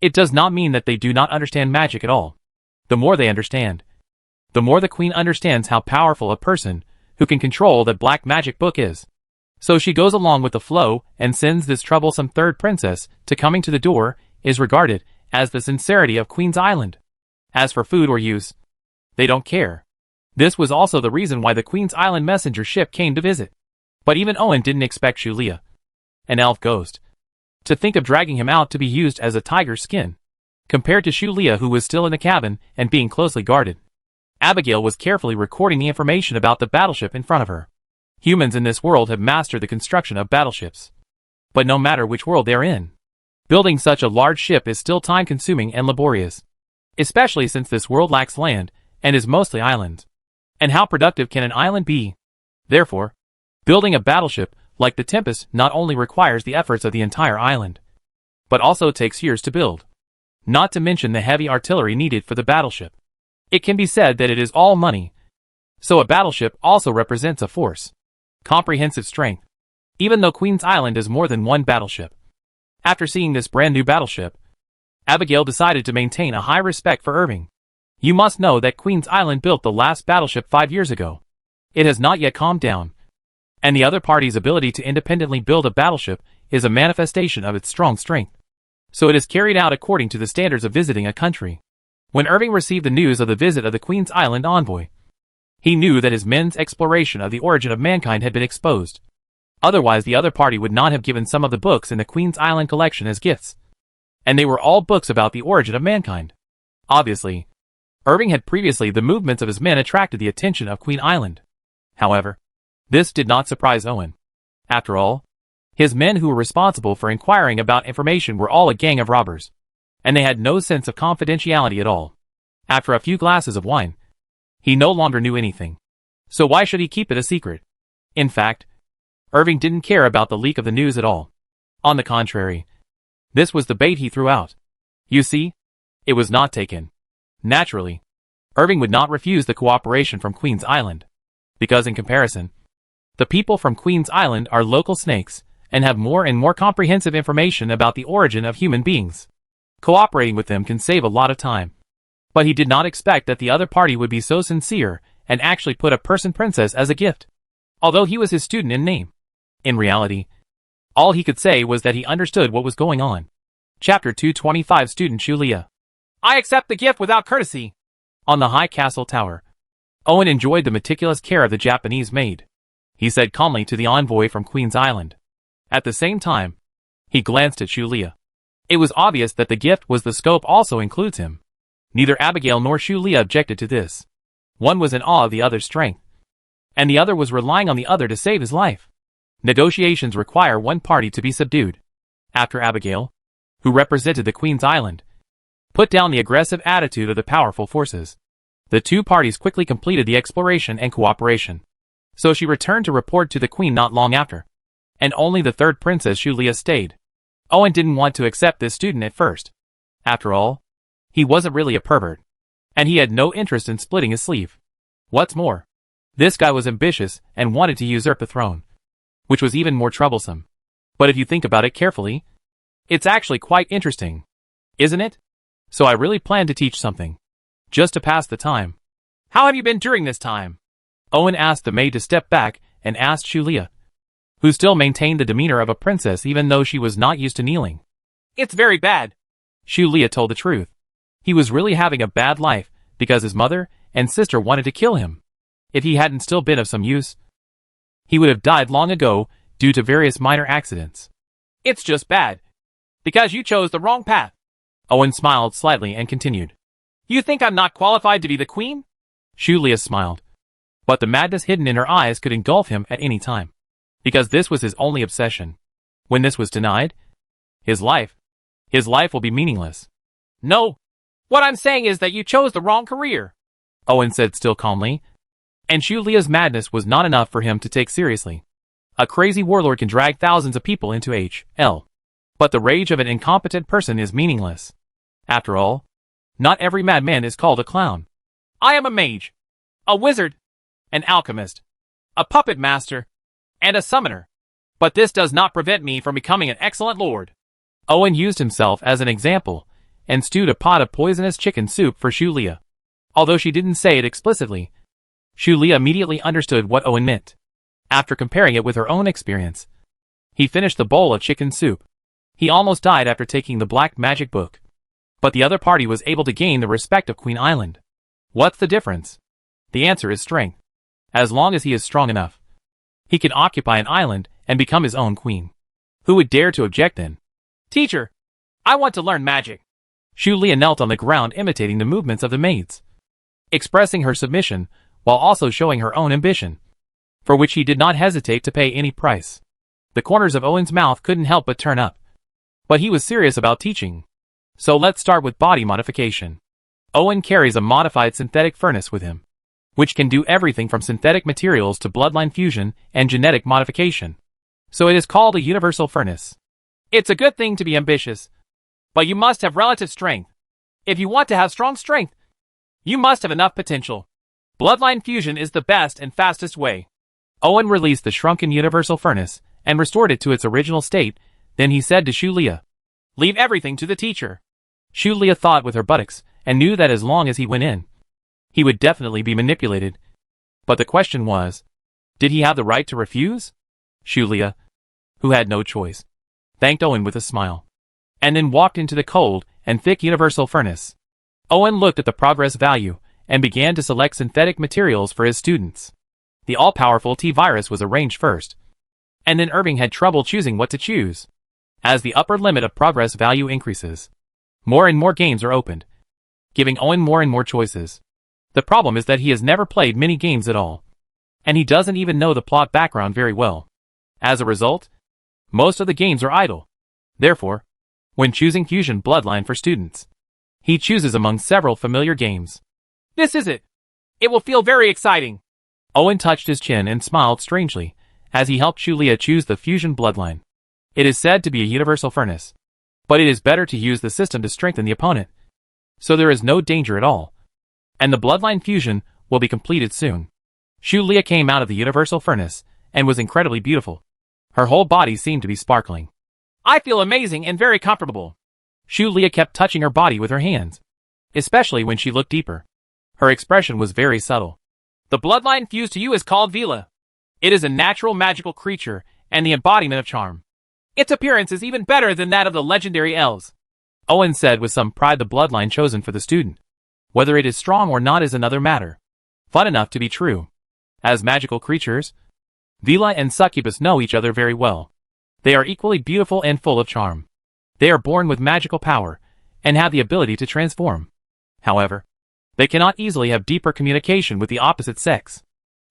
it does not mean that they do not understand magic at all. The more they understand, the more the queen understands how powerful a person who can control that black magic book is. So she goes along with the flow and sends this troublesome third princess to coming to the door is regarded as the sincerity of Queen's Island. As for food or use, they don't care. This was also the reason why the Queen's Island messenger ship came to visit. But even Owen didn't expect Shulia, an elf ghost, to think of dragging him out to be used as a tiger's skin. Compared to Shulia, who was still in the cabin and being closely guarded, Abigail was carefully recording the information about the battleship in front of her. Humans in this world have mastered the construction of battleships. But no matter which world they're in, building such a large ship is still time-consuming and laborious, especially since this world lacks land and is mostly islands. And how productive can an island be? Therefore, building a battleship like the Tempest not only requires the efforts of the entire island, but also takes years to build. Not to mention the heavy artillery needed for the battleship. It can be said that it is all money. So a battleship also represents a force. Comprehensive strength. Even though Queen's Island is more than one battleship. After seeing this brand new battleship, Abigail decided to maintain a high respect for Irving. You must know that Queen's Island built the last battleship 5 years ago. It has not yet calmed down. And the other party's ability to independently build a battleship is a manifestation of its strong strength. So it is carried out according to the standards of visiting a country. When Irving received the news of the visit of the Queen's Island envoy, he knew that his men's exploration of the origin of mankind had been exposed. Otherwise the other party would not have given some of the books in the Queen's Island collection as gifts. And they were all books about the origin of mankind. Obviously, Irving had previously the movements of his men attracted the attention of Queen Island. However, this did not surprise Owen. After all, his men who were responsible for inquiring about information were all a gang of robbers, and they had no sense of confidentiality at all. After a few glasses of wine, he no longer knew anything. So why should he keep it a secret? In fact, Irving didn't care about the leak of the news at all. On the contrary, this was the bait he threw out. You see, it was not taken. Naturally, Irving would not refuse the cooperation from Queen's Island, because in comparison, the people from Queen's Island are local snakes and have more and more comprehensive information about the origin of human beings. Cooperating with them can save a lot of time. But he did not expect that the other party would be so sincere and actually put a person princess as a gift, although he was his student in name. In reality, all he could say was that he understood what was going on. Chapter 225 Student Shulia. I accept the gift without courtesy. On the high castle tower, Owen enjoyed the meticulous care of the Japanese maid. He said calmly to the envoy from Queen's Island. At the same time, he glanced at Shulia. It was obvious that the gift was the scope also includes him. Neither Abigail nor Shulia objected to this. One was in awe of the other's strength, and the other was relying on the other to save his life. Negotiations require one party to be subdued. After Abigail, who represented the Queen's Island, put down the aggressive attitude of the powerful forces, the two parties quickly completed the exploration and cooperation. So she returned to report to the Queen not long after. And only the third princess Shulia stayed. Owen didn't want to accept this student at first. After all, he wasn't really a pervert, and he had no interest in splitting his sleeve. What's more, this guy was ambitious and wanted to usurp the throne, which was even more troublesome. But if you think about it carefully, it's actually quite interesting, isn't it? So I really plan to teach something, just to pass the time. How have you been during this time? Owen asked the maid to step back and asked Shulia, who still maintained the demeanor of a princess even though she was not used to kneeling. It's very bad. Shulia told the truth. He was really having a bad life because his mother and sister wanted to kill him. If he hadn't still been of some use, he would have died long ago due to various minor accidents. It's just bad. Because you chose the wrong path. Owen smiled slightly and continued. You think I'm not qualified to be the queen? Shulia smiled. But the madness hidden in her eyes could engulf him at any time. Because this was his only obsession. When this was denied, his life will be meaningless. No. What I'm saying is that you chose the wrong career, Owen said still calmly. And Shulia's madness was not enough for him to take seriously. A crazy warlord can drag thousands of people into hell. But the rage of an incompetent person is meaningless. After all, not every madman is called a clown. I am a mage, a wizard, an alchemist, a puppet master, and a summoner. But this does not prevent me from becoming an excellent lord. Owen used himself as an example, and stewed a pot of poisonous chicken soup for Shulia. Although she didn't say it explicitly, Shulia immediately understood what Owen meant. After comparing it with her own experience, he finished the bowl of chicken soup. He almost died after taking the black magic book. But the other party was able to gain the respect of Queen Island. What's the difference? The answer is strength. As long as he is strong enough, he can occupy an island and become his own queen. Who would dare to object then? Teacher, I want to learn magic. Shulia knelt on the ground imitating the movements of the maids, expressing her submission while also showing her own ambition, for which he did not hesitate to pay any price. The corners of Owen's mouth couldn't help but turn up. But he was serious about teaching. So let's start with body modification. Owen carries a modified synthetic furnace with him, which can do everything from synthetic materials to bloodline fusion and genetic modification. So it is called a universal furnace. It's a good thing to be ambitious, but you must have relative strength. If you want to have strong strength, you must have enough potential. Bloodline fusion is the best and fastest way. Owen released the shrunken universal furnace and restored it to its original state. Then he said to Shulia, "Leave everything to the teacher." Shulia thought with her buttocks and knew that as long as he went in, he would definitely be manipulated. But the question was, did he have the right to refuse? Shulia, who had no choice, thanked Owen with a smile, and then walked into the cold and thick universal furnace. Owen looked at the progress value and began to select synthetic materials for his students. The all-powerful T-virus was arranged first, and then Irving had trouble choosing what to choose. As the upper limit of progress value increases, more and more games are opened, giving Owen more and more choices. The problem is that he has never played many games at all, and he doesn't even know the plot background very well. As a result, most of the games are idle. Therefore, when choosing Fusion Bloodline for students, he chooses among several familiar games. This is it. It will feel very exciting. Owen touched his chin and smiled strangely as he helped Shulia choose the Fusion Bloodline. It is said to be a universal furnace, but it is better to use the system to strengthen the opponent, so there is no danger at all, and the Bloodline Fusion will be completed soon. Shulia came out of the universal furnace and was incredibly beautiful. Her whole body seemed to be sparkling. I feel amazing and very comfortable. Shulia kept touching her body with her hands, especially when she looked deeper. Her expression was very subtle. The bloodline fused to you is called Vila. It is a natural magical creature and the embodiment of charm. Its appearance is even better than that of the legendary elves. Owen said with some pride. The bloodline chosen for the student, whether it is strong or not, is another matter. Fun enough to be true. As magical creatures, Vila and Succubus know each other very well. They are equally beautiful and full of charm. They are born with magical power and have the ability to transform. However, they cannot easily have deeper communication with the opposite sex.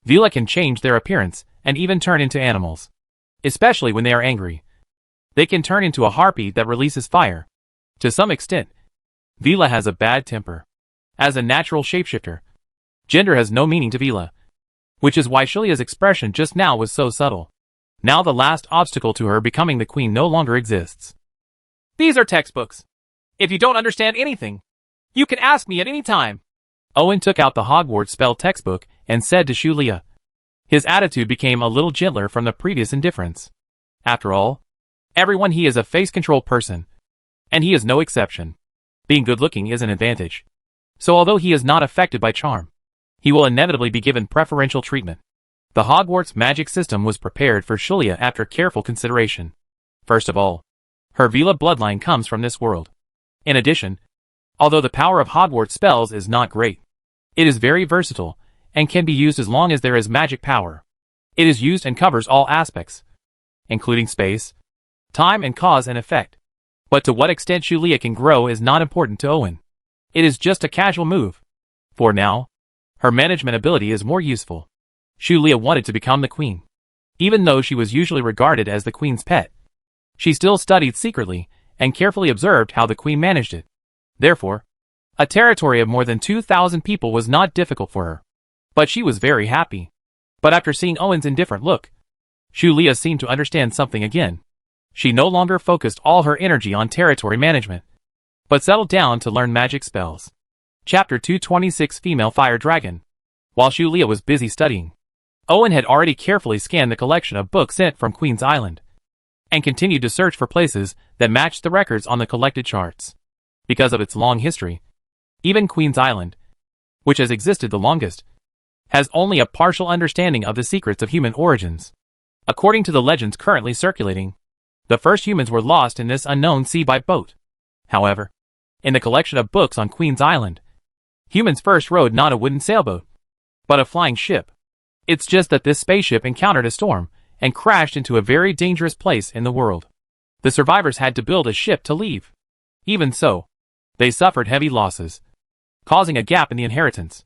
Vila can change their appearance and even turn into animals, especially when they are angry. They can turn into a harpy that releases fire. To some extent, Vila has a bad temper. As a natural shapeshifter, gender has no meaning to Vila, which is why Shulia's expression just now was so subtle. Now the last obstacle to her becoming the queen no longer exists. These are textbooks. If you don't understand anything, you can ask me at any time. Owen took out the Hogwarts spell textbook and said to Shulia. His attitude became a little gentler from the previous indifference. After all, everyone he is a face control person, and he is no exception. Being good-looking is an advantage. So although he is not affected by charm, he will inevitably be given preferential treatment. The Hogwarts magic system was prepared for Shulia after careful consideration. First of all, her Vila bloodline comes from this world. In addition, although the power of Hogwarts spells is not great, it is very versatile and can be used as long as there is magic power. It is used and covers all aspects, including space, time, and cause and effect. But to what extent Shulia can grow is not important to Owen. It is just a casual move. For now, her management ability is more useful. Shulia wanted to become the queen. Even though she was usually regarded as the queen's pet, she still studied secretly and carefully observed how the queen managed it. Therefore, a territory of more than 2,000 people was not difficult for her. But she was very happy. But after seeing Owen's indifferent look, Shulia seemed to understand something again. She no longer focused all her energy on territory management, but settled down to learn magic spells. Chapter 226 Female Fire Dragon. While Shulia was busy studying, Owen had already carefully scanned the collection of books sent from Queen's Island, and continued to search for places that matched the records on the collected charts. Because of its long history, even Queen's Island, which has existed the longest, has only a partial understanding of the secrets of human origins. According to the legends currently circulating, the first humans were lost in this unknown sea by boat. However, in the collection of books on Queen's Island, humans first rode not a wooden sailboat, but a flying ship. It's just that this spaceship encountered a storm and crashed into a very dangerous place in the world. The survivors had to build a ship to leave. Even so, they suffered heavy losses, causing a gap in the inheritance.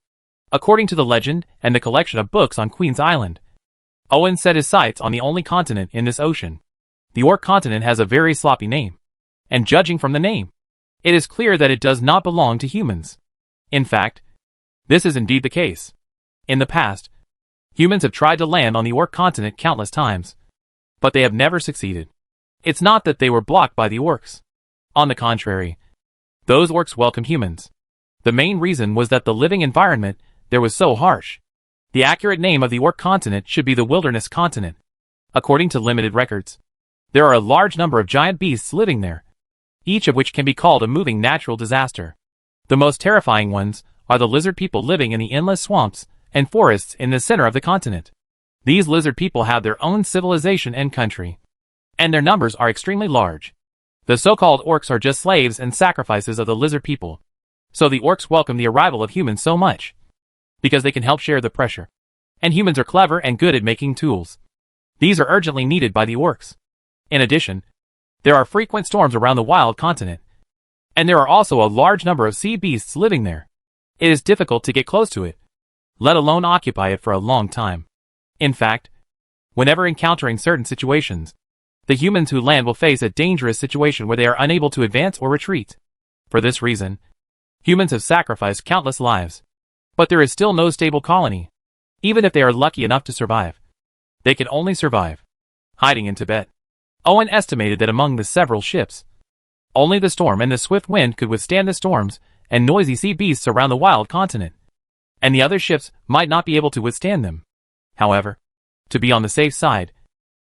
According to the legend and the collection of books on Queen's Island, Owen set his sights on the only continent in this ocean. The Orc continent has a very sloppy name, and judging from the name, it is clear that it does not belong to humans. In fact, this is indeed the case. In the past, humans have tried to land on the Orc continent countless times, but they have never succeeded. It's not that they were blocked by the Orcs. On the contrary, those Orcs welcomed humans. The main reason was that the living environment there was so harsh. The accurate name of the Orc continent should be the Wilderness continent. According to limited records, there are a large number of giant beasts living there, each of which can be called a moving natural disaster. The most terrifying ones are the lizard people living in the endless swamps and forests in the center of the continent. These lizard people have their own civilization and country, and their numbers are extremely large. The so-called orcs are just slaves and sacrifices of the lizard people. So the orcs welcome the arrival of humans so much, because they can help share the pressure. And humans are clever and good at making tools. These are urgently needed by the orcs. In addition, there are frequent storms around the wild continent, and there are also a large number of sea beasts living there. It is difficult to get close to it, let alone occupy it for a long time. In fact, whenever encountering certain situations, the humans who land will face a dangerous situation where they are unable to advance or retreat. For this reason, humans have sacrificed countless lives. But there is still no stable colony. Even if they are lucky enough to survive, they can only survive hiding in Tibet. Owen estimated that among the several ships, only the storm and the swift wind could withstand the storms and noisy sea beasts around the wild continent, and the other ships might not be able to withstand them. However, to be on the safe side,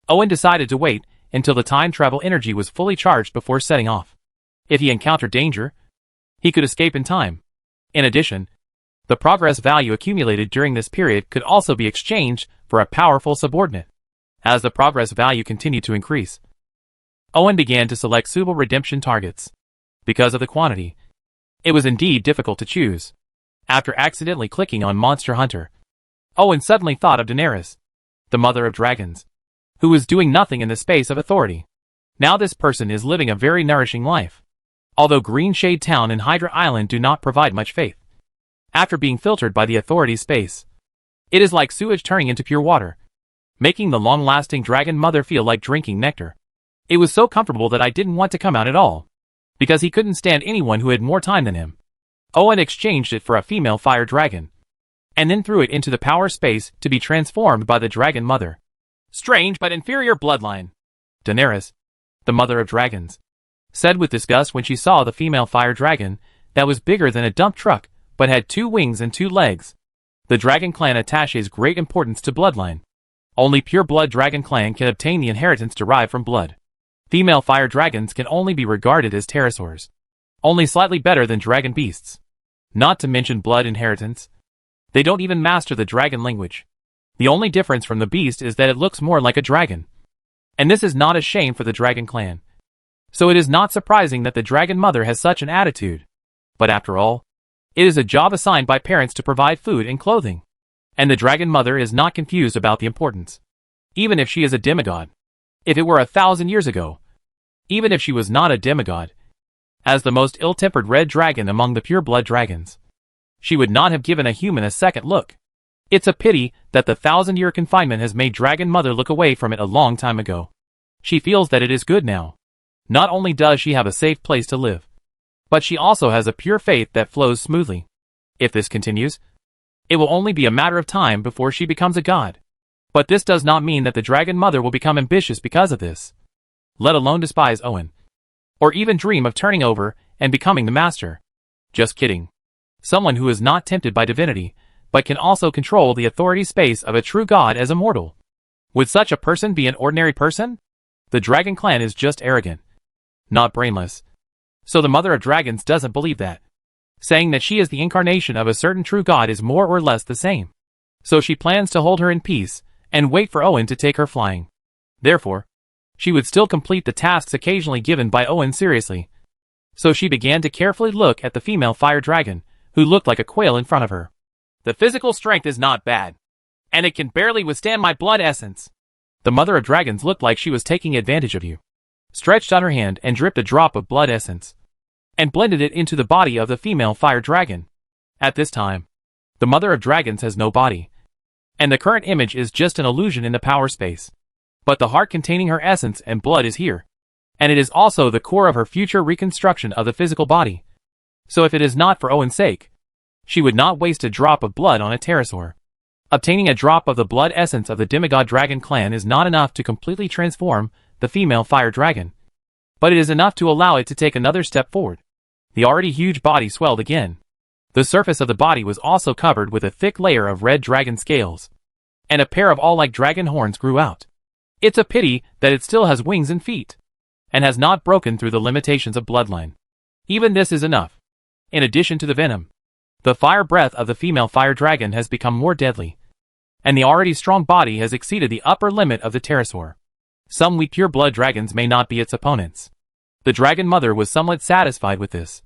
Owen decided to wait until the time travel energy was fully charged before setting off. If he encountered danger, he could escape in time. In addition, the progress value accumulated during this period could also be exchanged for a powerful subordinate. As the progress value continued to increase, Owen began to select suitable redemption targets. Because of the quantity, it was indeed difficult to choose. After accidentally clicking on Monster Hunter, Owen suddenly thought of Daenerys, the mother of dragons, who was doing nothing in the space of authority. Now this person is living a very nourishing life. Although Green Shade Town and Hydra Island do not provide much faith, after being filtered by the authority's space, it is like sewage turning into pure water, making the long-lasting dragon mother feel like drinking nectar. It was so comfortable that I didn't want to come out at all, because he couldn't stand anyone who had more time than him. Owen exchanged it for a female fire dragon, and then threw it into the power space to be transformed by the dragon mother. Strange but inferior bloodline. Daenerys, the mother of dragons, said with disgust when she saw the female fire dragon that was bigger than a dump truck but had 2 wings and 2 legs. The dragon clan attaches great importance to bloodline. Only pure blood dragon clan can obtain the inheritance derived from blood. Female fire dragons can only be regarded as pterosaurs, only slightly better than dragon beasts. Not to mention blood inheritance, they don't even master the dragon language. The only difference from the beast is that it looks more like a dragon. And this is not a shame for the dragon clan. So it is not surprising that the dragon mother has such an attitude. But after all, it is a job assigned by parents to provide food and clothing. And the dragon mother is not confused about the importance. Even if she is a demigod. If it were 1,000 years ago, even if she was not a demigod. As the most ill-tempered red dragon among the pure-blood dragons, she would not have given a human a second look. It's a pity that the 1,000-year confinement has made Dragon Mother look away from it a long time ago. She feels that it is good now. Not only does she have a safe place to live, but she also has a pure faith that flows smoothly. If this continues, it will only be a matter of time before she becomes a god. But this does not mean that the Dragon Mother will become ambitious because of this, let alone despise Owen, or even dream of turning over and becoming the master. Just kidding. Someone who is not tempted by divinity, but can also control the authority space of a true god as a mortal. Would such a person be an ordinary person? The dragon clan is just arrogant, not brainless. So the mother of dragons doesn't believe that. Saying that she is the incarnation of a certain true god is more or less the same. So she plans to hold her in peace and wait for Owen to take her flying. Therefore, she would still complete the tasks occasionally given by Owen seriously. So she began to carefully look at the female fire dragon, who looked like a quail in front of her. The physical strength is not bad, and it can barely withstand my blood essence. The mother of dragons looked like she was taking advantage of you. Stretched out her hand and dripped a drop of blood essence, and blended it into the body of the female fire dragon. At this time, the mother of dragons has no body, and the current image is just an illusion in the power space. But the heart containing her essence and blood is here, and it is also the core of her future reconstruction of the physical body. So if it is not for Owen's sake, she would not waste a drop of blood on a pterosaur. Obtaining a drop of the blood essence of the demigod dragon clan is not enough to completely transform the female fire dragon, but it is enough to allow it to take another step forward. The already huge body swelled again. The surface of the body was also covered with a thick layer of red dragon scales, and a pair of all-like dragon horns grew out. It's a pity that it still has wings and feet, and has not broken through the limitations of bloodline. Even this is enough. In addition to the venom, the fire breath of the female fire dragon has become more deadly, and the already strong body has exceeded the upper limit of the pterosaur. Some weak pure-blood dragons may not be its opponents. The dragon mother was somewhat satisfied with this,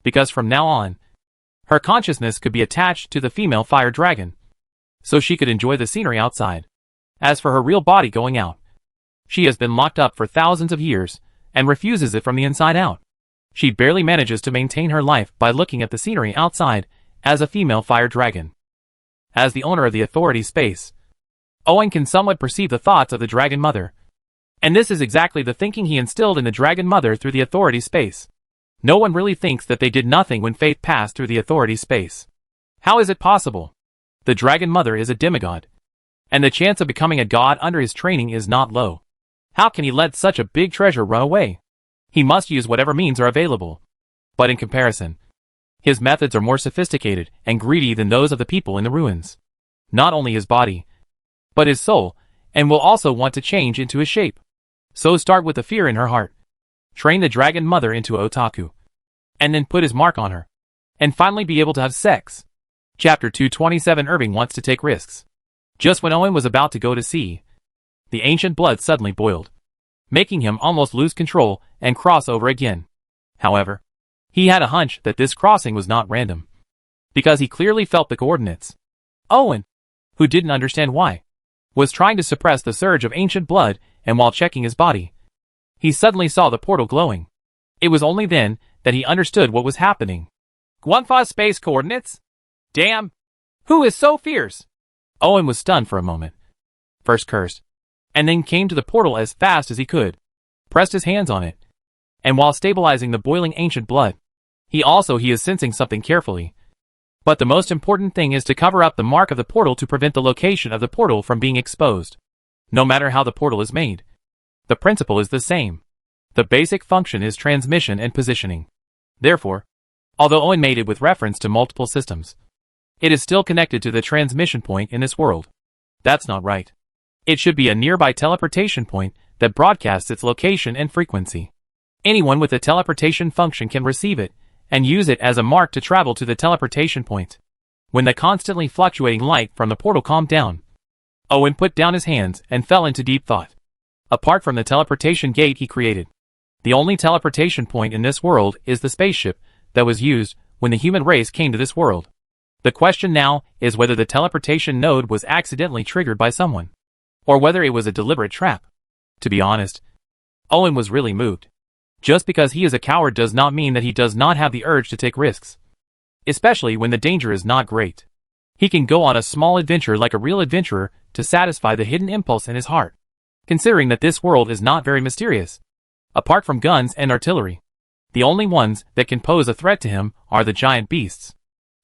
because from now on, her consciousness could be attached to the female fire dragon, so she could enjoy the scenery outside. As for her real body going out, she has been locked up for thousands of years, and refuses it from the inside out. She barely manages to maintain her life by looking at the scenery outside as a female fire dragon. As the owner of the authority space, Owen can somewhat perceive the thoughts of the dragon mother, and this is exactly the thinking he instilled in the dragon mother through the authority space. No one really thinks that they did nothing when faith passed through the authority space. How is it possible? The dragon mother is a demigod, and the chance of becoming a god under his training is not low. How can he let such a big treasure run away? He must use whatever means are available. But in comparison, his methods are more sophisticated and greedy than those of the people in the ruins. Not only his body, but his soul, and will also want to change into his shape. So start with the fear in her heart. Train the dragon mother into otaku, and then put his mark on her, and finally be able to have sex. Chapter 227. Irving wants to take risks. Just when Owen was about to go to sea, the ancient blood suddenly boiled, making him almost lose control and cross over again. However, he had a hunch that this crossing was not random, because he clearly felt the coordinates. Owen, who didn't understand why, was trying to suppress the surge of ancient blood, and while checking his body, he suddenly saw the portal glowing. It was only then that he understood what was happening. Guanfa's space coordinates? Damn! Who is so fierce? Owen was stunned for a moment. First cursed, and then came to the portal as fast as he could, pressed his hands on it, and while stabilizing the boiling ancient blood, he is sensing something carefully. But the most important thing is to cover up the mark of the portal to prevent the location of the portal from being exposed. No matter how the portal is made, the principle is the same. The basic function is transmission and positioning. Therefore, although Owen made it with reference to multiple systems, it is still connected to the transmission point in this world. That's not right. It should be a nearby teleportation point that broadcasts its location and frequency. Anyone with a teleportation function can receive it and use it as a mark to travel to the teleportation point. When the constantly fluctuating light from the portal calmed down, Owen put down his hands and fell into deep thought. Apart from the teleportation gate he created, the only teleportation point in this world is the spaceship that was used when the human race came to this world. The question now is whether the teleportation node was accidentally triggered by someone, or whether it was a deliberate trap. To be honest, Owen was really moved. Just because he is a coward does not mean that he does not have the urge to take risks. Especially when the danger is not great. He can go on a small adventure like a real adventurer to satisfy the hidden impulse in his heart. Considering that this world is not very mysterious. Apart from guns and artillery, the only ones that can pose a threat to him are the giant beasts.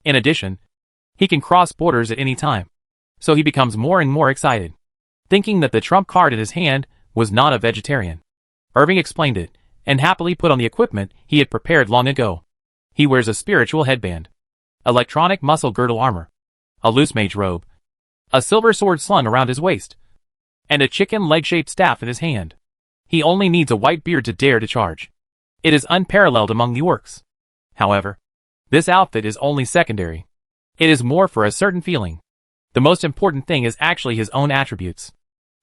In addition, he can cross borders at any time. So he becomes more and more excited. Thinking that the trump card in his hand was not a vegetarian. Irving explained it, and happily put on the equipment he had prepared long ago. He wears a spiritual headband, electronic muscle girdle armor, a loose mage robe, a silver sword slung around his waist, and a chicken leg-shaped staff in his hand. He only needs a white beard to dare to charge. It is unparalleled among the orcs. However, this outfit is only secondary. It is more for a certain feeling. The most important thing is actually his own attributes.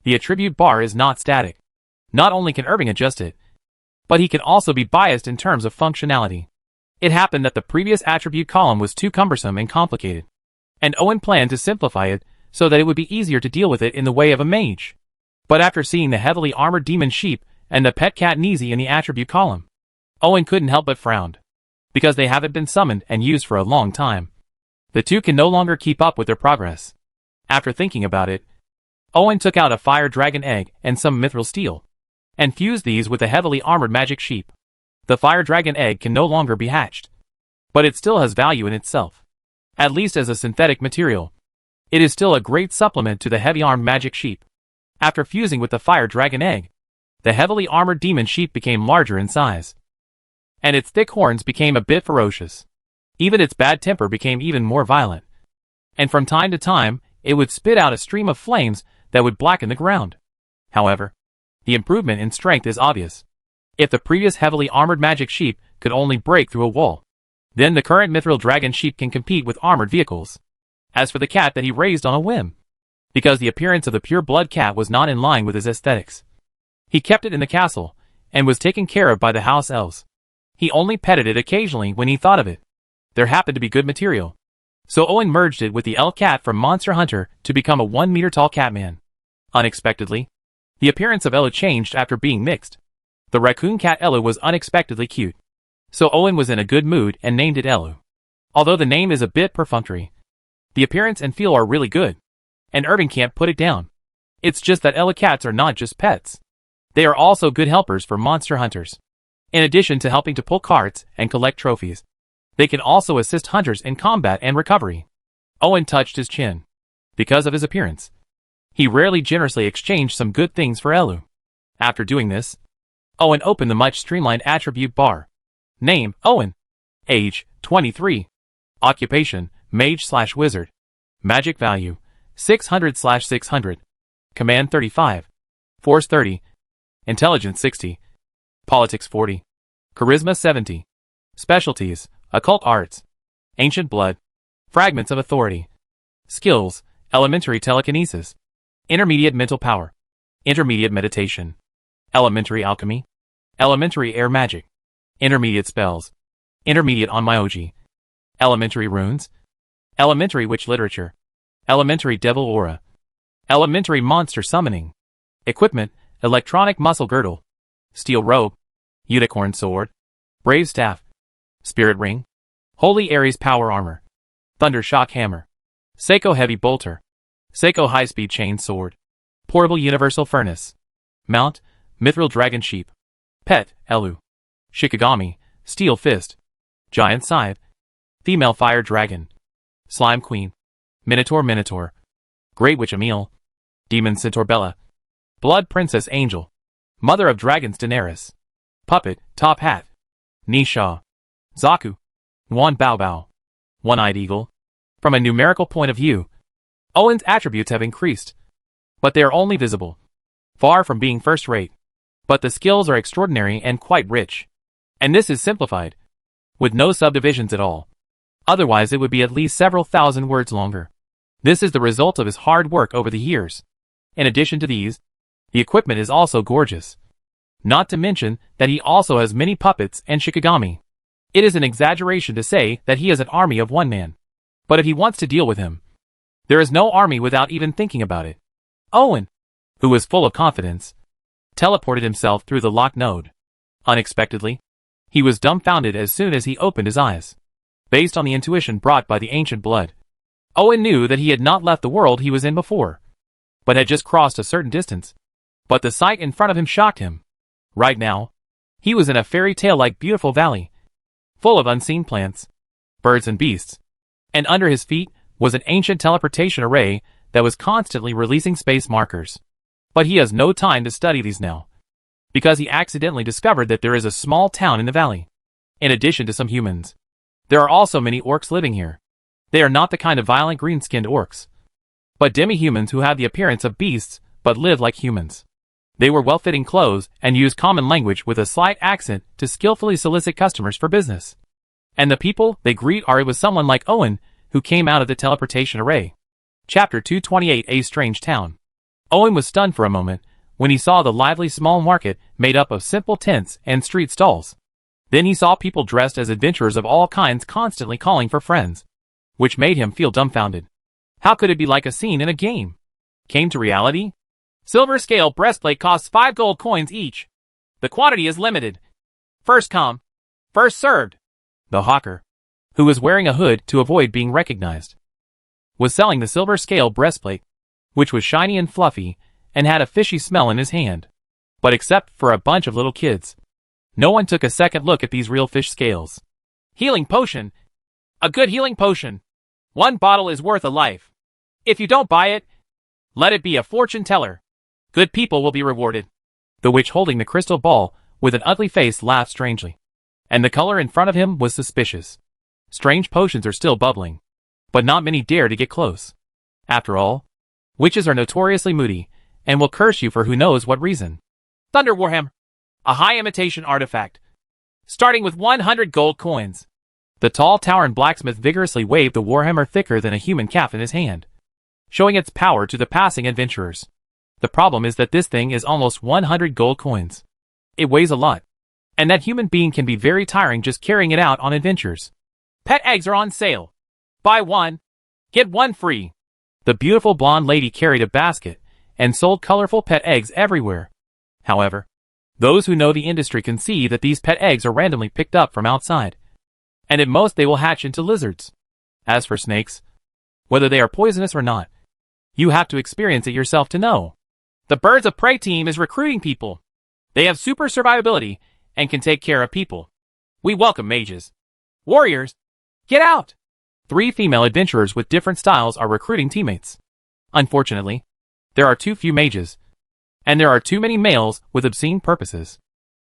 The attribute bar is not static. Not only can Irving adjust it, but he can also be biased in terms of functionality. It happened that the previous attribute column was too cumbersome and complicated, and Owen planned to simplify it so that it would be easier to deal with it in the way of a mage. But after seeing the heavily armored demon sheep and the pet cat Neezy in the attribute column, Owen couldn't help but frown. Because they haven't been summoned and used for a long time. The two can no longer keep up with their progress. After thinking about it, Owen took out a fire dragon egg and some mithril steel, and fused these with a heavily armored magic sheep. The fire dragon egg can no longer be hatched, but it still has value in itself. At least as a synthetic material. It is still a great supplement to the heavy-armed magic sheep. After fusing with the fire dragon egg, the heavily armored demon sheep became larger in size, and its thick horns became a bit ferocious. Even its bad temper became even more violent, and from time to time, it would spit out a stream of flames that would blacken the ground. However, the improvement in strength is obvious. If the previous heavily armored magic sheep could only break through a wall, then the current mithril dragon sheep can compete with armored vehicles. As for the cat that he raised on a whim, because the appearance of the pure-blood cat was not in line with his aesthetics, he kept it in the castle, and was taken care of by the house elves. He only petted it occasionally when he thought of it. There happened to be good material. So Owen merged it with the elf cat from Monster Hunter to become a 1-meter-tall catman. Unexpectedly, the appearance of Elu changed after being mixed. The raccoon cat Elu was unexpectedly cute. So Owen was in a good mood and named it Elu. Although the name is a bit perfunctory, the appearance and feel are really good, and Irving can't put it down. It's just that Elu cats are not just pets. They are also good helpers for monster hunters. In addition to helping to pull carts and collect trophies, they can also assist hunters in combat and recovery. Owen touched his chin. Because of his appearance, he rarely generously exchanged some good things for Elu. After doing this, Owen opened the much streamlined attribute bar. Name, Owen. Age, 23. Occupation, mage/wizard. Magic value, 600/600. Command 35. Force 30. Intelligence 60. Politics 40. Charisma 70. Specialties, occult arts. Ancient blood. Fragments of authority. Skills, elementary telekinesis. Intermediate mental power. Intermediate meditation. Elementary alchemy. Elementary air magic. Intermediate spells. Intermediate onmyoji. Elementary runes. Elementary witch literature. Elementary devil aura. Elementary monster summoning. Equipment, electronic muscle girdle. Steel robe. Unicorn sword. Brave staff. Spirit ring. Holy Ares power armor. Thunder shock hammer. Seiko heavy bolter. Seiko high-speed chain sword. Portable universal furnace. Mount, mithril dragon sheep. Pet, Elu. Shikigami, steel fist. Giant scythe. Female fire dragon. Slime queen. Minotaur. Great witch Emil. Demon centaur Bella. Blood princess angel. Mother of dragons Daenerys. Puppet, top hat. Nisha. Zaku. One Bao. One-eyed eagle. From a numerical point of view, Owen's attributes have increased, but they are only visible, far from being first-rate. But the skills are extraordinary and quite rich. And this is simplified, with no subdivisions at all. Otherwise it would be at least several thousand words longer. This is the result of his hard work over the years. In addition to these, the equipment is also gorgeous. Not to mention that he also has many puppets and shikigami. It is an exaggeration to say that he has an army of one man. But if he wants to deal with him, there is no army without even thinking about it. Owen, who was full of confidence, teleported himself through the lock node. Unexpectedly, he was dumbfounded as soon as he opened his eyes. Based on the intuition brought by the ancient blood, Owen knew that he had not left the world he was in before, but had just crossed a certain distance. But the sight in front of him shocked him. Right now, he was in a fairy tale-like beautiful valley, full of unseen plants, birds and beasts, and under his feet was an ancient teleportation array that was constantly releasing space markers. But he has no time to study these now, because he accidentally discovered that there is a small town in the valley. In addition to some humans, there are also many orcs living here. They are not the kind of violent green-skinned orcs, but demi-humans who have the appearance of beasts but live like humans. They wear well-fitting clothes and use common language with a slight accent to skillfully solicit customers for business. And the people they greet are with someone like Owen, who came out of the teleportation array. Chapter 228: A Strange Town. Owen was stunned for a moment when he saw the lively small market made up of simple tents and street stalls. Then he saw people dressed as adventurers of all kinds constantly calling for friends, which made him feel dumbfounded. How could it be like a scene in a game? Came to reality? Silver scale breastplate costs 5 gold coins each. The quantity is limited. First come, first served. The hawker, who was wearing a hood to avoid being recognized, was selling the silver scale breastplate, which was shiny and fluffy and had a fishy smell in his hand. But except for a bunch of little kids, no one took a second look at these real fish scales. Healing potion. A good healing potion. 1 bottle is worth a life. If you don't buy it, let it be a fortune teller. Good people will be rewarded. The witch holding the crystal ball with an ugly face laughed strangely, and the color in front of him was suspicious. Strange potions are still bubbling, but not many dare to get close. After all, witches are notoriously moody and will curse you for who knows what reason. Thunder Warhammer. A high imitation artifact, starting with 100 gold coins. The tall Tauren blacksmith vigorously waved the warhammer thicker than a human calf in his hand, showing its power to the passing adventurers. The problem is that this thing is almost 100 gold coins. It weighs a lot, and that human being can be very tiring just carrying it out on adventures. Pet eggs are on sale. Buy one, get one free. The beautiful blonde lady carried a basket and sold colorful pet eggs everywhere. However, those who know the industry can see that these pet eggs are randomly picked up from outside, and at most they will hatch into lizards. As for snakes, whether they are poisonous or not, you have to experience it yourself to know. The Birds of Prey team is recruiting people. They have super survivability and can take care of people. We welcome mages. Warriors, get out! 3 female adventurers with different styles are recruiting teammates. Unfortunately, there are too few mages, and there are too many males with obscene purposes.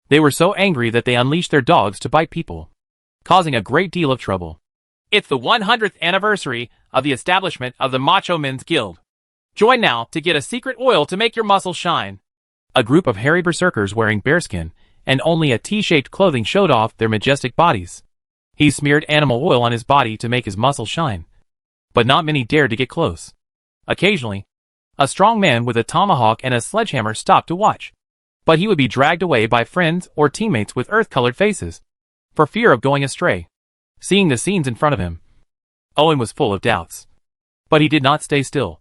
They were so angry that they unleashed their dogs to bite people, causing a great deal of trouble. It's the 100th anniversary of the establishment of the Macho Men's Guild. Join now to get a secret oil to make your muscles shine. A group of hairy berserkers wearing bearskin and only a T-shaped clothing showed off their majestic bodies. He smeared animal oil on his body to make his muscles shine, but not many dared to get close. Occasionally, a strong man with a tomahawk and a sledgehammer stopped to watch, but he would be dragged away by friends or teammates with earth-colored faces, for fear of going astray. Seeing the scenes in front of him, Owen was full of doubts. But he did not stay still,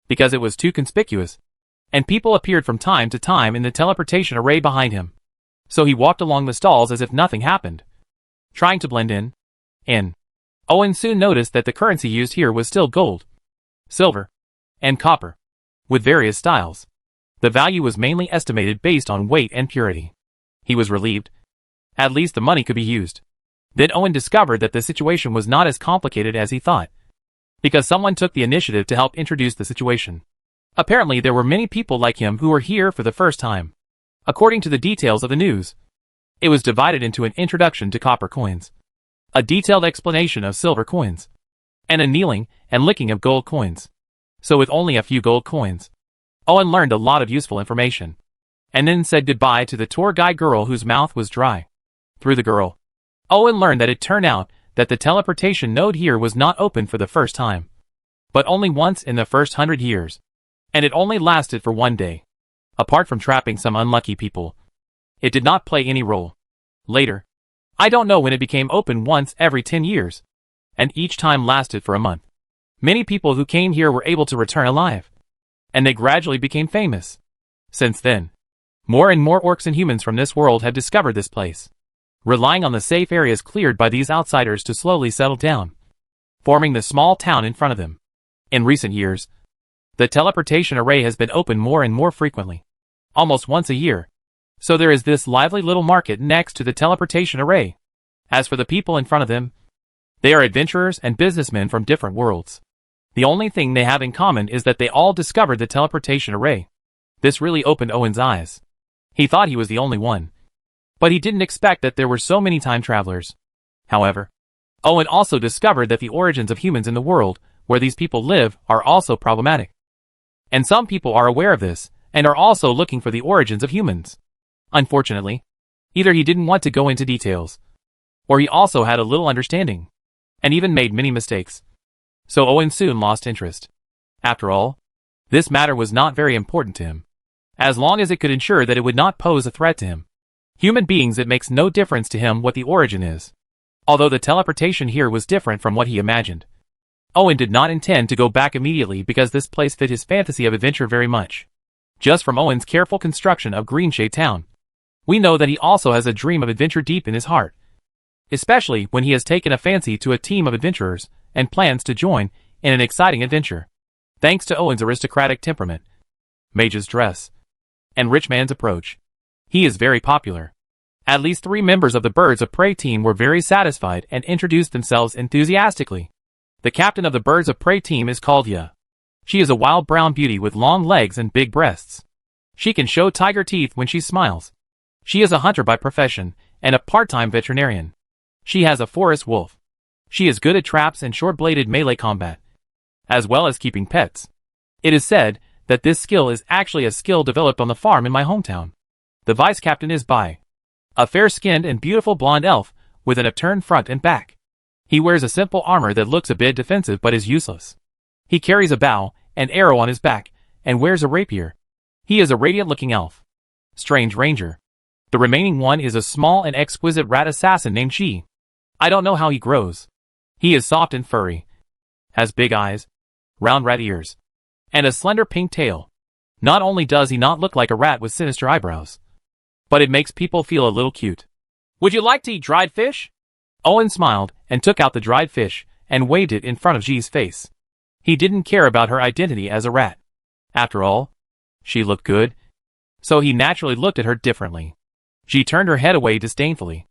because it was too conspicuous, and people appeared from time to time in the teleportation array behind him. So he walked along the stalls as if nothing happened, trying to blend in. Owen soon noticed that the currency used here was still gold, silver, and copper, with various styles. The value was mainly estimated based on weight and purity. He was relieved. At least the money could be used. Then Owen discovered that the situation was not as complicated as he thought, because someone took the initiative to help introduce the situation. Apparently there were many people like him who were here for the first time. According to the details of the news, it was divided into an introduction to copper coins, a detailed explanation of silver coins, and a kneeling and licking of gold coins. So with only a few gold coins, Owen learned a lot of useful information, and then said goodbye to the tour guide girl whose mouth was dry. Through the girl, Owen learned that it turned out that the teleportation node here was not open for the first time, but only once in the first 100 years, and it only lasted for 1 day. Apart from trapping some unlucky people, it did not play any role. Later, I don't know when it became open once every 10 years, and each time lasted for a month. Many people who came here were able to return alive, and they gradually became famous. Since then, More and more orcs and humans from this world have discovered this place, relying on the safe areas cleared by these outsiders to slowly settle down, forming the small town in front of them. In recent years, the teleportation array has been opened more and more frequently, almost once a year. So there is this lively little market next to the teleportation array. As for the people in front of them, they are adventurers and businessmen from different worlds. The only thing they have in common is that they all discovered the teleportation array. This really opened Owen's eyes. He thought he was the only one, but he didn't expect that there were so many time travelers. However, Owen also discovered that the origins of humans in the world where these people live are also problematic. And some people are aware of this, and are also looking for the origins of humans. Unfortunately, either he didn't want to go into details, or he also had a little understanding, and even made many mistakes. So Owen soon lost interest. After all, this matter was not very important to him, as long as it could ensure that it would not pose a threat to him. Human beings, it makes no difference to him what the origin is. Although the teleportation here was different from what he imagined, Owen did not intend to go back immediately because this place fit his fantasy of adventure very much. Just from Owen's careful construction of Greenshade Town, we know that he also has a dream of adventure deep in his heart, especially when he has taken a fancy to a team of adventurers and plans to join in an exciting adventure. Thanks to Owen's aristocratic temperament, mage's dress, and rich man's approach, he is very popular. At least 3 members of the Birds of Prey team were very satisfied and introduced themselves enthusiastically. The captain of the Birds of Prey team is called Ya. She is a wild brown beauty with long legs and big breasts. She can show tiger teeth when she smiles. She is a hunter by profession and a part-time veterinarian. She has a forest wolf. She is good at traps and short-bladed melee combat, as well as keeping pets. It is said that this skill is actually a skill developed on the farm in my hometown. The vice captain is Bai, a fair-skinned and beautiful blonde elf with an upturned front and back. He wears a simple armor that looks a bit defensive but is useless. He carries a bow and arrow on his back and wears a rapier. He is a radiant-looking elf. Strange ranger. The remaining one is a small and exquisite rat assassin named Shi. I don't know how he grows. He is soft and furry, has big eyes, round rat ears, and a slender pink tail. Not only does he not look like a rat with sinister eyebrows, but it makes people feel a little cute. Would you like to eat dried fish? Owen smiled and took out the dried fish and waved it in front of Ji's face. He didn't care about her identity as a rat. After all, she looked good, so he naturally looked at her differently. Ji turned her head away disdainfully.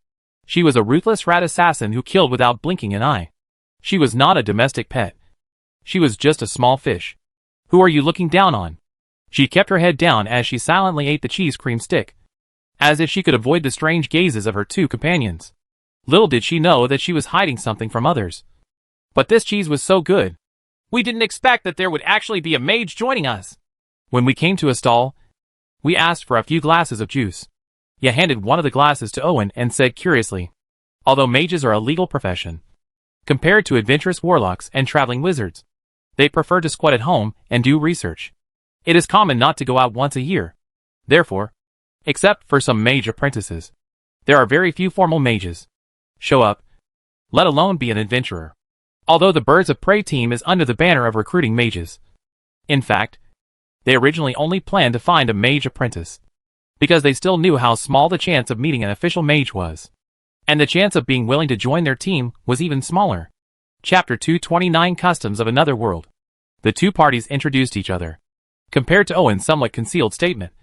She was a ruthless rat assassin who killed without blinking an eye. She was not a domestic pet. She was just a small fish. Who are you looking down on? She kept her head down as she silently ate the cheese cream stick, as if she could avoid the strange gazes of her 2 companions. Little did she know that she was hiding something from others. But this cheese was so good. We didn't expect that there would actually be a mage joining us. When we came to a stall, we asked for a few glasses of juice. He handed one of the glasses to Owen and said curiously, although mages are a legal profession, compared to adventurous warlocks and traveling wizards, they prefer to squat at home and do research. It is common not to go out once a year. Therefore, except for some mage apprentices, there are very few formal mages show up, let alone be an adventurer. Although the Birds of Prey team is under the banner of recruiting mages. In fact, they originally only planned to find a mage apprentice, because they still knew how small the chance of meeting an official mage was. And the chance of being willing to join their team was even smaller. Chapter 229 Customs of Another World. The 2 parties introduced each other. Compared to Owen's somewhat concealed statement,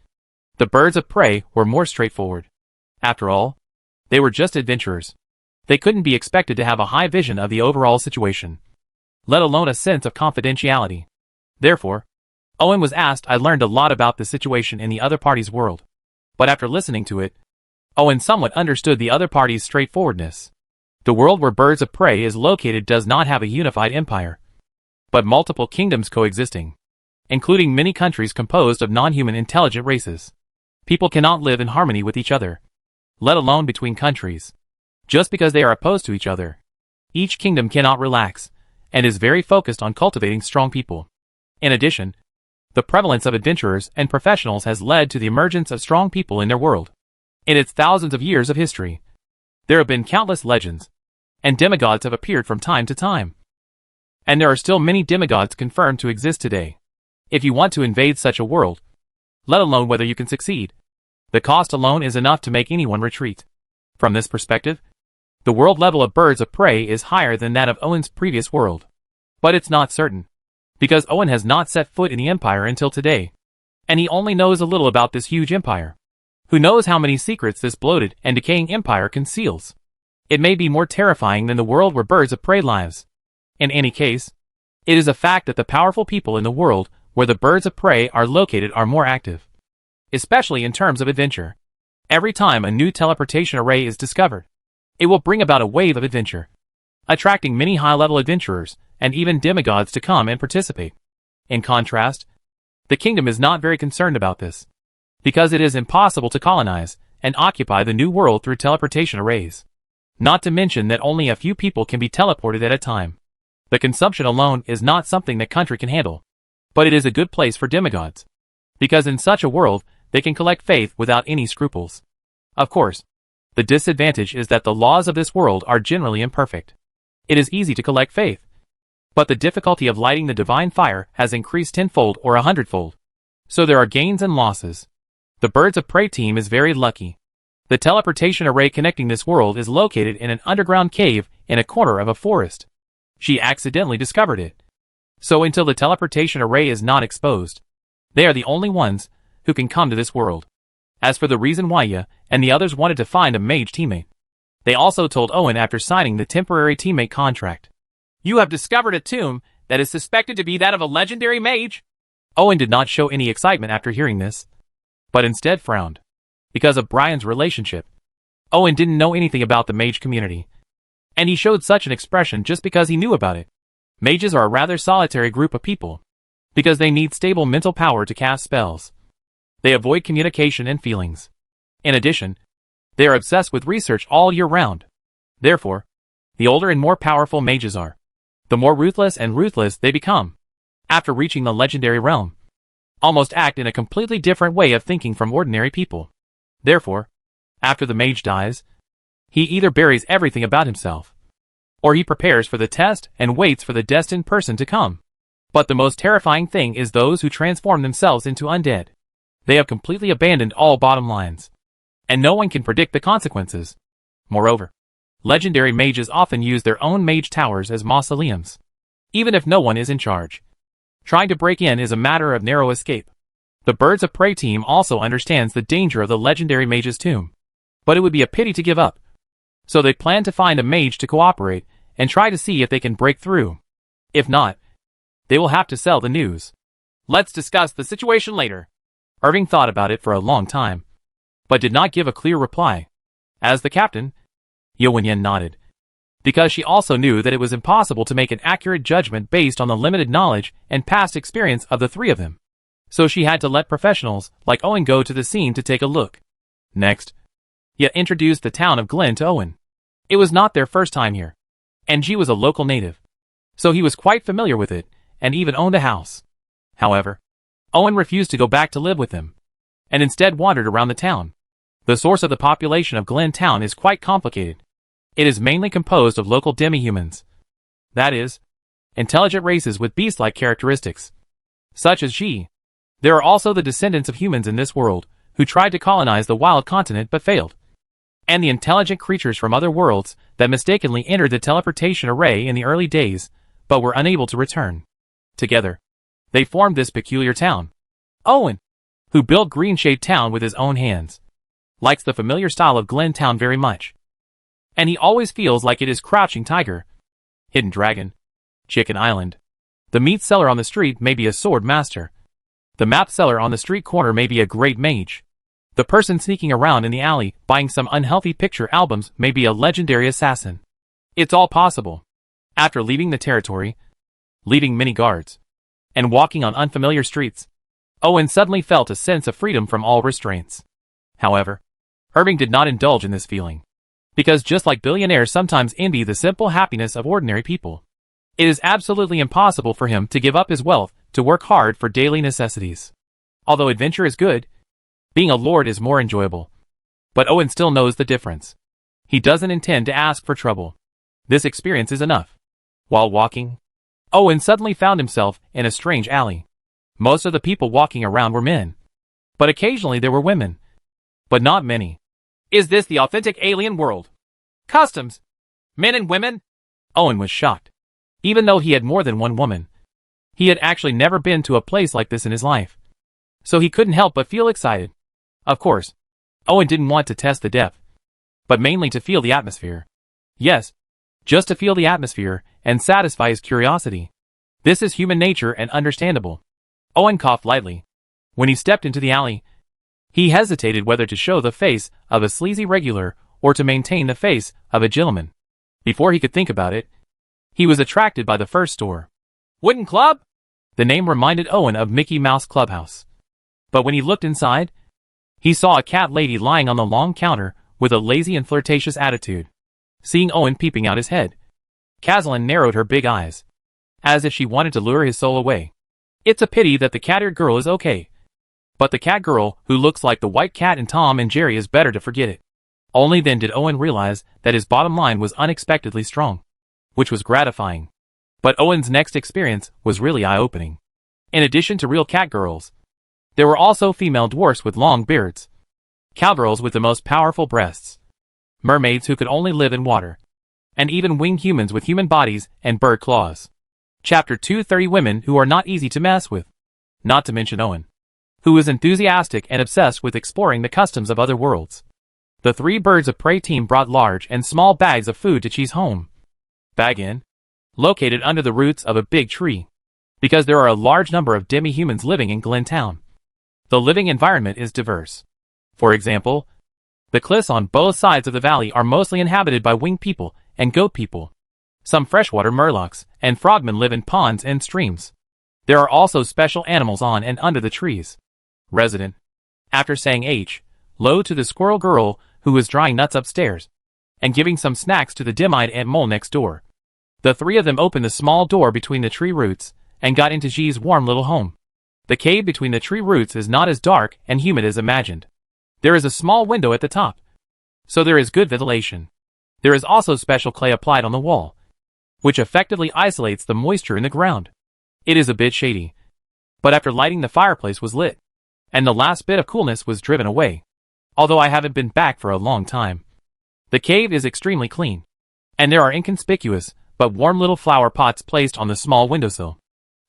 the Birds of Prey were more straightforward. After all, they were just adventurers. They couldn't be expected to have a high vision of the overall situation, let alone a sense of confidentiality. Therefore, Owen was asked. I learned a lot about the situation in the other party's world. But after listening to it, Owen somewhat understood the other party's straightforwardness. The world where Birds of Prey is located does not have a unified empire, but multiple kingdoms coexisting, including many countries composed of non-human intelligent races. People cannot live in harmony with each other, let alone between countries, just because they are opposed to each other. Each kingdom cannot relax, and is very focused on cultivating strong people. In addition, the prevalence of adventurers and professionals has led to the emergence of strong people in their world. In its thousands of years of history, there have been countless legends, and demigods have appeared from time to time. And there are still many demigods confirmed to exist today. If you want to invade such a world, let alone whether you can succeed, The cost alone is enough to make anyone retreat. From this perspective, the world level of birds of prey is higher than that of Owen's previous world. But it's not certain, because Owen has not set foot in the Empire until today, and he only knows a little about this huge empire. Who knows how many secrets this bloated and decaying empire conceals? It may be more terrifying than the world where birds of prey lives. In any case, it is a fact that the powerful people in the world where the birds of prey are located are more active, especially in terms of adventure. Every time a new teleportation array is discovered, it will bring about a wave of adventure, attracting many high-level adventurers and even demigods to come and participate. In contrast, the kingdom is not very concerned about this, because it is impossible to colonize and occupy the new world through teleportation arrays. Not to mention that only a few people can be teleported at a time. The consumption alone is not something the country can handle, but it is a good place for demigods, because in such a world, they can collect faith without any scruples. Of course, the disadvantage is that the laws of this world are generally imperfect. It is easy to collect faith, but the difficulty of lighting the divine fire has increased tenfold or 100-fold. So there are gains and losses. The birds of prey team is very lucky. The teleportation array connecting this world is located in an underground cave in a corner of a forest. She accidentally discovered it. So until the teleportation array is not exposed, they are the only ones who can come to this world. As for the reason why Ya and the others wanted to find a mage teammate, they also told Owen after signing the temporary teammate contract. You have discovered a tomb that is suspected to be that of a legendary mage? Owen did not show any excitement after hearing this, but instead frowned. Because of Brian's relationship, Owen didn't know anything about the mage community, and he showed such an expression just because he knew about it. Mages are a rather solitary group of people, because they need stable mental power to cast spells. They avoid communication and feelings. In addition, they are obsessed with research all year round. Therefore, the older and more powerful mages are, the more ruthless and ruthless they become. After reaching the legendary realm, almost act in a completely different way of thinking from ordinary people. Therefore, after the mage dies, he either buries everything about himself, or he prepares for the test and waits for the destined person to come. But the most terrifying thing is those who transform themselves into undead. They have completely abandoned all bottom lines, and no one can predict the consequences. Moreover, legendary mages often use their own mage towers as mausoleums, even if no one is in charge. Trying to break in is a matter of narrow escape. The birds of prey team also understands the danger of the legendary mage's tomb, but it would be a pity to give up. So they plan to find a mage to cooperate and try to see if they can break through. If not, they will have to sell the news. Let's discuss the situation later. Irving thought about it for a long time, but did not give a clear reply. As the captain, Yen nodded, because she also knew that it was impossible to make an accurate judgment based on the limited knowledge and past experience of the three of them. So she had to let professionals like Owen go to the scene to take a look. Next, Ya introduced the town of Glen to Owen. It was not their first time here, and G was a local native, so he was quite familiar with it, and even owned a house. However, Owen refused to go back to live with them, and instead wandered around the town. The source of the population of Glen Town is quite complicated. It is mainly composed of local demi-humans. That is, intelligent races with beast-like characteristics, such as G. There are also the descendants of humans in this world, who tried to colonize the wild continent but failed, and the intelligent creatures from other worlds that mistakenly entered the teleportation array in the early days, but were unable to return. Together, they formed this peculiar town. Owen, who built Greenshade Town with his own hands, likes the familiar style of Glen Town very much, and he always feels like it is Crouching Tiger, Hidden Dragon, Chicken Island. The meat seller on the street may be a sword master. The map seller on the street corner may be a great mage. The person sneaking around in the alley buying some unhealthy picture albums may be a legendary assassin. It's all possible. After leaving the territory, leaving many guards, and walking on unfamiliar streets, Owen suddenly felt a sense of freedom from all restraints. However, Irving did not indulge in this feeling, because just like billionaires sometimes envy the simple happiness of ordinary people, it is absolutely impossible for him to give up his wealth to work hard for daily necessities. Although adventure is good, being a lord is more enjoyable. But Owen still knows the difference. He doesn't intend to ask for trouble. This experience is enough. While walking, Owen suddenly found himself in a strange alley. Most of the people walking around were men, but occasionally there were women. but not many. Is this the authentic alien world? Customs? Men and women? Owen was shocked. Even though he had more than one woman, he had actually never been to a place like this in his life. So he couldn't help but feel excited. Of course, Owen didn't want to test the depth, but mainly to feel the atmosphere. Yes, just to feel the atmosphere and satisfy his curiosity. This is human nature and understandable. Owen coughed lightly. When he stepped into the alley, he hesitated whether to show the face of a sleazy regular or to maintain the face of a gentleman. Before he could think about it, he was attracted by the first store. Wooden Club? The name reminded Owen of Mickey Mouse Clubhouse. But when he looked inside, he saw a cat lady lying on the long counter with a lazy and flirtatious attitude. Seeing Owen peeping out his head, Caslin narrowed her big eyes, as if she wanted to lure his soul away. It's a pity that the cat-eared girl is okay, but the cat girl who looks like the white cat in Tom and Jerry is better to forget it. Only then did Owen realize that his bottom line was unexpectedly strong, which was gratifying. But Owen's next experience was really eye-opening. In addition to real cat girls, there were also female dwarfs with long beards, cowgirls with the most powerful breasts, mermaids who could only live in water, and even winged humans with human bodies and bird claws. Chapter 230 Women who are not easy to mess with. Not to mention Owen, who is enthusiastic and obsessed with exploring the customs of other worlds. The three birds of prey team brought large and small bags of food to Chi's home. Bag Inn, located under the roots of a big tree, because there are a large number of demi-humans living in Glen Town. The living environment is diverse. For example, the cliffs on both sides of the valley are mostly inhabited by winged people and goat people. Some freshwater murlocs and frogmen live in ponds and streams. There are also special animals on and under the trees. Resident. After saying hello to the squirrel girl who was drying nuts upstairs, and giving some snacks to the dim-eyed ant mole next door, the three of them opened the small door between the tree roots and got into G's warm little home. The cave between the tree roots is not as dark and humid as imagined. There is a small window at the top, so there is good ventilation. There is also special clay applied on the wall, which effectively isolates the moisture in the ground. It is a bit shady, but after lighting the fireplace was lit, and the last bit of coolness was driven away. Although I haven't been back for a long time, the cave is extremely clean, and there are inconspicuous but warm little flower pots placed on the small windowsill.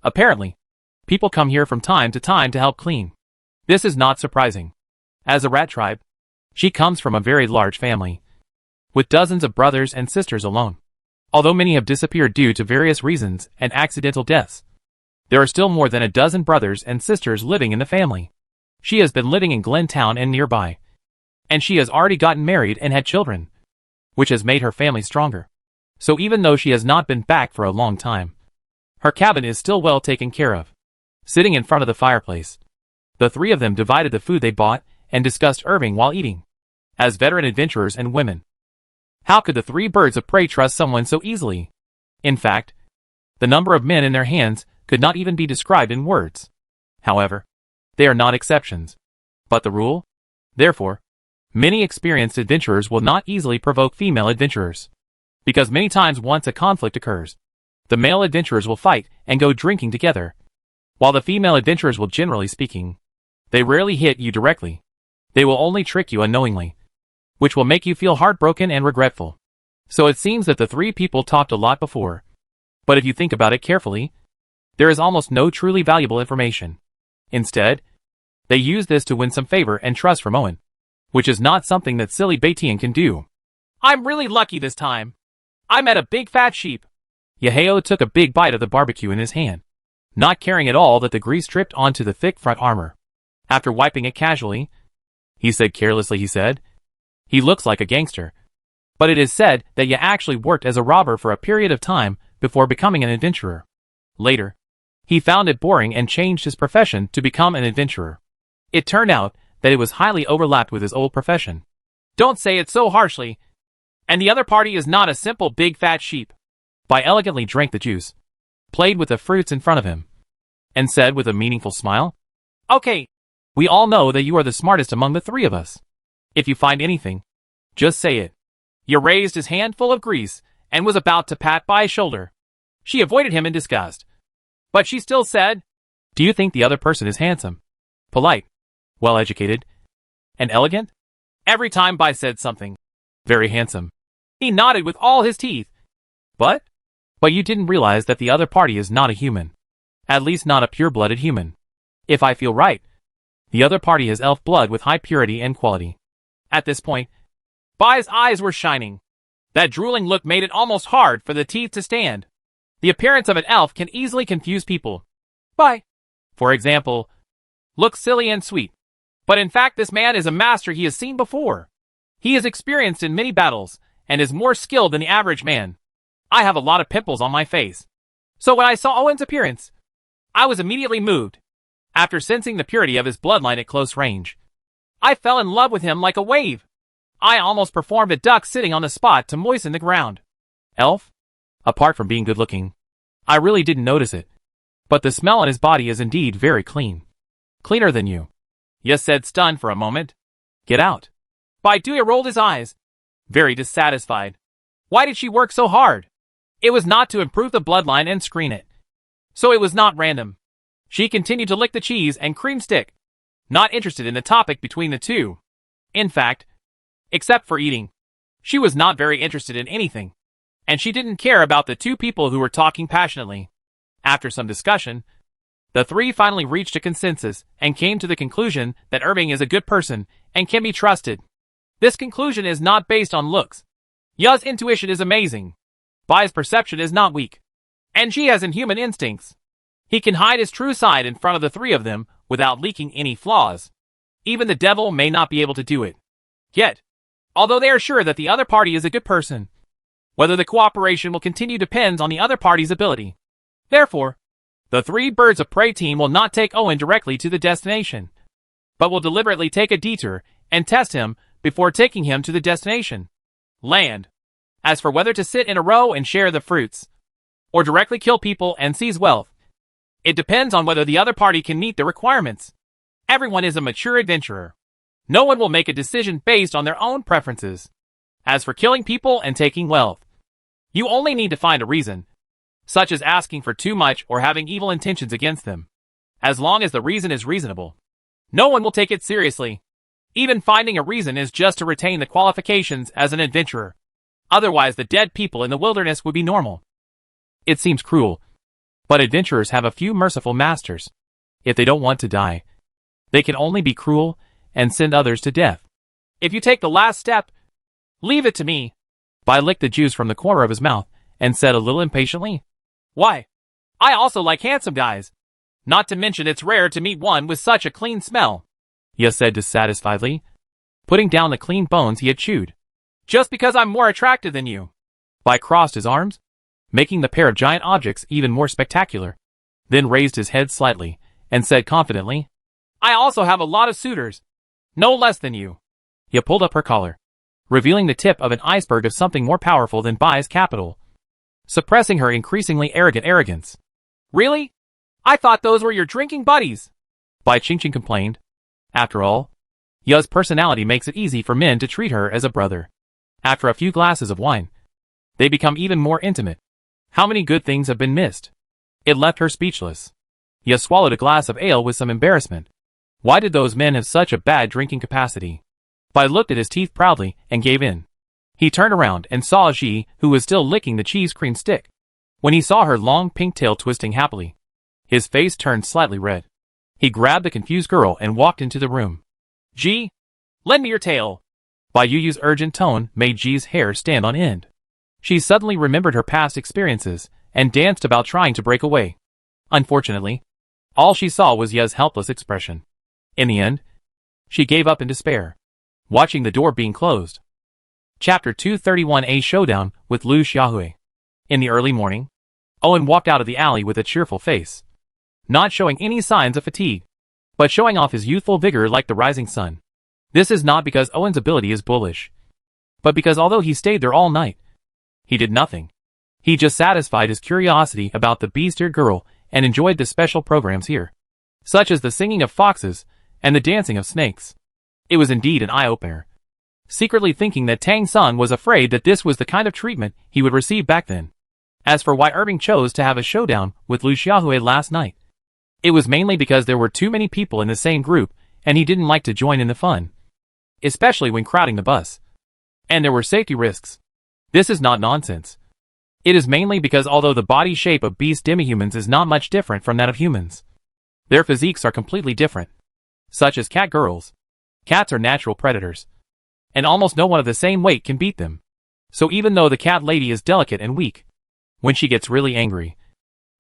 Apparently, people come here from time to help clean. This is not surprising. As a rat tribe, she comes from a very large family, with dozens of brothers and sisters alone. Although many have disappeared due to various reasons and accidental deaths, there are still more than a dozen brothers and sisters living in the family. She has been living in Glen Town and nearby, and she has already gotten married and had children, which has made her family stronger. So even though she has not been back for a long time, her cabin is still well taken care of. Sitting in front of the fireplace, the three of them divided the food they bought and discussed Irving while eating. As veteran adventurers and women, how could the three birds of prey trust someone so easily? In fact, the number of men in their hands could not even be described in words. However, they are not exceptions, but the rule. Therefore, many experienced adventurers will not easily provoke female adventurers, because many times once a conflict occurs, the male adventurers will fight and go drinking together, while the female adventurers will, generally speaking, they rarely hit you directly. They will only trick you unknowingly, which will make you feel heartbroken and regretful. So it seems that the three people talked a lot before, but if you think about it carefully, there is almost no truly valuable information. Instead, they use this to win some favor and trust from Owen, which is not something that silly Batian can do. I'm really lucky this time. I met a big fat sheep. Yaheo took a big bite of the barbecue in his hand, not caring at all that the grease dripped onto the thick front armor. After wiping it casually, he said carelessly, he looks like a gangster. But it is said that you actually worked as a robber for a period of time before becoming an adventurer. Later, he found it boring and changed his profession to become an adventurer. It turned out that it was highly overlapped with his old profession. Don't say it so harshly. And the other party is not a simple big fat sheep. Bai elegantly drank the juice, played with the fruits in front of him, and said with a meaningful smile, Okay, we all know that you are the smartest among the three of us. If you find anything, just say it. He raised his hand full of grease and was about to pat Bai's shoulder. She avoided him in disgust, but she still said, Do you think the other person is handsome, polite, well-educated, and elegant? Every time Bai said something very handsome, he nodded with all his teeth. But you didn't realize that the other party is not a human. At least not a pure-blooded human. If I feel right, the other party has elf blood with high purity and quality. At this point, Bai's eyes were shining. That drooling look made it almost hard for the teeth to stand. The appearance of an elf can easily confuse people. Bai, for example, looks silly and sweet. But in fact this man is a master he has seen before. He is experienced in many battles, and is more skilled than the average man. I have a lot of pimples on my face. So when I saw Owen's appearance, I was immediately moved. After sensing the purity of his bloodline at close range, I fell in love with him like a wave. I almost performed a duck sitting on the spot to moisten the ground. Elf? Apart from being good-looking, I really didn't notice it. But the smell on his body is indeed very clean. Cleaner than you. Yes, said stunned for a moment. Get out. Baiduya rolled his eyes, very dissatisfied. Why did she work so hard? It was not to improve the bloodline and screen it. So it was not random. She continued to lick the cheese and cream stick, not interested in the topic between the two. In fact, except for eating, she was not very interested in anything. And she didn't care about the two people who were talking passionately. After some discussion, the three finally reached a consensus and came to the conclusion that Irving is a good person and can be trusted. This conclusion is not based on looks. Ya's intuition is amazing. Bai's perception is not weak. And she has inhuman instincts. He can hide his true side in front of the three of them without leaking any flaws. Even the devil may not be able to do it. Yet, although they are sure that the other party is a good person, whether the cooperation will continue depends on the other party's ability. Therefore, the three birds of prey team will not take Owen directly to the destination, but will deliberately take a detour and test him before taking him to the destination. Land. As for whether to sit in a row and share the fruits, or directly kill people and seize wealth, it depends on whether the other party can meet the requirements. Everyone is a mature adventurer. No one will make a decision based on their own preferences. As for killing people and taking wealth, you only need to find a reason, such as asking for too much or having evil intentions against them. As long as the reason is reasonable, no one will take it seriously. Even finding a reason is just to retain the qualifications as an adventurer. Otherwise the dead people in the wilderness would be normal. It seems cruel, but adventurers have a few merciful masters. If they don't want to die, they can only be cruel and send others to death. If you take the last step, leave it to me. Bai licked the juice from the corner of his mouth and said a little impatiently, Why? I also like handsome guys. Not to mention it's rare to meet one with such a clean smell. Ya said dissatisfiedly, putting down the clean bones he had chewed. Just because I'm more attractive than you. Bai crossed his arms, making the pair of giant objects even more spectacular, then raised his head slightly and said confidently, I also have a lot of suitors. No less than you. Ya pulled up her collar, revealing the tip of an iceberg of something more powerful than Bai's capital, suppressing her increasingly arrogant arrogance. Really? I thought those were your drinking buddies. Bai Qingqing complained. After all, Ya's personality makes it easy for men to treat her as a brother. After a few glasses of wine, they become even more intimate. How many good things have been missed? It left her speechless. Ya swallowed a glass of ale with some embarrassment. Why did those men have such a bad drinking capacity? Bai looked at his teeth proudly and gave in. He turned around and saw Ji, who was still licking the cheese cream stick. When he saw her long pink tail twisting happily, his face turned slightly red. He grabbed the confused girl and walked into the room. Ji, lend me your tail. Bai Yu's urgent tone made Ji's hair stand on end. She suddenly remembered her past experiences and danced about trying to break away. Unfortunately, all she saw was Ya's helpless expression. In the end, she gave up in despair, watching the door being closed. Chapter 231 A Showdown with Lu Xiaohui. In the early morning, Owen walked out of the alley with a cheerful face, not showing any signs of fatigue, but showing off his youthful vigor like the rising sun. This is not because Owen's ability is bullish, but because although he stayed there all night, he did nothing. He just satisfied his curiosity about the beast-eared girl and enjoyed the special programs here, such as the singing of foxes and the dancing of snakes. It was indeed an eye-opener, secretly thinking that Tang Sun was afraid that this was the kind of treatment he would receive back then. As for why Irving chose to have a showdown with Lu Xiaohui last night, it was mainly because there were too many people in the same group and he didn't like to join in the fun. especially when crowding the bus. And there were safety risks. This is not nonsense. It is mainly because although the body shape of beast demihumans is not much different from that of humans, their physiques are completely different. Such as cat girls. Cats are natural predators. And almost no one of the same weight can beat them. So even though the cat lady is delicate and weak, when she gets really angry,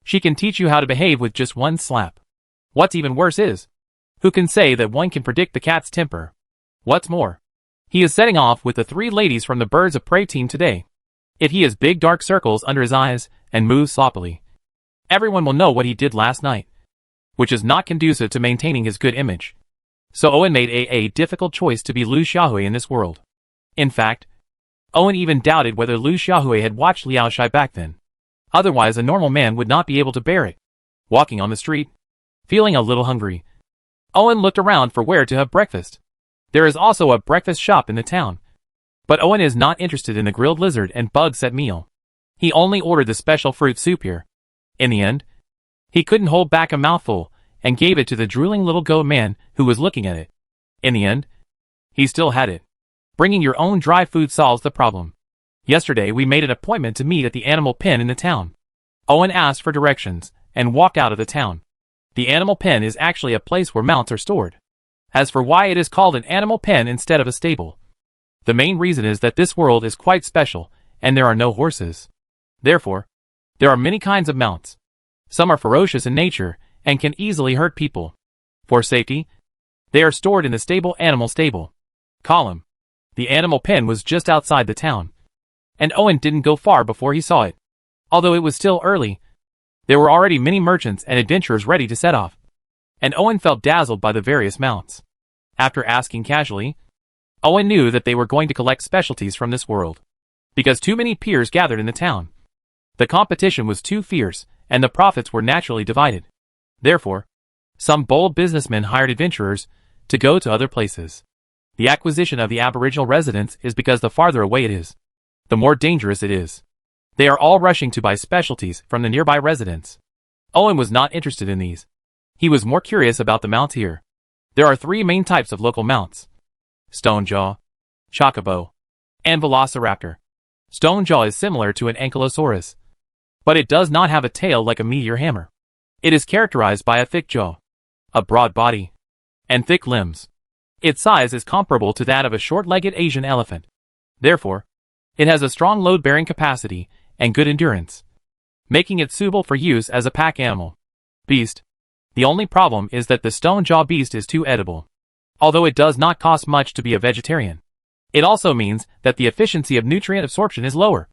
she can teach you how to behave with just one slap. What's even worse is, who can say that one can predict the cat's temper? What's more, he is setting off with the 3 ladies from the Birds of Prey team today. If he has big dark circles under his eyes and moves sloppily, everyone will know what he did last night, which is not conducive to maintaining his good image. So Owen made a difficult choice to be Liu Xiaohui in this world. In fact, Owen even doubted whether Liu Xiaohui had watched Liao Shai back then. Otherwise a normal man would not be able to bear it. Walking on the street, feeling a little hungry, Owen looked around for where to have breakfast. There is also a breakfast shop in the town. But Owen is not interested in the grilled lizard and bug set meal. He only ordered the special fruit soup here. In the end, he couldn't hold back a mouthful, and gave it to the drooling little goat man who was looking at it. In the end, he still had it. Bringing your own dry food solves the problem. Yesterday we made an appointment to meet at the animal pen in the town. Owen asked for directions, and walked out of the town. The animal pen is actually a place where mounts are stored. As for why it is called an animal pen instead of a stable, the main reason is that this world is quite special, and there are no horses. Therefore, there are many kinds of mounts. Some are ferocious in nature, and can easily hurt people. For safety, they are stored in the stable animal stable column. The animal pen was just outside the town, and Owen didn't go far before he saw it. Although it was still early, there were already many merchants and adventurers ready to set off, and Owen felt dazzled by the various mounts. After asking casually, Owen knew that they were going to collect specialties from this world, because too many peers gathered in the town. The competition was too fierce, and the profits were naturally divided. Therefore, some bold businessmen hired adventurers to go to other places. The acquisition of the aboriginal residence is because the farther away it is, the more dangerous it is. They are all rushing to buy specialties from the nearby residents. Owen was not interested in these. He was more curious about the mounts here. There are 3 main types of local mounts: Stonejaw, Chocobo, and Velociraptor. Stonejaw is similar to an Ankylosaurus, but it does not have a tail like a meteor hammer. It is characterized by a thick jaw, a broad body, and thick limbs. Its size is comparable to that of a short-legged Asian elephant. Therefore, it has a strong load-bearing capacity and good endurance, making it suitable for use as a pack animal. Beast. The only problem is that the stone-jaw beast is too edible. Although it does not cost much to be a vegetarian, it also means that the efficiency of nutrient absorption is lower,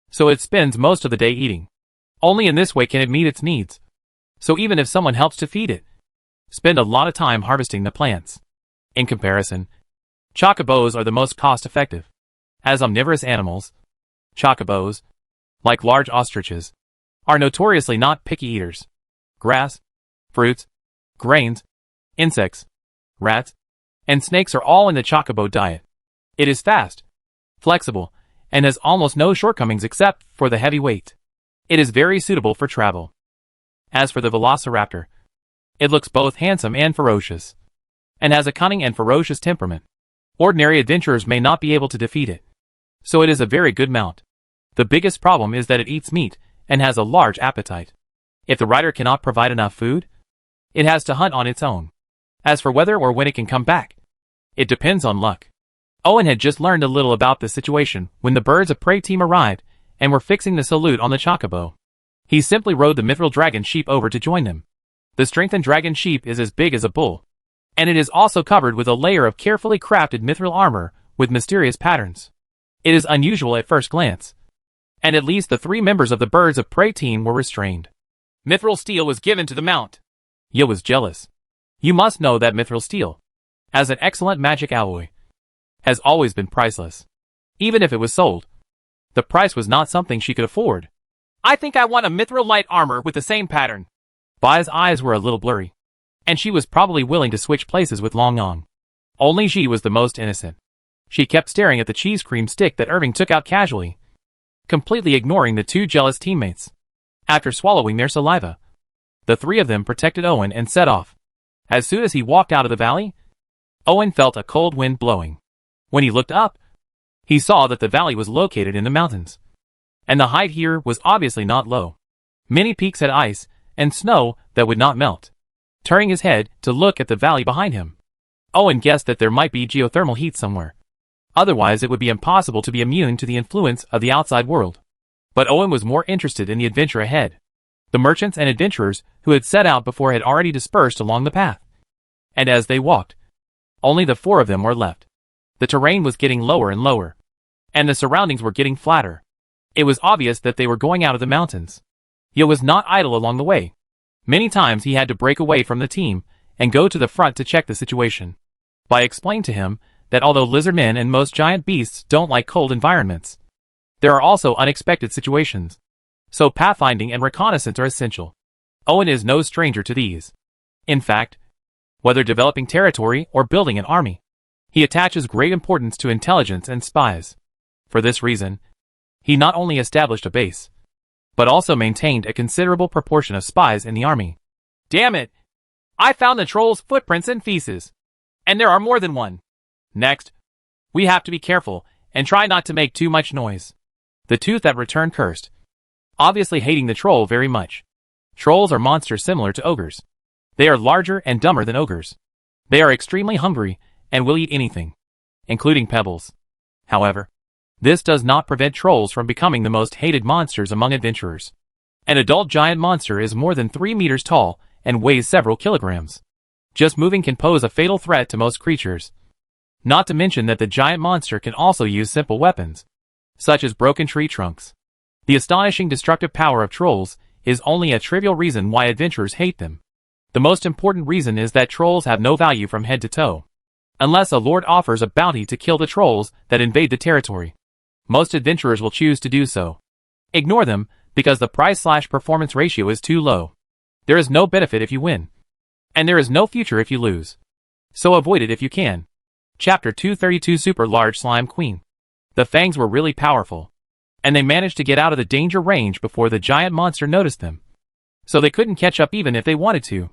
so it spends most of the day eating. Only in this way can it meet its needs. So even if someone helps to feed it, spend a lot of time harvesting the plants. In comparison, chocobos are the most cost-effective. As omnivorous animals, chocobos, like large ostriches, are notoriously not picky eaters. Grass, fruits, grains, insects, rats, and snakes are all in the chocobo diet. It is fast, flexible, and has almost no shortcomings except for the heavy weight. It is very suitable for travel. As for the Velociraptor, it looks both handsome and ferocious, and has a cunning and ferocious temperament. Ordinary adventurers may not be able to defeat it, so it is a very good mount. The biggest problem is that it eats meat and has a large appetite. If the rider cannot provide enough food, it has to hunt on its own. As for whether or when it can come back, it depends on luck. Owen had just learned a little about the situation when the Birds of Prey team arrived and were fixing the salute on the chocobo. He simply rode the mithril dragon sheep over to join them. The strengthened dragon sheep is as big as a bull, and it is also covered with a layer of carefully crafted mithril armor with mysterious patterns. It is unusual at first glance, and at least the 3 members of the Birds of Prey team were restrained. Mithril steel was given to the mount. Ye was jealous. You must know that mithril steel, as an excellent magic alloy, has always been priceless. Even if it was sold, the price was not something she could afford. I think I want a mithril light armor with the same pattern. Bai's eyes were a little blurry, and she was probably willing to switch places with Long Ong. Only Ji was the most innocent. She kept staring at the cheese cream stick that Irving took out casually, completely ignoring the 2 jealous teammates. After swallowing their saliva, the 3 of them protected Owen and set off. As soon as he walked out of the valley, Owen felt a cold wind blowing. When he looked up, he saw that the valley was located in the mountains. And the height here was obviously not low. Many peaks had ice and snow that would not melt. Turning his head to look at the valley behind him, Owen guessed that there might be geothermal heat somewhere. Otherwise it would be impossible to be immune to the influence of the outside world. But Owen was more interested in the adventure ahead. The merchants and adventurers who had set out before had already dispersed along the path. And as they walked, only the 4 of them were left. The terrain was getting lower and lower, and the surroundings were getting flatter. It was obvious that they were going out of the mountains. He was not idle along the way. Many times he had to break away from the team and go to the front to check the situation. I explained to him that although lizardmen and most giant beasts don't like cold environments, there are also unexpected situations. So pathfinding and reconnaissance are essential. Owen is no stranger to these. In fact, whether developing territory or building an army, he attaches great importance to intelligence and spies. For this reason, he not only established a base, but also maintained a considerable proportion of spies in the army. Damn it! I found the troll's footprints and feces. And there are more than one. Next, we have to be careful and try not to make too much noise. The tooth that returned cursed, obviously hating the troll very much. Trolls are monsters similar to ogres. They are larger and dumber than ogres. They are extremely hungry and will eat anything, including pebbles. However, this does not prevent trolls from becoming the most hated monsters among adventurers. An adult giant monster is more than 3 meters tall and weighs several kilograms. Just moving can pose a fatal threat to most creatures. Not to mention that the giant monster can also use simple weapons, such as broken tree trunks. The astonishing destructive power of trolls is only a trivial reason why adventurers hate them. The most important reason is that trolls have no value from head to toe, unless a lord offers a bounty to kill the trolls that invade the territory. Most adventurers will choose to do so. Ignore them, because the price/performance ratio is too low. There is no benefit if you win, and there is no future if you lose. So avoid it if you can. Chapter 232 Super Large Slime Queen. The fangs were really powerful, and they managed to get out of the danger range before the giant monster noticed them. So they couldn't catch up even if they wanted to.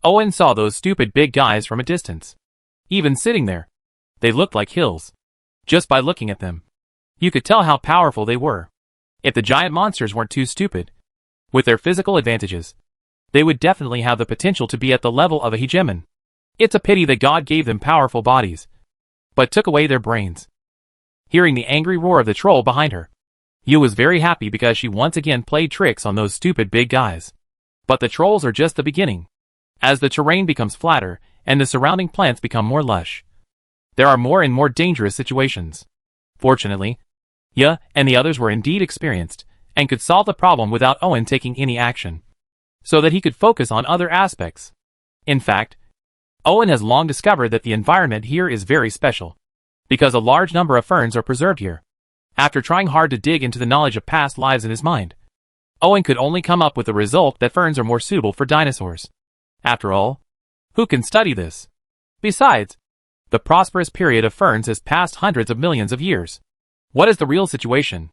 Owen saw those stupid big guys from a distance. Even sitting there, they looked like hills. Just by looking at them, you could tell how powerful they were. If the giant monsters weren't too stupid, with their physical advantages, they would definitely have the potential to be at the level of a hegemon. It's a pity that God gave them powerful bodies, but took away their brains. Hearing the angry roar of the troll behind her, Yu was very happy because she once again played tricks on those stupid big guys. But the trolls are just the beginning. As the terrain becomes flatter and the surrounding plants become more lush, there are more and more dangerous situations. Fortunately, Yu and the others were indeed experienced and could solve the problem without Owen taking any action, so that he could focus on other aspects. In fact, Owen has long discovered that the environment here is very special, because a large number of ferns are preserved here. After trying hard to dig into the knowledge of past lives in his mind, Owen could only come up with the result that ferns are more suitable for dinosaurs. After all, who can study this? Besides, the prosperous period of ferns has passed hundreds of millions of years. What is the real situation?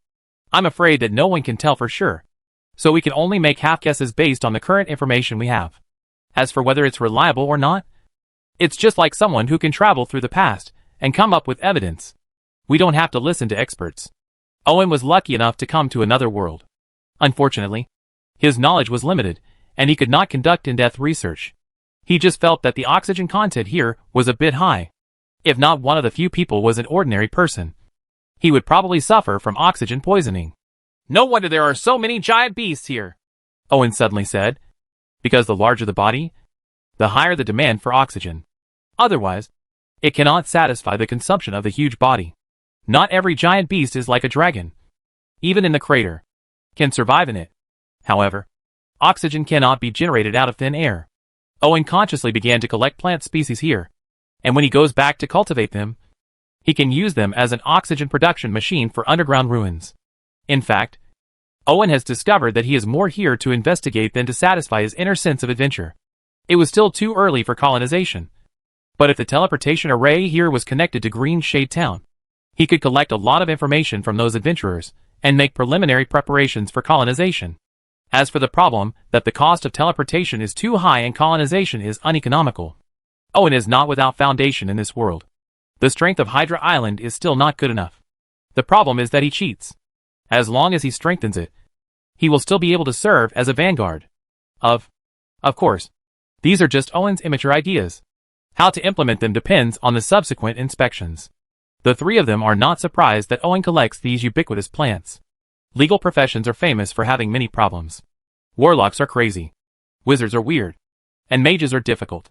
I'm afraid that no one can tell for sure, so we can only make half guesses based on the current information we have. As for whether it's reliable or not, it's just like someone who can travel through the past and come up with evidence. We don't have to listen to experts. Owen was lucky enough to come to another world. Unfortunately, his knowledge was limited, and he could not conduct in-depth research. He just felt that the oxygen content here was a bit high. If not one of the few people was an ordinary person, he would probably suffer from oxygen poisoning. No wonder there are so many giant beasts here, Owen suddenly said, because the larger the body, the higher the demand for oxygen. Otherwise, it cannot satisfy the consumption of the huge body. Not every giant beast is like a dragon, even in the crater, can survive in it. However, oxygen cannot be generated out of thin air. Owen consciously began to collect plant species here, and when he goes back to cultivate them, he can use them as an oxygen production machine for underground ruins. In fact, Owen has discovered that he is more here to investigate than to satisfy his inner sense of adventure. It was still too early for colonization, but if the teleportation array here was connected to Green Shade Town, he could collect a lot of information from those adventurers and make preliminary preparations for colonization. As for the problem that the cost of teleportation is too high and colonization is uneconomical, Owen is not without foundation in this world. The strength of Hydra Island is still not good enough. The problem is that he cheats. As long as he strengthens it, he will still be able to serve as a vanguard. Of course, these are just Owen's immature ideas. How to implement them depends on the subsequent inspections. The three of them are not surprised that Owen collects these ubiquitous plants. Legal professions are famous for having many problems. Warlocks are crazy. Wizards are weird. And mages are difficult.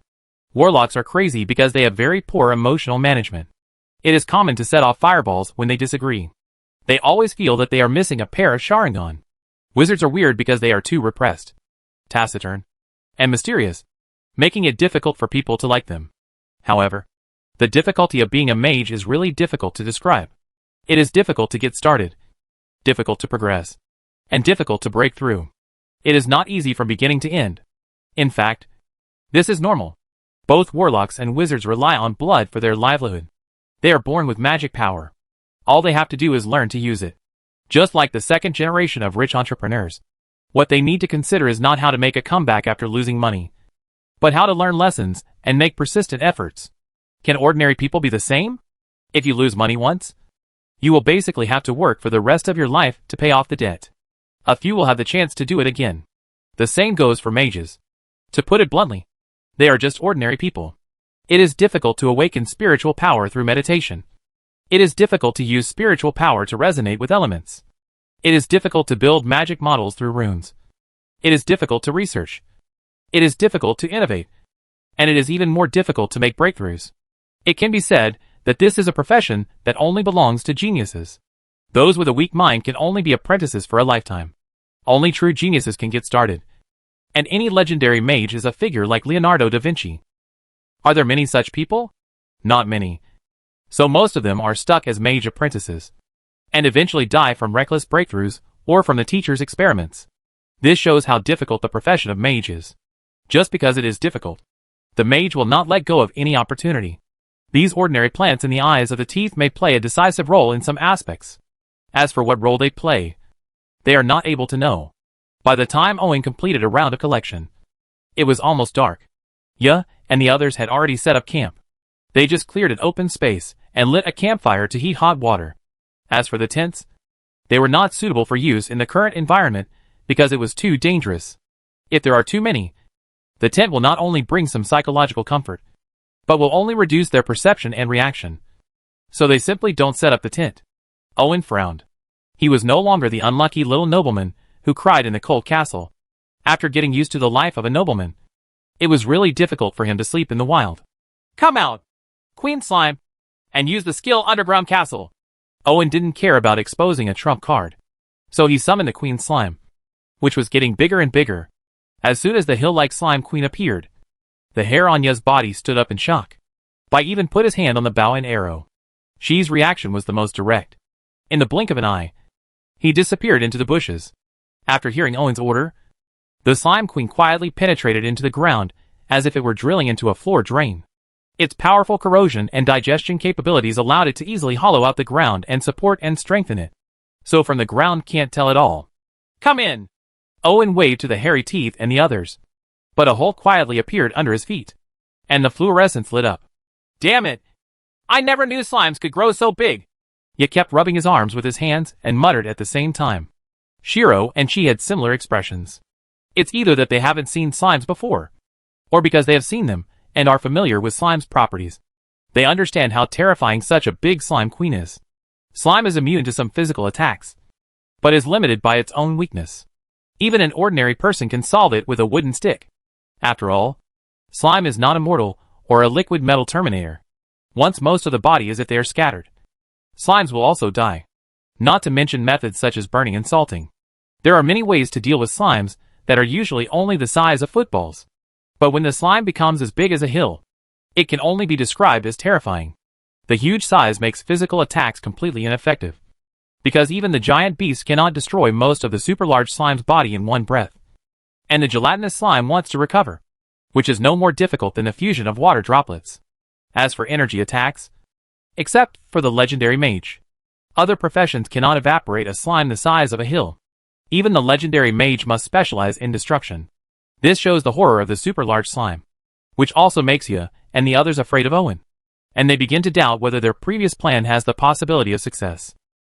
Warlocks are crazy because they have very poor emotional management. It is common to set off fireballs when they disagree. They always feel that they are missing a pair of Sharingan. Wizards are weird because they are too repressed, taciturn, and mysterious, making it difficult for people to like them. However, the difficulty of being a mage is really difficult to describe. It is difficult to get started, difficult to progress, and difficult to break through. It is not easy from beginning to end. In fact, this is normal. Both warlocks and wizards rely on blood for their livelihood. They are born with magic power. All they have to do is learn to use it. Just like the second generation of rich entrepreneurs. What they need to consider is not how to make a comeback after losing money, but how to learn lessons and make persistent efforts. Can ordinary people be the same? If you lose money once, you will basically have to work for the rest of your life to pay off the debt. A few will have the chance to do it again. The same goes for mages. To put it bluntly, they are just ordinary people. It is difficult to awaken spiritual power through meditation. It is difficult to use spiritual power to resonate with elements. It is difficult to build magic models through runes. It is difficult to research. It is difficult to innovate. And it is even more difficult to make breakthroughs. It can be said that this is a profession that only belongs to geniuses. Those with a weak mind can only be apprentices for a lifetime. Only true geniuses can get started. And any legendary mage is a figure like Leonardo da Vinci. Are there many such people? Not many. So most of them are stuck as mage apprentices, and eventually die from reckless breakthroughs or from the teacher's experiments. This shows how difficult the profession of mage is. Just because it is difficult, the mage will not let go of any opportunity. These ordinary plants in the eyes of the teeth may play a decisive role in some aspects. As for what role they play, they are not able to know. By the time Owen completed a round of collection, it was almost dark. Yeah, and the others had already set up camp. They just cleared an open space and lit a campfire to heat hot water. As for the tents, they were not suitable for use in the current environment because it was too dangerous. If there are too many, the tent will not only bring some psychological comfort, but will only reduce their perception and reaction. So they simply don't set up the tent. Owen frowned. He was no longer the unlucky little nobleman who cried in the cold castle. After getting used to the life of a nobleman, it was really difficult for him to sleep in the wild. Come out, Queen Slime, and use the skill Underground Castle. Owen didn't care about exposing a trump card. So he summoned the Queen Slime, which was getting bigger and bigger. As soon as the hill-like slime queen appeared, the hair on Ya's body stood up in shock. Bai even put his hand on the bow and arrow. Shi's reaction was the most direct. In the blink of an eye, he disappeared into the bushes. After hearing Owen's order, the slime queen quietly penetrated into the ground as if it were drilling into a floor drain. Its powerful corrosion and digestion capabilities allowed it to easily hollow out the ground and support and strengthen it. So from the ground can't tell at all. Come in! Owen waved to the hairy teeth and the others. But a hole quietly appeared under his feet, and the fluorescence lit up. Damn it! I never knew slimes could grow so big! He kept rubbing his arms with his hands and muttered at the same time. Shiro and she had similar expressions. It's either that they haven't seen slimes before, or because they have seen them and are familiar with slime's properties. They understand how terrifying such a big slime queen is. Slime is immune to some physical attacks, but is limited by its own weakness. Even an ordinary person can solve it with a wooden stick. After all, slime is not immortal or a liquid metal terminator. Once most of the body is if they are scattered, slimes will also die. Not to mention methods such as burning and salting. There are many ways to deal with slimes that are usually only the size of footballs. But when the slime becomes as big as a hill, it can only be described as terrifying. The huge size makes physical attacks completely ineffective, because even the giant beast cannot destroy most of the super large slime's body in one breath. And the gelatinous slime wants to recover, which is no more difficult than the fusion of water droplets. As for energy attacks, except for the legendary mage, other professions cannot evaporate a slime the size of a hill. Even the legendary mage must specialize in destruction. This shows the horror of the super large slime, which also makes Ya and the others afraid of Owen. and they begin to doubt whether their previous plan has the possibility of success.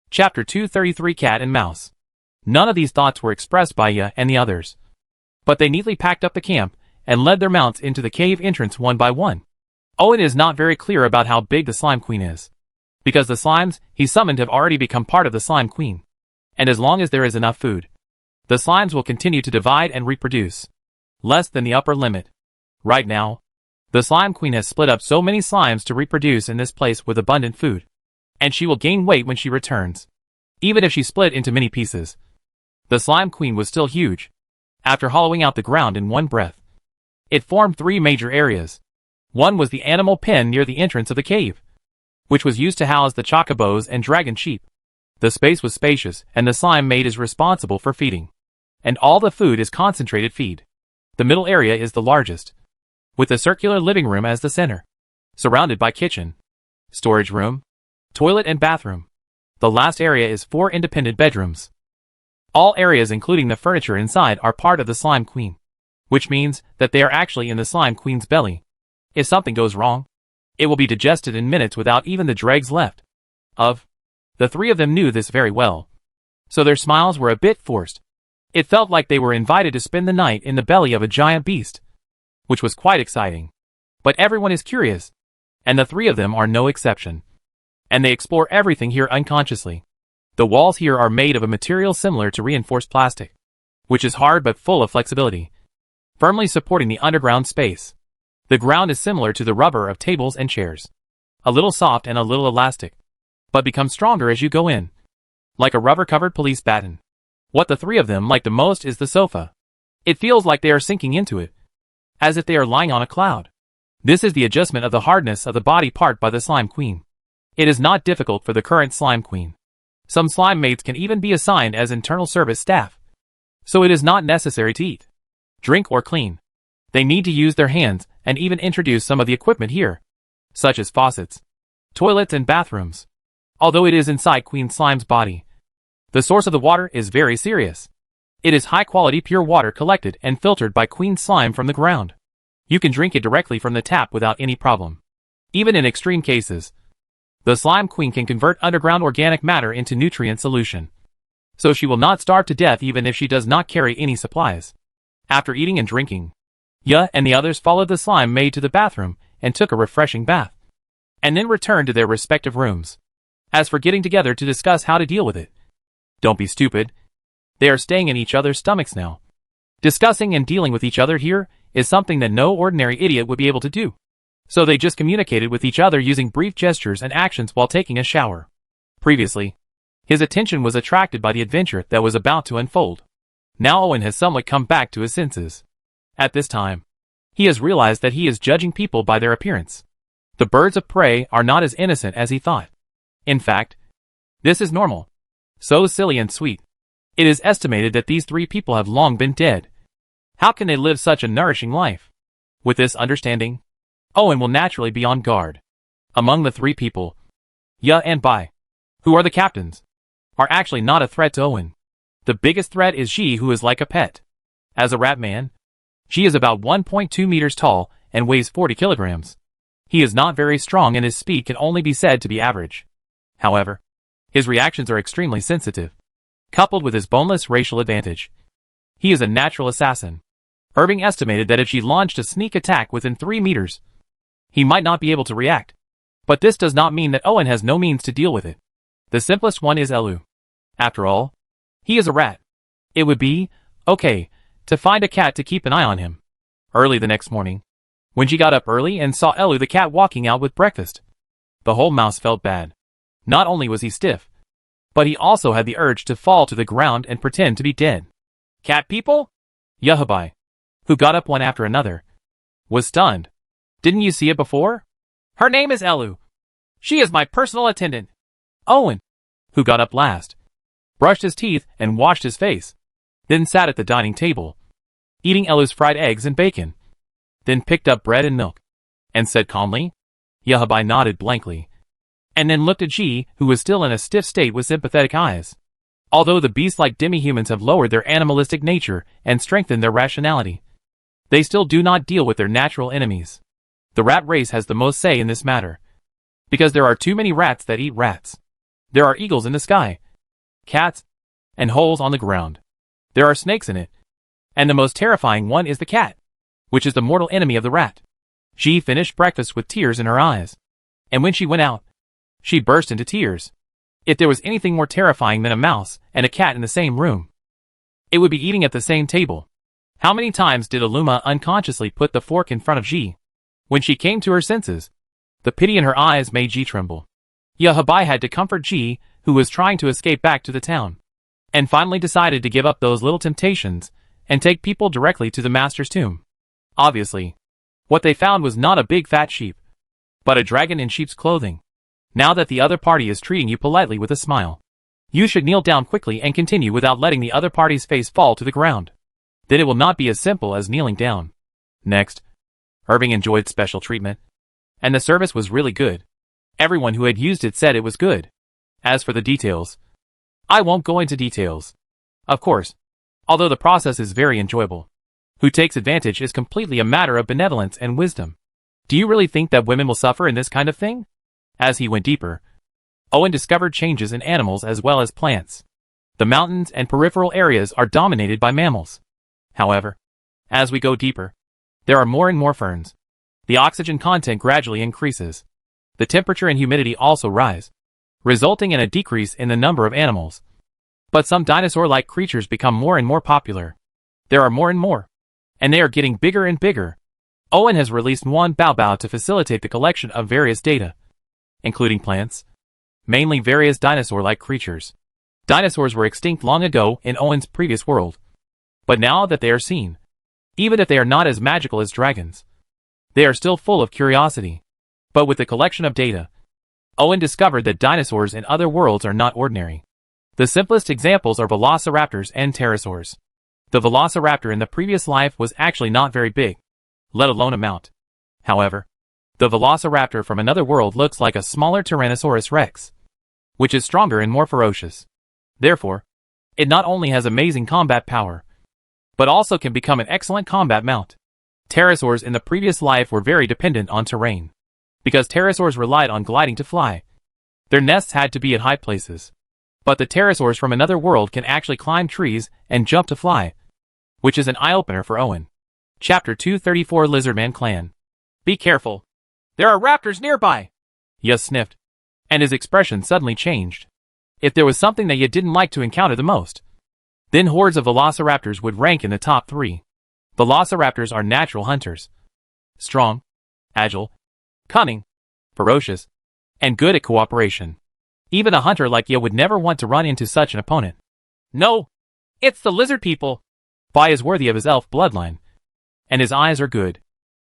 Chapter 233 Cat and Mouse. None of these thoughts were expressed by Ya and the others. But they neatly packed up the camp and led their mounts into the cave entrance one by one. Owen is not very clear about how big the Slime Queen is, because the slimes he summoned have already become part of the Slime Queen. And as long as there is enough food, the slimes will continue to divide and reproduce. Less than the upper limit. Right now, the Slime Queen has split up so many slimes to reproduce in this place with abundant food. And she will gain weight when she returns. Even if she split into many pieces. The Slime Queen was still huge. After hollowing out the ground in one breath, it formed 3 major areas. One was the animal pen near the entrance of the cave, which was used to house the chocobos and dragon sheep. The space was spacious, and the slime maid is responsible for feeding. And all the food is concentrated feed. The middle area is the largest, with the circular living room as the center, surrounded by kitchen, storage room, toilet and bathroom. The last area is 4 independent bedrooms. All areas including the furniture inside are part of the Slime Queen, which means that they are actually in the Slime Queen's belly. If something goes wrong, it will be digested in minutes without even the dregs left. The 3 of them knew this very well, so their smiles were a bit forced. It felt like they were invited to spend the night in the belly of a giant beast, which was quite exciting. But everyone is curious, and the 3 of them are no exception. And they explore everything here unconsciously. The walls here are made of a material similar to reinforced plastic, which is hard but full of flexibility, firmly supporting the underground space. The ground is similar to the rubber of tables and chairs, a little soft and a little elastic, but becomes stronger as you go in, like a rubber-covered police baton. What the 3 of them like the most is the sofa. It feels like they are sinking into it, as if they are lying on a cloud. This is the adjustment of the hardness of the body part by the Slime Queen. It is not difficult for the current Slime Queen. Some slime mates can even be assigned as internal service staff, so it is not necessary to eat, drink or clean. They need to use their hands and even introduce some of the equipment here, such as faucets, toilets and bathrooms. Although it is inside Queen Slime's body, the source of the water is very serious. It is high-quality pure water collected and filtered by Queen Slime from the ground. You can drink it directly from the tap without any problem. Even in extreme cases, the Slime Queen can convert underground organic matter into nutrient solution. So she will not starve to death even if she does not carry any supplies. After eating and drinking, Ya and the others followed the slime maid to the bathroom and took a refreshing bath, and then returned to their respective rooms. As for getting together to discuss how to deal with it, don't be stupid. They are staying in each other's stomachs now. Discussing and dealing with each other here is something that no ordinary idiot would be able to do. So they just communicated with each other using brief gestures and actions while taking a shower. Previously, his attention was attracted by the adventure that was about to unfold. Now Owen has somewhat come back to his senses. At this time, he has realized that he is judging people by their appearance. The birds of prey are not as innocent as he thought. In fact, this is normal. So silly and sweet. It is estimated that these 3 people have long been dead. How can they live such a nourishing life? With this understanding, Owen will naturally be on guard. Among the 3 people, Ya and Bai, who are the captains, are actually not a threat to Owen. The biggest threat is Ji, who is like a pet. As a rat man, Ji is about 1.2 meters tall and weighs 40 kilograms. He is not very strong and his speed can only be said to be average. However, his reactions are extremely sensitive, coupled with his boneless racial advantage. He is a natural assassin. Irving estimated that if she launched a sneak attack within 3 meters, he might not be able to react. But this does not mean that Owen has no means to deal with it. The simplest one is Elu. After all, he is a rat. It would be okay to find a cat to keep an eye on him. Early the next morning, when she got up early and saw Elu the cat walking out with breakfast, the whole mouse felt bad. Not only was he stiff, but he also had the urge to fall to the ground and pretend to be dead. Cat people? Yahabai, who got up one after another, was stunned. Didn't you see it before? Her name is Elu. She is my personal attendant. Owen, who got up last, brushed his teeth and washed his face, then sat at the dining table, eating Elu's fried eggs and bacon, then picked up bread and milk, and said calmly. Yahabai nodded blankly, and then looked at Ji, who was still in a stiff state with sympathetic eyes. Although the beast-like demi-humans have lowered their animalistic nature and strengthened their rationality, they still do not deal with their natural enemies. The rat race has the most say in this matter. Because there are too many rats that eat rats. There are eagles in the sky, cats, and holes on the ground. There are snakes in it. And the most terrifying one is the cat, which is the mortal enemy of the rat. She finished breakfast with tears in her eyes. And when she went out, she burst into tears. If there was anything more terrifying than a mouse and a cat in the same room, it would be eating at the same table. How many times did Aluma unconsciously put the fork in front of Ji? When she came to her senses, the pity in her eyes made Ji tremble. Yahabai had to comfort Ji, who was trying to escape back to the town, and finally decided to give up those little temptations and take people directly to the master's tomb. Obviously, what they found was not a big fat sheep, but a dragon in sheep's clothing. Now that the other party is treating you politely with a smile, you should kneel down quickly and continue without letting the other party's face fall to the ground. Then it will not be as simple as kneeling down. Next, Irving enjoyed special treatment, and the service was really good. Everyone who had used it said it was good. As for the details, I won't go into details. Of course, although the process is very enjoyable, who takes advantage is completely a matter of benevolence and wisdom. Do you really think that women will suffer in this kind of thing? As he went deeper, Owen discovered changes in animals as well as plants. The mountains and peripheral areas are dominated by mammals. However, as we go deeper, there are more and more ferns. The oxygen content gradually increases. The temperature and humidity also rise, resulting in a decrease in the number of animals. But some dinosaur-like creatures become more and more popular. There are more and more, and they are getting bigger and bigger. Owen has released one Baobao to facilitate the collection of various data, including plants, mainly various dinosaur-like creatures. Dinosaurs were extinct long ago in Owen's previous world, but now that they are seen, even if they are not as magical as dragons, they are still full of curiosity. But with the collection of data, Owen discovered that dinosaurs in other worlds are not ordinary. The simplest examples are velociraptors and pterosaurs. The velociraptor in the previous life was actually not very big, let alone a mount. However, the velociraptor from another world looks like a smaller Tyrannosaurus rex, which is stronger and more ferocious. Therefore, it not only has amazing combat power, but also can become an excellent combat mount. Pterosaurs in the previous life were very dependent on terrain. Because pterosaurs relied on gliding to fly, their nests had to be at high places. But the pterosaurs from another world can actually climb trees and jump to fly, which is an eye-opener for Owen. Chapter 234 Lizardman Clan. Be careful. There are raptors nearby. Yas sniffed, and his expression suddenly changed. If there was something that you didn't like to encounter the most, then hordes of velociraptors would rank in the top 3. Velociraptors are natural hunters. Strong, agile, cunning, ferocious, and good at cooperation. Even a hunter like you would never want to run into such an opponent. No, it's the lizard people. Bai is worthy of his elf bloodline, and his eyes are good.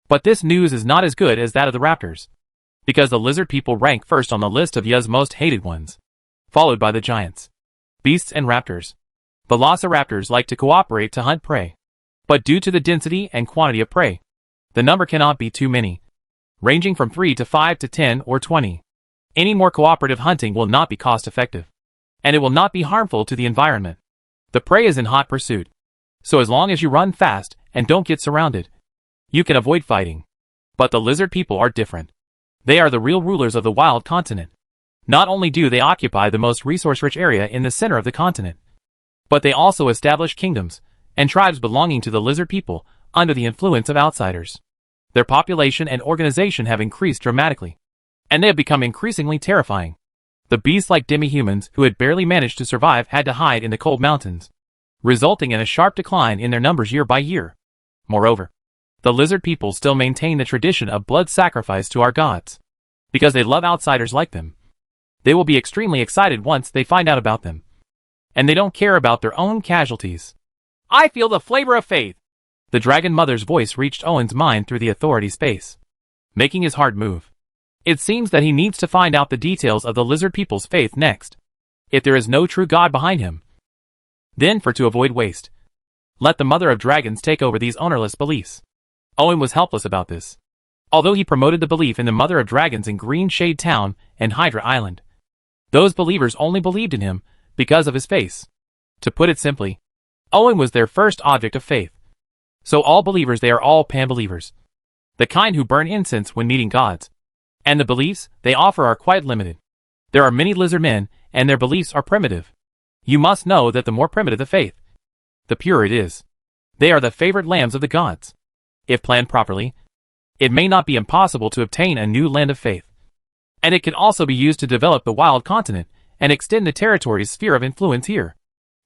But this news is not as good as that of the raptors, because the lizard people rank first on the list of Ya's most hated ones, followed by the giants, beasts and raptors. Velociraptors like to cooperate to hunt prey, but due to the density and quantity of prey, the number cannot be too many, ranging from 3 to 5 to 10 or 20. Any more cooperative hunting will not be cost-effective, and it will not be harmful to the environment. The prey is in hot pursuit, so as long as you run fast and don't get surrounded, you can avoid fighting. But the lizard people are different. They are the real rulers of the wild continent. Not only do they occupy the most resource-rich area in the center of the continent, but they also establish kingdoms and tribes belonging to the lizard people under the influence of outsiders. Their population and organization have increased dramatically, and they have become increasingly terrifying. The beast-like demi-humans who had barely managed to survive had to hide in the cold mountains, resulting in a sharp decline in their numbers year by year. Moreover, the lizard people still maintain the tradition of blood sacrifice to our gods, because they love outsiders like them. They will be extremely excited once they find out about them, and they don't care about their own casualties. I feel the flavor of faith. The Dragon Mother's voice reached Owen's mind through the authority's face, making his heart move. It seems that he needs to find out the details of the lizard people's faith next. If there is no true god behind him, then to avoid waste, let the Mother of Dragons take over these ownerless beliefs. Owen was helpless about this. Although he promoted the belief in the Mother of Dragons in Green Shade Town and Hydra Island, those believers only believed in him because of his face. To put it simply, Owen was their first object of faith. So all believers, they are all pan-believers. The kind who burn incense when meeting gods. And the beliefs they offer are quite limited. There are many lizard men, and their beliefs are primitive. You must know that the more primitive the faith, the purer it is. They are the favored lambs of the gods. If planned properly, it may not be impossible to obtain a new land of faith. And it can also be used to develop the wild continent and extend the territory's sphere of influence here.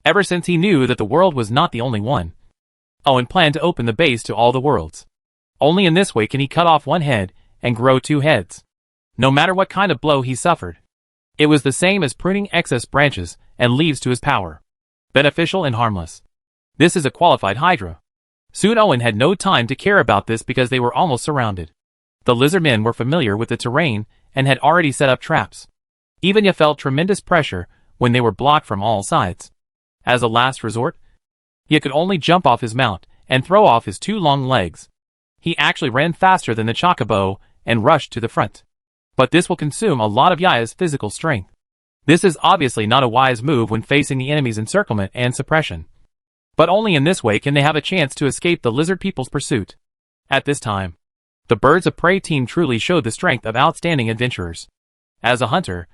Ever since he knew that the world was not the only one, Owen planned to open the base to all the worlds. Only in this way can he cut off one head and grow two heads. No matter what kind of blow he suffered, it was the same as pruning excess branches and leaves to his power. Beneficial and harmless. This is a qualified Hydra. Soon Owen had no time to care about this because they were almost surrounded. The lizard men were familiar with the terrain and had already set up traps. Even Ya felt tremendous pressure when they were blocked from all sides. As a last resort, he could only jump off his mount and throw off his two long legs. He actually ran faster than the chocobo and rushed to the front. But this will consume a lot of Yaya's physical strength. This is obviously not a wise move when facing the enemy's encirclement and suppression. But only in this way can they have a chance to escape the lizard people's pursuit. At this time, the Birds of Prey team truly showed the strength of outstanding adventurers. As a hunter,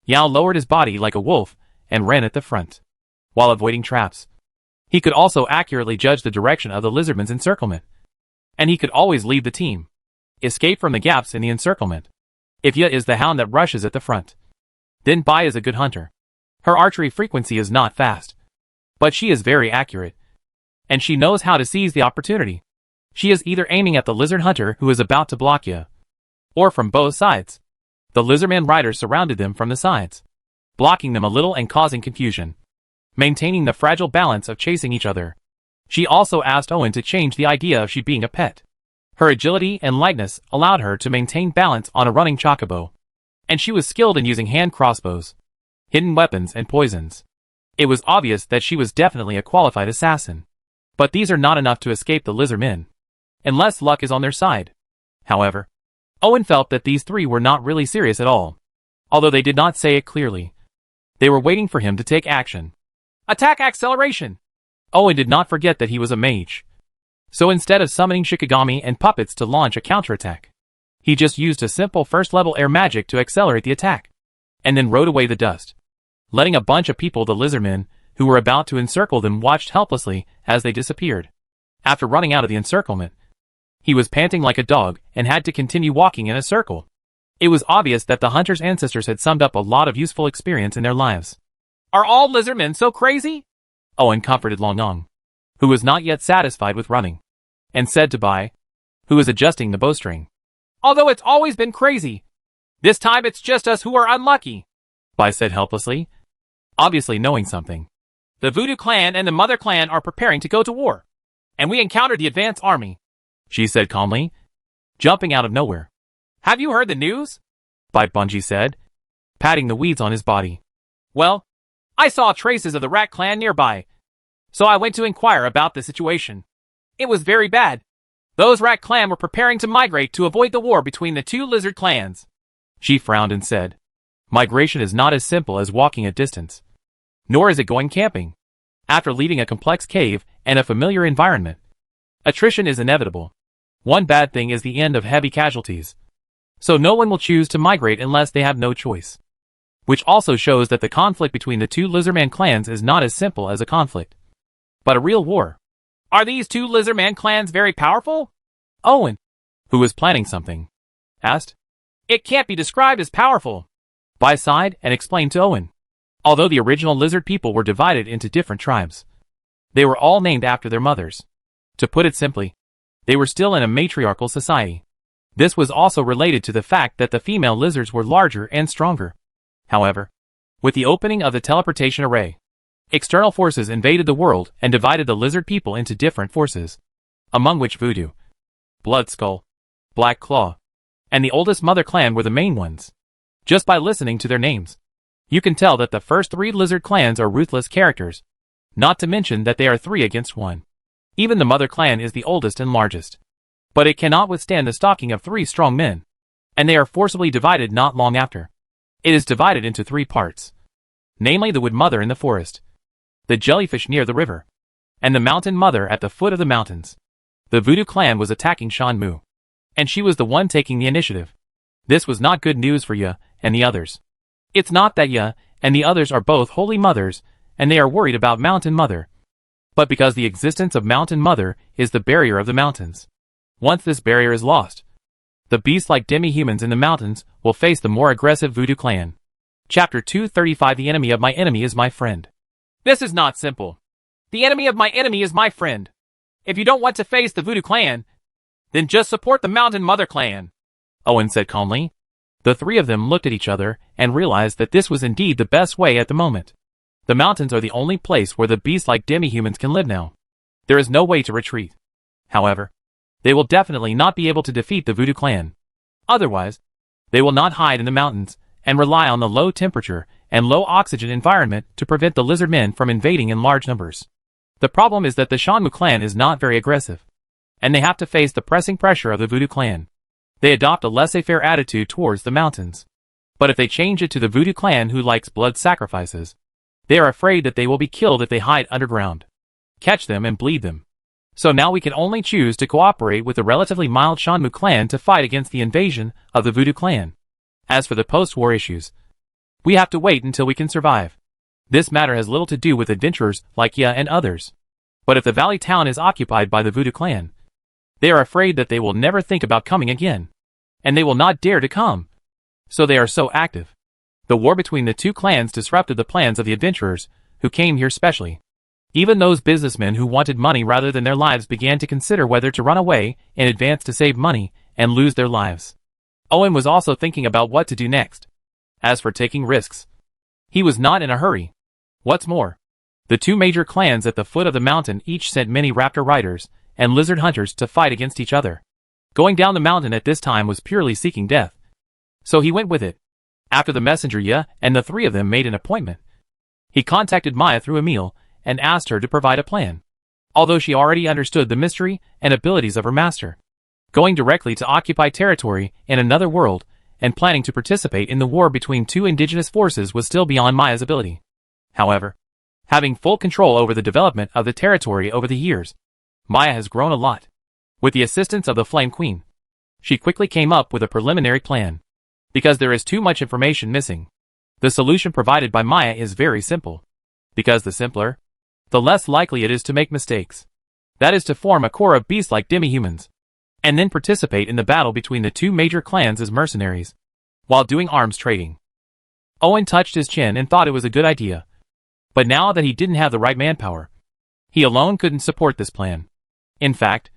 Yao lowered his body like a wolf and ran at the front, while avoiding traps. He could also accurately judge the direction of the lizardman's encirclement. And he could always lead the team. Escape from the gaps in the encirclement. If Ya is the hound that rushes at the front, then Bai is a good hunter. Her archery frequency is not fast, but she is very accurate. And she knows how to seize the opportunity. She is either aiming at the lizard hunter who is about to block Ya, or from both sides. The lizardman riders surrounded them from the sides, blocking them a little and causing confusion, maintaining the fragile balance of chasing each other. She also asked Owen to change the idea of she being a pet. Her agility and lightness allowed her to maintain balance on a running chocobo, and she was skilled in using hand crossbows, hidden weapons and poisons. It was obvious that she was definitely a qualified assassin. But these are not enough to escape the lizard men, unless luck is on their side. However, Owen felt that these three were not really serious at all, although they did not say it clearly. They were waiting for him to take action. Attack acceleration! Owen did not forget that he was a mage. So instead of summoning Shikigami and puppets to launch a counterattack, he just used a simple first-level air magic to accelerate the attack, and then rode away the dust, letting a bunch of people, the lizardmen, who were about to encircle them, watched helplessly as they disappeared. After running out of the encirclement, he was panting like a dog and had to continue walking in a circle. It was obvious that the hunter's ancestors had summed up a lot of useful experience in their lives. Are all lizardmen so crazy? Owen comforted Long Nong, who was not yet satisfied with running, and said to Bai, who was adjusting the bowstring, although it's always been crazy, this time it's just us who are unlucky. Bai said helplessly, obviously knowing something. The Voodoo clan and the Mother clan are preparing to go to war, and we encountered the advance army, she said calmly, jumping out of nowhere. Have you heard the news? Bai Bunji said, patting the weeds on his body. Well, I saw traces of the Rat clan nearby, so I went to inquire about the situation. It was very bad. Those Rat clan were preparing to migrate to avoid the war between the two lizard clans. She frowned and said, migration is not as simple as walking a distance, nor is it going camping. After leaving a complex cave and a familiar environment, attrition is inevitable. One bad thing is the end of heavy casualties. So no one will choose to migrate unless they have no choice. Which also shows that the conflict between the two lizardman clans is not as simple as a conflict, but a real war. Are these two lizardman clans very powerful? Owen, who was planning something, asked. It can't be described as powerful. Bai sighed and explained to Owen. Although the original lizard people were divided into different tribes, they were all named after their mothers. To put it simply, they were still in a matriarchal society. This was also related to the fact that the female lizards were larger and stronger. However, with the opening of the teleportation array, external forces invaded the world and divided the lizard people into different forces, among which Voodoo, Blood Skull, Black Claw, and the oldest Mother clan were the main ones. Just by listening to their names, you can tell that the first three lizard clans are ruthless characters, not to mention that they are 3 against 1. Even the Mother clan is the oldest and largest, but it cannot withstand the stalking of 3 strong men, and they are forcibly divided not long after. It is divided into 3 parts, namely the Wood Mother in the forest, the Jellyfish near the river, and the Mountain Mother at the foot of the mountains. The Voodoo clan was attacking Shan Mu, and she was the one taking the initiative. This was not good news for Ya and the others. It's not that Ya and the others are both Holy Mothers, and they are worried about Mountain Mother, but because the existence of Mountain Mother is the barrier of the mountains. Once this barrier is lost, the beast-like demi-humans in the mountains will face the more aggressive voodoo clan. Chapter 235. The enemy of my enemy is my friend. This is not simple. The enemy of my enemy is my friend. If you don't want to face the voodoo clan, then just support the Mountain Mother clan, Owen said calmly. The three of them looked at each other and realized that this was indeed the best way at the moment. The mountains are the only place where the beast-like demi-humans can live now. There is no way to retreat. However, they will definitely not be able to defeat the voodoo clan. Otherwise, they will not hide in the mountains and rely on the low temperature and low oxygen environment to prevent the lizard men from invading in large numbers. The problem is that the Shanmu clan is not very aggressive, and they have to face the pressing pressure of the voodoo clan. They adopt a laissez-faire attitude towards the mountains. But if they change it to the voodoo clan who likes blood sacrifices, they are afraid that they will be killed if they hide underground, catch them and bleed them. So now we can only choose to cooperate with the relatively mild Shanmu clan to fight against the invasion of the voodoo clan. As for the post-war issues, we have to wait until we can survive. This matter has little to do with adventurers like Ya and others. But if the valley town is occupied by the voodoo clan, they are afraid that they will never think about coming again, and they will not dare to come. So they are so active. The war between the two clans disrupted the plans of the adventurers who came here specially. Even those businessmen who wanted money rather than their lives began to consider whether to run away in advance to save money and lose their lives. Owen was also thinking about what to do next. As for taking risks, he was not in a hurry. What's more, the two major clans at the foot of the mountain each sent many raptor riders and lizard hunters to fight against each other. Going down the mountain at this time was purely seeking death. So he went with it. After the messenger Ya and the three of them made an appointment, he contacted Maya through Emil and asked her to provide a plan. Although she already understood the mystery and abilities of her master, going directly to occupy territory in another world and planning to participate in the war between two indigenous forces was still beyond Maya's ability. However, having full control over the development of the territory over the years, Maya has grown a lot. With the assistance of the Flame Queen, she quickly came up with a preliminary plan. Because there is too much information missing, the solution provided by Maya is very simple. Because the simpler, the less likely it is to make mistakes. That is to form a core of beast-like demi-humans, and then participate in the battle between the two major clans as mercenaries, while doing arms trading. Owen touched his chin and thought it was a good idea. But now that he didn't have the right manpower, he alone couldn't support this plan. In fact,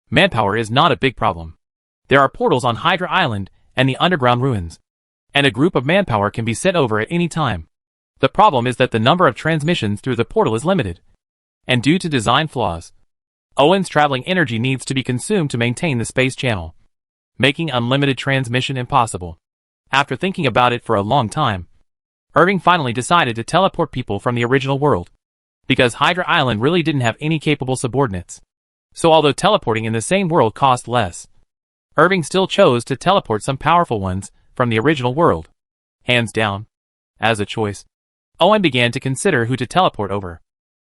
manpower is not a big problem. There are portals on Hydra Island and the underground ruins, and a group of manpower can be sent over at any time. The problem is that the number of transmissions through the portal is limited, and due to design flaws, Owen's traveling energy needs to be consumed to maintain the space channel, making unlimited transmission impossible. After thinking about it for a long time, Irving finally decided to teleport people from the original world, because Hydra Island really didn't have any capable subordinates. So although teleporting in the same world cost less, Irving still chose to teleport some powerful ones from the original world. Hands down, as a choice, Owen began to consider who to teleport over.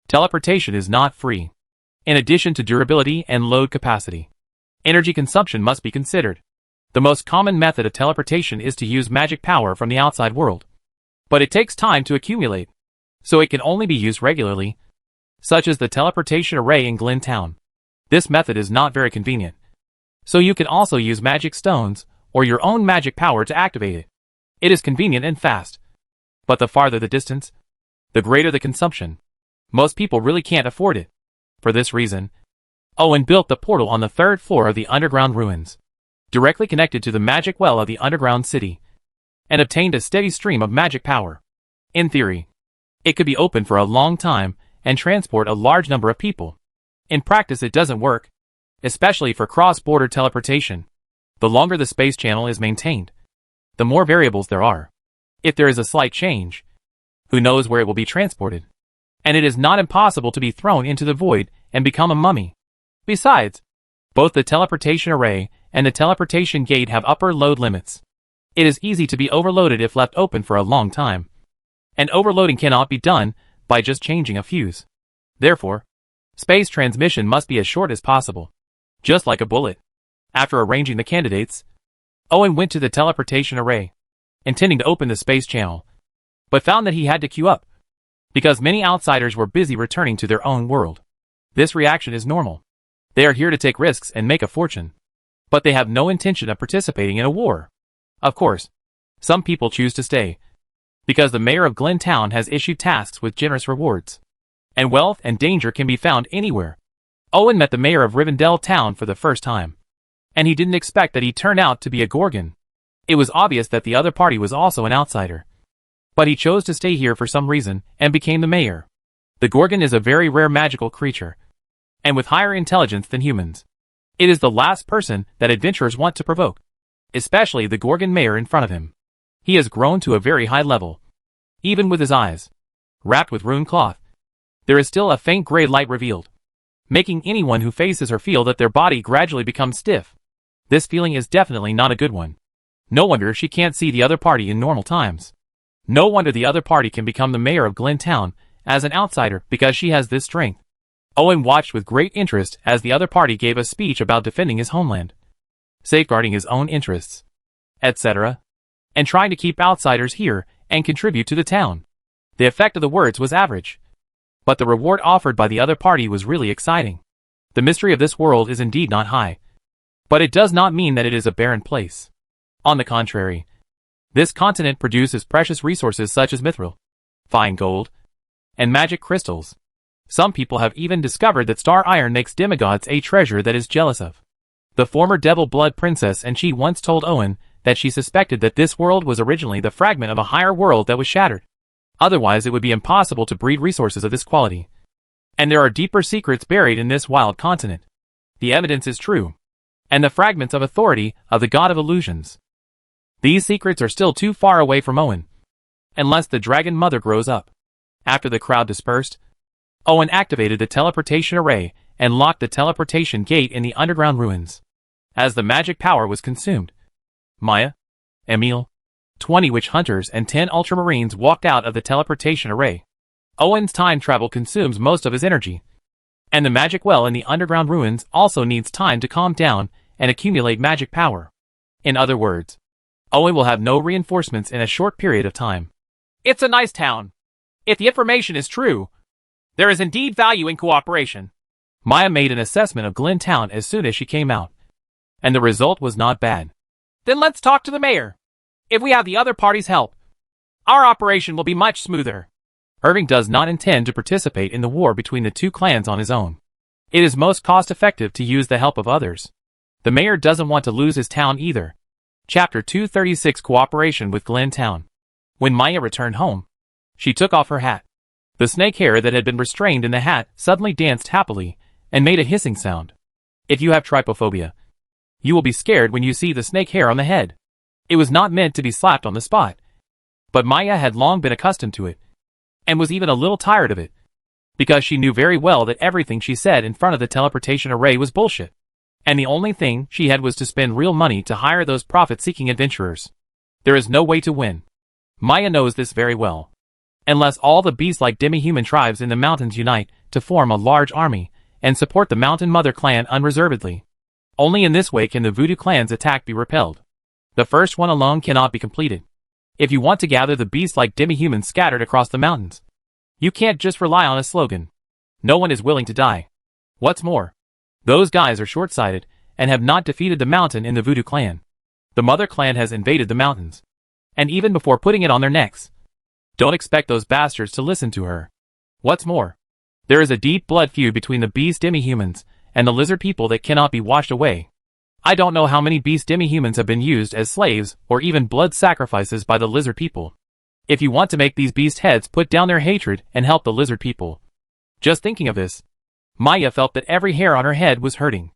Teleportation is not free. In addition to durability and load capacity, energy consumption must be considered. The most common method of teleportation is to use magic power from the outside world. But it takes time to accumulate, so it can only be used regularly, such as the teleportation array in Glen Town. This method is not very convenient, so you can also use magic stones or your own magic power to activate it. It is convenient and fast, but the farther the distance, the greater the consumption. Most people really can't afford it. For this reason, Owen built the portal on the third floor of the underground ruins, directly connected to the magic well of the underground city, and obtained a steady stream of magic power. In theory, it could be open for a long time and transport a large number of people. In practice it doesn't work, especially for cross-border teleportation. The longer the space channel is maintained, the more variables there are. If there is a slight change, who knows where it will be transported? And it is not impossible to be thrown into the void and become a mummy. Besides, both the teleportation array and the teleportation gate have upper load limits. It is easy to be overloaded if left open for a long time, and overloading cannot be done by just changing a fuse. Therefore, space transmission must be as short as possible, just like a bullet. After arranging the candidates, Owen went to the teleportation array, intending to open the space channel, but found that he had to queue up, because many outsiders were busy returning to their own world. This reaction is normal. They are here to take risks and make a fortune, but they have no intention of participating in a war. Of course, some people choose to stay, because the mayor of Glen Town has issued tasks with generous rewards, and wealth and danger can be found anywhere. Owen met the mayor of Rivendell Town for the first time, and he didn't expect that he'd turn out to be a Gorgon. It was obvious that the other party was also an outsider, but he chose to stay here for some reason and became the mayor. The Gorgon is a very rare magical creature, and with higher intelligence than humans. It is the last person that adventurers want to provoke, especially the Gorgon mayor in front of him. He has grown to a very high level. Even with his eyes wrapped with rune cloth, there is still a faint gray light revealed, making anyone who faces her feel that their body gradually becomes stiff. This feeling is definitely not a good one. No wonder she can't see the other party in normal times. No wonder the other party can become the mayor of Glen Town as an outsider because she has this strength. Owen watched with great interest as the other party gave a speech about defending his homeland, safeguarding his own interests, etc., and trying to keep outsiders here and contribute to the town. The effect of the words was average, but the reward offered by the other party was really exciting. The mystery of this world is indeed not high, but it does not mean that it is a barren place. On the contrary, this continent produces precious resources such as mithril, fine gold, and magic crystals. Some people have even discovered that star iron makes demigods a treasure that is jealous of. The former Devil Blood Princess and she once told Owen that she suspected that this world was originally the fragment of a higher world that was shattered. Otherwise it would be impossible to breed resources of this quality. And there are deeper secrets buried in this wild continent. The evidence is true, and the fragments of authority of the god of illusions. These secrets are still too far away from Owen, unless the dragon mother grows up. After the crowd dispersed, Owen activated the teleportation array and locked the teleportation gate in the underground ruins. As the magic power was consumed, Maya, Emil, 20 witch hunters and 10 ultramarines walked out of the teleportation array. Owen's time travel consumes most of his energy, and the magic well in the underground ruins also needs time to calm down and accumulate magic power. In other words, Owen will have no reinforcements in a short period of time. It's a nice town. If the information is true, there is indeed value in cooperation. Maya made an assessment of Glen Town as soon as she came out, and the result was not bad. Then let's talk to the mayor. If we have the other party's help, our operation will be much smoother. Irving does not intend to participate in the war between the two clans on his own. It is most cost-effective to use the help of others. The mayor doesn't want to lose his town either. Chapter 236 Cooperation with Glen Town. When Maya returned home, she took off her hat. The snake hair that had been restrained in the hat suddenly danced happily and made a hissing sound. If you have trypophobia, you will be scared when you see the snake hair on the head. It was not meant to be slapped on the spot, but Maya had long been accustomed to it, and was even a little tired of it, because she knew very well that everything she said in front of the teleportation array was bullshit, and the only thing she had was to spend real money to hire those profit-seeking adventurers. There is no way to win. Maya knows this very well. Unless all the beast-like demi-human tribes in the mountains unite to form a large army and support the Mountain Mother clan unreservedly. Only in this way can the Voodoo clan's attack be repelled. The first one alone cannot be completed. If you want to gather the beast-like demi-humans scattered across the mountains, you can't just rely on a slogan. No one is willing to die. What's more, those guys are short-sighted and have not defeated the mountain in the Voodoo clan. The Mother clan has invaded the mountains, and even before putting it on their necks, don't expect those bastards to listen to her. What's more, there is a deep blood feud between the beast demi-humans and the lizard people that cannot be washed away. I don't know how many beast demi-humans have been used as slaves or even blood sacrifices by the lizard people. If you want to make these beast heads put down their hatred and help the lizard people. Just thinking of this, Maya felt that every hair on her head was hurting,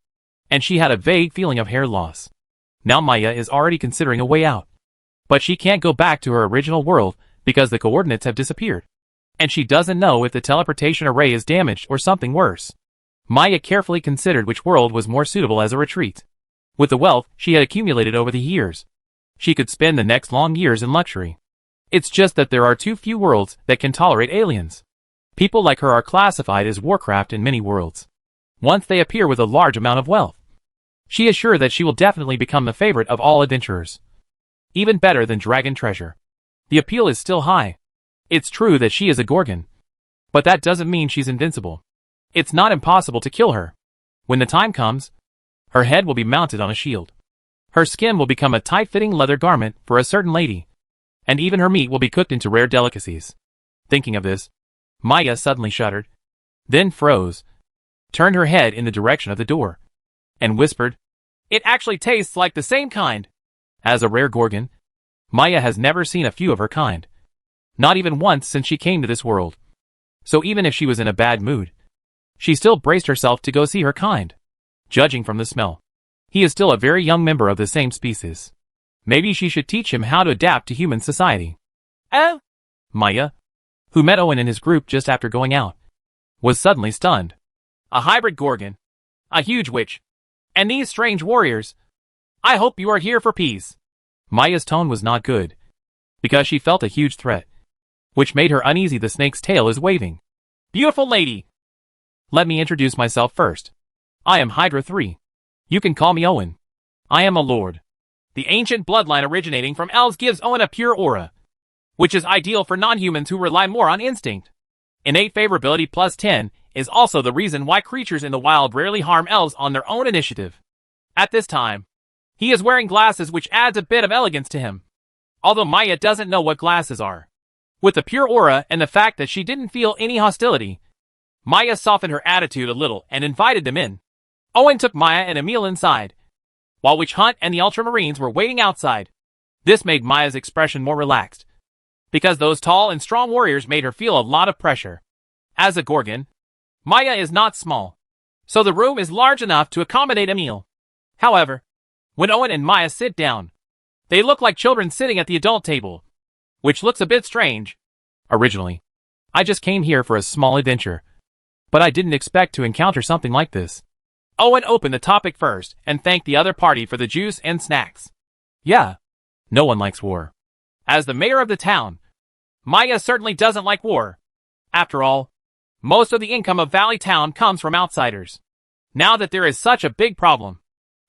and she had a vague feeling of hair loss. Now Maya is already considering a way out, but she can't go back to her original world because the coordinates have disappeared, and she doesn't know if the teleportation array is damaged or something worse. Maya carefully considered which world was more suitable as a retreat. With the wealth she had accumulated over the years, she could spend the next long years in luxury. It's just that there are too few worlds that can tolerate aliens. People like her are classified as Warcraft in many worlds, once they appear with a large amount of wealth. She is sure that she will definitely become the favorite of all adventurers. Even better than dragon treasure. The appeal is still high. It's true that she is a Gorgon. But that doesn't mean she's invincible. It's not impossible to kill her. When the time comes, her head will be mounted on a shield. Her skin will become a tight-fitting leather garment for a certain lady. And even her meat will be cooked into rare delicacies. Thinking of this, Maya suddenly shuddered, then froze, turned her head in the direction of the door, and whispered, "It actually tastes like the same kind." As a rare Gorgon, Maya has never seen a few of her kind. Not even once since she came to this world. So even if she was in a bad mood, she still braced herself to go see her kind. Judging from the smell, he is still a very young member of the same species. Maybe she should teach him how to adapt to human society. Maya, who met Owen in his group just after going out, was suddenly stunned. A hybrid Gorgon. A huge witch. And these strange warriors. I hope you are here for peace. Maya's tone was not good, because she felt a huge threat, which made her uneasy. The snake's tail is waving. Beautiful lady. Let me introduce myself first. I am Hydra 3. You can call me Owen. I am a lord. The ancient bloodline originating from elves gives Owen a pure aura, which is ideal for non-humans who rely more on instinct. Innate favorability plus 10 is also the reason why creatures in the wild rarely harm elves on their own initiative. At this time, he is wearing glasses, which adds a bit of elegance to him. Although Maya doesn't know what glasses are. With the pure aura and the fact that she didn't feel any hostility, Maya softened her attitude a little and invited them in. Owen took Maya and Emil inside, while Witch Hunt and the Ultramarines were waiting outside. This made Maya's expression more relaxed, because those tall and strong warriors made her feel a lot of pressure. As a Gorgon, Maya is not small, so the room is large enough to accommodate Emil. However, when Owen and Maya sit down, they look like children sitting at the adult table, which looks a bit strange. Originally, I just came here for a small adventure, but I didn't expect to encounter something like this. Owen opened the topic first and thanked the other party for the juice and snacks. Yeah, no one likes war. As the mayor of the town, Maya certainly doesn't like war. After all, most of the income of Valley Town comes from outsiders. Now that there is such a big problem,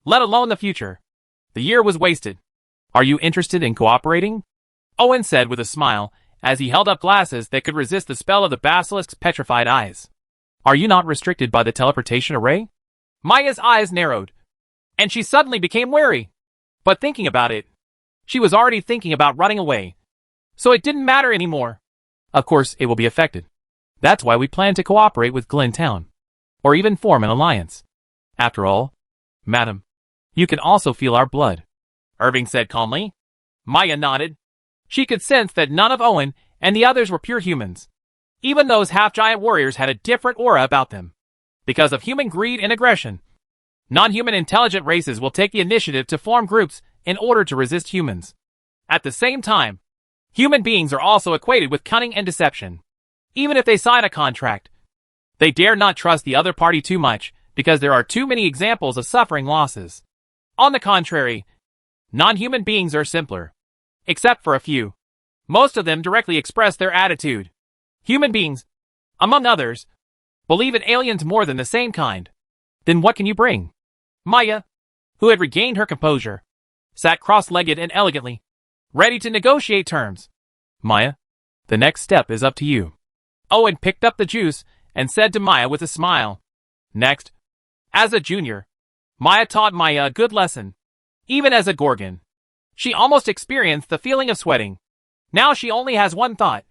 let alone the future, the year was wasted. Are you interested in cooperating? Owen said with a smile, as he held up glasses that could resist the spell of the basilisk's petrified eyes. Are you not restricted by the teleportation array? Maya's eyes narrowed, and she suddenly became wary. But thinking about it, she was already thinking about running away, so it didn't matter anymore. Of course it will be affected. That's why we plan to cooperate with Glen Town, or even form an alliance. After all, madam, you can also feel our blood, Irving said calmly. Maya nodded. She could sense that none of Owen and the others were pure humans. Even those half-giant warriors had a different aura about them. Because of human greed and aggression, non-human intelligent races will take the initiative to form groups in order to resist humans. At the same time, human beings are also equated with cunning and deception. Even if they sign a contract, they dare not trust the other party too much because there are too many examples of suffering losses. On the contrary, non-human beings are simpler. Except for a few. Most of them directly express their attitude. Human beings, among others, believe in aliens more than the same kind. Then what can you bring? Maya, who had regained her composure, sat cross-legged and elegantly, ready to negotiate terms. Maya, the next step is up to you. Owen picked up the juice and said to Maya with a smile. Next, as a junior, Maya taught Maya a good lesson. Even as a Gorgon, she almost experienced the feeling of sweating. Now she only has one thought.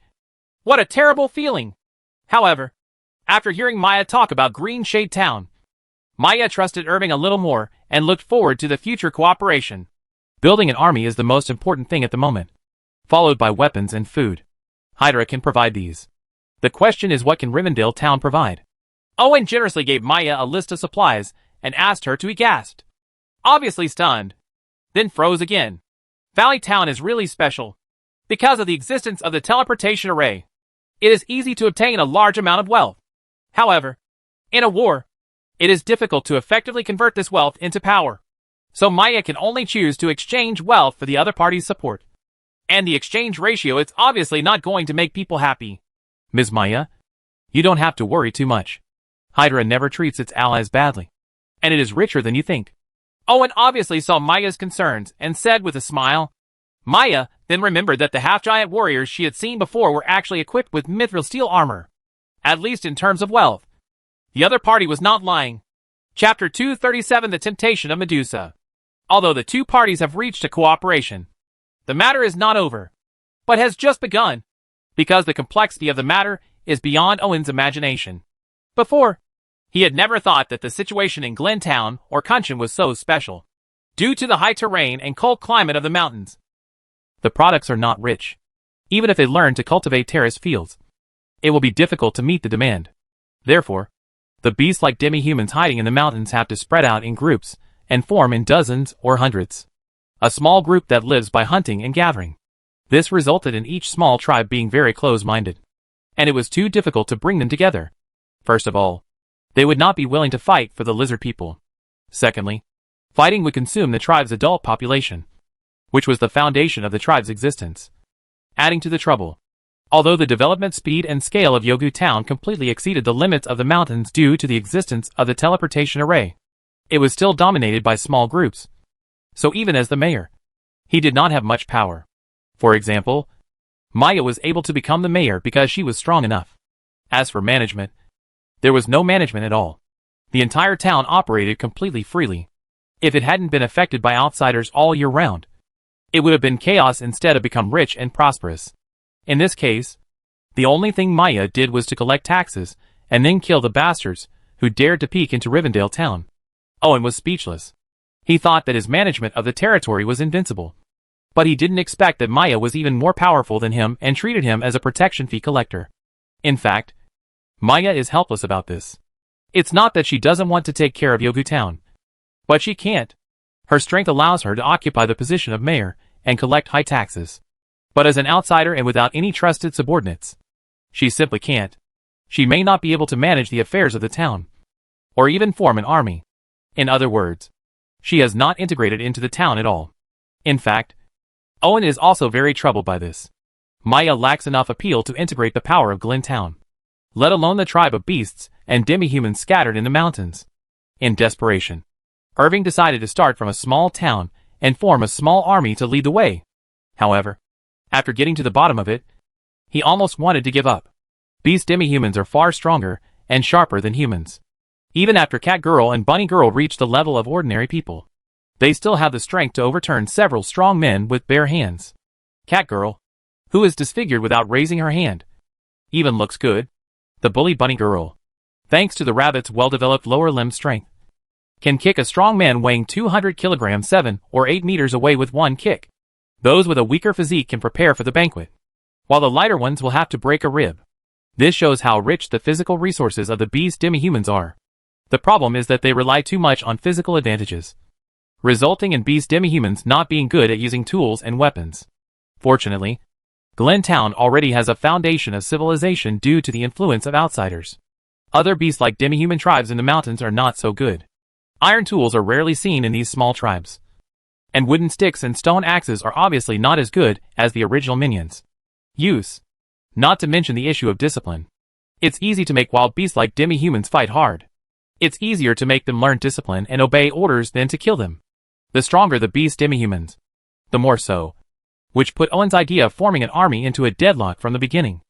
What a terrible feeling! However, after hearing Maya talk about Green Shade Town, Maya trusted Irving a little more and looked forward to the future cooperation. Building an army is the most important thing at the moment, followed by weapons and food. Hydra can provide these. The question is, what can Rivendell Town provide? Owen generously gave Maya a list of supplies and asked her to be gasped. Obviously stunned, then froze again. Valley Town is really special because of the existence of the teleportation array. It is easy to obtain a large amount of wealth. However, in a war, it is difficult to effectively convert this wealth into power. So Maya can only choose to exchange wealth for the other party's support. And the exchange ratio is obviously not going to make people happy. Ms. Maya, you don't have to worry too much. Hydra never treats its allies badly, and it is richer than you think. Owen obviously saw Maya's concerns and said with a smile. Maya then remembered that the half-giant warriors she had seen before were actually equipped with mithril steel armor. At least in terms of wealth. The other party was not lying. Chapter 237 The Temptation of Medusa. Although the two parties have reached a cooperation, the matter is not over, but has just begun, because the complexity of the matter is beyond Owen's imagination. Before, he had never thought that the situation in Glentown or Kunshan was so special, due to the high terrain and cold climate of the mountains. The products are not rich. Even if they learn to cultivate terrace fields, it will be difficult to meet the demand. Therefore, the beast-like demi-humans hiding in the mountains have to spread out in groups and form in dozens or hundreds. A small group that lives by hunting and gathering. This resulted in each small tribe being very close-minded, and it was too difficult to bring them together. First of all, they would not be willing to fight for the lizard people. Secondly, fighting would consume the tribe's adult population, which was the foundation of the tribe's existence. Adding to the trouble, although the development speed and scale of Yogu Town completely exceeded the limits of the mountains due to the existence of the teleportation array, it was still dominated by small groups. So even as the mayor, he did not have much power. For example, Maya was able to become the mayor because she was strong enough. As for management, there was no management at all. The entire town operated completely freely. If it hadn't been affected by outsiders all year round, it would have been chaos instead of become rich and prosperous. In this case, the only thing Maya did was to collect taxes and then kill the bastards who dared to peek into Rivendell town. Owen was speechless. He thought that his management of the territory was invincible. But he didn't expect that Maya was even more powerful than him and treated him as a protection fee collector. In fact, Maya is helpless about this. It's not that she doesn't want to take care of Yogu Town, but she can't. Her strength allows her to occupy the position of mayor and collect high taxes. But as an outsider and without any trusted subordinates, she simply can't. She may not be able to manage the affairs of the town, or even form an army. In other words, she has not integrated into the town at all. In fact, Owen is also very troubled by this. Maya lacks enough appeal to integrate the power of Glentown, let alone the tribe of beasts and demi-humans scattered in the mountains. In desperation, Irving decided to start from a small town and form a small army to lead the way. However, after getting to the bottom of it, he almost wanted to give up. Beast demi-humans are far stronger and sharper than humans. Even after Cat Girl and Bunny Girl reach the level of ordinary people, they still have the strength to overturn several strong men with bare hands. Cat Girl, who is disfigured without raising her hand, even looks good. The bully Bunny Girl, thanks to the rabbit's well-developed lower limb strength, can kick a strong man weighing 200 kilograms 7 or 8 meters away with one kick. Those with a weaker physique can prepare for the banquet, while the lighter ones will have to break a rib. This shows how rich the physical resources of the beast demi-humans are. The problem is that they rely too much on physical advantages, resulting in beast demi-humans not being good at using tools and weapons. Fortunately, Glentown already has a foundation of civilization due to the influence of outsiders. Other beast-like demi-human tribes in the mountains are not so good. Iron tools are rarely seen in these small tribes, and wooden sticks and stone axes are obviously not as good as the original minions' use. Not to mention the issue of discipline. It's easy to make wild beast-like demi-humans fight hard. It's easier to make them learn discipline and obey orders than to kill them. The stronger the beast demi-humans, the more so. Which put Owen's idea of forming an army into a deadlock from the beginning.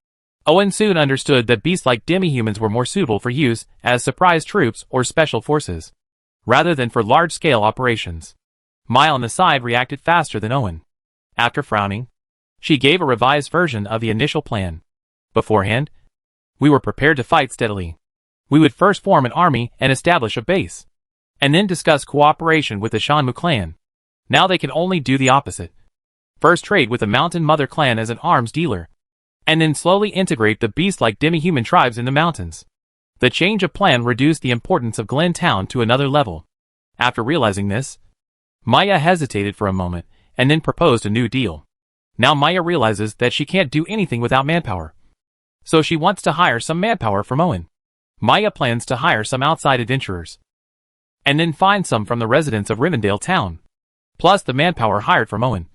Owen soon understood that beast-like demi-humans were more suitable for use as surprise troops or special forces, rather than for large-scale operations. Maya on the side reacted faster than Owen. After frowning, she gave a revised version of the initial plan. Beforehand, we were prepared to fight steadily. We would first form an army and establish a base, and then discuss cooperation with the Shanmu clan. Now they can only do the opposite. First trade with the Mountain Mother clan as an arms dealer, and then slowly integrate the beast-like demi-human tribes in the mountains. The change of plan reduced the importance of Glentown to another level. After realizing this, Maya hesitated for a moment, and then proposed a new deal. Now Maya realizes that she can't do anything without manpower. So she wants to hire some manpower from Owen. Maya plans to hire some outside adventurers, and then find some from the residents of Rivendell town, plus the manpower hired from Owen,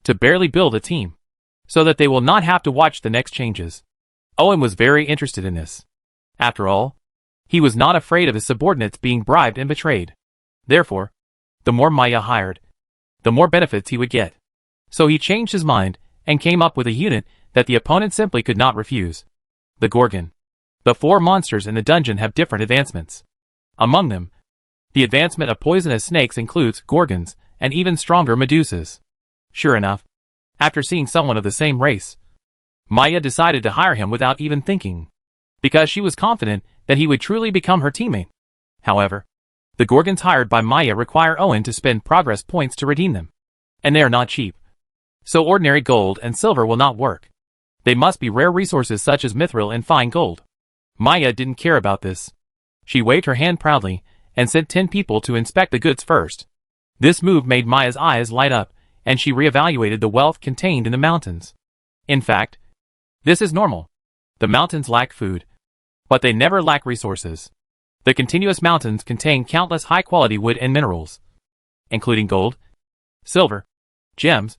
to barely build a team, so that they will not have to watch the next changes. Owen was very interested in this. After all, he was not afraid of his subordinates being bribed and betrayed. Therefore, The more Maya hired, the more benefits he would get. So he changed his mind and came up with a unit that the opponent simply could not refuse. The Gorgon. The 4 monsters in the dungeon have different advancements. Among them, the advancement of poisonous snakes includes Gorgons and even stronger Medusas. Sure enough, after seeing someone of the same race, Maya decided to hire him without even thinking, because she was confident that he would truly become her teammate. However, the Gorgons hired by Maya require Owen to spend progress points to redeem them, and they are not cheap. So ordinary gold and silver will not work. They must be rare resources such as mithril and fine gold. Maya didn't care about this. She waved her hand proudly and sent 10 people to inspect the goods first. This move made Maya's eyes light up, and she reevaluated the wealth contained in the mountains. In fact, this is normal. The mountains lack food, but they never lack resources. The continuous mountains contain countless high-quality wood and minerals, including gold, silver, gems,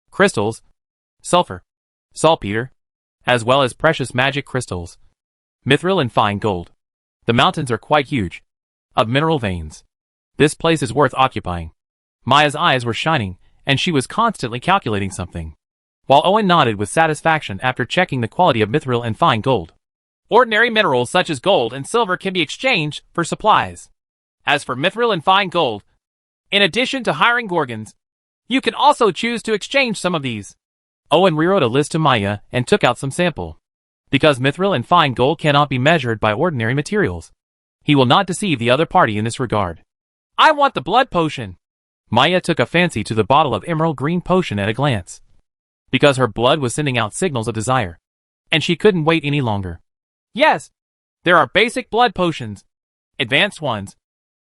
crystals, sulfur, saltpeter, as well as precious magic crystals, mithril and fine gold. The mountains are quite huge, of mineral veins. This place is worth occupying. Maya's eyes were shining, and she was constantly calculating something, while Owen nodded with satisfaction after checking the quality of mithril and fine gold. Ordinary minerals such as gold and silver can be exchanged for supplies. As for mithril and fine gold, in addition to hiring Gorgons, you can also choose to exchange some of these. Owen rewrote a list to Maya and took out some sample. Because mithril and fine gold cannot be measured by ordinary materials, he will not deceive the other party in this regard. I want the blood potion. Maya took a fancy to the bottle of emerald green potion at a glance, because her blood was sending out signals of desire, and she couldn't wait any longer. Yes, there are basic blood potions, advanced ones,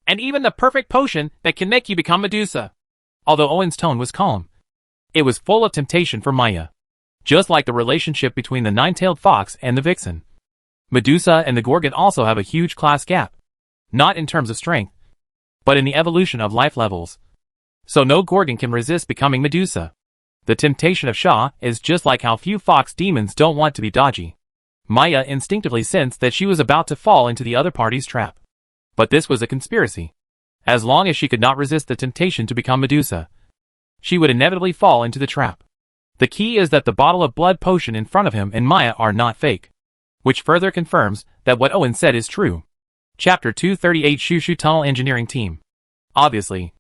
and even the perfect potion that can make you become Medusa. Although Owen's tone was calm, it was full of temptation for Maya, just like the relationship between the nine-tailed fox and the vixen. Medusa and the Gorgon also have a huge class gap, not in terms of strength, but in the evolution of life levels. So no Gorgon can resist becoming Medusa. The temptation of Shah is just like how few fox demons don't want to be dodgy. Maya instinctively sensed that she was about to fall into the other party's trap. But this was a conspiracy. As long as she could not resist the temptation to become Medusa, she would inevitably fall into the trap. The key is that the bottle of blood potion in front of him and Maya are not fake, which further confirms that what Owen said is true. Chapter 238 Shushu Tunnel Engineering Team. Obviously,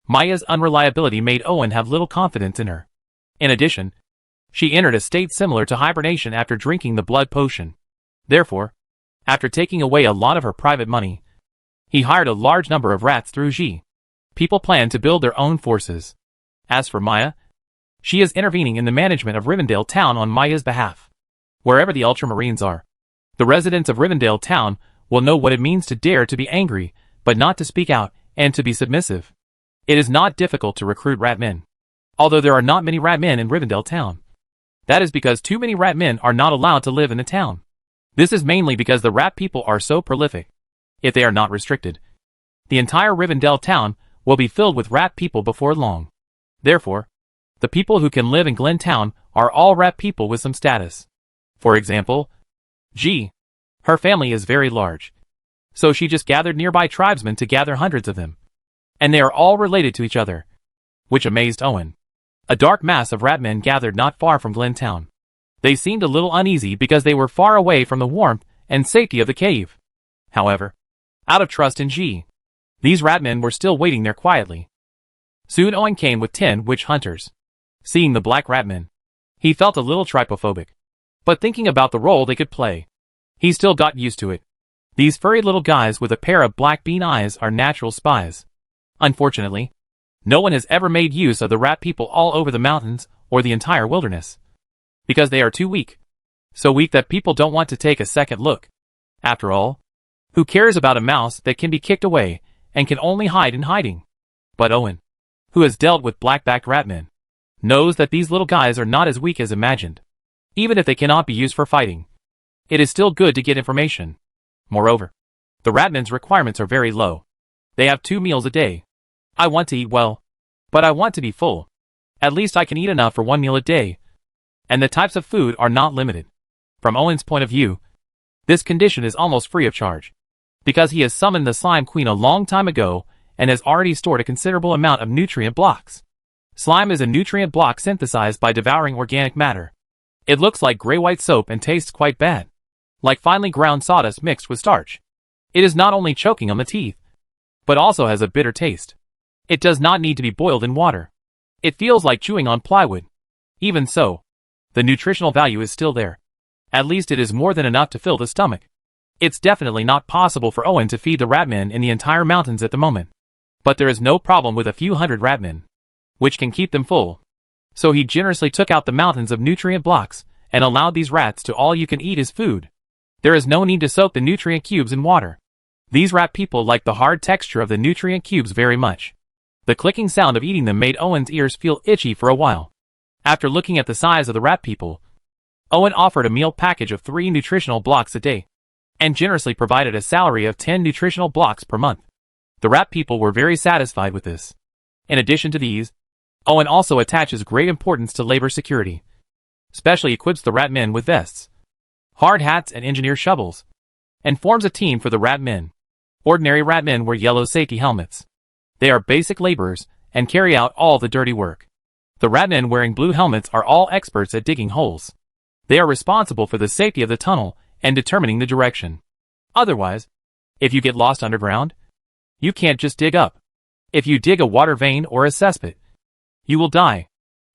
Maya's unreliability made Owen have little confidence in her. In addition, she entered a state similar to hibernation after drinking the blood potion. Therefore, after taking away a lot of her private money, he hired a large number of rats through Xi. People plan to build their own forces. As for Maya, she is intervening in the management of Rivendell Town on Maya's behalf. Wherever the Ultramarines are, the residents of Rivendell Town will know what it means to dare to be angry, but not to speak out, and to be submissive. It is not difficult to recruit rat men, although there are not many rat men in Rivendell Town. That is because too many rat men are not allowed to live in the town. This is mainly because the rat people are so prolific. If they are not restricted, the entire Rivendell Town will be filled with rat people before long. Therefore, the people who can live in Glen Town are all rat people with some status. For example, G. Her family is very large, so she just gathered nearby tribesmen to gather hundreds of them. And they are all related to each other, which amazed Owen. A dark mass of rat men gathered not far from Glen Town. They seemed a little uneasy because they were far away from the warmth and safety of the cave. However, out of trust in G, these rat men were still waiting there quietly. Soon Owen came with 10 witch hunters. Seeing the black rat men, he felt a little trypophobic. But thinking about the role they could play, he still got used to it. These furry little guys with a pair of black bean eyes are natural spies. Unfortunately, no one has ever made use of the rat people all over the mountains or the entire wilderness, because they are too weak. So weak that people don't want to take a second look. After all, who cares about a mouse that can be kicked away and can only hide in hiding? But Owen, who has dealt with black-backed ratmen, knows that these little guys are not as weak as imagined. Even if they cannot be used for fighting, it is still good to get information. Moreover, the ratmen's requirements are very low. They have 2 meals a day. I want to eat well, but I want to be full. At least I can eat enough for 1 meal a day. And the types of food are not limited. From Owen's point of view, this condition is almost free of charge, because he has summoned the Slime Queen a long time ago, and has already stored a considerable amount of nutrient blocks. Slime is a nutrient block synthesized by devouring organic matter. It looks like gray-white soap and tastes quite bad, like finely ground sawdust mixed with starch. It is not only choking on the teeth, but also has a bitter taste. It does not need to be boiled in water. It feels like chewing on plywood. Even so, the nutritional value is still there. At least it is more than enough to fill the stomach. It's definitely not possible for Owen to feed the ratmen in the entire mountains at the moment. But there is no problem with a few hundred ratmen, which can keep them full. So he generously took out the mountains of nutrient blocks, and allowed these rats to all you can eat as food. There is no need to soak the nutrient cubes in water. These rat people like the hard texture of the nutrient cubes very much. The clicking sound of eating them made Owen's ears feel itchy for a while. After looking at the size of the rat people, Owen offered a meal package of 3 nutritional blocks a day, and generously provided a salary of 10 nutritional blocks per month. The rat people were very satisfied with this. In addition to these, Owen also attaches great importance to labor security. Specially equips the rat men with vests, hard hats and engineer shovels, and forms a team for the rat men. Ordinary rat men wear yellow safety helmets. They are basic laborers, and carry out all the dirty work. The rat men wearing blue helmets are all experts at digging holes. They are responsible for the safety of the tunnel and determining the direction. Otherwise, if you get lost underground, you can't just dig up. If you dig a water vein or a cesspit, you will die.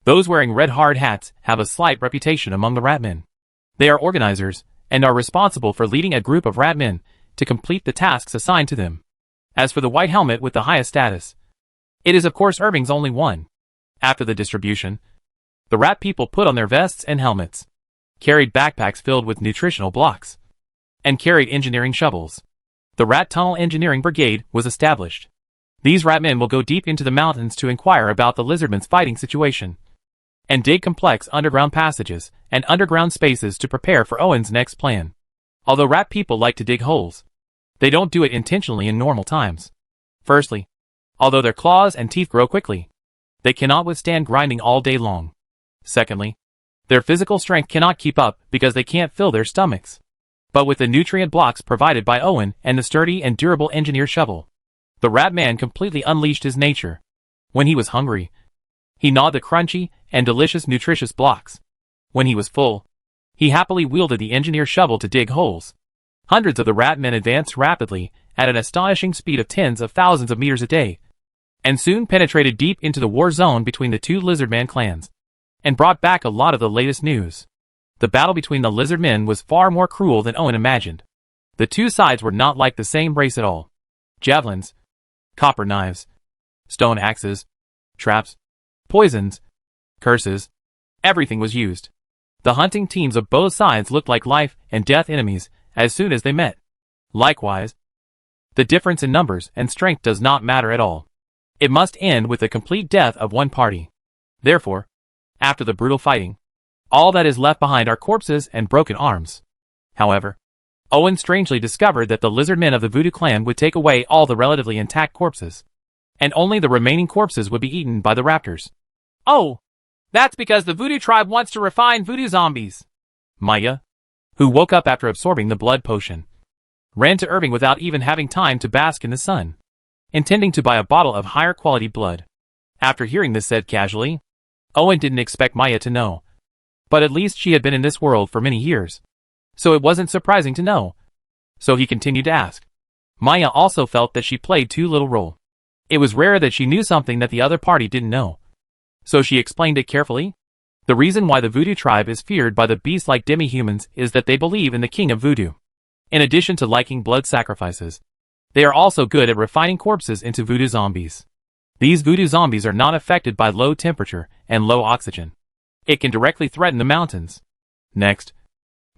Those wearing red hard hats have a slight reputation among the ratmen. They are organizers, and are responsible for leading a group of ratmen to complete the tasks assigned to them. As for the white helmet with the highest status, it is of course Irving's only one. After the distribution, the rat people put on their vests and helmets, carried backpacks filled with nutritional blocks, and carried engineering shovels. The Rat Tunnel Engineering Brigade was established. These ratmen will go deep into the mountains to inquire about the lizardmen's fighting situation, and dig complex underground passages and underground spaces to prepare for Owen's next plan. Although rat people like to dig holes, they don't do it intentionally in normal times. Firstly, although their claws and teeth grow quickly, they cannot withstand grinding all day long. Secondly, their physical strength cannot keep up because they can't fill their stomachs. But with the nutrient blocks provided by Owen and the sturdy and durable engineer shovel, the rat man completely unleashed his nature. When he was hungry, he gnawed the crunchy and delicious nutritious blocks. When he was full, he happily wielded the engineer shovel to dig holes. Hundreds of the rat men advanced rapidly at an astonishing speed of tens of thousands of meters a day, and soon penetrated deep into the war zone between the two lizardman clans, and brought back a lot of the latest news. The battle between the lizardmen was far more cruel than Owen imagined. The two sides were not like the same race at all. Javelins, copper knives, stone axes, traps, poisons, curses, everything was used. The hunting teams of both sides looked like life and death enemies as soon as they met. Likewise, the difference in numbers and strength does not matter at all. It must end with the complete death of one party. Therefore, after the brutal fighting, all that is left behind are corpses and broken arms. However, Owen strangely discovered that the lizardmen of the Voodoo clan would take away all the relatively intact corpses, and only the remaining corpses would be eaten by the raptors. Oh, that's because the Voodoo tribe wants to refine Voodoo zombies. Maya, who woke up after absorbing the blood potion, ran to Irving without even having time to bask in the sun, intending to buy a bottle of higher quality blood. After hearing this said casually, Owen didn't expect Maya to know, but at least she had been in this world for many years, so it wasn't surprising to know. So he continued to ask. Maya also felt that she played too little role. It was rare that she knew something that the other party didn't know, so she explained it carefully. The reason why the Voodoo tribe is feared by the beast-like demi-humans is that they believe in the king of Voodoo. In addition to liking blood sacrifices, they are also good at refining corpses into Voodoo zombies. These Voodoo zombies are not affected by low temperature and low oxygen. It can directly threaten the mountains. Next,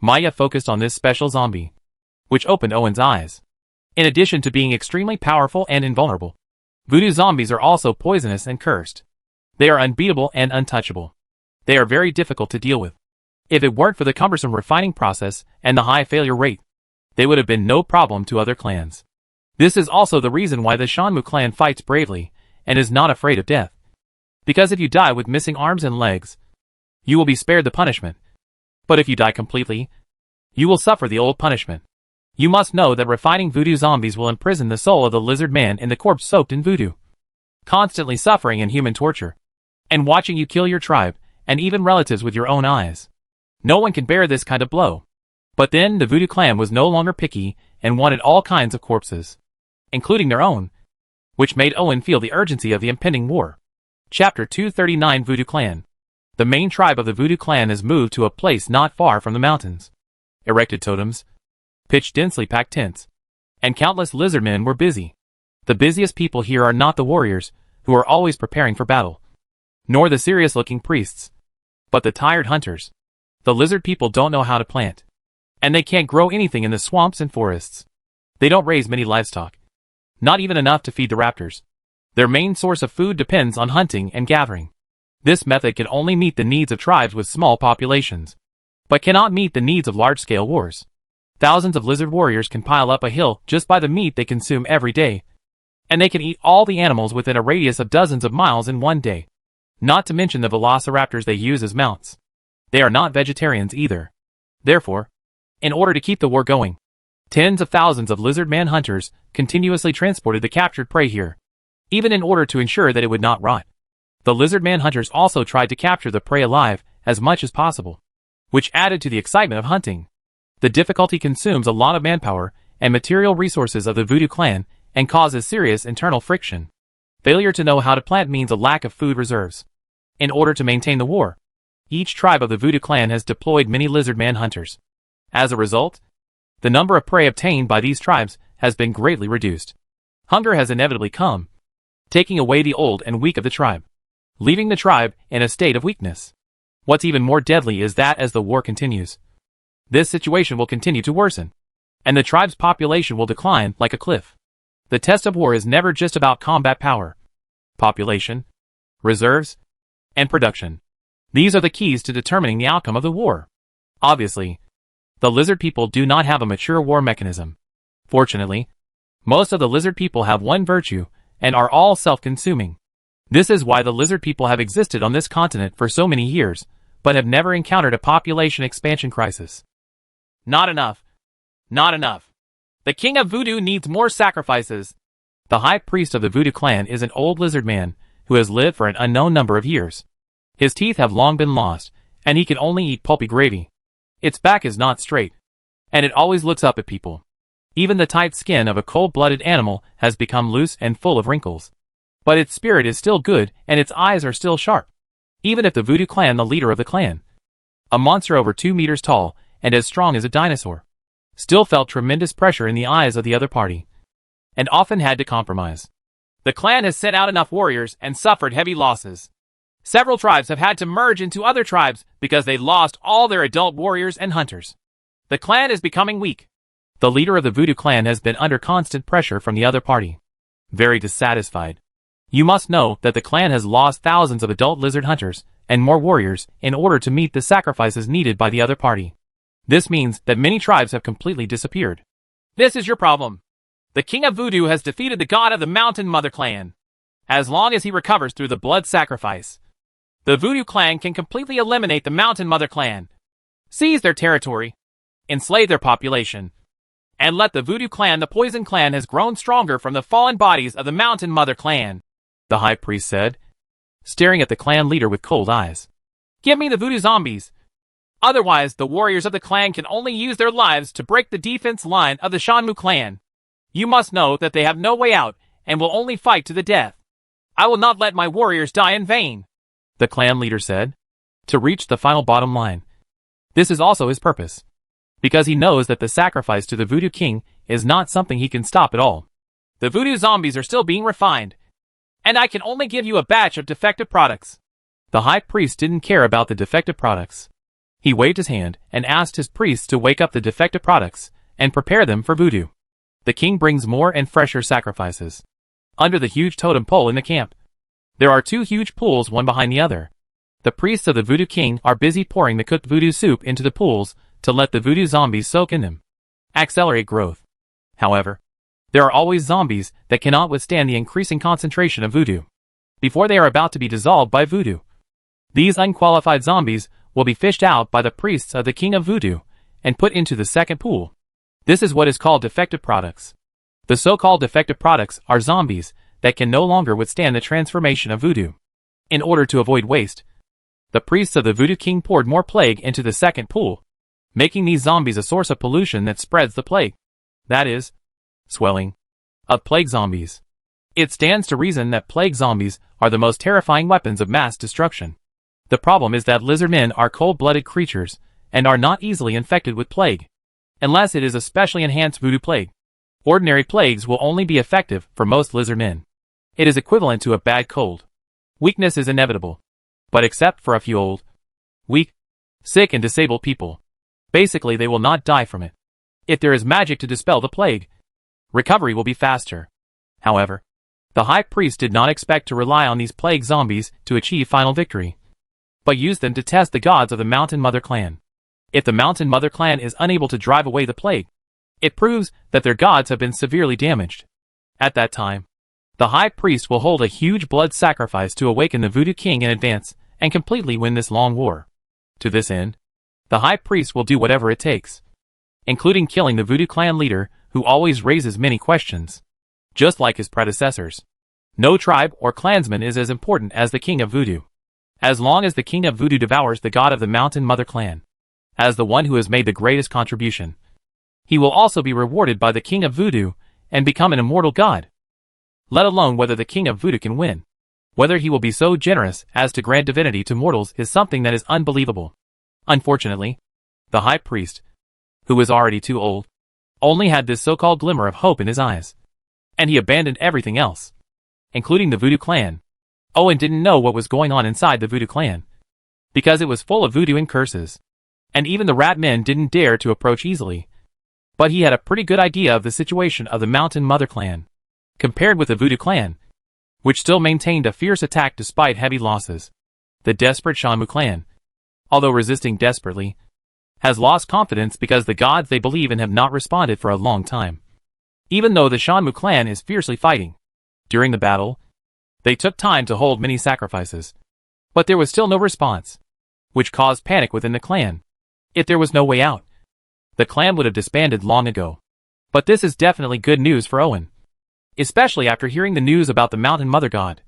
Maya focused on this special zombie, which opened Owen's eyes. In addition to being extremely powerful and invulnerable, Voodoo zombies are also poisonous and cursed. They are unbeatable and untouchable. They are very difficult to deal with. If it weren't for the cumbersome refining process and the high failure rate, they would have been no problem to other clans. This is also the reason why the Shanmu clan fights bravely and is not afraid of death. Because if you die with missing arms and legs, you will be spared the punishment. But if you die completely, you will suffer the old punishment. You must know that refining voodoo zombies will imprison the soul of the lizard man in the corpse soaked in voodoo, constantly suffering inhuman torture, and watching you kill your tribe, and even relatives with your own eyes. No one can bear this kind of blow. But then the voodoo clan was no longer picky, and wanted all kinds of corpses, including their own, which made Owen feel the urgency of the impending war. Chapter 239 Voodoo Clan. The main tribe of the voodoo clan has moved to a place not far from the mountains. Erected totems, pitched densely packed tents, and countless lizardmen were busy. The busiest people here are not the warriors, who are always preparing for battle, nor the serious-looking priests, but the tired hunters. The lizard people don't know how to plant, and they can't grow anything in the swamps and forests. They don't raise many livestock, not even enough to feed the raptors. Their main source of food depends on hunting and gathering. This method can only meet the needs of tribes with small populations, but cannot meet the needs of large-scale wars. Thousands of lizard warriors can pile up a hill just by the meat they consume every day, and they can eat all the animals within a radius of dozens of miles in one day, not to mention the velociraptors they use as mounts. They are not vegetarians either. Therefore, in order to keep the war going, tens of thousands of lizard man hunters continuously transported the captured prey here, even in order to ensure that it would not rot. The lizard man hunters also tried to capture the prey alive as much as possible, which added to the excitement of hunting. The difficulty consumes a lot of manpower and material resources of the voodoo clan and causes serious internal friction. Failure to know how to plant means a lack of food reserves. In order to maintain the war, each tribe of the voodoo clan has deployed many lizard man hunters. As a result, the number of prey obtained by these tribes has been greatly reduced. Hunger has inevitably come, taking away the old and weak of the tribe, leaving the tribe in a state of weakness. What's even more deadly is that as the war continues, this situation will continue to worsen, and the tribe's population will decline like a cliff. The test of war is never just about combat power, population, reserves, and production. These are the keys to determining the outcome of the war. Obviously, the lizard people do not have a mature war mechanism. Fortunately, most of the lizard people have one virtue, and are all self-consuming. This is why the lizard people have existed on this continent for so many years, but have never encountered a population expansion crisis. Not enough. Not enough. The king of voodoo needs more sacrifices. The high priest of the voodoo clan is an old lizard man who has lived for an unknown number of years. His teeth have long been lost, and he can only eat pulpy gravy. Its back is not straight, and it always looks up at people. Even the tight skin of a cold-blooded animal has become loose and full of wrinkles. But its spirit is still good, and its eyes are still sharp. Even if the voodoo clan, the leader of the clan, a monster over 2 meters tall and as strong as a dinosaur, still felt tremendous pressure in the eyes of the other party, and often had to compromise. The clan has sent out enough warriors and suffered heavy losses. Several tribes have had to merge into other tribes because they lost all their adult warriors and hunters. The clan is becoming weak. The leader of the voodoo clan has been under constant pressure from the other party, very dissatisfied. You must know that the clan has lost thousands of adult lizard hunters and more warriors in order to meet the sacrifices needed by the other party. This means that many tribes have completely disappeared. This is your problem. The king of voodoo has defeated the god of the mountain mother clan. As long as he recovers through the blood sacrifice, the voodoo clan can completely eliminate the mountain mother clan, seize their territory, enslave their population, and let the voodoo clan, the poison clan, has grown stronger from the fallen bodies of the mountain mother clan, the high priest said, staring at the clan leader with cold eyes. Give me the voodoo zombies. Otherwise, the warriors of the clan can only use their lives to break the defense line of the Shanmu clan. You must know that they have no way out and will only fight to the death. I will not let my warriors die in vain, the clan leader said, to reach the final bottom line. This is also his purpose, because he knows that the sacrifice to the voodoo king is not something he can stop at all. The voodoo zombies are still being refined, and I can only give you a batch of defective products. The high priest didn't care about the defective products. He waved his hand and asked his priests to wake up the defective products and prepare them for voodoo. The king brings more and fresher sacrifices. Under the huge totem pole in the camp, there are 2 huge pools, one behind the other. The priests of the voodoo king are busy pouring the cooked voodoo soup into the pools to let the voodoo zombies soak in them, accelerate growth. However, there are always zombies that cannot withstand the increasing concentration of voodoo before they are about to be dissolved by voodoo. These unqualified zombies will be fished out by the priests of the king of voodoo and put into the second pool. This is what is called defective products. The so-called defective products are zombies that can no longer withstand the transformation of voodoo. In order to avoid waste, the priests of the voodoo king poured more plague into the second pool, making these zombies a source of pollution that spreads the plague. That is, swelling of plague zombies. It stands to reason that plague zombies are the most terrifying weapons of mass destruction. The problem is that lizardmen are cold-blooded creatures and are not easily infected with plague, unless it is a specially enhanced voodoo plague. Ordinary plagues will only be effective for most lizardmen. It is equivalent to a bad cold. Weakness is inevitable. But except for a few old, weak, sick and disabled people, basically they will not die from it. If there is magic to dispel the plague, recovery will be faster. However, the high priest did not expect to rely on these plague zombies to achieve final victory, but used them to test the gods of the Mountain Mother clan. If the Mountain Mother clan is unable to drive away the plague, it proves that their gods have been severely damaged. At that time, the high priest will hold a huge blood sacrifice to awaken the voodoo king in advance and completely win this long war. To this end, the high priest will do whatever it takes, including killing the voodoo clan leader who always raises many questions. Just like his predecessors, no tribe or clansman is as important as the king of voodoo. As long as the king of voodoo devours the god of the Mountain Mother clan, as the one who has made the greatest contribution, he will also be rewarded by the king of voodoo and become an immortal god. Let alone whether the king of voodoo can win. Whether he will be so generous as to grant divinity to mortals is something that is unbelievable. Unfortunately, the high priest, who was already too old, only had this so-called glimmer of hope in his eyes, and he abandoned everything else, including the voodoo clan. Owen didn't know what was going on inside the voodoo clan, because it was full of voodoo and curses, and even the rat men didn't dare to approach easily. But he had a pretty good idea of the situation of the Mountain Mother clan, compared with the voodoo clan, which still maintained a fierce attack despite heavy losses. The desperate Shanmu clan, although resisting desperately, has lost confidence because the gods they believe in have not responded for a long time. Even though the Shanmu clan is fiercely fighting, during the battle, they took time to hold many sacrifices, but there was still no response, which caused panic within the clan. If there was no way out, the clan would have disbanded long ago. But this is definitely good news for Owen, especially after hearing the news about the Mountain Mother god.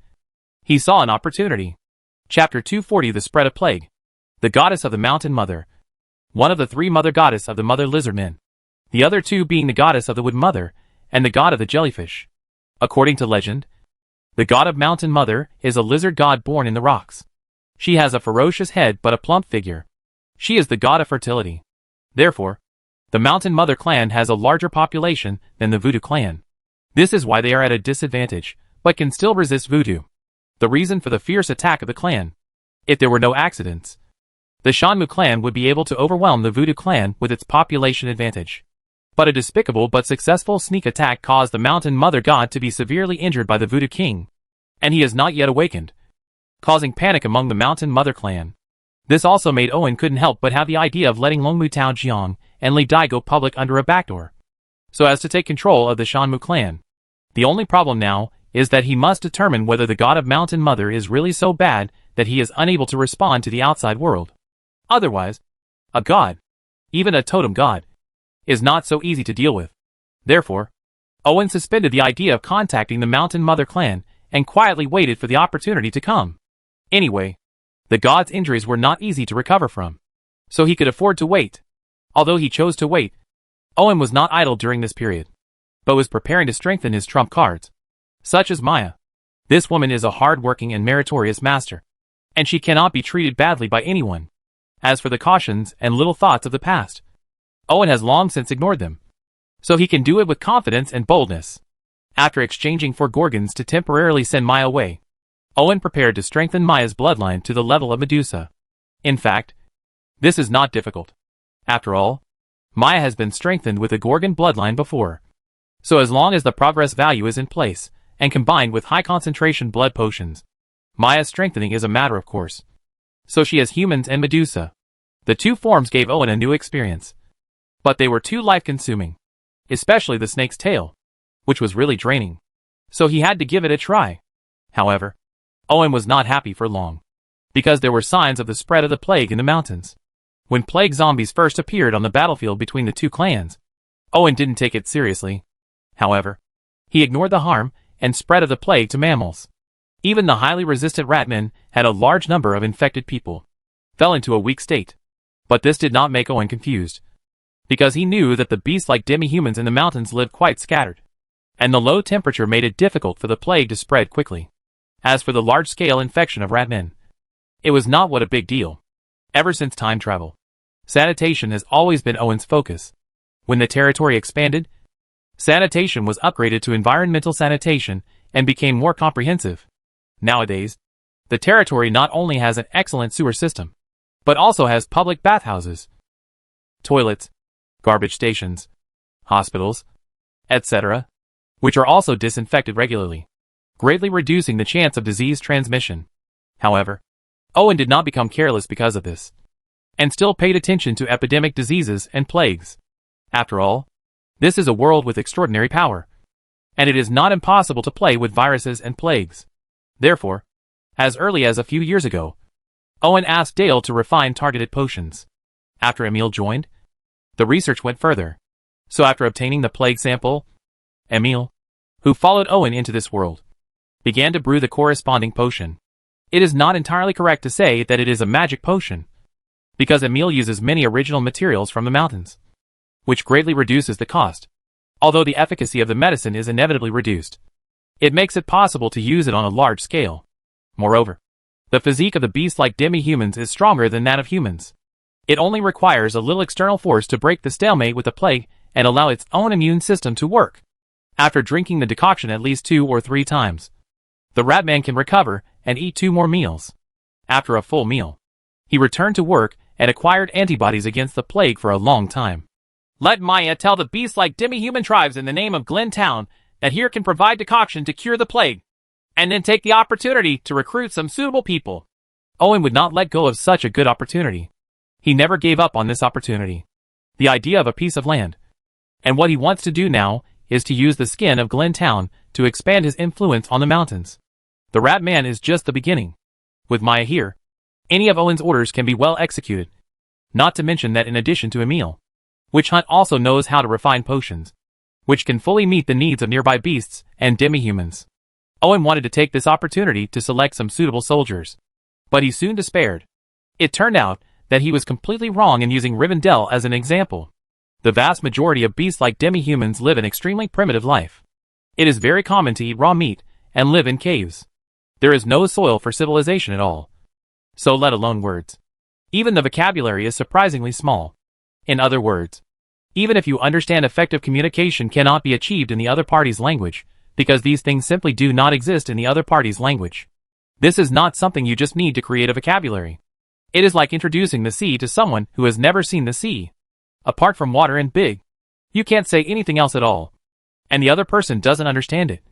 He saw an opportunity. Chapter 240, The Spread of Plague. The goddess of the Mountain Mother, one of the three mother goddess of the Mother Lizardmen, the other two being the goddess of the Wood Mother and the god of the Jellyfish. According to legend, the god of Mountain Mother is a lizard god born in the rocks. She has a ferocious head but a plump figure. She is the god of fertility. Therefore, the Mountain Mother clan has a larger population than the Voodoo clan. This is why they are at a disadvantage, but can still resist voodoo. The reason for the fierce attack of the clan. If there were no accidents, the Shanmu clan would be able to overwhelm the Voodoo clan with its population advantage. But a despicable but successful sneak attack caused the Mountain Mother god to be severely injured by the Voodoo king, and he is not yet awakened, causing panic among the Mountain Mother clan. This also made Owen couldn't help but have the idea of letting Longmu Tao Jiang and Li Dai go public under a backdoor, so as to take control of the Shanmu clan. The only problem now is that he must determine whether the god of Mountain Mother is really so bad that he is unable to respond to the outside world. Otherwise, a god, even a totem god, is not so easy to deal with. Therefore, Owen suspended the idea of contacting the Mountain Mother clan and quietly waited for the opportunity to come. Anyway, the god's injuries were not easy to recover from, so he could afford to wait. Although he chose to wait, Owen was not idle during this period, but was preparing to strengthen his trump cards, such as Maya. This woman is a hard-working and meritorious master, and she cannot be treated badly by anyone. As for the cautions and little thoughts of the past, Owen has long since ignored them, so he can do it with confidence and boldness. After exchanging 4 Gorgons to temporarily send Maya away, Owen prepared to strengthen Maya's bloodline to the level of Medusa. In fact, this is not difficult. After all, Maya has been strengthened with a Gorgon bloodline before. So as long as the progress value is in place, and combined with high concentration blood potions, Maya's strengthening is a matter of course. So she has humans and Medusa. The two forms gave Owen a new experience, but they were too life-consuming, especially the snake's tail, which was really draining. So he had to give it a try. However, Owen was not happy for long, because there were signs of the spread of the plague in the mountains. When plague zombies first appeared on the battlefield between the two clans, Owen didn't take it seriously. However, he ignored the harm and spread of the plague to mammals. Even the highly resistant ratmen had a large number of infected people, fell into a weak state. But this did not make Owen confused, because he knew that the beast-like demi-humans in the mountains lived quite scattered, and the low temperature made it difficult for the plague to spread quickly. As for the large-scale infection of ratmen, it was not what a big deal. Ever since time travel, sanitation has always been Owen's focus. When the territory expanded, sanitation was upgraded to environmental sanitation and became more comprehensive. Nowadays, the territory not only has an excellent sewer system, but also has public bathhouses, toilets, garbage stations, hospitals, etc., which are also disinfected regularly, greatly reducing the chance of disease transmission. However, Owen did not become careless because of this, and still paid attention to epidemic diseases and plagues. After all, this is a world with extraordinary power, and it is not impossible to play with viruses and plagues. Therefore, as early as a few years ago, Owen asked Dale to refine targeted potions. After Emil joined, the research went further. So after obtaining the plague sample, Emil, who followed Owen into this world, began to brew the corresponding potion. It is not entirely correct to say that it is a magic potion, because Emil uses many original materials from the mountains, which greatly reduces the cost. Although the efficacy of the medicine is inevitably reduced, it makes it possible to use it on a large scale. Moreover, the physique of the beast-like demi-humans is stronger than that of humans. It only requires a little external force to break the stalemate with the plague and allow its own immune system to work. After drinking the decoction at least 2 or 3 times, the ratman can recover and eat 2 more meals. After a full meal, he returned to work and acquired antibodies against the plague for a long time. Let Maya tell the beast-like demi-human tribes in the name of Glen Town that here can provide decoction to cure the plague, and then take the opportunity to recruit some suitable people. Owen would not let go of such a good opportunity. He never gave up on this opportunity. The idea of a piece of land. And what he wants to do now is to use the skin of Glen Town to expand his influence on the mountains. The Rat Man is just the beginning. With Maya here, any of Owen's orders can be well executed. Not to mention that in addition to Emil, Witch Hunt also knows how to refine potions, which can fully meet the needs of nearby beasts and demi-humans. Owen wanted to take this opportunity to select some suitable soldiers, but he soon despaired. It turned out that he was completely wrong in using Rivendell as an example. The vast majority of beasts-like demi-humans live an extremely primitive life. It is very common to eat raw meat and live in caves. There is no soil for civilization at all, so let alone words. Even the vocabulary is surprisingly small. In other words, even if you understand, effective communication cannot be achieved in the other party's language, because these things simply do not exist in the other party's language. This is not something you just need to create a vocabulary. It is like introducing the sea to someone who has never seen the sea. Apart from water and big, you can't say anything else at all, and the other person doesn't understand it.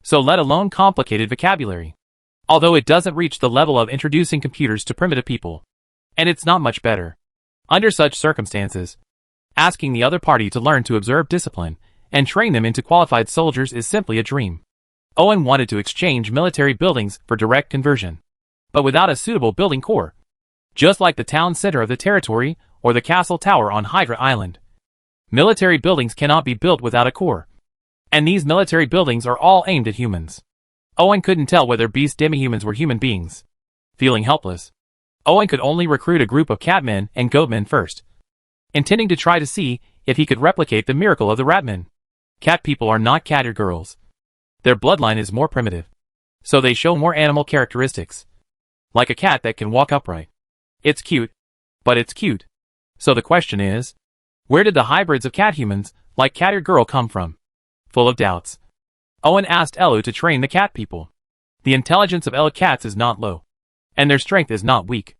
So let alone complicated vocabulary. Although it doesn't reach the level of introducing computers to primitive people, and it's not much better. Under such circumstances, asking the other party to learn to observe discipline and train them into qualified soldiers is simply a dream. Owen wanted to exchange military buildings for direct conversion, but without a suitable building core, just like the town center of the territory or the castle tower on Hydra Island. Military buildings cannot be built without a core, and these military buildings are all aimed at humans. Owen couldn't tell whether beast demi-humans were human beings. Feeling helpless, Owen could only recruit a group of catmen and goatmen first, intending to try to see if he could replicate the miracle of the ratmen. Cat people are not cat girls. Their bloodline is more primitive, so they show more animal characteristics. Like a cat that can walk upright. It's cute, but it's cute. So the question is, where did the hybrids of cat humans, like cat girl, come from? Full of doubts, Owen asked Elu to train the cat people. The intelligence of Elu cats is not low, and their strength is not weak.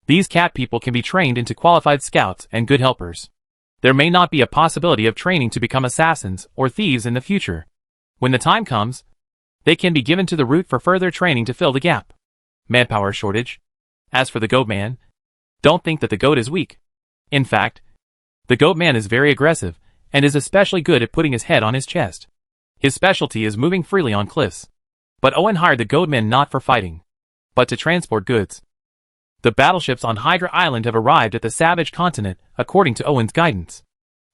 These cat people can be trained into qualified scouts and good helpers. There may not be a possibility of training to become assassins or thieves in the future. When the time comes, they can be given to the root for further training to fill the gap. Manpower shortage. As for the goat man, don't think that the goat is weak. In fact, the goat man is very aggressive and is especially good at putting his head on his chest. His specialty is moving freely on cliffs. But Owen hired the goatmen not for fighting, but to transport goods. The battleships on Hydra Island have arrived at the savage continent according to Owen's guidance.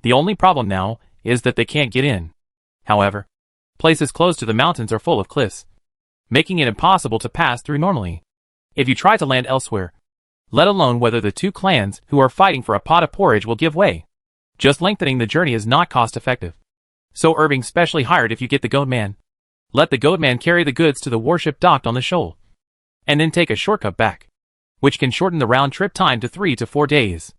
The only problem now is that they can't get in. However, places close to the mountains are full of cliffs, making it impossible to pass through normally. If you try to land elsewhere, let alone whether the two clans who are fighting for a pot of porridge will give way, just lengthening the journey is not cost-effective. So Irving specially hired if you get the goatman. Let the goatman carry the goods to the warship docked on the shoal, and then take a shortcut back, which can shorten the round-trip time to 3 to 4 days.